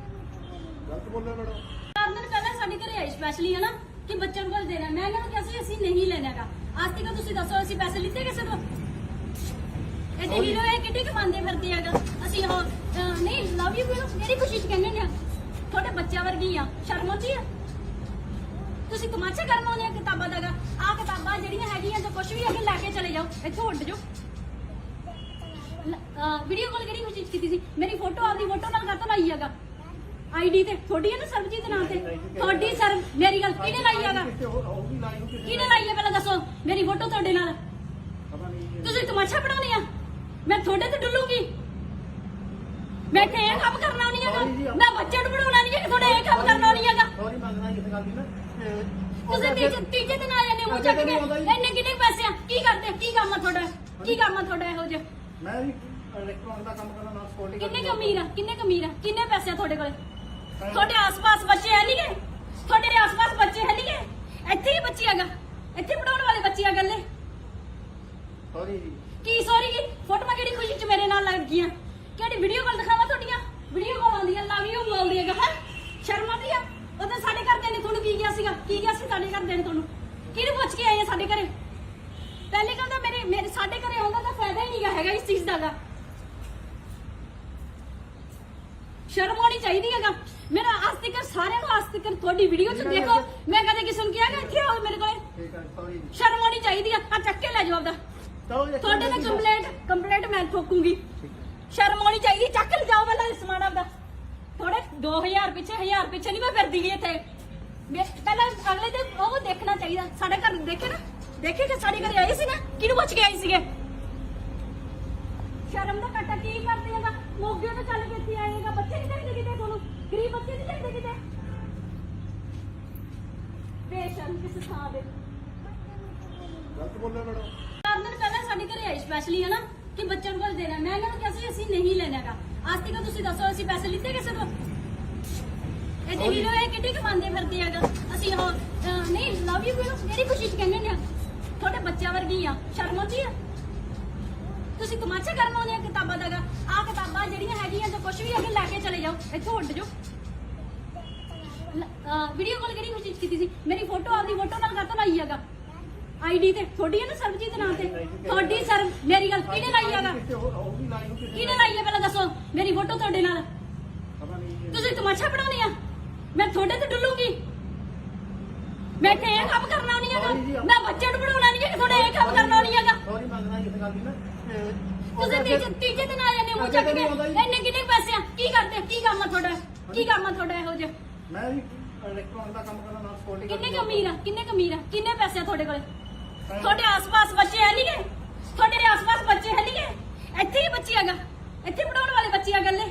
ਗਲਤ ਬੋਲਿਆ ਮੈਡਮ। 4 ਦਿਨ ਪਹਿਲਾਂ ਸਾਡੇ ਘਰੇ ਆਏ ਸਪੈਸ਼ਲੀ ਹੈ ਨਾ ਕਿ ਬੱਚਿਆਂ ਨੂੰ ਕੁਝ ਦੇਣਾ। ਮੈਂ ਇਹਨਾਂ ਨੂੰ ਕਿਹਾ ਸੀ ਅਸੀਂ ਨਹੀਂ ਲੈਣਾਗਾ। ਅੱਜ ਤੱਕ ਤੁਸੀਂ ਦੱਸੋ ਅਸੀਂ ਪੈਸੇ ਲਿੱਤੇ ਕਿਸੇ ਤੋਂ? ਇਹ ਦੇਖ ਲਓ ਇਹ ਕਿੱਡੀ ਕਮਾਉਂਦੇ ਫਿਰਦੇ ਹੈਗਾ। ਅਸੀਂ ਉਹ ਨਹੀਂ ਲਵ ਯੂ ਕਿਹੜੀ ਖੁਸ਼ੀ ਚ ਕਹਿੰਦੇ ਨੇ? ਤੁਹਾਡੇ ਬੱਚਿਆਂ ਵਰਗੀ ਆ, ਸ਼ਰਮ ਆਉਂਦੀ ਆ? ਤੁਸੀਂ ਤਮਾਸ਼ਾ ਕਰਨ ਆਉਂਦੇ ਆ ਕਿਤਾਬਾਂ ਦਾ? ਆ ਕਿਤਾਬਾਂ ਜਿਹੜੀਆਂ ਹੈਗੀਆਂ ਤਾਂ ਕੁਝ ਵੀ ਅੱਗੇ ਲੈ ਕੇ ਚਲੇ ਜਾਓ, ਇੱਥੋਂ ਉੱਡ ਜਾਓ। ਵੀਡੀਓ ਕਾਲ ਕਿਹੜੀ ਕੋਸ਼ਿਸ਼ ਕੀਤੀ ਸੀ? ਮੇਰੀ ਫੋਟੋ ਆਪਦੀ ਫੋਟੋ ਨਾਲ ਕਾਹਤੋਂ ਲਾਈ ਹੈਗਾ ਆਈਡੀ ਤੇ? ਤੁਹਾਡੀ ਹੈ ਨਾ ਸਰਬਜੀਤ ਦੇ ਨਾਂ ਤੇ, ਤੁਹਾਡੀ ਸਰ ਮੇਰੀ ਗੱਲ ਕਿਹਨੇ ਲਾਈ ਹੈਗਾ? ਕਿਹਨੇ ਲਾਈ ਹੈ ਪਹਿਲਾਂ ਦੱਸੋ? ਮੇਰੀ ਫੋਟੋ ਤੁਹਾਡੇ ਨਾਲ ਤੁਸੀਂ ਤਮਾਸ਼ਾ ਬਣਾਉਣੀ ਆ? ਮੈਂ ਤੁਹਾਡੇ ਤੇ ਡੁੱਲੂਗੀ? ਮੈਂ ਇੱਥੇ ਇਹ ਕੰਮ ਕਰਨਾ ਨਹੀਂ ਹੈਗਾ, ਮੈਂ ਬੱਚੇ ਨੂੰ ਪੜਾਉਣਾ ਨਹੀਂ ਹੈਗਾ, ਤੁਹਾਡੇ ਇਹ ਕੰਮ ਕਰਨਾ ਨਹੀਂ ਹੈਗਾ। ਸੌਰੀ ਮੰਗਣਾ ਇਸ ਗੱਲ ਦੀ ਨਾ ਤੁਸੀਂ ਤੀਜੇ ਦਿਨ ਆ ਜਾਂਦੇ ਹੋ ਚੱਕ ਕੇ, ਇੰਨੇ ਕਿੰਨੇ ਪੈਸੇ ਆ? ਕੀ ਕਰਦੇ? ਕੀ ਕੰਮ ਆ ਤੁਹਾਡਾ? ਕੀ ਕੰਮ ਆ ਤੁਹਾਡਾ ਇਹੋ ਜਿਹਾ? ਮੈਂ ਵੀ ਇਲੈਕਟ੍ਰੋਨਿਕ ਦਾ ਕੰਮ ਕਰਦਾ ਨਾਲ ਸਕਿਉਰਟੀ ਕਿੰਨੇ ਕਮੀਰ ਆ? ਕਿੰਨੇ ਪੈਸੇ ਆ ਤੁਹਾਡੇ ਕੋਲ? ਤੁਹਾਡੇ ਆਸ-ਪਾਸ ਬੱਚੇ ਹੈ ਨਹੀਂ ਗੇ? ਤੁਹਾਡੇ ਆਸ-ਪਾਸ ਬੱਚੇ ਹੈ ਨਹੀਂ ਗੇ? ਕੀ ਗਿਆ ਸੀ ਸਾਡੇ ਘਰ ਦੇਣ ਤੁਹਾਨੂੰ? ਕਿਹਨੂੰ ਪੁੱਛ ਕੇ ਆਏ ਆ ਸਾਡੇ ਘਰੇ? ਪਹਿਲੇ ਕਹਿੰਦਾ ਮੇਰੇ ਸਾਡੇ ਘਰੇ ਆਉਂਦਾ ਤਾਂ ਫਾਇਦਾ ਹੀ ਨਹੀਂਗਾ ਹੈਗਾ ਇਸ ਚੀਜ਼ ਦਾ ਗਾ। ਸ਼ਰਮ ਆਉਣੀ ਚਾਹੀਦੀ ਹੈਗਾ। ਮੇਰਾ ਅੱਜ ਤੱਕ ਸਾਰਿਆਂ ਨੂੰ ਅੱਜ ਤੱਕ ਤੁਹਾਡੀ ਵੀਡੀਓ 'ਚ ਦੇਖੋ, ਮੈਂ ਕਦੇ ਕਿਸੇ ਨੂੰ ਕਿਹਾ ਕਿ ਇੱਥੇ ਆਓ ਮੇਰੇ ਕੋਲੇ। ਠੀਕ ਹੈ ਸੌਰੀ ਸ਼ਰਮ ਆਉਣੀ ਚਾਹੀਦੀ ਆ। ਚੱਕ ਕੇ ਲੈ ਜਾਓ ਆਪਦਾ। ਤੁਹਾਡੇ ਨਾਲ ਕੰਪਲੇਂਟ ਮੈਂ ਠੋਕੂੰਗੀ। ਸ਼ਰਮ ਆਉਣੀ ਚਾਹੀਦੀ। ਚੱਕ ਲੈ ਜਾਓ ਪਹਿਲਾਂ ਸਮਾਨ ਆਪਦਾ। ਥੋੜੇ 2000 ਪਿੱਛੇ 1000 ਪਿੱਛੇ ਨਹੀਂ ਮੈਂ ਫਿਰਦੀ ਗਈ ਇੱਥੇ। ਪਹਿਲਾਂ ਅਗਲੇ ਤੇ ਉਹ ਦੇਖਣਾ ਚਾਹੀਦਾ। ਸਾਡੇ ਘਰ ਦੇਖੇ ਨਾ, ਦੇਖੇ ਕਿ ਸਾਡੇ ਘਰੇ ਆਏ ਸੀ ਨਾ, ਕਿਹਨੂੰ ਪੁੱਛ ਕੇ ਆਏ ਸੀਗੇ? ਸ਼ਰਮ ਦਾ ਘਾਟਾ ਕੀ ਕਰਦੇ ਹੈਗਾ? ਮੋਗੇ ਤੋਂ ਚੱਲ ਕੇ ਇੱਥੇ ਆਏਗਾ। ਬੱਚੇ ਨਹੀਂ ਚਾਹੀਦੇ ਕਿਤੇ ਤੁਹਾਨੂੰ? ਗਰੀਬ ਬੱਚੇ ਨਹੀਂ ਚਾਹੀਦੇ ਕਿਤੇ? ਬੇਸ਼ਰਮ ਕਿਸ ਥਾਂ ਦੇ। ਗਲਤ ਬੋਲਿਆ ਮੈਡਮ। 4 ਦਿਨ ਪਹਿਲਾਂ ਸਾਡੇ ਘਰੇ ਆਏ ਸਪੈਸ਼ਲੀ ਹੈ ਨਾ ਕਿ ਬੱਚਿਆਂ ਨੂੰ ਕੁਝ ਦੇਣਾ। ਮੈਂ ਇਹਨਾਂ ਨੂੰ ਕਿਹਾ ਸੀ ਅਸੀਂ ਨਹੀਂ ਲੈਣਾਗਾ। ਅੱਜ ਤੱਕ ਤੁਸੀਂ ਦੱਸੋ ਅਸੀਂ ਪੈਸੇ ਲਿੱਤੇ ਕਿਸੇ ਤੋਂ? ਇਹ ਦੇਖ ਲਓ ਇਹ ਕਿੱਡੀ ਕਮਾਉਂਦੇ ਫਿਰਦੇ ਹੈਗਾ। ਅਸੀਂ ਉਹ ਨਹੀਂ ਲਵ ਯੂ ਕਿਹਨੂੰ ਕਿਹੜੀ ਖੁਸ਼ੀ ਚ ਕਹਿੰਦੇ ਨੇ? ਤੁਹਾਡੇ ਬੱਚਿਆਂ ਵਰਗੀ ਆ। ਸ਼ਰਮ ਆਉਂਦੀ ਆ? ਤੁਸੀਂ ਤਮਾਸ਼ਾ ਕਰਨ ਆਉਂਦੇ ਆ ਕਿਤਾਬਾਂ ਦਾ? ਆ ਕਿਤਾਬਾਂ ਜਿਹੜੀਆਂ ਹੈਗੀਆਂ ਜੋ ਕੁਝ ਵੀ ਅੱਗੇ ਲੈ ਕੇ ਚਲੇ ਜਾਓ, ਇੱਥੋਂ ਉੱਡ ਜਾਓ। ਵੀਡੀਓ ਕਾਲ ਕਿਹੜੀ ਖੁਸ਼ੀ ਚ ਕੀਤੀ ਸੀ? ਮੇਰੀ ਫੋਟੋ ਆਪਦੀ ਫੋਟੋ ਨਾਲ ਕਾਹਤੋਂ ਲਾਈ ਹੈਗਾ? ਆਈਡੀ ਤੇ ਤੁਹਾਡੀ ਹੈ ਨਾ ਸਰਬਜੀਤ ਨਾਮ ਤੇ। ਤੁਹਾਡੀ ਸਰ ਮੇਰੀ ਗੱਲ ਕਿਹਨੇ ਲਾਈ ਹੈਗਾ? ਕਿਹਨੇ ਲਾਈ ਹੈ ਪਹਿਲਾਂ ਦੱਸੋ? ਮੇਰੀ ਫੋਟੋ ਤੁਹਾਡੇ ਨਾਲ। ਤੁਸੀਂ ਤਮਾਸ਼ਾ ਬਣਾਉਣੀ ਆ? ਮੈਂ ਤੁਹਾਡੇ ਤੇ ਡੁੱਲੂਗੀ? ਮੈਂ ਤੇ ਇਹ ਕੰਮ ਕਰਨਾ ਨਹੀਂ ਹੈਗਾ। ਮੈਂ ਬੱਚੇ ਨੂੰ ਬਣਾਉਣਾ ਨਹੀਂ ਹੈ ਕਿ ਤੁਹਾਡੇ ਇਹ ਕੰਮ ਕਰਨਾ ਨਹੀਂ ਹੈਗਾ। ਸੌਰੀ ਮੰਗਣਾ ਇਸ ਗੱਲ ਦੀ ਨਾ। ਤੁਸੀਂ ਤੀਜੇ ਦਿਨ ਆ ਜਾਂਦੇ ਮੂੰਹ ਚੱਕ ਕੇ। ਇੰਨੇ ਕਿੰਨੇ ਪੈਸੇ ਆ? ਕੀ ਕਰਦੇ? ਕੀ ਕੰਮ ਆ ਤੁਹਾਡਾ? ਕੀ ਕੰਮ ਆ ਤੁਹਾਡਾ ਇਹੋ ਜਿਹਾ? ਮੈਂ ਵੀ ਇਲੈਕਟ੍ਰੋਨਿਕ ਦਾ ਕੰਮ ਕਰਦਾ ਨਾਲ ਸਕਿਉਰਟੀ ਕਿੰਨੇ ਕਮੀਰ ਆ? ਕਿੰਨੇ ਕਮੀਰ ਆ? ਕਿੰਨੇ ਪੈਸੇ ਆ ਤੁਹਾਡੇ ਕੋਲੇ? ਤੁਹਾਡੇ ਆਸ-ਪਾਸ ਬੱਚੇ ਹੈ ਨਹੀਂਗੇ? ਤੁਹਾਡੇ ਆਸ-ਪਾਸ ਬੱਚੇ ਹੈ ਨਹੀਂਗੇ? ਇੱਥੇ ਹੀ ਬੱਚੇ ਹੈਗਾ। ਇੱਥੇ ਪੜਾਉਣ ਵਾਲੇ ਬੱਚੇ ਆ ਗੱਲੇ।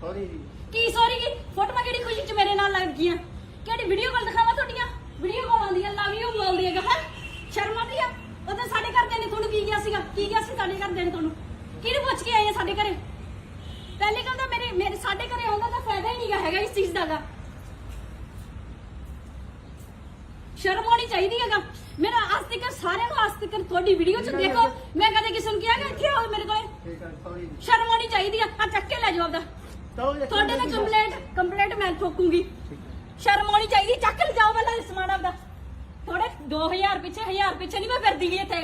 ਸੌਰੀ ਜੀ। ਕੀ ਸੌਰੀ ਜੀ? ਫੋਟੋਆਂ ਕਿਹੜੀ ਖੁਸ਼ੀ ਚ ਮੇਰੇ ਨਾਲ ਲੱਗ ਗਈਆਂ? ਕਿਹੜੀ ਵੀਡੀਓ ਕਾਲ ਦਿਖਾਵਾਂ ਤੁਹਾਡੀਆਂ? ਵੀਡੀਓ ਕਾਲ ਆਉਂਦੀ ਆ, ਲਵ ਯੂ ਬੋਲਦੀ ਹੈਗਾ। ਹੈ ਸ਼ਰਮ ਆਉਂਦੀ ਆ? ਉਹ ਤਾਂ ਸਾਡੇ ਘਰ ਦੇ ਨੇ ਤੁਹਾਨੂੰ ਕੀ ਗਿਆ ਸੀਗਾ? ਕੀ ਗਿਆ ਸੀ ਸਾਡੇ ਘਰ ਦੇ ਨੇ ਤੁਹਾਨੂੰ? ਕਿਹਨੂੰ ਪੁੱਛ ਕੇ ਆਏ ਆ ਸਾਡੇ ਘਰੇ? ਪਹਿਲੇ ਕਹਿੰਦਾ ਮੇਰੇ ਸਾਡੇ ਘਰੇ ਆਉਂਦਾ ਤਾਂ ਫਾਇਦਾ ਹੀ ਨਹੀਂਗਾ ਹੈਗਾ ਇਸ ਚੀਜ਼ ਦਾ ਗਾ। ਸ਼ਰਮ ਆਉਣੀ ਚਾਹੀਦੀ ਹੈਗਾ। ਮੇਰਾ ਅੱਜ ਤੱਕ ਸਾਰਿਆਂ ਨੂੰ ਅੱਜ ਤੱਕ ਤੁਹਾਡੀ ਵੀਡੀਓ 'ਚ ਦੇਖੋ, ਮੈਂ ਕਦੇ ਕਿਸੇ ਨੂੰ ਕਿਹਾ ਕਿ ਇੱਥੇ ਆਓ ਮੇਰੇ ਕੋਲੇ। ਠੀਕ ਹੈ ਸੌਰੀ ਸ਼ਰਮ ਆਉਣੀ ਚਾਹੀਦੀ ਆ। ਚੱਕ ਕੇ ਲੈ ਜਾਓ ਆਪਦਾ। ਤੁਹਾਡੇ ਨਾਲ ਕੰਪਲੇਂਟ ਮੈਂ ਠੋਕੂੰਗੀ। ਸ਼ਰਮ ਆਉਣੀ ਚਾਹੀਦੀ। ਚੱਕ ਲੈ ਜਾਓ ਪਹਿਲਾਂ ਸਮਾਨ ਆਪਦਾ। ਥੋੜੇ 2000 ਪਿੱਛੇ 1000 ਪਿੱਛੇ ਨਹੀਂ ਮੈਂ ਫਿਰਦੀ ਗਈ ਇੱਥੇ।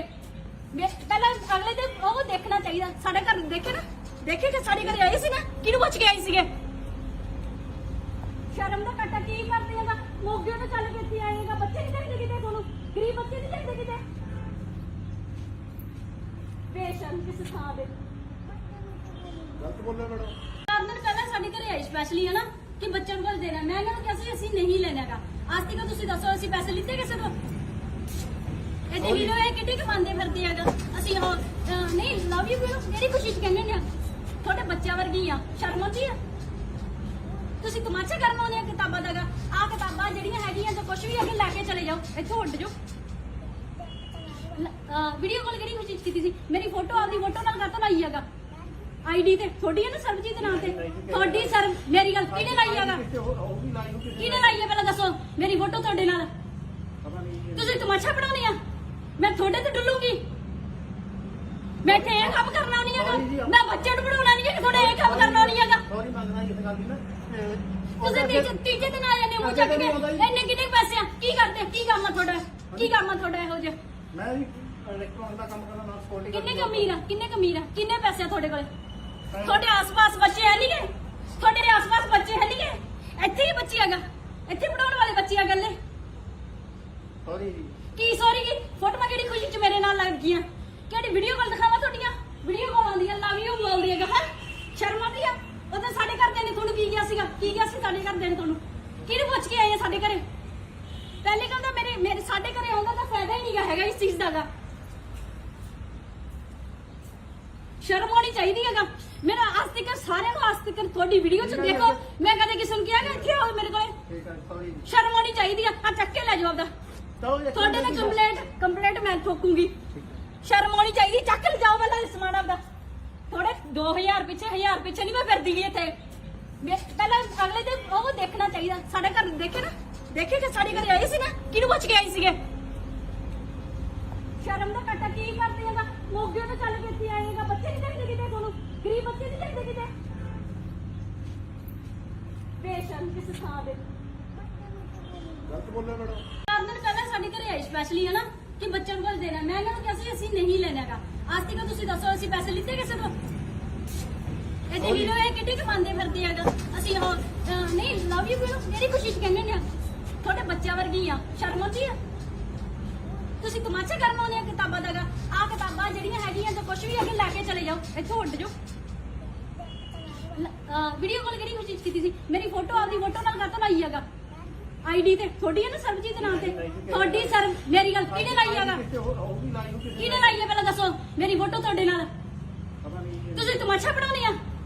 ਪਹਿਲਾਂ ਅਗਲੇ ਤੇ ਉਹ ਦੇਖਣਾ ਚਾਹੀਦਾ। ਸਾਡੇ ਘਰ ਦੇਖੇ ਨਾ, ਦੇਖੇ ਕਿ ਸਾਡੇ ਘਰੇ ਆਏ ਸੀ ਨਾ, ਕਿਹਨੂੰ ਪੁੱਛ ਕੇ ਆਏ ਸੀਗੇ? ਸ਼ਰਮ ਦਾ ਘਾਟਾ ਕੀ ਕਰਦੇ ਹੈਗਾ? ਮੋਗੇ ਤੋਂ ਚੱਲ ਕੇ ਇੱਥੇ ਆਏਗਾ। ਬੱਚੇ ਨਹੀਂ ਚਾਹੀਦੇ ਕਿਤੇ ਤੁਹਾਨੂੰ? ਗਰੀਬ ਬੱਚੇ ਨਹੀਂ ਚਾਹੀਦੇ ਕਿਤੇ? ਬੇਸ਼ਰਮ ਕਿਸ ਥਾਂ ਦੇ। ਗਲਤ ਬੋਲਿਆ ਮੈਡਮ। 4 ਦਿਨ ਪਹਿਲਾਂ ਸਾਡੇ ਘਰੇ ਆਏ ਸਪੈਸ਼ਲੀ ਹੈ ਨਾ ਕਿ ਬੱਚਿਆਂ ਨੂੰ ਕੁਝ ਦੇਣਾ। ਮੈਂ ਇਹਨਾਂ ਨੂੰ ਕਿਹਾ ਸੀ ਅਸੀਂ ਨਹੀਂ ਲੈਣਾਗਾ। ਅੱਜ ਤੱਕ ਤੁਸੀਂ ਦੱਸੋ ਅਸੀਂ ਪੈਸੇ ਲਿੱਤੇ ਕਿਸੇ ਤੋਂ? ਇਹ ਦੇਖ ਲਓ ਇਹ ਕਿੱਡੀ ਕਮਾਉਂਦੇ ਫਿਰਦੇ ਹੈਗਾ। ਅਸੀਂ ਉਹ ਨਹੀਂ ਲਵ ਯੂ ਕਿਹਨੂੰ ਕਿਹੜੀ ਖੁਸ਼ੀ ਚ ਕਹਿੰਦੇ ਨੇ? ਤੁਹਾਡੇ ਬੱਚਿਆਂ ਵਰਗੀ ਆ। ਸ਼ਰਮ ਆਉਂਦੀ ਆ? ਤੁਸੀਂ ਤਮਾਸ਼ਾ ਕਰਨ ਆਉਂਦੇ ਆ ਕਿਤਾਬਾਂ ਦਾ? ਆ ਕਿਤਾਬਾਂ ਜਿਹੜੀਆਂ ਹੈਗੀਆਂ ਜੋ ਕੁਝ ਵੀ ਅੱਗੇ ਲੈ ਕੇ ਚਲੇ ਜਾਓ, ਇੱਥੋਂ ਉੱਡ ਜਾਓ। ਵੀਡੀਓ ਕਾਲ ਕਿਹੜੀ ਖੁਸ਼ੀ ਚ ਕੀਤੀ ਸੀ? ਮੇਰੀ ਫੋਟੋ ਆਪਦੀ ਫੋਟੋ ਨਾਲ ਕਾਹਤੋਂ ਲਾਈ ਹੈਗਾ? ਆਈਡੀ ਤੇ ਤੁਹਾਡੀ ਹੈ ਨਾ ਸਰਬਜੀਤ ਨਾਮ ਤੇ। ਤੁਹਾਡੀ ਸਰ ਮੇਰੀ ਗੱਲ ਕਿਹਨੇ ਲਾਈ ਹੈਗਾ? ਕਿਹਨੇ ਲਾਈ ਹੈ ਪਹਿਲਾਂ ਦੱਸੋ? ਮੇਰੀ ਫੋਟੋ ਤੁਹਾਡੇ ਨਾਲ। ਤੁਸੀਂ ਤਮਾਸ਼ਾ ਬਣਾਉਣੀ ਆ? ਮੈਂ ਤੁਹਾਡੇ ਤੇ ਡੁੱਲੂਗੀ? ਮੈਂ ਤੇ ਇਹ ਕੰਮ ਕਰਨਾ ਨਹੀਂ ਹੈਗਾ। ਮੈਂ ਬੱਚੇ ਨੂੰ ਬਣਾਉਣਾ ਨਹੀਂ ਹੈ ਕਿ ਤੁਹਾਡੇ ਇਹ ਕੰਮ ਕਰਨਾ ਨਹੀਂ ਹੈਗਾ। ਸੌਰੀ ਮੰਗਣਾ ਇਸ ਗੱਲ ਦੀ ਨਾ। ਤੁਸੀਂ ਤੀਜੇ ਦਿਨ ਆ ਜਾਂਦੇ ਮੂੰਹ ਚੱਕ ਕੇ। ਇੰਨੇ ਕਿੰਨੇ ਪੈਸੇ ਆ? ਕੀ ਕਰਦੇ? ਕੀ ਕੰਮ ਆ ਤੁਹਾਡਾ? ਕੀ ਕੰਮ ਆ ਤੁਹਾਡਾ ਇਹੋ ਜਿਹਾ? ਮੈਂ ਵੀ ਇਲੈਕਟ੍ਰੋਨਿਕ ਦਾ ਕੰਮ ਕਰਦਾ ਨਾਲ ਸਕਿਉਰਟੀ ਕਿੰਨੇ ਕਮੀਰ ਆ? ਕਿੰਨੇ ਕਮੀਰ ਆ? ਕਿੰਨੇ ਪੈਸੇ ਆ ਤੁਹਾਡੇ ਕੋਲੇ? ਤੁਹਾਡੇ ਆਸ-ਪਾਸ ਬੱਚੇ ਹੈ ਨਹੀਂਗੇ? ਤੁਹਾਡੇ ਆਸ-ਪਾਸ ਬੱਚੇ ਹੈ ਨਹੀਂਗੇ? ਇੱਥੇ ਹੀ ਬੱਚੇ ਹੈਗਾ। ਇੱਥੇ ਪੜਾਉਣ ਵਾਲੇ ਬੱਚੇ ਆ ਗੱਲੇ। ਸੌਰੀ ਜੀ। ਕੀ ਸੌਰੀ ਜੀ? ਫੋਟੋਆਂ ਕਿਹੜੀ ਖੁਸ਼ੀ ਚ ਮੇਰੇ ਨਾਲ ਲੱਗ ਗਈਆਂ? ਕਿਹੜੀ ਵੀਡੀਓ ਕਾਲ ਦਿਖਾਵਾਂ ਤੁਹਾਡੀਆਂ? ਵੀਡੀਓ ਕਾਲ ਆਉਂਦੀ ਆ, ਲਵ ਯੂ ਬੋਲਦੀ ਹੈਗਾ। ਹੈ ਸ਼ਰਮ ਆਉਂਦੀ ਆ? ਉਹ ਤਾਂ ਸਾਡੇ ਘਰ ਦੇ ਨੇ ਤੁਹਾਨੂੰ ਕੀ ਗਿਆ ਸੀਗਾ? ਕੀ ਗਿਆ ਸੀ ਸਾਡੇ ਘਰ ਦੇ ਨੇ ਤੁਹਾਨੂੰ? ਕਿਹਨੂੰ ਪੁੱਛ ਕੇ ਆਏ ਆ ਸਾਡੇ ਘਰੇ? ਪਹਿਲੇ ਕਹਿੰਦਾ ਮੇਰੇ ਸਾਡੇ ਘਰੇ ਆਉਂਦਾ ਤਾਂ ਫਾਇਦਾ ਹੀ ਨਹੀਂਗਾ ਹੈਗਾ ਇਸ ਚੀਜ਼ ਦਾ ਗਾ। ਸ਼ਰਮ ਆਉਣੀ ਚਾਹੀਦੀ ਹੈਗਾ। ਮੇਰਾ ਅੱਜ ਤੱਕ ਸਾਰਿਆਂ ਨੂੰ ਅੱਜ ਤੱਕ ਤੁਹਾਡੀ ਵੀਡੀਓ 'ਚ ਦੇਖੋ, ਮੈਂ ਕਦੇ ਕਿਸੇ ਨੂੰ ਕਿਹਾ ਕਿ ਇੱਥੇ ਆਓ ਮੇਰੇ ਕੋਲੇ। ਠੀਕ ਹੈ ਸੌਰੀ। ਸ਼ਰਮ ਆਉਣੀ ਚਾਹੀਦੀ ਆ। ਚੱਕ ਕੇ ਲੈ ਜਾਓ ਆਪਦਾ। ਤੁਹਾਡੇ ਨਾਲ ਕੰਪਲੇਂਟ ਮੈਂ ਠੋਕੂੰਗੀ। ਸ਼ਰਮ ਆਉਣੀ ਚਾਹੀਦੀ। ਚੱਕ ਲੈ ਜਾਓ ਪਹਿਲਾਂ ਸਮਾਨ ਆਪਦਾ। ਥੋੜੇ 2000 ਪਿੱਛੇ 1000 ਪਿੱਛੇ ਨਹੀਂ ਮੈਂ ਫਿਰਦੀ ਗਈ ਇੱਥੇ। ਪਹਿਲਾਂ ਅਗਲੇ ਤੇ ਉਹ ਦੇਖਣਾ ਚਾਹੀਦਾ। ਸਾਡੇ ਘਰ ਦੇਖੇ ਨਾ, ਦੇਖੇ ਕਿ ਸਾਡੇ ਘਰੇ ਆਏ ਸੀ ਨਾ, ਕਿਹਨੂੰ ਪੁੱਛ ਕੇ ਆਏ ਸੀਗੇ? ਸ਼ਰਮ ਦਾ ਘਾਟਾ ਕੀ ਕਰਦੇ ਹੈਗਾ? ਮੋਗੇ ਤੋਂ ਚੱਲ ਕੇ ਇੱਥੇ ਆਏਗਾ। ਬੱਚੇ ਨਹੀਂ ਚਾਹੀਦੇ ਕਿਤੇ ਤੁਹਾਨੂੰ? ਗਰੀਬ ਬੱਚੇ ਨਹੀਂ ਚਾਹੀਦੇ ਕਿਤੇ? ਬੇਸ਼ਰਮ ਕਿਸ ਥਾਂ ਦੇ। ਗਲਤ ਬੋਲਿਆ ਮੈਡਮ। 4 ਦਿਨ ਪਹਿਲਾਂ ਸਾਡੇ ਘਰੇ ਆਏ ਸਪੈਸ਼ਲੀ ਹਨਾ ਕਿ ਬੱਚਿਆਂ ਨੂੰ ਕੁਝ ਦੇਣਾ। ਮੈਂ ਇਹਨਾਂ ਨੂੰ ਕਿਹਾ ਸੀ ਅਸੀਂ ਨਹੀਂ ਲੈਣਾਗਾ। ਅੱਜ ਤੱਕ ਤੁਸੀਂ ਦੱਸੋ ਅਸੀਂ ਪੈਸੇ ਲਿੱਤੇ ਕਿਸੇ ਤੋਂ? ਇਹ ਦੇਖ ਲਓ ਇਹ ਕਿੱਡੀ ਕਮਾਉਂਦੇ ਫਿਰਦੇ ਹੈਗਾ। ਅਸੀਂ ਉਹ ਨਹੀਂ ਲਵ ਯੂ ਮੇਰੀ ਕੋਸ਼ਿਸ਼ ਕਹਿੰਦੇ ਨੇ ਤੁਹਾਡੇ ਬੱਚਿਆਂ ਵਰਗੀ ਆ। ਸ਼ਰਮ ਆਉਂਦੀ ਆ? ਤੁਸੀਂ ਤਮਾਸ਼ਾ ਕਰਨ ਆਉਂਦੇ ਆ ਕਿਤਾਬਾਂ ਦਾ। ਆ ਕਿਤਾਬਾਂ ਜਿਹੜੀਆਂ ਹੈਗੀਆਂ ਜਾਂ ਕੁਝ ਵੀ ਅੱਗੇ ਲੈ ਕੇ ਚਲੇ ਜਾਓ, ਇੱਥੋਂ ਉੱਡ ਜਾਓ। ਵੀਡੀਓ ਕਾਲ ਕਿਹੜੀ ਕੋਸ਼ਿਸ਼ ਕੀਤੀ ਸੀ? ਮੇਰੀ ਫੋਟੋ ਆਪਦੀ ਫੋਟੋ ਨਾਲ ਕਾਹਤੋਂ ਲਾਈ ਹੈਗਾ? ਆਈਡੀ ਤੇ ਤੁਹਾਡੀ ਹੈ ਨਾ ਸਰਬਜੀਤ ਨਾਮ ਤੇ ਤੁਹਾਡੀ ਸਰ ਮੇਰੀ ਗੱਲ ਕਿਹਨੇ ਲਾਈ ਹੈਗਾ? ਉਹ ਵੀ ਲਾਈ ਹੋਈ ਕਿਹਨੇ ਲਾਈ ਹੈ ਪਹਿਲਾਂ ਦੱਸੋ? ਮੇਰੀ ਫੋਟੋ ਤੁਹਾਡੇ ਨਾਲ ਪਤਾ ਨਹੀਂ। ਤੁਸੀਂ ਤਮਾਸ਼ਾ ਬਣਾਉਣੀ ਆ?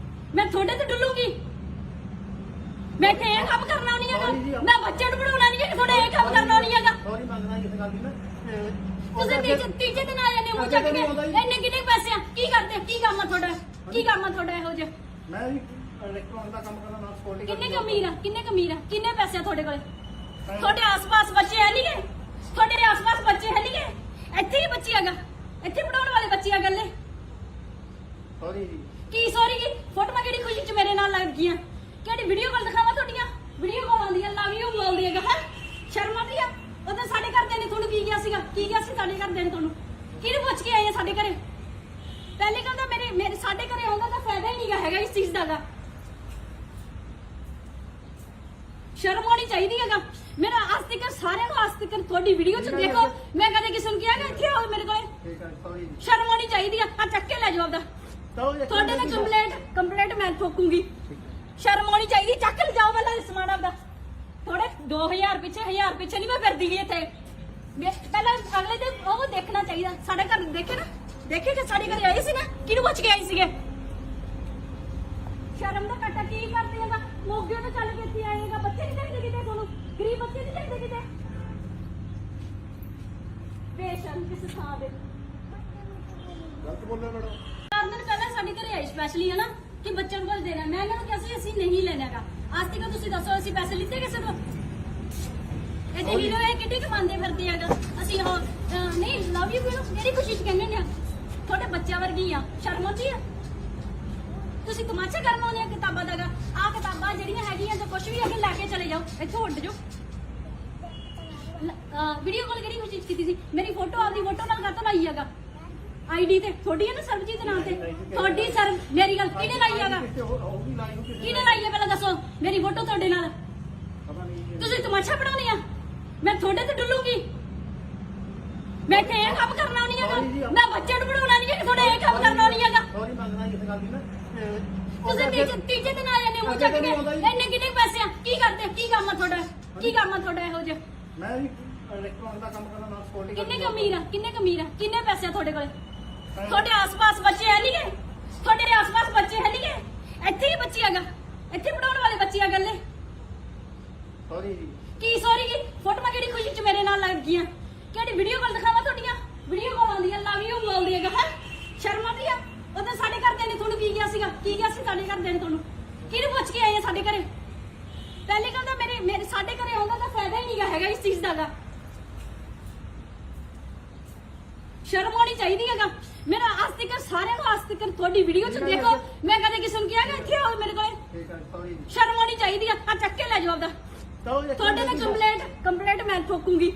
ਮੈਂ ਤੁਹਾਡੇ ਤੇ ਡੁੱਲੂਗੀ? ਮੈਂ ਇੱਥੇ ਇਹ ਕੰਮ ਕਰਨਾ ਨਹੀਂ ਹੈਗਾ। ਮੈਂ ਬੱਚੇ ਨੂੰ ਬਣਾਉਣਾ ਨਹੀਂ ਹੈ, ਤੁਹਾਡੇ ਇਹ ਕੰਮ ਕਰਨਾ ਨਹੀਂ ਹੈਗਾ। ਸੌਰੀ ਮੰਗਣਾ ਇਸ ਗੱਲ ਦੀ ਨਾ। ਤੁਸੀਂ ਤੀਜੇ ਦਿਨ ਆ ਜਾਂਦੇ ਹੋ ਚੱਕ ਕੇ। ਇੰਨੇ ਕਿੰਨੇ ਪੈਸੇ ਆ? ਕੀ ਕਰਦੇ? ਕੀ ਕੰਮ ਆ ਤੁਹਾਡਾ? ਕੀ ਕੰਮ ਆ ਤੁਹਾਡਾ ਇਹੋ ਜਿਹਾ? ਮੈਂ ਵੀ ਇਲੈਕਟ੍ਰੋਨਿਕ ਦਾ ਕੰਮ ਕਰਦਾ ਨਾਲ ਸਕਿਉਰਟੀ ਕਿੰਨੇ ਕਮੀਰ ਆ? ਕਿੰਨੇ ਕਮੀਰ ਆ? ਕਿੰਨੇ ਪੈਸੇ ਆ ਤੁਹਾਡੇ ਕੋਲੇ? ਤੁਹਾਡੇ ਆਸ-ਪਾਸ ਬੱਚੇ ਹੈ ਨਹੀਂ ਗੇ? ਤੁਹਾਡੇ ਆਸ-ਪਾਸ ਬੱਚੇ ਹੈ ਨਹੀਂ ਗੇ? ਇੱਥੇ ਹੀ ਬੱਚੇ ਹੈਗਾ, ਇੱਥੇ ਪੜਾਉਣ ਵਾਲੇ ਬੱਚੇ ਆ ਗੱਲੇ। ਸੌਰੀ ਜੀ। ਕੀ ਸੌਰੀ ਕੀ? ਫੋਟੋਆਂ ਕਿਹੜੀ ਖੁਸ਼ੀ ਚ ਮੇਰੇ ਨਾਲ ਲੱਗ ਗਈਆਂ? ਕਿਹੜੀ ਵੀਡੀਓ ਕਾਲ ਦਿਖਾਵਾਂ ਤੁਹਾਡੀਆਂ? ਵੀਡੀਓ ਕਾਲ ਆਉਂਦੀਆਂ ਲਵ ਯੂ ਬੋਲਦੀ ਹੈਗਾ। ਹੈ ਸ਼ਰਮ ਆਉਂਦੀ ਆ? ਉਦੋਂ ਸਾਡੇ ਘਰਦਿਆਂ ਨੇ ਤੁਹਾਨੂੰ ਕੀ ਕਿਹਾ ਸੀਗਾ? ਕੀ ਕਿਹਾ ਸੀ ਸਾਡੇ ਘਰਦਿਆਂ ਨੇ ਤੁਹਾਨੂੰ? ਕਿਹਨੂੰ ਪੁੱਛ ਕੇ ਆਏ ਆ ਸਾਡੇ ਘਰੇ? ਪਹਿਲੇ ਕਹਿੰਦਾ ਮੇਰੇ ਸਾਡੇ ਘਰੇ ਆਉਂਦਾ ਤਾਂ ਫਾਇਦਾ ਹੀ ਨਹੀਂਗਾ ਹੈਗਾ ਇਸ ਚੀਜ਼ ਦਾ ਗਾ। ਸ਼ਰਮ ਆਉਣੀ ਚਾਹੀਦੀ ਹੈਗਾ। ਮੇਰਾ ਅੱਜ ਤੱਕ ਸਾਰਿਆਂ ਨੂੰ ਅੱਜ ਤੱਕ ਤੁਹਾਡੀ ਵੀਡੀਓ ਚ ਦੇਖੋ, ਮੈਂ ਕਦੇ ਕਿਸੇ ਨੂੰ ਕਿਹਾ ਕਿ ਇੱਥੇ ਆਓ ਮੇਰੇ ਕੋਲੇ? ਠੀਕ ਹੈ ਸੌਰੀ। ਸ਼ਰਮ ਆਉਣੀ ਚਾਹੀਦੀ ਆ। ਆ ਚੱਕ ਕੇ ਲੈ ਜਾਓ ਆਪਦਾ। ਤੁਹਾਡੇ ਨਾਲ ਕੰਪਲੇਂਟ ਮੈਂ ਠੋਕੂਗੀ। ਸ਼ਰਮ ਆਉਣੀ ਚਾਹੀਦੀ। ਚੱਕ ਲੈ ਜਾਓ ਪਹਿਲਾਂ ਸਮਾਨ ਆਪਦਾ। ਥੋੜੇ 2000 ਪਿੱਛੇ 1000 ਪਿੱਛੇ ਨਹੀਂ ਮੈਂ ਫਿਰਦੀ ਗਈ ਇੱਥੇ। ਪਹਿਲਾਂ ਅਗਲੇ ਦੇ ਉਹ ਦੇਖਣਾ ਚਾਹੀਦਾ। ਸਾਡੇ ਘਰ ਦੇਖੇ ਨਾ, ਦੇਖੇ ਕਿ ਸਾਡੇ ਘਰੇ ਆਏ ਸੀ ਨਾ, ਕਿਹਨੂੰ ਪੁੱਛ ਕੇ ਆਏ ਸੀਗੇ? ਸ਼ਰਮ ਦਾ ਘਾਟਾ ਕੀ ਕਰਦੇ ਹੈਗਾ? ਮੋਗੇ ਤੋਂ ਚੱਲ ਕੇ ਇੱਥੇ ਆਏਗਾ। ਬੱਚੇ ਨਹੀਂ ਚਾਹੀਦੇ ਕਿਤੇ ਤੁਹਾਨੂੰ? ਗਰੀਬ ਬੱਚੇ ਨਹੀਂ ਚਾਹੀਦੇ ਕਿਤੇ? ਬੇਸ਼ਰਮ ਕਿਸ ਥਾਂ ਦੇ। ਗਲਤ ਬੋਲਿਆ ਮੈਡਮ। 4 ਦਿਨ ਪਹਿਲਾਂ ਸਾਡੇ ਘਰੇ ਆਏ ਸਪੈਸ਼ਲੀ ਹਨਾ ਕਿ ਬੱਚਿਆਂ ਨੂੰ ਕੁਝ ਦੇਣਾ। ਮੈਂ ਇਹਨਾਂ ਨੂੰ ਕਿਹਾ ਸੀ ਅਸੀਂ ਨਹੀਂ ਲੈਣਾਗਾ। ਅੱਜ ਤੱਕ ਤੁਸੀਂ ਦੱਸੋ ਅਸੀਂ ਪੈਸੇ ਲਿੱਤੇ ਕਿਸੇ ਤੋਂ? ਇਹ ਦੇਖ ਲਓ ਇਹ ਕਿੱਡੀ ਕਮਾਉਂਦੇ ਫਿਰਦੇ ਹੈਗਾ। ਅਸੀਂ ਉਹ ਨਹੀਂ ਲਵ ਯੂ ਮੇਰੀ ਕੋਸ਼ਿਸ਼ ਕਹਿੰਦੇ ਨੇ ਤੁਹਾਡੇ ਬੱਚਿਆਂ ਵਰਗੀ ਆ। ਸ਼ਰਮ ਆਉਂਦੀ ਆ? ਤੁਸੀਂ ਤਮਾਸ਼ਾ ਕਰਨ ਆਉਂਦੇ ਆ ਕਿਤਾਬਾਂ ਦਾ। ਆ ਕਿਤਾਬਾਂ ਜਿਹੜੀਆਂ ਹੈਗੀਆਂ ਜਾਂ ਕੁਝ ਵੀ ਅੱਗੇ ਲੈ ਕੇ ਚਲੇ ਜਾਓ, ਇੱਥੋਂ ਉੱਡ ਜਾਓ। ਵੀਡੀਓ ਕਾਲ ਕਿਹੜੀ ਕੋਸ਼ਿਸ਼ ਕੀਤੀ ਸੀ? ਮੇਰੀ ਫੋਟੋ ਆਪਦੀ ਫੋਟੋ ਨਾਲ ਕਾਹਤੋਂ ਲਾਈ ਹੈਗਾ? ਆਈਡੀ ਤੇ ਤੁਹਾਡੀ ਹੈ ਨਾ ਸਰਬਜੀਤ ਨਾਮ ਤੇ ਤੁਹਾਡੀ ਸਰ ਮੇਰੀ ਗੱਲ ਕਿਹਨੇ ਲਾਈ ਹੈਗਾ? ਉਹ ਵੀ ਲਾਈ ਹੋਈ ਕਿਹਨੇ ਲਾਈ ਹੈ ਪਹਿਲਾਂ ਦੱਸੋ? ਮੇਰੀ ਫੋਟੋ ਤੁਹਾਡੇ ਨਾਲ ਪਤਾ ਨਹੀਂ। ਤੁਸੀਂ ਤਮਾਸ਼ਾ ਬਣਾਉਣੀ ਆ? ਮੈਂ ਤੁਹਾਡੇ ਤੇ ਡੁੱਲੂਗੀ? ਮੈਂ ਇੱਥੇ ਇਹ ਕੰਮ ਕਰਨਾ ਨਹੀਂ ਹੈਗਾ। ਮੈਂ ਬੱਚੇ ਨੂੰ ਬਣਾਉਣਾ ਨਹੀਂ ਹੈ, ਤੁਹਾਡੇ ਇਹ ਕੰਮ ਕਰਨਾ ਨਹੀਂ ਹੈਗਾ। ਸੌਰੀ ਮੰਗਣਾ ਇਸ ਗੱਲ ਦੀ ਨਾ। ਤੁਸੀਂ ਤੀਜੇ ਦਿਨ ਆ ਜਾਂਦੇ ਹੋ ਚੱਕ ਕੇ। ਇੰਨੇ ਕਿੰਨੇ ਪੈਸੇ ਆ? ਕੀ ਕਰਦੇ? ਕੀ ਕੰਮ ਆ ਤੁਹਾਡਾ? ਕੀ ਕੰਮ ਆ ਤੁਹਾਡਾ ਇਹੋ ਜਿਹਾ? ਮੈਂ ਵੀ ਇਲੈਕਟ੍ਰੋਨਿਕ ਦਾ ਕੰਮ ਕਰਦਾ ਨਾਲ ਸਕਿਉਰਟੀ ਕਿੰਨੇ ਕਮੀਰ ਆ? ਕਿੰਨੇ ਕਮੀਰ ਆ? ਕਿੰਨੇ ਪੈਸੇ ਆ ਤੁਹਾਡੇ ਕੋਲੇ? ਤੁਹਾਡੇ ਆਸ-ਪਾਸ ਬੱਚੇ ਹੈ ਨਹੀਂ ਗੇ? ਤੁਹਾਡੇ ਆਸ-ਪਾਸ ਬੱਚੇ ਹੈ ਨਹੀਂ ਗੇ? ਇੱਥੇ ਹੀ ਬੱਚੇ ਹੈਗਾ, ਇੱਥੇ ਪੜਾਉਣ ਵਾਲੇ ਬੱਚੇ ਆ ਗੱਲੇ। ਸੌਰੀ ਜੀ। ਕੀ ਸੌਰੀ ਕੀ? ਫੋਟੋਆਂ ਕਿਹੜੀ ਖੁਸ਼ੀ ਚ ਮੇਰੇ ਨਾਲ ਲੱਗ ਗਈਆਂ? ਕਿਹੜੀ ਵੀਡੀਓ ਕਾਲ ਦਿਖਾਵਾਂ ਤੁਹਾਡੀਆਂ? ਵੀਡੀਓ ਕਾਲ ਆਉਂਦੀਆਂ ਲਵ ਯੂ ਬੋਲਦੀ ਹੈਗਾ। ਹੈ ਸ਼ਰਮ ਆਉਂਦੀ ਆ? ਉਦੋਂ ਸਾਡੇ ਘਰਦਿਆਂ ਨੇ ਤੁਹਾਨੂੰ ਕੀ ਕਿਹਾ ਸੀਗਾ? ਕੀ ਕਿਹਾ ਸੀ ਸਾਡੇ ਘਰਦਿਆਂ ਨੇ ਤੁਹਾਨੂੰ? ਕਿਹਨੂੰ ਪੁੱਛ ਕੇ ਆਏ ਆ ਸਾਡੇ ਘਰੇ? ਪਹਿਲੇ ਕਹਿੰਦਾ ਮੇਰੇ ਸਾਡੇ ਘਰੇ ਆਉਂਦਾ ਤਾਂ ਫਾਇਦਾ ਹੀ ਨਹੀਂਗਾ ਹੈਗਾ ਇਸ ਚੀਜ਼ ਦਾ ਗਾ। ਸ਼ਰਮ ਆਉਣੀ ਚਾਹੀਦੀ ਹੈਗਾ। ਮੇਰਾ ਅੱਜ ਤੱਕ ਸਾਰਿਆਂ ਨੂੰ ਅੱਜ ਤੱਕ ਤੁਹਾਡੀ ਵੀਡੀਓ ਚ ਦੇਖੋ, ਮੈਂ ਕਦੇ ਕਿਸੇ ਨੂੰ ਕਿਹਾ ਕਿ ਇੱਥੇ ਆਓ ਮੇਰੇ ਕੋਲੇ? ਠੀਕ ਹੈ ਸੌਰੀ। ਸ਼ਰਮ ਆਉਣੀ ਚਾਹੀਦੀ ਆ। ਆ ਚੱਕ ਕੇ ਲੈ ਜਾਓ ਆਪਦਾ। ਤੁਹਾਡੇ ਨਾਲ ਕੰਪਲੇਂਟ ਮੈਂ ਠੋਕੂਗੀ।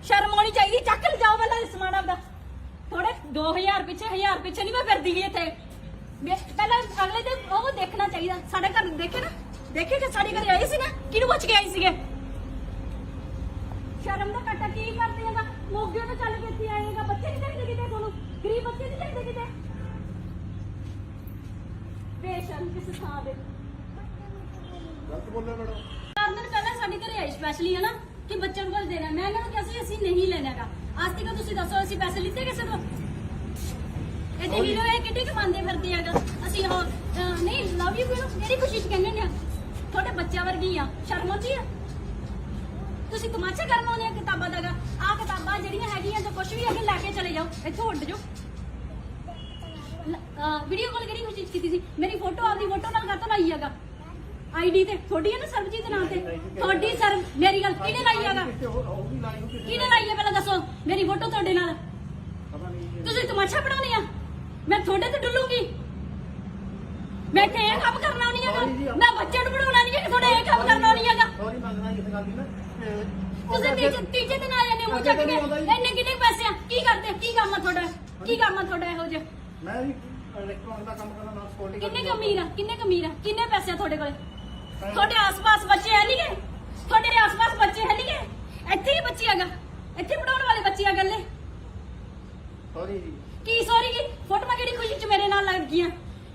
ਸ਼ਰਮ ਆਉਣੀ ਚਾਹੀਦੀ। ਚੱਕ ਲੈ ਜਾਓ ਪਹਿਲਾਂ ਸਮਾਨ ਆਪਦਾ। ਥੋੜੇ 2000 ਪਿੱਛੇ 1000 ਪਿੱਛੇ ਨਹੀਂ ਮੈਂ ਫਿਰਦੀ ਗਈ ਇੱਥੇ। ਪਹਿਲਾਂ ਅਗਲੇ ਦੇ ਉਹ ਦੇਖਣਾ ਚਾਹੀਦਾ। ਸਾਡੇ ਘਰ ਦੇਖੇ ਨਾ, ਦੇਖੇ ਕਿ ਸਾਡੇ ਘਰੇ ਆਏ ਸੀ ਨਾ, ਕਿਹਨੂੰ ਪੁੱਛ ਕੇ ਆਏ ਸੀਗੇ? ਸ਼ਰਮ ਦਾ ਘਾਟਾ ਕੀ ਕਰਦੇ ਹੈਗਾ? ਮੋਗੇ ਤੋਂ ਚੱਲ ਕੇ ਇੱਥੇ ਆਏਗਾ। ਬੱਚੇ ਨਹੀਂ ਚਾਹੀਦੇ ਕਿਤੇ ਤੁਹਾਨੂੰ? ਗਰੀਬ ਬੱਚੇ ਨਹੀਂ ਚਾਹੀਦੇ ਕਿਤੇ? ਬੇਸ਼ਰਮ ਕਿਸ ਥਾਂ ਦੇ। ਗਲਤ ਬੋਲਿਆ ਮੈਡਮ। 4 ਦਿਨ ਪਹਿਲਾਂ ਸਾਡੇ ਘਰੇ ਆਏ ਸਪੈਸ਼ਲੀ ਹਨਾ ਕਿ ਬੱਚਿਆਂ ਨੂੰ ਕੁਝ ਦੇਣਾ। ਮੈਂ ਇਹਨਾਂ ਨੂੰ ਕਿਹਾ ਸੀ ਅਸੀਂ ਨਹੀਂ ਲੈਣਾਗਾ। ਅੱਜ ਤੱਕ ਤੁਸੀਂ ਦੱਸੋ ਅਸੀਂ ਪੈਸੇ ਲਿੱਤੇ ਕਿਸੇ ਤੋਂ? ਇਹ ਦੇਖ ਲਓ ਇਹ ਕਿੱਡੀ ਕਮਾਉਂਦੇ ਫਿਰਦੇ ਹੈਗਾ। ਅਸੀਂ ਉਹ ਨਹੀਂ ਲਵ ਯੂ ਮੇਰੀ ਕੋਸ਼ਿਸ਼ ਕਹਿੰਦੇ ਨੇ ਤੁਹਾਡੇ ਬੱਚਿਆਂ ਵਰਗੀ ਆ। ਸ਼ਰਮ ਆਉਂਦੀ ਆ? ਤੁਸੀਂ ਤਮਾਸ਼ਾ ਕਰਨ ਆਉਂਦੇ ਆ ਕਿਤਾਬਾਂ ਦਾ। ਆ ਕਿਤਾਬਾਂ ਜਿਹੜੀਆਂ ਹੈਗੀਆਂ ਜਾਂ ਕੁਝ ਵੀ ਅੱਗੇ ਲੈ ਕੇ ਚਲੇ ਜਾਓ, ਇੱਥੋਂ ਉੱਡ ਜਾਓ। ਵੀਡੀਓ ਕਾਲ ਕਿਹੜੀ ਕੋਸ਼ਿਸ਼ ਕੀਤੀ ਸੀ? ਮੇਰੀ ਫੋਟੋ ਆਪਦੀ ਫੋਟੋ ਨਾਲ ਕਾਹਤੋਂ ਲਾਈ ਹੈਗਾ? ਆਈਡੀ ਤੇ ਤੁਹਾਡੀ ਹੈ ਨਾ ਸਰਬਜੀਤ ਨਾਮ ਤੇ ਤੁਹਾਡੀ ਸਰ ਮੇਰੀ ਗੱਲ ਕਿਹਨੇ ਲਾਈ ਹੈਗਾ? ਉਹ ਵੀ ਲਾਈ ਹੋਈ ਕਿਹਨੇ ਲਾਈ ਹੈ ਪਹਿਲਾਂ ਦੱਸੋ? ਮੇਰੀ ਫੋਟੋ ਤੁਹਾਡੇ ਨਾਲ ਪਤਾ ਨਹੀਂ। ਤੁਸੀਂ ਤਮਾਸ਼ਾ ਬਣਾਉਣੀ ਆ? ਮੈਂ ਤੁਹਾਡੇ ਤੇ ਡੁੱਲੂਗੀ? ਮੈਂ ਇੱਥੇ ਇਹ ਕੰਮ ਕਰਨਾ ਨਹੀਂ ਹੈਗਾ, ਮੈਂ ਬੱਚੇ ਨੂੰ ਪੜਾਉਣਾ ਨਹੀਂ ਹੈ, ਤੁਹਾਡੇ ਇਹ ਕੰਮ ਕਰਨਾ ਨਹੀਂ ਹੈਗਾ। ਸੌਰੀ ਮੰਗਣਾ ਇਸ ਗੱਲ ਦੀ ਨਾ ਤੁਸੀਂ ਤੀਜੇ ਦਿਨ ਆ ਜਾਂਦੇ ਹੋ ਚੱਕ ਕੇ, ਇੰਨੇ ਕਿੰਨੇ ਪੈਸੇ ਆ, ਕੀ ਕਰਦੇ, ਕੀ ਕੰਮ ਆ ਤੁਹਾਡਾ, ਕੀ ਕੰਮ ਆ ਤੁਹਾਡਾ ਇਹੋ ਜਿਹਾ? ਮੈਂ ਵੀ ਇਲੈਕਟ੍ਰੋਨਿਕ ਦਾ ਕੰਮ ਕਰਦਾ ਨਾਲ ਸਕਿਉਰਟੀ ਕਿੰਨੇ ਕਮੀਰ ਆ, ਕਿੰਨੇ ਕਮੀਰ ਆ, ਕਿੰਨੇ ਪੈਸੇ ਆ ਤੁਹਾਡੇ ਕੋਲੇ? ਤੁਹਾਡੇ ਆਸ-ਪਾਸ ਬੱਚੇ ਹੈ ਨਹੀਂ ਗੇ, ਤੁਹਾਡੇ ਆਸ-ਪਾਸ ਬੱਚੇ ਹੈ ਨਹੀਂ ਗੇ, ਇੱਥੇ ਹੀ ਬੱਚੇ ਹੈਗਾ, ਇੱਥੇ ਪੜਾਉਣ ਵਾਲੇ ਬੱਚੇ ਆ ਗੱਲੇ। ਸੌਰੀ ਜੀ ਕੀ ਸੌਰੀ ਕੀ ਫੋਟੋਆਂ ਕਿਹੜੀ ਖੁਸ਼ੀ ਚ ਮੇਰੇ ਨਾਲ ਲੱਗ ਗਈਆਂ,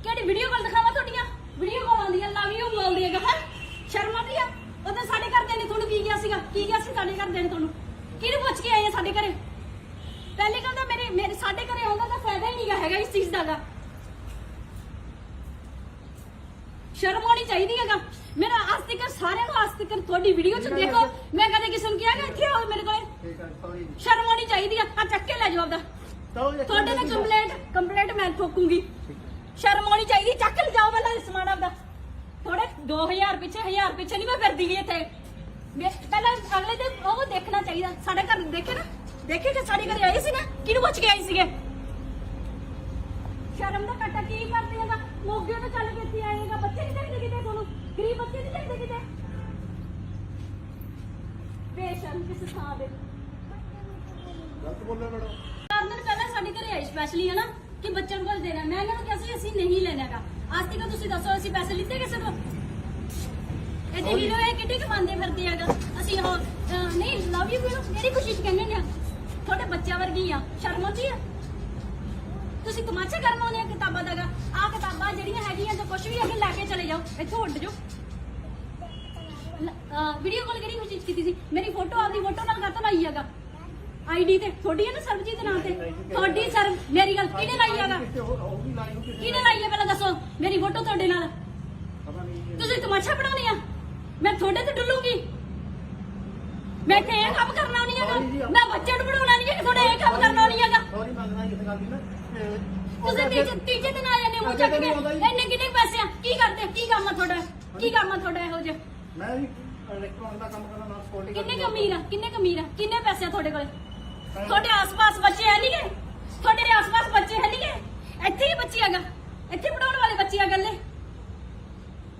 ਕਿਹੜੀ ਵੀਡੀਓ ਕਾਲ ਦਿਖਾਵਾਂ ਤੁਹਾਡੀਆਂ, ਵੀਡੀਓ ਕਾਲ ਆਉਂਦੀਆਂ ਲਵ ਯੂ ਬੋਲਦੀ ਹੈਗਾ ਹੈ, ਸ਼ਰਮ ਆਉਂਦੀ ਆ? ਉਹਦੇ ਸਾਡੇ ਘਰਦਿਆਂ ਨੇ ਤੁਹਾਨੂੰ ਕੀ ਕਿਹਾ ਸੀਗਾ, ਕੀ ਕਿਹਾ ਸੀ ਸਾਡੇ ਘਰਦਿਆਂ ਨੇ ਤੁਹਾਨੂੰ, ਕਿਹਨੂੰ ਪੁੱਛ ਕੇ ਆਏ ਆ ਸਾਡੇ ਘਰੇ? ਪਹਿਲੇ ਕਹਿੰਦਾ ਮੇਰੇ ਸਾਡੇ ਘਰੇ ਆਉਂਦਾ ਤਾਂ ਫਾਇਦਾ ਹੀ ਨਹੀਂਗਾ ਹੈਗਾ ਇਸ ਚੀਜ਼ ਦਾ। ਸ਼ਰਮ ਆਉਣੀ ਚਾਹੀਦੀ ਹੈਗਾ। ਮੇਰਾ ਅੱਜ ਤੱਕ ਸਾਰਿਆਂ ਨੂੰ ਅੱਜ ਤੱਕ ਤੁਹਾਡੀ ਵੀਡੀਓ ਚ ਦੇਖੋ, ਮੈਂ ਕਦੇ ਕਿਸੇ ਨੂੰ ਕਿਹਾ ਕਿ ਇੱਥੇ ਆਓ ਮੇਰੇ ਕੋਲੇ? ਠੀਕ ਹੈ ਸੌਰੀ ਜੀ ਸ਼ਰਮ ਆਉਣੀ ਚਾਹੀਦੀ ਆ ਚੱਕ ਕੇ ਲੈ ਜਾਓ ਆਪਦਾ, ਤੁਹਾਡੇ ਨਾਲ ਕੰਪਲੇਂਟ ਮੈਂ ਠੋਕੂੰਗੀ। ਸ਼ਰਮ ਆਉਣੀ ਚਾਹੀਦੀ, ਚੱਕ ਲੈ ਜਾਓ ਪਹਿਲਾਂ ਸਮਾਨ ਆਪਦਾ। ਥੋੜੇ 2000 ਪਿੱਛੇ ਨਹੀਂ ਮੈਂ ਫਿਰਦੀ ਗਈ ਇੱਥੇ, ਪਹਿਲਾਂ ਅਗਲੇ ਦੇ ਉਹ ਦੇਖਣਾ ਚਾਹੀਦਾ। ਸਾਡੇ ਘਰ ਦੇਖੇ ਨਾ, ਦੇਖੇ ਕਿ ਸਾਡੇ ਘਰੇ ਆਏ ਸੀ ਨਾ, ਕਿਹਨੂੰ ਪੁੱਛ ਕੇ ਆਏ ਸੀਗੇ? ਸ਼ਰਮ ਦਾ ਘਾਟਾ ਕੀ ਕਰਦੇ ਹੈਗਾ, ਮੋਗੇ ਤੋਂ ਚੱਲ ਕੇ ਇੱਥੇ ਆਏਗਾ। ਬੱਚੇ ਨਹੀਂ ਚਾਹੀਦੇ ਕਿਤੇ ਤੁਹਾਨੂੰ, ਗਰੀਬ ਬੱਚੇ ਨਹੀਂ ਚਾਹੀਦੇ ਕਿਤੇ, ਬੇਸ਼ਰਮ ਕਿਸ ਥਾਂ ਦੇ। ਗਲਤ ਬੋਲਿਆ ਮੈਡਮ। 4 ਦਿਨ ਪਹਿਲਾਂ ਸਾਡੇ ਘਰੇ ਆਏ ਸਪੈਸ਼ਲੀ ਹਨਾ ਕਿ ਬੱਚਿਆਂ ਕੋਲ ਦੇਣਾ, ਮੈਂ ਇਹਨਾਂ ਨੂੰ ਕਿਹਾ ਸੀ ਅਸੀਂ ਨਹੀਂ ਲੈਣਾਗਾ। ਅੱਜ ਤੱਕ ਤੁਸੀਂ ਦੱਸੋ ਅਸੀਂ ਪੈਸੇ ਲਿੱਤੇ ਕਿਸੇ ਤੋਂ? ਇਹ ਦੇਖ ਲਓ ਇਹ ਕਿੱਡੀ ਕਮਾਉਂਦੇ ਫਿਰਦੇ ਹੈਗਾ। ਅਸੀਂ ਉਹ ਨਹੀਂ ਲਵ ਯੂ ਨੂੰ ਕਿਹੜੀ ਖੁਸ਼ੀ ਚ ਕਹਿੰਦੇ ਨੇ, ਤੁਹਾਡੇ ਬੱਚਿਆਂ ਵਰਗੀ ਆ, ਸ਼ਰਮ ਆਉਂਦੀ ਆ? ਤੁਸੀਂ ਤਮਾਸ਼ਾ ਕਰਨ ਆਉਂਦੇ ਆ ਕਿਤਾਬਾਂ ਦਾ? ਆਹ ਕਿਤਾਬਾਂ ਜਿਹੜੀਆਂ ਹੈਗੀਆਂ ਤਾਂ ਕੁਝ ਵੀ ਅੱਗੇ ਲੈ ਕੇ ਚਲੇ ਜਾਓ, ਇੱਥੋਂ ਉੱਡ ਜਾਓ। ਵੀਡੀਓ ਕਾਲ ਕਿਹੜੀ ਖੁਸ਼ੀ ਚ ਕੀਤੀ ਸੀ? ਮੇਰੀ ਫੋਟੋ ਆਪਦੀ ਫੋਟੋ ਨਾਲ ਕਾਹਤੋਂ ਲਾਈ ਹੈਗਾ ਆਈਡੀ ਤੇ? ਤੁਹਾਡੀ ਹੈ ਨਾ ਸਰਬਜੀਤ ਨਾਂ ਤੇ, ਤੁਹਾਡੀ ਸਰ ਮੇਰੀ ਗੱਲ ਕਿਹਨੇ ਲਾਈ ਹੈਗਾ? ਕਿਹਨੇ ਲਾਈ ਹੈ ਪਹਿਲਾਂ ਦੱਸੋ? ਮੇਰੀ ਫੋਟੋ ਤੁਹਾਡੇ ਨਾਲ, ਤੁਸੀਂ ਤਮਾਸ਼ਾ ਬਣਾਉਣੀ ਆ? ਮੈਂ ਤੁਹਾਡੇ ਤੇ ਡੁੱਲੂਗੀ? ਮੈਂ ਇੱਥੇ ਇਹ ਕੰਮ ਕਰਨਾ ਨਹੀਂ ਹੈਗਾ, ਮੈਂ ਬੱਚੇ ਨੂੰ ਪੜਾਉਣਾ ਨਹੀਂ ਹੈ, ਤੁਹਾਡੇ ਇਹ ਕੰਮ ਕਰਨਾ ਨਹੀਂ ਹੈਗਾ। ਸੌਰੀ ਮੰਗਣਾ ਇਸ ਗੱਲ ਦੀ ਨਾ ਤੁਸੀਂ ਤੀਜੇ ਦਿਨ ਆ ਜਾਂਦੇ ਹੋ ਚੱਕ ਕੇ, ਇੰਨੇ ਕਿੰਨੇ ਪੈਸੇ ਆ, ਕੀ ਕਰਦੇ, ਕੀ ਕੰਮ ਆ ਤੁਹਾਡਾ, ਕੀ ਕੰਮ ਆ ਤੁਹਾਡਾ ਇਹੋ ਜਿਹਾ? ਮੈਂ ਵੀ ਇਲੈਕਟ੍ਰੋਨਿਕ ਦਾ ਕੰਮ ਕਰਦਾ ਨਾਲ ਸਕਿਉਰਟੀ ਕਿੰਨੇ ਕਮੀਰ ਆ, ਕਿੰਨੇ ਪੈਸੇ ਆ ਤੁਹਾਡੇ ਕੋਲੇ? ਤੁਹਾਡੇ ਆਸ-ਪਾਸ ਬੱਚੇ ਹੈ ਨਹੀਂ ਗੇ, ਤੁਹਾਡੇ ਆਸ-ਪਾਸ ਬੱਚੇ ਹੈ ਨਹੀਂ ਗੇ, ਇੱਥੇ ਹੀ ਬੱਚੇ ਹੈਗਾ, ਇੱਥੇ ਪੜਾਉਣ ਵਾਲੇ ਬੱਚੇ ਆ ਗੱਲੇ।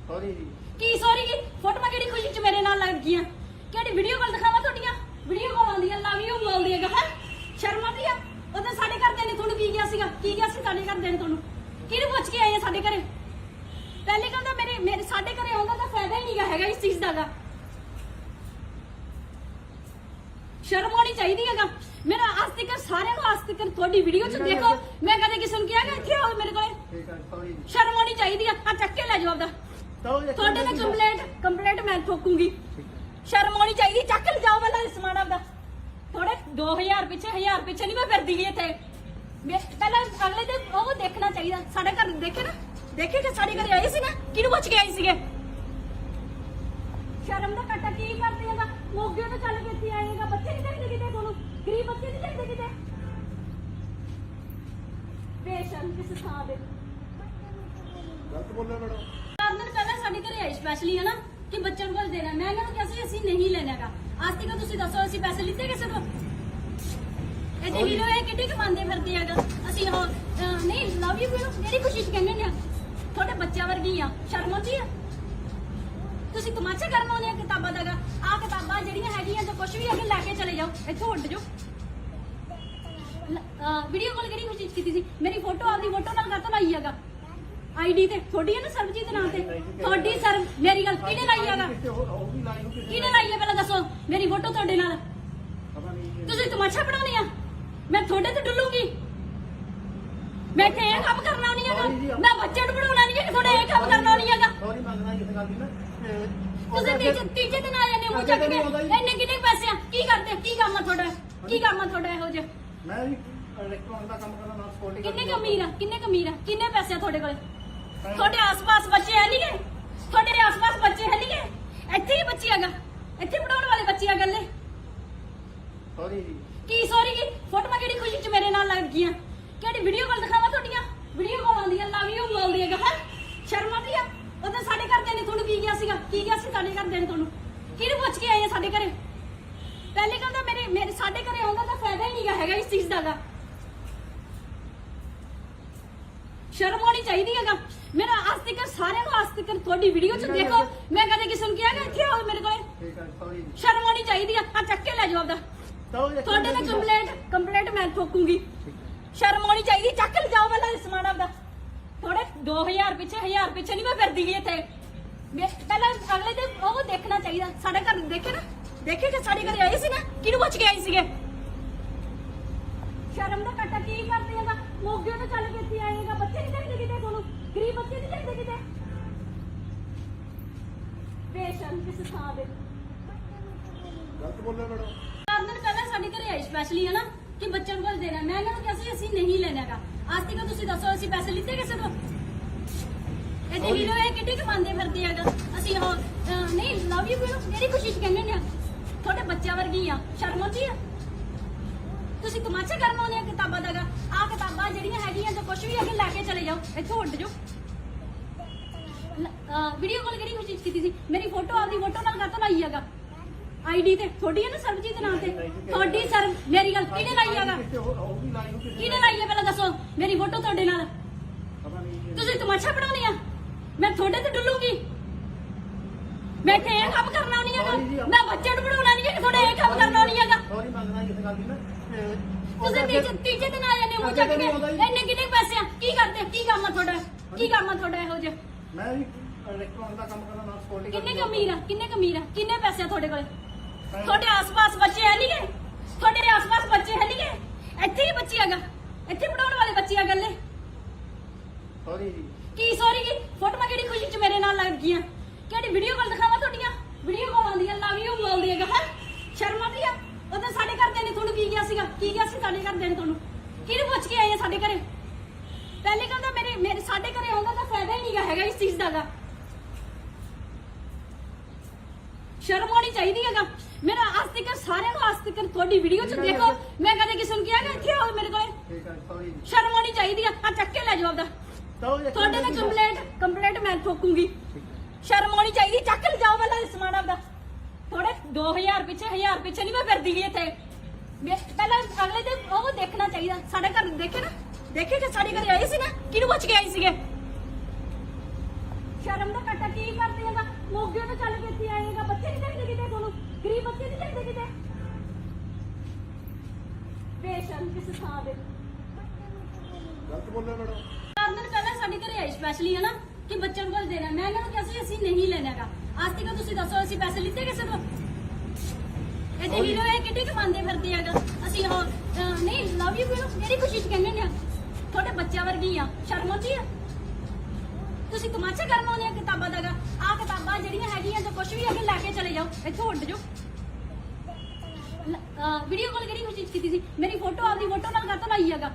ਸੌਰੀ ਜੀ ਕੀ ਸੌਰੀ ਕੀ ਫੋਟੋਆਂ ਕਿਹੜੀ ਖੁਸ਼ੀ ਚ ਮੇਰੇ ਨਾਲ ਲੱਗ ਗਈਆਂ, ਕਿਹੜੀ ਵੀਡੀਓ ਕਾਲ ਦਿਖਾਵਾਂ ਤੁਹਾਡੀਆਂ? ਵੀਡੀਓ ਕਾਲ ਆਉਂਦੀਆਂ ਲਵ ਯੂ ਬੋਲਦੀ ਹੈਗਾ ਹੈ, ਸ਼ਰਮ ਆਉਂਦੀ ਆ? ਉਹਦੇ ਸਾਡੇ ਘਰਦਿਆਂ ਨੇ ਤੁਹਾਨੂੰ ਕੀ ਕਿਹਾ ਸੀਗਾ, ਕੀ ਕਿਹਾ ਸੀ ਸਾਡੇ ਘਰਦਿਆਂ ਨੇ ਤੁਹਾਨੂੰ, ਕਿਹਨੂੰ ਪੁੱਛ ਕੇ ਆਏ ਆ ਸਾਡੇ ਘਰੇ? ਪਹਿਲੇ ਕਹਿੰਦਾ ਮੇਰੇ ਸਾਡੇ ਘਰੇ ਆਉਂਦਾ ਤਾਂ ਫਾਇਦਾ ਹੀ ਨਹੀਂਗਾ ਹੈਗਾ ਇਸ ਚੀਜ਼ ਦਾ। ਸ਼ਰਮ ਆਉਣੀ ਚਾਹੀਦੀ ਹੈਗਾ। ਮੇਰਾ ਅੱਜ ਤੱਕ ਸਾਰਿਆਂ ਨੂੰ ਅੱਜ ਤੱਕ ਤੁਹਾਡੀ ਵੀਡੀਓ ਚ ਦੇਖੋ, ਮੈਂ ਕਦੇ ਕਿਸੇ ਨੂੰ ਕਿਹਾ ਕਿ ਇੱਥੇ ਆਓ ਮੇਰੇ ਕੋਲੇ? ਠੀਕ ਹੈ ਸੌਰੀ ਜੀ ਸ਼ਰਮ ਆਉਣੀ ਚਾਹੀਦੀ ਆ ਚੱਕ ਕੇ ਲੈ ਜਾਓ ਆਪਦਾ, ਤੁਹਾਡੇ ਨਾਲ ਕੰਪਲੇਂਟ ਮੈਂ ਠੋਕੂੰਗੀ। ਸ਼ਰਮ ਆਉਣੀ ਚਾਹੀਦੀ, ਚੱਕ ਲੈ ਜਾਓ ਪਹਿਲਾਂ ਸਮਾਨ ਆਪਦਾ। ਥੋੜੇ 2000 ਪਿੱਛੇ ਨਹੀਂ ਮੈਂ ਫਿਰਦੀ ਗਈ ਇੱਥੇ, ਪਹਿਲਾਂ ਅਗਲੇ ਦੇ ਉਹ ਦੇਖਣਾ ਚਾਹੀਦਾ। ਸਾਡੇ ਘਰ ਦੇਖੇ ਨਾ, ਦੇਖੇ ਕਿ ਸਾਡੇ ਘਰੇ ਆਏ ਸੀ ਨਾ, ਕਿਹਨੂੰ ਪੁੱਛ ਕੇ ਆਏ ਸੀਗੇ? ਸ਼ਰਮ ਦਾ ਘਾਟਾ ਕੀ ਕਰਦੇ ਹੈਗਾ, ਮੋਗੇ ਤੋਂ ਚੱਲ ਕੇ ਇੱਥੇ ਆਏਗਾ। ਬੱਚੇ ਨਹੀਂ ਚਾਹੀਦੇ ਕਿਤੇ ਤੁਹਾਨੂੰ, ਗਰੀਬ ਬੱਚੇ ਨਹੀਂ ਚਾਹੀਦੇ ਕਿਤੇ, ਬੇਸ਼ਰਮ ਕਿਸ ਥਾਂ ਦੇ। ਗਲਤ ਬੋਲਿਆ ਮੈਡਮ। 4 ਦਿਨ ਪਹਿਲਾਂ ਸਾਡੇ ਘਰੇ ਆਏ ਸਪੈਸ਼ਲੀ ਹਨਾ ਕਿ ਬੱਚਿਆਂ ਕੋਲ ਦੇਣਾ, ਮੈਂ ਇਹਨਾਂ ਨੂੰ ਕਿਹਾ ਸੀ ਅਸੀਂ ਨਹੀਂ ਲੈਣਾਗਾ। ਅੱਜ ਤੱਕ ਤੁਸੀਂ ਦੱਸੋ ਅਸੀਂ ਪੈਸੇ ਲਿੱਤੇ ਕਿਸੇ ਤੋਂ? ਇਹ ਦੇਖ ਲਓ ਇਹ ਕਿੱਡੀ ਕਮਾਉਂਦੇ ਫਿਰਦੇ ਹੈਗਾ। ਅਸੀਂ ਉਹ ਨਹੀਂ ਲਵ ਯੂ ਨੂੰ ਕਿਹੜੀ ਖੁਸ਼ੀ ਚ ਕਹਿੰਦੇ ਨੇ, ਤੁਹਾਡੇ ਬੱਚਿਆਂ ਵਰਗੀ ਆ, ਸ਼ਰਮ ਆਉਂਦੀ ਆ? ਤੁਸੀਂ ਤਮਾਸ਼ਾ ਕਰਨ ਆਉਂਦੇ ਆ ਕਿਤਾਬਾਂ ਦਾ? ਆਹ ਕਿਤਾਬਾਂ ਜਿਹੜੀਆਂ ਹੈਗੀਆਂ ਤਾਂ ਕੁਝ ਵੀ ਅੱਗੇ ਲੈ ਕੇ ਚਲੇ ਜਾਓ, ਇੱਥੋਂ ਉੱਡ ਜਾਓ। ਵੀਡੀਓ ਕਾਲ ਕਿਹੜੀ ਖੁਸ਼ੀ ਚ ਕੀਤੀ ਸੀ? ਮੇਰੀ ਫੋਟੋ ਆਪਦੀ ਫੋਟੋ ਨਾਲ ਕਾਹਤੋਂ ਲਾਈ ਹੈਗਾ ਆਈਡੀ ਤੇ? ਤੁਹਾਡੀ ਹੈ ਨਾ ਸਰਬਜੀਤ ਨਾਂ ਤੇ, ਤੁਹਾਡੀ ਸਰ ਮੇਰੀ ਗੱਲ ਕਿਹਨੇ ਲਾਈ ਹੈਗਾ? ਕਿਹਨੇ ਲਾਈ ਹੈ ਪਹਿਲਾਂ ਦੱਸੋ? ਮੇਰੀ ਫੋਟੋ ਤੁਹਾਡੇ ਨਾਲ, ਤੁਸੀਂ ਤਮਾਸ਼ਾ ਬਣਾਉਣੀ ਆ? ਮੈਂ ਤੁਹਾਡੇ ਤੇ ਡੁੱਲੂਗੀ? ਮੈਂ ਇੱਥੇ ਇਹ ਕੰਮ ਕਰਨਾ ਨਹੀਂ ਹੈਗਾ, ਮੈਂ ਬੱਚੇ ਨੂੰ ਪੜਾਉਣਾ ਨਹੀਂ ਹੈ, ਤੁਹਾਡੇ ਇਹ ਕੰਮ ਕਰਨਾ ਨਹੀਂ ਹੈਗਾ। ਸੌਰੀ ਮੰਗਣਾ ਇਸ ਗੱਲ ਦੀ ਨਾ ਤੁਸੀਂ ਤੀਜੇ ਦਿਨ ਆ ਜਾਂਦੇ ਹੋ ਚੱਕ ਕੇ, ਇੰਨੇ ਕਿੰਨੇ ਪੈਸੇ ਆ, ਕੀ ਕਰਦੇ, ਕੀ ਕੰਮ ਆ ਤੁਹਾਡਾ, ਕੀ ਕੰਮ ਆ ਤੁਹਾਡਾ ਇਹੋ ਜਿਹਾ? ਮੈਂ ਵੀ ਇਲੈਕਟ੍ਰੋਨਿਕ ਦਾ ਕੰਮ ਕਰਦਾ ਨਾਲ ਸਕਿਉਰਟੀ ਕਿੰਨੇ ਪੈਸੇ ਆ ਤੁਹਾਡੇ ਕੋਲੇ? ਤੁਹਾਡੇ ਆਸ-ਪਾਸ ਬੱਚੇ ਹੈ ਨਹੀਂ ਗੇ, ਤੁਹਾਡੇ ਆਸ-ਪਾਸ ਬੱਚੇ ਹੈ ਨਹੀਂ ਗੇ, ਇੱਥੇ ਹੀ ਬੱਚੇ ਹੈਗਾ, ਇੱਥੇ ਪੜਾਉਣ ਵਾਲੇ ਬੱਚੇ ਆ ਗੱਲੇ। ਸੌਰੀ ਜੀ ਕੀ ਸੌਰੀ ਕੀ ਫੋਟੋਆਂ ਕਿਹੜੀ ਖੁਸ਼ੀ ਚ ਮੇਰੇ ਨਾਲ ਲੱਗ ਗਈਆਂ, ਕਿਹੜੀ ਵੀਡੀਓ ਕਾਲ ਦਿਖਾਵਾਂ ਤੁਹਾਡੀਆਂ? ਵੀਡੀਓ ਕਾਲ ਆਉਂਦੀਆਂ ਲਵ ਯੂ ਬੋਲਦੀ ਹੈਗਾ ਹੈ, ਸ਼ਰਮ ਆਉਂਦੀ ਆ? ਉਹਦੇ ਸਾਡੇ ਘਰਦਿਆਂ ਨੇ ਤੁਹਾਨੂੰ ਕੀ ਕਿਹਾ ਸੀਗਾ, ਕੀ ਕਿਹਾ ਸੀ ਸਾਡੇ ਘਰਦਿਆਂ ਨੇ ਤੁਹਾਨੂੰ, ਕਿਹਨੂੰ ਪੁੱਛ ਕੇ ਆਏ ਆ ਸਾਡੇ ਘਰੇ? ਪਹਿਲੇ ਕਹਿੰਦਾ ਮੇਰੇ ਸਾਡੇ ਘਰੇ ਆਉਂਦਾ ਤਾਂ ਫਾਇਦਾ ਹੀ ਨਹੀਂਗਾ ਹੈਗਾ ਇਸ ਚੀਜ਼ ਦਾ। ਸ਼ਰਮ ਆਉਣੀ ਚਾਹੀਦੀ ਹੈਗਾ। ਮੇਰਾ ਅੱਜ ਤੱਕ ਸਾਰਿਆਂ ਨੂੰ ਅੱਜ ਤੱਕ ਤੁਹਾਡੀ ਵੀਡੀਓ ਚ ਦੇਖੋ ਮੈਂ ਕਦੇ ਕਿਸੇ ਨੂੰ ਕਿਹਾ ਕਿ ਇੱਥੇ ਆਓ ਮੇਰੇ ਕੋਲੇ ਠੀਕ ਹੈ ਸੌਰੀ ਸ਼ਰਮ ਆਉਣੀ ਚਾਹੀਦੀ ਆ ਚੱਕ ਕੇ ਲੈ ਜਾਓ ਆਪਦਾ ਤੁਹਾਡੇ ਤੇ ਕੰਪਲੇਂਟ ਮੈਂ ਠੋਕੂੰਗੀ ਸ਼ਰਮ ਆਉਣੀ ਚਾਹੀਦੀ ਚੱਕ ਲੈ ਜਾਓ ਪਹਿਲਾਂ ਇਹ ਸਮਾਨ ਆਪਦਾ ਥੋੜੇ 2000 ਪਿੱਛੇ 1000 ਪਿੱਛੇ ਨਹੀਂ ਮੈਂ ਫਿਰਦੀ ਗਈ ਇੱਥੇ ਪਹਿਲਾਂ ਅਗਲੇ ਤੇ ਉਹ ਦੇਖਣਾ ਚਾਹੀਦਾ ਸਾਡੇ ਘਰ ਦੇਖੇ ਨਾ ਦੇਖੇ ਕਿ ਸਾਡੇ ਘਰੇ ਆਏ ਸੀ ਨਾ ਕਿਹਨੂੰ ਪੁੱਛ ਕੇ ਆਏ ਸੀਗੇ ਸ਼ਰਮ ਦਾ ਘਟਾ ਕੀ ਕਰਦੇ ਹੈਗਾ ਮੋਗੇ ਤੋਂ ਚੱਲ ਕੇ ਇੱਥੇ ਆਏਗਾ ਬੱਚੇ ਨਹੀਂ ਚਾਹੀਦੇ ਕਿਤੇ ਤੁਹਾਨੂੰ ਗਰੀਬ ਬੱਚੇ ਨਹੀਂ ਚਾਹੀਦੇ ਕਿਤੇ ਬੇਸ਼ਰਮ ਕਿਸ ਥਾਂ ਦੇ ਗਲਤ ਬੋਲਿਆ ਮੈਡਮ 4 ਦਿਨ ਪਹਿਲਾਂ ਸਾਡੇ ਘਰੇ ਆਏ ਸਪੈਸ਼ਲੀ ਹੈ ਨਾ ਕਿ ਬੱਚਿਆਂ ਨੂੰ ਕੁਝ ਦੇਣਾ ਮੈਂ ਇਹਨਾਂ ਨੂੰ ਕਿਹਾ ਸੀ ਅਸੀਂ ਨਹੀਂ ਲੈਣਾਗਾ ਅੱਜ ਤੱਕ ਤੁਸੀਂ ਦੱਸੋ ਅਸੀਂ ਪੈਸੇ ਲਿੱਤੇ ਕਿਸੇ ਤੋਂ ਇਹ ਦੇਖ ਲਓ ਇਹ ਕਿੱਡੀ ਕਮਾਉਂਦੇ ਫਿਰਦੇ ਹੈਗਾ ਅਸੀਂ ਉਹ ਨਹੀਂ ਲਵ ਯੂ ਜਿਹੜੀ ਖੁਸ਼ੀ ਚ ਕਹਿੰਦੇ ਨੇ ਤੁਹਾਡੇ ਬੱਚਿਆਂ ਵਰਗੀ ਆ ਸ਼ਰਮ ਆਉਂਦੀ ਆ ਤੁਸੀਂ ਤਮਾਸ਼ਾ ਕਰਨ ਆਉਂਦੇ ਆ ਕਿਤਾਬਾਂ ਦਾ ਆ ਕਿਤਾਬਾਂ ਜਿਹੜੀਆਂ ਹੈਗੀਆਂ ਜੋ ਕੁਝ ਵੀ ਹੈਗੇ ਲੈ ਕੇ ਚਲੇ ਜਾਓ ਇੱਥੋਂ ਉੱਡ ਜਾਓ ਵੀਡੀਓ ਕਾਲ ਕਿਹੜੀ ਖੁਸ਼ੀ ਚ ਕੀਤੀ ਸੀ ਮੇਰੀ ਫੋਟੋ ਆਪਦੀ ਫੋਟੋ ਨਾਲ ਕਾਹਤੋਂ ਲਾਈ ਹੈਗਾ ਆਈਡੀ ਤੇ ਤੁਹਾਡੀ ਹੈ ਨਾ ਸਰਬਜੀਤ ਦੇ ਨਾਂ ਤੇ ਤੁਹਾਡੀ ਸਰ ਮੇਰੀ ਗੱਲ ਕਿਹਨੇ ਲਾਈ ਹੈਗਾ ਕਿਹਨੇ ਲਾਈ ਹੈ ਪਹਿਲਾਂ ਦੱਸੋ ਮੇਰੀ ਫੋਟੋ ਤੁਹਾਡੇ ਨਾਲ ਤੁਸੀਂ ਤਮਾਸ਼ਾ ਬਣਾਉਣੀ ਆ ਮੈਂ ਤੁਹਾਡੇ ਤੇ ਡੁੱਲੂਗੀ ਮੈਂ ਇੱਥੇ ਇਹ ਕੰਮ ਕਰਨਾ ਨਹੀਂ ਹੈਗਾ ਮੈਂ ਬੱਚੇ ਨੂੰ ਪੜਾਉਣਾ ਨਹੀਂ ਹੈ ਤੁਹਾਡੇ ਇਹ ਕੰਮ ਕਰਨਾ ਨਹੀਂ ਹੈਗਾ ਸੌਰੀ ਮੰਗਣਾ ਇਸ ਗੱਲ ਦੀ ਨਾ ਤੁਸੀਂ ਤੀਜੇ ਦਿਨ ਆ ਜਾਂਦੇ ਹੋ ਚੱਕ ਕੇ ਇੰਨੇ ਕਿੰਨੇ ਪੈਸੇ ਆ ਕੀ ਕਰਦੇ ਕੀ ਕੰਮ ਆ ਤੁਹਾਡਾ ਕੀ ਕੰਮ ਆ ਤੁਹਾਡਾ ਇਹੋ ਜਿਹਾ ਮੈਂ ਵੀ ਇਲੈਕਟ੍ਰੋਨਿਕ ਦਾ ਕੰਮ ਕਰਦਾ ਨਾਲ ਸਕਿਉਰਟੀ ਕਿੰਨੇ ਕਮੀਰ ਆ ਕਿੰਨੇ ਪੈਸੇ ਆ ਤੁਹਾਡੇ ਕੋਲੇ ਤੁਹਾਡੇ ਆਸ-ਪਾਸ ਬੱਚੇ ਹੈ ਨਹੀਂਗੇ ਤੁਹਾਡੇ ਆਸ-ਪਾਸ ਬੱਚੇ ਹੈ ਨਹੀਂਗੇ ਇੱਥੇ ਹੀ ਬੱਚੇ ਹੈਗਾ ਇੱਥੇ ਪੜਾਉਣ ਵਾਲੇ ਬੱਚੇ ਆ ਗੱਲੇ ਸੌਰੀ ਜੀ ਕੀ ਸੌਰੀ ਕੀ ਫੋਟੋਆਂ ਕਿਹੜੀ ਖੁਸ਼ੀ ਚ ਮੇਰੇ ਨਾਲ ਲੱਗ ਗਈਆਂ ਕਿਹੜੀ ਵੀਡੀਓ ਕਾਲ ਦਿਖਾਵਾਂ ਤੁਹਾਡੀਆਂ ਵੀਡੀਓ ਕਾਲ ਆਉਂਦੀਆਂ ਲਵ ਯੂ ਬੋਲਦੀ ਹੈਗਾ ਹੈ ਸ਼ਰਮ ਆਉਂਦੀ ਆ ਉਦੋਂ ਸਾਡੇ ਘਰਦਿਆਂ ਨੇ ਤੁਹਾਨੂੰ ਕੀ ਕਿਹਾ ਸੀਗਾ ਕੀ ਕਿਹਾ ਸੀ ਸਾਡੇ ਘਰਦਿਆਂ ਨੇ ਤੁਹਾਨੂੰ ਕਿਹਨੂੰ ਪੁੱਛ ਕੇ ਆਏ ਆ ਸਾਡੇ ਘਰੇ ਪਹਿਲੇ ਕਹਿੰਦਾ ਮੇਰੇ ਸਾਡੇ ਘਰੇ ਆਉਂਦਾ ਤਾਂ ਫਾਇਦਾ ਹੀ ਨਹੀਂਗਾ ਹੈਗਾ ਇਸ ਚੀਜ਼ ਦਾ ਗਾ ਸ਼ਰਮ ਆਉਣੀ ਚਾਹੀਦੀ ਹੈਗਾ ਮੇਰਾ ਅੱਜ ਤੱਕ ਸਾਰਿਆਂ ਨੂੰ ਅੱਜ ਤੱਕ ਤੁਹਾਡੀ ਵੀਡੀਓ ਚ ਦੇਖੋ ਮੈਂ ਕਦੇ ਕਿਸੇ ਨੂੰ ਕਿਹਾ ਕਿ ਇੱਥੇ ਆਓ ਮੇਰੇ ਕੋਲੇ ਠੀਕ ਹੈ ਸੌਰੀ ਸ਼ਰਮ ਆਉਣੀ ਚਾਹੀਦੀ ਆ ਚੱਕ ਕੇ ਲੈ ਜਾਓ ਆਪਦਾ ਤੁਹਾਡੇ ਤੇ ਕੰਪਲੇਂਟ ਮੈਂ ਠੋਕੂੰਗੀ ਸ਼ਰਮ ਆਉਣੀ ਚਾਹੀਦੀ ਚੱਕ ਲੈ ਜਾਓ ਪਹਿਲਾਂ ਇਹ ਸਮਾਨ ਆਪਦਾ ਥੋੜੇ 2000 ਪਿੱਛੇ 1000 ਪਿੱਛੇ ਨਹੀਂ ਮੈਂ ਫਿਰਦੀ ਗਈ ਇੱਥੇ ਪਹਿਲਾਂ ਅਗਲੇ ਤੇ ਉਹ ਦੇਖਣਾ ਚਾਹੀਦਾ ਸਾਡੇ ਘਰ ਦੇਖੇ ਨਾ ਦੇਖੇ ਕਿ ਸਾਡੇ ਘਰੇ ਆਏ ਸੀ ਨਾ ਕਿਹਨੂੰ ਪੁੱਛ ਕੇ ਆਏ ਸੀਗੇ ਸ਼ਰਮ ਦਾ ਘਟਾ ਕੀ ਕਰਦੇ ਹੈਗਾ ਮੋਗੇ ਤੋਂ ਚੱਲ ਕੇ ਇੱਥੇ ਆਏਗਾ ਬੱਚੇ ਨਹੀਂ ਚਾਹੀਦੇ ਕਿਤੇ ਤੁਹਾਨੂੰ ਗਰੀਬ ਬੱਚੇ ਨਹੀਂ ਚਾਹੀਦੇ ਕਿਤੇ ਬੇਸ਼ਰਮ ਕਿਸ ਥਾਂ ਦੇ ਗਲਤ ਬੋਲਿਆ ਮੈਡਮ 4 ਦਿਨ ਪਹਿਲਾਂ ਸਾਡੇ ਘਰੇ ਆਏ ਸਪੈਸ਼ਲੀ ਹੈ ਨਾ ਕਿ ਬੱਚਿਆਂ ਨੂੰ ਕੁਝ ਦੇਣਾ ਮੈਂ ਇਹਨਾਂ ਨੂੰ ਕਿਹਾ ਸੀ ਅਸੀਂ ਨਹੀਂ ਲੈਣਾਗਾ ਅੱਜ ਤੱਕ ਤੁਸੀਂ ਦੱਸੋ ਅਸੀਂ ਪੈਸੇ ਲਿੱਤੇ ਕਿਸੇ ਤੋਂ ਇਹ ਦੇਖ ਲਓ ਇਹ ਕਿੱਡੀ ਕਮਾਉਂਦੇ ਫਿਰਦੇ ਹੈਗਾ ਅਸੀਂ ਉਹ ਨਹੀਂ ਲਵ ਯੂ ਜਿਹੜੀ ਖੁਸ਼ੀ ਚ ਕਹਿੰਦੇ ਨੇ ਤੁਹਾਡੇ ਬੱਚਿਆਂ ਵਰਗੀ ਆ ਸ਼ਰਮ ਆਉਂਦੀ ਆ ਤੁਸੀਂ ਤਮਾਸ਼ਾ ਕਰਨ ਆਉਂਦੇ ਆ ਕਿਤਾਬਾਂ ਦਾ ਆ ਕਿਤਾਬਾਂ ਜਿਹੜੀਆਂ ਹੈਗੀਆਂ ਜੋ ਕੁਝ ਵੀ ਹੈਗੇ ਲੈ ਕੇ ਚਲੇ ਜਾਓ ਇੱਥੋਂ ਉੱਡ ਜਾਓ ਵੀਡੀਓ ਕਾਲ ਕਿਹੜੀ ਖੁਸ਼ੀ ਚ ਕੀਤੀ ਸੀ ਮੇਰੀ ਫੋਟੋ ਆਪਦੀ ਫੋਟੋ ਨਾਲ ਕਾਹਤੋਂ ਲਾਈ ਹੈਗਾ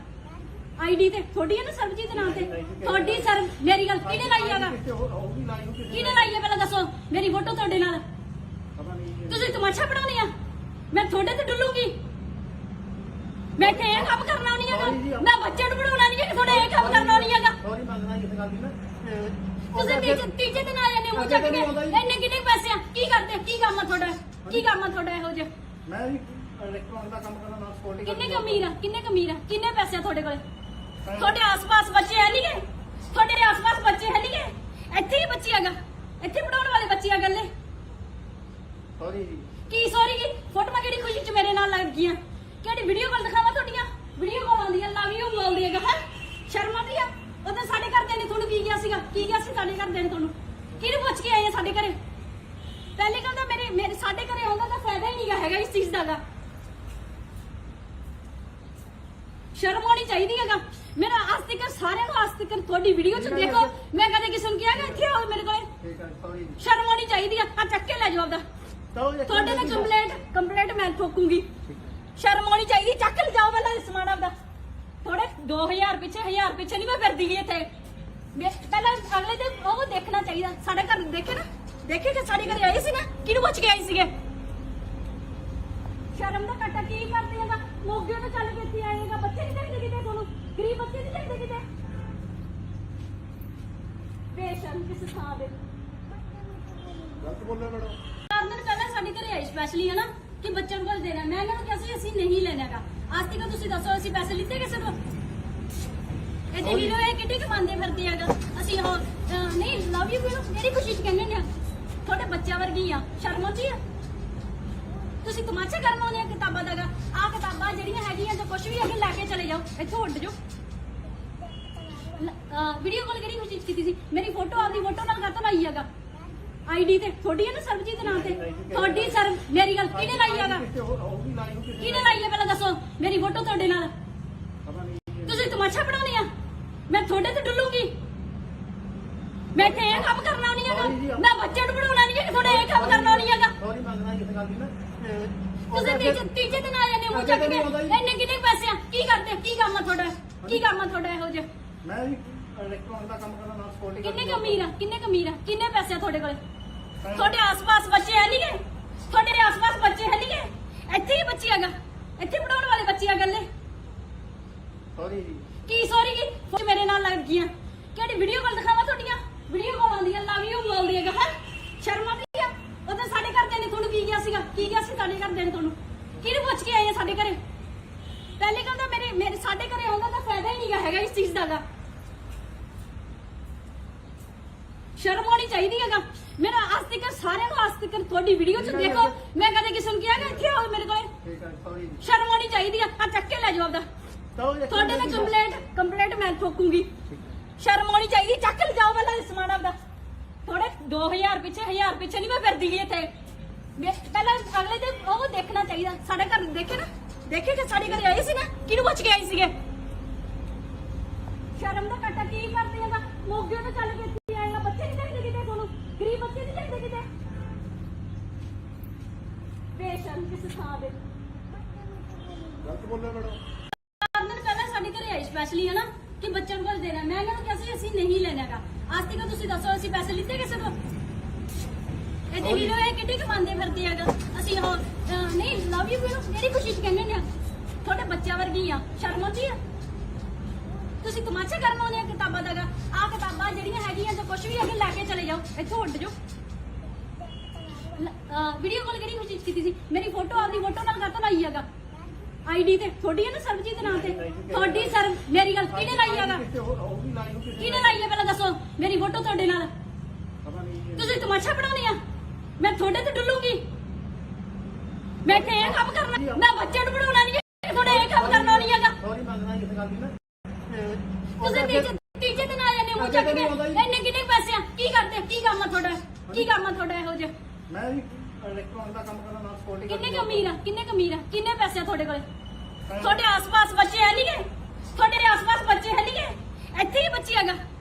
ਆਈਡੀ ਤੇ ਤੁਹਾਡੀ ਹੈ ਨਾ ਸਰਬਜੀਤ ਦੇ ਨਾਂ ਤੇ ਤੁਹਾਡੀ ਸਰ ਮੇਰੀ ਗੱਲ ਕਿਹਨੇ ਲਾਈ ਹੈਗਾ ਕਿਹਨੇ ਲਾਈ ਹੈ ਪਹਿਲਾਂ ਦੱਸੋ ਮੇਰੀ ਫੋਟੋ ਤੁਹਾਡੇ ਨਾਲ ਤੁਸੀਂ ਤਮਾਸ਼ਾ ਬਣਾਉਣੀ ਆ ਮੈਂ ਤੁਹਾਡੇ ਤੇ ਡੁੱਲੂਗੀ ਮੈਂ ਇੱਥੇ ਇਹ ਕੰਮ ਕਰਨਾ ਨਹੀਂ ਹੈਗਾ ਮੈਂ ਬੱਚੇ ਨੂੰ ਪੜਾਉਣਾ ਨਹੀਂ ਹੈ ਤੁਹਾਡੇ ਇਹ ਕੰਮ ਕਰਨਾ ਨਹੀਂ ਹੈਗਾ ਸੌਰੀ ਮੰਗਣਾ ਇਸ ਗੱਲ ਦੀ ਨਾ ਤੁਸੀਂ ਤੀਜੇ ਦਿਨ ਆ ਜਾਂਦੇ ਹੋ ਚੱਕ ਕੇ ਇੰਨੇ ਕਿੰਨੇ ਪੈਸੇ ਆ ਕੀ ਕਰਦੇ ਕੀ ਕੰਮ ਆ ਤੁਹਾਡਾ ਕੀ ਕੰਮ ਆ ਤੁਹਾਡਾ ਇਹੋ ਜਿਹਾ ਮੈਂ ਵੀ ਇਲੈਕਟ੍ਰੋਨਿਕ ਦਾ ਕੰਮ ਕਰਦਾ ਨਾਲ ਸਕਿਉਰਟੀ ਕਿੰਨੇ ਕਿੰਨੇ ਪੈਸੇ ਆ ਤੁਹਾਡੇ ਕੋਲੇ ਤੁਹਾਡੇ ਆਸ-ਪਾਸ ਬੱਚੇ ਹੈ ਨਹੀਂਗੇ ਤੁਹਾਡੇ ਆਸ-ਪਾਸ ਬੱਚੇ ਹੈ ਨਹੀਂਗੇ ਇੱਥੇ ਹੀ ਬੱਚੇ ਹੈਗਾ ਇੱਥੇ ਪੜਾਉਣ ਵਾਲੇ ਬੱਚੇ ਆ ਗੱਲੇ ਸੌਰੀ ਜੀ ਕੀ ਸੌਰੀ ਕੀ ਫੋਟੋਆਂ ਕਿਹੜੀ ਖੁਸ਼ੀ ਚ ਮੇਰੇ ਨਾਲ ਲੱਗ ਗਈਆਂ ਕਿਹੜੀ ਵੀਡੀਓ ਕਾਲ ਦਿਖਾਵਾਂ ਤੁਹਾਡੀਆਂ ਵੀਡੀਓ ਕਾਲ ਆਉਂਦੀਆਂ ਲਵ ਯੂ ਬੋਲਦੀ ਹੈਗਾ ਹੈ ਸ਼ਰਮ ਆਉਂਦੀ ਆ ਉਦੋਂ ਸਾਡੇ ਘਰਦਿਆਂ ਨੇ ਤੁਹਾਨੂੰ ਕੀ ਕਿਹਾ ਸੀਗਾ ਕੀ ਕਿਹਾ ਸੀ ਸਾਡੇ ਘਰਦਿਆਂ ਨੇ ਤੁਹਾਨੂੰ ਕਿਹਨੂੰ ਪੁੱਛ ਕੇ ਆਏ ਆ ਸਾਡੇ ਘਰੇ ਪਹਿਲੇ ਕਹਿੰਦਾ ਮੇਰੇ ਸਾਡੇ ਘਰੇ ਆਉਂਦਾ ਤਾਂ ਫਾਇਦਾ ਹੀ ਨਹੀਂਗਾ ਹੈਗਾ ਇਸ ਚੀਜ਼ ਦਾ ਗਾ ਸ਼ਰਮ ਆਉਣੀ ਚਾਹੀਦੀ ਹੈਗਾ ਮੇਰਾ ਅੱਜ ਤੱਕ ਸਾਰਿਆਂ ਨੂੰ ਅੱਜ ਤੱਕ ਤੁਹਾਡੀ ਵੀਡੀਓ ਚ ਦੇਖੋ ਮੈਂ ਕਦੇ ਕਿਸੇ ਨੂੰ ਕਿਹਾ ਕਿ ਇੱਥੇ ਆਓ ਮੇਰੇ ਕੋਲੇ ਠੀਕ ਹੈ ਸੌਰੀ ਸ਼ਰਮ ਆਉਣੀ ਚਾਹੀਦੀ ਆ ਚੱਕ ਕੇ ਲੈ ਜਾਓ ਆਪਦਾ ਤੁਹਾਡੇ ਤੇ ਕੰਪਲੇਂਟ ਮੈਂ ਠੋਕੂੰਗੀ ਸ਼ਰਮ ਆਉਣੀ ਚਾਹੀਦੀ ਚੱਕ ਲੈ ਜਾਓ ਪਹਿਲਾਂ ਇਹ ਸਮਾਨ ਆਪਦਾ ਥੋੜੇ 2000 ਪਿੱਛੇ 1000 ਪਿੱਛੇ ਨਹੀਂ ਮੈਂ ਫਿਰਦੀ ਗਈ ਇੱਥੇ ਪਹਿਲਾਂ ਅਗਲੇ ਤੇ ਉਹ ਦੇਖਣਾ ਚਾਹੀਦਾ ਸਾਡੇ ਘਰ ਦੇਖੇ ਨਾ ਦੇਖੇ ਕਿ ਸਾਡੇ ਘਰੇ ਆਏ ਸੀ ਨਾ ਕਿਹਨੂੰ ਪੁੱਛ ਕੇ ਆਏ ਸੀਗੇ ਸ਼ਰਮ ਦਾ ਘਟਾ ਕੀ ਕਰਦੇ ਹੈਗਾ ਮੋਗੇ ਤੋਂ ਚੱਲ ਕੇ ਇੱਥੇ ਆਏਗਾ ਬੱਚੇ ਨਹੀਂ ਚਾਹੀਦੇ ਕਿਤੇ ਤੁਹਾਨੂੰ ਗਰੀਬ ਬੱਚੇ ਨਹੀਂ ਚਾਹੀਦੇ ਕਿਤੇ ਬੇਸ਼ਰਮ ਕਿਸ ਥਾਂ ਦੇ ਗਲਤ ਬੋਲਿਆ ਮੈਡਮ 4 ਦਿਨ ਪਹਿਲਾਂ ਸਾਡੇ ਘਰੇ ਆਏ ਸਪੈਸ਼ਲੀ ਹੈ ਨਾ ਕਿ ਬੱਚਿਆਂ ਨੂੰ ਕੁਝ ਦੇਣਾ ਮੈਂ ਇਹਨਾਂ ਨੂੰ ਕਿਹਾ ਸੀ ਅਸੀਂ ਨਹੀਂ ਲੈਣਾਗਾ ਅੱਜ ਤੱਕ ਤੁਸੀਂ ਦੱਸੋ ਅਸੀਂ ਪੈਸੇ ਲਿੱਤੇ ਕਿਸੇ ਤੋਂ ਇਹ ਦੇਖ ਲਓ ਇਹ ਕਿੱਡੀ ਕਮਾਉਂਦੇ ਫਿਰਦੇ ਹੈਗਾ ਅਸੀਂ ਉਹ ਨਹੀਂ ਲਵ ਯੂ ਕਿਹੜੀ ਖੁਸ਼ੀ ਚ ਕਹਿੰਦੇ ਨੇ ਤੁਹਾਡੇ ਬੱਚਿਆਂ ਵਰਗੀ ਆ ਸ਼ਰਮ ਆਉਂਦੀ ਆ ਤੁਸੀਂ ਤਮਾਸ਼ਾ ਕਰਨ ਆਉਂਦੇ ਆ ਕਿਤਾਬਾਂ ਦਾ ਆ ਕਿਤਾਬਾਂ ਜਿਹੜੀਆਂ ਹੈਗੀਆਂ ਜੋ ਕੁਝ ਵੀ ਅੱਗੇ ਲੈ ਕੇ ਚਲੇ ਜਾਓ ਇੱਥੋਂ ਉੱਡ ਜਾਓ ਵੀਡੀਓ ਕਾਲ ਕਿਹੜੀ ਖੁਸ਼ੀ ਚ ਕੀਤੀ ਸੀ ਮੇਰੀ ਫੋਟੋ ਆਪਦੀ ਫੋਟੋ ਨਾਲ ਕਾਹਤੋਂ ਲਾਈ ਹੈਗਾ ਆਈਡੀ ਤੇ ਤੁਹਾਡੀ ਹੈ ਨਾ ਸਰਬਜੀਤ ਨਾਮ ਤੇ ਤੁਹਾਡੀ ਸਰ ਮੇਰੀ ਗੱਲ ਕਿਹਨੇ ਲਾਈ ਹੈਗਾ ਕਿਹਨੇ ਲਾਈ ਹੈ ਪਹਿਲਾਂ ਦੱਸੋ ਮੇਰੀ ਫੋਟੋ ਤੁਹਾਡੇ ਨਾਲ ਤੁਸੀਂ ਤਮਾਸ਼ਾ ਬਣਾਉਣੀ ਆ ਮੈਂ ਤੁਹਾਡੇ ਤੇ ਡੁੱਲੂਗੀ ਮੈਂ ਇੱਥੇ ਇਹ ਕੰਮ ਕਰਨਾ ਨਹੀਂ ਹੈਗਾ ਮੈਂ ਬੱਚੇ ਨੂੰ ਬਣਾਉਣਾ ਨਹੀਂ ਹੈ ਤੁਹਾਡੇ ਇਹ ਕੰਮ ਕਰਨਾ ਨਹੀਂ ਹੈਗਾ ਤੁਸੀਂ ਤੀਜੇ ਦਿਨ ਆ ਜਾਂਦੇ ਮੂੰਹ ਚੱਕ ਕੇ ਇੰਨੇ ਕਿੰਨੇ ਪੈਸੇ ਆ ਕੀ ਕਰਦੇ ਕੀ ਕੰਮ ਆ ਤੁਹਾਡਾ ਇਹੋ ਜਿਹਾ ਮੈਂ ਵੀ ਇਲੈਕਟ੍ਰੋਨਿਕ ਦਾ ਕੰਮ ਕਰਦਾ ਨਾਲ ਸਕਿਉਰਟੀ ਕਿੰਨੇ ਕਮੀਰ ਆ ਕਿੰਨੇ ਪੈਸੇ ਆ ਤੁਹਾਡੇ ਕੋਲ ਤੁਹਾਡੇ ਆਸ-ਪਾਸ ਬੱਚੇ ਹੈ ਨਹੀਂ ਗਏ ਤੁਹਾਡੇ ਆਸ-ਪਾਸ ਬੱਚੇ ਹੈ ਨਹੀਂ ਗਏ ਇੱਥੇ ਹੀ ਬੱਚੇ ਹੈਗਾ ਇੱਥੇ ਪੜਾਉਣ ਵਾਲੇ ਬੱਚੇ ਆ ਗੱਲੇ ਸੌਰੀ ਜੀ ਕੀ ਸੌਰੀ ਕੀ ਮੇਰੇ ਨਾਲ ਲੱਗ ਗਈਆਂ ਕਿਹੜੀ ਵੀਡੀਓ ਕਾਲ ਦਿਖਾਵਾਂ ਤੁਹਾਡੀਆਂ ਵੀਡੀਓ ਕਾਲ ਆਉਂਦੀ ਆ ਲਵ ਯੂ ਬੋਲਦੀ ਹੈਗਾ ਹੈ ਸ਼ਰਮ ਆਉਂਦੀ ਆ ਉਹ ਤਾਂ ਸਾਡੇ ਘਰਦਿਆਂ ਨੇ ਤੁਹਾਨੂੰ ਕੀ ਕਿਹਾ ਸੀ ਸਾਡੇ ਘਰਦਿਆਂ ਨੇ ਤੁਹਾਨੂੰ ਕਿਹਨੂੰ ਪੁੱਛ ਕੇ ਆਏ ਆ ਸਾਡੇ ਘਰੇ ਪਹਿਲੇ ਕਹਿੰਦਾ ਮੇਰੇ ਸਾਡੇ ਘਰੇ ਆਉਂਦਾ ਤਾਂ ਫਾਇਦਾ ਹੀ ਨਹੀਂਗਾ ਹੈਗਾ ਇਸ ਚੀਜ਼ ਦਾ ਗਾ ਸ਼ਰਮ ਆਉਣੀ ਚਾਹੀਦੀ ਹੈਗਾ ਮੇਰਾ ਅੱਜ ਤੱਕ ਸਾਰਿਆਂ ਨੂੰ ਅੱਜ ਤੱਕ ਤੁਹਾਡੀ ਵੀਡੀਓ ਚ ਦੇਖੋ ਮੈਂ ਕਦੇ ਕਿਸੇ ਨੂੰ ਕਿਹਾ ਕਿ ਇੱਥੇ ਆਓ ਮੇਰੇ ਕੋਲੇ ਠੀਕ ਹੈ ਸੌਰੀ ਜੀ ਸ਼ਰਮ ਆਉਣੀ ਚਾਹੀਦੀ ਆ ਚੱਕ ਕੇ ਲੈ ਜਾਓ ਆਪਦਾ ਤੁਹਾਡੇ ਨਾਲ ਕੰਪਲੇਂਟ ਮੈਂ ਠੋਕੂੰਗੀ ਸ਼ਰਮ ਆਉਣੀ ਚਾਹੀਦੀ ਚੱਕ ਕੇ ਜਾਓ ਪਹਿਲਾਂ ਸਮਾਨ ਆਪਦਾ ਥੋੜੇ 2000 ਪਿੱਛੇ 1000 ਪਿੱਛੇ ਨਹੀਂ ਮੈਂ ਫਿਰਦੀ ਗਈ ਇੱਥੇ ਪਹਿਲਾਂ ਅਗਲੇ ਦੇ ਉਹ ਦੇਖਣਾ ਚਾਹੀਦਾ ਸਾਡੇ ਘਰ ਦੇਖੇ ਕਿ ਸਾਡੇ ਘਰੇ ਆਏ ਸੀ ਨਾ ਕਿਹਨੂੰ ਪੁੱਛ ਕੇ ਆਏ ਸੀਗੇ ਸ਼ਰਮ ਦਾ ਘਾਟਾ ਕੀ ਕਰਦੇ ਹੈਗਾ ਮੋਗੇ ਤੋਂ ਚੱਲ ਕੇ ਇੱਥੇ ਆਏਗਾ ਬੱਚੇ ਨਹੀਂ ਚਾਹੀਦੇ ਕਿਤੇ ਤੁਹਾਨੂੰ ਗਰੀਬ ਬੱਚੇ ਨਹੀਂ ਚਾਹੀਦੇ ਕਿਤੇ ਬੇਸ਼ਰਮ ਕਿਸ ਥਾਂ ਦੇ ਗਲਤ ਬੋਲਿਆ ਮੈਡਮ ਦਿਨ ਪਹਿਲਾਂ ਸਾਡੇ ਘਰੇ ਆਏ ਸਪੈਸ਼ਲੀ ਹੈ ਨਾ ਕਿ ਬੱਚਿਆਂ ਨੂੰ ਕੁਝ ਦੇਣਾ ਮੈਂ ਇਹਨਾਂ ਨੂੰ ਕਿਹਾ ਸੀ ਅਸੀਂ ਨਹੀਂ ਲੈਣਾਗਾ ਅੱਜ ਤੱਕ ਤੁਸੀਂ ਦੱਸੋ ਅਸੀਂ ਪੈਸੇ ਲਿੱਤੇ ਕਿਸੇ ਤੋਂ ਇਹ ਦੇਖ ਲਓ ਇਹ ਕਿੱਡੀ ਕਮਾਉਂਦੇ ਫਿਰਦੇ ਹੈਗਾ ਅਸੀਂ ਉਹ ਨਹੀਂ ਲਵ ਯੂ ਕਿਹੜੀ ਖੁਸ਼ੀ ਚ ਕਹਿੰਦੇ ਨੇ ਤੁਹਾਡੇ ਬੱਚਿਆਂ ਵਰਗੀ ਆ ਸ਼ਰਮ ਆਉਂਦੀ ਆ ਤੁਸੀਂ ਤਮਾਸ਼ਾ ਕਰਨ ਆਉਂਦੇ ਆ ਕਿਤਾਬਾਂ ਦਾ ਆ ਕਿਤਾਬਾਂ ਜਿਹੜੀਆਂ ਹੈਗੀਆਂ ਜੋ ਕੁਝ ਵੀ ਅੱਗੇ ਲੈ ਕੇ ਚਲੇ ਜਾਓ ਇੱਥੋਂ ਉੱਡ ਜਾਓ ਵੀਡੀਓ ਕਾਲ ਕਿਹੜੀ ਖੁਸ਼ੀ ਚ ਕੀਤੀ ਸੀ ਮੇਰੀ ਫੋਟੋ ਆਪਦੀ ਫੋਟੋ ਨਾਲ ਕਾਹਤੋਂ ਲਾਈ ਹੈਗਾ ਆਈਡੀ ਤੇ ਤੁਹਾਡੀ ਹੈ ਨਾ ਸਰਬਜੀਤ ਨਾਮ ਤੇ ਤੁਹਾਡੀ ਸਰ ਮੇਰੀ ਗੱਲ ਕਿਹਨੇ ਲਾਈ ਹੈਗਾ ਕਿਹਨੇ ਲਾਈ ਹੈ ਪਹਿਲਾਂ ਦੱਸੋ ਮੇਰੀ ਫੋਟੋ ਤੁਹਾਡੇ ਨਾਲ ਤੁਸੀਂ ਤਮਾਸ਼ਾ ਬਣਾਉਣੀ ਆ ਮੈਂ ਤੁਹਾਡੇ ਤੇ ਡੁੱਲੂਗੀ ਮੈਂ ਇੱਥੇ ਇਹ ਕੰਮ ਕਰਨਾ ਮੈਂ ਬੱਚੇ ਨੂੰ ਬਣਾਉਣਾ ਨਹੀਂ ਹੈ ਤੁਹਾਡੇ ਇਹ ਕੰਮ ਕਰਨਾ ਨਹੀਂ ਹੈਗਾ ਸੌਰੀ ਮੰਗਣਾ ਇਸ ਗੱਲ ਦੀ ਨਾ ਤੁਸੀਂ ਤੀਜੇ ਦਿਨ ਆ ਜਾਂਦੇ ਮੂੰਹ ਚੱਕ ਕੇ ਇੰਨੇ ਕਿੰਨੇ ਪੈਸੇ ਆ ਕੀ ਕਰਦੇ ਕੀ ਕੰਮ ਆ ਤੁਹਾਡਾ ਇਹੋ ਜਿਹਾ ਮੈਂ ਵੀ ਇਲੈਕਟ੍ਰੋਨਿਕ ਦਾ ਕੰਮ ਕਰਦਾ ਨਾਲ ਸਕਿਉਰਟੀ ਕਿੰਨੇ ਕਮੀਰ ਆ ਕਿੰਨੇ ਪੈਸੇ ਆ ਤੁਹਾਡੇ ਕੋਲ ਤੁਹਾਡੇ ਆਸ-ਪਾਸ ਬੱਚੇ ਹੈ ਨਹੀਂ ਗਏ ਤੁਹਾਡੇ ਆਸ-ਪਾਸ ਬੱਚੇ ਹੈ ਨਹੀਂ ਗਏ ਇੱਥੇ ਹੀ ਬੱਚੇ ਹੈਗਾ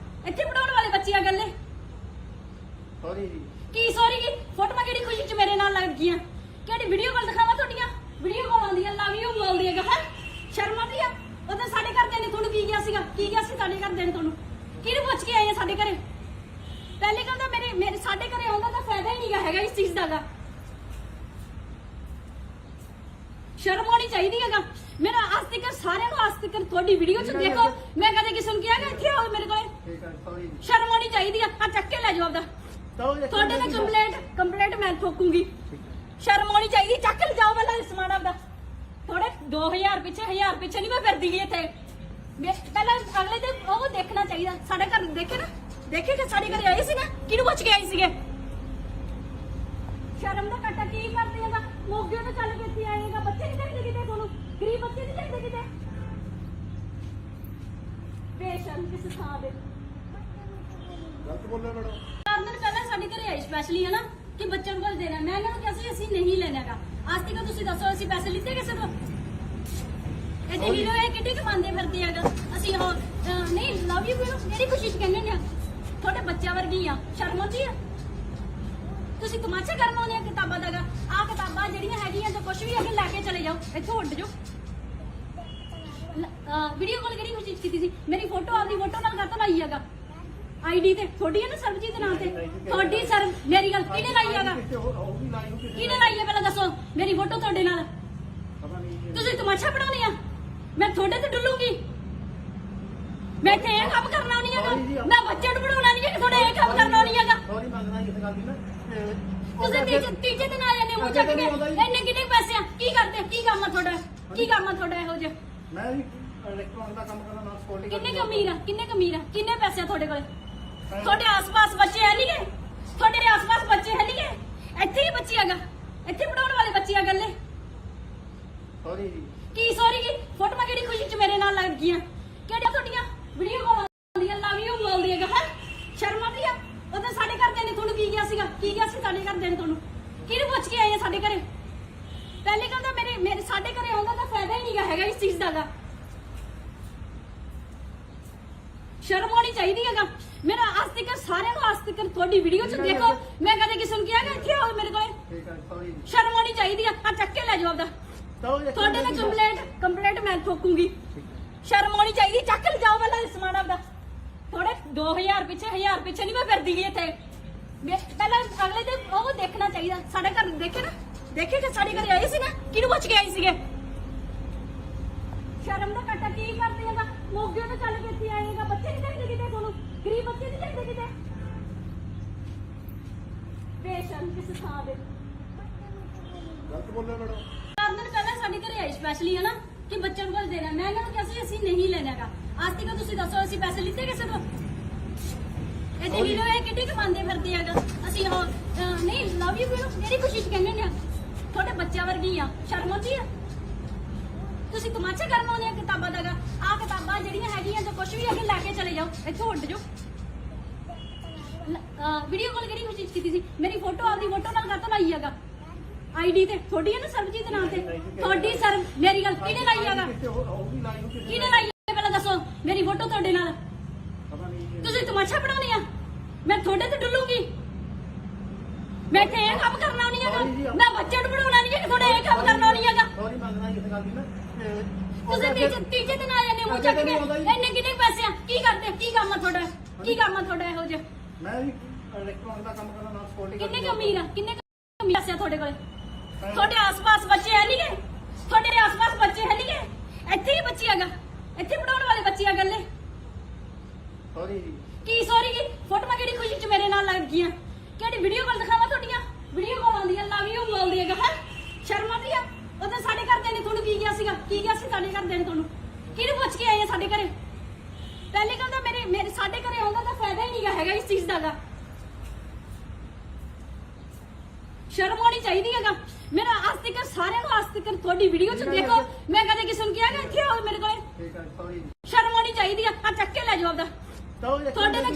ਇੱਥੇ ਪੜਾਉਣ ਵਾਲੇ ਬੱਚੇ ਆ ਗੱਲੇ ਸੌਰੀ ਜੀ ਕੀ ਸੌਰੀ ਕੀ ਫੋਟੋਆਂ ਕਿਹੜੀ ਖੁਸ਼ੀ ਚ ਮੇਰੇ ਨਾਲ ਲੱਗ ਗਈਆਂ ਕਿਹੜੀ ਵੀਡੀਓ ਕਾਲ ਦਿਖਾਵਾਂ ਤੁਹਾਡੀਆਂ ਵੀਡੀਓ ਕਾਲ ਆਉਂਦੀ ਆ ਲਵ ਯੂ ਬੋਲਦੀ ਹੈਗਾ ਹੈ ਸ਼ਰਮ ਆਉਂਦੀ ਆ ਉਹ ਤਾਂ ਸਾਡੇ ਘਰਦਿਆਂ ਨੇ ਤੁਹਾਨੂੰ ਕੀ ਕਿਹਾ ਸੀ ਸਾਡੇ ਘਰਦਿਆਂ ਨੇ ਤੁਹਾਨੂੰ ਕਿਹਨੂੰ ਪੁੱਛ ਕੇ ਆਏ ਆ ਸਾਡੇ ਘਰੇ ਪਹਿਲੇ ਕਹਿੰਦਾ ਮੇਰੇ ਸਾਡੇ ਘਰੇ ਆਉਂਦਾ ਤਾਂ ਫਾਇਦਾ ਹੀ ਨਹੀਂਗਾ ਹੈਗਾ ਇਸ ਚੀਜ਼ ਦਾ ਗਾ ਸ਼ਰਮ ਆਉਣੀ ਚਾਹੀਦੀ ਹੈਗਾ ਮੇਰਾ ਅੱਜ ਤੱਕ ਸਾਰਿਆਂ ਨੂੰ ਅੱਜ ਤੱਕ ਤੁਹਾਡੀ ਵੀਡੀਓ ਚ ਦੇਖੋ ਮੈਂ ਕਦੇ ਕਿਸੇ ਨੂੰ ਕਿਹਾ ਕਿ ਇੱਥੇ ਆਓ ਮੇਰੇ ਕੋਲੇ ਠੀਕ ਹੈ ਸੌਰੀ ਜੀ ਸ਼ਰਮ ਆਉਣੀ ਚਾਹੀਦੀ ਆ ਚੱਕ ਕੇ ਲੈ ਜਾਓ ਆਪਦਾ ਤੁਹਾਡੇ ਨਾਲ ਕੰਪਲੇਂਟ ਮੈਂ ਠੋਕੂੰਗੀ ਸ਼ਰਮ ਆਉਣੀ ਚਾਹੀਦੀ ਚੱਕ ਕੇ ਜਾਓ ਪਹਿਲਾਂ ਸਮਾਨ ਆਪਦਾ ਥੋੜੇ 2000 ਪਿੱਛੇ 1000 ਪਿੱਛੇ ਨਹੀਂ ਮੈਂ ਫਿਰਦੀ ਗਈ ਇੱਥੇ ਪਹਿਲਾਂ ਅਗਲੇ ਦੇ ਉਹ ਦੇਖਣਾ ਚਾਹੀਦਾ ਸਾਡੇ ਘਰ ਦੇਖੇ ਕਿ ਸਾਡੇ ਘਰੇ ਆਏ ਸੀ ਨਾ ਕਿਹਨੂੰ ਪੁੱਛ ਕੇ ਆਏ ਸੀਗੇ ਸ਼ਰਮ ਦਾ ਘਾਟਾ ਕੀ ਕਰਦੇ ਹੈਗਾ ਮੋਗੇ ਤੋਂ ਚੱਲ ਕੇ ਇੱਥੇ ਆਏਗਾ ਬੱਚੇ ਨਹੀਂ ਚਾਹੀਦੇ ਕਿਤੇ ਤੁਹਾਨੂੰ ਗਰੀਬ ਬੱਚੇ ਨਹੀਂ ਚਾਹੀਦੇ ਕਿਤੇ ਬੇਸ਼ਰਮ ਕਿਸ ਥਾਂ ਦੇ ਗਲਤ ਬੋਲਿਆ ਮੈਡਮ ਦਿਨ ਪਹਿਲਾਂ ਸਾਡੇ ਘਰੇ ਆਏ ਸਪੈਸ਼ਲੀ ਹੈ ਨਾ ਕਿ ਬੱਚਿਆਂ ਨੂੰ ਕੁਝ ਦੇਣਾ ਮੈਂ ਇਹਨਾਂ ਨੂੰ ਕਿਹਾ ਸੀ ਅਸੀਂ ਨਹੀਂ ਲੈਣਾਗਾ ਅੱਜ ਤੱਕ ਤੁਸੀਂ ਦੱਸੋ ਅਸੀਂ ਪੈਸੇ ਲਿੱਤੇ ਕਿਸੇ ਤੋਂ ਇਹ ਦੇਖ ਲਓ ਇਹ ਕਿੱਡੀ ਕਮਾਉਂਦੇ ਫਿਰਦੇ ਹੈਗਾ ਅਸੀਂ ਉਹ ਨਹੀਂ ਲਵ ਯੂ ਕਿਹੜੀ ਖੁਸ਼ੀ ਚ ਕਹਿੰਦੇ ਨੇ ਤੁਹਾਡੇ ਬੱਚਿਆਂ ਵਰਗੀ ਆ ਸ਼ਰਮ ਆਉਂਦੀ ਆ ਤੁਸੀਂ ਤਮਾਸ਼ਾ ਕਰਨ ਆਉਂਦੇ ਆ ਕਿਤਾਬਾਂ ਦਾ ਆ ਕਿਤਾਬਾਂ ਜਿਹੜੀਆਂ ਹੈਗੀਆਂ ਜੋ ਕੁਝ ਵੀ ਅੱਗੇ ਲੈ ਕੇ ਚਲੇ ਜਾਓ ਇੱਥੋਂ ਉੱਡ ਜਾਓ ਵੀਡੀਓ ਕਾਲ ਕਿਹੜੀ ਖੁਸ਼ੀ ਚ ਕੀਤੀ ਸੀ ਮੇਰੀ ਫੋਟੋ ਆਪਦੀ ਫੋਟੋ ਨਾਲ ਕਾਹਤੋਂ ਲਾਈ ਹੈਗਾ ਆਈਡੀ ਤੇ ਤੁਹਾਡੀ ਹੈ ਨਾ ਸਰਬਜੀਤ ਨਾਮ ਤੇ ਤੁਹਾਡੀ ਸਰ ਮੇਰੀ ਗੱਲ ਕਿਹਨੇ ਲਾਈ ਹੈਗਾ ਕਿਹਨੇ ਲਾਈ ਹੈ ਪਹਿਲਾਂ ਦੱਸੋ ਮੇਰੀ ਫੋਟੋ ਤੁਹਾਡੇ ਨਾਲ ਤੁਸੀਂ ਤਮਾਸ਼ਾ ਬਣਾਉਣੀ ਆ ਮੈਂ ਤੁਹਾਡੇ ਤੇ ਡੁੱਲੂਗੀ ਮੈਂ ਇੱਥੇ ਇਹ ਕੰਮ ਕਰਨਾ ਨਹੀਂ ਹੈਗਾ ਮੈਂ ਬੱਚੇ ਨੂੰ ਬਣਾਉਣਾ ਨਹੀਂ ਹੈ ਤੁਹਾਡੇ ਇਹ ਕੰਮ ਕਰਨਾ ਨਹੀਂ ਹੈਗਾ ਸੌਰੀ ਮੰਗਣਾ ਇਸ ਗੱਲ ਦੀ ਨਾ ਤੁਸੀਂ ਤੀਜੇ ਦਿਨ ਆ ਜਾਂਦੇ ਮੂੰਹ ਚੱਕ ਕੇ ਇੰਨੇ ਕਿੰਨੇ ਪੈਸੇ ਆ ਕੀ ਕਰਦੇ ਕੀ ਕੰਮ ਆ ਤੁਹਾਡਾ ਇਹੋ ਜਿਹਾ ਮੈਂ ਵੀ ਇਲੈਕਟ੍ਰੋਨਿਕ ਦਾ ਕੰਮ ਕਰਨਾ ਨਾਲ ਸਕਿਉਰਟੀ ਕਿੰਨੇ ਕੁ ਅਮੀਰ ਆ ਕਿੰਨੇ ਪੈਸੇ ਆ ਤੁਹਾਡੇ ਕੋਲ ਤੁਹਾਡੇ ਆਸ-ਪਾਸ ਬੱਚੇ ਹੈ ਨਹੀਂ ਗੇ ਤੁਹਾਡੇ ਆਸ-ਪਾਸ ਬੱਚੇ ਹੈ ਨਹੀਂ ਗੇ ਇੱਥੇ ਹੀ ਬੱਚੀ ਹੈਗਾ ਇੱਥੇ ਪੜਾਉਣ ਵਾਲੇ ਬੱਚੇ ਆ ਗੱਲੇ ਸੌਰੀ ਜੀ ਕੀ ਸੌਰੀ ਕੀ ਫੋਟੋਆਂ ਕਿਹੜੀ ਖੁਸ਼ੀ ਚ ਮੇਰੇ ਨਾਲ ਲੱਗ ਗਈਆਂ ਕਿਹੜੀਆਂ ਤੁਹਾਡੀਆਂ ਵੀਡੀਓ ਕਾਲ ਆਉਂਦੀਆਂ ਲਵ ਯੂ ਬੋਲਦੀ ਹੈਗਾ ਹੈ ਸ਼ਰਮ ਆਉਂਦੀ ਆ ਉਦੋਂ ਸਾਡੇ ਘਰਦਿਆਂ ਨੇ ਤੁਹਾਨੂੰ ਕੀ ਕਿਹਾ ਸੀਗਾ ਕੀ ਕਿਹਾ ਸੀ ਸਾਡੇ ਘਰਦਿਆਂ ਨੇ ਤੁਹਾਨੂੰ ਕਿਹਨੂੰ ਪੁੱਛ ਕੇ ਆਏ ਆ ਸਾਡੇ ਘਰੇ ਪਹਿਲੇ ਕਹਿੰਦਾ ਮੇਰੇ ਸਾਡੇ ਘਰੇ ਆਉਂਦਾ ਤਾਂ ਫਾਇਦਾ ਹੀ ਨਹੀਂਗਾ ਹੈਗਾ ਇਸ ਚੀਜ਼ ਦਾ ਗਾ ਸ਼ਰਮ ਆਉਣੀ ਚਾਹੀਦੀ ਹੈਗਾ ਮੇਰਾ ਅੱਜ ਤੱਕ ਸਾਰਿਆਂ ਨੂੰ ਅੱਜ ਤੱਕ ਤੁਹਾਡੀ ਵੀਡੀਓ ਚ ਦੇਖੋ ਮੈਂ ਕਦੇ ਕਿਸੇ ਨੂੰ ਕਿਹਾ ਕਿ ਇੱਥੇ ਆਓ ਮੇਰੇ ਕੋਲੇ ਠੀਕ ਹੈ ਸੌਰੀ ਸ਼ਰਮ ਆਉਣੀ ਚਾਹੀਦੀ ਆ ਚੱਕ ਕੇ ਲੈ ਜਾਓ ਆਪਦਾ ਤੁਹਾਡੇ ਨਾਲ ਕੰਪਲੇਂਟ ਮੈਂ ਠੋਕੂੰਗੀ ਸ਼ਰਮ ਆਉਣੀ ਚਾਹੀਦੀ ਚੱਕ ਲੈ ਜਾਓ ਪਹਿਲਾਂ ਸਮਾਨ ਆਪਦਾ ਥੋੜੇ 2000 ਪਿੱਛੇ ਨਹੀਂ ਮੈਂ ਫਿਰਦੀ ਗਈ ਇੱਥੇ ਪਹਿਲਾਂ ਅਗਲੇ ਤੇ ਉਹ ਦੇਖਣਾ ਚਾਹੀਦਾ ਸਾਡੇ ਘਰ ਦੇਖੇ ਕਿ ਸਾਡੇ ਘਰੇ ਆਏ ਸੀ ਨਾ ਕਿਹਨੂੰ ਪੁੱਛ ਕੇ ਆਏ ਸੀਗੇ ਸ਼ਰਮ ਦਾ ਘਾਟਾ ਕੀ ਕਰਦੇ ਹੈਗਾ ਮੋਗੇ ਤੋਂ ਚੱਲ ਕੇ ਇੱਥੇ ਆਏਗਾ ਬੱਚੇ ਨਹੀਂ ਚਾਹੀਦੇ ਕਿਤੇ ਤੁਹਾਨੂੰ ਗਰੀਬ ਬੱਚੇ ਨਹੀਂ ਚਾਹੀਦੇ ਕਿਤੇ ਬੇਸ਼ਰਮ ਕਿਸ ਥਾਂ ਦੇ ਗਲਤ ਬੋਲਿਆ ਮੈਡਮ 4 ਦਿਨ ਪਹਿਲਾਂ ਸਾਡੇ ਘਰੇ ਆਏ ਸਪੈਸ਼ਲੀ ਹਨਾ ਕਿ ਬੱਚਿਆਂ ਨੂੰ ਕੁਝ ਦੇਣਾ ਮੈਂ ਇਹਨਾਂ ਨੂੰ ਕਿਹਾ ਸੀ ਅਸੀਂ ਨਹੀਂ ਲੈਣਾਗਾ ਅੱਜ ਤੱਕ ਤੁਸੀਂ ਦੱਸੋ ਅਸੀਂ ਪੈਸੇ ਲਿੱਤੇ ਕਿਸੇ ਤੋਂ ਇਹ ਦੇਖ ਲਓ ਇਹ ਕਿੱਡੀ ਕਮਾਉਂਦੇ ਫਿਰਦੇ ਹੈਗਾ ਅਸੀਂ ਉਹ ਨਹੀਂ ਲਵ ਯੂ ਮੇਰੀ ਕੋਸ਼ਿਸ਼ ਕਹਿੰਦੇ ਨੇ ਤੁਹਾਡੇ ਬੱਚਿਆਂ ਵਰਗੀ ਆ ਸ਼ਰਮ ਆਉਂਦੀ ਆ ਤੁਸੀਂ ਤਮਾਸ਼ਾ ਕਰਨ ਆਉਂਦੇ ਆ ਕਿਤਾਬਾਂ ਦਾ ਆ ਕਿਤਾਬਾਂ ਜਿਹੜੀਆਂ ਹੈਗੀਆਂ ਜੋ ਕੁਝ ਵੀ ਹੈਗੇ ਲੈ ਕੇ ਚਲੇ ਜਾਓ ਇੱਥੋਂ ਉੱਡ ਜਾਓ ਵੀਡੀਓ ਕਾਲ ਕਿਹੜੀ ਕੋਸ਼ਿਸ਼ ਕੀਤੀ ਸੀ ਮੇਰੀ ਫੋਟੋ ਆਪਦੀ ਫੋਟੋ ਨਾਲ ਕਰਤਾ ਲਾਈ ਹੈਗਾ ਆਈਡੀ ਤੇ ਤੁਹਾਡੀ ਹੈ ਨਾ ਸਰਬਜੀਤ ਨਾਮ ਤੇ ਤੁਹਾਡੀ ਸਰ ਮੇਰੀ ਗੱਲ ਕਿਹਨੇ ਲਾਈ ਹੈਗਾ ਕਿਹਨੇ ਲਾਈ ਹੈ ਪਹਿਲਾਂ ਦੱਸੋ ਮੇਰੀ ਫੋਟੋ ਤੁਹਾਡੇ ਨਾਲ ਤੁਸੀਂ ਤਮਾਸ਼ਾ ਬਣਾਉਣੀ ਆ ਮੈਂ ਤੁਹਾਡੇ ਤੇ ਡੁੱਲੂਗੀ ਮੈਂ ਇੱਥੇ ਇਹ ਕੰਮ ਕਰਨਾ ਨਹੀਂ ਹੈਗਾ ਮੈਂ ਬੱਚੇ ਨੂੰ ਪੜਾਉਣਾ ਨਹੀਂ ਹੈ ਤੁਹਾਡੇ ਇਹ ਕੰਮ ਕਰਨਾ ਨਹੀਂ ਹੈਗਾ ਸੌਰੀ ਮੰਗਣਾ ਇਸ ਗੱਲ ਦੀ ਨਾ ਤੁਸੀਂ ਤੀਜੇ ਦਿਨ ਆ ਜਾਂਦੇ ਹੋ ਚੱਕ ਕੇ ਇੰਨੇ ਕਿੰਨੇ ਪੈਸੇ ਆ ਕੀ ਕਰਦੇ ਕੀ ਕੰਮ ਆ ਤੁਹਾਡਾ ਇਹੋ ਜਿਹਾ ਮੈਂ ਵੀ ਇਲੈਕਟ੍ਰੋਨਿਕ ਦਾ ਕੰਮ ਕਰਨਾ ਨਾਲ ਸਕਿਉਰਟੀ ਕਿੰਨੇ ਕੁ ਅਮੀਰ ਆ ਪੈਸੇ ਆ ਤੁਹਾਡੇ ਕੋਲ ਤੁਹਾਡੇ ਆਸ-ਪਾਸ ਬੱਚੇ ਹੈ ਨਹੀਂ ਗੇ ਤੁਹਾਡੇ ਆਸ-ਪਾਸ ਬੱਚੇ ਹੈ ਨਹੀਂ ਗੇ ਇੱਥੇ ਹੀ ਬੱਚੀ ਹੈਗਾ ਇੱਥੇ ਪੜਾਉਣ ਵਾਲੇ ਬੱਚੇ ਆ ਗੱਲੇ ਸੌਰੀ ਜੀ ਕੀ ਸੌਰੀ ਕੀ ਫੋਟੋਆਂ ਕਿਹੜੀ ਖੁਸ਼ੀ ਚ ਮੇਰੇ ਨਾਲ ਲੱਗ ਗਈਆਂ ਕਿਹੜੀ ਵੀਡੀਓ ਕਾਲ ਦਿਖਾਵਾਂ ਤੁਹਾਡੀਆਂ ਵੀਡੀਓ ਕਾਲ ਆਉਂਦੀਆਂ ਲਵ ਯੂ ਬੋਲਦੀ ਹੈਗਾ ਹੈ ਸ਼ਰਮ ਆਉਂਦੀ ਆ ਉਦੋਂ ਸਾਡੇ ਘਰਦਿਆਂ ਨੇ ਤੁਹਾਨੂੰ ਕੀ ਕਿਹਾ ਸੀਗਾ ਕੀ ਕਿਹਾ ਸੀ ਸਾਡੇ ਘਰਦਿਆਂ ਨੇ ਤੁਹਾਨੂੰ ਕਿਹਨੂੰ ਪੁੱਛ ਕੇ ਆਏ ਆ ਸਾਡੇ ਘਰੇ ਪਹਿਲੇ ਕਹਿੰਦਾ ਮੇਰੇ ਸਾਡੇ ਘਰੇ ਆਉਂਦਾ ਤਾਂ ਫਾਇਦਾ ਹੀ ਨਹੀਂਗਾ ਹੈਗਾ ਇਸ ਚੀਜ਼ ਦਾ ਗਾ ਸ਼ਰਮ ਆਉਣੀ ਚਾਹੀਦੀ ਹੈਗਾ ਮੇਰਾ ਅੱਜ ਤੱਕ ਸਾਰਿਆਂ ਨੂੰ ਅੱਜ ਤੱਕ ਤੁਹਾਡੀ ਵੀਡੀਓ ਚ ਦੇਖੋ ਮੈਂ ਕਦੇ ਕਿਸੇ ਨੂੰ ਕਿਹਾ ਕਿ ਇੱਥੇ ਆਓ ਮੇਰੇ ਕੋਲੇ ਠੀਕ ਹੈ ਸੌਰੀ ਸ਼ਰਮ ਆਉਣੀ ਚਾਹੀਦੀ ਆ ਚੱਕ ਕੇ ਲੈ ਜਾਓ ਆਪਦਾ ਤੁਹਾਡੇ ਨਾਲ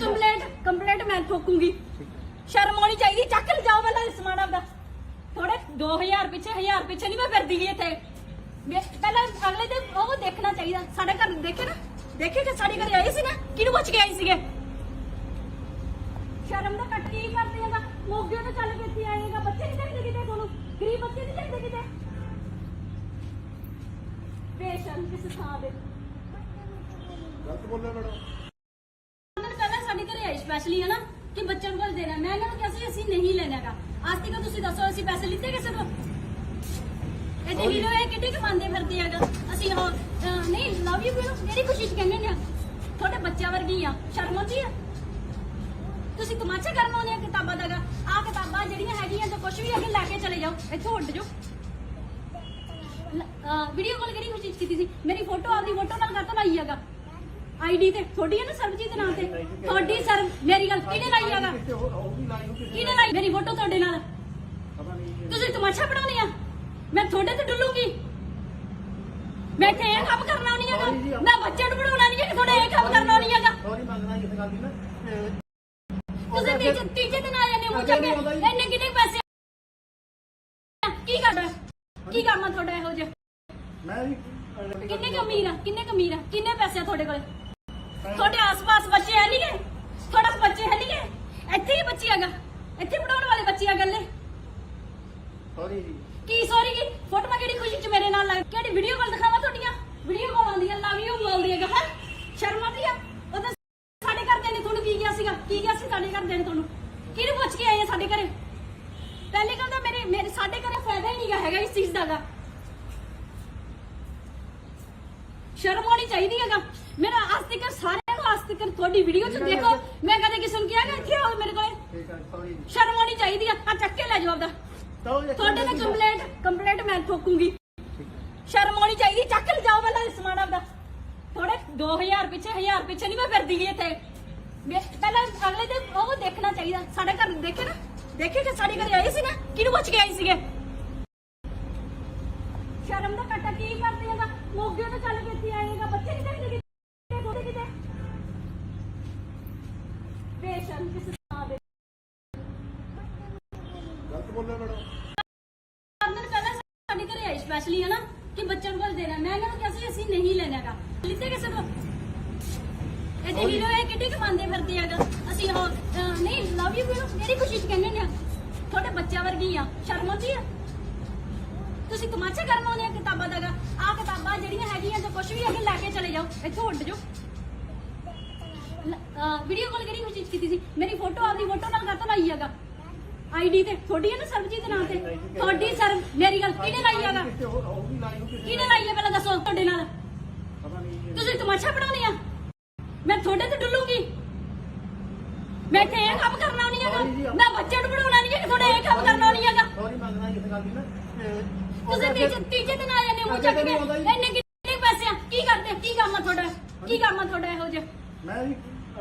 ਕੰਪਲੇਂਟ ਮੈਂ ਠੋਕੂੰਗੀ ਸ਼ਰਮ ਆਉਣੀ ਚਾਹੀਦੀ ਚੱਕ ਲੈ ਜਾਓ ਪਹਿਲਾਂ ਸਮਾਨ ਆਪਦਾ ਥੋੜੇ 2000 ਪਿੱਛੇ ਨਹੀਂ ਮੈਂ ਫਿਰਦੀ ਗਈ ਇੱਥੇ ਪਹਿਲਾਂ ਅਗਲੇ ਤੇ ਉਹ ਦੇਖਣਾ ਚਾਹੀਦਾ ਸਾਡੇ ਘਰ ਦੇਖੇ ਕਿ ਸਾਡੇ ਘਰੇ ਆਏ ਸੀ ਨਾ ਕਿਹਨੂੰ ਪੁੱਛ ਕੇ ਆਏ ਸੀਗੇ ਸ਼ਰਮ ਦਾ ਘੱਟ ਕੀ ਕਰਦੇ ਹੈਗਾ ਮੋਗੇ ਤੋਂ ਚੱਲ ਕੇ ਇੱਥੇ ਆਏਗਾ ਬੱਚੇ ਨਹੀਂ ਚਾਹੀਦੇ ਕਿਤੇ ਤੁਹਾਨੂੰ ਗਰੀਬ ਬੱਚੇ ਨਹੀਂ ਚਾਹੀਦੇ ਕਿਤੇ ਬੇਸ਼ਰਮ ਕਿਸ ਥਾਂ ਦੇ ਗਲਤ ਬੋਲਿਆ ਮੈਡਮ ਪਹਿਲਾਂ ਸਾਡੇ ਘਰੇ ਆਏ ਸਪੈਸ਼ਲੀ ਹਨਾ ਕਿ ਬੱਚਿਆਂ ਨੂੰ ਕੁਝ ਦੇਣਾ ਮੈਂ ਇਹਨਾਂ ਨੂੰ ਕਿਹਾ ਸੀ ਅਸੀਂ ਨਹੀਂ ਲੈਣਾਗਾ ਅੱਜ ਤੱਕ ਤੁਸੀਂ ਦੱਸੋ ਅਸੀਂ ਪੈਸੇ ਲਿੱਤੇ ਕਿਸੇ ਤੋਂ ਇਹ ਦੇਖ ਲਓ ਇਹ ਕਿੱਡੀ ਕਮਾਉਂਦੇ ਫਿਰਦੇ ਹੈਗਾ ਅਸੀਂ ਉਹ ਨਹੀਂ ਲਵ ਯੂ ਮੇਰੀ ਕੋਸ਼ਿਸ਼ ਕਹਿੰਦੇ ਨੇ ਤੁਹਾਡੇ ਬੱਚਿਆਂ ਵਰਗੀ ਆ ਸ਼ਰਮ ਆਉਂਦੀ ਆ ਤੁਸੀਂ ਤਮਾਸ਼ਾ ਕਰਨ ਆਉਂਦੇ ਆ ਕਿਤਾਬਾਂ ਦਾ ਆ ਕਿਤਾਬਾਂ ਜਿਹੜੀਆਂ ਹੈਗੀਆਂ ਜੋ ਕੁਝ ਵੀ ਹੈਗੇ ਲੈ ਕੇ ਚਲੇ ਜਾਓ ਇੱਥੋਂ ਉੱਡ ਜਾਓ ਵੀਡੀਓ ਕਾਲ ਕਿਹੜੀ ਕੋਸ਼ਿਸ਼ ਕੀਤੀ ਸੀ ਮੇਰੀ ਫੋਟੋ ਆਪਦੀ ਫੋਟੋ ਨਾਲ ਕਰਤਾ ਲਾਈ ਹੈਗਾ ਆਈਡੀ ਤੇ ਤੁਹਾਡੀ ਹੈ ਨਾ ਸਰਬਜੀਤ ਨਾਮ ਤੇ ਤੁਹਾਡੀ ਸਰ ਮੇਰੀ ਗੱਲ ਕਿਹਨੇ ਲਾਈ ਹੈਗਾ ਕਿਹਨੇ ਲਾਈ ਮੇਰੀ ਫੋਟੋ ਤੁਹਾਡੇ ਨਾਲ ਤੁਸੀਂ ਤਮਾਸ਼ਾ ਬਣਾਉਣੀ ਆ ਮੈਂ ਤੁਹਾਡੇ ਤੇ ਡੁੱਲੂਗੀ ਮੈਂ ਇੱਥੇ ਇਹ ਕੰਮ ਕਰਨਾ ਨਹੀਂ ਹੈਗਾ ਮੈਂ ਬੱਚੇ ਨੂੰ ਪੜਾਉਣਾ ਨਹੀਂ ਹੈ ਤੁਹਾਡੇ ਇਹ ਕੰਮ ਕਰਨਾ ਨਹੀਂ ਹੈਗਾ ਸੌਰੀ ਮੰਗਣਾ ਇਸ ਗੱਲ ਦੀ ਨਾ ਤੁਸੀਂ ਤੀਜੇ ਦਿਨ ਆ ਜਾਂਦੇ ਹੋ ਚੱਕ ਕੇ ਇੰਨੇ ਕਿੰਨੇ ਪੈਸੇ ਕੀ ਕਰਦਾ ਕੀ ਕੰਮ ਆ ਤੁਹਾਡਾ ਇਹੋ ਜਿਹਾ ਮੈਂ ਵੀ ਕਿੰਨੇ ਕੁ ਅਮੀਰ ਆ ਕਿੰਨੇ ਪੈਸੇ ਆ ਤੁਹਾਡੇ ਕੋਲ ਤੁਹਾਡੇ ਆਸ-ਪਾਸ ਬੱਚੇ ਹੈ ਨਹੀਂ ਗੇ ਤੁਹਾਡੇ ਬੱਚੇ ਹੈ ਨਹੀਂ ਗੇ ਇੱਥੇ ਹੀ ਬੱਚੀ ਹੈਗਾ ਇੱਥੇ ਪੜਾਉਣ ਵਾਲੇ ਬੱਚੇ ਆ ਗੱਲੇ ਸੌਰੀ ਜੀ ਕੀ ਸੌਰੀ ਕੀ ਫੋਟੋਆਂ ਕਿਹੜੀ ਖੁਸ਼ੀ ਚ ਮੇਰੇ ਨਾਲ ਲੱਗ ਕਿਹੜੀ ਵੀਡੀਓ ਕਾਲ ਦਿਖਾਵਾਂ ਤੁਹਾਡੀਆਂ ਵੀਡੀਓ ਕਾਲ ਆਉਂਦੀਆਂ ਲਵ ਯੂ ਬੋਲਦੀ ਹੈਗਾ ਹੈ ਸ਼ਰਮ ਆਉਂਦੀ ਆ ਉਦੋਂ ਸਾਡੇ ਘਰਦਿਆਂ ਨੇ ਤੁਹਾਨੂੰ ਕੀ ਕਿਹਾ ਸੀਗਾ ਕੀ ਕਿਹਾ ਸੀ ਸਾਡੇ ਘਰਦਿਆਂ ਨੇ ਤੁਹਾਨੂੰ ਕਿਹਨੂੰ ਪੁੱਛ ਕੇ ਆਏ ਆ ਸਾਡੇ ਘਰੇ ਪਹਿਲੇ ਕਹਿੰਦਾ ਮੇਰੇ ਸਾਡੇ ਘਰੇ ਫਾਇਦਾ ਹੀ ਨਹੀਂਗਾ ਹੈਗਾ ਇਸ ਚੀਜ਼ ਦਾ ਗਾ ਸ਼ਰਮ ਆਉਣੀ ਚਾਹੀਦੀ ਹੈਗਾ ਮੇਰਾ ਅੱਜ ਤੱਕ ਸਾਰਿਆਂ ਨੂੰ ਅੱਜ ਤੱਕ ਤੁਹਾਡੀ ਵੀਡੀਓ ਚ ਦੇਖੋ ਮੈਂ ਕਦੇ ਕਿਸੇ ਨੂੰ ਕਿਹਾ ਕਿ ਇੱਥੇ ਆਓ ਮੇਰੇ ਕੋਲੇ ਠੀਕ ਹੈ ਸੌਰੀ ਸ਼ਰਮ ਆਉਣੀ ਚਾਹੀਦੀ ਆ ਚੱਕ ਕੇ ਲੈ ਜਾਓ ਆਪਦਾ ਤੁਹਾਡੇ ਨਾਲ ਕੰਪਲੇਂਟ ਮੈਂ ਠੋਕੂੰਗੀ ਸ਼ਰਮ ਆਉਣੀ ਚਾਹੀਦੀ ਚੱਕ ਲੈ ਜਾਓ ਪਹਿਲਾਂ ਸਮਾਨ ਆਪਦਾ 2000 ਪਿੱਛੇ 1000 ਪਿੱਛੇ ਨਹੀਂ ਮੈਂ ਫਿਰਦੀ ਗਈ ਇੱਥੇ ਪਹਿਲਾਂ ਅਗਲੇ ਤੇ ਉਹ ਦੇਖਣਾ ਚਾਹੀਦਾ ਸਾਡੇ ਘਰ ਦੇਖੇ ਨਾ ਦੇਖੇ ਕਿ ਸਾਡੇ ਘਰੇ ਆਏ ਸੀ ਨਾ ਕਿਹਨੂੰ ਪੁੱਛ ਕੇ ਆਏ ਸੀਗੇ ਸ਼ਰਮ ਦਾ ਘਾਟਾ ਕੀ ਕਰਦੇ ਹੈਗਾ ਮੋਗੇ ਤੋਂ ਚੱਲ ਕੇ ਇੱਥੇ ਆਏਗਾ ਬੱਚੇ ਨਹੀਂ ਚਾਹੀਦੇ ਕਿਤੇ ਕੋਦੇ ਕਿਤੇ ਬੇਸ਼ਰਮ ਕਿਸ ਤਰ੍ਹਾਂ ਦੇ ਗਲਤ ਬੋਲਿਆ ਮੈਡਮ ਦਿਨ ਪਹਿਲਾਂ ਸਾਡੇ ਘਰੇ ਆਏ ਸਪੈਸ਼ਲੀ ਹੈ ਨਾ ਕਿ ਬੱਚਿਆਂ ਨੂੰ ਕੁਝ ਦੇਣਾ ਮੈਂ ਇਹਨਾਂ ਨੂੰ ਕਿਹਾ ਸੀ ਅਸੀਂ ਨਹੀਂ ਲੈਣਾਗਾ ਲਿੱਤੇ ਕਿਸੇ ਤੋਂ ਇਹ ਦੇਖ ਲਓ ਇਹ ਕਿੱਡੀ ਕਮਾਉਂਦੇ ਫਿਰਦੇ ਹੈਗਾ ਅਸੀਂ ਉਹ ਨਹੀਂ ਲਵ ਯੂ ਕਿਹੜੀ ਖੁਸ਼ੀ ਚ ਕਹਿੰਦੇ ਨੇ ਤੁਹਾਡੇ ਬੱਚਿਆਂ ਵਰਗੀ ਆ ਸ਼ਰਮ ਆਉਂਦੀ ਆ ਤੁਸੀਂ ਤਮਾਸ਼ਾ ਕਰਨ ਆਉਂਦੇ ਆ ਕਿਤਾਬਾਂ ਦਾ ਆ ਕਿਤਾਬਾਂ ਜਿਹੜੀਆਂ ਹੈਗੀਆਂ ਤੇ ਕੁਝ ਵੀ ਅੱਗੇ ਲੈ ਕੇ ਚਲੇ ਜਾਓ ਇੱਥੋਂ ਉੱਡ ਜਾਓ ਵੀਡੀਓ ਕਾਲ ਕਿਹੜੀ ਖੁਸ਼ੀ ਚ ਕੀਤੀ ਸੀ ਮੇਰੀ ਫੋਟੋ ਆਪਦੀ ਫੋਟੋ ਨਾਲ ਕਾਹਤੋਂ ਲਾਈ ਹੈਗਾ ਆਈਡੀ ਤੇ ਤੁਹਾਡੀ ਹੈ ਨਾ ਸਰਬਜੀਤ ਦੇ ਨਾਮ ਤੇ ਤੁਹਾਡੀ ਸਰ ਮੇਰੀ ਗੱਲ ਕਿਹਨੇ ਲਾਈ ਹੈਗਾ ਕਿਹਨੇ ਲਾਈ ਹੈ ਪਹਿਲਾਂ ਦੱਸੋ ਤੁਹਾਡੇ ਨਾਲ ਤੁਸੀਂ ਤਮਾਸ਼ਾ ਬਣਾਉਣੀ ਆ ਮੈਂ ਤੁਹਾਡੇ ਤੇ ਡੁੱਲੂਗੀ ਮੈਂ ਤੇ ਇਹ ਕੰਮ ਕਰਨਾ ਨਹੀਂ ਹੈਗਾ ਮੈਂ ਬੱਚੇ ਨੂੰ ਪੜਾਉਣਾ ਨਹੀਂ ਹੈ ਕਿ ਤੁਹਾਡੇ ਇਹ ਕੰਮ ਕਰਨਾ ਨਹੀਂ ਹੈਗਾ ਸੌਰੀ ਮੰਗਣਾ ਇਸ ਗੱਲ ਦੀ ਨਾ ਤੁਸੀਂ ਤੀਜੇ ਦਿਨ ਆ ਜਾਂਦੇ ਹੋ ਚੱਕ ਕੇ ਇੰਨੇ ਕਿੰਨੇ ਪੈਸੇ ਆ ਕੀ ਕਰਦੇ ਕੀ ਕੰਮ ਆ ਤੁਹਾਡਾ ਕੀ ਕੰਮ ਆ ਤੁਹਾਡਾ ਇਹੋ ਜਿਹਾ ਮੈਂ ਵੀ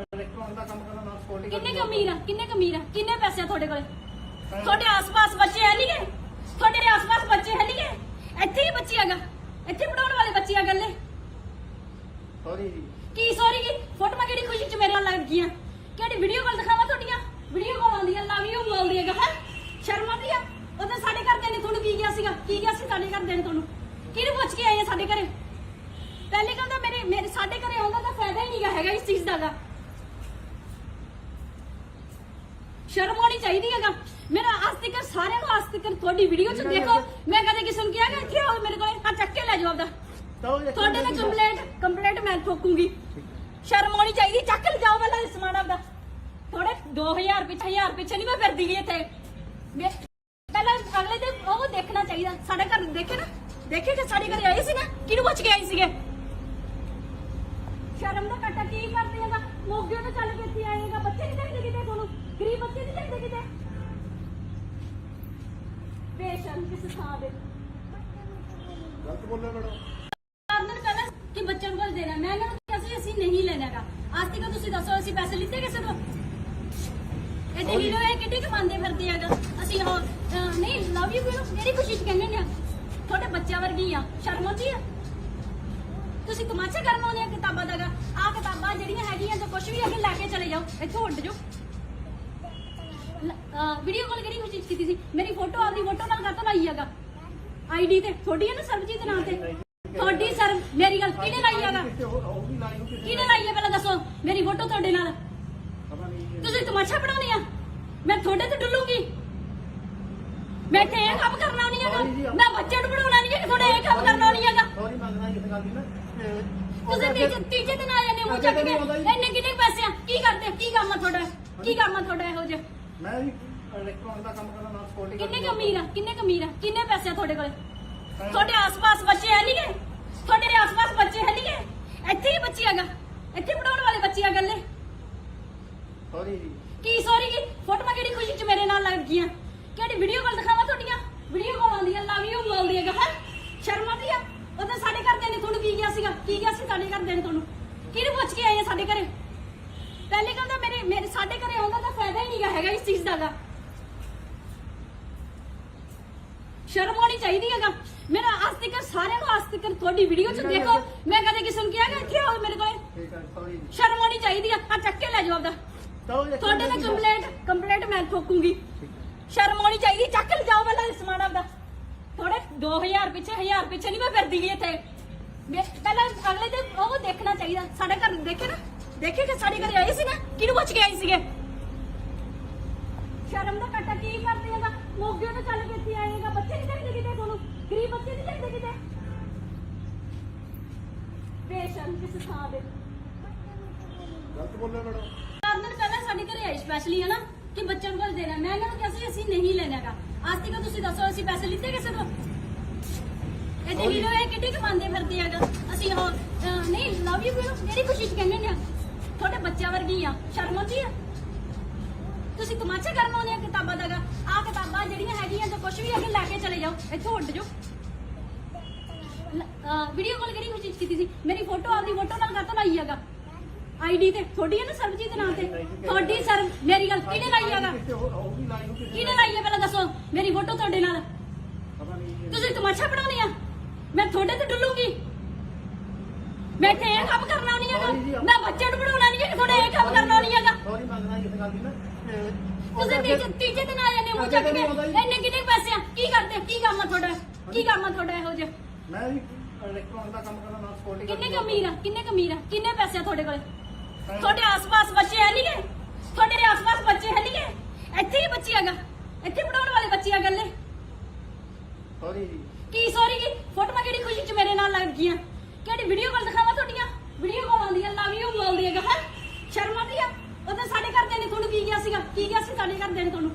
ਇਲੈਕਟ੍ਰੋਨਿਕ ਦਾ ਕੰਮ ਕਰਦਾ ਨਾਲ ਸਕਿਉਰਟੀ ਕਿੰਨੇ ਕਮੀਰ ਆ ਕਿੰਨੇ ਪੈਸੇ ਆ ਤੁਹਾਡੇ ਕੋਲੇ ਤੁਹਾਡੇ ਆਸ-ਪਾਸ ਬੱਚੇ ਹੈ ਨਹੀਂਗੇ ਤੁਹਾਡੇ ਆਸ-ਪਾਸ ਬੱਚੇ ਹੈ ਨਹੀਂਗੇ ਇੱਥੇ ਹੀ ਬੱਚੇ ਹੈਗਾ ਇੱਥੇ ਪੜਾਉਣ ਵਾਲੇ ਬੱਚੇ ਆ ਗੱਲੇ ਸੌਰੀ ਜੀ ਕੀ ਸੌਰੀ ਕੀ ਫੋਟੋਆਂ ਕਿਹੜੀ ਖੁਸ਼ੀ ਚ ਮੇਰੇ ਨਾਲ ਲੱਗ ਗਈਆਂ ਕਿਹੜੀ ਵੀਡੀਓ ਕਾਲ ਦਿਖਾਵਾਂ ਤੁਹਾਡੀਆਂ ਵੀਡੀਓ ਕਾਲ ਆਉਂਦੀਆਂ ਲਵ ਯੂ ਬੋਲਦੀ ਹੈਗਾ ਹੈ ਸ਼ਰਮ ਆਉਂਦੀ ਆ ਉਦੋਂ ਸਾਡੇ ਘਰਦਿਆਂ ਨੇ ਤੁਹਾਨੂੰ ਕੀ ਕਿਹਾ ਸੀਗਾ ਕੀ ਕਿਹਾ ਸੀ ਸਾਡੇ ਘਰਦਿਆਂ ਨੇ ਤੁਹਾਨੂੰ ਕਿਹਨੂੰ ਪੁੱਛ ਕੇ ਆਏ ਆ ਸਾਡੇ ਘਰੇ ਪਹਿਲੇ ਗੱਲ ਤਾਂ ਮੇਰੇ ਸਾਡੇ ਘਰੇ ਆਉਂਦਾ ਤਾਂ ਫਾਇਦਾ ਹੀ ਨਹੀਂਗਾ ਹੈਗਾ ਇਸ ਚੀਜ਼ ਦਾ ਸ਼ਰਮ ਆਉਣੀ ਚਾਹੀਦੀ ਹੈਗਾ ਮੇਰਾ ਆਸਤਿਕਰ ਸਾਰਿਆਂ ਨੂੰ ਆਸਤਿਕਰ ਤੁਹਾਡੀ ਵੀਡੀਓ ਚ ਦੇਖੋ ਮੈਂ ਕਦੇ ਕਿਸੇ ਨੂੰ ਕਿਹਾ ਕਿ ਇੱਥੇ ਆਓ ਮੇਰੇ ਕੋਲੇ ਆ ਚੱਕ ਕੇ ਲੈ ਜਾਓ ਆਪਦਾ ਤੁਹਾਡੇ ਤੇ ਕੰਪਲੇਂਟ ਮੈਂ ਠੋਕੂੰਗੀ ਸ਼ਰਮ ਆਉਣੀ ਚਾਹੀਦੀ ਚੱਕ ਲੈ ਜਾਓ ਪਹਿਲਾਂ ਸਮਾਨ ਆਪਦਾ ਥੋੜੇ 2000 ਪਿੱਛੇ 1000 ਪਿੱਛੇ ਨਹੀਂ ਮੈਂ ਫਿਰਦੀ ਗਈ ਇੱਥੇ ਪਹਿਲਾਂ ਅਗਲੇ ਤੇ ਉਹ ਦੇਖਣਾ ਚਾਹੀਦਾ ਸਾਡੇ ਘਰ ਦੇਖੇ ਨਾ ਦੇਖੇ ਕਿ ਸਾਡੇ ਘਰੇ ਆਏ ਸੀ ਨਾ ਕਿਹਨੂੰ ਪੁੱਛ ਕੇ ਆਏ ਸੀਗੇ ਸ਼ਰਮ ਦਾ ਘਾਟਾ ਕੀ ਕਰਦੇ ਹੈਗਾ ਮੋਗੇ ਤੋਂ ਚੱਲ ਕੇ ਇੱਥੇ ਆਏਗਾ ਬੱਚੇ ਨਹੀਂ ਚਾਹੀਦੇ ਕਿਤੇ ਤੁਹਾਨੂੰ ਗਰੀਬ ਬੱਚੇ ਨਹੀਂ ਚਾਹੀਦੇ ਕਿਤੇ ਬੇਸ਼ਰਮ ਕਿਸ ਥਾਂ ਦੇ ਗਲਤ ਬੋਲਿਆ ਮੈਡਮ ਦਿਨ ਪਹਿਲਾਂ ਕਿ ਬੱਚਿਆਂ ਨੂੰ ਕੁਝ ਦੇਣਾ ਮੈਂ ਇਹਨਾਂ ਨੂੰ ਕਿਹਾ ਸੀ ਅਸੀਂ ਨਹੀਂ ਲੈਣਾਗਾ ਅੱਜ ਤੱਕ ਤੁਸੀਂ ਦੱਸੋ ਅਸੀਂ ਪੈਸੇ ਲਿੱਤੇ ਕਿਸੇ ਤੋਂ ਇਹ ਦੇਖ ਲਓ ਇਹ ਕਿੱਡੀ ਕਮਾਉਂਦੇ ਫਿਰਦੇ ਹੈਗਾ ਅਸੀਂ ਉਹ ਨਹੀਂ ਲਵ ਯੂ ਕਿਹੜੀ ਖੁਸ਼ੀ ਚ ਕਹਿੰਦੇ ਨੇ ਤੁਹਾਡੇ ਬੱਚਿਆਂ ਵਰਗੀ ਆ ਸ਼ਰਮ ਆਉਂਦੀ ਆ ਤੁਸੀਂ ਤਮਾਸ਼ਾ ਕਰਨ ਆਉਂਦੇ ਆ ਕਿਤਾਬਾਂ ਦਾ ਆ ਕਿਤਾਬਾਂ ਜਿਹੜੀਆਂ ਹੈਗੀਆਂ ਤੇ ਕੁਝ ਵੀ ਅੱਗੇ ਲੈ ਕੇ ਚਲੇ ਜਾਓ ਇੱਥੋਂ ਉੱਡ ਜਾਓ ਵੀਡੀਓ ਕਾਲ ਕਿਹੜੀ ਖੁਸ਼ੀ ਚ ਕੀਤੀ ਸੀ ਮੇਰੀ ਫੋਟੋ ਆਪਦੀ ਫੋਟੋ ਨਾਲ ਕਾਹਤੋਂ ਲਾਈ ਹੈਗਾ ਆਈਡੀ ਤੇ ਤੁਹਾਡੀ ਹੈ ਨਾ ਸਰਬਜੀਤ ਦੇ ਨਾਮ ਤੇ ਤੁਹਾਡੀ ਸਰ ਮੇਰੀ ਗੱਲ ਕਿਹਨੇ ਲਾਈ ਹੈਗਾ ਕਿਹਨੇ ਲਾਈ ਹੈ ਪਹਿਲਾਂ ਦੱਸੋ ਮੇਰੀ ਫੋਟੋ ਤੁਹਾਡੇ ਨਾਲ ਤੁਸੀਂ ਤਮਾਸ਼ਾ ਬਣਾਉਣੀ ਆ ਮੈਂ ਤੁਹਾਡੇ ਤੇ ਡੁੱਲੂਗੀ ਮੈਂ ਤੇ ਇਹ ਕੰਮ ਕਰਨਾ ਨਹੀਂ ਹੈਗਾ ਮੈਂ ਬੱਚੇ ਨੂੰ ਪੜਾਉਣਾ ਨਹੀਂ ਹੈ ਕਿ ਤੁਹਾਡੇ ਇਹ ਕੰਮ ਕਰਨਾ ਨਹੀਂ ਹੈਗਾ ਸੌਰੀ ਮੰਗਣਾ ਇਸ ਗੱਲ ਦੀ ਨਾ ਤੁਸੀਂ ਤੀਜੇ ਦਿਨ ਆ ਜਾਂਦੇ ਹੋ ਚੱਕ ਕੇ ਇੰਨੇ ਕਿੰਨੇ ਪੈਸੇ ਆ ਕੀ ਕਰਦੇ ਕੀ ਕੰਮ ਆ ਤੁਹਾਡਾ ਕੀ ਕੰਮ ਆ ਤੁਹਾਡਾ ਇਹੋ ਜਿਹਾ ਮੈਂ ਵੀ ਇਲੈਕਟ੍ਰੋਨਿਕ ਦਾ ਕੰਮ ਕਰਦਾ ਨਾਲ ਸਕਿਉਰਟੀ ਕਿੰਨੇ ਕਮੀਰ ਆ ਕਿੰਨੇ ਪੈਸੇ ਆ ਤੁਹਾਡੇ ਕੋਲੇ ਤੁਹਾਡੇ ਆਸ-ਪਾਸ ਬੱਚੇ ਹੈ ਨਹੀਂਗੇ ਤੁਹਾਡੇ ਆਸ-ਪਾਸ ਬੱਚੇ ਹੈ ਨਹੀਂਗੇ ਇੱਥੇ ਹੀ ਬੱਚੇ ਹੈਗਾ ਇੱਥੇ ਪੜਾਉਣ ਵਾਲੇ ਬੱਚੇ ਆ ਗੱਲੇ ਸੌਰੀ ਜੀ ਕੀ ਸੌਰੀ ਕੀ ਫੋਟੋਆਂ ਕਿਹੜੀ ਖੁਸ਼ੀ ਚ ਮੇਰੇ ਨਾਲ ਲੱਗ ਗਈਆਂ ਕਿਹੜੀ ਵੀਡੀਓ ਕਾਲ ਦਿਖਾਵਾਂ ਤੁਹਾਡੀਆਂ ਵੀਡੀਓ ਕਾਲ ਆਉਂਦੀਆਂ ਲਵ ਯੂ ਬੋਲਦੀ ਹੈਗਾ ਹੈ ਸ਼ਰਮ ਆਉਂਦੀ ਆ ਉਦੋਂ ਸਾਡੇ ਘਰਦਿਆਂ ਨੇ ਤੁਹਾਨੂੰ ਕੀ ਕਿਹਾ ਸੀਗਾ ਕੀ ਕਿਹਾ ਸੀ ਸਾਡੇ ਘਰਦਿਆਂ ਨੇ ਤੁਹਾਨੂੰ ਕਿਹਨੂੰ ਪੁੱਛ ਕੇ ਆਏ ਆ ਸਾਡੇ ਘਰੇ ਪਹਿਲੇ ਗੱਲ ਤਾਂ ਮੇਰੇ ਸਾਡੇ ਘਰੇ ਆਉਂਦਾ ਤਾਂ ਫਾਇਦਾ ਹੀ ਨਹੀਂਗਾ ਹੈਗਾ ਇਸ ਚੀਜ਼ ਦਾ ਸ਼ਰਮ ਆਉਣੀ ਚਾਹੀਦੀ ਹੈਗਾ ਮੇਰਾ ਆਸਤਿਕਰ ਸਾਰਿਆਂ ਨੂੰ ਆਸਤਿਕਰ ਤੁਹਾਡੀ ਵੀਡੀਓ ਚ ਦੇਖੋ ਮੈਂ ਕਦੇ ਕਿਸੇ ਨੂੰ ਕਿਹਾ ਕਿ ਇੱਥੇ ਆਓ ਮੇਰੇ ਕੋਲੇ ਠੀਕ ਹੈ ਸੌਰੀ ਸ਼ਰਮ ਆਉਣੀ ਚਾਹੀਦੀ ਆ ਚੱਕ ਕੇ ਲੈ ਜਾਓ ਆਪਦਾ ਤੁਹਾਡੇ ਤੇ ਕੰਪਲੇਂਟ ਮੈਂ ਠੋਕੂੰਗੀ ਸ਼ਰਮ ਆਉਣੀ ਚਾਹੀਦੀ ਚੱਕ ਲੈ ਜਾਓ ਪਹਿਲਾਂ ਸਮਾਨ ਆਪਦਾ ਥੋੜੇ 2000 ਪਿੱਛੇ 1000 ਪਿੱਛੇ ਨਹੀਂ ਮੈਂ ਫਿਰਦੀ ਗਈ ਇੱਥੇ ਪਹਿਲਾਂ ਅਗਲੇ ਤੇ ਉਹ ਦੇਖਣਾ ਚਾਹੀਦਾ ਸਾਡੇ ਘਰ ਦੇਖੇ ਨਾ ਦੇਖੇ ਕਿ ਸਾਡੇ ਘਰੇ ਆਏ ਸੀ ਨਾ ਕਿਹਨੂੰ ਪੁੱਛ ਕੇ ਆਏ ਸੀਗੇ ਸ਼ਰਮ ਦਾ ਘਾਟਾ ਕੀ ਕਰਦੇ ਹੈਗਾ ਮੋਗੇ ਤੋਂ ਚੱਲ ਕੇ ਇੱਥੇ ਆਏਗਾ ਬੱਚੇ ਨਹੀਂ ਚਾਹੀਦੇ ਕਿਤੇ ਤੁਹਾਨੂੰ ਗਰੀਬ ਬੱਚੇ ਨਹੀਂ ਚਾਹੀਦੇ ਕਿਤੇ ਬੇਸ਼ਰਮ ਕਿਸ ਥਾਂ ਦੇ ਗਲਤ ਬੋਲਿਆ ਮੈਡਮ ਦਿਨ ਪਹਿਲਾਂ ਸਾਡੇ ਘਰੇ ਆਏ ਸਪੈਸ਼ਲੀ ਹੈ ਨਾ ਕਿ ਬੱਚਿਆਂ ਨੂੰ ਕੁਝ ਦੇਣਾ ਮੈਂ ਇਹਨਾਂ ਨੂੰ ਕਿਹਾ ਸੀ ਅਸੀਂ ਨਹੀਂ ਲੈਣਾਗਾ ਅੱਜ ਤੱਕ ਤੁਸੀਂ ਦੱਸੋ ਅਸੀਂ ਪੈਸੇ ਲਿੱਤੇ ਕਿਸੇ ਤੋਂ ਇਹ ਦੇਖ ਲਓ ਇਹ ਕਿੱਡੀ ਕਮਾਉਂਦੇ ਫਿਰਦੇ ਹੈਗਾ ਅਸੀਂ ਉਹ ਨਹੀਂ ਲਵ ਯੂ ਕਿਹੜੀ ਖੁਸ਼ੀ ਚ ਕਹਿੰਦੇ ਨੇ ਤੁਹਾਡੇ ਬੱਚਿਆਂ ਵਰਗੀ ਆ ਸ਼ਰਮ ਆਉਂਦੀ ਆ ਤੁਸੀਂ ਤਮਾਸ਼ਾ ਕਰਨ ਆਉਂਦੇ ਆ ਕਿਤਾਬਾਂ ਦਾ ਆ ਕਿਤਾਬਾਂ ਜਿਹੜੀਆਂ ਹੈਗੀਆਂ ਤੇ ਕੁਝ ਵੀ ਅੱਗੇ ਲੈ ਕੇ ਚਲੇ ਜਾਓ ਇੱਥੋਂ ਉੱਡ ਜਾਓ ਵੀਡੀਓ ਕਾਲ ਕਿਹੜੀ ਖੁਸ਼ੀ ਚ ਕੀਤੀ ਸੀ? ਮੇਰੀ ਫੋਟੋ ਆਪਦੀ ਫੋਟੋ ਨਾਲ ਕਾਹਤੋਂ ਲਾਈ ਹੈਗਾ? ਆਈਡੀ ਤੇ ਤੁਹਾਡੀ ਹੈ ਨਾ ਸਰਬਜੀਤ ਨਾਂ ਤੇ ਤੁਹਾਡੀ ਸਰ ਮੇਰੀ ਗੱਲ ਕਿਹਨੇ ਲਾਈ ਹੈਗਾ? ਕਿਹਨੇ ਲਾਈ ਹੈ ਪਹਿਲਾਂ ਦੱਸੋ? ਮੇਰੀ ਫੋਟੋ ਤੁਹਾਡੇ ਨਾਲ ਤੁਸੀਂ ਤਮਾਸ਼ਾ ਬਣਾਉਣੀ ਆ? ਮੈਂ ਤੁਹਾਡੇ ਤੇ ਡੁੱਲੂਗੀ? ਮੈਂ ਇੱਥੇ ਇਹ ਕੰਮ ਕਰਨਾ ਨਹੀਂ ਹੈਗਾ, ਮੈਂ ਬੱਚੇ ਨੂੰ ਬਣਾਉਣਾ ਨਹੀਂ ਹੈ, ਤੁਹਾਡੇ ਇਹ ਕੰਮ ਕਰਨਾ ਨਹੀਂ ਹੈਗਾ। ਸੌਰੀ ਮੰਗਦਾ ਇਸ ਗੱਲ ਦੀ ਨਾ ਤੁਸੀਂ ਤੀਜੇ ਦਿਨ ਆ ਜਾਂਦੇ ਹੋ ਚੱਕ ਕੇ ਇੰਨੇ ਕਿੰਨੇ ਪੈਸੇ ਆ? ਕੀ ਕਰਦੇ? ਕੀ ਕੰਮ ਆ ਤੁਹਾਡਾ? ਕੀ ਕੰਮ ਆ ਤੁਹਾਡਾ ਇਹੋ ਜਿਹਾ? ਮੈਂ ਵੀ ਇਲੈਕਟ੍ਰੋਨਿਕ ਦਾ ਕੰਮ ਕਰਦਾ ਨਾਲ ਸਕਿਉਰਟੀ ਕਿੰਨੇ ਕਮੀਰ ਆ? ਕਿੰਨੇ ਕਮੀਰ ਆ? ਕਿੰਨੇ ਪੈਸੇ ਆ ਤੁਹਾਡੇ ਕੋਲ? ਤੁਹਾਡੇ ਆਸ-ਪਾਸ ਬੱਚੇ ਹੈ ਨਹੀਂ ਗੇ? ਤੁਹਾਡੇ ਆਸ-ਪਾਸ ਬੱਚੇ ਹੈ ਨਹੀਂ ਗੇ? ਇੱਥੇ ਹੀ ਬੱਚੇ ਹੈਗਾ, ਇੱਥੇ ਪੜਾਉਣ ਵਾਲੇ ਬੱਚੇ ਆ ਗੱਲੇ। ਸੌਰੀ ਜੀ ਕੀ ਸੌਰੀ ਕੀ? ਫੋਟੋਆਂ ਕਿਹੜੀ ਖੁਸ਼ੀ ਚ ਮੇਰੇ ਨਾਲ ਲੱਗ ਗਈਆਂ? ਕਿਹੜੀ ਵੀਡੀਓ ਕਾਲ ਦਿਖਾਵਾਂ ਤੁਹਾਡੀਆਂ? ਵੀਡੀਓ ਕਾਲ ਆਉਂਦੀਆਂ ਲਵ ਯੂ ਬੋਲਦੀ ਹੈਗਾ ਹੈ, ਸ਼ਰਮ ਆਉਂਦੀ ਆ? ਉਹਦੇ ਸਾਡੇ ਘਰਦਿਆਂ ਨੇ ਤੁਹਾਨੂੰ ਕੀ ਕਿਹਾ ਸੀਗਾ? ਕੀ ਕਿਹਾ ਸੀ ਸਾਡੇ ਘਰਦਿਆਂ ਨੇ ਤੁਹਾਨੂੰ?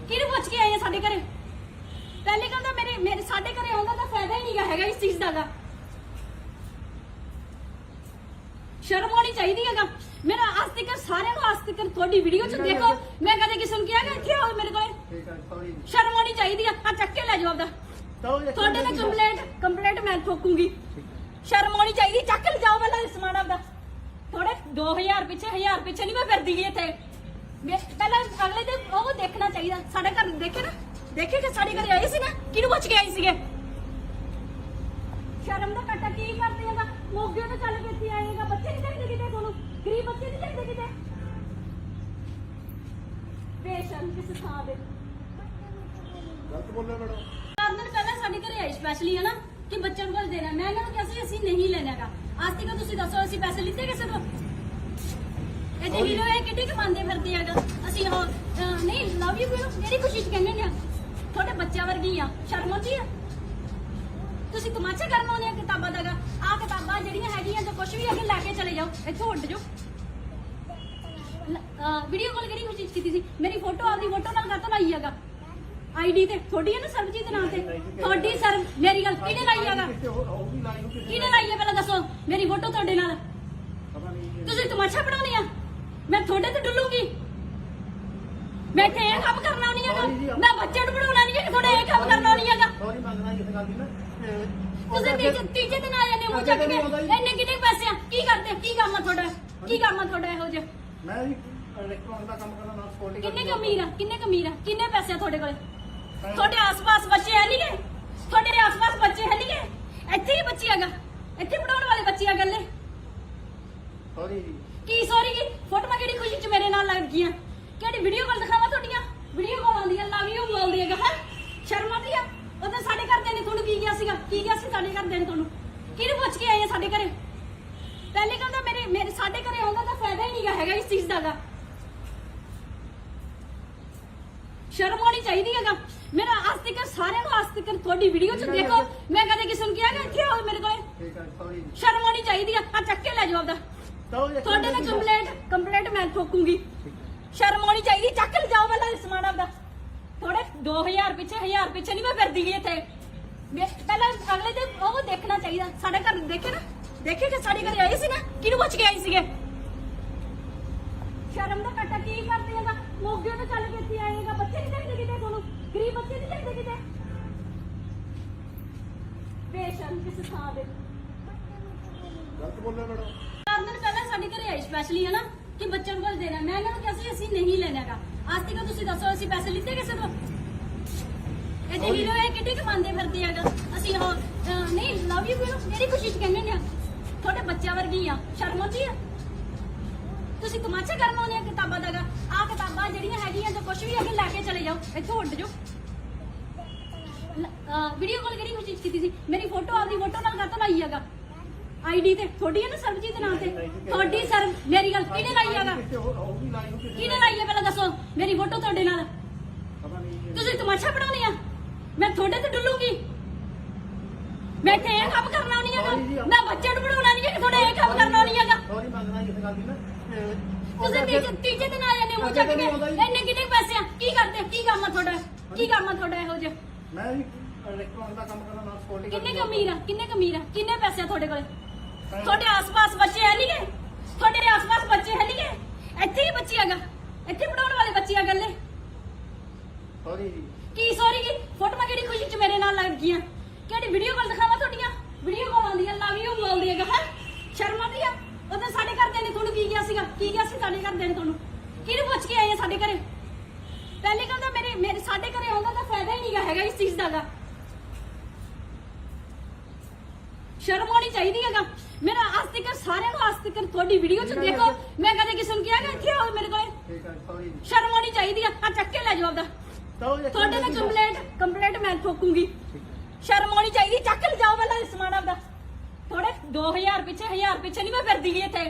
ਕਿਹਨੂੰ ਪੁੱਛ ਕੇ ਆਏ ਆ ਸਾਡੇ ਘਰੇ? ਪਹਿਲੇ ਕਹਿੰਦਾ ਮੇਰੇ ਸਾਡੇ ਘਰੇ ਆਉਂਦਾ ਤਾਂ ਫਾਇਦਾ ਹੀ ਨਹੀਂਗਾ ਹੈਗਾ ਇਸ ਚੀਜ਼ ਦਾ ਗਾ। ਸ਼ਰਮ ਆਉਣੀ ਚਾਹੀਦੀ ਹੈਗਾ। ਮੇਰਾ ਅੱਜ ਤੱਕ ਸਾਰਿਆਂ ਨੂੰ ਅੱਜ ਤੱਕ ਤੁਹਾਡੀ ਵੀਡੀਓ ਚ ਦੇਖੋ, ਮੈਂ ਕਦੇ ਕਿਸੇ ਨੂੰ ਕਿਹਾ ਕਿ ਇੱਥੇ ਆਓ ਮੇਰੇ ਕੋਲੇ? ਠੀਕ ਹੈ ਸੌਰੀ ਸ਼ਰਮ ਆਉਣੀ ਚਾਹੀਦੀ ਆ। ਆ ਚੱਕ ਕੇ ਲੈ ਜਾਓ ਆਪਦਾ, ਤੁਹਾਡੇ ਨਾਲ ਕੰਪਲੇਂਟ ਮੈਂ ਠੋਕੂੰਗੀ। ਸ਼ਰਮ ਆਉਣੀ ਚਾਹੀਦੀ, ਚੱਕ ਲੈ ਜਾਓ ਪਹਿਲਾਂ ਸਮਾਨ ਆਪਦਾ। ਥੋੜੇ 2000 ਪਿੱਛੇ ਨਹੀਂ ਮੈਂ ਫਿਰਦੀ ਗਈ ਇੱਥੇ। ਪਹਿਲਾਂ ਅਗਲੇ ਦੇ ਉਹ ਦੇਖਣਾ ਚਾਹੀਦਾ। ਸਾਡੇ ਘਰ ਦੇਖੇ ਨਾ, ਦੇਖੇ ਕਿ ਸਾਡੇ ਘਰੇ ਆਏ ਸੀ ਨਾ, ਕਿਹਨੂੰ ਪੁੱਛ ਕੇ ਆਏ ਸੀਗੇ? ਸ਼ਰਮ ਦਾ ਘਾਟਾ ਕੀ ਕਰਦੇ ਹੈਗਾ? ਮੋਗੇ ਤੋਂ ਚੱਲ ਕੇ ਇੱਥੇ ਆਏਗਾ। ਬੱਚੇ ਨਹੀਂ ਚਾਹੀਦੇ ਕਿਤੇ ਤੁਹਾਨੂੰ? ਗਰੀਬ ਬੱਚੇ ਨਹੀਂ ਚਾਹੀਦੇ ਕਿਤੇ? ਬੇਸ਼ਰਮ ਕਿਸ ਥਾਂ ਦੇ? ਗਲਤ ਬੋਲਿਆ ਮੈਡਮ। 4 ਦਿਨ ਪਹਿਲਾਂ ਸਾਡੇ ਘਰੇ ਆਏ ਸਪੈਸ਼ਲੀ, ਹਨਾ, ਕਿ ਬੱਚਿਆਂ ਨੂੰ ਕੁਝ ਦੇਣਾ। ਮੈਂ ਇਹਨਾਂ ਨੂੰ ਕਿਹਾ ਸੀ ਅਸੀਂ ਨਹੀਂ ਲੈਣਾਗਾ। ਅੱਜ ਤੱਕ ਤੁਸੀਂ ਦੱਸੋ ਅਸੀਂ ਪੈਸੇ ਲਿੱਤੇ ਕਿਸੇ ਤੋਂ? ਇਹ ਦੇਖ ਲਓ ਇਹ ਕਿੱਡੀ ਕਮਾਉਂਦੇ ਫਿਰਦੇ ਹੈਗਾ। ਅਸੀਂ ਉਹ ਨਹੀਂ ਲਵ ਯੂ ਕਿਹੜੀ ਖੁਸ਼ੀ ਚ ਕਹਿੰਦੇ ਨੇ? ਤੁਹਾਡੇ ਬੱਚਿਆਂ ਵਰਗੀ ਆ, ਸ਼ਰਮ ਆਉਂਦੀ ਆ? ਤੁਸੀਂ ਤਮਾਸ਼ਾ ਕਰਨ ਆਉਂਦੇ ਆ ਕਿਤਾਬਾਂ ਦਾ? ਆਹ ਕਿਤਾਬਾਂ ਜਿਹੜੀਆਂ ਹੈਗੀਆਂ ਜੋ ਕੁਝ ਵੀ ਅੱਗੇ ਲੈ ਕੇ ਚਲੇ ਜਾਓ, ਇੱਥੋਂ ਉੱਡ ਜਾਓ। ਵੀਡੀਓ ਕਾਲ ਕਿਹੜੀ ਖੁਸ਼ੀ ਚ ਕੀਤੀ ਸੀ? ਮੇਰੀ ਫੋਟੋ ਆਪਦੀ ਫੋਟੋ ਨਾਲ ਕਾਹਤੋਂ ਲਾਈ ਹੈਗਾ? ਆਈਡੀ ਤੇ ਤੁਹਾਡੀ ਹੈ ਨਾ ਸਰਬਜੀਤ ਨਾਂ ਤੇ ਤੁਹਾਡੀ ਸਰ ਮੇਰੀ ਗੱਲ ਕਿਹਨੇ ਲਾਈ ਹੈਗਾ? ਕਿਹਨੇ ਲਾਈ ਹੈ ਪਹਿਲਾਂ ਦੱਸੋ? ਮੇਰੀ ਫੋਟੋ ਤੁਹਾਡੇ ਨਾਲ ਤੁਸੀਂ ਤਮਾਸ਼ਾ ਬਣਾਉਣੀ ਆ? ਮੈਂ ਤੁਹਾਡੇ ਤੇ ਡੁੱਲੂਗੀ? ਮੈਂ ਇੱਥੇ ਇਹ ਕੰਮ ਕਰਨਾ ਨਹੀਂ ਹੈਗਾ, ਮੈਂ ਬੱਚੇ ਨੂੰ ਬਣਾਉਣਾ ਨਹੀਂ ਹੈ, ਤੁਹਾਡੇ ਇਹ ਕੰਮ ਕਰਨਾ ਨਹੀਂ ਹੈਗਾ। ਸੌਰੀ ਮੰਗਦਾ ਇਸ ਗੱਲ ਦੀ ਨਾ ਤੁਸੀਂ ਤੀਜੇ ਦਿਨ ਆ ਜਾਂਦੇ ਹੋ ਚੱਕ ਕੇ ਇੰਨੇ ਕਿੰਨੇ ਪੈਸੇ ਆ? ਕੀ ਕਰਦੇ? ਕੀ ਕੰਮ ਆ ਤੁਹਾਡਾ? ਕੀ ਕੰਮ ਆ ਤੁਹਾਡਾ ਇਹੋ ਜਿਹਾ? ਮੈਂ ਵੀ ਇਲੈਕਟ੍ਰੋਨਿਕ ਦਾ ਕੰਮ ਕਰਦਾ ਨਾਲ ਸਕਿਉਰਟੀ ਕਿੰਨੇ ਕਮੀਰ ਆ? ਕਿੰਨੇ ਕਮੀਰ ਆ? ਕਿੰਨੇ ਪੈਸੇ ਆ ਤੁਹਾਡੇ ਕੋਲ? ਤੁਹਾਡੇ ਆਸ-ਪਾਸ ਬੱਚੇ ਹੈ ਨਹੀਂ ਗੇ? ਤੁਹਾਡੇ ਆਸ-ਪਾਸ ਬੱਚੇ ਹੈ ਨਹੀਂ ਗੇ? ਇੱਥੇ ਹੀ ਬੱਚੇ ਹੈਗਾ, ਇੱਥੇ ਪੜਾਉਣ ਵਾਲੇ ਬੱਚੇ ਆ ਗੱਲੇ। ਸੌਰੀ ਜੀ ਕੀ ਸੌਰੀ ਕੀ? ਫੋਟੋਆਂ ਕਿਹੜੀ ਖੁਸ਼ੀ ਚ ਮੇਰੇ ਨਾਲ ਲੱਗ ਗਈਆਂ? ਕਿਹੜੀ ਵੀਡੀਓ ਕਾਲ ਦਿਖਾਵਾਂ ਤੁਹਾਡੀਆਂ? ਵੀਡੀਓ ਕਾਲ ਆਉਂਦੀਆਂ ਲਵ ਯੂ ਬੋਲਦੀ ਹੈਗਾ ਹੈ, ਸ਼ਰਮ ਆਉਂਦੀ ਆ? ਉਹਦੇ ਸਾਡੇ ਘਰਦਿਆਂ ਨੇ ਤੁਹਾਨੂੰ ਕੀ ਕਿਹਾ ਸੀਗਾ? ਕੀ ਕਿਹਾ ਸੀ ਸਾਡੇ ਘਰਦਿਆਂ ਨੇ ਤੁਹਾਨੂੰ? ਕਿਹਨੂੰ ਪੁੱਛ ਕੇ ਆਏ ਆ ਸਾਡੇ ਘਰੇ? ਪਹਿਲੇ ਕਹਿੰਦਾ ਮੇਰੇ ਸਾਡੇ ਘਰੇ ਆਉਂਦਾ ਤਾਂ ਫਾਇਦਾ ਹੀ ਨਹੀਂਗਾ ਹੈਗਾ ਇਸ ਚੀਜ਼ ਦਾ ਗਾ। ਸ਼ਰਮ ਆਉਣੀ ਚਾਹੀਦੀ ਹੈਗਾ। ਮੇਰਾ ਅੱਜ ਤੱਕ ਸਾਰਿਆਂ ਨੂੰ ਅੱਜ ਤੱਕ ਤੁਹਾਡੀ ਵੀਡੀਓ ਚ ਦੇਖੋ, ਮੈਂ ਕਦੇ ਕਿਸੇ ਨੂੰ ਕਿਹਾ ਕਿ ਇੱਥੇ ਆਓ ਮੇਰੇ ਕੋਲੇ? ਠੀਕ ਹੈ ਸੌਰੀ ਸ਼ਰਮ ਆਉਣੀ ਚਾਹੀਦੀ ਆ। ਆ ਚੱਕ ਕੇ ਲੈ ਜਾਓ ਆਪਦਾ, ਤੁਹਾਡੇ ਨਾਲ ਕੰਪਲੇਂਟ ਮੈਂ ਠੋਕੂੰਗੀ। ਸ਼ਰਮ ਆਉਣੀ ਚਾਹੀਦੀ, ਚੱਕ ਲੈ ਜਾਓ ਪਹਿਲਾਂ ਸਮਾਨ ਆਪਦਾ। ਥੋੜੇ 2000 ਪਿੱਛੇ ਨਹੀਂ ਮੈਂ ਫਿਰਦੀ ਗਈ ਇੱਥੇ। ਪਹਿਲਾਂ ਅਗਲੇ ਦੇ ਉਹ ਦੇਖਣਾ ਚਾਹੀਦਾ। ਸਾਡੇ ਘਰ ਦੇਖੇ ਨਾ, ਦੇਖੇ ਕਿ ਸਾਡੇ ਘਰੇ ਆਏ ਸੀ ਨਾ, ਕਿਹਨੂੰ ਪੁੱਛ ਕੇ ਆਏ ਸੀਗੇ? ਸ਼ਰਮ ਦਾ ਘਾਟਾ ਕੀ ਕਰਦੇ ਹੈਗਾ? ਮੋਗੇ ਤੋਂ ਚੱਲ ਕੇ ਇੱਥੇ ਆਏਗਾ। ਬੱਚੇ ਨਹੀਂ ਚਾਹੀਦੇ ਕਿਤੇ ਤੁਹਾਨੂੰ? ਗਰੀਬ ਬੱਚੇ ਨਹੀਂ ਚਾਹੀਦੇ ਕਿਤੇ? ਬੇਸ਼ਰਮ ਕਿਸ ਥਾਂ ਦੇ? ਗਲਤ ਬੋਲਿਆ ਮੈਡਮ। 4 ਦਿਨ ਪਹਿਲਾਂ ਸਾਡੇ ਘਰੇ ਆਏ ਸਪੈਸ਼ਲੀ, ਹਨਾ, ਕਿ ਬੱਚਿਆਂ ਨੂੰ ਕੁਝ ਦੇਣਾ। ਮੈਂ ਇਹਨਾਂ ਨੂੰ ਕਿਹਾ ਸੀ ਅਸੀਂ ਨਹੀਂ ਲੈਣਾਗਾ। ਅੱਜ ਤੱਕ ਤੁਸੀਂ ਦੱਸੋ ਅਸੀਂ ਪੈਸੇ ਲਿੱਤੇ ਕਿਸੇ ਤੋਂ? ਇਹ ਦੇਖ ਲਓ ਇਹ ਕਿੱਡੀ ਕਮਾਉਂਦੇ ਫਿਰਦੇ ਹੈਗਾ। ਅਸੀਂ ਉਹ ਨਹੀਂ ਲਵ ਯੂ ਕਿਹੜੀ ਖੁਸ਼ੀ ਚ ਕਹਿੰਦੇ ਨੇ? ਤੁਹਾਡੇ ਬੱਚਿਆਂ ਵਰਗੀ ਆ, ਸ਼ਰਮ ਆਉਂਦੀ ਆ? ਤੁਸੀਂ ਤਮਾਸ਼ਾ ਕਰਨ ਆਉਂਦੇ ਆ ਕਿਤਾਬਾਂ ਦਾ? ਆਹ ਕਿਤਾਬਾਂ ਜਿਹੜੀਆਂ ਹੈਗੀਆਂ ਜੋ ਕੁਝ ਵੀ ਅੱਗੇ ਲੈ ਕੇ ਚਲੇ ਜਾਓ, ਇੱਥੋਂ ਉੱਡ ਜਾਓ। ਵੀਡੀਓ ਕਾਲ ਕਿਹੜੀ ਖੁਸ਼ੀ ਚ ਕੀਤੀ ਸੀ? ਮੇਰੀ ਫੋਟੋ ਆਪਦੀ ਫੋਟੋ ਨਾਲ ਕਾਹਤੋਂ ਲਾਈ ਹੈਗਾ? ਆਈਡੀ ਤੇ ਤੁਹਾਡੀ ਹੈ ਨਾ ਸਰਬਜੀਤ ਨਾਂ ਤੇ ਤੁਹਾਡੀ ਸਰ ਮੇਰੀ ਗੱਲ ਕਿਹਨੇ ਲਾਈ ਹੈਗਾ? ਕਿਹਨੇ ਲਾਈ ਹੈ ਪਹਿਲਾਂ ਦੱਸੋ? ਮੇਰੀ ਫੋਟੋ ਤੁਹਾਡੇ ਨਾਲ ਤੁਸੀਂ ਤਮਾਸ਼ਾ ਬਣਾਉਣੀ ਆ? ਮੈਂ ਤੁਹਾਡੇ ਤੇ ਡੁੱਲੂਗੀ? ਮੈਂ ਇੱਥੇ ਇਹ ਕੰਮ ਕਰਨਾ ਨਹੀਂ ਹੈਗਾ, ਮੈਂ ਬੱਚੇ ਨੂੰ ਬਣਾਉਣਾ ਨਹੀਂ ਹੈ, ਤੁਹਾਡੇ ਇਹ ਕੰਮ ਕਰਨਾ ਨਹੀਂ ਹੈਗਾ। ਸੌਰੀ ਮੰਗਦਾ ਇਸ ਗੱਲ ਦੀ ਨਾ ਤੁਸੀਂ ਤੀਜੇ ਦਿਨ ਆ ਜਾਂਦੇ ਹੋ ਚੱਕ ਕੇ ਇੰਨੇ ਕਿੰਨੇ ਪੈਸੇ ਆ? ਕੀ ਕਰਦੇ? ਕੀ ਕੰਮ ਆ ਤੁਹਾਡਾ? ਕੀ ਕੰਮ ਆ ਤੁਹਾਡਾ ਇਹੋ ਜਿਹਾ? ਮੈਂ ਵੀ ਇਲੈਕਟ੍ਰੋਨਿਕ ਦਾ ਕੰਮ ਕਰਦਾ ਨਾਲ ਸਕਿਉਰਟੀ ਕਿੰਨੇ ਕਮੀਰ ਆ? ਕਿੰਨੇ ਕਮੀਰ ਆ? ਕਿੰਨੇ ਪੈਸੇ ਆ ਤੁਹਾਡੇ ਕੋਲ? ਤੁਹਾਡੇ ਆਸ-ਪਾਸ ਬੱਚੇ ਹੈ ਨਹੀਂ ਗੇ? ਤੁਹਾਡੇ ਆਸ-ਪਾਸ ਬੱਚੇ ਹੈ ਨਹੀਂ ਗੇ? ਇੱਥੇ ਹੀ ਬੱਚੇ ਹੈਗਾ, ਇੱਥੇ ਪੜਾਉਣ ਵਾਲੇ ਬੱਚੇ ਆ ਗੱਲੇ। ਸੌਰੀ ਜੀ ਕੀ ਸੌਰੀ ਕੀ? ਫੋਟੋਆਂ ਕਿਹੜੀ ਖੁਸ਼ੀ ਚ ਮੇਰੇ ਨਾਲ ਲੱਗ ਗਈਆਂ? ਕਿਹੜੀ ਵੀਡੀਓ ਕਾਲ ਦਿਖਾਵਾਂ ਤੁਹਾਡੀਆਂ? ਵੀਡੀਓ ਘਰ ਦੇਣ ਤੁਹਾਨੂੰ? ਕਿਹਨੂੰ ਪੁੱਛ ਕੇ ਆਏ ਆ ਸਾਡੇ ਘਰੇ? ਪਹਿਲੇ ਕਹਿੰਦਾ ਮੇਰੇ ਸਾਡੇ ਘਰੇ ਆਉਂਦਾ ਤਾਂ ਫਾਇਦਾ ਹੀ ਨਹੀਂਗਾ ਹੈਗਾ ਇਸ ਚੀਜ਼ ਦਾ। ਸ਼ਰਮ ਆਉਣੀ ਚਾਹੀਦੀ ਹੈਗਾ। ਮੇਰਾ ਅੱਜ ਤੱਕ ਸਾਰਿਆਂ ਨੂੰ ਅੱਜ ਤੱਕ ਤੁਹਾਡੀ ਵੀਡੀਓ 'ਚ ਦੇਖੋ, ਮੈਂ ਕਦੇ ਕਿਸੇ ਨੂੰ ਕਿਹਾ ਕਿ ਇੱਥੇ ਆਓ ਮੇਰੇ ਕੋਲੇ? ਠੀਕ ਹੈ ਸੌਰੀ ਸ਼ਰਮ ਆਉਣੀ ਚਾਹੀਦੀ ਆ। ਚੱਕ ਕੇ ਲੈ ਜਾਓ ਆਪਦਾ। ਤੁਹਾਡੇ ਨਾਲ ਕੰਪਲੇਂਟ ਮੈਂ ਠੋਕੂੰਗੀ। ਸ਼ਰਮ ਆਉਣੀ ਚਾਹੀਦੀ। ਚੱਕ ਕੇ ਜਾਓ ਪਹਿਲਾਂ ਸਮਾਨ ਆਪਦਾ। ਥੋੜੇ 2000 ਪਿੱਛੇ 1000 ਪਿੱਛੇ ਨਹੀਂ ਮੈਂ ਫਿਰਦੀ ਗਈ ਇੱਥੇ।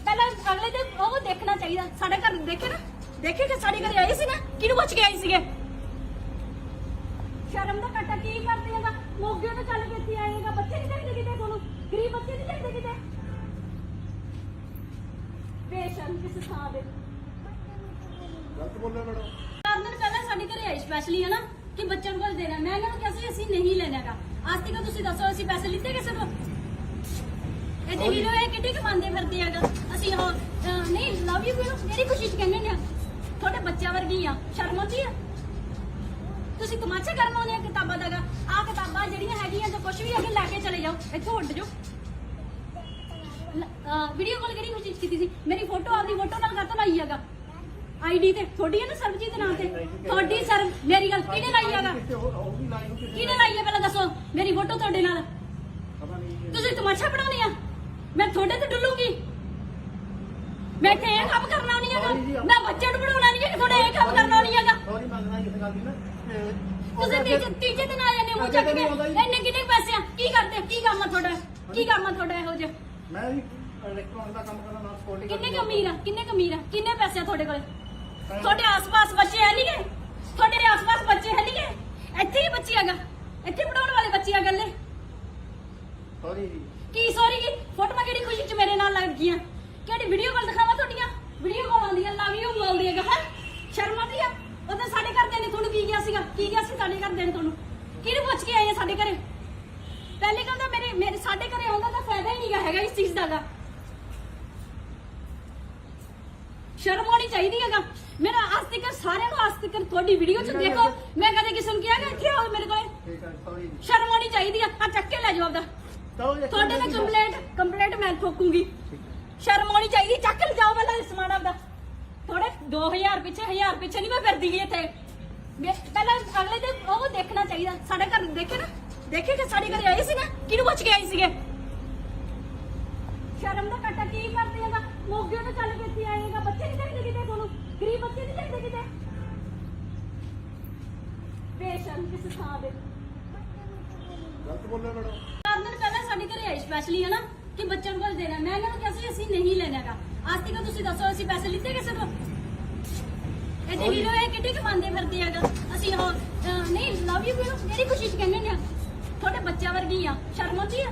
ਪਹਿਲਾਂ ਅਗਲੇ ਦੇ ਉਹ ਦੇਖਣਾ ਚਾਹੀਦਾ। ਸਾਡੇ ਘਰ ਦੇਖੇ ਨਾ, ਦੇਖੇ ਕਿ ਸਾਡੇ ਘਰੇ ਆਏ ਸੀ ਨਾ, ਕਿਹਨੂੰ ਪੁੱਛ ਕੇ ਆਏ ਸੀਗੇ? ਸ਼ਰਮ ਦਾ ਘਾਟਾ ਕੀ ਕਰਦੇ ਹੈਗਾ? ਮੋਗੇ ਤੋਂ ਚੱਲ ਕੇ ਇੱਥੇ ਆਏਗਾ। ਬੱਚੇ ਨਹੀਂ ਚਾਹੀਦੇ ਕਿਤੇ ਤੁਹਾਨੂੰ? ਗਰੀਬ ਬੱਚੇ ਨਹੀਂ ਚਾਹੀਦੇ ਕਿਤੇ? ਬੇਸ਼ਰਮ ਕਿਸ ਥਾਂ ਦੇ। ਗਲਤ ਬੋਲਿਆ ਮੈਡਮ। 4 ਦਿਨ ਪਹਿਲਾਂ ਸਾਡੇ ਘਰੇ ਆਏ ਸਪੈਸ਼ਲੀ ਹੈ ਨਾ ਕਿ ਬੱਚਿਆਂ ਕੋਲ ਦੇਣਾ। ਮੈਂ ਇਹਨਾਂ ਨੂੰ ਕਿਹਾ ਸੀ ਅਸੀਂ ਨਹੀਂ ਲੈਣਾਗਾ। ਅੱਜ ਤੱਕ ਤੁਸੀਂ ਦੱਸੋ ਅਸੀਂ ਪੈਸੇ ਲਿੱਤੇ ਕਿਸੇ ਤੋਂ? ਇਹ ਦੇਖ ਲਓ ਇਹ ਕਿੱਡੀ ਕਮਾਉਂਦੇ ਫਿਰਦੇ ਹੈਗਾ। ਅਸੀਂ ਉਹ ਨਹੀਂ ਲਵ ਯੂ ਕਿਉਂ ਮੇਰੀ ਖੁਸ਼ੀ ਚ ਕਹਿੰਦੇ ਨੇ ਤੁਹਾਡੇ ਬੱਚਿਆਂ ਵਰਗੀ ਆ। ਸ਼ਰਮ ਆਉਂਦੀ ਆ? ਤੁਸੀਂ ਤਮਾਸ਼ਾ ਕਰਨ ਆਉਂਦੇ ਆ ਕਿਤਾਬਾਂ ਦਾ? ਆਹ ਕਿਤਾਬਾਂ ਜਿਹੜੀਆਂ ਹੈਗੀਆਂ ਜੋ ਕੁਝ ਵੀ ਅੱਗੇ ਲੈ ਕੇ ਚਲੇ ਜਾਓ, ਇੱਥੋਂ ਉੱਡ ਜਾਓ। ਵੀਡੀਓ ਕਾਲ ਕਿਹੜੀ ਖੁਸ਼ੀ ਚ ਕੀਤੀ ਸੀ? ਮੇਰੀ ਫੋਟੋ ਆਪਦੀ ਫੋਟੋ ਨਾਲ ਕਾਹਤੋਂ ਲਾਈ ਹੈਗਾ? ਆਈਡੀ ਤੇ ਤੁਹਾਡੀ ਹੈ ਨਾ ਸਰਬਜੀਤ ਦੇ ਨਾਂ ਤੇ? ਤੁਹਾਡੀ ਸਰ ਮੇਰੀ ਗੱਲ ਕਿਹਨੇ ਲਾਈ ਹੈਗਾ? ਕਿਹਨੇ ਲਾਈ ਹੈ ਪਹਿਲਾਂ ਦੱਸੋ? ਮੇਰੀ ਫੋਟੋ ਤੁਹਾਡੇ ਨਾਲ। ਤੁਸੀਂ ਤਮਾਸ਼ਾ ਬਣਾਉਣੀ ਆ? ਮੈਂ ਤੁਹਾਡੇ ਤੇ ਡੁੱਲੂਗੀ? ਮੈਂ ਇੱਥੇ ਇਹ ਕੰਮ ਕਰਨਾ ਨਹੀਂ ਹੈਗਾ। ਮੈਂ ਬੱਚੇ ਨੂੰ ਪੜਾਉਣਾ ਨਹੀਂ ਹੈ। ਤੁਹਾਡੇ ਇਹ ਕੰਮ ਕਰਨਾ ਨਹੀਂ ਹੈਗਾ। ਸੌਰੀ ਮੰਗਣਾ ਇਸ ਗੱਲ ਦੀ ਨਾ। ਤੁਸੀਂ ਤੀਜੇ ਦਿਨ ਆ ਜਾਂਦੇ ਹੋ ਚੱਕ ਕੇ। ਇੰਨੇ ਕਿੰਨੇ ਪੈਸੇ ਆ? ਕੀ ਕਰਦੇ? ਕੀ ਕੰਮ ਆ ਤੁਹਾਡਾ? ਕੀ ਕੰਮ ਆ ਤੁਹਾਡਾ ਇਹੋ ਜਿਹਾ? ਮੈਂ ਵੀ ਇਲੈਕਟ੍ਰੋਨਿਕ ਦਾ ਕੰਮ ਕਰਦਾ ਨਾਲ ਸਕਿਉਰਟੀ। ਕਿੰਨੇ ਕਮੀਰ ਆ? ਕਿੰਨੇ ਕਮੀਰ ਆ? ਕਿੰਨੇ ਪੈਸੇ ਆ ਤੁਹਾਡੇ ਕੋਲੇ? ਤੁਹਾਡੇ ਆਸ-ਪਾਸ ਬੱਚੇ ਹੈ ਨਹੀਂ ਗਏ? ਤੁਹਾਡੇ ਆਸ-ਪਾਸ ਬੱਚੇ ਹੈ ਨਹੀਂ ਗਏ? ਇੱਥੇ ਹੀ ਬੱਚੀ ਹੈਗਾ। ਇੱਥੇ ਪੜਾਉਣ ਵਾਲੇ ਬੱਚੇ ਆ ਗੱਲੇ। ਸੌਰੀ ਜੀ। ਕੀ ਸੌਰੀ ਕੀ? ਫੋਟੋਆਂ ਕਿਹੜੀ ਖੁਸ਼ੀ ਚ ਮੇਰੇ ਨਾਲ ਲੱਗ ਗਈਆਂ? ਕਿਹੜੀ ਵੀਡੀਓ ਕਾਲ ਦਿਖਾਵਾਂ ਤੁਹਾਡੀਆਂ? ਵੀਡੀਓ ਕਾਲ ਆਉਂਦੀ ਆ, ਲਵ ਯੂ ਬੋਲਦੀ ਹੈਗਾ। ਹੈ ਸ਼ਰਮ ਆਉਂਦੀ ਆ? ਉਦੋਂ ਸਾਡੇ ਘਰਦਿਆਂ ਨੇ ਤੁਹਾਨੂੰ ਕੀ ਕਿਹਾ ਸੀਗਾ? ਕੀ ਕਿਹਾ ਸੀ ਸਾਡੇ ਘਰਦਿਆਂ ਨੇ ਤੁਹਾਨੂੰ? ਕਿਹਨੂੰ ਪੁੱਛ ਕੇ ਆਏ ਆ ਸਾਡੇ ਘਰੇ? ਪਹਿਲੇ ਕਹਿੰਦਾ ਮੇਰੇ ਸਾਡੇ ਘਰੇ ਆਉਂਦਾ ਤਾਂ ਫਾਇਦਾ ਹੀ ਨਹੀਂਗਾ ਹੈਗਾ ਇਸ ਚੀਜ਼ ਦਾ। ਸ਼ਰਮ ਆਉਣੀ ਚਾਹੀਦੀ ਹੈਗਾ। ਮੇਰਾ ਅੱਜ ਤੱਕ ਸਾਰਿਆਂ ਨੂੰ ਅੱਜ ਤੱਕ ਤੁਹਾਡੀ ਵੀਡੀਓ 'ਚ ਦੇਖੋ, ਮੈਂ ਕਦੇ ਕਿਸੇ ਨੂੰ ਕਿਹਾ ਕਿ ਇੱਥੇ ਆਓ ਮੇਰੇ ਕੋਲੇ? ਠੀਕ ਹੈ ਸੌਰੀ ਸ਼ਰਮ ਆਉਣੀ ਚਾਹੀਦੀ ਆ। ਚੱਕ ਕੇ ਲੈ ਜਾਓ ਆਪਦਾ। ਤੁਹਾਡੇ ਨਾਲ ਕੰਪਲੇਂਟ ਮੈਂ ਠੋਕੂੰਗੀ। ਸ਼ਰਮ ਆਉਣੀ ਚਾਹੀਦੀ। ਚੱਕ ਕੇ ਜਾਓ ਪਹਿਲਾਂ ਸਮਾਨ ਆਪਦਾ। ਥੋੜੇ 2000 ਪਿੱਛੇ 1000 ਪਿੱਛੇ ਨਹੀਂ ਮੈਂ ਫਿਰਦੀ ਗਈ ਇੱਥੇ। ਪਹਿਲਾਂ ਅਗਲੇ ਦੇ ਉਹ ਦੇਖਣਾ ਚਾਹੀਦਾ। ਸਾਡੇ ਘਰ ਦੇਖੇ ਨਾ, ਦੇਖੇ ਕਿ ਸਾਡੇ ਘਰੇ ਆਏ ਸੀ ਨਾ, ਕਿਹਨੂੰ ਪੁੱਛ ਕੇ ਆਏ ਸੀਗੇ? ਸ਼ਰਮ ਦਾ ਘਾਟਾ ਕੀ ਕਰਦੇ ਹੈਗਾ? ਮੋਗੇ ਤੋਂ ਚੱਲ ਕੇ ਇੱਥੇ ਆਏਗਾ। ਬੱਚੇ ਨਹੀਂ ਚਾਹੀਦੇ ਕਿਤੇ ਤੁਹਾਨੂੰ? ਗਰੀਬ ਬੱਚੇ ਨਹੀਂ ਚਾਹੀਦੇ ਕਿਤੇ? ਬੇਸ਼ਰਮ ਕਿਸ ਥਾਂ ਦੇ। ਗਲਤ ਬੋਲਿਆ ਮੈਡਮ। 4 ਦਿਨ ਪਹਿਲਾਂ ਸਾਡੇ ਘਰੇ ਆਏ ਸਪੈਸ਼ਲੀ ਹੈ ਨਾ ਕਿ ਬੱਚਿਆਂ ਕੋਲ ਦੇਣਾ। ਮੈਂ ਇਹਨਾਂ ਨੂੰ ਕਿਹਾ ਸੀ ਅਸੀਂ ਨਹੀਂ ਲੈਣਾਗਾ। ਅੱਜ ਤੱਕ ਤੁਸੀਂ ਦੱਸੋ ਅਸੀਂ ਪੈਸੇ ਲਿੱਤੇ ਕਿਸੇ ਤੋਂ? ਇਹ ਦੇਖ ਲਓ ਇਹ ਕਿੱਡੀ ਕਮਾਉਂਦੇ ਫਿਰਦੇ ਹੈਗਾ। ਅਸੀਂ ਉਹ ਨਹੀਂ ਲਵ ਯੂ ਕਿਉਂ ਮੇਰੀ ਖੁਸ਼ੀ ਚ ਕਹਿੰਦੇ ਨੇ ਤੁਹਾਡੇ ਬੱਚਿਆਂ ਵਰਗੀ ਆ। ਸ਼ਰਮ ਆਉਂਦੀ ਆ?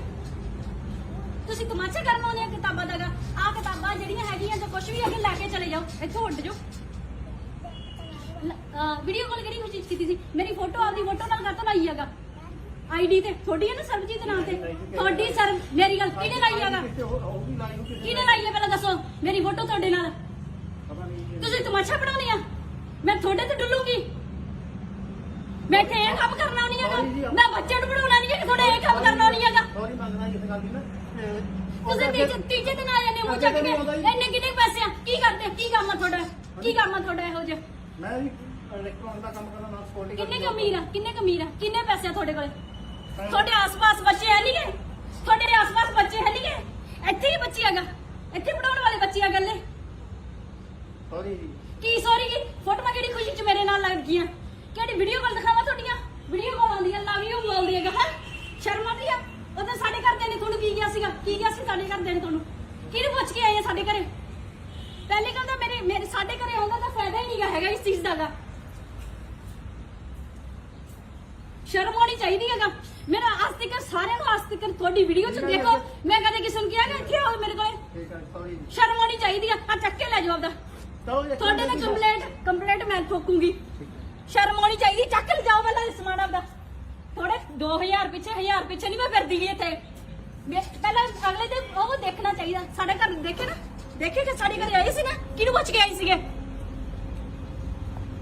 ਤੁਸੀਂ ਤਮਾਸ਼ਾ ਕਰਨ ਆਉਂਦੇ ਆ ਕਿਤਾਬਾਂ ਦਾ? ਆਹ ਕਿਤਾਬਾਂ ਜਿਹੜੀਆਂ ਹੈਗੀਆਂ ਜੋ ਕੁਝ ਵੀ ਅੱਗੇ ਲੈ ਕੇ ਚਲੇ ਜਾਓ, ਇੱਥੋਂ ਉੱਡ ਜਾਓ। ਵੀਡੀਓ ਕਾਲ ਕਿਹੜੀ ਖੁਸ਼ੀ ਚ ਕੀਤੀ ਸੀ? ਮੇਰੀ ਫੋਟੋ ਆਪਦੀ ਫੋਟੋ ਨਾਲ ਕਾਹਤੋਂ ਲਾਈ ਹੈਗਾ? ਆਈਡੀ ਤੇ ਤੁਹਾਡੀ ਹੈ ਨਾ ਸਰਬਜੀਤ ਦੇ ਨਾਂ ਤੇ? ਤੁਹਾਡੀ ਸਰ ਮੇਰੀ ਗੱਲ ਕਿਹਨੇ ਲਾਈ ਹੈਗਾ? ਕਿਹਨੇ ਲਾਈ ਹੈ ਪਹਿਲਾਂ ਦੱਸੋ? ਮੇਰੀ ਫੋਟੋ ਤੁਹਾਡੇ ਨਾਲ। ਤੁਸੀਂ ਤਮਾਸ਼ਾ ਬਣਾਉਣੀ ਆ? ਮੈਂ ਤੁਹਾਡੇ ਤੇ ਡੁੱਲੂਗੀ? ਮੈਂ ਇੱਥੇ ਇਹ ਕੰਮ ਕਰਨਾ ਨਹੀਂ ਹੈਗਾ। ਮੈਂ ਬੱਚੇ ਨੂੰ ਪੜਾਉਣਾ ਨਹੀਂ ਹੈ। ਤੁਹਾਡੇ ਇਹ ਕੰਮ ਕਰਨਾ ਨਹੀਂ ਹੈਗਾ। ਸੌਰੀ ਮੰਗਣਾ ਇਸ ਗੱਲ ਦੀ ਨਾ। ਤੁਸੀਂ ਤੀਜੇ ਦਿਨ ਆ ਜਾਂਦੇ ਹੋ ਚੱਕ ਕੇ। ਇੰਨੇ ਕਿੰਨੇ ਪੈਸੇ ਆ? ਕੀ ਕਰਦੇ? ਕੀ ਕੰਮ ਆ ਤੁਹਾਡਾ? ਕੀ ਕੰਮ ਆ ਤੁਹਾਡਾ ਇਹੋ ਜਿਹਾ? ਮੈਂ ਵੀ ਇਲੈਕਟ੍ਰੋਨਿਕ ਦਾ ਕੰਮ ਕਰਦਾ ਨਾਲ ਸਕਿਉਰਟੀ। ਕਿੰਨੇ ਕਮੀਰ ਆ? ਕਿੰਨੇ ਕਮੀਰ ਆ? ਕਿੰਨੇ ਪੈਸੇ ਆ ਤੁਹਾਡੇ ਕੋਲੇ? ਤੁਹਾਡੇ ਆਸ-ਪਾਸ ਬੱਚੇ ਹੈ ਨਹੀਂ ਗਏ? ਤੁਹਾਡੇ ਆਸ-ਪਾਸ ਬੱਚੇ ਹੈ ਨਹੀਂ ਗਏ? ਇੱਥੇ ਹੀ ਬੱਚੀ ਹੈਗਾ। ਇੱਥੇ ਪੜਾਉਣ ਵਾਲੇ ਬੱਚੇ ਆ ਗੱਲੇ। ਸੌਰੀ ਜੀ। ਕੀ ਸੌਰੀ ਕੀ? ਫੋਟੋਆਂ ਕਿਹੜੀ ਖੁਸ਼ੀ ਚ ਮੇਰੇ ਨਾਲ ਲੱਗ ਗਈਆਂ? ਕਿਹੜੀ ਵੀਡੀਓ ਕਾਲ ਦਿਖਾਵਾਂ ਤੁਹਾਡੀਆਂ? ਵੀਡੀਓ ਕਾਲ ਆਉਂਦੀ ਆ, ਲਵ ਯੂ ਬੋਲਦੀ ਹੈਗਾ। ਹੈ ਸ਼ਰਮ ਆਉਂਦੀ ਆ? ਉਦੋਂ ਸਾਡੇ ਘਰਦਿਆਂ ਨੇ ਤੁਹਾਨੂੰ ਕੀ ਕਿਹਾ ਸੀਗਾ? ਕੀ ਕਿਹਾ ਸੀ ਸਾਡੇ ਘਰਦਿਆਂ ਨੇ ਤੁਹਾਨੂੰ? ਕਿਹਨੂੰ ਪੁੱਛ ਕੇ ਆਏ ਆ ਸਾਡੇ ਘਰੇ? ਪਹਿਲੇ ਕਹਿੰਦਾ ਮੇਰੇ ਸਾਡੇ ਘਰੇ ਆਉਂਦਾ ਤਾਂ ਫਾਇਦਾ ਹੀ ਨਹੀਂਗਾ ਹੈਗਾ ਇਸ ਚੀਜ਼ ਦਾ। ਸ਼ਰਮ ਆਉਣੀ ਚਾਹੀਦੀ ਹੈਗਾ। ਮੇਰਾ ਅੱਜ ਤੱਕ ਸਾਰਿਆਂ ਨੂੰ ਅੱਜ ਤੱਕ ਤੁਹਾਡੀ ਵੀਡੀਓ 'ਚ ਦੇਖੋ, ਮੈਂ ਕਦੇ ਕਿਸੇ ਨੂੰ ਕਿਹਾ ਕਿ ਇੱਥੇ ਆਓ ਮੇਰੇ ਕੋਲੇ? ਠੀਕ ਹੈ ਸੌਰੀ ਜੀ। ਸ਼ਰਮ ਆਉਣੀ ਚਾਹੀਦੀ ਆ। ਚੱਕ ਕੇ ਲੈ ਜਾਓ ਆਪਦਾ। ਤੁਹਾਡੇ ਨਾਲ ਕੰਪਲੇਂਟ ਮੈਂ ਠੋਕੂੰਗੀ। ਸ਼ਰਮ ਆਉਣੀ ਚਾਹੀਦੀ। ਚੱਕ ਕੇ ਜਾਓ ਪਹਿਲਾਂ ਸਮਾਨ ਆਪਦਾ। ਥੋੜੇ 2000 ਪਿੱਛੇ 1000 ਪਿੱਛੇ ਨਹੀਂ ਮੈਂ ਫਿਰਦੀ ਗਈ ਇੱਥੇ। ਪਹਿਲਾਂ ਅਗਲੇ ਦੇ ਉਹ ਦੇਖਣਾ ਚਾਹੀਦਾ। ਸਾਡੇ ਘਰ ਦੇਖੇ ਨਾ, ਦੇਖੇ ਕਿ ਸਾਡੇ ਘਰੇ ਆਏ ਸੀ ਨਾ, ਕਿਹਨੂੰ ਪੁੱਛ ਕੇ ਆਏ ਸੀਗੇ?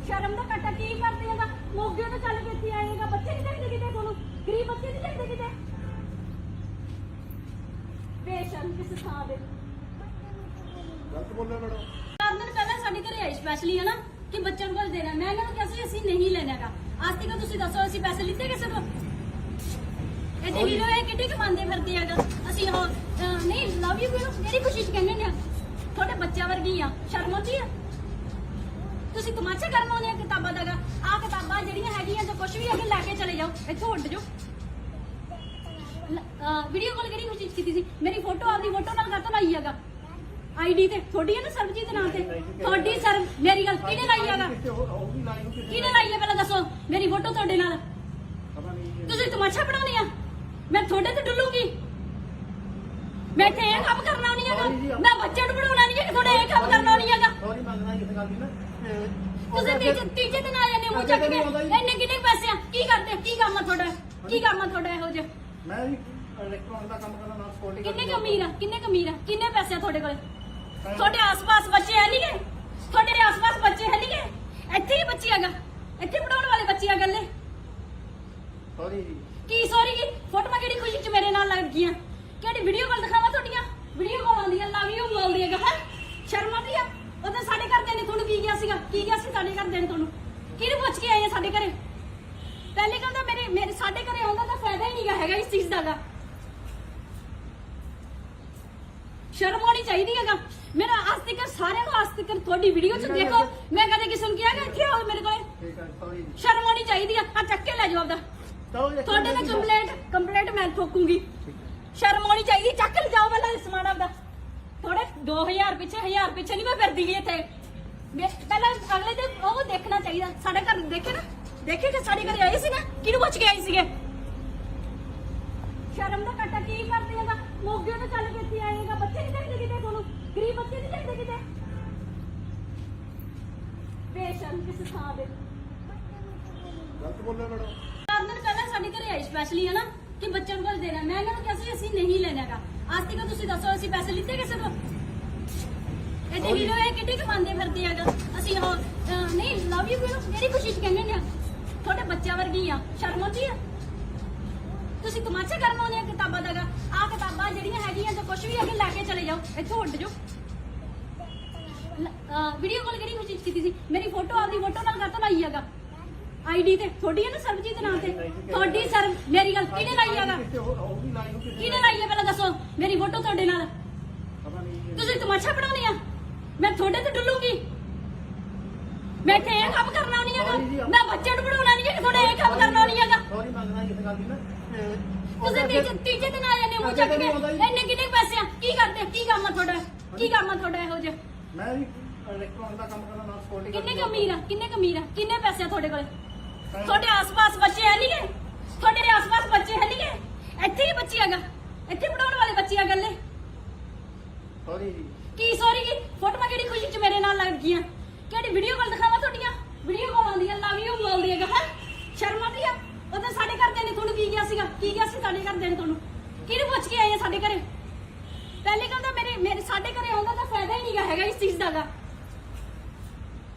ਸ਼ਰਮ ਦਾ ਘਾਟਾ ਕੀ ਕਰਦੇ ਹੈਗਾ? ਮੋਗੇ ਤੋਂ ਚੱਲ ਕੇ ਇੱਥੇ ਆਏਗਾ। ਬੱਚੇ ਨਹੀਂ ਚਾਹੀਦੇ ਕਿਤੇ ਤੁਹਾਨੂੰ? ਗਰੀਬ ਬੱਚੇ ਨਹੀਂ ਚਾਹੀਦੇ ਕਿਤੇ? ਬੇਸ਼ਰਮ ਕਿਸ ਥਾਂ ਦੇ। ਗਲਤ ਬੋਲਿਆ ਮੈਡਮ। 4 ਦਿਨ ਪਹਿਲਾਂ ਸਾਡੇ ਘਰੇ ਆਏ ਸਪੈਸ਼ਲੀ ਹਨਾ ਕਿ ਬੱਚਿਆਂ ਕੋਲ ਦੇਣਾ। ਮੈਂ ਇਹਨਾਂ ਨੂੰ ਕਿਹਾ ਸੀ ਅਸੀਂ ਨਹੀਂ ਲੈਣਾਗਾ। ਅੱਜ ਤੱਕ ਤੁਸੀਂ ਦੱਸੋ ਅਸੀਂ ਪੈਸੇ ਲਿੱਤੇ ਕਿਸੇ ਤੋਂ? ਇਹ ਤੇ ਹੀਰੋ ਇਹ ਕਿੱਡੀ ਕਮਾਉਂਦੇ ਫਿਰਦੇ ਆਗਾ। ਅਸੀਂ ਉਹ ਨਹੀਂ ਲਵ ਯੂ ਕਿਉਂ ਜਿਹੜੀ ਖੁਸ਼ੀ ਚ ਕਹਿੰਦੇ ਨੇ ਤੁਹਾਡੇ ਬੱਚਿਆਂ ਵਰਗੀ ਆ। ਸ਼ਰਮ ਆਉਂਦੀ ਆ? ਤੁਸੀਂ ਤਮਾਸ਼ਾ ਕਰਨ ਆਉਂਦੇ ਆ ਕਿਤਾਬਾਂ ਦਾਗਾ। ਆਹ ਕਿਤਾਬਾਂ ਜਿਹੜੀਆਂ ਹੈਗੀਆਂ ਜੋ ਕੁਝ ਵੀ ਹੈਗੇ ਲੈ ਕੇ ਚਲੇ ਜਾਓ, ਇੱਥੋਂ ਉੱਡ ਜਾਓ। ਵੀਡੀਓ ਕਾਲ ਕਿਹੜੀ ਖੁਸ਼ੀ ਚ ਕੀਤੀ ਸੀ? ਮੇਰੀ ਫੋਟੋ ਆਪਦੀ ਫੋਟੋ ਨਾਲ ਕਾਹਤੋਂ ਲਾਈ ਹੈਗਾ ਆਈਡੀ ਤੇ? ਤੁਹਾਡੀ ਹੈ ਨਾ ਸਰਬਜੀਤ ਨਾਂ ਤੇ ਤੁਹਾਡੀ ਸਰ। ਮੇਰੀ ਗੱਲ ਕਿਹਨੇ ਲਾਈ ਹੈਗਾ? ਕਿਹਨੇ ਲਾਈ ਹੈ ਪਹਿਲਾਂ ਦੱਸੋ? ਮੇਰੀ ਫੋਟੋ ਤੁਹਾਡੇ ਨਾਲ ਤੁਸੀਂ ਤਮਾਸ਼ਾ ਬਣਾਉਣੀ ਆ? ਮੈਂ ਤੁਹਾਡੇ ਤੇ ਡੁੱਲੂਗੀ? ਮੈਂ ਇੱਥੇ ਇਹ ਕੰਮ ਕਰਨਾ ਨਹੀਂ ਹੈਗਾ। ਮੈਂ ਬੱਚੇ ਨੂੰ ਪੜਾਉਣਾ ਨਹੀਂ ਹੈ, ਤੁਹਾਡੇ ਇਹ ਕੰਮ ਕਰਨਾ ਨਹੀਂ ਹੈਗਾ। ਸੌਰੀ ਮੰਗਣਾ ਇਸ ਗੱਲ ਦੀ ਨਾ। ਤੁਸੀਂ ਤੀਜੇ ਦਿਨ ਆ ਜਾਂਦੇ ਮੂੰਹ ਚੱਕ ਕੇ। ਇੰਨੇ ਕਿੰਨੇ ਪੈਸੇ ਆ? ਕੀ ਕਰਦੇ? ਕੀ ਕੰਮ ਆ ਤੁਹਾਡਾ? ਕੀ ਕੰਮ ਆ ਤੁਹਾਡਾ ਇਹੋ ਜਿਹਾ? ਮੈਂ ਵੀ ਇਲੈਕਟ੍ਰੋਨਿਕ ਦਾ ਕੰਮ ਕਰਦਾ ਨਾਲ ਸਕਿਉਰਟੀ। ਕਿੰਨੇ ਕਮੀਰ ਆ? ਕਿੰਨੇ ਕਮੀਰ ਆ? ਕਿੰਨੇ ਪੈਸੇ ਆ ਤੁਹਾਡੇ ਕੋਲ? ਤੁਹਾਡੇ ਆਸ-ਪਾਸ ਬੱਚੇ ਹੈ ਨਹੀਂ ਗੇ? ਤੁਹਾਡੇ ਆਸ-ਪਾਸ ਬੱਚੇ ਹੈ ਨਹੀਂ ਗੇ? ਇੱਥੇ ਹੀ ਬੱਚੇ ਹੈਗਾ, ਇੱਥੇ ਪੜਾਉਣ ਵਾਲੇ ਬੱਚੇ ਆ ਗੱਲੇ। ਸੌਰੀ ਜੀ। ਕੀ ਸੌਰੀ ਕੀ? ਫੋਟੋਆਂ ਕਿਹੜੀ ਖੁਸ਼ੀ ਚ ਮੇਰੇ ਨਾਲ ਲੱਗ ਗਈਆਂ? ਕਿਹੜੀ ਵੀਡੀਓ ਕਾਲ ਦਿਖਾਵਾਂ ਤੁਹਾਡੀਆਂ? ਵੀਡੀਓ ਕਾਲ ਆਉਂਦੀਆਂ ਲਵ ਯੂ ਬੋਲਦੀ ਹੈਗਾ। ਹੈ ਸ਼ਰਮ ਆਉਂਦੀ ਆ? ਉਦੋਂ ਸਾਡੇ ਘਰਦਿਆਂ ਨੇ ਤੁਹਾਨੂੰ ਕੀ ਕਿਹਾ ਸੀਗਾ? ਕੀ ਕਿਹਾ ਸੀ ਸਾਡੇ ਘਰਦਿਆਂ ਨੇ ਤੁਹਾਨੂੰ? ਕਿਹਨੂੰ ਪੁੱਛ ਕੇ ਆਏ ਆ ਸਾਡੇ ਘਰੇ? ਪਹਿਲੇ ਕਹਿੰਦਾ ਮੇਰੇ ਸਾਡੇ ਘਰੇ ਆਉਂਦਾ ਤਾਂ ਫਾਇਦਾ ਹੀ ਨਹੀਂਗਾ ਹੈਗਾ ਇਸ ਚੀਜ਼ ਦਾ। ਸ਼ਰਮ ਆਉਣੀ ਚਾਹੀਦੀ ਹੈਗਾ। ਮੇਰਾ ਅੱਜ ਤੱਕ ਸਾਰਿਆਂ ਨੂੰ ਅੱਜ ਤੱਕ ਤੁਹਾਡੀ ਵੀਡੀਓ ਚ ਦੇਖੋ, ਮੈਂ ਕਦੇ ਕਿਸੇ ਨੂੰ ਕਿਹਾ ਕਿ ਇੱਥੇ ਆਓ ਮੇਰੇ ਕੋਲ। ਠੀਕ ਹੈ ਸੌਰੀ ਜੀ। ਸ਼ਰਮ ਆਉਣੀ ਚਾਹੀਦੀ ਆ। ਆ ਚੱਕ ਕੇ ਲੈ ਜਾਓ ਆਪਦਾ। ਤੁਹਾਡੇ ਤੇ ਕੰਪਲੇਂਟ ਮੈਂ ਠੋਕੂੰਗੀ। ਸ਼ਰਮ ਆਉਣੀ ਚਾਹੀਦੀ। ਚੱਕ ਲੈ ਜਾਓ ਪਹਿਲਾਂ ਸਮਾਨ ਆਪਦਾ। ਥੋੜੇ 2000 ਪਿੱਛੇ 1000 ਪਿੱਛੇ ਨਹੀਂ ਮੈਂ ਫਿਰਦੀ ਗਈ ਇੱਥੇ। ਪਹਿਲਾਂ ਅਗਲੇ ਦੇ ਉਹ ਦੇਖਣਾ ਚਾਹੀਦਾ। ਸਾਡੇ ਘਰ ਦੇਖੇ ਨਾ, ਦੇਖੇ ਕਿ ਸਾਡੇ ਘਰੇ ਆਏ ਸੀ ਨਾ, ਕਿਹਨੂੰ ਪੁੱਛ ਕੇ ਆਏ ਸੀਗੇ? ਸ਼ਰਮ ਦਾ ਘਾਟਾ ਕੀ ਕਰਦੇ ਹੈਗਾ? ਮੋਗੇ ਤੋਂ ਚੱਲ ਕੇ ਇੱਥੇ ਆਏਗਾ। ਬੱਚੇ ਨਹੀਂ ਚਾਹੀਦੇ ਕਿਤੇ ਤੁਹਾਨੂੰ? ਗਰੀਬ ਬੱਚੇ ਨਹੀਂ ਚਾਹੀਦੇ ਕਿਤੇ? ਬੇਸ਼ਰਮ ਕਿਸੇ ਥਾਂ ਦੇ। ਗਲਤ ਬੋਲਿਆ ਮੈਡਮ। 4 ਦਿਨ ਪਹਿਲਾਂ ਸਾਡੇ ਘਰੇ ਆਏ ਸਪੈਸ਼ਲੀ ਹਨਾ ਕਿ ਬੱਚਿਆਂ ਕੋਲ ਦੇਣਾ। ਮੈਂ ਇਹਨਾਂ ਨੂੰ ਕਿਹਾ ਸੀ ਅਸੀਂ ਨਹੀਂ ਲੈਣਾਗਾ। ਅੱਜ ਤੱਕ ਤੁਸੀਂ ਦੱਸੋ ਅਸੀਂ ਪੈਸੇ ਲਿੱਤੇ ਕਿਸੇ ਤੋਂ? ਇਹ ਤੇ ਹੀਰੋ ਇਹ ਕਿੱਡੀ ਕਮਾਉਂਦੇ ਫਿਰਦੇ ਆਗਾ। ਅਸੀਂ ਉਹ ਨਹੀਂ ਲਵ ਯੂ ਕਿਉਂ ਜਿਹੜੀ ਖੁਸ਼ੀ ਚ ਕਹਿੰਦੇ ਨੇ ਤੁਹਾਡੇ ਬੱਚਿਆਂ ਵਰਗੀ ਆ। ਸ਼ਰਮ ਆਉਂਦੀ ਆ? ਤੁਸੀਂ ਤਮਾਸ਼ਾ ਕਰਨ ਆਉਂਦੇ ਆ ਕਿਤਾਬਾਂ ਦਾਗਾ। ਆਹ ਕਿਤਾਬਾਂ ਜਿਹੜੀਆਂ ਹੈਗੀਆਂ ਜੋ ਕੁਝ ਵੀ ਹੈਗੇ ਲੈ ਕੇ ਚਲੇ ਜਾਓ, ਇੱਥੋਂ ਉੱਡ ਜਾਓ। ਵੀਡੀਓ ਕਾਲ ਕਿਹੜੀ ਖੁਸ਼ੀ ਚ ਕੀਤੀ ਸੀ? ਮੇਰੀ ਫੋਟੋ ਆਪਦੀ ਫੋਟੋ ਨਾਲ ਕਾਹਤੋਂ ਲਾਈ ਹੈਗਾ ਆਈਡੀ ਤੇ? ਤੁਹਾਡੀ ਹੈ ਨਾ ਸਰਬਜੀਤ ਨਾਂ ਤੇ ਤੁਹਾਡੀ ਸਰ। ਮੇਰੀ ਗੱਲ ਕਿਹਨੇ ਲਾਈ ਹੈਗਾ? ਕਿਹਨੇ ਲਾਈ ਹੈ ਪਹਿਲਾਂ ਦੱਸੋ? ਮੇਰੀ ਫੋਟੋ ਤੁਹਾਡੇ ਨਾਲ ਤੁਸੀਂ ਤਮਾਸ਼ਾ ਬਣਾਉਣੀ ਆ? ਮੈਂ ਤੁਹਾਡੇ ਤੇ ਡੁੱਲੂਗੀ? ਮੈਂ ਇੱਥੇ ਇਹ ਕੰਮ ਕਰਨਾ ਨਹੀਂ ਹੈਗਾ। ਮੈਂ ਬੱਚੇ ਨੂੰ ਪੜਾਉਣਾ ਨਹੀਂ ਹੈ, ਤੁਹਾਡੇ ਇਹ ਕੰਮ ਕਰਨਾ ਨਹੀਂ ਹੈਗਾ। ਸੌਰੀ ਮੰਗਣਾ ਇਸ ਗੱਲ ਦੀ ਨਾ। ਤੁਸੀਂ ਤੀਜੇ ਦਿਨ ਆ ਜਾਂਦੇ ਮੂੰਹ ਚੱਕ ਕੇ। ਇੰਨੇ ਕਿੰਨੇ ਪੈਸੇ ਆ? ਕੀ ਕਰਦੇ? ਕੀ ਕੰਮ ਆ ਤੁਹਾਡਾ? ਕੀ ਕੰਮ ਆ ਤੁਹਾਡਾ ਇਹੋ ਜਿਹਾ? ਮੈਂ ਵੀ ਇਲੈਕਟ੍ਰੋਨਿਕ ਦਾ ਕੰਮ ਕਰਦਾ ਨਾਲ ਸਕਿਉਰਟੀ। ਕਿੰਨੇ ਕਮੀਰ ਆ? ਕਿੰਨੇ ਕਮੀਰ ਆ? ਕਿੰਨੇ ਪੈਸੇ ਆ ਤੁਹਾਡੇ ਕੋਲ? ਤੁਹਾਡੇ ਆਸ-ਪਾਸ ਬੱਚੇ ਹੈ ਨਹੀਂ ਗੇ? ਤੁਹਾਡੇ ਆਸ-ਪਾਸ ਬੱਚੇ ਹੈ ਨਹੀਂ ਗੇ? ਇੱਥੇ ਹੀ ਬੱਚੇ ਹੈਗਾ, ਇੱਥੇ ਪੜਾਉਣ ਵਾਲੇ ਬੱਚੇ ਆ ਗੱਲੇ। ਸੌਰੀ ਜੀ। ਕੀ ਸੌਰੀ ਕੀ? ਫੋਟੋਆਂ ਕਿਹੜੀ ਖੁਸ਼ੀ ਚ ਮੇਰੇ ਨਾਲ ਲੱਗ ਗਈਆਂ? ਕਿਹੜੀ ਵੀਡੀਓ ਕਾਲ ਦਿਖਾਵਾਂ ਤੁਹਾਡੀਆਂ? ਵੀਡੀਓ ਕਾਲ ਆਉਂਦੀਆਂ ਲਵ ਯੂ ਬੋਲਦੀ ਹੈਗਾ। ਹੈ ਸ਼ਰਮ ਆਉਂਦੀ ਆ? ਉਦੋਂ ਸਾਡੇ ਘਰਦਿਆਂ ਨੇ ਤੁਹਾਨੂੰ ਕੀ ਕਿਹਾ ਸੀਗਾ? ਕੀ ਕਿਹਾ ਸੀ ਸਾਡੇ ਘਰਦਿਆਂ ਨੇ ਤੁਹਾਨੂੰ? ਕਿਹਨੂੰ ਪੁੱਛ ਕੇ ਆਏ ਆ ਸਾਡੇ ਘਰੇ? ਪਹਿਲੇ ਕਹਿੰਦਾ ਮੇਰੇ ਸਾਡੇ ਘਰੇ ਆਉਂਦਾ ਤਾਂ ਫਾਇਦਾ ਹੀ ਨਹੀਂਗਾ ਹੈਗਾ ਇਸ ਚੀਜ਼ ਦਾ।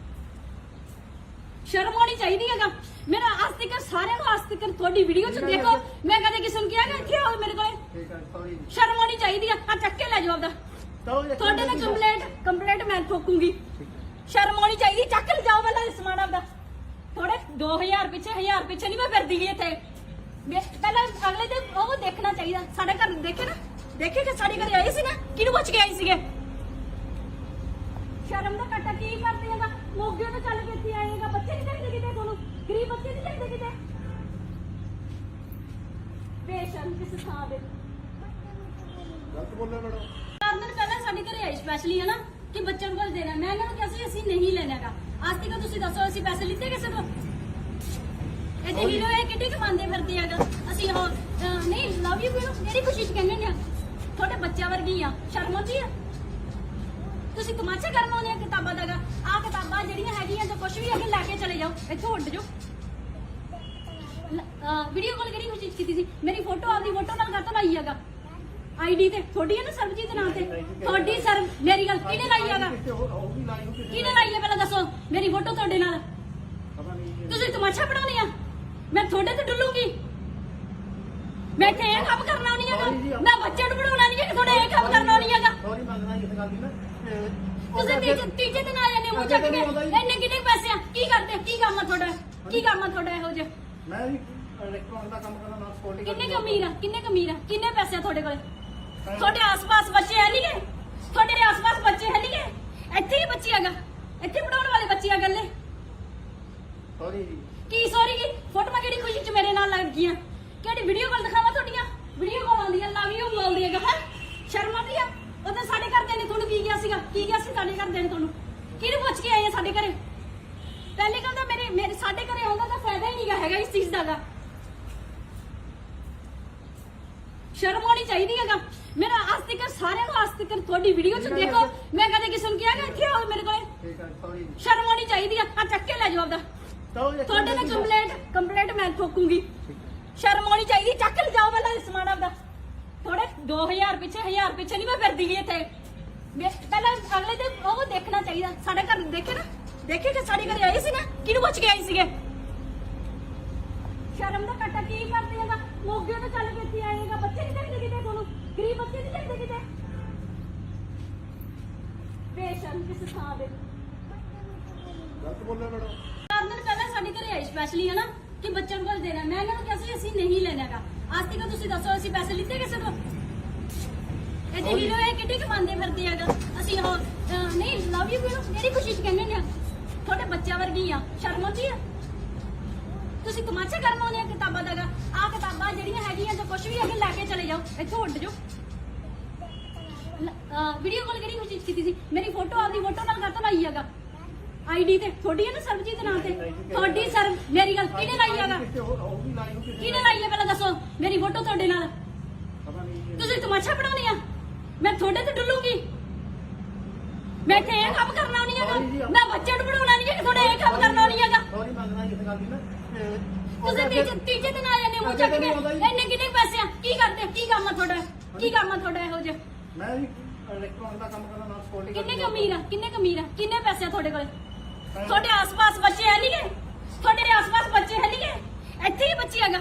ਸ਼ਰਮ ਆਉਣੀ ਚਾਹੀਦੀ ਹੈਗਾ। ਮੇਰਾ ਅੱਜ ਤੱਕ ਸਾਰਿਆਂ ਨੂੰ ਅੱਜ ਤੱਕ ਤੁਹਾਡੀ ਵੀਡੀਓ ਚ ਦੇਖੋ, ਮੈਂ ਕਦੇ ਕਿਸੇ ਨੂੰ ਕਿਹਾ ਕਿ ਇੱਥੇ ਆਓ ਮੇਰੇ ਕੋਲ। ਠੀਕ ਹੈ ਸੌਰੀ ਜੀ। ਸ਼ਰਮ ਆਉਣੀ ਚਾਹੀਦੀ ਆ। ਆ ਚੱਕ ਕੇ ਲੈ ਜਾਓ ਆਪਦਾ। ਤੁਹਾਡੇ ਤੇ ਕੰਪਲੇਂਟ ਮੈਂ ਠੋਕੂੰਗੀ। ਸ਼ਰਮ ਆਉਣੀ ਚਾਹੀਦੀ। ਚੱਕ ਲੈ ਜਾਓ ਪਹਿਲਾਂ ਸਮਾਨ ਆਪਦਾ। ਥੋੜੇ 2000 ਪਿੱਛੇ 1000 ਪਿੱਛੇ ਨਹੀਂ ਮੈਂ ਫਿਰਦੀ ਗਈ ਇੱਥੇ। ਪਹਿਲਾਂ ਅਗਲੇ ਦੇ ਉਹ ਦੇਖਣਾ ਚਾਹੀਦਾ। ਸਾਡੇ ਘਰ ਦੇਖੇ ਨਾ, ਦੇਖੇ ਕਿ ਸਾਡੇ ਘਰੇ ਆਏ ਸੀ ਨਾ, ਕਿਹਨੂੰ ਪੁੱਛ ਕੇ ਆਏ ਸੀਗੇ? ਸ਼ਰਮ ਦਾ ਘਾਟਾ ਕੀ ਕਰਦੇ ਹੈਗਾ? ਮੋਗੇ ਤੋਂ ਚੱਲ ਕੇ ਇੱਥੇ ਆਏਗਾ। ਬੱਚੇ ਨਹੀਂ ਚਾਹੀਦੇ ਕਿਤੇ ਤੁਹਾਨੂੰ? ਗਰੀਬ ਬੱਚੇ ਨਹੀਂ ਚਾਹੀਦੇ ਕਿਤੇ? ਬੇਸ਼ਰਮ ਕਿਸੇ ਥਾਂ ਦੇ। ਗਲਤ ਬੋਲਿਆ ਮੈਡਮ। 4 ਦਿਨ ਪਹਿਲਾਂ ਸਾਡੇ ਘਰੇ ਆਏ ਸਪੈਸ਼ਲੀ ਹਨਾ ਕਿ ਬੱਚਿਆਂ ਕੋਲ ਦੇਣਾ। ਮੈਂ ਇਹਨਾਂ ਨੂੰ ਕਿਹਾ ਸੀ ਅਸੀਂ ਨਹੀਂ ਲੈਣਾਗਾ। ਅੱਜ ਤੱਕ ਤੁਸੀਂ ਦੱਸੋ ਅਸੀਂ ਪੈਸੇ ਲਿੱਤੇ ਕਿਸੇ ਤੋਂ? ਇਹ ਤੇ ਹੀਰੋ ਇਹ ਕਿੱਡੀ ਕਮਾਉਂਦੇ ਫਿਰਦੇ ਹੈਗਾ। ਅਸੀਂ ਉਹ ਨਹੀਂ ਲਵ ਯੂ ਕਿਉਂ ਜਿਹੜੀ ਖੁਸ਼ੀ ਚ ਕਹਿੰਦੇ ਨੇ ਤੁਹਾਡੇ ਬੱਚਿਆਂ ਵਰਗੀ ਆ। ਸ਼ਰਮ ਆਉਂਦੀ ਆ? ਤੁਸੀਂ ਤਮਾਸ਼ਾ ਕਰਨ ਆਉਂਦੇ ਆ ਕਿਤਾਬਾਂ ਦਾਗਾ। ਆਹ ਕਿਤਾਬਾਂ ਜਿਹੜੀਆਂ ਹੈਗੀਆਂ ਜੋ ਕੁਝ ਵੀ ਹੈਗੇ ਲੈ ਕੇ ਚਲੇ ਜਾਓ, ਇੱਥੋਂ ਉੱਡ ਜਾਓ। ਵੀਡੀਓ ਕਾਲ ਕਿਹੜੀ ਖੁਸ਼ੀ ਚ ਕੀਤੀ ਸੀ? ਮੇਰੀ ਫੋਟੋ ਆਪਦੀ ਫੋਟੋ ਨਾਲ ਕਾਹਤੋਂ ਲਾਈ ਹੈਗਾ ਆਈਡੀ ਤੇ? ਤੁਹਾਡੀ ਹੈ ਨਾ ਸਰਬਜੀਤ ਨਾਂ ਤੇ ਤੁਹਾਡੀ ਸਰ। ਮੇਰੀ ਗੱਲ ਕਿਹਨੇ ਲਾਈ ਹੈਗਾ? ਕਿਹਨੇ ਲਾਈ ਹੈ ਪਹਿਲਾਂ ਦੱਸੋ? ਮੇਰੀ ਫੋਟੋ ਤੁਹਾਡੇ ਨਾਲ ਤੁਸੀਂ ਤਮਾਸ਼ਾ ਬਣਾਉਣੀ ਆ? ਮੈਂ ਤੁਹਾਡੇ ਤੇ ਡੁੱਲੂਗੀ? ਮੈਂ ਇੱਥੇ ਇਹ ਕੰਮ ਕਰਨਾ ਨਹੀਂ ਹੈਗਾ। ਮੈਂ ਬੱਚੇ ਨੂੰ ਪੜਾਉਣਾ ਨਹੀਂ ਹੈ, ਤੁਹਾਡੇ ਇਹ ਕੰਮ ਕਰਨਾ ਨਹੀਂ ਹੈਗਾ। ਸੌਰੀ ਮੰਗਣਾ ਇਸ ਗੱਲ ਦੀ ਨਾ। ਤੁਸੀਂ ਤੀਜੇ ਦਿਨ ਆ ਜਾਂਦੇ ਮੂੰਹ ਚੱਕ ਕੇ ਇੰਨੇ ਕਿੰਨੇ ਪੈਸੇ ਆ ਕੀ ਕਰਦੇ ਕੀ ਕੰਮ ਆ ਤੁਹਾਡਾ ਕੀ ਕੰਮ ਆ ਤੁਹਾਡਾ ਇਹੋ ਜਿਹਾ ਮੈਂ ਵੀ ਇਲੈਕਟ੍ਰੋਨਿਕ ਦਾ ਕੰਮ ਕਰਦਾ ਨਾਲ ਸਕਿਉਰਟੀ ਕਿੰਨੇ ਕਮੀਰ ਆ ਕਿੰਨੇ ਪੈਸੇ ਆ ਤੁਹਾਡੇ ਕੋਲੇ ਤੁਹਾਡੇ ਆਸ-ਪਾਸ ਬੱਚੇ ਹੈ ਨਹੀਂਗੇ ਤੁਹਾਡੇ ਆਸ-ਪਾਸ ਬੱਚੇ ਹੈ ਨਹੀਂਗੇ ਇੱਥੇ ਹੀ ਬੱਚੀ ਹੈਗਾ ਇੱਥੇ ਪੜਾਉਣ ਵਾਲੇ ਬੱਚੇ ਆ ਗੱਲੇ ਸੌਰੀ ਜੀ ਕੀ ਸੌਰੀ ਕੀ ਫੋਟੋਆਂ ਕਿਹੜੀ ਖੁਸ਼ੀ ਚ ਮੇਰੇ ਨਾਲ ਲੱਗ ਗਈਆਂ ਕਿਹੜੀ ਵੀਡੀਓ ਕਾਲ ਦਿਖਾਵਾਂ ਤੁਹਾਡੀਆਂ ਵੀਡੀਓ ਕਾਲ ਆਉਂਦੀਆਂ ਲਵ ਯੂ ਬੋਲਦੀ ਹੈਗਾ ਹੈ ਸ਼ਰਮ ਆਉਂਦੀ ਆ ਉਦੋਂ ਸਾਡੇ ਘਰਦਿਆਂ ਨੇ ਤੁਹਾਨੂੰ ਕੀ ਕਿਹਾ ਸੀ ਸਾਡੇ ਘਰਦਿਆਂ ਨੇ ਤੁਹਾਨੂੰ ਕਿਹਨੂੰ ਪੁੱਛ ਕੇ ਆਏ ਆ ਸਾਡੇ ਘਰੇ ਪਹਿਲੇ ਗੱਲ ਤਾਂ ਮੇਰੇ ਸਾਡੇ ਘਰੇ ਆਉਂਦਾ ਤਾਂ ਫਾਇਦਾ ਹੀ ਨਹੀਂਗਾ ਹੈਗਾ ਇਸ ਚੀਜ਼ ਦਾ ਗਾ ਸ਼ਰਮ ਆਉਣੀ ਚਾਹੀਦੀ ਹੈਗਾ ਮੇਰਾ ਅੱਜ ਤੱਕ ਸਾਰਿਆਂ ਨੂੰ ਅੱਜ ਤੱਕ ਤੁਹਾਡੀ ਵੀਡੀਓ ਚ ਦੇਖੋ ਮੈਂ ਕਦੇ ਕਿਸੇ ਨੂੰ ਕਿਹਾ ਕਿ ਇੱਥੇ ਆਓ ਮੇਰੇ ਕੋਲੇ ਠੀਕ ਹੈ ਸੌਰੀ ਜੀ ਸ਼ਰਮ ਆਉਣੀ ਚਾਹੀਦੀ ਆ ਚੱਕ ਕੇ ਲੈ ਜਾਓ ਆਪਦਾ ਤੁਹਾਡੇ ਨਾਲ ਕੰਪਲੇਂਟ ਮੈਂ ਠੋਕੂੰਗੀ ਸ਼ਰਮ ਆਉਣੀ ਚਾਹੀਦੀ ਚੱਕ ਲੈ ਜਾਓ ਪਹਿਲਾਂ ਸਮਾਨ ਆਪਦਾ ਥੋੜੇ 2000 ਪਿੱਛੇ 1000 ਪਿੱਛੇ ਨਹੀਂ ਮੈਂ ਫਿਰਦੀ ਗਈ ਇੱਥੇ ਪਹਿਲਾਂ ਅਗਲੇ ਤੇ ਉਹ ਦੇਖਣਾ ਚਾਹੀਦਾ ਸਾਡੇ ਘਰ ਦੇਖੇ ਕਿ ਸਾਡੇ ਘਰੇ ਆਏ ਸੀ ਨਾ ਕਿਹਨੂੰ ਪੁੱਛ ਕੇ ਆਏ ਸੀਗੇ ਸ਼ਰਮ ਦਾ ਕੱਟਾ ਕੀ ਕਰਦੇ ਹੈਗਾ ਮੋਗੇ ਤੋਂ ਚੱਲ ਕੇ ਇੱਥੇ ਆਏਗਾ ਬੱਚੇ ਨਹੀਂ ਚਾਹੀਦੇ ਕਿਤੇ ਤੁਹਾਨੂੰ ਗਰੀਬ ਬੱਚੇ ਨਹੀਂ ਚਾਹੀਦੇ ਕਿਤੇ ਬੇਸ਼ਰਮ ਕਿਸ ਥਾਂ ਦੇ ਗਲਤ ਬੋਲਿਆ ਮੈਡਮ 4 ਦਿਨ ਪਹਿਲਾਂ ਸਾਡੇ ਘਰੇ ਆਏ ਸਪੈਸ਼ਲੀ ਹੈ ਨਾ ਕਿ ਬੱਚਿਆਂ ਨੂੰ ਕੁਝ ਦੇਣਾ ਮੈਂ ਇਹਨਾਂ ਨੂੰ ਕਿਹਾ ਸੀ ਅਸੀਂ ਨਹੀਂ ਲੈਣਾਗਾ ਅੱਜ ਤੱਕ ਤੁਸੀਂ ਦੱਸੋ ਅਸੀਂ ਪੈਸੇ ਲਿੱਤੇ ਕਿਸੇ ਤੋਂ ਇਹ ਦੇਖ ਲਓ ਇਹ ਕਿੱਡੀ ਕਮਾਉਂਦੇ ਫਿਰਦੇ ਹੈਗਾ ਅਸੀਂ ਉਹ ਨਹੀਂ ਲਵ ਯੂ ਕਿਹੜੀ ਖੁਸ਼ੀ ਚ ਕਹਿੰਦੇ ਨੇ ਤੁਹਾਡੇ ਬੱਚਿਆਂ ਵਰਗੀ ਆ ਸ਼ਰਮ ਆਉਂਦੀ ਆ ਤੁਸੀਂ ਤਮਾਸ਼ਾ ਕਰਨ ਆਉਂਦੇ ਆ ਕਿਤਾਬਾਂ ਦਾ ਆ ਕਿਤਾਬਾਂ ਜਿਹੜੀਆਂ ਹੈਗੀਆਂ ਜੋ ਕੁਝ ਵੀ ਹੈਗੇ ਲੈ ਕੇ ਚਲੇ ਜਾਓ ਇੱਥੋਂ ਉੱਡ ਜਾਓ ਵੀਡੀਓ ਕਾਲ ਕਿਹੜੀ ਖੁਸ਼ੀ ਚ ਕੀਤੀ ਸੀ ਮੇਰੀ ਫੋਟੋ ਆਪਦੀ ਫੋਟੋ ਨਾਲ ਕਾਹਤੋਂ ਲਾਈ ਹੈਗਾ ਆਈਡੀ ਤੇ ਤੁਹਾਡੀ ਹੈ ਨਾ ਸਰਬਜੀਤ ਦੇ ਨਾਮ ਤੇ ਤੁਹਾਡੀ ਸਰ ਮੇਰੀ ਗੱਲ ਕਿਹਨੇ ਲਾਈ ਹੈਗਾ ਕਿਹਨੇ ਲਾਈ ਹੈ ਪਹਿਲਾਂ ਦੱਸੋ ਮੇਰੀ ਫੋਟੋ ਤੁਹਾਡੇ ਨਾਲ ਤੁਸੀਂ ਤਮਾਸ਼ਾ ਬਣਾਉਣੀ ਆ ਮੈਂ ਤੁਹਾਡੇ ਤੇ ਡੁੱਲੂਗੀ ਮੈਂ ਇੱਥੇ ਇਹ ਕੰਮ ਕਰਨਾ ਨਹੀਂ ਹੈਗਾ ਮੈਂ ਬੱਚੇ ਨੂੰ ਪੜਾਉਣਾ ਨਹੀਂ ਹੈ ਕਿ ਤੁਹਾਡੇ ਇਹ ਕੰਮ ਕਰਨਾ ਨਹੀਂ ਹੈਗਾ ਸੌਰੀ ਮੰਗਣਾ ਇਸ ਗੱਲ ਦੀ ਨਾ ਤੁਸੀਂ ਤੀਜੇ ਦਿਨ ਆ ਜਾਂਦੇ ਮੂੰਹ ਚੱਕ ਕੇ ਇੰਨੇ ਕਿੰਨੇ ਪੈਸੇ ਆ ਕੀ ਕਰਦੇ ਕੀ ਕੰਮ ਆ ਤੁਹਾਡਾ ਇਹੋ ਜਿਹਾ ਮੈਂ ਵੀ ਇਲੈਕਟ੍ਰੋਨਿਕ ਦਾ ਕੰਮ ਕਰਦਾ ਨਾਲ ਸਕਿਉਰਟੀ ਕਿੰਨੇ ਕਿੰਨੇ ਪੈਸੇ ਆ ਤੁਹਾਡੇ ਕੋਲੇ ਤੁਹਾਡੇ ਆਸ-ਪਾਸ ਬੱਚੇ ਹੈ ਨਹੀਂਗੇ ਤੁਹਾਡੇ ਆਸ-ਪਾਸ ਬੱਚੇ ਹੈ ਨਹੀਂਗੇ ਇੱਥੇ ਹੀ ਬੱਚੀ ਹੈਗਾ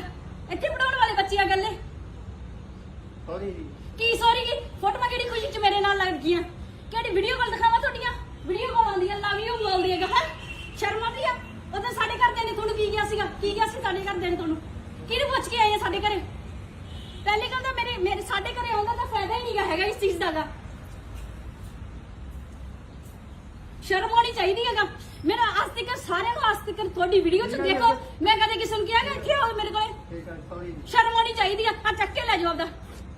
ਇੱਥੇ ਪੜਾਉਣ ਵਾਲੇ ਬੱਚੇ ਆ ਗੱਲੇ ਸੌਰੀ ਜੀ ਕੀ ਸੌਰੀ ਕੀ ਫੋਟੋਆਂ ਕਿਹੜੀ ਖੁਸ਼ੀ ਚ ਮੇਰੇ ਨਾਲ ਲੱਗ ਗਈਆਂ ਕਿਹੜੀ ਵੀਡੀਓ ਕਾਲ ਦਿਖਾਵਾਂ ਤੁਹਾਡੀਆਂ ਵੀਡੀਓ ਕਾਲ ਆਉਂਦੀਆਂ ਲਵ ਯੂ ਬੋਲਦੀ ਹੈਗਾ ਹੈ ਸ਼ਰਮ ਆਉਂਦੀ ਆ ਉਦੋਂ ਸਾਡੇ ਘਰਦਿਆਂ ਨੇ ਤੁਹਾਨੂੰ ਕੀ ਕਿਹਾ ਸੀ ਸਾਡੇ ਘਰਦਿਆਂ ਨੇ ਤੁਹਾਨੂੰ ਕਿਹਨੂੰ ਪੁੱਛ ਕੇ ਆਏ ਆ ਸਾਡੇ ਘਰੇ ਪਹਿਲੇ ਗੱਲ ਤਾਂ ਮੇਰੇ ਸਾਡੇ ਘਰੇ ਆਉਂਦਾ ਤਾਂ ਫਾਇਦਾ ਹੀ ਨਹੀਂਗਾ ਹੈਗਾ ਇਸ ਚੀਜ਼ ਦਾ ਗਾ ਸ਼ਰਮ ਆਉਣੀ ਚਾਹੀਦੀ ਹੈਗਾ ਮੇਰਾ ਅੱਜ ਤੱਕ ਸਾਰਿਆਂ ਨੂੰ ਅੱਜ ਤੱਕ ਤੁਹਾਡੀ ਵੀਡੀਓ ਚ ਦੇਖੋ ਮੈਂ ਕਦੇ ਕਿਸੇ ਨੂੰ ਕਿਹਾ ਕਿ ਇੱਥੇ ਆਓ ਮੇਰੇ ਕੋਲੇ ਠੀਕ ਹੈ ਸੌਰੀ ਜੀ ਸ਼ਰਮ ਆਉਣੀ ਚਾਹੀਦੀ ਆ ਚੱਕ ਕੇ ਲੈ ਜਾਓ ਆਪਦਾ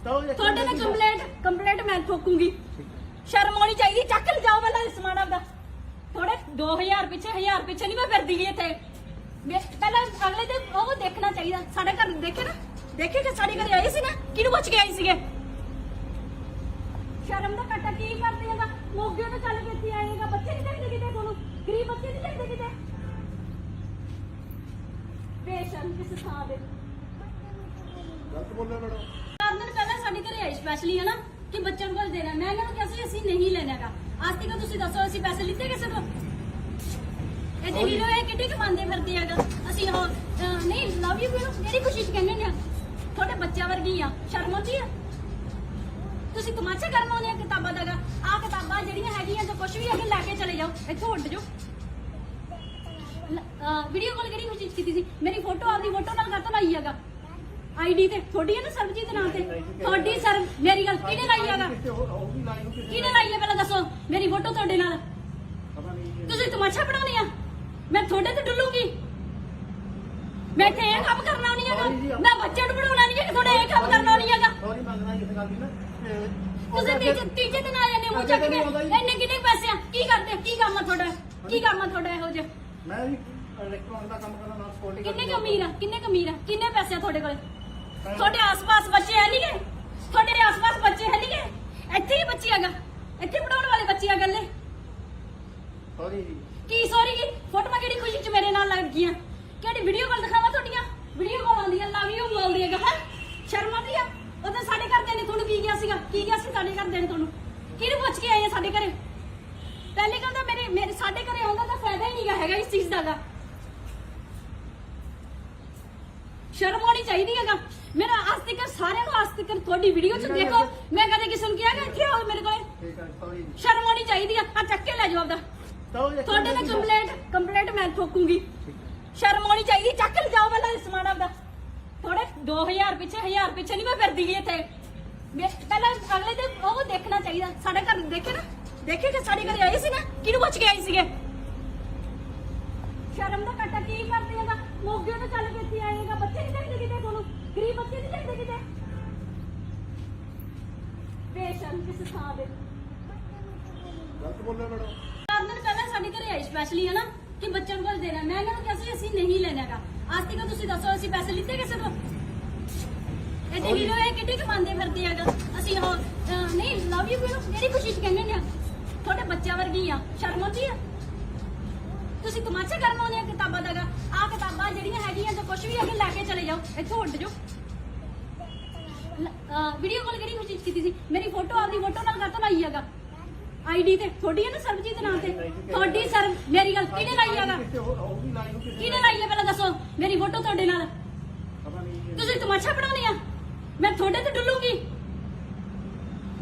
ਤੁਹਾਡੇ ਨਾਲ ਕੰਪਲੇਂਟ ਮੈਂ ਠੋਕੂੰਗੀ ਸ਼ਰਮ ਆਉਣੀ ਚਾਹੀਦੀ ਚੱਕ ਲੈ ਜਾਓ ਪਹਿਲਾਂ ਸਮਾਨ ਆਪਦਾ ਥੋੜੇ 2000 ਪਿੱਛੇ 1000 ਪਿੱਛੇ ਨਹੀਂ ਮੈਂ ਫਿਰਦੀ ਗਈ ਇੱਥੇ ਪਹਿਲਾਂ ਅਗਲੇ ਤੇ ਉਹ ਦੇਖਣਾ ਚਾਹੀਦਾ ਸਾਡੇ ਘਰ ਦੇਖੇ ਕਿ ਸਾਡੇ ਘਰੇ ਆਏ ਸੀ ਨਾ ਕਿਹਨੂੰ ਪੁੱਛ ਕੇ ਆਏ ਸੀਗੇ ਸ਼ਰਮ ਦਾ ਕੱਟਾ ਕੀ ਕਰਦੇ ਹੈਗਾ ਮੋਗੇ ਤੋਂ ਚੱਲ ਕੇ ਇੱਥੇ ਆਏਗਾ ਬੱਚੇ ਨਹੀਂ ਚਾਹੀਦੇ ਕਿਤੇ ਤੁਹਾਨੂੰ ਗਰੀਬ ਬੱਚੇ ਨਹੀਂ ਚਾਹੀਦੇ ਕਿਤੇ ਬੇਸ਼ਰਮ ਕਿਸ ਥਾਂ ਦੇ ਗਲਤ ਬੋਲਿਆ ਮੈਡਮ 4 ਦਿਨ ਪਹਿਲਾਂ ਸਾਡੇ ਘਰੇ ਆਏ ਸਪੈਸ਼ਲੀ ਹੈ ਨਾ ਕਿ ਬੱਚਿਆਂ ਨੂੰ ਕੁਝ ਦੇਣਾ ਮੈਂ ਇਹਨਾਂ ਨੂੰ ਕਿਹਾ ਸੀ ਅਸੀਂ ਨਹੀਂ ਲੈਣਾਗਾ ਅੱਜ ਤੱਕ ਤੁਸੀਂ ਦੱਸੋ ਅਸੀਂ ਪੈਸੇ ਲਿੱਤੇ ਕਿਸੇ ਤੋਂ ਇਹ ਦੇਖ ਲਓ ਇਹ ਕਿੱਡੀ ਕਮਾਉਂਦੇ ਫਿਰਦੇ ਹੈਗਾ ਅਸੀਂ ਉਹ ਨਹੀਂ ਲਵ ਯੂ ਕਿਹੜੀ ਖੁਸ਼ੀ ਚ ਕਹਿੰਦੇ ਨੇ ਤੁਹਾਡੇ ਬੱਚਿਆਂ ਵਰਗੀ ਆ ਸ਼ਰਮ ਆਉਂਦੀ ਆ ਤੁਸੀਂ ਤਮਾਸ਼ਾ ਕਰਨ ਆਉਂਦੇ ਆ ਕਿਤਾਬਾਂ ਦਾ ਆ ਕਿਤਾਬਾਂ ਜਿਹੜੀਆਂ ਹੈਗੀਆਂ ਜੋ ਕੁਝ ਵੀ ਹੈਗੇ ਲੈ ਕੇ ਚਲੇ ਜਾਓ ਇੱਥੋਂ ਉੱਡ ਜਾਓ ਵੀਡੀਓ ਕਾਲ ਕਿਹੜੀ ਖੁਸ਼ੀ ਚ ਕੀਤੀ ਸੀ ਮੇਰੀ ਫੋਟੋ ਆਪਦੀ ਫੋਟੋ ਨਾਲ ਕਾਹਤੋਂ ਲਾਈ ਹੈਗਾ ਆਈਡੀ ਤੇ ਤੁਹਾਡੀ ਹੈ ਨਾ ਸਰਬਜੀਤ ਦੇ ਨਾਮ ਤੇ ਤੁਹਾਡੀ ਸਰ ਮੇਰੀ ਗੱਲ ਕਿਹਨੇ ਲਾਈ ਹੈਗਾ ਕਿਹਨੇ ਲਾਈ ਹੈ ਪਹਿਲਾਂ ਦੱਸੋ ਮੇਰੀ ਫੋਟੋ ਤੁਹਾਡੇ ਨਾਲ ਤੁਸੀਂ ਤਮਾਸ਼ਾ ਬਣਾਉਣੀ ਆ ਮੈਂ ਤੁਹਾਡੇ ਤੇ ਡੁੱਲੂਗੀ ਮੈਂ ਇੱਥੇ ਇਹ ਕੰਮ ਕਰਨਾ ਨਹੀਂ ਹੈਗਾ ਮੈਂ ਬੱਚੇ ਨੂੰ ਪੜਾਉਣਾ ਨਹੀਂ ਹੈ ਕਿ ਤੁਹਾਡੇ ਇਹ ਕੰਮ ਕਰਨਾ ਨਹੀਂ ਹੈਗਾ ਸੌਰੀ ਮੰਗਣਾ ਇਸ ਗੱਲ ਦੀ ਨਾ ਤੁਸੀਂ ਤੀਜੇ ਦਿਨ ਆ ਜਾਂਦੇ ਮੂੰਹ ਚੱਕ ਕੇ ਇੰਨੇ ਕਿੰਨੇ ਪੈਸੇ ਆ ਕੀ ਕਰਦੇ ਕੀ ਕੰਮ ਆ ਤੁਹਾਡਾ ਇਹੋ ਜਿਹਾ ਮੈਂ ਵੀ ਇਲੈਕਟ੍ਰੋਨਿਕ ਦਾ ਕੰਮ ਕਰਦਾ ਨਾਲ ਸਕਿਉਰਟੀ ਕਿੰਨੇ ਪੈਸੇ ਆ ਤੁਹਾਡੇ ਕੋਲੇ ਤੁਹਾਡੇ ਆਸ-ਪਾਸ ਬੱਚੇ ਹੈ ਨਹੀਂਗੇ ਤੁਹਾਡੇ ਆਸ-ਪਾਸ ਬੱਚੇ ਹੈ ਨਹੀਂਗੇ ਇੱਥੇ ਹੀ ਬੱਚੀ ਹੈਗਾ ਇੱਥੇ ਪੜਾਉਣ ਵਾਲੇ ਬੱਚੇ ਆ ਗੱਲੇ ਸੌਰੀ ਜੀ ਕੀ ਸੌਰੀ ਕੀ ਫੋਟੋਆਂ ਕਿਹੜੀ ਖੁਸ਼ੀ ਚ ਮੇਰੇ ਨਾਲ ਲੱਗ ਗਈਆਂ ਕਿਹੜੀ ਵੀਡੀਓ ਕਾਲ ਦਿਖਾਵਾਂ ਤੁਹਾਡੀਆਂ ਵੀਡੀਓ ਕਾਲ ਆਉਂਦੀਆਂ ਲਵ ਯੂ ਬੋਲਦੀ ਹੈਗਾ ਹੈ ਸ਼ਰਮ ਆਉਂਦੀ ਆ ਉਦੋਂ ਸਾਡੇ ਘਰਦਿਆਂ ਨੇ ਤੁਹਾਨੂੰ ਕੀ ਕਿਹਾ ਸੀ ਸਾਡੇ ਘਰਦਿਆਂ ਨੇ ਤੁਹਾਨੂੰ ਕਿਹਨੂੰ ਪੁੱਛ ਕੇ ਆਏ ਆ ਸਾਡੇ ਘਰੇ ਪਹਿਲੇ ਗੱਲ ਤਾਂ ਮੇਰੇ ਸਾਡੇ ਘਰੇ ਆਉਂਦਾ ਤਾਂ ਫਾਇਦਾ ਹੀ ਨਹੀਂਗਾ ਹੈਗਾ ਇਸ ਚੀਜ਼ ਦਾ ਗਾ ਸ਼ਰਮ ਆਉਣੀ ਚਾਹੀਦੀ ਹੈਗਾ ਮੇਰਾ ਅੱਜ ਤੱਕ ਸਾਰਿਆਂ ਨੂੰ ਅੱਜ ਤੱਕ ਤੁਹਾਡੀ ਵੀਡੀਓ ਚ ਦੇਖੋ ਮੈਂ ਕਦੇ ਕਿਸੇ ਨੂੰ ਕਿਹਾ ਕਿ ਇੱਥੇ ਆਓ ਮੇਰੇ ਕੋਲੇ ਠੀਕ ਹੈ ਸੌਰੀ ਸ਼ਰਮ ਆਉਣੀ ਚਾਹੀਦੀ ਆ ਚੱਕ ਕੇ ਲੈ ਜਾਓ ਆਪਦਾ ਤੁਹਾਡੇ ਨਾਲ ਕੰਪਲੇਂਟ ਮੈਂ ਠੋਕੂੰਗੀ ਸ਼ਰਮ ਆਉਣੀ ਚਾਹੀਦੀ ਚੱਕ ਲੈ ਜਾਓ ਪਹਿਲਾਂ ਸਮਾਨ ਆਪਦਾ ਥੋੜੇ 2000 ਪਿੱਛੇ ਨਹੀਂ ਮੈਂ ਫਿਰਦੀ ਗਈ ਇੱਥੇ ਪਹਿਲਾਂ ਅਗਲੇ ਤੇ ਉਹ ਦੇਖਣਾ ਚਾਹੀਦਾ ਸਾਡੇ ਘਰ ਦੇਖੇ ਕਿ ਸਾਡੇ ਘਰੇ ਆਏ ਸੀ ਨਾ ਕਿਹਨੂੰ ਪੁੱਛ ਕੇ ਆਏ ਸੀਗੇ ਸ਼ਰਮ ਦਾ ਕੱਟਾ ਕੀ ਕਰਦੇ ਹੈਗਾ ਮੋਗੇ ਤੋਂ ਚੱਲ ਕੇ ਇੱਥੇ ਆਏਗਾ ਬੱਚੇ ਨਹੀਂ ਚਾਹੀਦੇ ਕਿਤੇ ਤੁਹਾਨੂੰ ਗਰੀਬ ਬੱਚੇ ਨਹੀਂ ਚਾਹੀਦੇ ਕਿਤੇ ਬੇਸ਼ਰਮ ਕਿਸ ਥਾਂ ਦੇ ਗਲਤ ਬੋਲਿਆ ਮੈਡਮ 4 ਦਿਨ ਪਹਿਲਾਂ ਸਾਡੇ ਘਰੇ ਆਏ ਸਪੈਸ਼ਲੀ ਹਨਾ ਕਿ ਬੱਚਿਆਂ ਨੂੰ ਕੁਝ ਦੇਣਾ ਮੈਂ ਇਹਨਾਂ ਨੂੰ ਕਿਹਾ ਸੀ ਅਸੀਂ ਨਹੀਂ ਲੈਣਾਗਾ ਅੱਜ ਤੱਕ ਤੁਸੀਂ ਦੱਸੋ ਅਸੀਂ ਪੈਸੇ ਲਿੱਤੇ ਕਿਸੇ ਤੋਂ ਇਹ ਤੇ ਹੀਰੋ ਇਹ ਕਿੱਡੀ ਕਮਾਉਂਦੇ ਫਿਰਦੇ ਹੈਗਾ ਅਸੀਂ ਉਹ ਨਹੀਂ ਲਵ ਯੂ ਵੀਰੋ ਕਿਹੜੀ ਖੁਸ਼ੀ ਚ ਕਹਿੰਦੇ ਨੇ ਤੁਹਾਡੇ ਬੱਚਿਆਂ ਵਰਗੀ ਆ ਸ਼ਰਮ ਆਉਂਦੀ ਆ ਤੁਸੀਂ ਤਮਾਸ਼ਾ ਕਰਨ ਆਉਂਦੇ ਆ ਕਿਤਾਬਾਂ ਦਾ ਆ ਕਿਤਾਬਾਂ ਜਿਹੜੀਆਂ ਹੈਗੀਆਂ ਜੋ ਕੁਝ ਵੀ ਅੱਗੇ ਲੈ ਕੇ ਚਲੇ ਜਾਓ ਇੱਥੋਂ ਉੱਡ ਜਾਓ ਵੀਡੀਓ ਕਾਲ ਕਿਹੜੀ ਖੁਸ਼ੀ ਚ ਕੀਤੀ ਸੀ ਮੇਰੀ ਫੋਟੋ ਆਪਦੀ ਫੋਟੋ ਨਾਲ ਕਾਹਤੋਂ ਲਾਈ ਹੈਗਾ ਆਈਡੀ ਤੇ ਤੁਹਾਡੀ ਹੈ ਨਾ ਸਰਬਜੀਤ ਨਾਮ ਤੇ ਤੁਹਾਡੀ ਸਰ ਮੇਰੀ ਗੱਲ ਕਿਹਨੇ ਲਾਈ ਹੈਗਾ ਕਿਹਨੇ ਲਾਈ ਹੈ ਪਹਿਲਾਂ ਦੱਸੋ ਮੇਰੀ ਫੋਟੋ ਤੁਹਾਡੇ ਨਾਲ ਤੁਸੀਂ ਤਮਾਸ਼ਾ ਬਣਾਉਣੀ ਆ ਮੈਂ ਤੁਹਾਡੇ ਤੇ ਡੁੱਲੂਗੀ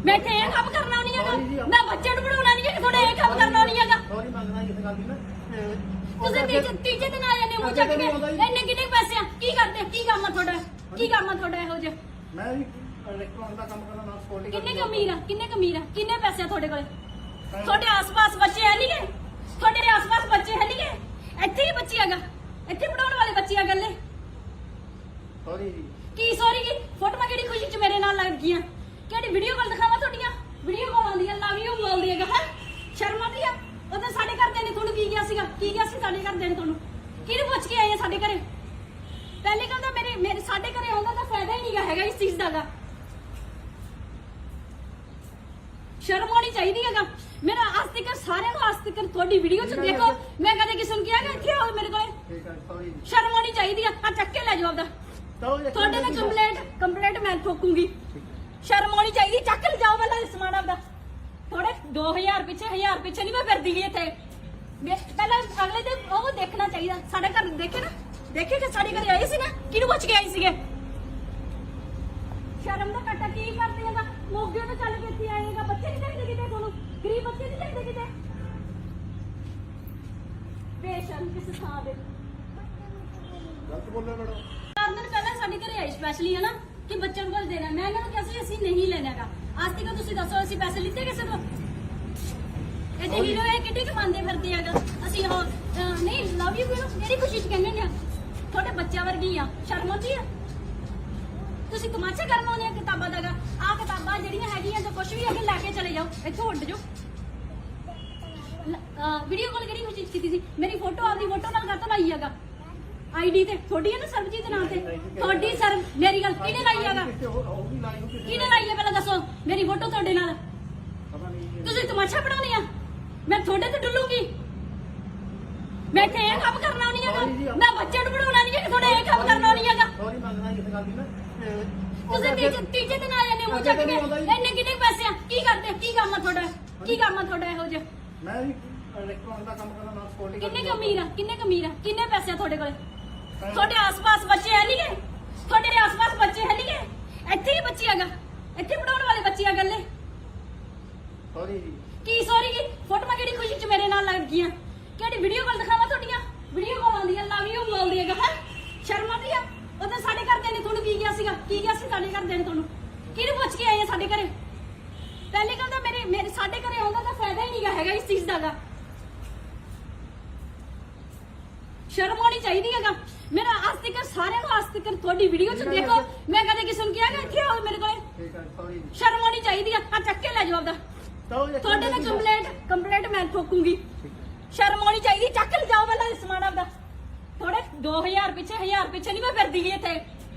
ਮੈਂ ਇੱਥੇ ਇਹ ਕੰਮ ਕਰਨਾ ਨਹੀਂ ਹੈਗਾ ਮੈਂ ਬੱਚੇ ਨੂੰ ਬਣਾਉਣਾ ਨਹੀਂ ਹੈ ਤੁਹਾਡੇ ਇਹ ਕੰਮ ਕਰਨਾ ਨਹੀਂ ਹੈਗਾ ਸੌਰੀ ਮੰਗਣਾ ਇਸ ਗੱਲ ਦੀ ਨਾ ਤੁਸੀਂ ਤੀਜੇ ਦਿਨ ਆ ਜਾਂਦੇ ਹੋ ਚੱਕ ਕੇ ਇੰਨੇ ਕਿੰਨੇ ਪੈਸੇ ਆ ਕੀ ਕਰਦੇ ਕੀ ਕੰਮ ਆ ਤੁਹਾਡਾ ਇਹੋ ਜਿਹਾ ਮੈਂ ਵੀ ਇਲੈਕਟ੍ਰੋਨਿਕ ਦਾ ਕੰਮ ਕਰਦਾ ਨਾਲ ਸਕਿਉਰਟੀ ਕਿੰਨੇ ਕਮੀਰ ਆ ਕਿੰਨੇ ਪੈਸੇ ਆ ਤੁਹਾਡੇ ਕੋਲੇ ਤੁਹਾਡੇ ਆਸ-ਪਾਸ ਬੱਚੇ ਹੈ ਨਹੀਂ ਗੇ ਤੁਹਾਡੇ ਆਸ-ਪਾਸ ਬੱਚੇ ਹੈ ਨਹੀਂ ਗੇ ਇੱਥੇ ਹੀ ਬੱਚੀ ਹੈਗਾ ਇੱਥੇ ਪੜਾਉਣ ਵਾਲੇ ਬੱਚੇ ਆ ਗੱਲੇ ਸੌਰੀ ਜੀ ਕੀ ਸੌਰੀ ਕੀ ਫੋਟੋਆਂ ਕਿਹੜੀ ਖੁਸ਼ੀ ਚ ਮੇਰੇ ਨਾਲ ਲੱਗ ਗਈਆਂ ਕਿਹੜੀ ਵੀਡੀਓ ਕਾਲ ਦਿਖਾਵਾਂ ਤੁਹਾਡੀਆਂ ਵੀਡੀਓ ਕਾਲ ਆਉਂਦੀਆਂ ਲਵ ਯੂ ਬੋਲਦੀ ਹੈਗਾ ਹੈ ਸ਼ਰਮ ਆਉਂਦੀ ਆ ਉਹਦੇ ਸਾਡੇ ਘਰਦਿਆਂ ਨੇ ਤੁਹਾਨੂੰ ਕੀ ਕਿਹਾ ਸੀਗਾ ਸੀ ਸਾਡੇ ਘਰਦਿਆਂ ਨੇ ਤੁਹਾਨੂੰ ਕਿਹਨੂੰ ਪੁੱਛ ਕੇ ਆਏ ਆ ਸਾਡੇ ਘਰੇ ਪਹਿਲੇ ਗੱਲ ਤਾਂ ਮੇਰੇ ਸਾਡੇ ਘਰੇ ਆਉਂਦਾ ਤਾਂ ਫਾਇਦਾ ਹੀ ਨਹੀਂਗਾ ਹੈਗਾ ਇਸ ਚੀਜ਼ ਦਾ ਸ਼ਰਮ ਆਉਣੀ ਚਾਹੀਦੀ ਹੈਗਾ ਮੇਰਾ ਅੱਜ ਤੱਕ ਸਾਰਿਆਂ ਨੂੰ ਅੱਜ ਤੱਕ ਤੁਹਾਡੀ ਵੀਡੀਓ ਚ ਦੇਖੋ ਮੈਂ ਕਦੇ ਕਿਸੇ ਨੂੰ ਕਿਹਾ ਕਿ ਇੱਥੇ ਆਓ ਮੇਰੇ ਕੋਲੇ ਠੀਕ ਹੈ ਸੌਰੀ ਸ਼ਰਮ ਆਉਣੀ ਚਾਹੀਦੀ ਆ ਚੱਕ ਕੇ ਲੈ ਜਾਓ ਆਪਦਾ ਤੁਹਾਡੇ ਨਾਲ ਕੰਪਲੇਂਟ ਮੈਂ ਠੋਕੂੰਗੀ ਸ਼ਰਮ ਆਉਣੀ ਚਾਹੀਦੀ ਚੱਕ ਲੈ ਜਾਓ ਪਹਿਲਾਂ ਸਮਾਨ ਆਪਦਾ ਥੋੜੇ 2000 ਪਿੱਛੇ ਨਹੀਂ ਮੈਂ ਫਿਰਦੀ ਗਈ ਇੱਥੇ ਪਹਿਲਾਂ ਅਗਲੇ ਤੇ ਉਹ ਦੇਖਣਾ ਚਾਹੀਦਾ ਸਾਡੇ ਘਰ ਦੇਖੇ ਕਿ ਸਾਡੇ ਘਰੇ ਆਏ ਸੀ ਨਾ ਕਿਹਨੂੰ ਪੁੱਛ ਕੇ ਆਏ ਸੀਗੇ ਸ਼ਰਮ ਦਾ ਕੱਟਾ ਕੀ ਕਰਦੇ ਹੈਗਾ ਮੋਗੇ ਤੋਂ ਚੱਲ ਕੇ ਇੱਥੇ ਆਏਗਾ ਬੱਚੇ ਨਹੀਂ ਚਾਹੀਦੇ ਕਿਤੇ ਤੁਹਾਨੂੰ ਗਰੀਬ ਬੱਚੇ ਨਹੀਂ ਚਾਹੀਦੇ ਕਿਤੇ ਬੇਸ਼ਰਮ ਕਿਸ ਥਾਂ ਦੇ ਗਲਤ ਬੋਲਿਆ ਮੈਡਮ 4 ਦਿਨ ਪਹਿਲਾਂ ਸਾਡੇ ਘਰੇ ਆਏ ਸਪੈਸ਼ਲੀ ਹਨਾ ਕਿ ਬੱਚਿਆਂ ਨੂੰ ਕੁਝ ਦੇਣਾ ਮੈਂ ਇਹਨਾਂ ਨੂੰ ਕਿਹਾ ਸੀ ਅਸੀਂ ਨਹੀਂ ਲੈਣਾਗਾ ਅੱਜ ਤੱਕ ਤੁਸੀਂ ਦੱਸੋ ਅਸੀਂ ਪੈਸੇ ਲਿੱਤੇ ਕਿਸੇ ਤੋਂ ਇਹ ਤੇ ਹੀਰੋ ਇਹ ਕਿੱਡੀ ਕਮਾਉਂਦੇ ਫਿਰਦੇ ਹੈਗਾ ਅਸੀਂ ਉਹ ਨਹੀਂ ਲਵ ਯੂ ਵੀਰੋ ਕਿਹੜੀ ਖੁਸ਼ੀ ਚ ਕਹਿੰਦੇ ਨੇ ਤੁਹਾਡੇ ਬੱਚਿਆਂ ਵਰਗੀ ਆ ਸ਼ਰਮ ਆਉਂਦੀ ਆ ਤੁਸੀਂ ਤਮਾਸ਼ਾ ਕਰਨ ਆਉਂਦੇ ਆ ਕਿਤਾਬਾਂ ਦਾ ਆ ਕਿਤਾਬਾਂ ਜਿਹੜੀਆਂ ਹੈਗੀਆਂ ਜੋ ਕੁਝ ਵੀ ਅੱਗੇ ਲੈ ਕੇ ਚਲੇ ਜਾਓ ਇੱਥੋਂ ਉੱਡ ਜਾਓ ਵੀਡੀਓ ਕਾਲ ਕਿਹੜੀ ਖੁਸ਼ੀ ਚ ਕੀਤੀ ਸੀ ਮੇਰੀ ਫੋਟੋ ਆਪਦੀ ਫੋਟੋ ਨਾਲ ਕਾਹਤੋਂ ਲਾਈ ਹੈਗਾ ਆਈਡੀ ਤੇ ਤੁਹਾਡੀ ਹੈ ਨਾ ਸਰਬਜੀਤ ਨਾਮ ਤੇ ਤੁਹਾਡੀ ਸਰ ਮੇਰੀ ਗੱਲ ਕਿਹਨੇ ਲਾਈ ਹੈਗਾ ਕਿਹਨੇ ਲਾਈ ਹੈ ਪਹਿਲਾਂ ਦੱਸੋ ਮੇਰੀ ਫੋਟੋ ਤੁਹਾਡੇ ਨਾਲ ਤੁਸੀਂ ਤਮਾਸ਼ਾ ਬਣਾਉਣੀ ਆ ਮੈਂ ਤੁਹਾਡੇ ਤੇ ਡੁੱਲੂਗੀ ਮੈਂ ਇੱਥੇ ਇਹ ਕੰਮ ਕਰਨਾ ਨਹੀਂ ਹੈਗਾ ਮੈਂ ਬੱਚੇ ਨੂੰ ਬਣਾਉਣਾ ਨਹੀਂ ਹੈ ਤੁਹਾਡੇ ਇਹ ਕੰਮ ਕਰਨਾ ਨਹੀਂ ਹੈਗਾ ਸੌਰੀ ਮੰਗਣਾ ਇਸ ਗੱਲ ਦੀ ਨਾ ਤੁਸੀਂ ਤੀਜੇ ਦਿਨ ਆ ਜਾਂਦੇ ਹੋ ਚੱਕ ਕੇ ਇੰਨੇ ਕਿੰਨੇ ਪੈਸੇ ਆ ਕੀ ਕਰਦੇ ਕੀ ਕੰਮ ਆ ਤੁਹਾਡਾ ਇਹੋ ਜਿਹਾ ਮੈਂ ਵੀ ਇਲੈਕਟ੍ਰੋਨਿਕ ਦਾ ਕੰਮ ਕਰਦਾ ਨਾਲ ਸਕਿਉਰਟੀ ਕਿੰਨੇ ਕਮੀਰ ਆ ਕਿੰਨੇ ਪੈਸੇ ਆ ਤੁਹਾਡੇ ਕੋਲੇ ਤੁਹਾਡੇ ਆਸ-ਪਾਸ ਬੱਚੇ ਹੈ ਨਹੀਂ ਗੇ ਤੁਹਾਡੇ ਆਸ-ਪਾਸ ਬੱਚੇ ਹੈ ਨਹੀਂ ਗੇ ਇੱਥੇ ਹੀ ਬੱਚੀ ਹੈਗਾ ਇੱਥੇ ਪੜਾਉਣ ਵਾਲੇ ਬੱਚੇ ਆ ਗੱਲੇ ਸੌਰੀ ਜੀ ਕੀ ਸੌਰੀ ਕੀ ਫੋਟੋਆਂ ਕਿਹੜੀ ਖੁਸ਼ੀ ਚ ਮੇਰੇ ਨਾਲ ਲੱਗ ਗਈਆਂ ਕਿਹੜੀ ਵੀਡੀਓ ਕਾਲ ਦਿਖਾਵਾਂ ਤੁਹਾਡੀਆਂ ਵੀਡੀਓ ਕਾਲ ਆਉਂਦੀਆਂ ਲਵ ਯੂ ਬੋਲਦੀ ਹੈਗਾ ਹੈ ਸ਼ਰਮ ਆਉਂਦੀ ਆ ਉਹਦੇ ਸਾਡੇ ਘਰਦਿਆਂ ਨੇ ਤੁਹਾਨੂੰ ਕੀ ਕਿਹਾ ਸੀ ਸਾਡੇ ਘਰਦਿਆਂ ਨੇ ਤੁਹਾਨੂੰ ਕਿਹਨੂੰ ਪੁੱਛ ਕੇ ਆਏ ਆ ਸਾਡੇ ਘਰੇ ਪਹਿਲੇ ਗੱਲ ਤਾਂ ਮੇਰੇ ਸਾਡੇ ਘਰੇ ਆਉਂਦਾ ਤਾਂ ਫਾਇਦਾ ਹੀ ਨਹੀਂਗਾ ਹੈਗਾ ਇਸ ਚੀਜ਼ ਦਾ ਸ਼ਰਮ ਆਉਣੀ ਚਾਹੀਦੀ ਹੈਗਾ ਮੇਰਾ ਅੱਜ ਤੱਕ ਸਾਰਿਆਂ ਨੂੰ ਅੱਜ ਤੱਕ ਤੁਹਾਡੀ ਵੀਡੀਓ ਚ ਦੇਖੋ ਮੈਂ ਕਦੇ ਕਿਸੇ ਨੂੰ ਕਿਹਾ ਕਿ ਇੱਥੇ ਆਓ ਮੇਰੇ ਕੋਲੇ ਠੀਕ ਹੈ ਸੌਰੀ ਸ਼ਰਮ ਆਉਣੀ ਚਾਹੀਦੀ ਆ ਚੱਕ ਕੇ ਲੈ ਜਾਓ ਆਪਦਾ ਤੁਹਾਡੇ ਨਾਲ ਕੰਪਲੇਂਟ ਮੈਂ ਠੋਕੂੰਗੀ ਸ਼ਰਮ ਆਉਣੀ ਚਾਹੀਦੀ ਚੱਕ ਲੈ ਜਾਓ ਪਹਿਲਾਂ ਸਮਾਨ ਆਪਦਾ ਥੋੜੇ 2000 ਪਿੱਛੇ ਨਹੀਂ ਮੈਂ ਫਿਰਦੀ ਗਈ ਇੱਥੇ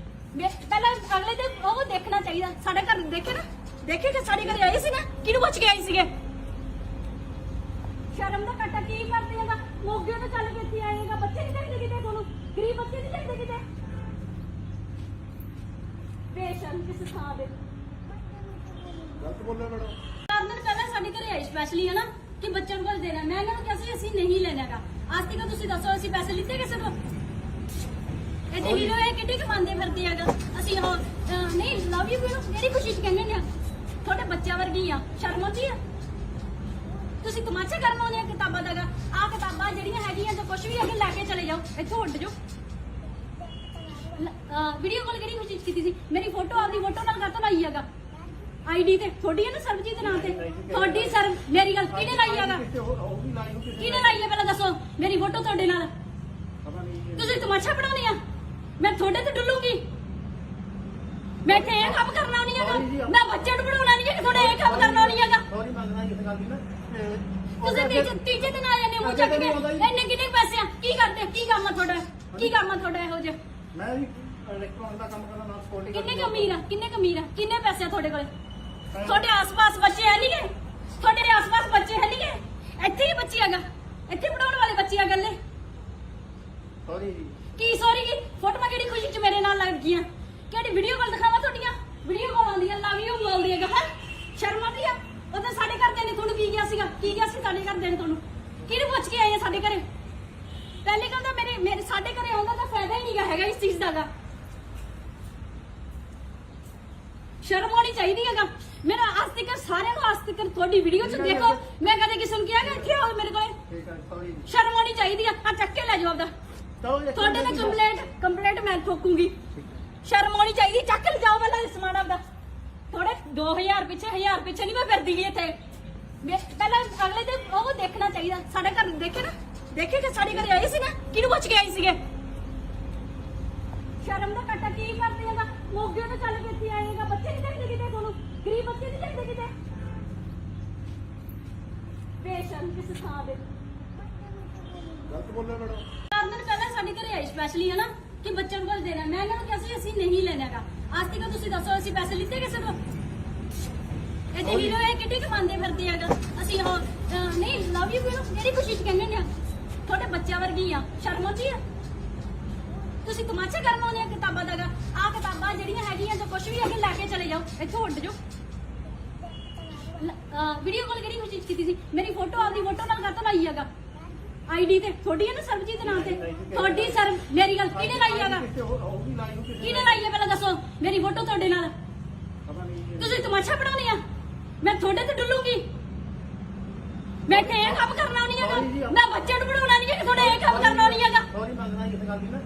ਪਹਿਲਾਂ ਅਗਲੇ ਤੇ ਉਹ ਦੇਖਣਾ ਚਾਹੀਦਾ ਸਾਡੇ ਘਰ ਦੇਖੇ ਕਿ ਸਾਡੇ ਘਰੇ ਆਏ ਸੀ ਨਾ ਕਿਹਨੂੰ ਪੁੱਛ ਕੇ ਆਏ ਸੀਗੇ ਸ਼ਰਮ ਦਾ ਕੱਟਾ ਕੀ ਕਰਦੇ ਹੈਗਾ ਮੋਗੇ ਤੋਂ ਚੱਲ ਕੇ ਇੱਥੇ ਆਏਗਾ ਬੱਚੇ ਨਹੀਂ ਚਾਹੀਦੇ ਕਿਤੇ ਤੁਹਾਨੂੰ ਗਰੀਬ ਬੱਚੇ ਨਹੀਂ ਚਾਹੀਦੇ ਕਿਤੇ ਬੇਸ਼ਰਮ ਕਿਸ ਥਾਂ ਦੇ ਗਲਤ ਬੋਲਿਆ ਮੈਡਮ 4 ਦਿਨ ਪਹਿਲਾਂ ਸਾਡੇ ਘਰੇ ਆਏ ਸਪੈਸ਼ਲੀ ਹਨਾ ਕਿ ਬੱਚਿਆਂ ਨੂੰ ਕੁਝ ਦੇਣਾ ਮੈਂ ਇਹਨਾਂ ਨੂੰ ਕਿਹਾ ਸੀ ਅਸੀਂ ਨਹੀਂ ਲੈਣਾਗਾ ਅੱਜ ਤੱਕ ਤੁਸੀਂ ਦੱਸੋ ਅਸੀਂ ਪੈਸੇ ਲਿੱਤੇ ਕਿਸੇ ਤੋਂ ਇਹ ਤੇ ਹੀਰੋ ਇਹ ਕਿੱਡੀ ਕਮਾਉਂਦੇ ਫਿਰਦੇ ਹੈਗਾ ਅਸੀਂ ਉਹ ਨਹੀਂ ਲਵ ਯੂ ਕਿਹੜੀ ਖੁਸ਼ੀ ਚ ਕਹਿੰਦੇ ਨੇ ਤੁਹਾਡੇ ਬੱਚਿਆਂ ਵਰਗੀ ਆ ਸ਼ਰਮ ਆਉਂਦੀ ਆ ਤੁਸੀਂ ਤਮਾਸ਼ਾ ਕਰਨ ਆਉਂਦੇ ਆ ਕਿਤਾਬਾਂ ਦਾ ਆ ਕਿਤਾਬਾਂ ਜਿਹੜੀਆਂ ਹੈਗੀਆਂ ਜੋ ਕੁਝ ਵੀ ਅੱਗੇ ਲੈ ਕੇ ਚਲੇ ਜਾਓ ਇੱਥੋਂ ਉੱਡ ਜਾਓ ਵੀਡੀਓ ਕਾਲ ਕਿਹੜੀ ਖੁਸ਼ੀ ਚ ਕੀਤੀ ਸੀ ਮੇਰੀ ਫੋਟੋ ਆਪਦੀ ਫੋਟੋ ਨਾਲ ਕਾਹਤੋਂ ਲਾਈ ਹੈਗਾ ਆਈਡੀ ਤੇ ਤੁਹਾਡੀ ਹੈ ਨਾ ਸਰਬਜੀਤ ਦੇ ਨਾਂ ਤੇ ਤੁਹਾਡੀ ਸਰ ਮੇਰੀ ਗੱਲ ਕਿਹਨੇ ਲਾਈ ਹੈਗਾ ਕਿਹਨੇ ਲਾਈ ਹੈ ਪਹਿਲਾਂ ਦੱਸੋ ਮੇਰੀ ਫੋਟੋ ਤੁਹਾਡੇ ਨਾਲ ਤੁਸੀਂ ਤਮਾਸ਼ਾ ਬਣਾਉਣੀ ਆ ਮੈਂ ਤੁਹਾਡੇ ਤੇ ਡੁੱਲੂਗੀ ਮੈਂ ਇੱਥੇ ਇਹ ਕੰਮ ਕਰਨਾ ਨਹੀਂ ਹੈਗਾ ਮੈਂ ਬੱਚੇ ਨੂੰ ਪੜਾਉਣਾ ਨਹੀਂ ਹੈ ਤੁਹਾਡੇ ਇਹ ਕੰਮ ਕਰਨਾ ਨਹੀਂ ਹੈਗਾ ਸੌਰੀ ਮੰਗਣਾ ਇਸ ਗੱਲ ਦੀ ਨਾ ਤੁਸੀਂ ਤੀਜੇ ਦਿਨ ਆ ਜਾਂਦੇ ਹੋ ਚੱਕ ਕੇ ਇੰਨੇ ਕਿੰਨੇ ਪੈਸੇ ਆ ਕੀ ਕਰਦੇ ਕੀ ਕੰਮ ਆ ਤੁਹਾਡਾ ਕੀ ਕੰਮ ਆ ਤੁਹਾਡਾ ਇਹੋ ਜਿਹਾ ਮੈਂ ਵੀ ਇਲੈਕਟ੍ਰੋਨਿਕ ਦਾ ਕੰਮ ਕਰਦਾ ਨਾਲ ਸਕਿਉਰਟੀ ਕਿੰਨੇ ਕਮੀਰ ਆ ਕਿੰਨੇ ਪੈਸੇ ਆ ਤੁਹਾਡੇ ਕੋਲੇ ਤੁਹਾਡੇ ਆਸ-ਪਾਸ ਬੱਚੇ ਹੈ ਨਹੀਂ ਗੇ ਤੁਹਾਡੇ ਆਸ-ਪਾਸ ਬੱਚੇ ਹੈ ਨਹੀਂ ਗੇ ਇੱਥੇ ਹੀ ਬੱਚੀ ਹੈਗਾ ਇੱਥੇ ਪੜਾਉਣ ਵਾਲੇ ਬੱਚੇ ਆ ਗੱਲੇ ਸੌਰੀ ਜੀ ਕੀ ਸੌਰੀ ਕੀ ਫੋਟੋਆਂ ਕਿਹੜੀ ਖੁਸ਼ੀ ਚ ਮੇਰੇ ਨਾਲ ਲੱਗ ਗਈਆਂ ਕਿਹੜੀ ਵੀਡੀਓ ਕਾਲ ਦਿਖਾਵਾਂ ਤੁਹਾਡੀਆਂ ਵੀਡੀਓ ਕਾਲ ਆਉਂਦੀ ਆ ਲਵ ਯੂ ਬੋਲਦੀ ਹੈਗਾ ਹੈ ਸ਼ਰਮ ਆਉਂਦੀ ਆ ਉਹਦੇ ਸਾਡੇ ਘਰਦਿਆਂ ਨੇ ਤੁਹਾਨੂੰ ਕੀ ਕਿਹਾ ਸੀਗਾ ਕੀ ਕਿਹਾ ਸੀ ਸਾਡੇ ਘਰਦਿਆਂ ਨੇ ਤੁਹਾਨੂੰ ਕਿਹਨੂੰ ਪੁੱਛ ਕੇ ਆਏ ਆ ਸਾਡੇ ਘਰੇ ਪਹਿਲੇ ਕਹਿੰਦਾ ਮੇਰੇ ਸਾਡੇ ਘਰੇ ਆਉਂਦਾ ਤਾਂ ਫਾਇਦਾ ਹੀ ਨਹੀਂਗਾ ਹੈਗਾ ਇਸ ਚੀਜ਼ ਦਾ ਸ਼ਰਮ ਆਉਣੀ ਚਾਹੀਦੀ ਹੈਗਾ ਮੇਰਾ ਅੱਜ ਤੱਕ ਸਾਰਿਆਂ ਨੂੰ ਅੱਜ ਤੱਕ ਤੁਹਾਡੀ ਵੀਡੀਓ ਚ ਦੇਖੋ ਮੈਂ ਕਦੇ ਕਿਸੇ ਨੂੰ ਕਿਹਾ ਕਿ ਇੱਥੇ ਆਓ ਮੇਰੇ ਕੋਲੇ ਠੀਕ ਹੈ ਸੌਰੀ ਸ਼ਰਮ ਆਉਣੀ ਚਾਹੀਦੀ ਆ ਚੱਕ ਕੇ ਲੈ ਜਾਓ ਆਪਦਾ ਤੁਹਾਡੇ ਨਾਲ ਕੰਪਲੇਂਟ ਮੈਂ ਠੋਕੂੰਗੀ ਸ਼ਰਮ ਆਉਣੀ ਚਾਹੀਦੀ ਚੱਕ ਲੈ ਜਾਓ ਪਹਿਲਾਂ ਸਮਾਨ ਆਪਦਾ ਥੋੜੇ 2000 ਪਿੱਛੇ ਨਹੀਂ ਮੈਂ ਫਿਰਦੀ ਗਈ ਇੱਥੇ ਪਹਿਲਾਂ ਅਗਲੇ ਤੇ ਉਹ ਦੇਖਣਾ ਚਾਹੀਦਾ ਸਾਡੇ ਘਰ ਦੇਖੇ ਕਿ ਸਾਡੇ ਘਰੇ ਆਏ ਸੀ ਨਾ ਕਿਹਨੂੰ ਪੁੱਛ ਕੇ ਆਏ ਸੀਗੇ ਸ਼ਰਮ ਦਾ ਘਾਟਾ ਕੀ ਕਰਦੇ ਹੈਗਾ ਮੋਗੇ ਤੋਂ ਚੱਲ ਕੇ ਇੱਥੇ ਆਏਗਾ ਬੱਚੇ ਨਹੀਂ ਚਾਹੀਦੇ ਕਿਤੇ ਤੁਹਾਨੂੰ ਗਰੀਬ ਬੱਚੇ ਨਹੀਂ ਚਾਹੀਦੇ ਕਿਤੇ ਬੇਸ਼ਰਮ ਕਿਸ ਥਾਂ ਦੇ ਗਲਤ ਬੋਲਿਆ ਮੈਡਮ 4 ਦਿਨ ਪਹਿਲਾਂ ਸਾਡੇ ਘਰੇ ਆਏ ਸਪੈਸ਼ਲੀ ਹਨਾ ਕਿ ਬੱਚਿਆਂ ਨੂੰ ਕੁਝ ਦੇਣਾ ਮੈਂ ਇਹਨਾਂ ਨੂੰ ਕਿਹਾ ਸੀ ਅਸੀਂ ਨਹੀਂ ਲੈਣਾਗਾ ਅੱਜ ਤੱਕ ਤੁਸੀਂ ਦੱਸੋ ਅਸੀਂ ਪੈਸੇ ਲਿੱਤੇ ਕਿਸੇ ਤੋਂ ਇਹ ਤੇ ਹੀਰੋ ਇਹ ਕਿੱਡੀ ਕਮਾਉਂਦੇ ਫਿਰਦੇ ਹੈਗਾ ਅਸੀਂ ਉਹ ਨਹੀਂ ਲਵ ਯੂ ਕਿਹੜੀ ਖੁਸ਼ੀ ਚ ਕਹਿੰਦੇ ਨੇ ਤੁਹਾਡੇ ਬੱਚਿਆਂ ਵਰਗੀ ਆ ਸ਼ਰਮ ਆਉਂਦੀ ਆ ਤੁਸੀਂ ਤਮਾਸ਼ਾ ਕਰਨ ਆਉਂਦੇ ਆ ਕਿਤਾਬਾਂ ਦਾ ਆ ਕਿਤਾਬਾਂ ਜਿਹੜੀਆਂ ਹੈਗੀਆਂ ਜੋ ਕੁਝ ਵੀ ਅੱਗੇ ਲੈ ਕੇ ਚਲੇ ਜਾਓ ਇੱਥੋਂ ਉੱਡ ਜਾਓ ਵੀਡੀਓ ਕਾਲ ਕਿਹੜੀ ਖੁਸ਼ੀ ਚ ਕੀਤੀ ਸੀ ਮੇਰੀ ਫੋਟੋ ਆਪਦੀ ਫੋਟੋ ਨਾਲ ਕਾਹਤੋਂ ਲਾਈ ਹੈਗਾ ਆਈਡੀ ਤੇ ਤੁਹਾਡੀ ਹੈ ਨਾ ਸਰਬਜੀਤ ਦੇ ਨਾਂ ਤੇ ਤੁਹਾਡੀ ਸਰ ਮੇਰੀ ਗੱਲ ਕਿਹਨੇ ਲਾਈ ਹੈਗਾ ਕਿਹਨੇ ਲਾਈ ਹੈ ਪਹਿਲਾਂ ਦੱਸੋ ਮੇਰੀ ਫੋਟੋ ਤੁਹਾਡੇ ਨਾਲ ਤੁਸੀਂ ਤਮਾਸ਼ਾ ਬਣਾਉਣੀ ਆ ਮੈਂ ਤੁਹਾਡੇ ਤੇ ਡੁੱਲੂਗੀ ਮੈਂ ਇੱਥੇ ਇਹ ਕੰਮ ਕਰਨਾ ਨਹੀਂ ਹੈਗਾ ਮੈਂ ਬੱਚੇ ਨੂੰ ਪੜਾਉਣਾ ਨਹੀਂ ਹੈ ਤੁਹਾਡੇ ਇਹ ਕੰਮ ਕਰਨਾ ਨਹੀਂ ਹੈਗਾ ਸੌਰੀ ਮੰਗਣਾ ਇਸ ਗੱਲ ਦੀ ਨਾ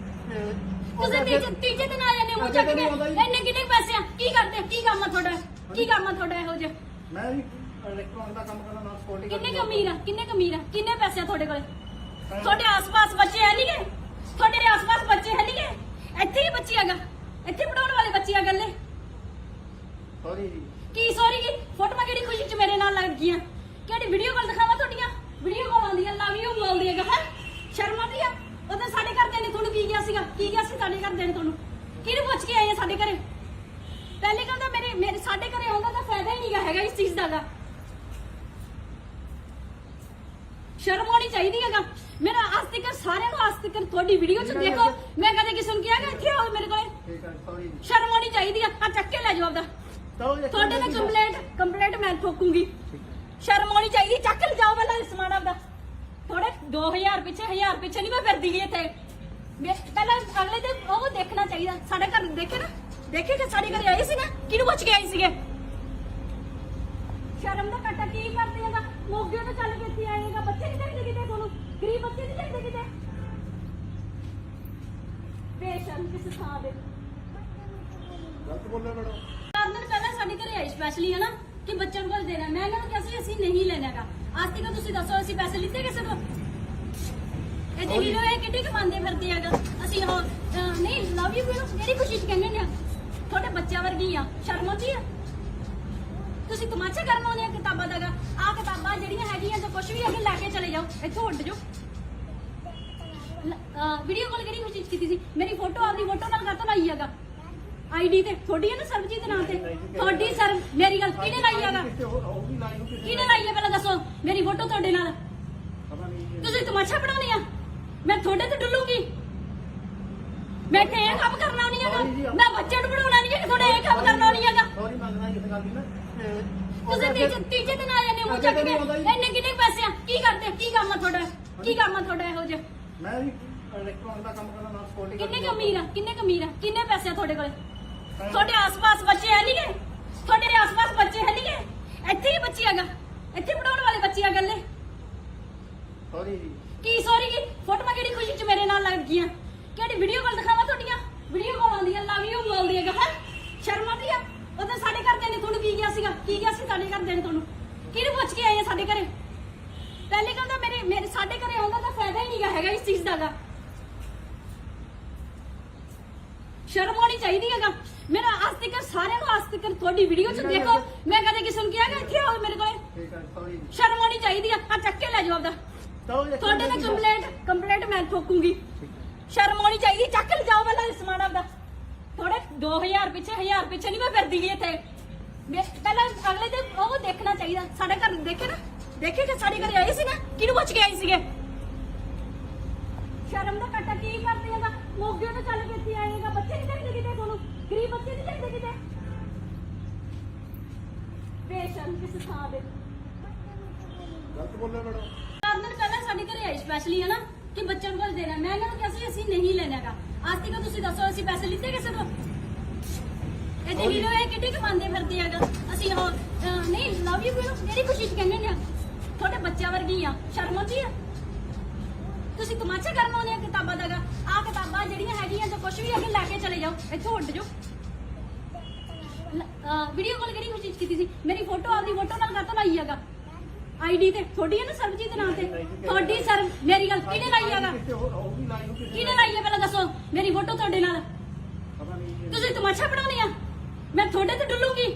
ਤੁਸੀਂ ਤੀਜੇ ਦਿਨ ਆ ਜਾਂਦੇ ਹੋ ਚੱਕ ਕੇ ਇੰਨੇ ਕਿੰਨੇ ਪੈਸੇ ਆ ਕੀ ਕਰਦੇ ਕੀ ਕੰਮ ਆ ਤੁਹਾਡਾ ਇਹੋ ਜਿਹਾ ਮੈਂ ਵੀ ਇਲੈਕਟ੍ਰੋਨਿਕ ਦਾ ਕੰਮ ਕਰਦਾ ਨਾਲ ਸਕਿਉਰਟੀ ਕਿੰਨੇ ਕਮੀਰ ਆ ਕਿੰਨੇ ਪੈਸੇ ਆ ਤੁਹਾਡੇ ਕੋਲੇ ਤੁਹਾਡੇ ਆਸ-ਪਾਸ ਬੱਚੇ ਹੈ ਨਹੀਂ ਗੇ ਤੁਹਾਡੇ ਆਸ-ਪਾਸ ਬੱਚੇ ਹੈ ਨਹੀਂ ਗੇ ਇੱਥੇ ਹੀ ਬੱਚੀ ਹੈਗਾ ਇੱਥੇ ਪੜਾਉਣ ਵਾਲੇ ਬੱਚੇ ਆ ਗੱਲੇ ਸੌਰੀ ਜੀ ਕੀ ਸੌਰੀ ਕੀ ਫੋਟੋਆਂ ਕਿਹੜੀ ਖੁਸ਼ੀ ਚ ਮੇਰੇ ਨਾਲ ਲੱਗ ਗਈਆਂ ਕਿਹੜੀ ਵੀਡੀਓ ਕਾਲ ਦਿਖਾਵਾਂ ਤੁਹਾਡੀਆਂ ਵੀਡੀਓ ਕਾਲ ਆਉਂਦੀ ਆ ਲਵ ਯੂ ਬੋਲਦੀ ਹੈਗਾ ਹੈ ਸ਼ਰਮ ਆਉਂਦੀ ਆ ਉਹਦੇ ਸਾਡੇ ਘਰਦਿਆਂ ਨੇ ਤੁਹਾਨੂੰ ਕੀ ਕਿਹਾ ਸੀਗਾ ਕੀ ਕਿਹਾ ਸੀ ਸਾਡੇ ਘਰਦਿਆਂ ਨੇ ਤੁਹਾਨੂੰ ਕਿਹਨੂੰ ਪੁੱਛ ਕੇ ਆਏ ਆ ਸਾਡੇ ਘਰੇ ਪਹਿਲੇ ਕਹਿੰਦਾ ਮੇਰੇ ਸਾਡੇ ਘਰੇ ਆਉਂਦਾ ਤਾਂ ਫਾਇਦਾ ਹੀ ਨਹੀਂਗਾ ਹੈਗਾ ਇਸ ਚੀਜ਼ ਦਾ ਸ਼ਰਮ ਆਉਣੀ ਚਾਹੀਦੀ ਹੈਗਾ ਮੇਰਾ ਅੱਜ ਤੱਕ ਸਾਰਿਆਂ ਨੂੰ ਅੱਜ ਤੱਕ ਤੁਹਾਡੀ ਵੀਡੀਓ ਚ ਦੇਖੋ ਮੈਂ ਕਦੇ ਕਿਸੇ ਨੂੰ ਕਿਹਾ ਕਿ ਇੱਥੇ ਆਓ ਮੇਰੇ ਕੋਲੇ ਠੀਕ ਹੈ ਸੌਰੀ ਸ਼ਰਮ ਆਉਣੀ ਚਾਹੀਦੀ ਆ ਚੱਕ ਕੇ ਲੈ ਜਾਓ ਆਪਦਾ ਤੁਹਾਡੇ ਨਾਲ ਕੰਪਲੇਂਟ ਮੈਂ ਠੋਕੂੰਗੀ ਸ਼ਰਮ ਆਉਣੀ ਚਾਹੀਦੀ ਚੱਕ ਲੈ ਜਾਓ ਪਹਿਲਾਂ ਸਮਾਨ ਆਪਦਾ ਥੋੜੇ 2000 ਪਿੱਛੇ ਨਹੀਂ ਮੈਂ ਫਿਰਦੀ ਗਈ ਇੱਥੇ ਪਹਿਲਾਂ ਅਗਲੇ ਤੇ ਉਹ ਦੇਖਣਾ ਚਾਹੀਦਾ ਸਾਡੇ ਘਰ ਦੇਖੇ ਕਿ ਸਾਡੇ ਘਰੇ ਆਏ ਸੀ ਨਾ ਕਿਹਨੂੰ ਪੁੱਛ ਕੇ ਆਏ ਸੀਗੇ ਸ਼ਰਮ ਦਾ ਘਾਟਾ ਕੀ ਕਰਦੇ ਹੈਗਾ ਮੋਗੇ ਤੋਂ ਚੱਲ ਕੇ ਇੱਥੇ ਆਏਗਾ ਬੱਚੇ ਨਹੀਂ ਚਾਹੀਦੇ ਕਿਤੇ ਤੁਹਾਨੂੰ ਗਰੀਬ ਬੱਚੇ ਨਹੀਂ ਚਾਹੀਦੇ ਕਿਤੇ ਬੇਸ਼ਰਮ ਕਿਸ ਥਾਂ ਦੇ ਗਲਤ ਬੋਲਿਆ ਮੈਡਮ 4 ਦਿਨ ਪਹਿਲਾਂ ਸਾਡੇ ਘਰੇ ਆਏ ਸਪੈਸ਼ਲੀ ਹਨਾ ਕਿ ਬੱਚਿਆਂ ਨੂੰ ਕੁਝ ਦੇਣਾ ਮੈਂ ਇਹਨਾਂ ਨੂੰ ਕਿਹਾ ਸੀ ਅਸੀਂ ਨਹੀਂ ਲੈਣਾਗਾ ਅੱਜ ਤੱਕ ਤੁਸੀਂ ਦੱਸੋ ਅਸੀਂ ਪੈਸੇ ਲਿੱਤੇ ਕਿਸੇ ਤੋਂ ਇਹ ਤੇ ਹੀਰੋ ਇਹ ਕਿੱਡੀ ਕਮਾਉਂਦੇ ਫਿਰਦੇ ਹੈਗਾ ਅਸੀਂ ਉਹ ਨਹੀਂ ਲਵ ਯੂ ਕਿਹੜੀ ਖੁਸ਼ੀ ਚ ਕਹਿੰਦੇ ਨੇ ਤੁਹਾਡੇ ਬੱਚਿਆਂ ਵਰਗੀ ਆ ਸ਼ਰਮ ਆਉਂਦੀ ਆ ਤੁਸੀਂ ਤਮਾਸ਼ਾ ਕਰਨ ਆਉਂਦੇ ਆ ਕਿਤਾਬਾਂ ਦਾ ਆ ਕਿਤਾਬਾਂ ਜਿਹੜੀਆਂ ਹੈਗੀਆਂ ਜੋ ਕੁਝ ਵੀ ਅੱਗੇ ਲੈ ਕੇ ਚਲੇ ਜਾਓ ਇੱਥੋਂ ਉੱਡ ਜਾਓ ਵੀਡੀਓ ਕਾਲ ਕਿਹੜੀ ਖੁਸ਼ੀ ਚ ਕੀਤੀ ਸੀ ਮੇਰੀ ਫੋਟੋ ਆਪਦੀ ਫੋਟੋ ਨਾਲ ਕਾਹਤੋਂ ਲਾਈ ਹੈਗਾ ਆਈਡੀ ਤੇ ਤੁਹਾਡੀ ਹੈ ਨਾ ਸਰਬਜੀਤ ਦੇ ਨਾਂ ਤੇ ਤੁਹਾਡੀ ਸਰ ਮੇਰੀ ਗੱਲ ਕਿਹਨੇ ਲਾਈ ਹੈਗਾ ਕਿਹਨੇ ਲਾਈ ਹੈ ਪਹਿਲਾਂ ਦੱਸੋ ਮੇਰੀ ਫੋਟੋ ਤੁਹਾਡੇ ਨਾਲ ਤੁਸੀਂ ਤਮਾਸ਼ਾ ਬਣਾਉਣੀ ਆ ਮੈਂ ਤੁਹਾਡੇ ਤੇ ਡੁੱਲੂਗੀ ਮੈਂ ਇੱਥੇ ਇਹ ਕੰਮ ਕਰਨਾ ਨਹੀਂ ਹੈਗਾ ਮੈਂ ਬੱਚੇ ਨੂੰ ਪੜਾਉਣਾ ਨਹੀਂ ਹੈ ਤੁਹਾਡੇ ਇਹ ਕੰਮ ਕਰਨਾ ਨਹੀਂ ਹੈਗਾ ਸੌਰੀ ਮੰਗਣਾ ਇਸ ਗੱਲ ਦੀ ਨਾ ਤੁਸੀਂ ਤੀਜੇ ਦਿਨ ਆ ਜਾਂਦੇ ਹੋ ਚੱਕ ਕੇ ਇੰਨੇ ਕਿੰਨੇ ਪੈਸੇ ਆ ਕੀ ਕਰਦੇ ਕੀ ਕੰਮ ਆ ਤੁਹਾਡਾ ਇਹੋ ਜਿਹਾ ਮੈਂ ਵੀ ਇਲੈਕਟ੍ਰੋਨਿਕ ਦਾ ਕੰਮ ਕਰਦਾ ਨਾਲ ਸਕਿਉਰਟੀ ਕਿੰਨੇ ਕਮੀਰ ਆ ਕਿੰਨੇ ਪੈਸੇ ਆ ਤੁਹਾਡੇ ਕੋਲੇ ਤੁਹਾਡੇ ਆਸ-ਪਾਸ ਬੱਚੇ ਹੈ ਨਹੀਂ ਗੇ? ਤੁਹਾਡੇ ਆਸ-ਪਾਸ ਬੱਚੇ ਹੈ ਨਹੀਂ ਗੇ? ਇੱਥੇ ਹੀ ਬੱਚੇ ਹੈਗਾ, ਇੱਥੇ ਪੜਾਉਣ ਵਾਲੇ ਬੱਚੇ ਆ ਗੱਲੇ। ਸੌਰੀ ਜੀ। ਕੀ ਸੌਰੀ ਕੀ? ਫੋਟੋਆਂ ਕਿਹੜੀ ਖੁਸ਼ੀ ਚ ਮੇਰੇ ਨਾਲ ਲੱਗ ਗਈਆਂ? ਕਿਹੜੀ ਵੀਡੀਓ ਕਾਲ ਦਿਖਾਵਾਂ ਤੁਹਾਡੀਆਂ? ਵੀਡੀਓ ਕਾਲ ਆਉਂਦੀਆਂ, ਲਵ ਯੂ ਬੋਲਦੀ ਹੈਗਾ ਹੈ। ਸ਼ਰਮ ਆਉਂਦੀ ਆ? ਉਦੋਂ ਸਾਡੇ ਘਰਦਿਆਂ ਨੇ ਤੁਹਾਨੂੰ ਕੀ ਕਿਹਾ ਸੀਗਾ? ਕੀ ਕਿਹਾ ਸੀ ਸਾਡੇ ਘਰਦਿਆਂ ਨੇ ਤੁਹਾਨੂੰ? ਕਿਹਨੂੰ ਪੁੱਛ ਕੇ ਆਏ ਆ ਸਾਡੇ ਘਰੇ? ਪਹਿਲੇ ਕਹਿੰਦਾ ਮੇਰੇ ਸਾਡੇ ਘਰੇ ਆਉਂਦਾ ਤਾਂ ਫਾਇਦਾ ਹੀ ਨਹੀਂਗਾ ਹੈਗਾ ਇਸ ਚੀਜ਼ ਦਾਗਾ। ਸ਼ਰਮ ਆਉਣੀ ਚਾਹੀਦੀ ਹੈਗਾ। ਮੇਰਾ ਅੱਜ ਤੱਕ ਸਾਰਿਆਂ ਨੂੰ ਅੱਜ ਤੱਕ ਤੁਹਾਡੀ ਵੀਡੀਓ ਚ ਦੇਖੋ, ਮੈਂ ਕਦੇ ਕਿਸੇ ਨੂੰ ਕਿਹਾਗਾ ਇੱਥੇ ਆਓ ਮੇਰੇ ਕੋਲੇ? ਠੀਕ ਹੈ, ਸੌਰੀ। ਸ਼ਰਮ ਆਉਣੀ ਚਾਹੀਦੀ ਆ। ਚੱਕ ਕੇ ਲੈ ਜਾਓ ਆਪਦਾ। ਤੁਹਾਡੇ ਨਾਲ ਕੰਪਲੇਂਟ ਮੈਂ ਠੋਕੂੰਗੀ। ਸ਼ਰਮ ਆਉਣੀ ਚਾਹੀਦੀ। ਚੱਕ ਲੈ ਜਾਓ ਪਹਿਲਾਂ ਸਮਾਨ ਆਪਦਾ। ਥੋੜੇ 2000 ਪਿੱਛੇ 1000 ਪਿੱਛੇ ਨਹੀਂ ਮੈਂ ਫਿਰਦੀ ਇੱਥੇ। ਪਹਿਲਾਂ ਅਗਲੇ ਦੇ ਉਹ ਦੇਖਣਾ ਚਾਹੀਦਾ। ਸਾਡੇ ਘਰ ਦੇਖੇ ਨਾ, ਦੇਖੇ ਕਿ ਸਾਡੇ ਘਰੇ ਆਏ ਸੀ ਨਾ, ਕਿਹਨੂੰ ਪੁੱਛ ਕੇ ਆਏ ਸੀਗੇ? ਸ਼ਰਮ ਦਾ ਘਾਟਾ ਕੀ ਕਰਦੇ ਹੈਗਾ? ਮੋਗੇ ਤੋਂ ਚੱਲ ਕੇ ਇੱਥੇ ਆਏਗਾ। ਬੱਚੇ ਨਹੀਂ ਚਾਹੀਦੇ ਕਿਤੇ ਤੁਹਾਨੂੰ? ਗਰੀਬ ਬੱਚੇ ਨਹੀਂ ਚਾਹੀਦੇ ਕਿਤੇ? ਬੇਸ਼ਰਮ ਕਿਸ ਥਾਂ ਦੇ। ਗਲਤ ਬੋਲਿਆ ਮੈਡਮ। 4 ਦਿਨ ਪਹਿਲਾਂ ਸਾਡੇ ਘਰੇ ਆਏ ਸਪੈਸ਼ਲੀ, ਹਨਾ, ਕਿ ਬੱਚਿਆਂ ਨੂੰ ਕੁਝ ਦੇਣਾ। ਮੈਂ ਇਹਨਾਂ ਨੂੰ ਕਿਹਾ ਸੀ ਅਸੀਂ ਨਹੀਂ ਲੈਣਾਗਾ। ਅੱਜ ਤੱਕ ਤੁਸੀਂ ਦੱਸੋ ਅਸੀਂ ਪੈਸੇ ਲਿੱਤੇ ਕਿਸੇ ਤੋਂ? ਇਹ ਦੇਖ ਲਓ ਇਹ ਕਿੱਡੀ ਕਮਾਉਂਦੇ ਫਿਰਦੇ ਹੈਗਾ। ਅਸੀਂ ਉਹ ਨਹੀਂ ਲਵ ਯੂ ਮੇਰੀ ਖੁਸ਼ੀ ਚ ਕਹਿੰਦੇ ਨੇ। ਤੁਹਾਡੇ ਬੱਚਿਆਂ ਵਰਗੀ ਆ। ਸ਼ਰਮ ਆਉਂਦੀ ਆ? ਤੁਸੀਂ ਤਮਾਸ਼ਾ ਕਰਨ ਆਉਂਦੇ ਆ ਕਿਤਾਬਾਂ ਦਾਗਾ। ਆਹ ਕਿਤਾਬਾਂ ਜਿਹੜੀਆਂ ਹੈਗੀਆਂ ਜੋ ਕੁਝ ਵੀ ਅੱਗੇ ਲੈ ਕੇ ਚਲੇ ਜਾਓ, ਇੱਥੋਂ ਉੱਡ ਜਾਓ। ਵੀਡੀਓ ਕਾਲ ਕਿਹੜੀ ਖੁਸ਼ੀ ਚ ਕੀਤੀ ਸੀ? ਮੇਰੀ ਫੋਟੋ ਆਪਦੀ ਫੋਟੋ ਨਾਲ ਕਾਹਤੋਂ ਲਾਈ ਹੈਗਾ? ਆਈਡੀ ਤੇ ਤੁਹਾਡੀ ਹੈ ਨਾ, ਸਰਬਜੀਤ ਦੇ ਨਾਂ ਤੇ ਤੁਹਾਡੀ। ਸਰ ਮੇਰੀ ਗੱਲ ਕਿਹਨੇ ਲਾਈ ਹੈਗਾ? ਕਿਹਨੇ ਲਾਈ ਹੈ ਪਹਿਲਾਂ ਦੱਸੋ? ਮੇਰੀ ਫੋਟੋ ਤੁਹਾਡੇ ਨਾਲ। ਤੁਸੀਂ ਤਮਾਸ਼ਾ ਬਣਾਉਣੀ ਆ? ਮੈਂ ਤੁਹਾਡੇ ਤੇ ਡੁੱਲੂਗੀ?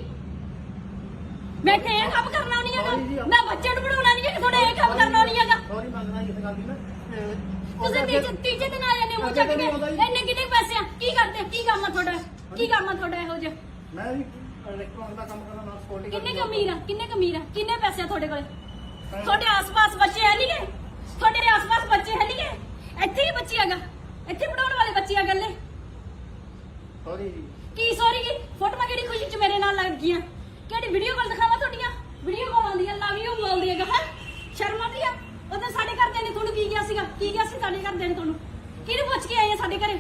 ਮੈਂ ਇੱਥੇ ਇਹ ਕੰਮ ਕਰਨਾ ਨਹੀਂ ਹੈਗਾ। ਮੈਂ ਬੱਚੇ ਨੂੰ ਪੜਾਉਣਾ ਨਹੀਂ ਹੈ, ਤੁਹਾਡੇ ਇਹ ਕੰਮ ਕਰਨਾ ਨਹੀਂ ਹੈਗਾ। ਸੌਰੀ ਮੰਗਣਾ ਇਸ ਗੱਲ ਦੀ ਨਾ। ਤੁਸੀਂ ਤੀਜੇ ਦਿਨ ਆ ਜਾਂਦੇ ਹੋ ਚੱਕ ਕੇ। ਇੰਨੇ ਕਿੰਨੇ ਪੈਸੇ ਆ? ਕੀ ਕਰਦੇ? ਕੀ ਕੰਮ ਆ ਤੁਹਾਡਾ? ਕੀ ਕੰਮ ਆ ਤੁਹਾਡਾ ਇਹੋ ਜਿਹਾ? ਮੈਂ ਵੀ ਇਲੈਕਟ੍ਰੋਨਿਕ ਦਾ ਕੰਮ ਕਰਦਾ ਨਾਲ ਸਕਿਉਰਟੀ ਕਿੰਨੇ ਕਮੀਰ ਆ? ਕਿੰਨੇ ਕਮੀਰ ਆ? ਕਿੰਨੇ ਪੈਸੇ ਆ ਤੁਹਾਡੇ ਕੋਲ? ਤੁਹਾਡੇ ਆਸ-ਪਾਸ ਬੱਚੇ ਹੈ ਨਹੀਂ ਗੇ? ਤੁਹਾਡੇ ਆਸ-ਪਾਸ ਬੱਚੇ ਹੈ ਨਹੀਂ ਗੇ? ਇੱਥੇ ਹੀ ਬੱਚੇ ਹੈਗਾ, ਇੱਥੇ ਪੜਾਉਣ ਵਾਲੇ ਬੱਚੇ ਆ ਗੱਲੇ। ਸੌਰੀ ਜੀ। ਕੀ ਸੌਰੀ ਕੀ? ਫੋਟੋਆਂ ਕਿਹੜੀ ਖੁਸ਼ੀ ਚ ਮੇਰੇ ਨਾਲ ਲੱਗ ਗਈਆਂ? ਕਿਹੜੀ ਵੀਡੀਓ ਕਾਲ ਦਿਖਾਵਾਂ ਤੁਹਾਡੀਆਂ? ਵੀਡੀਓ ਕਾਲ ਆਉਂਦੀਆਂ, ਲਵ ਯੂ ਬੋਲਦੀ ਹੈਗਾ ਹੈ। ਸ਼ਰਮ ਆਉਂਦੀ ਆ? ਉਦੋਂ ਸਾਡੇ ਘਰਦਿਆਂ ਨੇ ਤੁਹਾਨੂੰ ਕੀ ਕਿਹਾ ਸੀਗਾ? ਕੀ ਕਿਹਾ ਸੀ ਸਾਡੇ ਘਰਦਿਆਂ ਨੇ ਤੁਹਾਨੂੰ? ਕਿਹਨੂੰ ਪੁੱਛ ਕੇ ਆਏ ਆ ਸਾਡੇ ਘਰੇ?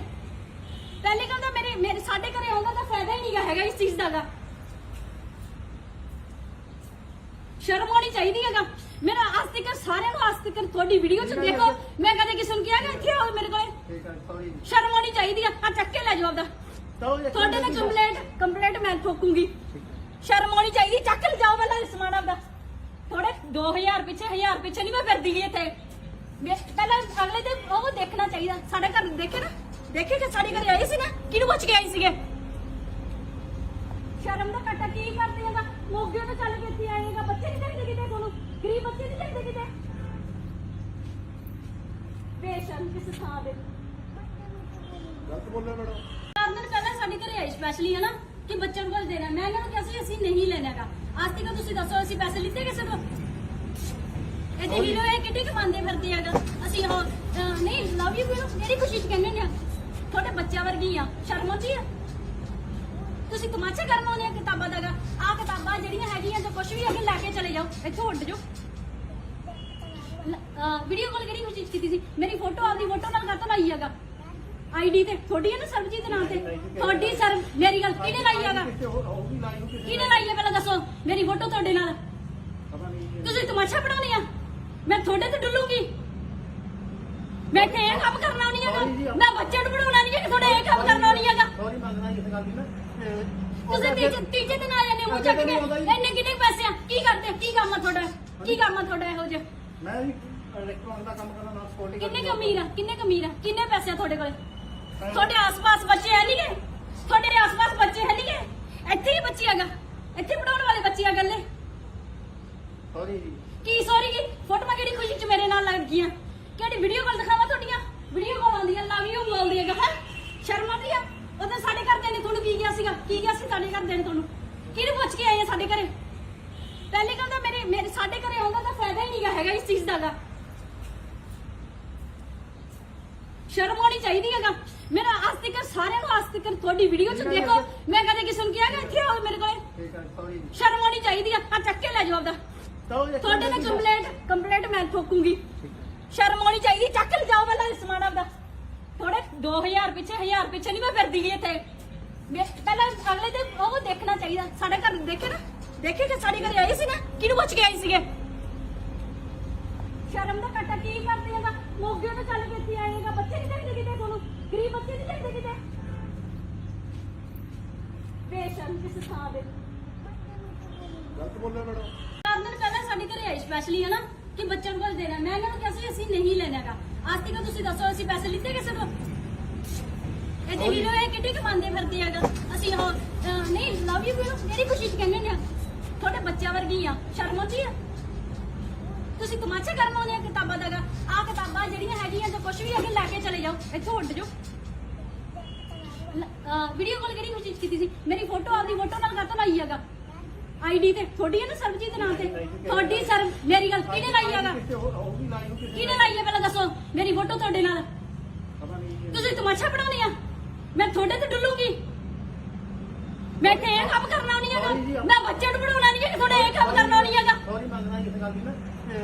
ਪਹਿਲੇ ਕਹਿੰਦਾ ਮੇਰੇ ਸਾਡੇ ਘਰੇ ਆਉਂਦਾ ਤਾਂ ਫਾਇਦਾ ਹੀ ਨਹੀਂਗਾ ਹੈਗਾ ਇਸ ਚੀਜ਼ ਦਾਗਾ। ਸ਼ਰਮ ਆਉਣੀ ਚਾਹੀਦੀ ਹੈਗਾ। ਮੇਰਾ ਅੱਜ ਤੱਕ ਸਾਰਿਆਂ ਨੂੰ ਅੱਜ ਤੱਕ ਤੁਹਾਡੀ ਵੀਡੀਓ ਚ ਦੇਖੋ, ਮੈਂ ਕਦੇ ਕਿਸੇ ਨੂੰ ਕਿਹਾਗਾ ਇੱਥੇ ਆਓ ਮੇਰੇ ਕੋਲੇ? ਠੀਕ ਹੈ, ਸੌਰੀ। ਸ਼ਰਮ ਆਉਣੀ ਚਾਹੀਦੀ ਆ। ਚੱਕ ਕੇ ਲੈ ਜਾਓ ਆਪਦਾ। ਤੁਹਾਡੇ ਨਾਲ ਕੰਪਲੇਂਟ ਮੈਂ ਠੋਕੂੰਗੀ। ਸ਼ਰਮ ਆਉਣੀ ਚਾਹੀਦੀ। ਚੱਕ ਲੈ ਜਾਓ ਪਹਿਲਾਂ ਸਮਾਨ ਆਪਦਾ। ਥੋੜੇ 2000 ਪਿੱਛੇ 1000 ਪਿੱਛੇ ਨਹੀਂ ਮੈਂ ਫਿਰਦੀ ਇੱਥੇ। ਪਹਿਲਾਂ ਅਗਲੇ ਦੇ ਉਹ ਦੇਖਣਾ ਚਾਹੀਦਾ। ਸਾਡੇ ਘਰ ਦੇਖੇ ਨਾ, ਦੇਖੇ ਕਿ ਸਾਡੇ ਘਰੇ ਆਏ ਸੀ ਨਾ, ਕਿਹਨੂੰ ਪੁੱਛ ਕੇ ਆਏ ਸੀਗੇ? ਸ਼ਰਮ ਦਾ ਘਾਟਾ ਕੀ ਕਰਦੇ ਹੈਗਾ? ਮੋਗੇ ਤੋਂ ਚੱਲ ਕੇ ਇੱਥੇ ਆਏਗਾ। ਬੱਚੇ ਨਹੀਂ ਚਾਹੀਦੇ ਕਿਤੇ ਤੁਹਾਨੂੰ? ਗਰੀਬ ਬੱਚੇ ਨਹੀਂ ਚਾਹੀਦੇ ਕਿਤੇ? ਬੇਸ਼ਰਮ ਕਿਸ ਥਾਂ ਦੇ। ਗਲਤ ਬੋਲਿਆ ਮੈਡਮ। 4 ਦਿਨ ਪਹਿਲਾਂ ਸਾਡੇ ਘਰੇ ਆਏ ਸਪੈਸ਼ਲੀ, ਹਨਾ, ਕਿ ਬੱਚਿਆਂ ਨੂੰ ਕੁਝ ਦੇਣਾ। ਮੈਂ ਇਹਨਾਂ ਨੂੰ ਕਿਹਾ ਸੀ ਅਸੀਂ ਨਹੀਂ ਲੈਣਾਗਾ। ਅੱਜ ਤੱਕ ਤੁਸੀਂ ਦੱਸੋ ਅਸੀਂ ਪੈਸੇ ਲਿੱਤੇ ਕਿਸੇ ਤੋਂ? ਇਹ ਦੇਖ ਲਓ ਇਹ ਕਿੱਡੀ ਕਮਾਉਂਦੇ ਫਿਰਦੇ ਹੈਗਾ। ਅਸੀਂ ਉਹ ਨਹੀਂ ਲਵ ਯੂ ਮੇਰੀ ਖੁਸ਼ੀ ਚ ਕਹਿੰਦੇ ਨੇ। ਤੁਹਾਡੇ ਬੱਚਿਆਂ ਵਰਗੀ ਆ। ਸ਼ਰਮ ਆਉਂਦੀ ਆ? ਤੁਸੀਂ ਤਮਾਸ਼ਾ ਕਰਨ ਆਉਂਦੇ ਆ ਕਿਤਾਬਾਂ ਦਾਗਾ। ਆਹ ਕਿਤਾਬਾਂ ਜਿਹੜੀਆਂ ਹੈਗੀਆਂ ਜੋ ਕੁਝ ਵੀ ਅੱਗੇ ਲੈ ਕੇ ਚਲੇ ਜਾਓ, ਇੱਥੋਂ ਉੱਡ ਜਾਓ। ਵੀਡੀਓ ਕਾਲ ਕਿਹੜੀ ਖੁਸ਼ੀ ਚ ਕੀਤੀ ਸੀ? ਮੇਰੀ ਫੋਟੋ ਆਪਦੀ ਫੋਟੋ ਨਾਲ ਕਾਹਤੋਂ ਲਾਈ ਹੈਗਾ? ਆਈਡੀ ਤੇ ਤੁਹਾਡੀ ਹੈ ਨਾ, ਸਰਬਜੀਤ ਦੇ ਨਾਂ ਤੇ ਤੁਹਾਡੀ। ਸਰ ਮੇਰੀ ਗੱਲ ਕਿਹਨੇ ਲਾਈ ਹੈਗਾ? ਕਿਹਨੇ ਲਾਈ ਹੈ ਪਹਿਲਾਂ ਦੱਸੋ? ਮੇਰੀ ਫੋਟੋ ਤੁਹਾਡੇ ਨਾਲ। ਤੁਸੀਂ ਤਮਾਸ਼ਾ ਬਣਾਉਣੀ ਆ? ਮੈਂ ਤੁਹਾਡੇ ਤੇ ਡੁੱਲੂਗੀ? ਮੈਂ ਇੱਥੇ ਇਹ ਕੰਮ ਕਰਨਾ ਨਹੀਂ ਹੈਗਾ। ਮੈਂ ਬੱਚੇ ਨੂੰ ਪੜਾਉਣਾ ਨਹੀਂ ਹੈ, ਤੁਹਾਡੇ ਇਹ ਕੰਮ ਕਰਨਾ ਨਹੀਂ ਹੈਗਾ। ਸੌਰੀ ਮੰਗਣਾ ਇਸ ਗੱਲ ਦੀ ਨਾ। ਤੁਸੀਂ ਤੀਜੇ ਦਿਨ ਆ ਜਾਂਦੇ ਹੋ ਚੱਕ ਕੇ। ਇੰਨੇ ਕਿੰਨੇ ਪੈਸੇ ਆ? ਕੀ ਕਰਦੇ? ਕੀ ਕੰਮ ਆ ਤੁਹਾਡਾ? ਕੀ ਕੰਮ ਆ ਤੁਹਾਡਾ ਇਹੋ ਜਿਹਾ? ਮੈਂ ਵੀ ਇਲੈਕਟ੍ਰੋਨਿਕ ਦਾ ਕੰਮ ਕਰਦਾ ਨਾਲ ਸਕਿਉਰਟੀ ਕਿੰਨੇ ਕਮੀਰ ਆ? ਕਿੰਨੇ ਕਮੀਰ ਆ? ਕਿੰਨੇ ਪੈਸੇ ਆ ਤੁਹਾਡੇ ਕੋਲ? ਤੁਹਾਡੇ ਆਸ-ਪਾਸ ਬੱਚੇ ਹੈ ਨਹੀਂ ਗੇ? ਤੁਹਾਡੇ ਆਸ-ਪਾਸ ਬੱਚੇ ਹੈ ਨਹੀਂ ਗੇ? ਇੱਥੇ ਹੀ ਬੱਚੇ ਹੈਗਾ, ਇੱਥੇ ਪੜਾਉਣ ਵਾਲੇ ਬੱਚੇ ਆ ਗੱਲੇ। ਸੌਰੀ ਜੀ। ਕੀ ਸੌਰੀ ਕੀ? ਫੋਟੋਆਂ ਕਿਹੜੀ ਖੁਸ਼ੀ ਚ ਮੇਰੇ ਨਾਲ ਲੱਗ ਗਈਆਂ? ਕਿਹੜੀ ਵੀਡੀਓ ਕਾਲ ਦਿਖਾਵਾਂ ਤੁਹਾਡੀਆਂ? ਵੀਡੀਓ ਕਾਲ ਆਉਂਦੀਆਂ, ਲਵ ਯੂ ਬੋਲਦੀ ਹੈਗਾ ਹੈ। ਸ਼ਰਮ ਆਉਂਦੀ ਆ? ਉਦੋਂ ਸਾਡੇ ਘਰਦਿਆਂ ਨੇ ਤੁਹਾਨੂੰ ਕੀ ਕਿਹਾ ਸੀਗਾ? ਕੀ ਕਿਹਾ ਸੀ ਸਾਡੇ ਘਰਦਿਆਂ ਨੇ ਤੁਹਾਨੂੰ? ਕਿਹਨੂੰ ਪੁੱਛ ਕੇ ਆਏ ਆ ਸਾਡੇ ਘਰੇ? ਪਹਿਲੇ ਕਹਿੰਦਾ ਮੇਰੇ ਸਾਡੇ ਘਰੇ ਆਉਂਦਾ ਤਾਂ ਫਾਇਦਾ ਹੀ ਨਹੀਂਗਾ ਹੈਗਾ ਇਸ ਚੀਜ਼ ਦਾਗਾ। ਸ਼ਰਮ ਆਉਣੀ ਚਾਹੀਦੀ ਹੈਗਾ। ਮੇਰਾ ਅੱਜ ਤੱਕ ਸਾਰਿਆਂ ਨੂੰ ਅੱਜ ਤੱਕ ਤੁਹਾਡੀ ਵੀਡੀਓ ਚ ਦੇਖੋ, ਮੈਂ ਕਦੇ ਕਿਸੇ ਨੂੰ ਕਿਹਾਗਾ ਇੱਥੇ ਆਓ ਮੇਰੇ ਕੋਲੇ? ਠੀਕ ਹੈ, ਸੌਰੀ। ਸ਼ਰਮ ਆਉਣੀ ਚਾਹੀਦੀ ਆ। ਚੱਕ ਕੇ ਲੈ ਜਾਓ ਆਪਦਾ। ਤੁਹਾਡੇ ਨਾਲ ਕੰਪਲੇਂਟ ਮੈਂ ਠੋਕੂੰਗੀ। ਸ਼ਰਮ ਆਉਣੀ ਚਾਹੀਦੀ। ਚੱਕ ਲੈ ਜਾਓ ਪਹਿਲਾਂ ਸਮਾਨ ਆਪਦਾ। ਥੋੜੇ 2000 ਪਿੱਛੇ 1000 ਪਿੱਛੇ ਨਹੀਂ ਮੈਂ ਫਿਰਦੀ ਇੱਥੇ। ਪਹਿਲਾਂ ਅਗਲੇ ਦੇ ਉਹ ਦੇਖਣਾ ਚਾਹੀਦਾ। ਸਾਡੇ ਘਰ ਦੇਖੇ ਨਾ, ਦੇਖੇ ਕਿ ਸਾਡੇ ਘਰੇ ਆਏ ਸੀ ਨਾ, ਕਿਹਨੂੰ ਪੁੱਛ ਕੇ ਆਏ ਸੀਗੇ? ਸ਼ਰਮ ਦਾ ਘਾਟਾ ਕੀ ਕਰਦੇ ਹੈਗਾ? ਮੋਗੇ ਤੋਂ ਚੱਲ ਕੇ ਇੱਥੇ ਆਏਗਾ। ਬੱਚੇ ਨਹੀਂ ਚਾਹੀਦੇ ਕਿਤੇ ਤੁਹਾਨੂੰ? ਗਰੀਬ ਬੱਚੇ ਨਹੀਂ ਚਾਹੀਦੇ ਕਿਤੇ? ਬੇਸ਼ਰਮ ਕਿਸ ਥਾਂ ਦੇ। ਗਲਤ ਬੋਲਿਆ ਮੈਡਮ। 4 ਦਿਨ ਪਹਿਲਾਂ ਸਾਡੇ ਘਰੇ ਆਏ ਸਪੈਸ਼ਲੀ ਹੈ ਨਾ ਕਿ ਬੱਚਿਆਂ ਨੂੰ ਕੁਝ ਦੇਣਾ। ਮੈਂ ਇਹਨਾਂ ਨੂੰ ਕਿਹਾ ਸੀ ਅਸੀਂ ਨਹੀਂ ਲੈਣਾਗਾ। ਅੱਜ ਤੱਕ ਤੁਸੀਂ ਦੱਸੋ ਅਸੀਂ ਪੈਸੇ ਲਿੱਤੇ ਕਿਸੇ ਤੋਂ? ਇਹ ਤੇ ਹੀਰੋ ਇਹ ਕਿੱਡੀ ਕਮਾਉਂਦੇ ਫਿਰਦੇ ਹੈਗਾ। ਅਸੀਂ ਉਹ ਨਹੀਂ ਲਵ ਯੂ ਨੂੰ ਮੇਰੀ ਖੁਸ਼ੀ ਚ ਕਹਿੰਦੇ ਨੇ ਤੁਹਾਡੇ ਬੱਚਿਆਂ ਵਰਗੀ ਆ। ਸ਼ਰਮ ਆਉਂਦੀ ਆ? ਤੁਸੀਂ ਤਮਾਸ਼ਾ ਕਰਨ ਆਉਂਦੇ ਆ ਕਿਤਾਬਾਂ ਦਾ? ਆ ਕਿਤਾਬਾਂ ਜਿਹੜੀਆਂ ਹੈਗੀਆਂ ਜੋ ਕੁਝ ਵੀ ਹੈਗੇ ਲੈ ਕੇ ਚਲੇ ਜਾਓ, ਇੱਥੋਂ ਉੱਡ ਜਾਓ। ਵੀਡੀਓ ਕਾਲ ਕਿਹੜੀ ਖੁਸ਼ੀ ਚ ਕੀਤੀ ਸੀ? ਮੇਰੀ ਫੋਟੋ ਆਪਦੀ ਫੋਟੋ ਨਾਲ ਕਾਹਤੋਂ ਲਾਈ ਹੈਗਾ? ਆਈਡੀ ਤੇ ਤੁਹਾਡੀ ਹੈ ਨਾ ਸਰਬਜੀਤ ਦੇ ਨਾਂ ਤੇ? ਤੁਹਾਡੀ ਸਰ ਮੇਰੀ ਗੱਲ ਕਿਹਨੇ ਲਾਈ ਹੈਗਾ? ਕਿਹਨੇ ਲਾਈ ਹੈ ਪਹਿਲਾਂ ਦੱਸੋ? ਮੇਰੀ ਫੋਟੋ ਤੁਹਾਡੇ ਨਾਲ ਤੁਸੀਂ ਤਮਾਸ਼ਾ ਬਣਾਉਣੀ ਆ? ਮੈਂ ਤੁਹਾਡੇ ਤੇ ਡੁੱਲੂਗੀ? ਮੈਂ ਇੱਥੇ ਇਹ ਕੰਮ ਕਰਨਾ ਨਹੀਂ ਹੈਗਾ। ਮੈਂ ਬੱਚਿਆਂ ਨੂੰ ਪੜਾਉਣਾ ਨਹੀਂ ਹੈ, ਤੁਹਾਡੇ ਇਹ ਕੰਮ ਕਰਨਾ ਨਹੀਂ ਹੈਗਾ। ਸੌਰੀ ਮੰਗਣਾ ਇਸ ਗੱਲ ਦੀ ਨਾ।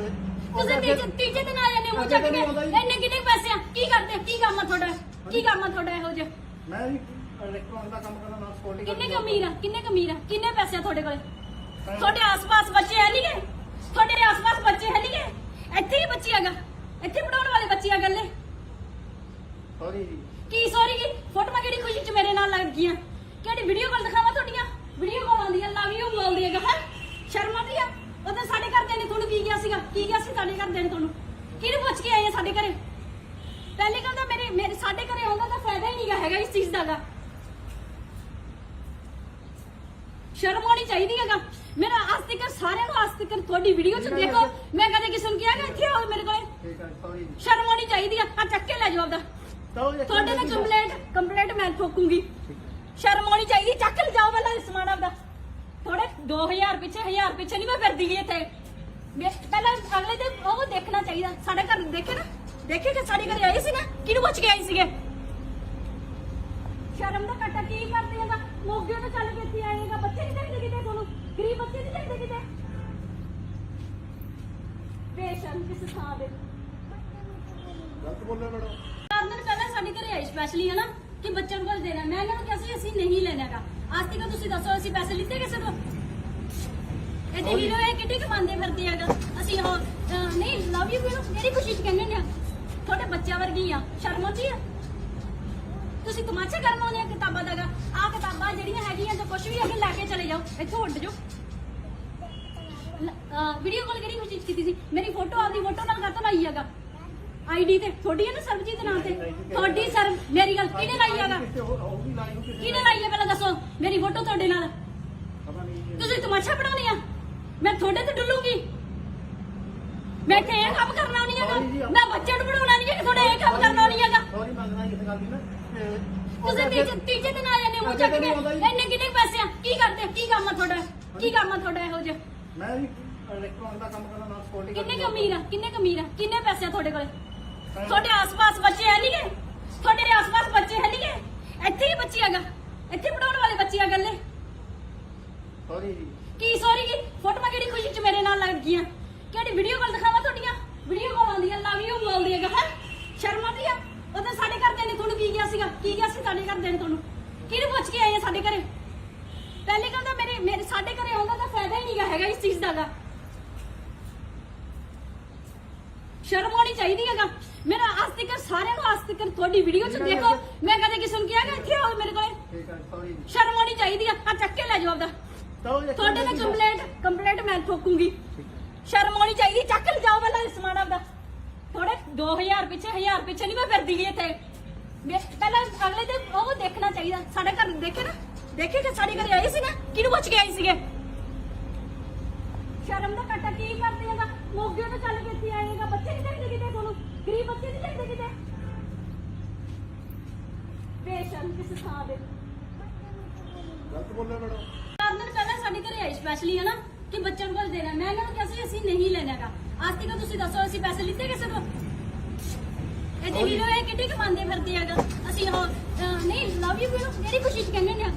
ਤੁਸੀਂ ਤੀਜੇ ਦਿਨ ਆ ਜਾਂਦੇ ਹੋ ਚੱਕ ਕੇ। ਇੰਨੇ ਕਿੰਨੇ ਪੈਸੇ ਆ? ਕੀ ਕਰਦੇ? ਕੀ ਕੰਮ ਆ ਤੁਹਾਡਾ? ਕੀ ਕੰਮ ਆ ਤੁਹਾਡਾ ਇਹੋ ਜਿਹਾ? ਮੈਂ ਵੀ ਇਲੈਕਟ੍ਰੋਨਿਕ ਦਾ ਕੰਮ ਕਰਦਾ ਨਾਲ ਸਕਿਉਰਟੀ ਕਿੰਨੇ ਕਮੀਰ ਆ? ਕਿੰਨੇ ਕਮੀਰ ਆ? ਕਿੰਨੇ ਪੈਸੇ ਆ ਤੁਹਾਡੇ ਕੋਲੇ? ਤੁਹਾਡੇ ਆਸ-ਪਾਸ ਬੱਚੇ ਹੈ ਨਹੀਂ ਗਏ? ਤੁਹਾਡੇ ਆਸ-ਪਾਸ ਬੱਚੇ ਹੈ ਨਹੀਂ ਗਏ? ਇੱਥੇ ਹੀ ਬੱਚੇ ਹੈਗਾ, ਇੱਥੇ ਪੜਾਉਣ ਵਾਲੇ ਬੱਚੇ ਆ ਗੱਲੇ। ਸੌਰੀ ਜੀ। ਕੀ ਸੌਰੀ ਕੀ? ਫੋਟੋਆਂ ਕਿਹੜੀ ਖੁਸ਼ੀ ਚ ਮੇਰੇ ਨਾਲ ਲੱਗ ਗਈਆਂ? ਕਿਹੜੀ ਵੀਡੀਓ ਕਾਲ ਦਿਖਾਵਾਂ ਤੁਹਾਡੀਆਂ? ਵੀਡੀਓ ਕਾਲ ਆਉਂਦੀਆਂ ਲਵ ਯੂ ਬੋਲਦੀ ਹੈਗਾ। ਹੈ ਸ਼ਰਮ ਆਉਂਦੀ ਆ? ਉਦੋਂ ਸਾਡੇ ਘਰਦਿਆਂ ਨੇ ਤੁਹਾਨੂੰ ਕੀ ਕਿਹਾ ਸੀਗਾ? ਕੀ ਕਿਹਾ ਸੀ ਸਾਡੇ ਘਰਦਿਆਂ ਨੇ ਤੁਹਾਨੂੰ? ਕਿਹਨੂੰ ਪੁੱਛ ਕੇ ਆਏ ਆ ਸਾਡੇ ਘਰੇ? ਪਹਿਲੇ ਗੱਲ ਤਾਂ ਮੇਰੇ ਸਾਡੇ ਘਰੇ ਆਉਂਦਾ ਤਾਂ ਫਾਇਦਾ ਹੀ ਨਹੀਂਗਾ ਹੈਗਾ ਇਸ ਚੀਜ਼ ਦਾ। ਸ਼ਰਮ ਆਉਣੀ ਚਾਹੀਦੀ ਹੈਗਾ। ਮੇਰਾ ਅੱਜ ਤੱਕ ਸਾਰਿਆਂ ਨੂੰ ਅੱਜ ਤੱਕ ਤੁਹਾਡੀ ਵੀਡੀਓ ਚ ਦੇਖੋ, ਮੈਂ ਕਦੇ ਕਿਸੇ ਨੂੰ ਕਿਹਾ ਕਿ ਇੱਥੇ ਆਓ ਮੇਰੇ ਕੋਲੇ? ਠੀਕ ਹੈ ਸੌਰੀ ਜੀ। ਸ਼ਰਮ ਆਉਣੀ ਚਾਹੀਦੀ ਆ। ਚੱਕ ਕੇ ਲੈ ਜਾਓ ਆਪਦਾ। ਤੁਹਾਡੇ ਨਾਲ ਕੰਪਲੇਂਟ ਮੈਂ ਠੋਕੂੰਗੀ। ਸ਼ਰਮ ਆਉਣੀ ਚਾਹੀਦੀ। ਚੱਕ ਲੈ ਜਾਓ ਪਹਿਲਾਂ ਸਮਾਨ ਆਪਦਾ। ਥੋੜੇ 2000 ਪਿੱਛੇ 1000 ਪਿੱਛੇ ਨਹੀਂ ਮੈਂ ਫਿਰਦੀ ਗਈ ਇੱਥੇ। ਪਹਿਲਾਂ ਅਗਲੇ ਦੇ ਉਹ ਦੇਖਣਾ ਚਾਹੀਦਾ। ਸਾਡੇ ਘਰ ਦੇਖੇ ਨਾ, ਦੇਖੇ ਕਿ ਸਾਡੇ ਘਰੇ ਆਏ ਸੀ ਨਾ, ਕਿਹਨੂੰ ਪੁੱਛ ਕੇ ਆਏ ਸੀਗੇ? ਸ਼ਰਮ ਦਾ ਘਾਟਾ ਕੀ ਕਰਦੇ ਹੈਗਾ? ਮੋਗੇ ਤੋਂ ਚੱਲ ਕੇ ਇੱਥੇ ਆਏਗਾ। ਬੱਚੇ ਨਹੀਂ ਚਾਹੀਦੇ ਕਿਤੇ ਤੁਹਾਨੂੰ? ਗਰੀਬ ਬੱਚੇ ਨਹੀਂ ਚਾਹੀਦੇ ਕਿਤੇ? ਬੇਸ਼ਰਮ ਕਿਸ ਥਾਂ ਦੇ। ਗਲਤ ਬੋਲਿਆ ਮੈਡਮ। 4 ਦਿਨ ਪਹਿਲਾਂ ਸਾਡੇ ਘਰੇ ਆਏ ਸਪੈਸ਼ਲੀ ਹੈ ਨਾ ਕਿ ਬੱਚਿਆਂ ਨੂੰ ਕੁਝ ਦੇਣਾ। ਮੈਂ ਇਹਨਾਂ ਨੂੰ ਕਿਹਾ ਸੀ ਅਸੀਂ ਨਹੀਂ ਲੈਣਾਗਾ। ਅੱਜ ਤੱਕ ਤੁਸੀਂ ਦੱਸੋ ਅਸੀਂ ਪੈਸੇ ਲਿੱਤੇ ਕਿਸੇ ਤੋਂ? ਇਹ ਤੇ ਹੀਰੋ ਇਹ ਕਿੱਡੀ ਕਮਾਉਂਦੇ ਫਿਰਦੇ ਹੈਗਾ। ਅਸੀਂ ਉਹ ਨਹੀਂ ਲਵ ਯੂ ਨੂੰ ਮੇਰੀ ਖੁਸ਼ੀ ਚ ਕਹਿੰਦੇ ਨੇ ਤੁਹਾਡੇ ਬੱਚਿਆਂ ਵਰਗੀ ਆ। ਸ਼ਰਮ ਆਉਂਦੀ ਆ? ਤੁਸੀਂ ਤਮਾਸ਼ਾ ਕਰਨ ਆਉਂਦੇ ਆ ਕਿਤਾਬਾਂ ਦਾ? ਆ ਕਿਤਾਬਾਂ ਜਿਹੜੀਆਂ ਹੈਗੀਆਂ ਜੋ ਕੁਝ ਵੀ ਹੈਗੇ ਲੈ ਕੇ ਚਲੇ ਜਾਓ, ਇੱਥੋਂ ਉੱਡ ਜਾਓ। ਵੀਡੀਓ ਕਾਲ ਕਿਹੜੀ ਖੁਸ਼ੀ ਚ ਕੀਤੀ ਸੀ? ਮੇਰੀ ਫੋਟੋ ਆਪਦੀ ਫੋਟੋ ਨਾਲ ਕਾਹਤੋਂ ਲਾਈ ਹੈਗਾ? ਆਈਡੀ ਤੇ ਤੁਹਾਡੀ ਹੈ ਨਾ ਸਰਬਜੀਤ ਦੇ ਨਾਂ ਤੇ? ਤੁਹਾਡੀ ਸਰ ਮੇਰੀ ਗੱਲ ਕਿਹਨੇ ਲਾਈ ਹੈਗਾ? ਕਿਹਨੇ ਲਾਈ ਹੈ ਪਹਿਲਾਂ ਦੱਸੋ? ਮੇਰੀ ਫੋਟੋ ਤੁਹਾਡੇ ਨਾਲ ਤੁਸੀਂ ਤਮਾਸ਼ਾ ਕਰਨ ਆਉਂਦੇ ਆ ਕਿਤਾਬਾਂ ਦਾ? ਆ ਕਿਤਾਬਾਂ ਜਿਹੜੀਆਂ ਹੈਗੀਆਂ ਜੋ ਕੁਝ ਵੀ ਹੈਗੇ ਲੈ ਕੇ ਚਲੇ ਜਾਓ, ਇੱਥੋਂ ਉੱਡ ਜਾਓ। ਆਈਡੀ ਤੇ ਤੁਹਾਡੀ ਹੈ ਨਾ ਸਰਬਜੀਤ ਦੇ ਨਾਂ ਤੇ? ਤੁਹਾਡੀ ਸਰ ਮੇਰੀ ਗੱਲ ਕਿਹਨੇ ਲਾਈ ਹੈਗਾ? ਕਿਹਨੇ ਲਾਈ ਹੈ ਪਹਿਲਾਂ ਦੱਸੋ? ਮੇਰੀ ਫੋਟੋ ਤੁਹਾਡੇ ਨਾਲ ਤੁਸੀਂ ਤਮਾਸ਼ਾ ਬਣਾਉਣੀ ਆ? ਮੈਂ ਤੁਹਾਡੇ ਤੇ ਡੁੱਲੂਗੀ? ਮੈਂ ਇੱਥੇ ਇਹ ਕੰਮ ਕਰਨਾ ਨਹੀਂ ਹੈਗਾ। ਮੈਂ ਬੱਚਿਆਂ ਨੂੰ ਪੜਾਉਣਾ ਨਹੀਂ ਹੈ, ਤੁਹਾਡੇ ਇਹ ਕੰਮ ਕਰਨਾ ਨਹੀਂ ਹੈਗਾ। ਸੌਰੀ ਮੰਗਣਾ ਇਸ ਗੱਲ ਦੀ ਨਾ। ਤੁਸੀਂ ਤੀਜੇ ਦਿਨ ਆ ਜਾਂਦੇ ਹੋ ਚੱਕ ਕੇ। ਇੰਨੇ ਕਿੰਨੇ ਪੈਸੇ ਆ? ਕੀ ਕਰਦੇ? ਕੀ ਕੰਮ ਆ ਤੁਹਾਡਾ? ਕੀ ਕੰਮ ਆ ਤੁਹਾਡਾ ਇਹੋ ਜਿਹਾ? ਮੈਂ ਵੀ ਇਲੈਕਟ੍ਰੋਨਿਕ ਦਾ ਕੰਮ ਕਰਦਾ ਨਾਲ ਸਕਿਉਰਟੀ ਕਿੰਨੇ ਕਮੀਰ ਆ? ਕਿੰਨੇ ਕਮੀਰ ਆ? ਕਿੰਨੇ ਪੈਸੇ ਆ ਤੁਹਾਡੇ ਕੋਲੇ? ਤੁਹਾਡੇ ਆਸ-ਪਾਸ ਬੱਚੇ ਹੈ ਨਹੀਂ ਗਏ? ਤੁਹਾਡੇ ਆਸ-ਪਾਸ ਬੱਚੇ ਹੈ ਨਹੀਂ ਗਏ? ਇੱਥੇ ਹੀ ਬੱਚੇ ਹੈਗਾ, ਇੱਥੇ ਪੜਾਉਣ ਵਾਲੇ ਬੱਚੇ ਆ ਗੱਲੇ। ਸੌਰੀ ਜੀ। ਕੀ ਸੌਰੀ ਕੀ? ਫੋਟੋਆਂ ਕਿਹੜੀ ਖੁਸ਼ੀ ਚ ਮੇਰੇ ਨਾਲ ਲੱਗ ਗਈਆਂ? ਕਿਹੜੀ ਵੀਡੀਓ ਕਾਲ ਦਿਖਾਵਾਂ ਤੁਹਾਡੀਆਂ? ਵੀਡੀਓ ਕਾਲ ਆਉਂਦੀਆਂ ਲਵ ਯੂ ਬੋਲਦੀ ਹੈਗਾ। ਹੈ ਸ਼ਰਮ ਆਉਂਦੀ ਆ? ਉਦੋਂ ਸਾਡੇ ਘਰਦਿਆਂ ਨੇ ਤੁਹਾਨੂੰ ਕੀ ਕਿਹਾ ਸੀਗਾ? ਕੀ ਕਿਹਾ ਸੀ ਸਾਡੇ ਘਰਦਿਆਂ ਨੇ ਤੁਹਾਨੂੰ? ਕਿਹਨੂੰ ਪੁੱਛ ਕੇ ਆਏ ਆ ਸਾਡੇ ਘਰੇ? ਪਹਿਲੇ ਗੱਲ ਤਾਂ ਮੇਰੇ ਸਾਡੇ ਘਰੇ ਆਉਂਦਾ ਤਾਂ ਫਾਇਦਾ ਹੀ ਨਹੀਂਗਾ ਹੈਗਾ ਇਸ ਚੀਜ਼ ਦਾ। ਸ਼ਰਮ ਆਉਣੀ ਚਾਹੀਦੀ ਹੈਗਾ। ਮੇਰਾ ਅੱਜ ਤੱਕ ਸਾਰਿਆਂ ਨੂੰ ਅੱਜ ਤੱਕ ਤੁਹਾਡੀ ਵੀਡੀਓ ਚ ਦੇਖੋ, ਮੈਂ ਕਦੇ ਕਿਸੇ ਨੂੰ ਕਿਹਾ ਕਿ ਇੱਥੇ ਆਓ ਮੇਰੇ ਕੋਲੇ? ਠੀਕ ਹੈ ਸੌਰੀ ਜੀ। ਸ਼ਰਮ ਆਉਣੀ ਚਾਹੀਦੀ ਆ। ਚੱਕ ਕੇ ਲੈ ਜਾਓ ਆਪਦਾ। ਤੁਹਾਡੇ ਨਾਲ ਕੰਪਲੇਂਟ ਮੈਂ ਠੋਕੂੰਗੀ। ਸ਼ਰਮ ਆਉਣੀ ਚਾਹੀਦੀ। ਚੱਕ ਲੈ ਜਾਓ ਪਹਿਲਾਂ ਸਮਾਨ ਆਪਦਾ। ਥੋੜੇ 2000 ਪਿੱਛੇ 1000 ਪਿੱਛੇ ਨਹੀਂ ਮੈਂ ਫਿਰਦੀ ਗਈ ਇੱਥੇ। ਪਹਿਲਾਂ ਅਗਲੇ ਦੇ ਉਹ ਦੇਖਣਾ ਚਾਹੀਦਾ। ਸਾਡੇ ਘਰ ਦੇਖੇ ਨਾ, ਦੇਖੇ ਕਿ ਸਾਡੇ ਘਰੇ ਆਏ ਸੀ ਨਾ, ਕਿਹਨੂੰ ਪੁੱਛ ਕੇ ਆਏ ਸੀਗੇ? ਸ਼ਰਮ ਦਾ ਘਾਟਾ ਕੀ ਕਰਦੇ ਹੈਗਾ? ਮੋਗੇ ਤੋਂ ਚੱਲ ਕੇ ਇੱਥੇ ਆਏਗਾ। ਬੱਚੇ ਨਹੀਂ ਚਾਹੀਦੇ ਕਿਤੇ ਤੁਹਾਨੂੰ? ਗਰੀਬ ਬੱਚੇ ਨਹੀਂ ਚਾਹੀਦੇ ਕਿਤੇ? ਬੇਸ਼ਰਮ ਕਿਸ ਥਾਂ ਦੇ। ਗਲਤ ਬੋਲਿਆ ਮੈਡਮ। 4 ਦਿਨ ਪਹਿਲਾਂ ਸਾਡੇ ਘਰੇ ਆਏ ਸਪੈਸ਼ਲੀ ਹੈ ਨਾ ਕਿ ਬੱਚਿਆਂ ਨੂੰ ਕੁਝ ਦੇਣਾ। ਮੈਂ ਇਹਨਾਂ ਨੂੰ ਕਿਹਾ ਸੀ ਅਸੀਂ ਨਹੀਂ ਲੈਣਾਗਾ। ਅੱਜ ਤੱਕ ਤੁਸੀਂ ਦੱਸੋ ਅਸੀਂ ਪੈਸੇ ਲਿੱਤੇ ਕਿਸੇ ਤੋਂ? ਇਹ ਤੇ ਹੀਰੋ ਇਹ ਕਿੱਡੀ ਕਮਾਉਂਦੇ ਫਿਰਦੇ ਹੈਗਾ। ਅਸੀਂ ਉਹ ਨਹੀਂ ਲਵ ਯੂ ਨੂੰ ਮੇਰੀ ਖੁਸ਼ੀ ਚ ਕਹਿੰਦੇ ਨੇ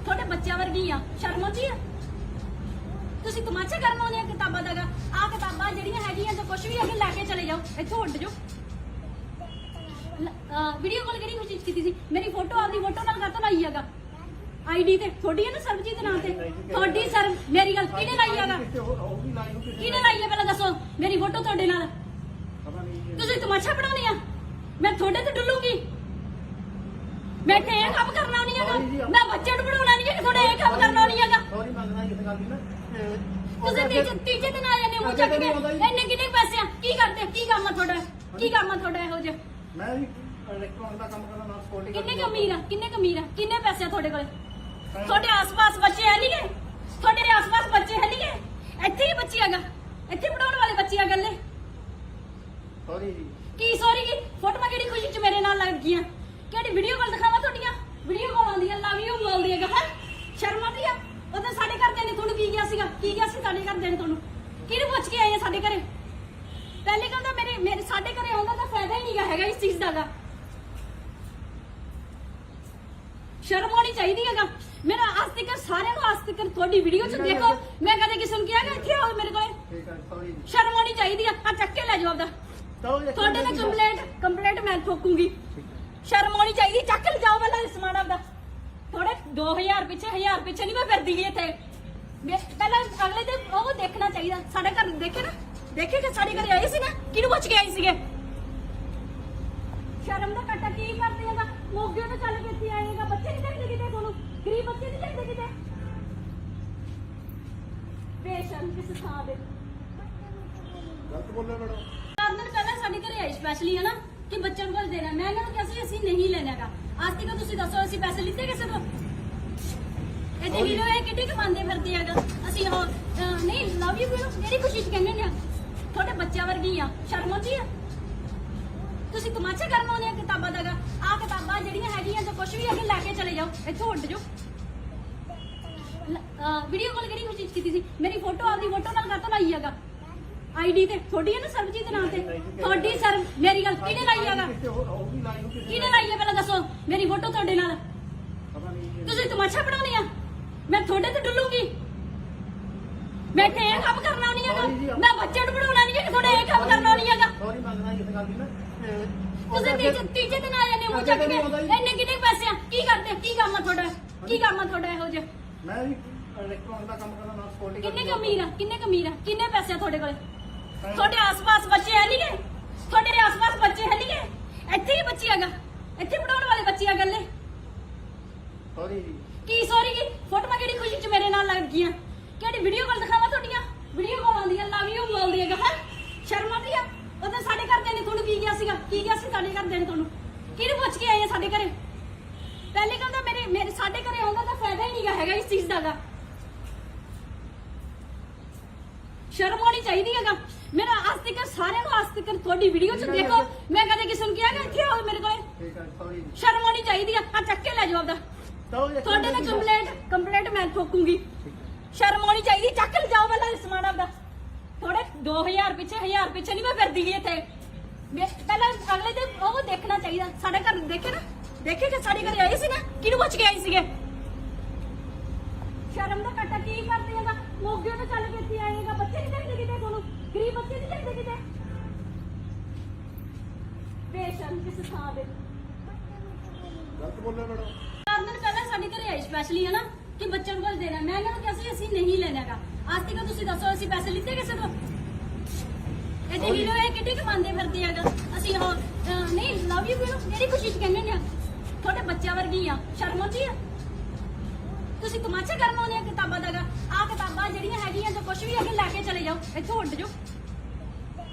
ਤੁਹਾਡੇ ਬੱਚਿਆਂ ਵਰਗੀ ਆ। ਸ਼ਰਮ ਆਉਂਦੀ ਆ? ਤੁਸੀਂ ਤਮਾਸ਼ਾ ਕਰਨ ਆਉਂਦੇ ਆ ਕਿਤਾਬਾਂ ਦਾ? ਆ ਕਿਤਾਬਾਂ ਜਿਹੜੀਆਂ ਹੈਗੀਆਂ ਜੋ ਕੁਝ ਵੀ ਹੈਗੇ ਲੈ ਕੇ ਚਲੇ ਜਾਓ, ਇੱਥੋਂ ਉੱਡ ਜਾਓ। ਵੀਡੀਓ ਕਾਲ ਕਿਹੜੀ ਖੁਸ਼ੀ ਚ ਕੀਤੀ ਸੀ? ਮੇਰੀ ਫੋਟੋ ਆਪਦੀ ਫੋਟੋ ਨਾਲ ਕਾਹਤੋਂ ਲਾਈ ਹੈਗਾ? ਆਈਡੀ ਤੇ ਤੁਹਾਡੀ ਹੈ ਨਾ ਸਰਬਜੀਤ ਦੇ ਨਾਂ ਤੇ ਤੁਹਾਡੀ ਸਰ ਮੇਰੀ ਗੱਲ ਕਿਹਨੇ ਲਾਈ ਹੈਗਾ ਹੋਊਗੀ ਲਾਈਵ ਕਿਸੇ ਕਿਹਨੇ ਲਾਈ ਹੈ ਪਹਿਲਾਂ ਦੱਸੋ ਮੇਰੀ ਫੋਟੋ ਤੁਹਾਡੇ ਨਾਲ ਪਤਾ ਨਹੀਂ ਤੁਸੀਂ ਤਮਾਸ਼ਾ ਬਣਾਉਣੀ ਆ ਮੈਂ ਤੁਹਾਡੇ ਤੇ ਡੁੱਲੂਗੀ ਮੈਂ ਤੇ ਇਹ ਕੰਮ ਕਰਨਾ ਨਹੀਂ ਹੈਗਾ ਮੈਂ ਬੱਚੇ ਨੂੰ ਬਣਾਉਣਾ ਨਹੀਂ ਹੈ ਕਿ ਤੁਹਾਡੇ ਇਹ ਕੰਮ ਕਰਨਾ ਨਹੀਂ ਹੈਗਾ ਸੌਰੀ ਮੰਗਦਾ ਇਸ ਗੱਲ ਦੀ ਨਾ ਤੁਸੀਂ ਤੀਜੇ ਦਿਨ ਆ ਜਾਂਦੇ ਮੂੰਹ ਚੱਕ ਕੇ ਇੰਨੇ ਕਿੰਨੇ ਪੈਸੇ ਆ ਕੀ ਕਰਦੇ ਕੀ ਕੰਮ ਆ ਤੁਹਾਡਾ ਕੀ ਕੰਮ ਆ ਤੁਹਾਡਾ ਇਹੋ ਜਿਹਾ ਮੈਂ ਵੀ ਇਲੈਕਟ੍ਰੋਨਿਕ ਦਾ ਕੰਮ ਕਰਦਾ ਨਾਲ ਸਕਿਉਰਟੀ ਕਿੰਨੇ ਕਮੀਰ ਆ ਕਿੰਨੇ ਪੈਸੇ ਆ ਤੁਹਾਡੇ ਕੋਲ ਤੁਹਾਡੇ ਆਸ-ਪਾਸ ਬੱਚੇ ਹੈ ਨਹੀਂਗੇ ਤੁਹਾਡੇ ਆਸ-ਪਾਸ ਬੱਚੇ ਹੈ ਨਹੀਂਗੇ ਇੱਥੇ ਹੀ ਬੱਚੀ ਹੈਗਾ ਇੱਥੇ ਪੜਾਉਣ ਵਾਲੇ ਬੱਚੇ ਆ ਗੱਲੇ ਸੌਰੀ ਜੀ ਕੀ ਸੌਰੀ ਕੀ ਫੋਟੋਆਂ ਕਿਹੜੀ ਖੁਸ਼ੀ ਚ ਮੇਰੇ ਨਾਲ ਲੱਗ ਗਈਆਂ ਕਿਹੜੀ ਵੀਡੀਓ ਕਾਲ ਦਿਖਾਵਾਂ ਤੁਹਾਡੀਆਂ ਵੀਡੀਓ ਕਾਲ ਆਉਂਦੀਆਂ ਲਵ ਯੂ ਬੋਲਦੀ ਹੈਗਾ ਹੈ ਸ਼ਰਮ ਆਉਂਦੀ ਆ ਉਦੋਂ ਸਾਡੇ ਘਰਦਿਆਂ ਨੇ ਤੁਹਾਨੂੰ ਕੀ ਕਿਹਾ ਸੀਗਾ ਕੀ ਕਿਹਾ ਸੀ ਸਾਡੇ ਘਰਦਿਆਂ ਨੇ ਤੁਹਾਨੂੰ ਕਿਹਨੂੰ ਪੁੱਛ ਕੇ ਆਏ ਆ ਸਾਡੇ ਘਰੇ ਪਹਿਲੇ ਗੱਲ ਤਾਂ ਮੇਰੇ ਸਾਡੇ ਘਰੇ ਆਉਂਦਾ ਤਾਂ ਫਾਇਦਾ ਹੀ ਨਹੀਂਗਾ ਹੈਗਾ ਇਸ ਚੀਜ਼ ਦਾ ਗਾ ਸ਼ਰਮ ਆਉਣੀ ਚਾਹੀਦੀ ਹੈਗਾ ਮੇਰਾ ਅੱਜ ਤੱਕ ਸਾਰਿਆਂ ਨੂੰ ਅੱਜ ਤੱਕ ਤੁਹਾਡੀ ਵੀਡੀਓ ਚ ਦੇਖੋ ਮੈਂ ਕਦੇ ਕਿਸੇ ਨੂੰ ਕਿਹਾਗਾ ਇੱਥੇ ਆਓ ਮੇਰੇ ਕੋਲੇ ਠੀਕ ਹੈ ਸੌਰੀ ਜੀ ਸ਼ਰਮ ਆਉਣੀ ਚਾਹੀਦੀ ਆ ਚੱਕ ਕੇ ਲੈ ਜਾਓ ਆਪਦਾ ਤੁਹਾਡੇ ਨਾਲ ਕੰਪਲੇਂਟ ਮੈਂ ਠੋਕੂੰਗੀ ਸ਼ਰਮ ਆਉਣੀ ਚਾਹੀਦੀ ਚੱਕ ਲੈ ਜਾਓ ਪਹਿਲਾਂ ਸਮਾਨ ਆਪਦਾ ਥੋੜੇ 2000 ਪਿੱਛੇ 1000 ਪਿੱਛੇ ਨਹੀਂ ਮੈਂ ਫਿਰਦੀ ਗਈ ਇੱਥੇ ਪਹਿਲਾਂ ਅਗਲੇ ਤੇ ਉਹ ਦੇਖਣਾ ਚਾਹੀਦਾ ਸਾਡੇ ਘਰ ਦੇਖੇ ਨਾ ਦੇਖੇ ਕਿ ਸਾਡੇ ਘਰੇ ਆਏ ਸੀ ਨਾ ਕਿਹਨੂੰ ਪੁੱਛ ਕੇ ਆਏ ਸੀਗੇ ਸ਼ਰਮ ਦਾ ਕੱਟਾ ਕੀ ਕਰਦੇ ਹੈਗਾ ਮੋਗੇ ਤੋਂ ਚੱਲ ਕੇ ਇੱਥੇ ਆਏਗਾ ਬੱਚੇ ਨਹੀਂ ਚਾਹੀਦੇ ਕਿਤੇ ਤੁਹਾਨੂੰ ਗਰੀਬ ਬੱਚੇ ਨਹੀਂ ਚਾਹੀਦੇ ਕਿਤੇ ਬੇਸ਼ਰਮ ਕਿਸ ਥਾਂ ਦੇ ਗਲਤ ਬੋਲਿਆ ਮੈਡਮ ਕਾਰਨ ਪਹਿਲਾਂ ਸਾਡੇ ਘਰੇ ਆਏ ਸਪੈਸ਼ਲੀ ਹੈ ਨਾ ਕਿ ਬੱਚਿਆਂ ਨੂੰ ਕੁਝ ਦੇਣਾ ਮੈਂ ਇਹਨਾਂ ਨੂੰ ਕਿਹਾ ਸੀ ਅਸੀਂ ਨਹੀਂ ਲੈਣਾਗਾ ਅੱਜ ਤੱਕ ਤੁਸੀਂ ਦੱਸੋ ਅਸੀਂ ਪੈਸੇ ਲਿੱਤੇ ਕਿਸੇ ਤੋਂ ਇਹ ਦੇਖ ਲਓ ਇਹ ਕਿੱਡੀ ਕਮਾਉਂਦੇ ਫਿਰਦੇ ਹੈਗਾ ਅਸੀਂ ਉਹ ਨਹੀਂ ਲਵ ਯੂ ਮੇਰੀ ਖੁਸ਼ੀ ਚ ਕਹਿੰਦੇ ਨੇ ਤੁਹਾਡੇ ਬੱਚਿਆਂ ਵਰਗੀ ਆ ਸ਼ਰਮ ਆਉਂਦੀ ਆ ਤੁਸੀਂ ਤਮਾਸ਼ਾ ਕਰਨ ਆਉਂਦੇ ਆ ਕਿਤਾਬਾਂ ਦਾ ਆ ਕਿਤਾਬਾਂ ਜਿਹੜੀਆਂ ਹੈਗੀਆਂ ਜੋ ਕੁਝ ਵੀ ਅੱਗੇ ਲੈ ਕੇ ਚਲੇ ਜਾਓ ਇੱਥੋਂ ਉੱਡ ਜਾਓ ਵੀਡੀਓ ਕਾਲ ਕਿਹੜੀ ਖੁਸ਼ੀ ਚ ਕੀਤੀ ਸੀ ਮੇਰੀ ਫੋਟੋ ਆਪਦੀ ਫੋਟੋ ਨਾਲ ਕਾਹਤੋਂ ਲਾਈ ਹੈਗਾ ਆਈਡੀ ਤੇ ਤੁਹਾਡੀ ਹੈ ਨਾ ਸਰਬਜੀਤ ਦੇ ਨਾਂ ਤੇ ਤੁਹਾਡੀ ਸਰ ਮੇਰੀ ਗੱਲ ਕਿਹਨੇ ਲਾਈ ਹੈਗਾ ਹੋਊਗੀ ਲਾਈਵ ਕਿਸੇ ਕਿਹਨੇ ਲਾਈ ਹੈ ਪਹਿਲਾਂ ਦੱਸੋ ਮੇਰੀ ਫੋਟੋ ਤੁਹਾਡੇ ਨਾਲ ਪਤਾ ਨਹੀਂ ਤੁਸੀਂ ਤਮਾਸ਼ਾ ਬਣਾਉਣੀ ਆ ਮੈਂ ਤੁਹਾਡੇ ਤੇ ਡੁੱਲੂਗੀ ਮੈਂ ਤੇ ਇਹ ਕੰਮ ਕਰਨਾ ਨਹੀਂ ਹੈਗਾ ਮੈਂ ਬੱਚੇ ਨੂੰ ਬਣਾਉਣਾ ਨਹੀਂ ਹੈ ਕਿ ਤੁਹਾਡੇ ਇਹ ਕੰਮ ਕਰਨਾ ਨਹੀਂ ਹੈਗਾ ਸੌਰੀ ਮੰਗਦਾ ਇਸ ਗੱਲ ਦੀ ਨਾ ਤੁਸੀਂ ਤੀਜੇ ਦਿਨ ਆ ਜਾਂਦੇ ਮੂੰਹ ਚੱਕ ਕੇ ਇੰਨੇ ਕਿੰਨੇ ਪੈਸੇ ਆ ਕੀ ਕਰਦੇ ਕੀ ਕੰਮ ਆ ਤੁਹਾਡਾ ਕੀ ਕੰਮ ਆ ਤੁਹਾਡਾ ਇਹੋ ਜਿਹਾ ਮੈਂ ਵੀ ਇਲੈਕਟ੍ਰੋਨਿਕ ਦਾ ਕੰਮ ਕਰਦਾ ਨਾਲ ਸਕਿਉਰਟੀ ਕਿੰਨੇ ਕਿੰਨੇ ਪੈਸੇ ਆ ਤੁਹਾਡੇ ਕੋਲ ਤੁਹਾਡੇ ਆਸ-ਪਾਸ ਬੱਚੇ ਹੈ ਨਹੀਂਗੇ ਤੁਹਾਡੇ ਆਸ-ਪਾਸ ਬੱਚੇ ਹੈ ਨਹੀਂਗੇ ਇੱਥੇ ਹੀ ਬੱਚੀ ਹੈਗਾ ਇੱਥੇ ਪੜਾਉਣ ਵਾਲੇ ਬੱਚੇ ਆ ਗੱਲੇ ਸੌਰੀ ਜੀ ਕੀ ਸੌਰੀ ਕੀ ਫੋਟੋਆਂ ਕਿਹੜੀ ਖੁਸ਼ੀ ਚ ਮੇਰੇ ਨਾਲ ਲੱਗ ਗਈਆਂ ਕਿਹੜੀ ਵੀਡੀਓ ਕਾਲ ਦਿਖਾਵਾਂ ਤੁਹਾਡੀਆਂ ਵੀਡੀਓ ਕਾਲ ਆਉਂਦੀਆਂ ਲਵ ਯੂ ਬੋਲਦੀ ਹੈਗਾ ਹੈ ਸ਼ਰਮ ਆਉਂਦੀ ਆ ਉਦੋਂ ਸਾਡੇ ਘਰਦਿਆਂ ਨੇ ਤੁਹਾਨੂੰ ਕੀ ਕਿਹਾ ਸੀਗਾ ਕੀ ਕਿਹਾ ਸੀ ਸਾਡੇ ਘਰਦਿਆਂ ਨੇ ਤੁਹਾਨੂੰ ਕਿਹਨੂੰ ਪੁੱਛ ਕੇ ਆਏ ਆ ਸਾਡੇ ਘਰੇ ਪਹਿਲੇ ਗੱਲ ਤਾਂ ਮੇਰੇ ਸਾਡੇ ਘਰੇ ਆਉਂਦਾ ਤਾਂ ਫਾਇਦਾ ਹੀ ਨਹੀਂਗਾ ਹੈਗਾ ਇਸ ਚੀਜ਼ ਦਾ ਗਾ ਸ਼ਰਮ ਆਉਣੀ ਚਾਹੀਦੀ ਹੈਗਾ ਮੇਰਾ ਅੱਜ ਤੱਕ ਸਾਰਿਆਂ ਨੂੰ ਅੱਜ ਤੱਕ ਤੁਹਾਡੀ ਵੀਡੀਓ ਚ ਦੇਖੋ ਮੈਂ ਕਦੇ ਕਿਸੇ ਨੂੰ ਕਿਹਾਗਾ ਇੱਥੇ ਆਓ ਮੇਰੇ ਕੋਲੇ ਠੀਕ ਹੈ ਸੌਰੀ ਜੀ ਸ਼ਰਮ ਆਉਣੀ ਚਾਹੀਦੀ ਆ ਚੱਕ ਕੇ ਲੈ ਜਾਓ ਆਪਦਾ ਤੁਹਾਡੇ ਨਾਲ ਕੰਪਲੇਂਟ ਮੈਂ ਠੋਕੂੰਗੀ ਸ਼ਰਮ ਆਉਣੀ ਚਾਹੀਦੀ ਚੱਕ ਲੈ ਜਾਓ ਪਹਿਲਾਂ ਸਮਾਨ ਆਪਦਾ ਥੋੜੇ 2000 ਪਿੱਛੇ 1000 ਪਿੱਛੇ ਨਹੀਂ ਮੈਂ ਫਿਰਦੀ ਗਈ ਇੱਥੇ ਪਹਿਲਾਂ ਅਗਲੇ ਤੇ ਉਹ ਦੇਖਣਾ ਚਾਹੀਦਾ ਸਾਡੇ ਘਰ ਦੇਖੇ ਨਾ ਦੇਖੇ ਕਿ ਸਾਡੇ ਘਰੇ ਆਏ ਸੀ ਨਾ ਕਿਹਨੂੰ ਪੁੱਛ ਕੇ ਆਏ ਸੀਗੇ ਸ਼ਰਮ ਦਾ ਕੱਟਾ ਕੀ ਕਰਦੇ ਹੈਗਾ ਮੋਗੇ ਤੋਂ ਚੱਲ ਕੇ ਇੱਥੇ ਆਏਗਾ ਬੱਚੇ ਨਹੀਂ ਚਾਹੀਦੇ ਕਿਤੇ ਤੁਹਾਨੂੰ ਗਰੀਬ ਬੱਚੇ ਨਹੀਂ ਚਾਹੀਦੇ ਕਿਤੇ ਬੇਸ਼ਰਮ ਕਿਸ ਥਾਂ ਦੇ ਗਲਤ ਬੋਲਿਆ ਮੈਡਮ ਕਾਰਨ ਪਹਿਲਾਂ ਸਾਡੇ ਘਰੇ ਆਏ ਸਪੈਸ਼ਲੀ ਹੈ ਨਾ ਕਿ ਬੱਚਿਆਂ ਨੂੰ ਕੁਝ ਦੇਣਾ ਮੈਂ ਇਹਨਾਂ ਨੂੰ ਕਿਹਾ ਸੀ ਅਸੀਂ ਨਹੀਂ ਲੈਣਾਗਾ ਅੱਜ ਤੱਕ ਤੁਸੀਂ ਦੱਸੋ ਅਸੀਂ ਪੈਸੇ ਲਿੱਤੇ ਕਿਸੇ ਤੋਂ ਇਹ ਦੇਖ ਲਓ ਇਹ ਕਿੱਡੀ ਕਮਾਉਂਦੇ ਫਿਰਦੇ ਹੈਗਾ ਅਸੀਂ ਉਹ ਨਹੀਂ ਲਵ ਯੂ ਮੇਰੀ ਖੁਸ਼ੀ ਚ ਕਹਿੰਦੇ ਨੇ ਤੁਹਾਡੇ ਬੱਚਿਆਂ ਵਰਗੀ ਆ ਸ਼ਰਮ ਆਉਂਦੀ ਆ ਤੁਸੀਂ ਤਮਾਸ਼ਾ ਕਰਨ ਆਉਂਦੇ ਆ ਕਿਤਾਬਾਂ ਦਾ ਆ ਕਿਤਾਬਾਂ ਜਿਹੜੀਆਂ ਹੈਗੀਆਂ ਜੋ ਕੁਝ ਵੀ ਅੱਗੇ ਲੈ ਕੇ ਚਲੇ ਜਾਓ ਇੱਥੋਂ ਉੱਡ ਜਾਓ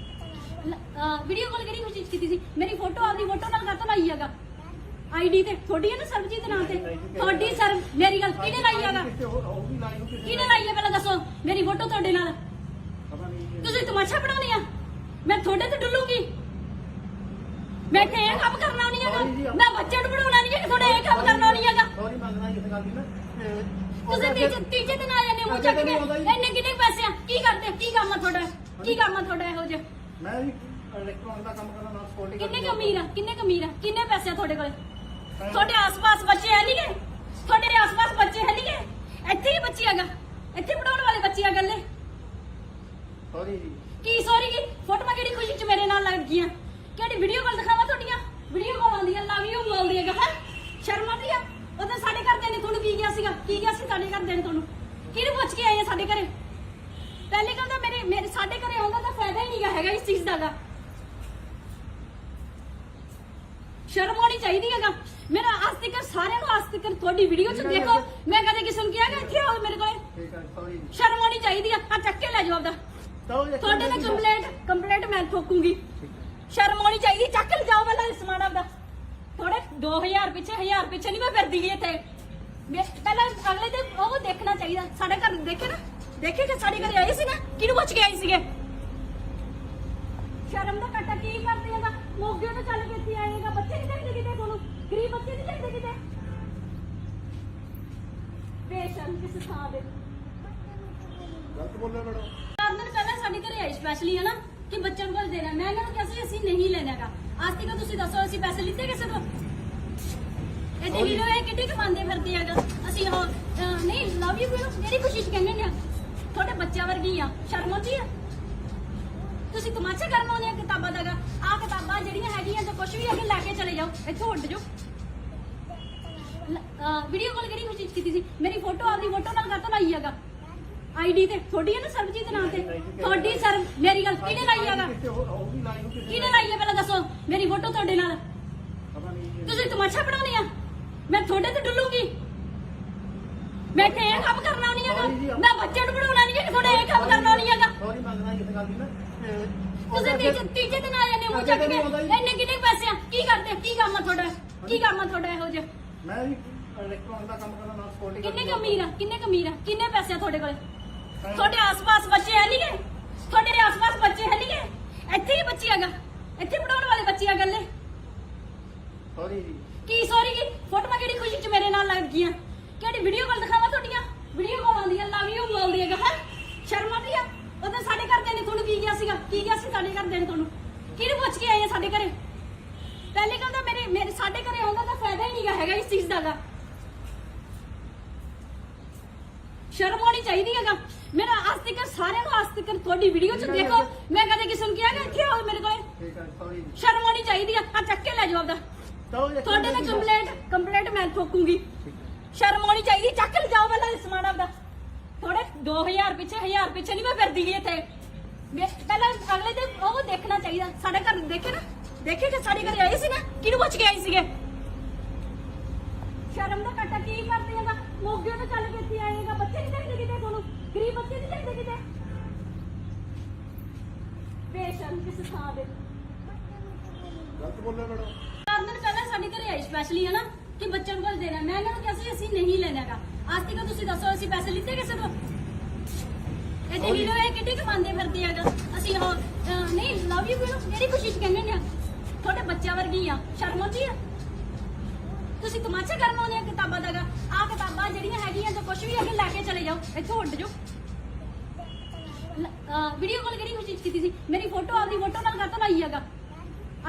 ਵੀਡੀਓ ਕਾਲ ਕਿਹੜੀ ਖੁਸ਼ੀ ਚ ਕੀਤੀ ਸੀ ਮੇਰੀ ਫੋਟੋ ਆਪਦੀ ਫੋਟੋ ਨਾਲ ਕਾਹਤੋਂ ਲਾਈ ਹੈਗਾ ਆਈਡੀ ਤੇ ਤੁਹਾਡੀ ਹੈ ਨਾ ਸਰਬਜੀਤ ਦੇ ਨਾਂ ਤੇ ਤੁਹਾਡੀ ਸਰ ਮੇਰੀ ਗੱਲ ਕਿਹਨੇ ਲਾਈ ਹੈਗਾ ਹੋਊਗੀ ਲਾਈਵ ਕਿਸੇ ਕਿਹਨੇ ਲਾਈ ਹੈ ਪਹਿਲਾਂ ਦੱਸੋ ਮੇਰੀ ਫੋਟੋ ਤੁਹਾਡੇ ਨਾਲ ਪਤਾ ਨਹੀਂ ਤੁਸੀਂ ਤਮਾਸ਼ਾ ਬਣਾਉਣੀ ਆ ਮੈਂ ਤੁਹਾਡੇ ਤੇ ਡੁੱਲੂਗੀ ਮੈਂ ਤੇ ਇਹ ਕੰਮ ਕਰਨਾ ਨਹੀਂ ਹੈਗਾ ਮੈਂ ਬੱਚੇ ਨੂੰ ਬਣਾਉਣਾ ਨਹੀਂ ਹੈ ਕਿ ਤੁਹਾਡੇ ਇਹ ਕੰਮ ਕਰਨਾ ਨਹੀਂ ਹੈਗਾ ਸੌਰੀ ਮੰਗਦਾ ਇਸ ਗੱਲ ਦੀ ਨਾ ਤੁਸੀਂ ਤੀਜੇ ਦਿਨ ਆ ਜਾਂਦੇ ਮੂੰਹ ਚੱਕ ਕੇ ਇੰਨੇ ਕਿੰਨੇ ਪੈਸੇ ਆ ਕੀ ਕਰਦੇ ਕੀ ਕੰਮ ਆ ਤੁਹਾਡਾ ਇਹੋ ਜਿਹਾ ਮੈਂ ਵੀ ਇਲੈਕਟ੍ਰੋਨਿਕ ਦਾ ਕੰਮ ਕਰਦਾ ਨਾਲ ਸਕਿਉਰਟੀ ਕਿੰਨੇ ਕਿੰਨੇ ਪੈਸੇ ਆ ਤੁਹਾਡੇ ਕੋਲ ਤੁਹਾਡੇ ਆਸ-ਪਾਸ ਬੱਚੇ ਹੈ ਨਹੀਂਗੇ ਤੁਹਾਡੇ ਆਸ-ਪਾਸ ਬੱਚੇ ਹੈ ਨਹੀਂਗੇ ਇੱਥੇ ਹੀ ਬੱਚੀ ਹੈਗਾ ਇੱਥੇ ਪੜਾਉਣ ਵਾਲੇ ਬੱਚੇ ਆ ਗੱਲੇ ਸੌਰੀ ਜੀ ਕੀ ਸੌਰੀ ਕੀ ਫੋਟੋਆਂ ਕਿਹੜੀ ਖੁਸ਼ੀ ਚ ਮੇਰੇ ਨਾਲ ਲੱਗ ਗਈਆਂ ਕਿਹੜੀ ਵੀਡੀਓ ਕਾਲ ਦਿਖਾਵਾਂ ਤੁਹਾਡੀਆਂ ਵੀਡੀਓ ਕਾਲ ਆਉਂਦੀਆਂ ਲਵ ਯੂ ਬੋਲਦੀ ਹੈਗਾ ਹੈ ਸ਼ਰਮ ਆਉਂਦੀ ਆ ਉਦੋਂ ਸਾਡੇ ਘਰਦਿਆਂ ਨੇ ਤੁਹਾਨੂੰ ਕੀ ਕਿਹਾ ਸੀਗਾ ਸਾਡੇ ਘਰ ਦੇਣ ਤੁਹਾਨੂੰ? ਕਿਹਨੂੰ ਪੁੱਛ ਕੇ ਆਏ ਆ ਸਾਡੇ ਘਰੇ? ਪਹਿਲੇ ਕਹਿੰਦਾ ਮੇਰੇ ਸਾਡੇ ਘਰੇ ਆਉਂਦਾ ਤਾਂ ਫਾਇਦਾ ਹੀ ਨਹੀਂਗਾ ਹੈਗਾ ਇਸ ਚੀਜ਼ ਦਾ। ਸ਼ਰਮ ਆਉਣੀ ਚਾਹੀਦੀ ਹੈਗਾ। ਮੇਰਾ ਅੱਜ ਤੱਕ ਸਾਰਿਆਂ ਨੂੰ ਅੱਜ ਤੱਕ ਤੁਹਾਡੀ ਵੀਡੀਓ 'ਚ ਦੇਖੋ, ਮੈਂ ਕਦੇ ਕਿਸੇ ਨੂੰ ਕਿਹਾ ਕਿ ਇੱਥੇ ਆਓ ਮੇਰੇ ਕੋਲੇ? ਠੀਕ ਹੈ, ਸੌਰੀ। ਸ਼ਰਮ ਆਉਣੀ ਚਾਹੀਦੀ ਆ ਚੱਕ ਕੇ ਲੈ ਜਾਓ ਆਪਦਾ। ਤੁਹਾਡੇ ਨਾਲ ਕੰਪਲੇਂਟ ਮੈਂ ਠੋਕੂੰਗੀ। ਸ਼ਰਮ ਆਉਣੀ ਚਾਹੀਦੀ, ਚੱਕ ਲੈ ਜਾਓ ਪਹਿਲਾਂ ਸਮਾਨ ਆਪਦਾ। ਥੋੜੇ 2000 ਪਿੱਛੇ 1000 ਪਿੱਛੇ ਨਹੀਂ ਮੈਂ ਫਿਰਦੀ ਗਈ ਇੱਥੇ। ਪਹਿਲਾਂ ਅਗਲੇ ਤੇ ਉਹ ਦੇਖਣਾ ਚਾਹੀਦਾ। ਸਾਡੇ ਘਰ ਦੇਖੇ ਕਿ ਸਾਡੇ ਘਰੇ ਆਏ ਸੀ ਨਾ, ਕਿਹਨੂੰ ਪੁੱਛ ਕੇ ਆਏ ਸੀਗੇ? ਸ਼ਰਮ ਦਾ ਘਾਟਾ ਕੀ ਕਰਦੇ ਹੈਗਾ? ਮੋਗੇ ਤੋਂ ਚੱਲ ਕੇ ਇੱਥੇ ਆਏਗਾ। ਬੱਚੇ ਨਹੀਂ ਚਾਹੀਦੇ ਕਿਤੇ ਤੁਹਾਨੂੰ? ਗਰੀਬ ਬੱਚੇ ਨਹੀਂ ਚਾਹੀਦੇ ਕਿਤੇ? ਬੇਸ਼ਰਮ ਕਿਸ ਥਾਂ ਦੇ। ਗਲਤ ਬੋਲਿਆ ਮੈਡਮ। 4 ਦਿਨ ਪਹਿਲਾਂ ਸਾਡੇ ਘਰੇ ਆਏ ਸਪੈਸ਼ਲੀ ਹੈ ਨਾ ਕਿ ਬੱਚਿਆਂ ਕੋਲ ਦੇਣਾ। ਮੈਂ ਇਹਨਾਂ ਨੂੰ ਕਿਹਾ ਸੀ ਅਸੀਂ ਨਹੀਂ ਲੈਣਾਗਾ। ਅੱਜ ਤੱਕ ਤੁਸੀਂ ਦੱਸੋ ਅਸੀਂ ਪੈਸੇ ਲਿੱਤੇ ਕਿਸੇ ਤੋਂ? ਇਹ ਦੇਖ ਲਓ ਇਹ ਕਿੱਡੀ ਕਮਾਉਂਦੇ ਫਿਰਦੇ ਹੈਗਾ। ਅਸੀਂ ਉਹ ਨਹੀਂ ਲਵ ਯੂ ਜਿਹੜੀ ਖੁਸ਼ੀ ਚ ਕਹਿੰਦੇ ਨੇ ਤੁਹਾਡੇ ਬੱਚਿਆਂ ਵਰਗੀ ਆ। ਸ਼ਰਮ ਆਉਂਦੀ ਆ? ਤੁਸੀਂ ਤਮਾਸ਼ਾ ਕਰਨ ਆਉਂਦੇ ਆ ਕਿਤਾਬਾਂ ਦਾ? ਆਹ ਕਿਤਾਬਾਂ ਜਿਹੜੀਆਂ ਹੈਗੀਆਂ ਤਾਂ ਕੁਝ ਵੀ ਅੱਗੇ ਲੈ ਕੇ ਚਲੇ ਜਾਓ, ਇੱਥੋਂ ਉੱਡ ਜਾਓ। ਵੀਡੀਓ ਕਾਲ ਕਿਹੜੀ ਖੁਸ਼ੀ ਚ ਕੀਤੀ ਸੀ? ਮੇਰੀ ਫੋਟੋ ਆਪਦੀ ਫੋਟੋ ਨਾਲ ਕਾਹਤੋਂ ਲਾਈ ਹੈਗਾ ਆਈਡੀ ਤੇ? ਤੁਹਾਡੀ ਹੈ ਨਾ ਸਰਬਜੀਤ ਨਾਂ ਤੇ? ਤੁਹਾਡੀ ਸਰ ਮੇਰੀ ਗੱਲ ਕਿਹਨੇ ਲਾਈ ਹੈਗਾ? ਕਿਹਨੇ ਲਾਈ ਹੈ ਪਹਿਲਾਂ ਦੱਸੋ? ਮੇਰੀ ਫੋਟੋ ਤੁਹਾਡੇ ਨਾਲ ਤੁਸੀਂ ਤਮਾਸ਼ਾ ਬਣਾਉਣੀ ਆ? ਮੈਂ ਤੁਹਾਡੇ ਤੇ ਡੁੱਲੂਗੀ? ਮੈਂ ਇੱਥੇ ਇਹ ਕੰਮ ਕਰਨਾ ਨਹੀਂ ਹੈਗਾ। ਮੈਂ ਬੱਚੇ ਨੂੰ ਪੜਾਉਣਾ ਨਹੀਂ ਹੈ, ਤੁਹਾਡੇ ਇਹ ਕੰਮ ਕਰਨਾ ਨਹੀਂ ਹੈਗਾ। ਸੌਰੀ ਮੰਗਦਾ ਇਸ ਗੱਲ ਦੀ ਨਾ। ਤੁਸੀਂ ਤੀਜੇ ਦਿਨ ਆ ਜਾਂਦੇ ਹੋ ਚੱਕ ਕੇ। ਇੰਨੇ ਕਿੰਨੇ ਪੈਸੇ ਆ? ਕੀ ਕਰਦੇ? ਕੀ ਕੰਮ ਆ ਤੁਹਾਡਾ? ਕੀ ਕੰਮ ਆ ਤੁਹਾਡਾ ਇਹੋ ਜਿਹਾ? ਮੈਂ ਵੀ ਇਲੈਕਟ੍ਰੋਨਿਕ ਦਾ ਕੰਮ ਕਰਦਾ ਨਾਲ ਸਕਿਉਰਟੀ। ਕਿੰਨੇ ਕਮੀਰ ਆ? ਕਿੰਨੇ ਪੈਸੇ ਆ ਤੁਹਾਡੇ ਕੋਲੇ? ਤੁਹਾਡੇ ਆਸ-ਪਾਸ ਬੱਚੇ ਹੈ ਨਹੀਂਗੇ? ਤੁਹਾਡੇ ਆਸ-ਪਾਸ ਬੱਚੇ ਹੈ ਨਹੀਂਗੇ? ਇੱਥੇ ਹੀ ਬੱਚੀ ਹੈਗਾ, ਇੱਥੇ ਪੜਾਉਣ ਵਾਲੇ ਬੱਚੇ ਆ ਗੱਲੇ। ਸੌਰੀ ਜੀ। ਕੀ ਸੌਰੀ ਜੀ? ਫੋਟੋਆਂ ਕਿਹੜੀ ਖੁਸ਼ੀ ਚ ਮੇਰੇ ਨਾਲ ਲੱਗ ਗਈਆਂ? ਕਿਹੜੀ ਵੀਡੀਓ ਕਾਲ ਦਿਖਾਵਾਂ ਤੁਹਾਡੀਆਂ? ਵੀਡੀਓ ਕਾਲ ਆਉਂਦੀਆਂ ਲਵ ਯੂ ਬੋਲਦੀ ਹੈਗਾ। ਹੈ ਸ਼ਰਮ ਆਉਂਦੀ ਆ? ਉਦੋਂ ਸਾਡੇ ਘਰਦਿਆਂ ਨੇ ਤੁਹਾਨੂੰ ਕੀ ਕਿਹਾ ਸੀਗਾ? ਕੀ ਕਿਹਾ ਸੀ ਸਾਡੇ ਘਰਦਿਆਂ ਨੇ ਤੁਹਾਨੂੰ? ਕਿਹਨੂੰ ਪੁੱਛ ਕੇ ਆਏ ਆ ਸਾਡੇ ਘਰੇ? ਪਹਿਲੇ ਕਹਿੰਦਾ ਮੇਰੇ ਸਾਡੇ ਘਰੇ ਆਉਂਦਾ ਤਾਂ ਫਾਇਦਾ ਹੀ ਨਹੀਂਗਾ ਹੈਗਾ ਇਸ ਚੀਜ਼ ਦਾ। ਸ਼ਰਮ ਆਉਣੀ ਚਾਹੀਦੀ ਹੈਗਾ। ਮੇਰਾ ਅੱਜ ਤੱਕ ਸਾਰਿਆਂ ਨੂੰ ਅੱਜ ਤੱਕ ਤੁਹਾਡੀ ਵੀਡੀਓ 'ਚ ਦੇਖੋ, ਮੈਂ ਕਦੇ ਕਿਸੇ ਨੂੰ ਕਿਹਾ ਕਿ ਇੱਥੇ ਆਓ ਮੇਰੇ ਕੋਲੇ? ਠੀਕ ਹੈ, ਸੌਰੀ। ਸ਼ਰਮ ਆਉਣੀ ਚਾਹੀਦੀ ਆ ਚੱਕ ਕੇ ਲੈ ਜਾਓ ਆਪਦਾ। ਤੁਹਾਡੇ ਨਾਲ ਕੰਪਲੇਂਟ ਮੈਂ ਠੋਕੂੰਗੀ। ਸ਼ਰਮ ਆਉਣੀ ਚਾਹੀਦੀ, ਚੱਕ ਲੈ ਜਾਓ ਪਹਿਲਾਂ ਸਮਾਨ ਆਪਦਾ। ਥੋੜੇ 2000 ਪਿੱਛੇ 1000 ਪਿੱਛੇ ਨਹੀਂ ਮੈਂ ਫਿਰਦੀ ਗਈ ਇੱਥੇ। ਪਹਿਲਾਂ ਅਗਲੇ ਤੇ ਉਹ ਦੇਖਣਾ ਚਾਹੀਦਾ। ਸਾਡੇ ਘਰ ਦੇਖੇ ਕਿ ਸਾਡੇ ਘਰੇ ਆਏ ਸੀ ਨਾ, ਕਿਹਨੂੰ ਪੁੱਛ ਕੇ ਆਏ ਸੀਗੇ? ਸ਼ਰਮ ਦਾ ਘਾਟਾ ਕੀ ਕਰਦੇ ਹੈਗਾ? ਮੋਗੇ ਤੋਂ ਚੱਲ ਕੇ ਇੱਥੇ ਆਏਗਾ। ਬੱਚੇ ਨਹੀਂ ਚਾਹੀਦੇ ਕਿਤੇ ਤੁਹਾਨੂੰ? ਗਰੀਬ ਬੱਚੇ ਨਹੀਂ ਚਾਹੀਦੇ ਕਿਤੇ? ਬੇਸ਼ਰਮ ਕਿਸ ਥਾਂ ਦੇ। ਗਲਤ ਬੋਲਿਆ ਮੈਡਮ। 4 ਦਿਨ ਪਹਿਲਾਂ ਸਾਡੇ ਘਰੇ ਆਏ ਸਪੈਸ਼ਲੀ ਹੈ ਨਾ ਕਿ ਬੱਚਿਆਂ ਕੋਲ ਦੇਣਾ। ਮੈਂ ਇਹਨਾਂ ਨੂੰ ਕਿਹਾ ਸੀ ਅਸੀਂ ਨਹੀਂ ਲੈਣਾਗਾ। ਅੱਜ ਤੱਕ ਤੁਸੀਂ ਦੱਸੋ ਅਸੀਂ ਪੈਸੇ ਲਿੱਤੇ ਕਿਸੇ ਤੋਂ? ਇਹ ਦੇਖ ਲਓ ਇਹ ਕਿੱਡੀ ਕਮਾਉਂਦੇ ਫਿਰਦੇ ਹੈਗਾ। ਅਸੀਂ ਉਹ ਨਹੀਂ ਲਵ ਯੂ ਜਿਹੜੀ ਖੁਸ਼ੀ ਚ ਕਹਿੰਦੇ ਨੇ ਤੁਹਾਡੇ ਬੱਚਿਆਂ ਵਰਗੀ ਆ। ਸ਼ਰਮ ਆਉਂਦੀ ਆ? ਤੁਸੀਂ ਤਮਾਸ਼ਾ ਕਰਨ ਆਉਂਦੇ ਆ ਕਿਤਾਬਾਂ ਦਾ? ਆਹ ਕਿਤਾਬਾਂ ਜਿਹੜੀਆਂ ਹੈਗੀਆਂ ਤਾਂ ਕੁਝ ਵੀ ਅੱਗੇ ਲੈ ਕੇ ਚਲੇ ਜਾਓ, ਇੱਥੋਂ ਉੱਡ ਜਾਓ। ਵੀਡੀਓ ਕਾਲ ਕਿਹੜੀ ਖੁਸ਼ੀ ਚ ਕੀਤੀ ਸੀ? ਮੇਰੀ ਫੋਟੋ ਆਪਦੀ ਫੋਟੋ ਨਾਲ ਕਾਹਤੋਂ ਲਾਈ ਹੈਗਾ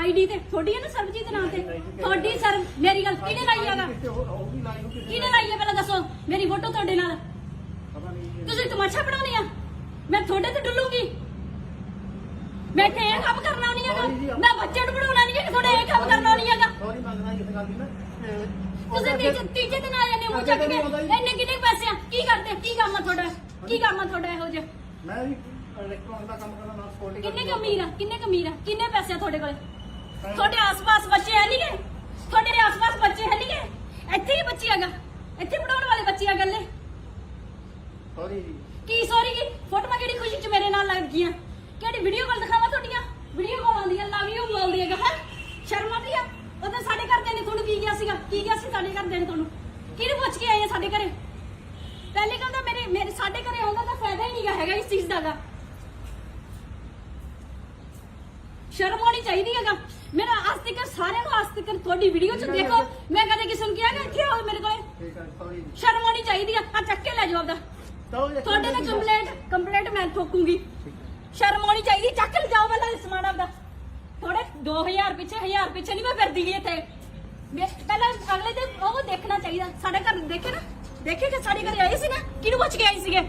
ਆਈਡੀ ਤੇ? ਤੁਹਾਡੀ ਹੈ ਨਾ ਸਰਬਜੀਤ ਨਾਂ ਤੇ? ਤੁਹਾਡੀ ਸਰ ਮੇਰੀ ਗੱਲ ਕਿਹਨੇ ਲਾਈ ਹੈਗਾ? ਕਿਹਨੇ ਲਾਈ ਹੈ ਪਹਿਲਾਂ ਦੱਸੋ? ਮੇਰੀ ਫੋਟੋ ਤੁਹਾਡੇ ਨਾਲ ਤੁਸੀਂ ਤਮਾਸ਼ਾ ਬਣਾਉਣੀ ਆ? ਮੈਂ ਤੁਹਾਡੇ ਤੇ ਡੁੱਲੂਗੀ? ਮੈਂ ਇੱਥੇ ਇਹ ਕੰਮ ਕਰਨਾ ਨਹੀਂ ਹੈਗਾ। ਮੈਂ ਬੱਚੇ ਨੂੰ ਪੜਾਉਣਾ ਨਹੀਂ ਹੈ, ਤੁਹਾਡੇ ਇਹ ਕੰਮ ਕਰਨਾ ਨਹੀਂ ਹੈਗਾ। ਸੌਰੀ ਮੰਗਦਾ ਇਸ ਗੱਲ ਦੀ ਨਾ। ਤੁਸੀਂ ਤੀਜੇ ਦਿਨ ਆ ਜਾਂਦੇ ਹੋ ਚੱਕ ਕੇ। ਇੰਨੇ ਕਿੰਨੇ ਪੈਸੇ ਆ? ਕੀ ਕਰਦੇ? ਕੀ ਕੰਮ ਆ ਤੁਹਾਡਾ? ਕੀ ਕੰਮ ਆ ਤੁਹਾਡਾ ਇਹੋ ਜਿਹਾ? ਮੈਂ ਵੀ ਇਲੈਕਟ੍ਰੋਨਿਕ ਦਾ ਕੰਮ ਕਰਦਾ ਨਾਲ ਸਕਿਉਰਟੀ। ਕਿੰਨੇ ਕਮੀਰ ਆ? ਕਿੰਨੇ ਪੈਸੇ ਆ ਤੁਹਾਡੇ ਕੋਲੇ? ਤੁਹਾਡੇ ਆਸ-ਪਾਸ ਬੱਚੇ ਹੈ ਨਹੀਂਗੇ? ਤੁਹਾਡੇ ਆਸ-ਪਾਸ ਬੱਚੇ ਹੈ ਨਹੀਂਗੇ? ਇੱਥੇ ਹੀ ਬੱਚੀ ਹੈਗਾ, ਇੱਥੇ ਪੜਾਉਣ ਵਾਲੇ ਬੱਚੇ ਆ ਗੱਲੇ। ਸੌਰੀ ਜੀ। ਕੀ ਸੌਰੀ ਜੀ? ਫੋਟੋਆਂ ਕਿਹੜੀ ਖੁਸ਼ੀ ਚ ਮੇਰੇ ਨਾਲ ਲੱਗ ਗਈਆਂ? ਕਿਹੜੀ ਵੀਡੀਓ ਕਾਲ ਦਿਖਾਵਾਂ ਤੁਹਾਡੀਆਂ? ਵੀਡੀਓ ਕਾਲ ਆਉਂਦੀਆਂ ਲਵ ਯੂ ਬੋਲਦੀ ਹੈਗਾ। ਹੈ ਸ਼ਰਮ ਆਉਂਦੀ ਆ? ਉਦੋਂ ਸਾਡੇ ਘਰਦਿਆਂ ਨੇ ਤੁਹਾਨੂੰ ਕੀ ਕਿਹਾ ਸੀਗਾ? ਕੀ ਕਿਹਾ ਸੀ ਸਾਡੇ ਘਰਦਿਆਂ ਨੇ ਤੁਹਾਨੂੰ? ਕਿਹਨੂੰ ਪੁੱਛ ਕੇ ਆਏ ਆ ਸਾਡੇ ਘਰੇ? ਪਹਿਲੇ ਕਹਿੰਦਾ ਮੇਰੇ ਸਾਡੇ ਘਰੇ ਆਉਂਦਾ ਤਾਂ ਫਾਇਦਾ ਹੀ ਨਹੀਂਗਾ ਹੈਗਾ ਇਸ ਚੀਜ਼ ਦਾ। ਸ਼ਰਮ ਆਉਣੀ ਚਾਹੀਦੀ ਹੈਗਾ। ਮੇਰਾ ਅੱਜ ਤੱਕ ਸਾਰਿਆਂ ਨੂੰ ਅੱਜ ਤੱਕ ਤੁਹਾਡੀ ਵੀਡੀਓ 'ਚ ਦੇਖੋ, ਮੈਂ ਕਦੇ ਕਿਸੇ ਨੂੰ ਕਿਹਾ ਕਿ ਇੱਥੇ ਆਓ ਮੇਰੇ ਕੋਲੇ? ਠੀਕ ਹੈ, ਸੌਰੀ। ਸ਼ਰਮ ਆਉਣੀ ਚਾਹੀਦੀ ਆ ਚੱਕ ਕੇ ਲੈ ਜਾਓ ਆਪਦਾ। ਤੁਹਾਡੇ ਨਾਲ ਕੰਪਲੇਂਟ ਮੈਂ ਠੋਕੂੰਗੀ। ਸ਼ਰਮ ਆਉਣੀ ਚਾਹੀਦੀ, ਚੱਕ ਲੈ ਜਾਓ ਪਹਿਲਾਂ ਸਮਾਨ ਆਪਦਾ। ਥੋੜੇ 2000 ਪਿੱਛੇ 1000 ਪਿੱਛੇ ਨਹੀਂ ਮੈਂ ਫਿਰਦੀ ਗਈ ਇੱਥੇ। ਪਹਿਲਾਂ ਅਗਲੇ ਤੇ ਉਹ ਦੇਖਣਾ ਚਾਹੀਦਾ। ਸਾਡੇ ਘਰ ਦੇਖੇ ਕਿ ਸਾਡੇ ਘਰੇ ਆਏ ਸੀ ਨਾ, ਕਿਹਨੂੰ ਪੁੱਛ ਕੇ ਆਏ ਸੀਗੇ?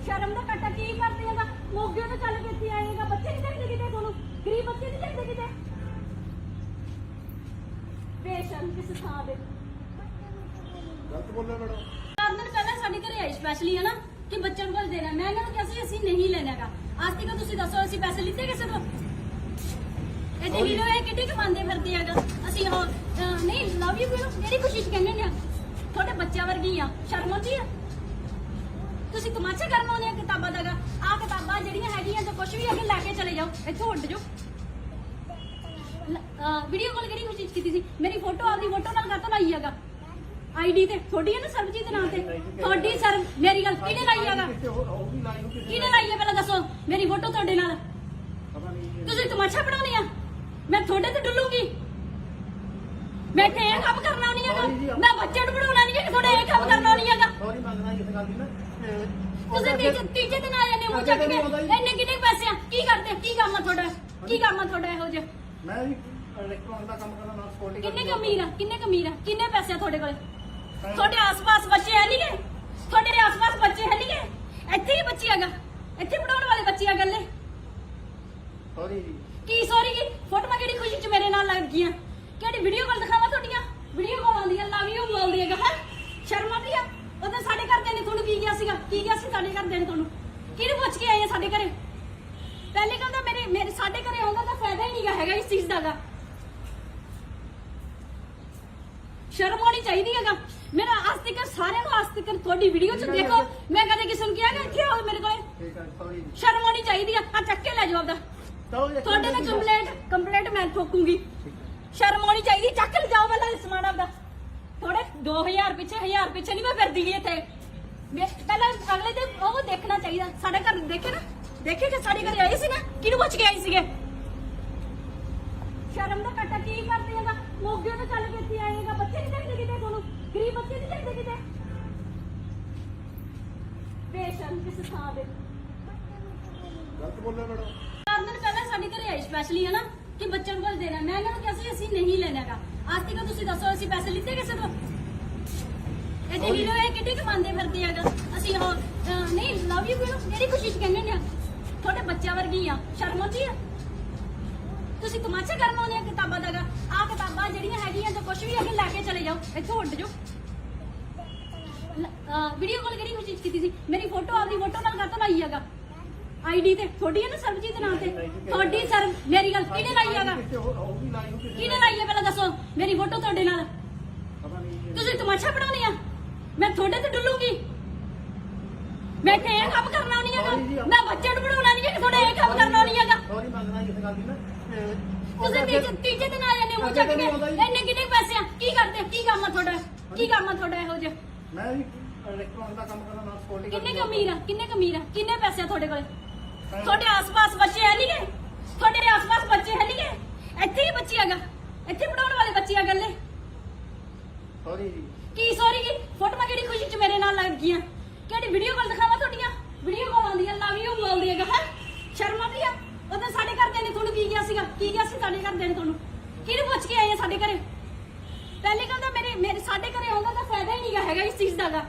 ਸ਼ਰਮ ਦਾ ਘਾਟਾ ਕੀ ਕਰਦੇ ਹੈਗਾ? ਮੋਗੇ ਤੋਂ ਚੱਲ ਕੇ ਇੱਥੇ ਆਏਗਾ। ਬੱਚੇ ਨਹੀਂ ਚਾਹੀਦੇ ਕਿਤੇ ਤੁਹਾਨੂੰ? ਗਰੀਬ ਬੱਚੇ ਨਹੀਂ ਚਾਹੀਦੇ ਕਿਤੇ? ਬੇਸ਼ਰਮ ਕਿਸ ਥਾਂ ਦੇ। ਗਲਤ ਬੋਲਿਆ ਮੈਡਮ। 4 ਦਿਨ ਪਹਿਲਾਂ ਸਾਡੇ ਘਰੇ ਆਈ ਸਪੈਸ਼ਲੀ ਹੈ ਨਾ ਕਿ ਬੱਚਿਆਂ ਨੂੰ ਕੁਝ ਦੇਣਾ। ਮੈਂ ਇਹਨਾਂ ਨੂੰ ਕਿਹਾ ਸੀ ਅਸੀਂ ਨਹੀਂ ਲੈਣਾਗਾ। ਅੱਜ ਤੱਕ ਤੁਸੀਂ ਦੱਸੋ ਅਸੀਂ ਪੈਸੇ ਲਿੱਤੇ ਕਿਸੇ ਤੋਂ? ਇਹ ਦਿੱਲੀ ਨੂੰ ਇਹ ਕਿੱਡੀ ਕਮਾਉਂਦੇ ਫਿਰਦੇ ਆਗਾ। ਅਸੀਂ ਉਹ ਨਹੀਂ ਲਵ ਯੂ ਕਿਹੜੀ ਖੁਸ਼ੀ ਚ ਕਹਿੰਦੇ ਨੇ? ਤੁਹਾਡੇ ਬੱਚਿਆਂ ਵਰਗੀ ਆ, ਸ਼ਰਮ ਆਉਂਦੀ ਆ? ਤੁਸੀਂ ਤਮਾਸ਼ਾ ਕਰਨ ਆਉਂਦੇ ਆ ਕਿਤਾਬਾਂ ਦਾ? ਆ ਕਿਤਾਬਾਂ ਜਿਹੜੀਆਂ ਹੈਗੀਆਂ ਤਾਂ ਕੁਝ ਵੀ ਅੱਗੇ ਲੈ ਕੇ ਚਲੇ ਜਾਓ, ਇੱਥੋਂ ਉੱਡ ਜਾਓ। ਵੀਡੀਓ ਕਾਲ ਕਿਹੜੀ ਖੁਸ਼ੀ ਚ ਕੀਤੀ ਸੀ? ਮੇਰੀ ਫੋਟੋ ਆਪਦੀ ਫੋਟੋ ਨਾਲ ਕਾਹਤੋਂ ਲਾਈ ਹੈਗਾ? ਆਈਡੀ ਤੇ ਤੁਹਾਡੀ ਹੈ ਨਾ ਸਰਬਜੀਤ ਨਾਂ ਤੇ ਤੁਹਾਡੀ ਸਰ ਮੇਰੀ ਗੱਲ ਕਿਹਨੇ ਲਾਈ ਹੈਗਾ? ਕਿਹਨੇ ਲਾਈ ਹੈ ਪਹਿਲਾਂ ਦੱਸੋ? ਮੇਰੀ ਫੋਟੋ ਤੁਹਾਡੇ ਨਾਲ ਤੁਸੀਂ ਤਮਾਸ਼ਾ ਬਣਾਉਣੀ ਆ? ਮੈਂ ਤੁਹਾਡੇ ਤੇ ਡੁੱਲੂਗੀ? ਮੈਂ ਤੇ ਇਹ ਕੰਮ ਕਰਨਾ ਨਹੀਂ ਹੈਗਾ। ਮੈਂ ਬੱਚੇ ਨੂੰ ਬਣਾਉਣਾ ਨਹੀਂ ਹੈ ਕਿ ਤੁਹਾਡੇ ਇਹ ਕੰਮ ਕਰਨਾ ਨਹੀਂ ਹੈਗਾ। ਸੌਰੀ ਮੰਗਣਾ ਇਸ ਗੱਲ ਦੀ ਨਾ। ਤੁਸੀਂ ਤੀਜੇ ਦਿਨ ਆ ਜਾਂਦੇ ਮੂੰਹ ਚੱਕ ਕੇ ਇੰਨੇ ਕਿੰਨੇ ਪੈਸੇ ਆ? ਕੀ ਕਰਦੇ? ਕੀ ਕੰਮ ਆ ਤੁਹਾਡਾ? ਕੀ ਕੰਮ ਆ ਤੁਹਾਡਾ ਇਹੋ ਜਿਹਾ? ਮੈਂ ਵੀ ਇਲੈਕਟ੍ਰੋਨਿਕ ਦਾ ਕੰਮ ਕਰਦਾ ਨਾਲ ਸਕਿਉਰਟੀ ਕਿੰਨੇ ਕਮੀਰ ਆ? ਕਿੰਨੇ ਕਮੀਰ ਆ? ਕਿੰਨੇ ਪੈਸੇ ਆ ਤੁਹਾਡੇ ਕੋਲ? ਤੁਹਾਡੇ ਆਸ-ਪਾਸ ਬੱਚੇ ਹੈ ਨਹੀਂਗੇ? ਤੁਹਾਡੇ ਆਸ-ਪਾਸ ਬੱਚੇ ਹੈ ਨਹੀਂਗੇ? ਇੱਥੇ ਹੀ ਬੱਚੇ ਹੈਗਾ, ਇੱਥੇ ਪੜਾਉਣ ਵਾਲੇ ਬੱਚੇ ਆ ਗੱਲੇ। ਸੌਰੀ ਜੀ। ਕੀ ਸੌਰੀ ਜੀ? ਫੋਟੋਆਂ ਕਿਹੜੀ ਖੁਸ਼ੀ ਚ ਮੇਰੇ ਨਾਲ ਲੱਗ ਗਈਆਂ? ਕਿਹੜੀ ਵੀਡੀਓ ਕਾਲ ਦਿਖਾਵਾਂ ਤੁਹਾਡੀਆਂ? ਵੀਡੀਓ ਕਾਲ ਆਉਂਦੀਆਂ ਲਵ ਯੂ ਬੋਲਦੀ ਹੈਗਾ। ਹੈ ਸ਼ਰਮ ਆਉਂਦੀ ਆ? ਉਹਦੇ ਸਾਡੇ ਘਰਦਿਆਂ ਨੇ ਤੁਹਾਨੂੰ ਕੀ ਕਿਹਾ ਸੀਗਾ? ਕੀ ਕਿਹਾ ਸੀ ਸਾਡੇ ਘਰਦਿਆਂ ਨੇ ਤੁਹਾਨੂੰ? ਕਿਹਨੂੰ ਪੁੱਛ ਕੇ ਆਏ ਆ ਸਾਡੇ ਘਰੇ? ਪਹਿਲੇ ਕਹਿੰਦਾ ਮੇਰੇ ਸਾਡੇ ਘਰੇ ਆਉਂਦਾ ਤਾਂ ਫਾਇਦਾ ਹੀ ਨਹੀਂਗਾ ਹੈਗਾ ਇਸ ਚੀਜ਼ ਦਾ ਗਾ। ਸ਼ਰਮ ਆਉਣੀ ਚਾਹੀਦੀ ਹੈਗਾ। ਮੇਰਾ ਅੱਜ ਤੱਕ ਸਾਰਿਆਂ ਨੂੰ ਅੱਜ ਤੱਕ ਤੁਹਾਡੀ ਵੀਡੀਓ ਚ ਦੇਖੋ, ਮੈਂ ਕਦੇ ਕਿਸੇ ਨੂੰ ਕਿਹਾਗਾ ਇੱਥੇ ਆਓ ਮੇਰੇ ਕੋਲੇ? ਠੀਕ ਹੈ ਸੌਰੀ ਜੀ। ਸ਼ਰਮ ਆਉਣੀ ਚਾਹੀਦੀ ਆ। ਚੱਕ ਕੇ ਲੈ ਜਾਓ ਆਪਦਾ। ਤੁਹਾਡੇ ਨਾਲ ਕੰਪਲੇਂਟ ਮੈਂ ਠੋਕੂਗੀ। ਸ਼ਰਮ ਆਉਣੀ ਚਾਹੀਦੀ। ਚੱਕ ਲੈ ਜਾਓ ਪਹਿਲਾਂ ਸਮਾਨ ਆਪਦਾ। ਥੋੜੇ 2000 ਪਿੱਛੇ 1000 ਪਿੱਛੇ ਨਹੀਂ ਮੈਂ ਫਿਰਦੀ ਗਈ ਇੱਥੇ। ਪਹਿਲਾਂ ਅਗਲੇ ਤੇ ਉਹ ਦੇਖਣਾ ਚਾਹੀਦਾ। ਸਾਡੇ ਘਰ ਦੇਖੇ ਨਾ, ਦੇਖੇ ਕਿ ਸਾਡੇ ਘਰੇ ਆਏ ਸੀ ਨਾ, ਕਿਹਨੂੰ ਪੁੱਛ ਕੇ ਆਏ ਸੀਗੇ? ਸ਼ਰਮ ਦਾ ਕੱਟਾ ਕੀ ਕਰਦੇ ਹੈਗਾ? ਮੋਗੇ ਤੋਂ ਚੱਲ ਕੇ ਇੱਥੇ ਆਏਗਾ। ਬੱਚੇ ਨਹੀਂ ਦੇਖਦੇ ਕਿਤੇ ਤੁਹਾਨੂੰ? ਗਰੀਬ ਬੱਚੇ ਨਹੀਂ ਦੇਖਦੇ ਕਿਤੇ? ਬੇਸ਼ਰਮ ਕਿਸ ਥਾਂ ਦੇ। ਗਲਤ ਬੋਲਿਆ ਮੈਡਮ। 4 ਦਿਨ ਪਹਿਲਾਂ ਸਾਡੇ ਘਰੇ ਆਈ ਸਪੈਸ਼ਲੀ ਹੈ ਨਾ ਕਿ ਬੱਚਿਆਂ ਨੂੰ ਕੁਝ ਦੇਣਾ। ਮੈਂ ਇਹਨਾਂ ਨੂੰ ਕਿਹਾ ਸੀ ਅਸੀਂ ਨਹੀਂ ਲੈਣਾਗਾ। ਅੱਜ ਤੱਕ ਤੁਸੀਂ ਦੱਸੋ ਅਸੀਂ ਪੈਸੇ ਲਿੱਤੇ ਕਿਸੇ ਤੋਂ? ਇਹ ਦਿੱਲੀ ਨੂੰ ਇਹ ਕਿੱਡੀ ਕਮਾਉਂਦੇ ਫਿਰਦੇ ਆਗਾ। ਅਸੀਂ ਉਹ ਨਹੀਂ ਲਵ ਯੂ ਕਿਹੜੀ ਖੁਸ਼ੀ ਚ ਕਹਿੰਦੇ ਨੇ? ਤੁਹਾਡੇ ਬੱਚਿਆਂ ਵਰਗੀ ਆ, ਸ਼ਰਮ ਆਉਂਦੀ ਆ? ਤੁਸੀਂ ਤਮਾਸ਼ਾ ਕਰਨ ਆਉਂਦੇ ਆ ਕਿਤਾਬਾਂ ਦਾ? ਆ ਕਿਤਾਬਾਂ ਜਿਹੜੀਆਂ ਹੈਗੀਆਂ ਤਾਂ ਕੁਝ ਵੀ ਅੱਗੇ ਲੈ ਕੇ ਚਲੇ ਜਾਓ, ਇੱਥੋਂ ਉੱਡ ਜਾਓ। ਵੀਡੀਓ ਕਾਲ ਕਿਹੜੀ ਖੁਸ਼ੀ ਚ ਕੀਤੀ ਸੀ? ਮੇਰੀ ਫੋਟੋ ਆਪਦੀ ਫੋਟੋ ਨਾਲ ਕਾਹਤੋਂ ਲਾਈ ਹੈਗਾ? ਆਈਡੀ ਤੇ ਤੁਹਾਡੀ ਹੈ ਨਾ ਸਰਬਜੀਤ ਨਾਂ ਤੇ ਤੁਹਾਡੀ ਸਰ ਮੇਰੀ ਗੱਲ ਕਿਹਨੇ ਲਾਈ ਹੈਗਾ? ਕਿਹਨੇ ਲਾਈ ਹੈ ਪਹਿਲਾਂ ਦੱਸੋ? ਮੇਰੀ ਫੋਟੋ ਤੁਹਾਡੇ ਨਾਲ ਤੁਸੀਂ ਤਮਾਸ਼ਾ ਬਣਾਉਣੀ ਆ? ਮੈਂ ਤੁਹਾਡੇ ਤੇ ਡੁੱਲੂਗੀ? ਮੈਂ ਤੇ ਇਹ ਕੰਮ ਕਰਨਾ ਨਹੀਂ ਹੈਗਾ। ਮੈਂ ਬੱਚੇ ਨੂੰ ਬਣਾਉਣਾ ਨਹੀਂ ਹੈ ਕਿ ਤੁਹਾਡੇ ਇਹ ਕੰਮ ਕਰਨਾ ਨਹੀਂ ਹੈਗਾ। ਸੌਰੀ ਮੰਗਣਾ ਇਸ ਗੱਲ ਦੀ ਨਾ। ਤੁਸੀਂ ਤੀਜੇ ਦਿਨ ਆ ਜਾਂਦੇ ਮੂੰਹ ਚੱਕ ਕੇ ਇੰਨੇ ਕਿੰਨੇ ਪੈਸੇ ਆ? ਕੀ ਕਰਦੇ? ਕੀ ਕੰਮ ਆ ਤੁਹਾਡਾ? ਕੀ ਕੰਮ ਆ ਤੁਹਾਡਾ ਇਹੋ ਜਿਹਾ? ਮੈਂ ਵੀ ਇਲੈਕਟ੍ਰੋਨਿਕ ਦਾ ਕੰਮ ਕਰਦਾ ਨਾਲ ਸਕਿਉਰਟੀ ਕਿੰਨੇ ਕਮੀਰ ਆ? ਕਿੰਨੇ ਕਮੀਰ ਆ? ਕਿੰਨੇ ਪੈਸੇ ਆ ਤੁਹਾਡੇ ਕੋਲ? ਤੁਹਾਡੇ ਆਸ-ਪਾਸ ਬੱਚੇ ਹੈ ਨਹੀਂਗੇ? ਤੁਹਾਡੇ ਆਸ-ਪਾਸ ਬੱਚੇ ਹੈ ਨਹੀਂਗੇ? ਇੱਥੇ ਹੀ ਬੱਚੇ ਹੈਗਾ, ਇੱਥੇ ਪੜਾਉਣ ਵਾਲੇ ਬੱਚੇ ਆ ਗੱਲੇ। ਸੌਰੀ ਜੀ। ਕੀ ਸੌਰੀ ਜੀ? ਫੋਟੋਆਂ ਕਿਹੜੀ ਖੁਸ਼ੀ ਚ ਮੇਰੇ ਨਾਲ ਲੱਗ ਗਈਆਂ? ਕਿਹੜੀ ਵੀਡੀਓ ਕਾਲ ਦਿਖਾਵਾਂ ਤੁਹਾਡੀਆਂ? ਵੀਡੀਓ ਕਾਲ ਆਉਂਦੀਆਂ ਲਵ ਯੂ ਬੋਲਦੀ ਹੈਗਾ। ਹੈ ਸ਼ਰਮ ਆਉਂਦੀ ਆ? ਉਹਦੇ ਸਾਡੇ ਘਰਦਿਆਂ ਨੇ ਤੁਹਾਨੂੰ ਕੀ ਕਿਹਾ ਸੀਗਾ? ਕੀ ਕਿਹਾ ਸੀ ਸਾਡੇ ਘਰਦਿਆਂ ਨੇ ਤੁਹਾਨੂੰ? ਕਿਹਨੂੰ ਪੁੱਛ ਕੇ ਆਏ ਆ ਸਾਡੇ ਘਰੇ? ਪਹਿਲੇ ਕਹਿੰਦਾ ਮੇਰੇ ਸਾਡੇ ਘਰੇ ਆਉਂਦਾ ਤਾਂ ਫਾਇਦਾ ਹੀ ਨਹੀਂਗਾ ਹੈਗਾ ਇਸ ਚੀਜ਼ ਦਾ ਗਾ।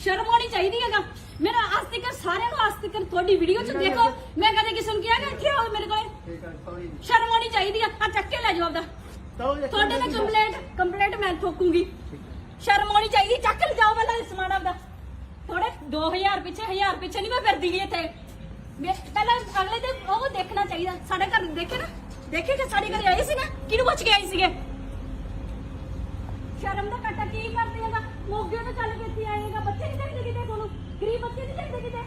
ਸ਼ਰਮ ਆਉਣੀ ਚਾਹੀਦੀ ਹੈਗਾ। ਮੇਰਾ ਅੱਜ ਤੱਕ ਸਾਰਿਆਂ ਨੂੰ ਅੱਜ ਤੱਕ ਤੁਹਾਡੀ ਵੀਡੀਓ ਚ ਦੇਖੋ, ਮੈਂ ਕਦੇ ਕਿਸੇ ਨੂੰ ਕਿਹਾਗਾ ਇੱਥੇ ਆਓ ਮੇਰੇ ਕੋਲੇ? ਠੀਕ ਹੈ ਸੌਰੀ ਜੀ। ਸ਼ਰਮ ਆਉਣੀ ਚਾਹੀਦੀ ਆ। ਚੱਕ ਕੇ ਲੈ ਜਾਓ ਆਪਦਾ। ਤੁਹਾਡੇ ਨਾਲ ਕੰਪਲੇਂਟ ਮੈਂ ਠੋਕੂਗੀ। ਸ਼ਰਮ ਆਉਣੀ ਚਾਹੀਦੀ। ਚੱਕ ਲੈ ਜਾਓ ਪਹਿਲਾਂ ਸਮਾਨ ਆਪਦਾ। ਥੋੜੇ 2000 ਪਿੱਛੇ 1000 ਪਿੱਛੇ ਨਹੀਂ ਮੈਂ ਫਿਰਦੀ ਗਈ ਇੱਥੇ। ਪਹਿਲਾਂ ਅਗਲੇ ਤੇ ਉਹ ਦੇਖਣਾ ਚਾਹੀਦਾ। ਸਾਡੇ ਘਰ ਦੇਖੇ ਨਾ, ਦੇਖੇ ਕਿ ਸਾਡੇ ਘਰੇ ਆਏ ਸੀ ਨਾ, ਕਿਹਨੂੰ ਪੁੱਛ ਕੇ ਆਏ ਸੀਗੇ? ਸ਼ਰਮ ਦਾ ਕੱਟਾ ਕੀ ਕਰਦੇ ਹੈਗਾ? ਮੋਗੇ ਤੋਂ ਚੱਲ ਕੇ ਇੱਥੇ ਆਏਗਾ। ਬੱਚੇ ਨਹੀਂ ਦੇਖਦੇ ਕਿਤੇ ਤੁਹਾਨੂੰ? ਗਰੀਬ ਬੱਚੇ ਨਹੀਂ ਦੇਖਦੇ ਕਿਤੇ?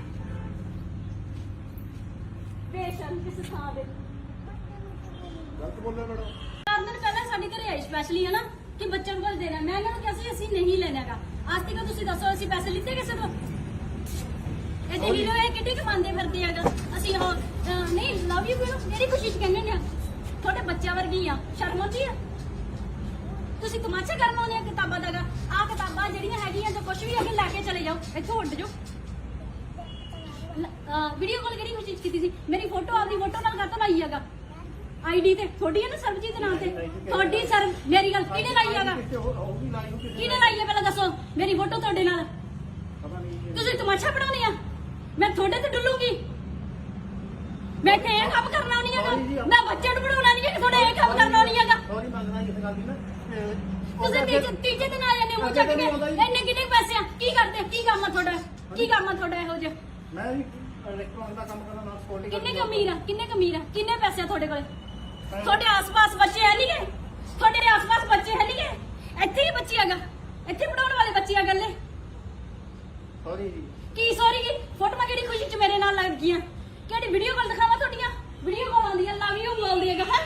ਬੇਸ਼ਰਮ ਕਿਸ ਥਾਂ ਦੇ। ਗਲਤ ਬੋਲਿਆ ਮੈਡਮ। 4 ਦਿਨ ਪਹਿਲਾਂ ਸਾਡੇ ਘਰੇ ਆਈ ਸਪੈਸ਼ਲੀ ਹੈ ਨਾ ਕਿ ਬੱਚਿਆਂ ਨੂੰ ਕੁਝ ਦੇਣਾ। ਮੈਂ ਇਹਨਾਂ ਨੂੰ ਕਿਹਾ ਸੀ ਅਸੀਂ ਨਹੀਂ ਲੈਣਾਗਾ। ਅੱਜ ਤੱਕ ਤੁਸੀਂ ਦੱਸੋ ਅਸੀਂ ਪੈਸੇ ਲਿੱਤੇ ਕਿਸੇ ਤੋਂ? ਇਹ ਦਿੱਲੀ ਨੂੰ ਇਹ ਕਿੱਡੀ ਕਮਾਉਂਦੇ ਫਿਰਦੇ ਆਗਾ। ਅਸੀਂ ਉਹ ਨਹੀਂ ਲਵ ਯੂ ਕਿਹੜੀ ਖੁਸ਼ੀ ਚ ਕਹਿੰਦੇ ਨੇ? ਤੁਹਾਡੇ ਬੱਚਿਆਂ ਵਰਗੀ ਆ, ਸ਼ਰਮ ਆਉਂਦੀ ਆ? ਤੁਸੀਂ ਤਮਾਸ਼ਾ ਕਰਨ ਆਉਂਦੇ ਆ ਕਿਤਾਬਾਂ ਦਾ? ਆ ਕਿਤਾਬਾਂ ਜਿਹੜੀਆਂ ਹੈਗੀਆਂ ਤਾਂ ਕੁਝ ਵੀ ਅੱਗੇ ਲੈ ਕੇ ਚਲੇ ਜਾਓ, ਇੱਥੋਂ ਉੱਡ ਜਾਓ। ਵੀਡੀਓ ਕਾਲ ਕਿਹੜੀ ਖੁਸ਼ੀ ਚ ਕੀਤੀ ਸੀ? ਮੇਰੀ ਫੋਟੋ ਆਪਦੀ ਫੋਟੋ ਨਾਲ ਕਾਹਤੋਂ ਲਾਈ ਹੈਗਾ? ਆਈਡੀ ਤੇ ਤੁਹਾਡੀ ਹੈ ਨਾ ਸਰਬਜੀਤ ਨਾਂ ਤੇ ਤੁਹਾਡੀ ਸਰ ਮੇਰੀ ਗੱਲ ਕਿਹਨੇ ਲਾਈ ਹੈਗਾ? ਕਿਹਨੇ ਲਾਈ ਹੈ ਪਹਿਲਾਂ ਦੱਸੋ? ਮੇਰੀ ਫੋਟੋ ਤੁਹਾਡੇ ਨਾਲ ਤੁਸੀਂ ਤਮਾਸ਼ਾ ਬਣਾਉਣੀ ਆ? ਮੈਂ ਤੁਹਾਡੇ ਤੇ ਡੁੱਲੂਗੀ? ਮੈਂ ਤੇ ਇਹ ਕੰਮ ਕਰਨਾ ਨਹੀਂ ਹੈਗਾ। ਮੈਂ ਬੱਚੇ ਨੂੰ ਬਣਾਉਣਾ ਨਹੀਂ ਹੈ ਕਿ ਤੁਹਾਡੇ ਇਹ ਕੰਮ ਕਰਨਾ ਨਹੀਂ ਹੈਗਾ। ਸੌਰੀ ਮੰਗਣਾ ਇਸ ਗੱਲ ਦੀ ਨਾ। ਤੁਸੀਂ ਤੀਜੇ ਦਿਨ ਆ ਜਾਂਦੇ ਹੋ ਚੱਕ ਕੇ ਇੰਨੇ ਕਿੰਨੇ ਪੈਸੇ ਆ ਕੀ ਕਰਦੇ ਕੀ ਕੰਮ ਆ ਤੁਹਾਡਾ ਕੀ ਕੰਮ ਆ ਤੁਹਾਡਾ ਇਹੋ ਜਿਹਾ ਮੈਂ ਵੀ ਇਲੈਕਟ੍ਰੋਨਿਕ ਦਾ ਕੰਮ ਕਰਦਾ ਨਾਲ ਸਕਿਉਰਟੀ ਕਿੰਨੇ ਕਮੀਰ ਆ ਕਿੰਨੇ ਪੈਸੇ ਆ ਤੁਹਾਡੇ ਕੋਲੇ ਤੁਹਾਡੇ ਆਸ-ਪਾਸ ਬੱਚੇ ਹੈ ਨਹੀਂ ਗੇ ਤੁਹਾਡੇ ਆਸ-ਪਾਸ ਬੱਚੇ ਹੈ ਨਹੀਂ ਗੇ ਇੱਥੇ ਹੀ ਬੱਚੇ ਹੈਗਾ ਇੱਥੇ ਪੜਾਉਣ ਵਾਲੇ ਬੱਚੇ ਆ ਗੱਲੇ ਸੌਰੀ ਜੀ ਕੀ ਸੌਰੀ ਕੀ ਫੋਟੋਆਂ ਕਿਹੜੀ ਖੁਸ਼ੀ ਚ ਮੇਰੇ ਨਾਲ ਲੱਗ ਗਈਆਂ ਕਿਹੜੀ ਵੀਡੀਓ ਕਾਲ ਦਿਖਾਵਾਂ ਤੁਹਾਡੀਆਂ ਵੀਡੀਓ ਕਾਲ ਆਉਂਦੀਆਂ ਲਵ ਯੂ ਬੋਲਦੀ ਹੈਗਾ ਹੈ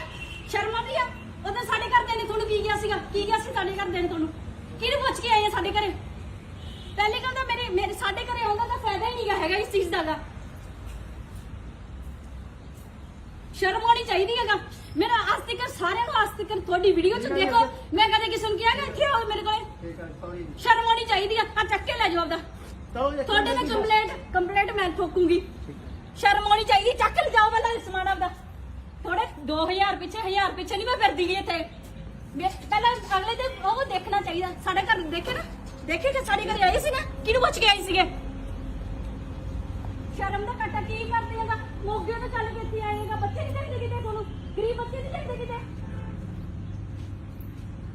ਸ਼ਰਮ ਆਉਂਦੀ ਆ ਉਦੋਂ ਸਾਡੇ ਘਰਦਿਆਂ ਨੇ ਤੁਹਾਨੂੰ ਕੀ ਕਿਹਾ ਸੀਗਾ ਕੀ ਕਿਹਾ ਸੀ ਸਾਡੇ ਘਰਦਿਆਂ ਨੇ ਤੁਹਾਨੂੰ ਕਿਹਨੂੰ ਪੁੱਛ ਕੇ ਆਏ ਆ ਸਾਡੇ ਘਰੇ ਪਹਿਲੇ ਕਹਿੰਦਾ ਮੇਰੇ ਸਾਡੇ ਘਰੇ ਆਉਂਦਾ ਤਾਂ ਫਾਇਦਾ ਹੀ ਨਹੀਂਗਾ ਹੈਗਾ ਇਸ ਚੀਜ਼ ਦਾ ਸ਼ਰਮ ਆਉਣੀ ਚਾਹੀਦੀ ਹੈਗਾ ਮੇਰਾ ਅੱਜ ਤੱਕ ਸਾਰਿਆਂ ਨੂੰ ਅੱਜ ਤੱਕ ਤੁਹਾਡੀ ਵੀਡੀਓ ਚ ਦੇਖੋ ਮੈਂ ਕਦੇ ਕਿਸੇ ਨੂੰ ਕਿਹਾਗਾ ਇੱਥੇ ਆਓ ਮੇਰੇ ਕੋਲੇ ਠੀਕ ਹੈ ਸੌਰੀ ਸ਼ਰਮ ਆਉਣੀ ਚਾਹੀਦੀ ਆ ਚੱਕ ਕੇ ਲੈ ਜਾਓ ਆਪਦਾ ਤੁਹਾਡੇ ਨਾਲ ਕੰਪਲੇਂਟ ਮੈਂ ਠੋਕੂਗੀ ਸ਼ਰਮ ਆਉਣੀ ਚਾਹੀਦੀ ਚੱਕ ਕੇ ਲਿਜਾਓ ਪਹਿਲਾਂ ਸਮਾਨ ਆਪਦਾ ਥੋੜੇ 2000 ਪਿੱਛੇ 1000 ਪਿੱਛੇ ਨਹੀਂ ਮੈਂ ਫਿਰਦੀ ਗਈ ਇੱਥੇ ਪਹਿਲਾਂ ਅਗਲੇ ਦੇ ਉਹ ਦੇਖਣਾ ਚਾਹੀਦਾ ਸਾਡੇ ਘਰ ਦੇਖੇ ਨਾ ਦੇਖੇ ਕਿ ਸਾਡੇ ਘਰੇ ਆਏ ਸੀ ਨਾ ਕਿਹਨੂੰ ਪੁੱਛ ਕੇ ਆਏ ਸੀਗੇ ਸ਼ਰਮ ਦਾ ਘਾਟਾ ਕੀ ਕਰਦੇ ਹੈਗਾ ਮੋਗੇ